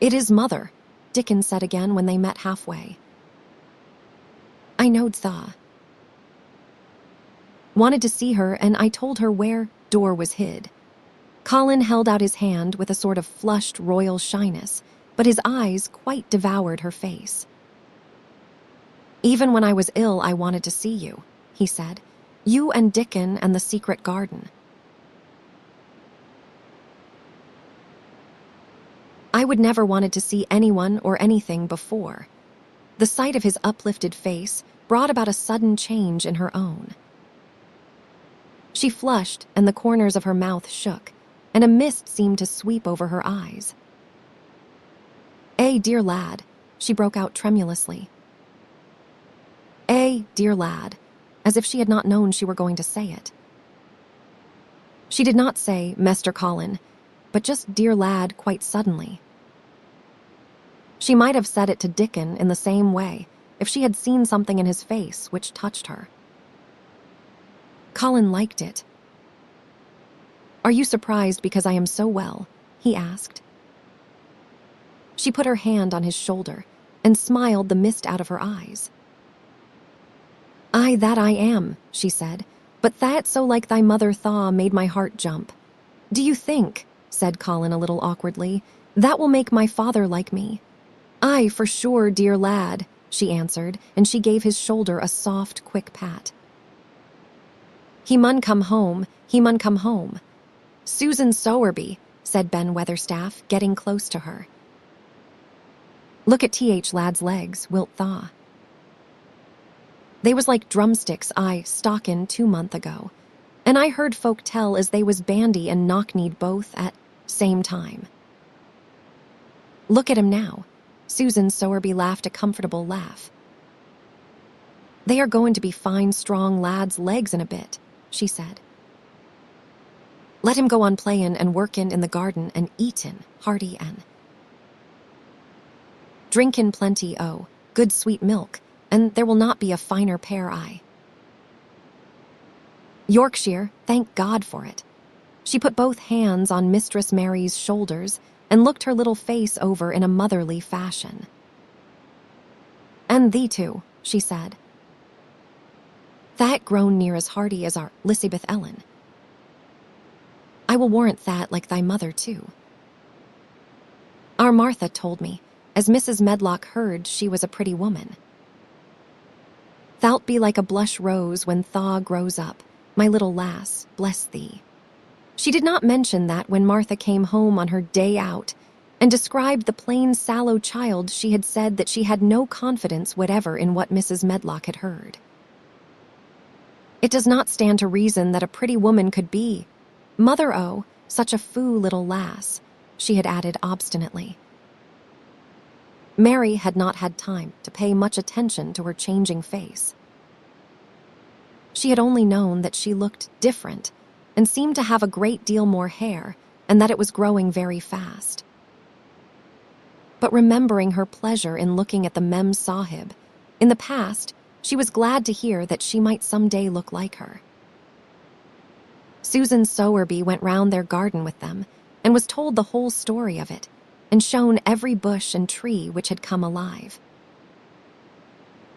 It is Mother, Dickens said again when they met halfway. I know'd tha. Wanted to see her, and I told her where door was hid. Colin held out his hand with a sort of flushed royal shyness, but his eyes quite devoured her face. Even when I was ill, I wanted to see you, he said. You and Dickon and the secret garden. I would never wanted to see anyone or anything before. The sight of his uplifted face brought about a sudden change in her own. She flushed, and the corners of her mouth shook, and a mist seemed to sweep over her eyes. Dear lad, she broke out tremulously. Dear lad, as if she had not known she were going to say it. She did not say, Mester Colin, but just dear lad quite suddenly. She might have said it to Dickon in the same way if she had seen something in his face which touched her. Colin liked it. Are you surprised because I am so well? He asked. She put her hand on his shoulder and smiled the mist out of her eyes. Aye, that I am, she said, but that so like thy mother thaw made my heart jump. Do you think, said Colin a little awkwardly, that will make my father like me? Aye, for sure, dear lad, she answered, and she gave his shoulder a soft, quick pat. He mun come home, he mun come home. Susan Sowerby, said Ben Weatherstaff, getting close to her. Look at lad's legs, wilt thaw. They was like drumsticks I stockin' 2 month ago, and I heard folk tell as they was bandy and knock-kneed both at same time. Look at him now. Susan Sowerby laughed a comfortable laugh. They are going to be fine, strong lads' legs in a bit, she said. Let him go on playin' and workin' in the garden and eatin', hearty and drinkin' plenty good sweet milk, and there will not be a finer pair Yorkshire, thank God for it. She put both hands on Mistress Mary's shoulders and looked her little face over in a motherly fashion. And thee too, she said. That grown near as hearty as our Elizabeth Ellen. I will warrant that like thy mother too. Our Martha told me, as Mrs. Medlock heard she was a pretty woman. Thou'lt be like a blush rose when thaw grows up, my little lass, bless thee. She did not mention that when Martha came home on her day out and described the plain, sallow child, she had said that she had no confidence whatever in what Mrs. Medlock had heard. It does not stand to reason that a pretty woman could be. Mother O, such a foo little lass, she had added obstinately. Mary had not had time to pay much attention to her changing face. She had only known that she looked different and seemed to have a great deal more hair and that it was growing very fast. But remembering her pleasure in looking at the Mem Sahib, in the past, she was glad to hear that she might someday look like her. Susan Sowerby went round their garden with them and was told the whole story of it and shown every bush and tree which had come alive.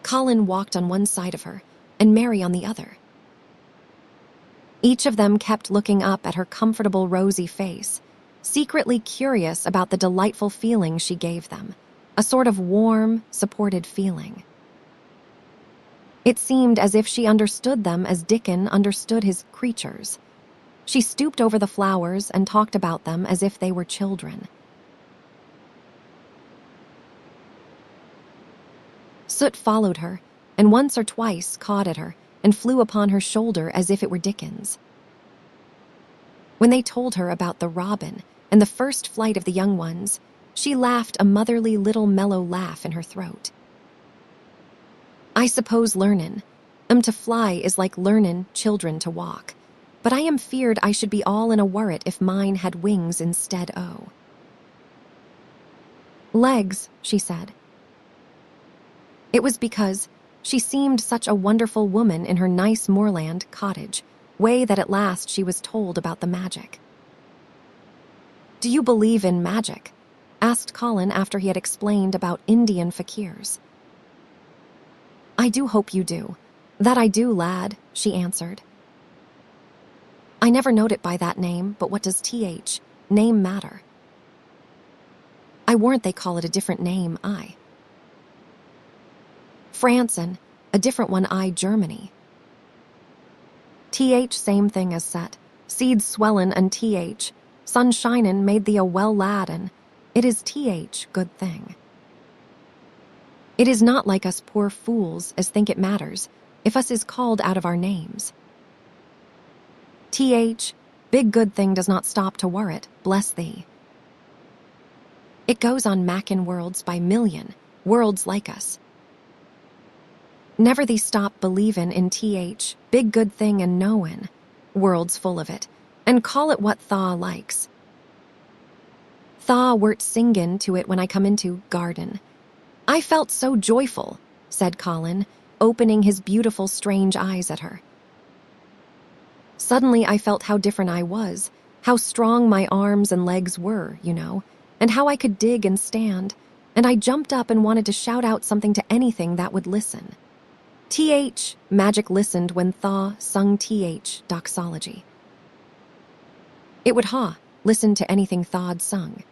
Colin walked on one side of her and Mary on the other. Each of them kept looking up at her comfortable rosy face, secretly curious about the delightful feeling she gave them, a sort of warm, supported feeling. It seemed as if she understood them as Dickon understood his creatures. She stooped over the flowers and talked about them as if they were children. Soot followed her, and once or twice cawed at her and flew upon her shoulder as if it were Dickens. When they told her about the robin and the first flight of the young ones, she laughed a motherly little mellow laugh in her throat. I suppose learnin' to fly is like learnin' children to walk, but I am feared I should be all in a worrit if mine had wings instead o'. Legs, she said. It was because she seemed such a wonderful woman in her nice moorland cottage, way that at last she was told about the magic. Do you believe in magic? Asked Colin after he had explained about Indian fakirs. I do hope you do. That I do, lad, she answered. I never knowed it by that name, but what does th, name matter? I warrant they call it a different name, I. France and a different one, I, Germany. Th, same thing as set. Seeds swellin' and th, sun shinin' made thee a well lad and it is th, good thing. It is not like us poor fools as think it matters if us is called out of our names. Th, big good thing does not stop to worrit, bless thee. It goes on mackin' worlds by million, worlds like us. Never thee stop believin' in th, big good thing and knowin', worlds full of it, and call it what thaw likes. Thaw wert singin' to it when I come into garden. I felt so joyful, said Colin, opening his beautiful strange eyes at her. Suddenly I felt how different I was, how strong my arms and legs were, you know, and how I could dig and stand, and I jumped up and wanted to shout out something to anything that would listen. Th, magic listened when Thaw sung th, doxology. It would listen to anything Thaw'd sung.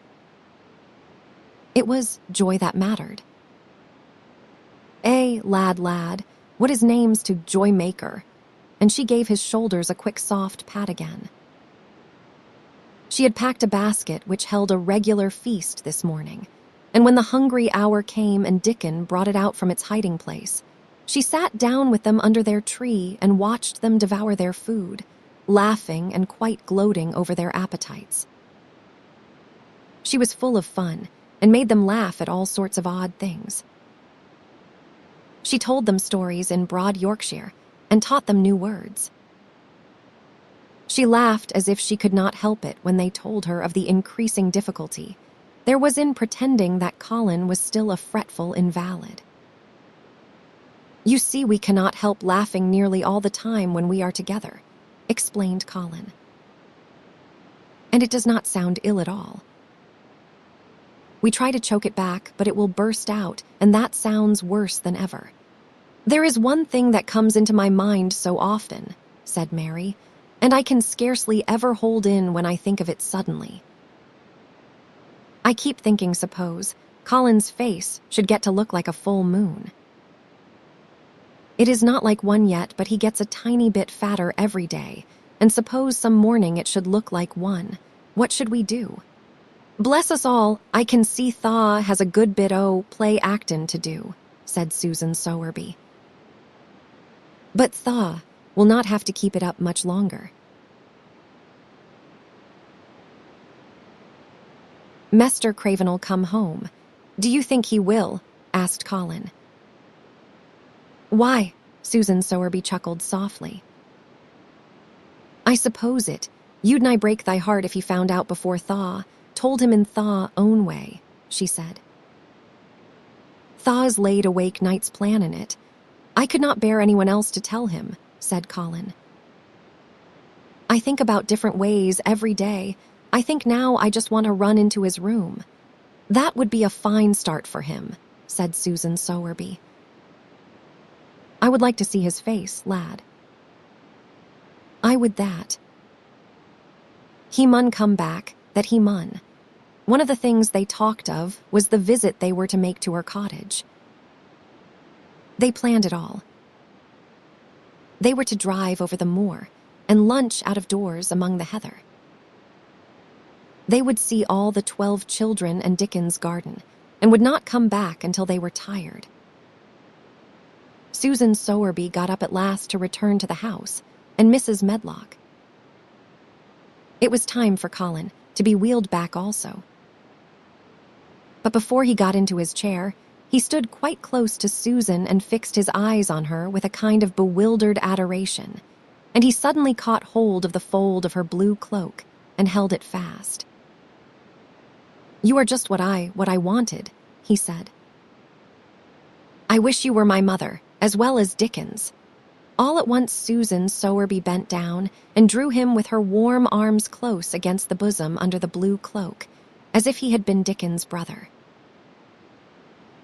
It was joy that mattered. Lad, what is name's to Joy Maker? And she gave his shoulders a quick soft pat again. She had packed a basket which held a regular feast this morning, and when the hungry hour came and Dickon brought it out from its hiding place, she sat down with them under their tree and watched them devour their food, laughing and quite gloating over their appetites. She was full of fun and made them laugh at all sorts of odd things. She told them stories in broad Yorkshire and taught them new words. She laughed as if she could not help it when they told her of the increasing difficulty there was in pretending that Colin was still a fretful invalid. You see, we cannot help laughing nearly all the time when we are together, explained Colin. And it does not sound ill at all. We try to choke it back, but it will burst out, and that sounds worse than ever. There is one thing that comes into my mind so often, said Mary, and I can scarcely ever hold in when I think of it suddenly. I keep thinking, suppose Colin's face should get to look like a full moon. It is not like one yet, but he gets a tiny bit fatter every day, and suppose some morning it should look like one. What should we do? Bless us all, I can see Thaw has a good bit o' play actin' to do, said Susan Sowerby. But Thaw will not have to keep it up much longer. Mester Craven'll come home. Do you think he will? Asked Colin. Why? Susan Sowerby chuckled softly. I suppose it. You'd nigh break thy heart if he found out before Thaw, told him in Thaw own way, she said. Thaw's laid awake nights plannin' it. I could not bear anyone else to tell him, said Colin. I think about different ways every day. I think now I just want to run into his room. That would be a fine start for him, said Susan Sowerby. I would like to see his face, lad. I would that. He mun come back, that he mun. One of the things they talked of was the visit they were to make to her cottage. They planned it all. They were to drive over the moor and lunch out of doors among the heather. They would see all the 12 children and Dickens' garden and would not come back until they were tired. Susan Sowerby got up at last to return to the house, and Mrs. Medlock. It was time for Colin to be wheeled back also. But before he got into his chair, he stood quite close to Susan and fixed his eyes on her with a kind of bewildered adoration, and he suddenly caught hold of the fold of her blue cloak and held it fast. You are just what I wanted, he said. I wish you were my mother, as well as Dickens. All at once Susan Sowerby bent down and drew him with her warm arms close against the bosom under the blue cloak, as if he had been Dickens' brother.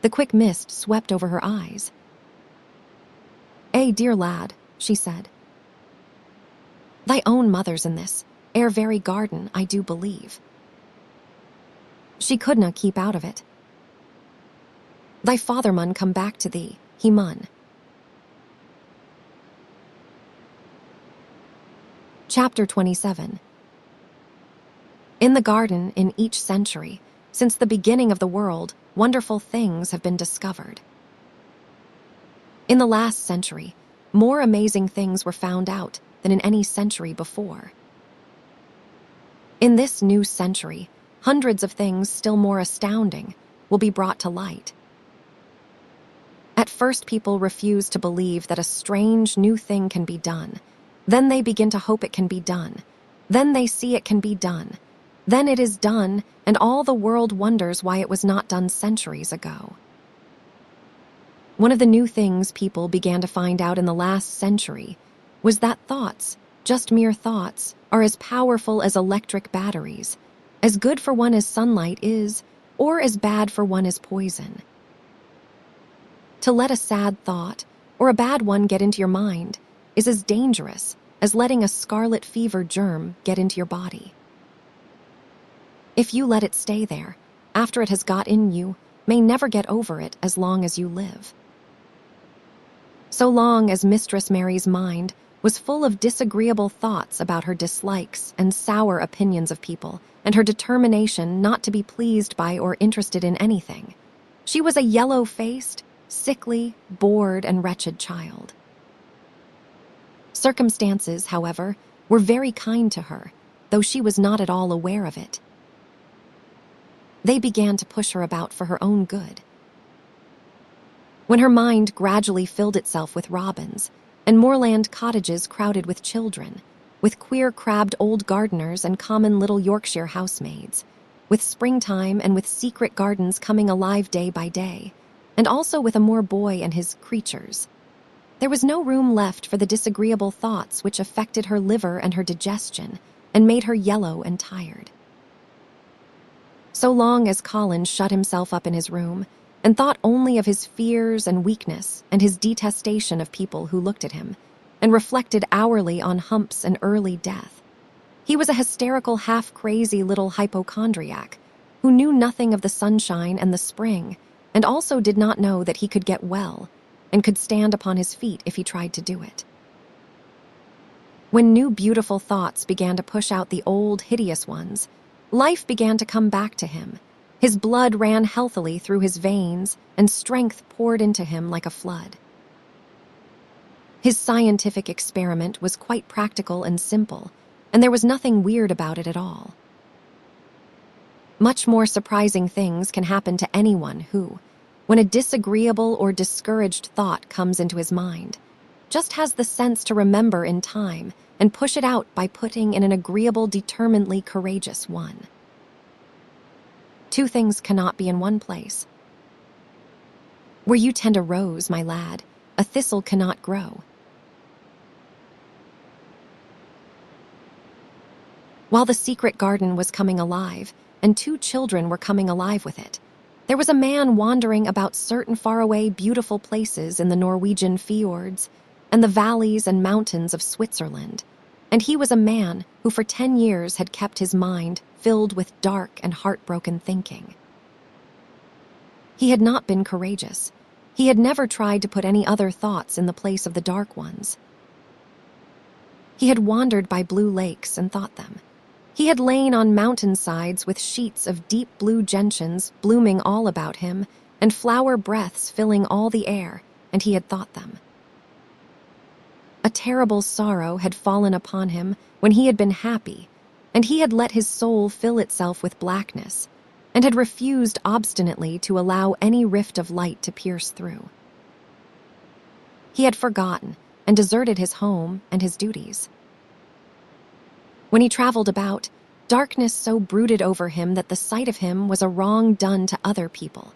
The quick mist swept over her eyes. Dear lad, she said. Thy own mother's in this, ere very garden, I do believe. She couldna keep out of it. Thy father mun come back to thee, he mun. Chapter 27. In the garden, in each century, since the beginning of the world, wonderful things have been discovered. In the last century, more amazing things were found out than in any century before. In this new century, hundreds of things still more astounding will be brought to light. At first, people refuse to believe that a strange new thing can be done. Then they begin to hope it can be done. Then they see it can be done. Then it is done, and all the world wonders why it was not done centuries ago. One of the new things people began to find out in the last century was that thoughts, just mere thoughts, are as powerful as electric batteries, as good for one as sunlight is, or as bad for one as poison. To let a sad thought, or a bad one get into your mind, is as dangerous as letting a scarlet fever germ get into your body. If you let it stay there, after it has got in you, may never get over it as long as you live. So long as Mistress Mary's mind was full of disagreeable thoughts about her dislikes and sour opinions of people, and her determination not to be pleased by or interested in anything, she was a yellow-faced, sickly, bored, and wretched child. Circumstances, however, were very kind to her, though she was not at all aware of it. They began to push her about for her own good. When her mind gradually filled itself with robins, and moorland cottages crowded with children, with queer crabbed old gardeners and common little Yorkshire housemaids, with springtime and with secret gardens coming alive day by day, and also with a moor boy and his creatures, there was no room left for the disagreeable thoughts which affected her liver and her digestion, and made her yellow and tired. So long as Colin shut himself up in his room, and thought only of his fears and weakness and his detestation of people who looked at him, and reflected hourly on humps and early death. He was a hysterical, half-crazy little hypochondriac who knew nothing of the sunshine and the spring, and also did not know that he could get well and could stand upon his feet if he tried to do it. When new beautiful thoughts began to push out the old hideous ones, life began to come back to him. His blood ran healthily through his veins, and strength poured into him like a flood. His scientific experiment was quite practical and simple, and there was nothing weird about it at all. Much more surprising things can happen to anyone who, when a disagreeable or discouraged thought comes into his mind, just has the sense to remember in time and push it out by putting in an agreeable, determinedly courageous one. Two things cannot be in one place. Where you tend a rose, my lad, a thistle cannot grow. While the secret garden was coming alive, and two children were coming alive with it, there was a man wandering about certain faraway, beautiful places in the Norwegian fjords and the valleys and mountains of Switzerland, and he was a man who for 10 years had kept his mind filled with dark and heartbroken thinking. He had not been courageous. He had never tried to put any other thoughts in the place of the dark ones. He had wandered by blue lakes and thought them. He had lain on mountainsides with sheets of deep blue gentians blooming all about him and flower breaths filling all the air, and he had thought them. A terrible sorrow had fallen upon him when he had been happy, and he had let his soul fill itself with blackness, and had refused obstinately to allow any rift of light to pierce through. He had forgotten and deserted his home and his duties. When he traveled about, darkness so brooded over him that the sight of him was a wrong done to other people,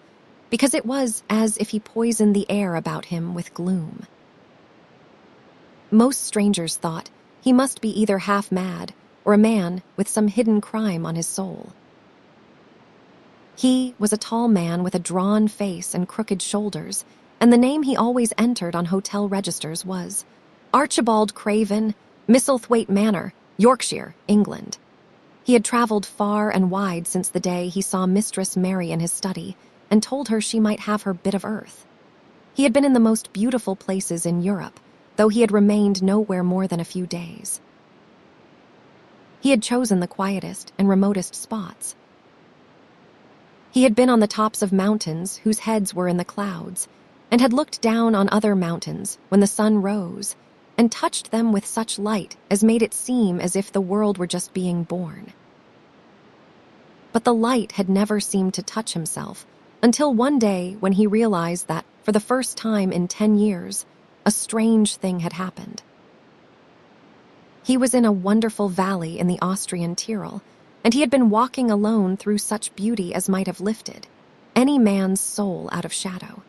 because it was as if he poisoned the air about him with gloom. Most strangers thought he must be either half mad or a man with some hidden crime on his soul. He was a tall man with a drawn face and crooked shoulders, and the name he always entered on hotel registers was Archibald Craven, Misselthwaite Manor, Yorkshire, England. He had traveled far and wide since the day he saw Mistress Mary in his study and told her she might have her bit of earth. He had been in the most beautiful places in Europe, though he had remained nowhere more than a few days. He had chosen the quietest and remotest spots. He had been on the tops of mountains whose heads were in the clouds, and had looked down on other mountains when the sun rose, and touched them with such light as made it seem as if the world were just being born. But the light had never seemed to touch himself until one day when he realized that, for the first time in 10 years, a strange thing had happened. He was in a wonderful valley in the Austrian Tyrol, and he had been walking alone through such beauty as might have lifted any man's soul out of shadow.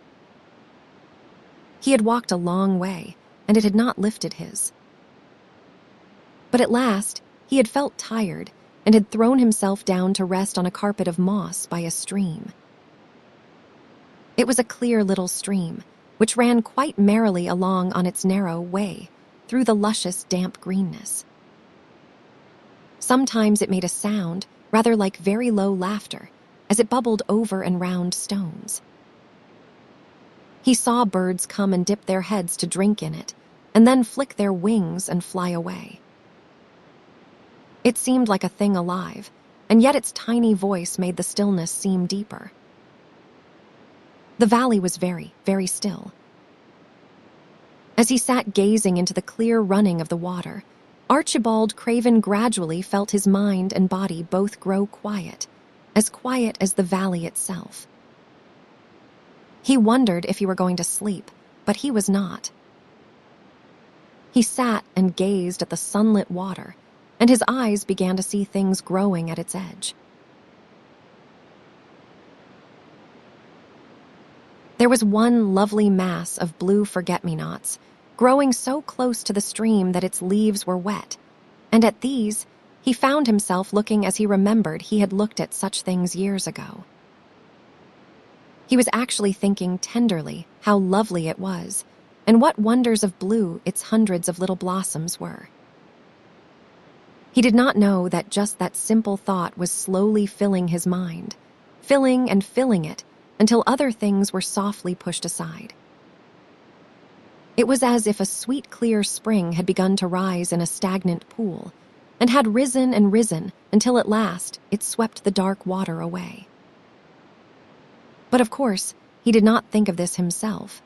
He had walked a long way, and it had not lifted his. But at last, he had felt tired and had thrown himself down to rest on a carpet of moss by a stream. It was a clear little stream, which ran quite merrily along on its narrow way through the luscious, damp greenness. Sometimes it made a sound, rather like very low laughter, as it bubbled over and round stones. He saw birds come and dip their heads to drink in it, and then flick their wings and fly away. It seemed like a thing alive, and yet its tiny voice made the stillness seem deeper. The valley was very, very still. As he sat gazing into the clear running of the water, Archibald Craven gradually felt his mind and body both grow quiet as the valley itself. He wondered if he were going to sleep, but he was not. He sat and gazed at the sunlit water, and his eyes began to see things growing at its edge. There was one lovely mass of blue forget-me-nots, growing so close to the stream that its leaves were wet, and at these he found himself looking as he remembered he had looked at such things years ago. He was actually thinking tenderly how lovely it was, and what wonders of blue its hundreds of little blossoms were. He did not know that just that simple thought was slowly filling his mind, filling and filling it until other things were softly pushed aside. It was as if a sweet, clear spring had begun to rise in a stagnant pool, and had risen and risen until at last it swept the dark water away. But of course, he did not think of this himself.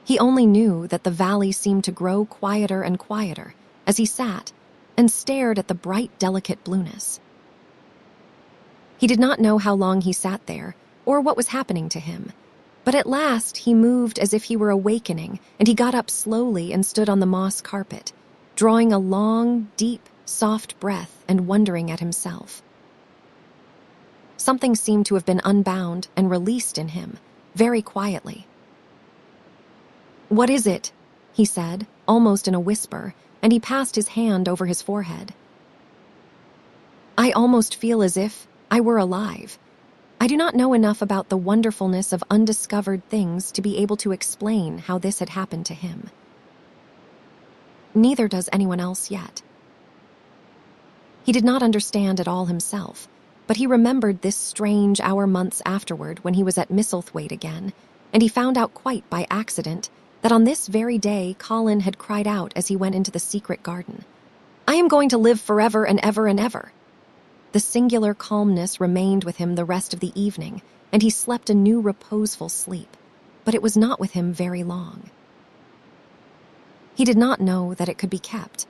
He only knew that the valley seemed to grow quieter and quieter as he sat and stared at the bright, delicate blueness. He did not know how long he sat there or what was happening to him, but at last he moved as if he were awakening, and he got up slowly and stood on the moss carpet, drawing a long, deep, soft breath and wondering at himself. Something seemed to have been unbound and released in him, very quietly. "What is it?" he said, almost in a whisper, and he passed his hand over his forehead. "I almost feel as if I were alive. I do not know enough about the wonderfulness of undiscovered things to be able to explain how this had happened to him. Neither does anyone else yet." He did not understand it all himself, but he remembered this strange hour months afterward when he was at Misselthwaite again, and he found out quite by accident that on this very day Colin had cried out as he went into the secret garden, "I am going to live forever and ever and ever." The singular calmness remained with him the rest of the evening, and he slept a new reposeful sleep, but it was not with him very long. He did not know that it could be kept.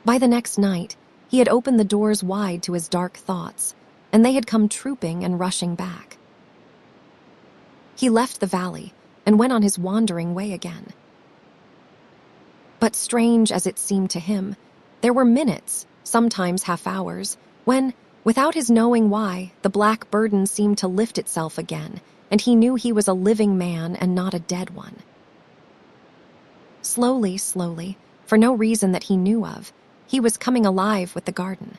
By the next night, he had opened the doors wide to his dark thoughts, and they had come trooping and rushing back. He left the valley and went on his wandering way again. But strange as it seemed to him, there were minutes, sometimes half hours, when, without his knowing why, the black burden seemed to lift itself again, and he knew he was a living man and not a dead one. Slowly, slowly, for no reason that he knew of, he was coming alive with the garden.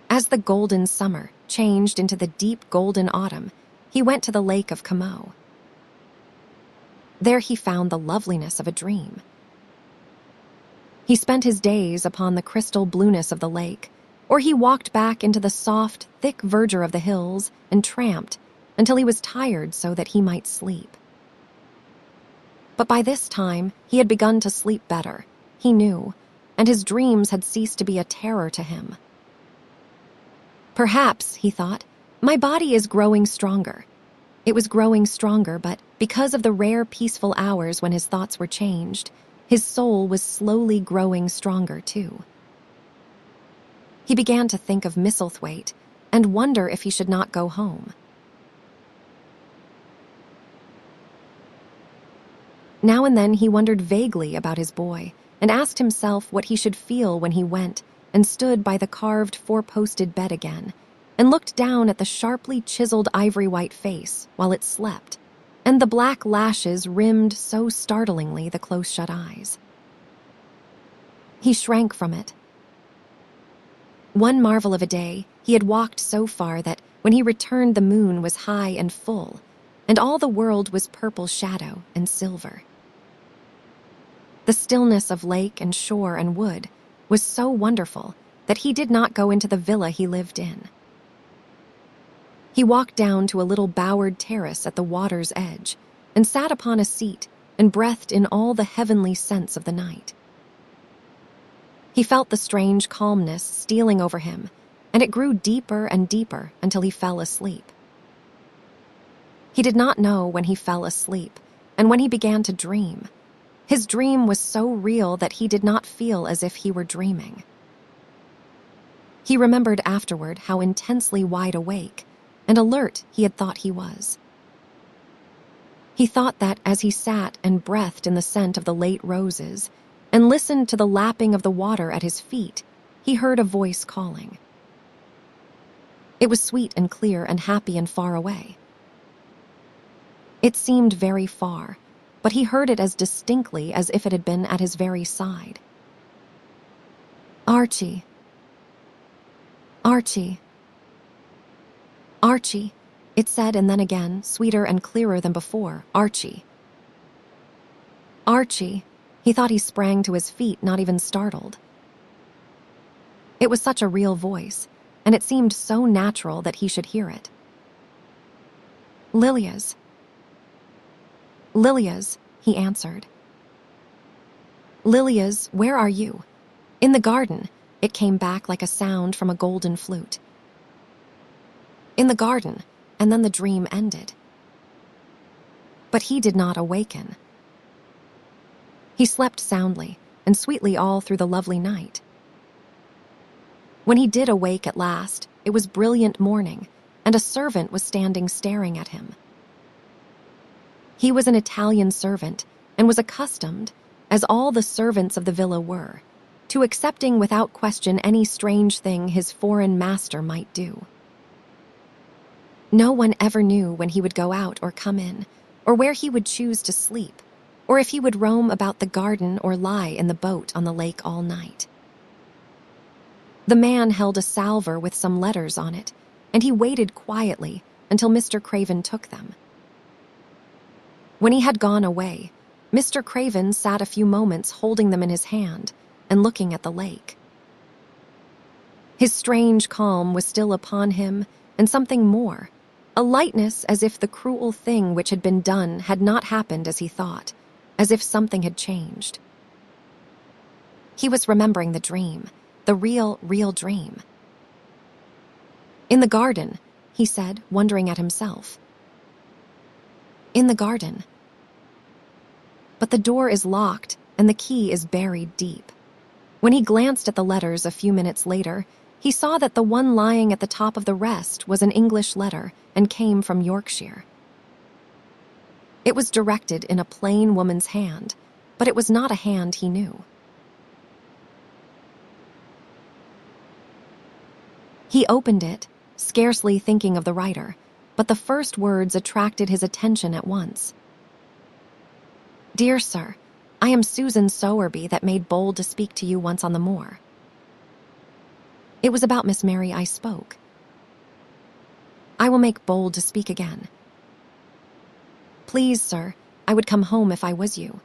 As the golden summer changed into the deep golden autumn, he went to the lake of Como. There he found the loveliness of a dream. He spent his days upon the crystal blueness of the lake, or he walked back into the soft, thick verdure of the hills and tramped until he was tired so that he might sleep. But by this time, he had begun to sleep better, he knew, and his dreams had ceased to be a terror to him. Perhaps, he thought, my body is growing stronger. It was growing stronger, but because of the rare peaceful hours when his thoughts were changed, his soul was slowly growing stronger too. He began to think of Misselthwaite and wonder if he should not go home. Now and then he wondered vaguely about his boy and asked himself what he should feel when he went and stood by the carved four-posted bed again and looked down at the sharply chiseled ivory-white face while it slept, and the black lashes rimmed so startlingly the close-shut eyes. He shrank from it. One marvel of a day, he had walked so far that when he returned the moon was high and full, and all the world was purple shadow and silver. The stillness of lake and shore and wood was so wonderful that he did not go into the villa he lived in. He walked down to a little bowered terrace at the water's edge and sat upon a seat and breathed in all the heavenly scents of the night. He felt the strange calmness stealing over him, and it grew deeper and deeper until he fell asleep. He did not know when he fell asleep and when he began to dream. His dream was so real that he did not feel as if he were dreaming. He remembered afterward how intensely wide awake and alert he had thought he was. He thought that as he sat and breathed in the scent of the late roses and listened to the lapping of the water at his feet, he heard a voice calling. It was sweet and clear and happy and far away. It seemed very far, but he heard it as distinctly as if it had been at his very side. "Archie. Archie. Archie," It said, and then again, sweeter and clearer than before, Archie. Archie. He thought he sprang to his feet, not even startled. It was such a real voice, and it seemed so natural that he should hear it. Lilia's. Lilia's, he answered. Lilia's, where are you? In the garden, it came back like a sound from a golden flute. In the garden, and then the dream ended. But he did not awaken. He slept soundly and sweetly all through the lovely night. When he did awake at last, it was brilliant morning, and a servant was standing staring at him. He was an Italian servant and was accustomed, as all the servants of the villa were, to accepting without question any strange thing his foreign master might do. No one ever knew when he would go out or come in, or where he would choose to sleep, or if he would roam about the garden or lie in the boat on the lake all night. The man held a salver with some letters on it, and he waited quietly until Mr. Craven took them. When he had gone away, Mr. Craven sat a few moments holding them in his hand and looking at the lake. His strange calm was still upon him, and something more, a lightness as if the cruel thing which had been done had not happened as he thought, as if something had changed. He was remembering the dream, the real dream. In the garden, he said, wondering at himself. In the garden. But the door is locked and the key is buried deep. When he glanced at the letters a few minutes later, he saw that the one lying at the top of the rest was an English letter and came from Yorkshire. It was directed in a plain woman's hand, but it was not a hand he knew. He opened it, scarcely thinking of the writer, but the first words attracted his attention at once. Dear sir, I am Susan Sowerby that made bold to speak to you once on the moor. It was about Miss Mary I spoke. I will make bold to speak again. Please, sir, I would come home if I was you.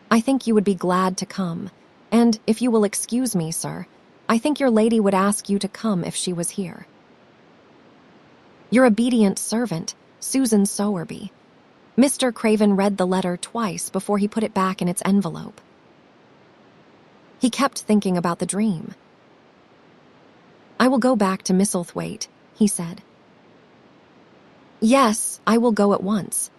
I think you would be glad to come, and if you will excuse me, sir, I think your lady would ask you to come if she was here. Your obedient servant, Susan Sowerby. Mr. Craven read the letter twice before he put it back in its envelope. He kept thinking about the dream. I will go back to Misselthwaite, he said. Yes, I will go at once.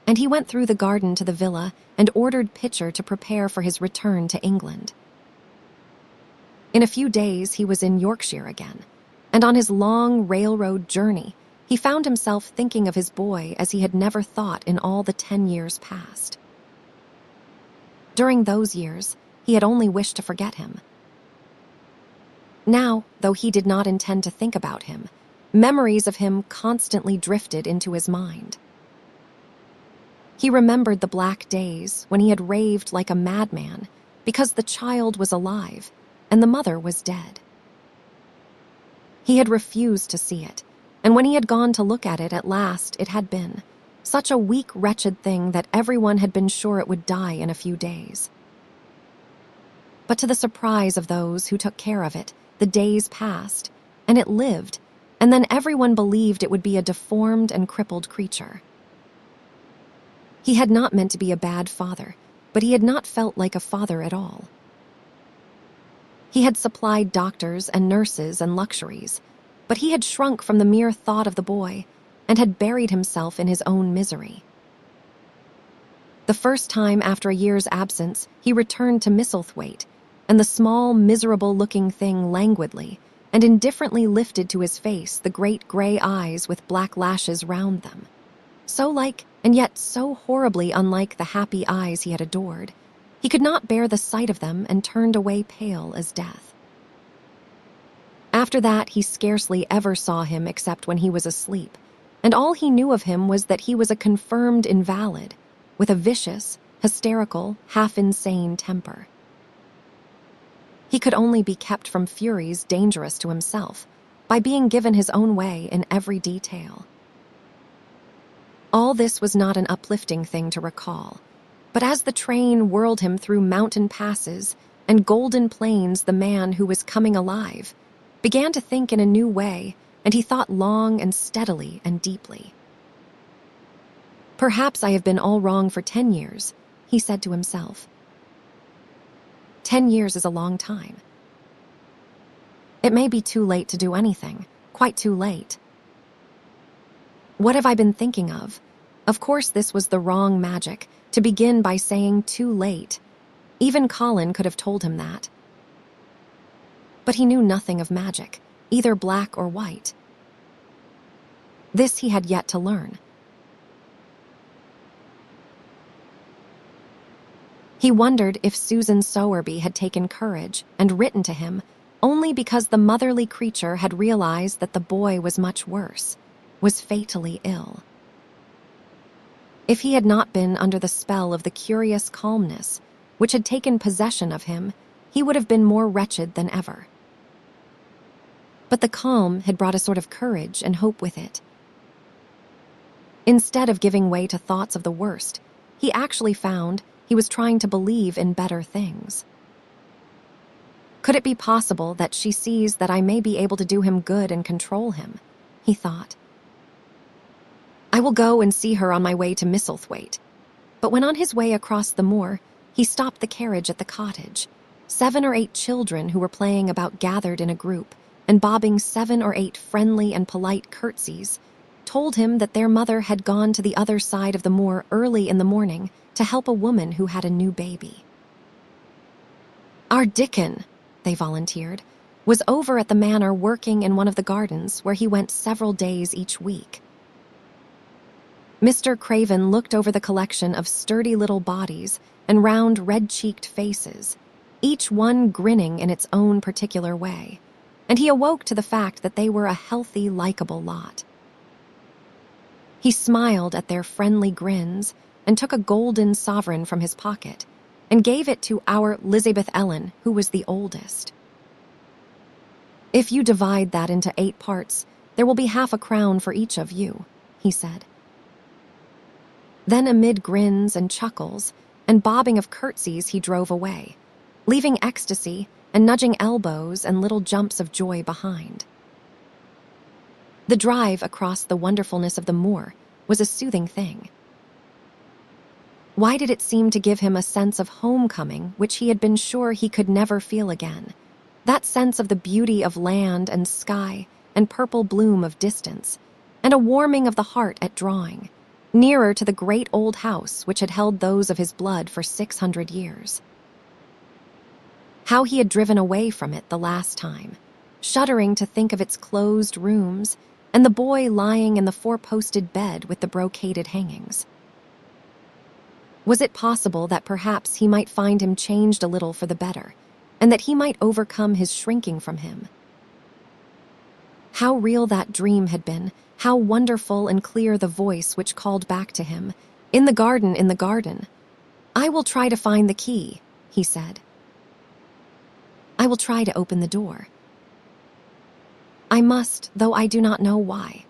And he went through the garden to the villa and ordered Pitcher to prepare for his return to England. In a few days, he was in Yorkshire again, and on his long railroad journey, he found himself thinking of his boy as he had never thought in all the 10 years past. During those years, he had only wished to forget him. Now, though he did not intend to think about him, memories of him constantly drifted into his mind. He remembered the black days when he had raved like a madman because the child was alive and the mother was dead. He had refused to see it, and when he had gone to look at it at last, it had been such a weak, wretched thing that everyone had been sure it would die in a few days. But to the surprise of those who took care of it, the days passed, and it lived, and then everyone believed it would be a deformed and crippled creature. He had not meant to be a bad father, but he had not felt like a father at all. He had supplied doctors and nurses and luxuries, but he had shrunk from the mere thought of the boy and had buried himself in his own misery. The first time after a year's absence, he returned to Misselthwaite, and the small, miserable-looking thing languidly and indifferently lifted to his face the great gray eyes with black lashes round them. So like, and yet so horribly unlike the happy eyes he had adored, he could not bear the sight of them and turned away pale as death. After that, he scarcely ever saw him except when he was asleep, and all he knew of him was that he was a confirmed invalid, with a vicious, hysterical, half-insane temper. He could only be kept from furies dangerous to himself, by being given his own way in every detail. All this was not an uplifting thing to recall, but as the train whirled him through mountain passes and golden plains, the man who was coming alive began to think in a new way, and he thought long and steadily and deeply. "Perhaps I have been all wrong for 10 years, he said to himself. 10 years is a long time. It may be too late to do anything, quite too late. What have I been thinking of? Of course this was the wrong magic, to begin by saying too late. Even Colin could have told him that. But he knew nothing of magic, either black or white. This he had yet to learn. He wondered if Susan Sowerby had taken courage and written to him only because the motherly creature had realized that the boy was much worse, was fatally ill. If he had not been under the spell of the curious calmness which had taken possession of him, he would have been more wretched than ever. But the calm had brought a sort of courage and hope with it. Instead of giving way to thoughts of the worst, he actually found he was trying to believe in better things. Could it be possible that she sees that I may be able to do him good and control him? He thought. I will go and see her on my way to Misselthwaite. But when on his way across the moor, he stopped the carriage at the cottage. 7 or 8 children who were playing about gathered in a group and bobbing 7 or 8 friendly and polite curtsies told him that their mother had gone to the other side of the moor early in the morning to help a woman who had a new baby. Our Dickon, they volunteered, was over at the manor working in one of the gardens where he went several days each week. Mr. Craven looked over the collection of sturdy little bodies and round red-cheeked faces, each one grinning in its own particular way, and he awoke to the fact that they were a healthy, likable lot. He smiled at their friendly grins and took a golden sovereign from his pocket and gave it to our Lizabeth Ellen, who was the oldest. If you divide that into 8 parts, there will be half a crown for each of you, he said. Then amid grins and chuckles and bobbing of curtsies he drove away, leaving ecstasy and nudging elbows and little jumps of joy behind. The drive across the wonderfulness of the moor was a soothing thing. Why did it seem to give him a sense of homecoming which he had been sure he could never feel again? That sense of the beauty of land and sky and purple bloom of distance, and a warming of the heart at drawing, nearer to the great old house which had held those of his blood for 600 years. How he had driven away from it the last time, shuddering to think of its closed rooms and the boy lying in the 4-posted bed with the brocaded hangings. Was it possible that perhaps he might find him changed a little for the better, and that he might overcome his shrinking from him? How real that dream had been, how wonderful and clear the voice which called back to him, in the garden, in the garden. I will try to find the key, he said. I will try to open the door. I must, though I do not know why.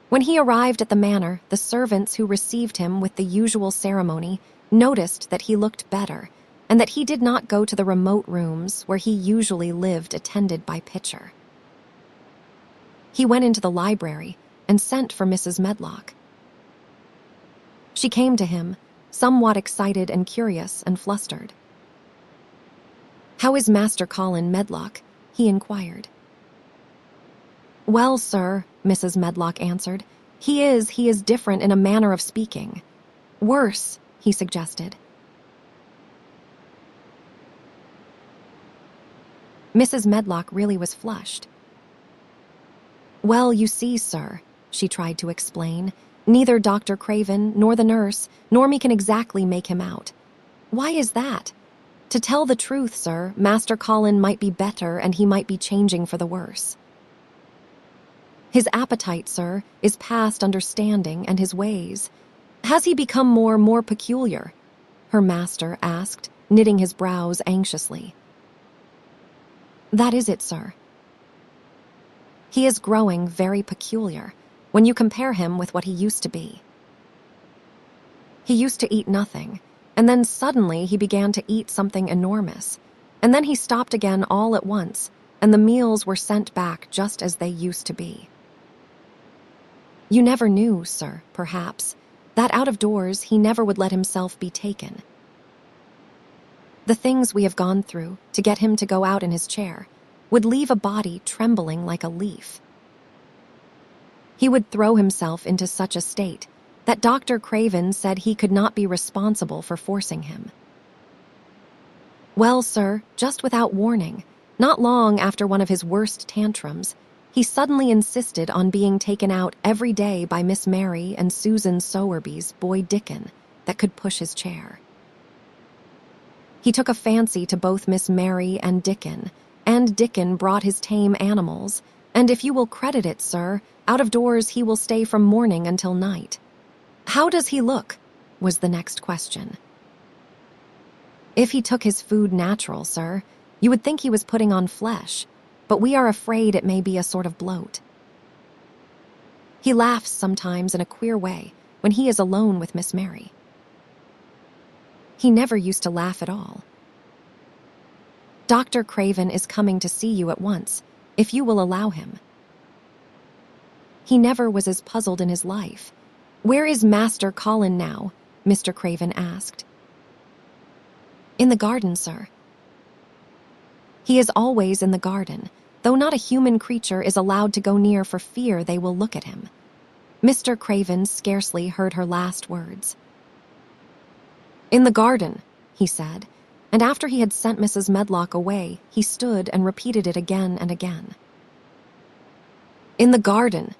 When he arrived at the manor, the servants who received him with the usual ceremony noticed that he looked better, and that he did not go to the remote rooms where he usually lived attended by Pitcher. He went into the library and sent for Mrs. Medlock. She came to him, somewhat excited and curious and flustered. How is Master Colin Medlock? He inquired. Well, sir, Mrs. Medlock answered, he is different in a manner of speaking. Worse, he suggested. Mrs. Medlock really was flushed. Well, you see, sir, she tried to explain, neither Dr. Craven nor the nurse nor me can exactly make him out. Why is that? To tell the truth, sir, Master Colin might be better and he might be changing for the worse. His appetite, sir, is past understanding, and his ways. Has he become more peculiar? Her master asked, knitting his brows anxiously. That is it, sir. He is growing very peculiar when you compare him with what he used to be. He used to eat nothing, and then suddenly he began to eat something enormous, and then he stopped again all at once, and the meals were sent back just as they used to be. You never knew, sir, perhaps, that out of doors he never would let himself be taken. The things we have gone through to get him to go out in his chair would leave a body trembling like a leaf. He would throw himself into such a state that Dr. Craven said he could not be responsible for forcing him. Well, sir, just without warning, not long after one of his worst tantrums, he suddenly insisted on being taken out every day by Miss Mary and Susan Sowerby's boy Dickon that could push his chair. He took a fancy to both Miss Mary and Dickon brought his tame animals, and if you will credit it, sir, out of doors he will stay from morning until night. How does he look? Was the next question. If he took his food natural, sir, you would think he was putting on flesh, but we are afraid it may be a sort of bloat. He laughs sometimes in a queer way when he is alone with Miss Mary. He never used to laugh at all. Dr. Craven is coming to see you at once, if you will allow him. He never was as puzzled in his life. Where is Master Colin now? Mr. Craven asked. In the garden, sir. He is always in the garden, though not a human creature is allowed to go near for fear they will look at him. Mr. Craven scarcely heard her last words. In the garden, he said, and after he had sent Mrs. Medlock away, he stood and repeated it again and again. In the garden.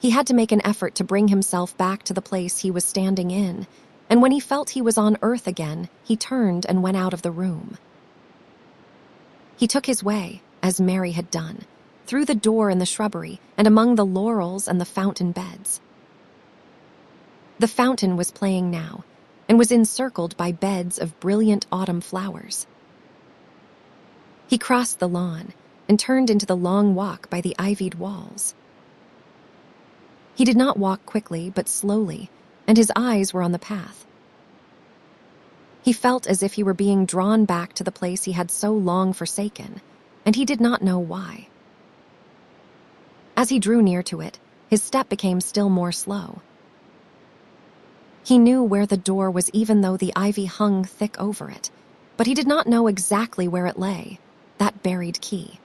He had to make an effort to bring himself back to the place he was standing in, and when he felt he was on earth again, he turned and went out of the room. He took his way, as Mary had done, through the door in the shrubbery and among the laurels and the fountain beds. The fountain was playing now, and was encircled by beds of brilliant autumn flowers. He crossed the lawn and turned into the long walk by the ivied walls. He did not walk quickly, but slowly, and his eyes were on the path. He felt as if he were being drawn back to the place he had so long forsaken, and he did not know why. As he drew near to it, his step became still more slow. He knew where the door was even though the ivy hung thick over it, but he did not know exactly where it lay, that buried key.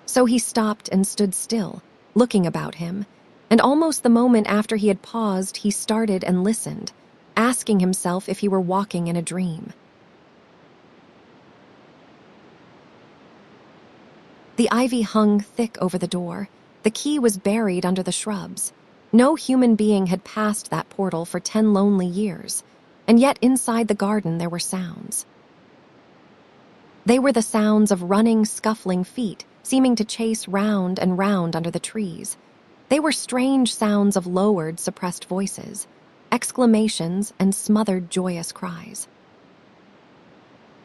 So he stopped and stood still, looking about him, and almost the moment after he had paused, he started and listened, asking himself if he were walking in a dream. The ivy hung thick over the door. The key was buried under the shrubs. No human being had passed that portal for 10 lonely years, and yet inside the garden there were sounds. They were the sounds of running, scuffling feet, seeming to chase round and round under the trees. They were strange sounds of lowered, suppressed voices, exclamations, and smothered, joyous cries.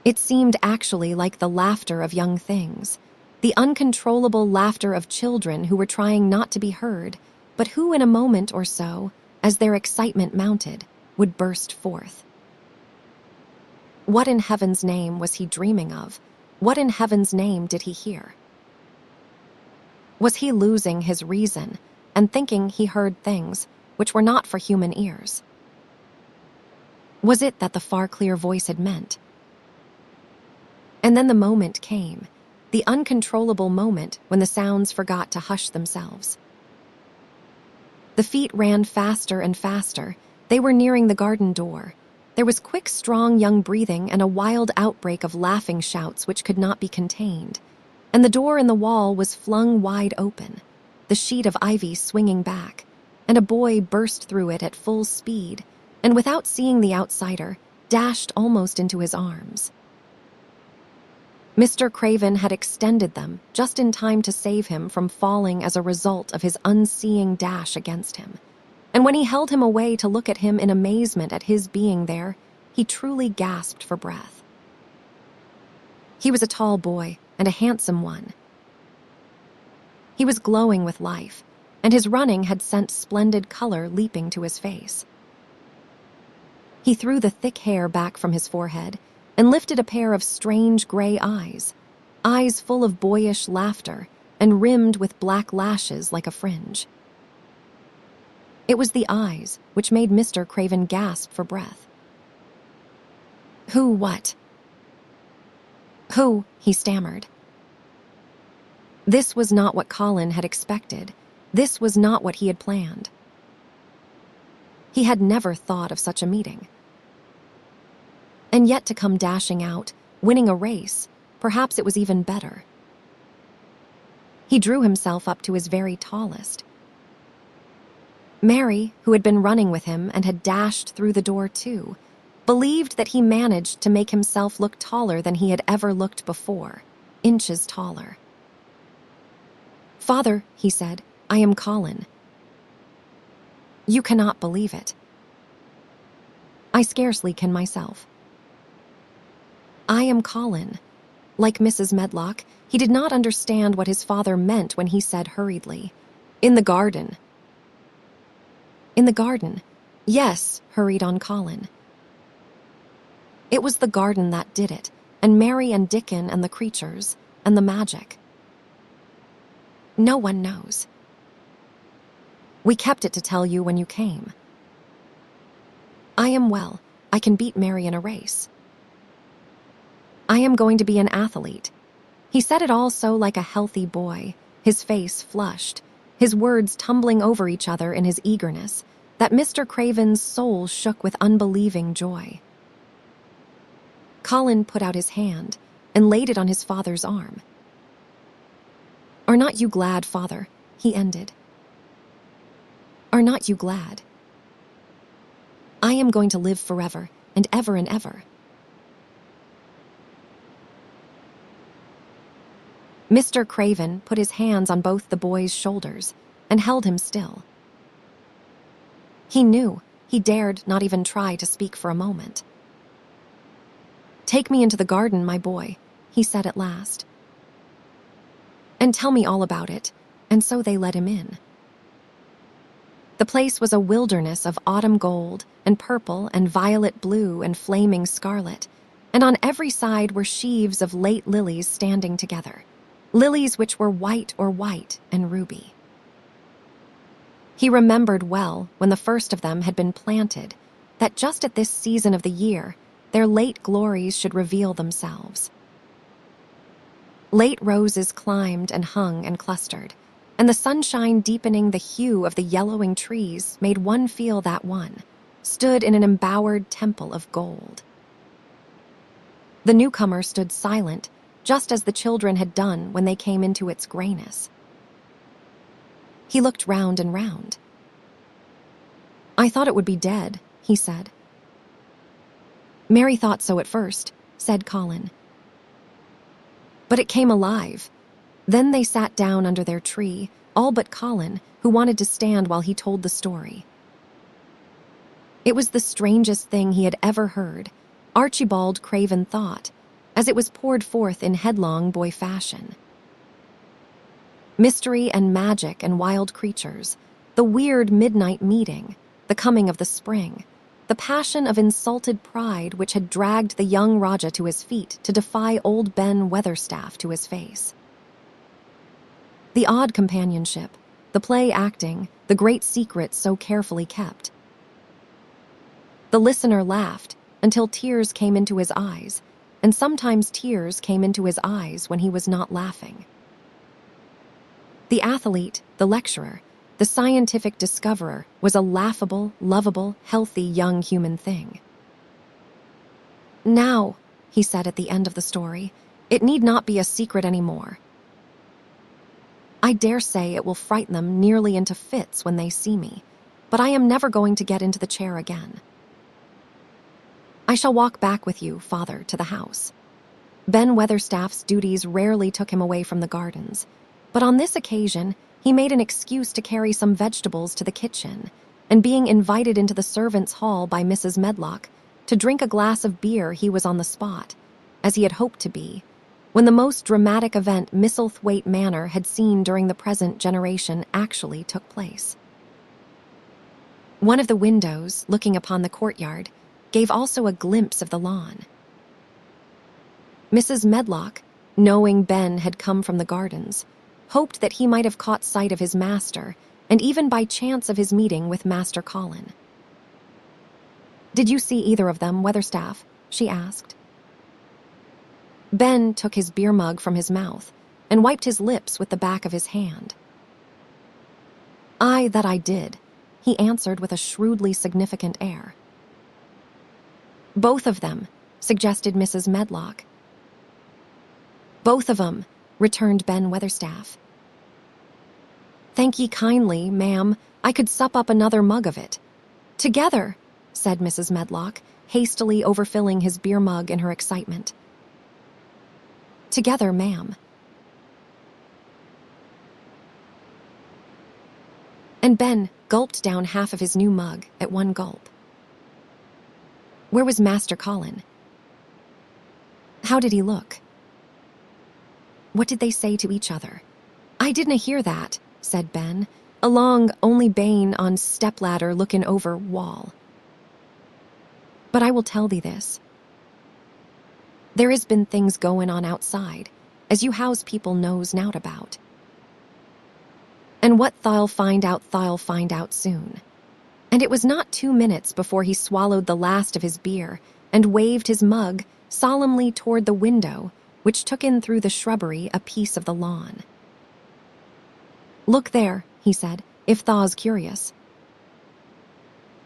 It seemed actually like the laughter of young things, the uncontrollable laughter of children who were trying not to be heard, but who in a moment or so, as their excitement mounted, would burst forth. What in heaven's name was he dreaming of? What in heaven's name did he hear? Was he losing his reason and thinking he heard things which were not for human ears? Was it that the far clear voice had meant? And then the moment came, the uncontrollable moment when the sounds forgot to hush themselves. The feet ran faster and faster. They were nearing the garden door. There was quick, strong young breathing and a wild outbreak of laughing shouts which could not be contained. And the door in the wall was flung wide open, the sheet of ivy swinging back, and a boy burst through it at full speed, and without seeing the outsider, dashed almost into his arms. Mr. Craven had extended them just in time to save him from falling as a result of his unseeing dash against him. And when he held him away to look at him in amazement at his being there, he truly gasped for breath. He was a tall boy, and a handsome one. He was glowing with life, and his running had sent splendid color leaping to his face. He threw the thick hair back from his forehead and lifted a pair of strange gray eyes full of boyish laughter and rimmed with black lashes like a fringe. It was the eyes which made Mr. Craven gasp for breath. What? Who? He stammered. This was not what Colin had expected. This was not what he had planned. He had never thought of such a meeting. And yet to come dashing out, winning a race, perhaps it was even better. He drew himself up to his very tallest. Mary, who had been running with him and had dashed through the door too, believed that he managed to make himself look taller than he had ever looked before, inches taller. "Father," he said, "I am Colin." "You cannot believe it." "I scarcely can myself." "I am Colin." Like Mrs. Medlock, he did not understand what his father meant when he said hurriedly, "In the garden." "In the garden." "Yes," hurried on Colin. It was the garden that did it, and Mary and Dickon and the creatures, and the magic. No one knows. We kept it to tell you when you came. I am well. I can beat Mary in a race. I am going to be an athlete. He said it all so like a healthy boy, his face flushed, his words tumbling over each other in his eagerness, that Mr. Craven's soul shook with unbelieving joy. Colin put out his hand and laid it on his father's arm. "Are not you glad, Father?" he ended. "Are not you glad? I am going to live forever and ever and ever." Mr. Craven put his hands on both the boy's shoulders and held him still. He knew he dared not even try to speak for a moment. "Take me into the garden, my boy," he said at last. "And tell me all about it," and so they let him in. The place was a wilderness of autumn gold and purple and violet blue and flaming scarlet, and on every side were sheaves of late lilies standing together, lilies which were white and ruby. He remembered well, when the first of them had been planted, that just at this season of the year, their late glories should reveal themselves. Late roses climbed and hung and clustered, and the sunshine deepening the hue of the yellowing trees made one feel that one stood in an embowered temple of gold. The newcomer stood silent, just as the children had done when they came into its grayness. He looked round and round. "I thought it would be dead," he said. "Mary thought so at first," said Colin. "But it came alive." Then they sat down under their tree, all but Colin, who wanted to stand while he told the story. It was the strangest thing he had ever heard, Archibald Craven thought, as it was poured forth in headlong boy fashion. Mystery and magic and wild creatures, the weird midnight meeting, the coming of the spring, the passion of insulted pride which had dragged the young Raja to his feet to defy old Ben Weatherstaff to his face. The odd companionship, the play acting, the great secret so carefully kept. The listener laughed until tears came into his eyes, and sometimes tears came into his eyes when he was not laughing. The athlete, the lecturer, the scientific discoverer was a laughable, lovable, healthy young human thing. "Now," he said at the end of the story, "it need not be a secret anymore. I dare say it will frighten them nearly into fits when they see me, but I am never going to get into the chair again. I shall walk back with you, Father, to the house." Ben Weatherstaff's duties rarely took him away from the gardens, but on this occasion he made an excuse to carry some vegetables to the kitchen, and being invited into the servants' hall by Mrs. Medlock to drink a glass of beer, he was on the spot, as he had hoped to be, when the most dramatic event Misselthwaite Manor had seen during the present generation actually took place. One of the windows, looking upon the courtyard, gave also a glimpse of the lawn. Mrs. Medlock, knowing Ben had come from the gardens, hoped that he might have caught sight of his master, and even by chance of his meeting with Master Colin. "Did you see either of them, Weatherstaff?" she asked. Ben took his beer mug from his mouth and wiped his lips with the back of his hand. "Aye, that I did," he answered with a shrewdly significant air. "Both of them," suggested Mrs. Medlock. "Both of 'em," returned Ben Weatherstaff. "Thank ye kindly, ma'am. I could sup up another mug of it." "Together," said Mrs. Medlock, hastily overfilling his beer mug in her excitement. "Together, ma'am." And Ben gulped down half of his new mug at one gulp. Where was Master Colin? How did he look? What did they say to each other? "I didna hear that," said Ben, along only bane on stepladder looking over wall. "But I will tell thee this. There has been things goin' on outside, as you house people knows nowt about. And what thou'll find out soon." And it was not 2 minutes before he swallowed the last of his beer and waved his mug solemnly toward the window, which took in through the shrubbery a piece of the lawn. "Look there," he said, "if thou's curious.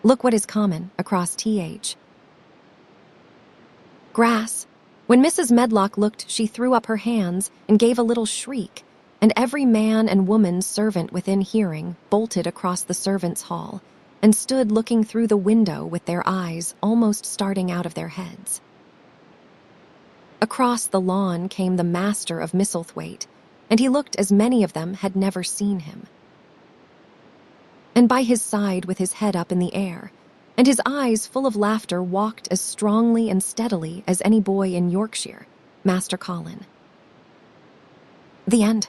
Look what is common across th. Grass." When Mrs. Medlock looked, she threw up her hands and gave a little shriek, and every man and woman servant within hearing bolted across the servants' hall and stood looking through the window with their eyes almost starting out of their heads. Across the lawn came the master of Misselthwaite, and he looked as many of them had never seen him. And by his side, with his head up in the air, and his eyes full of laughter, walked as strongly and steadily as any boy in Yorkshire, Master Colin. The end.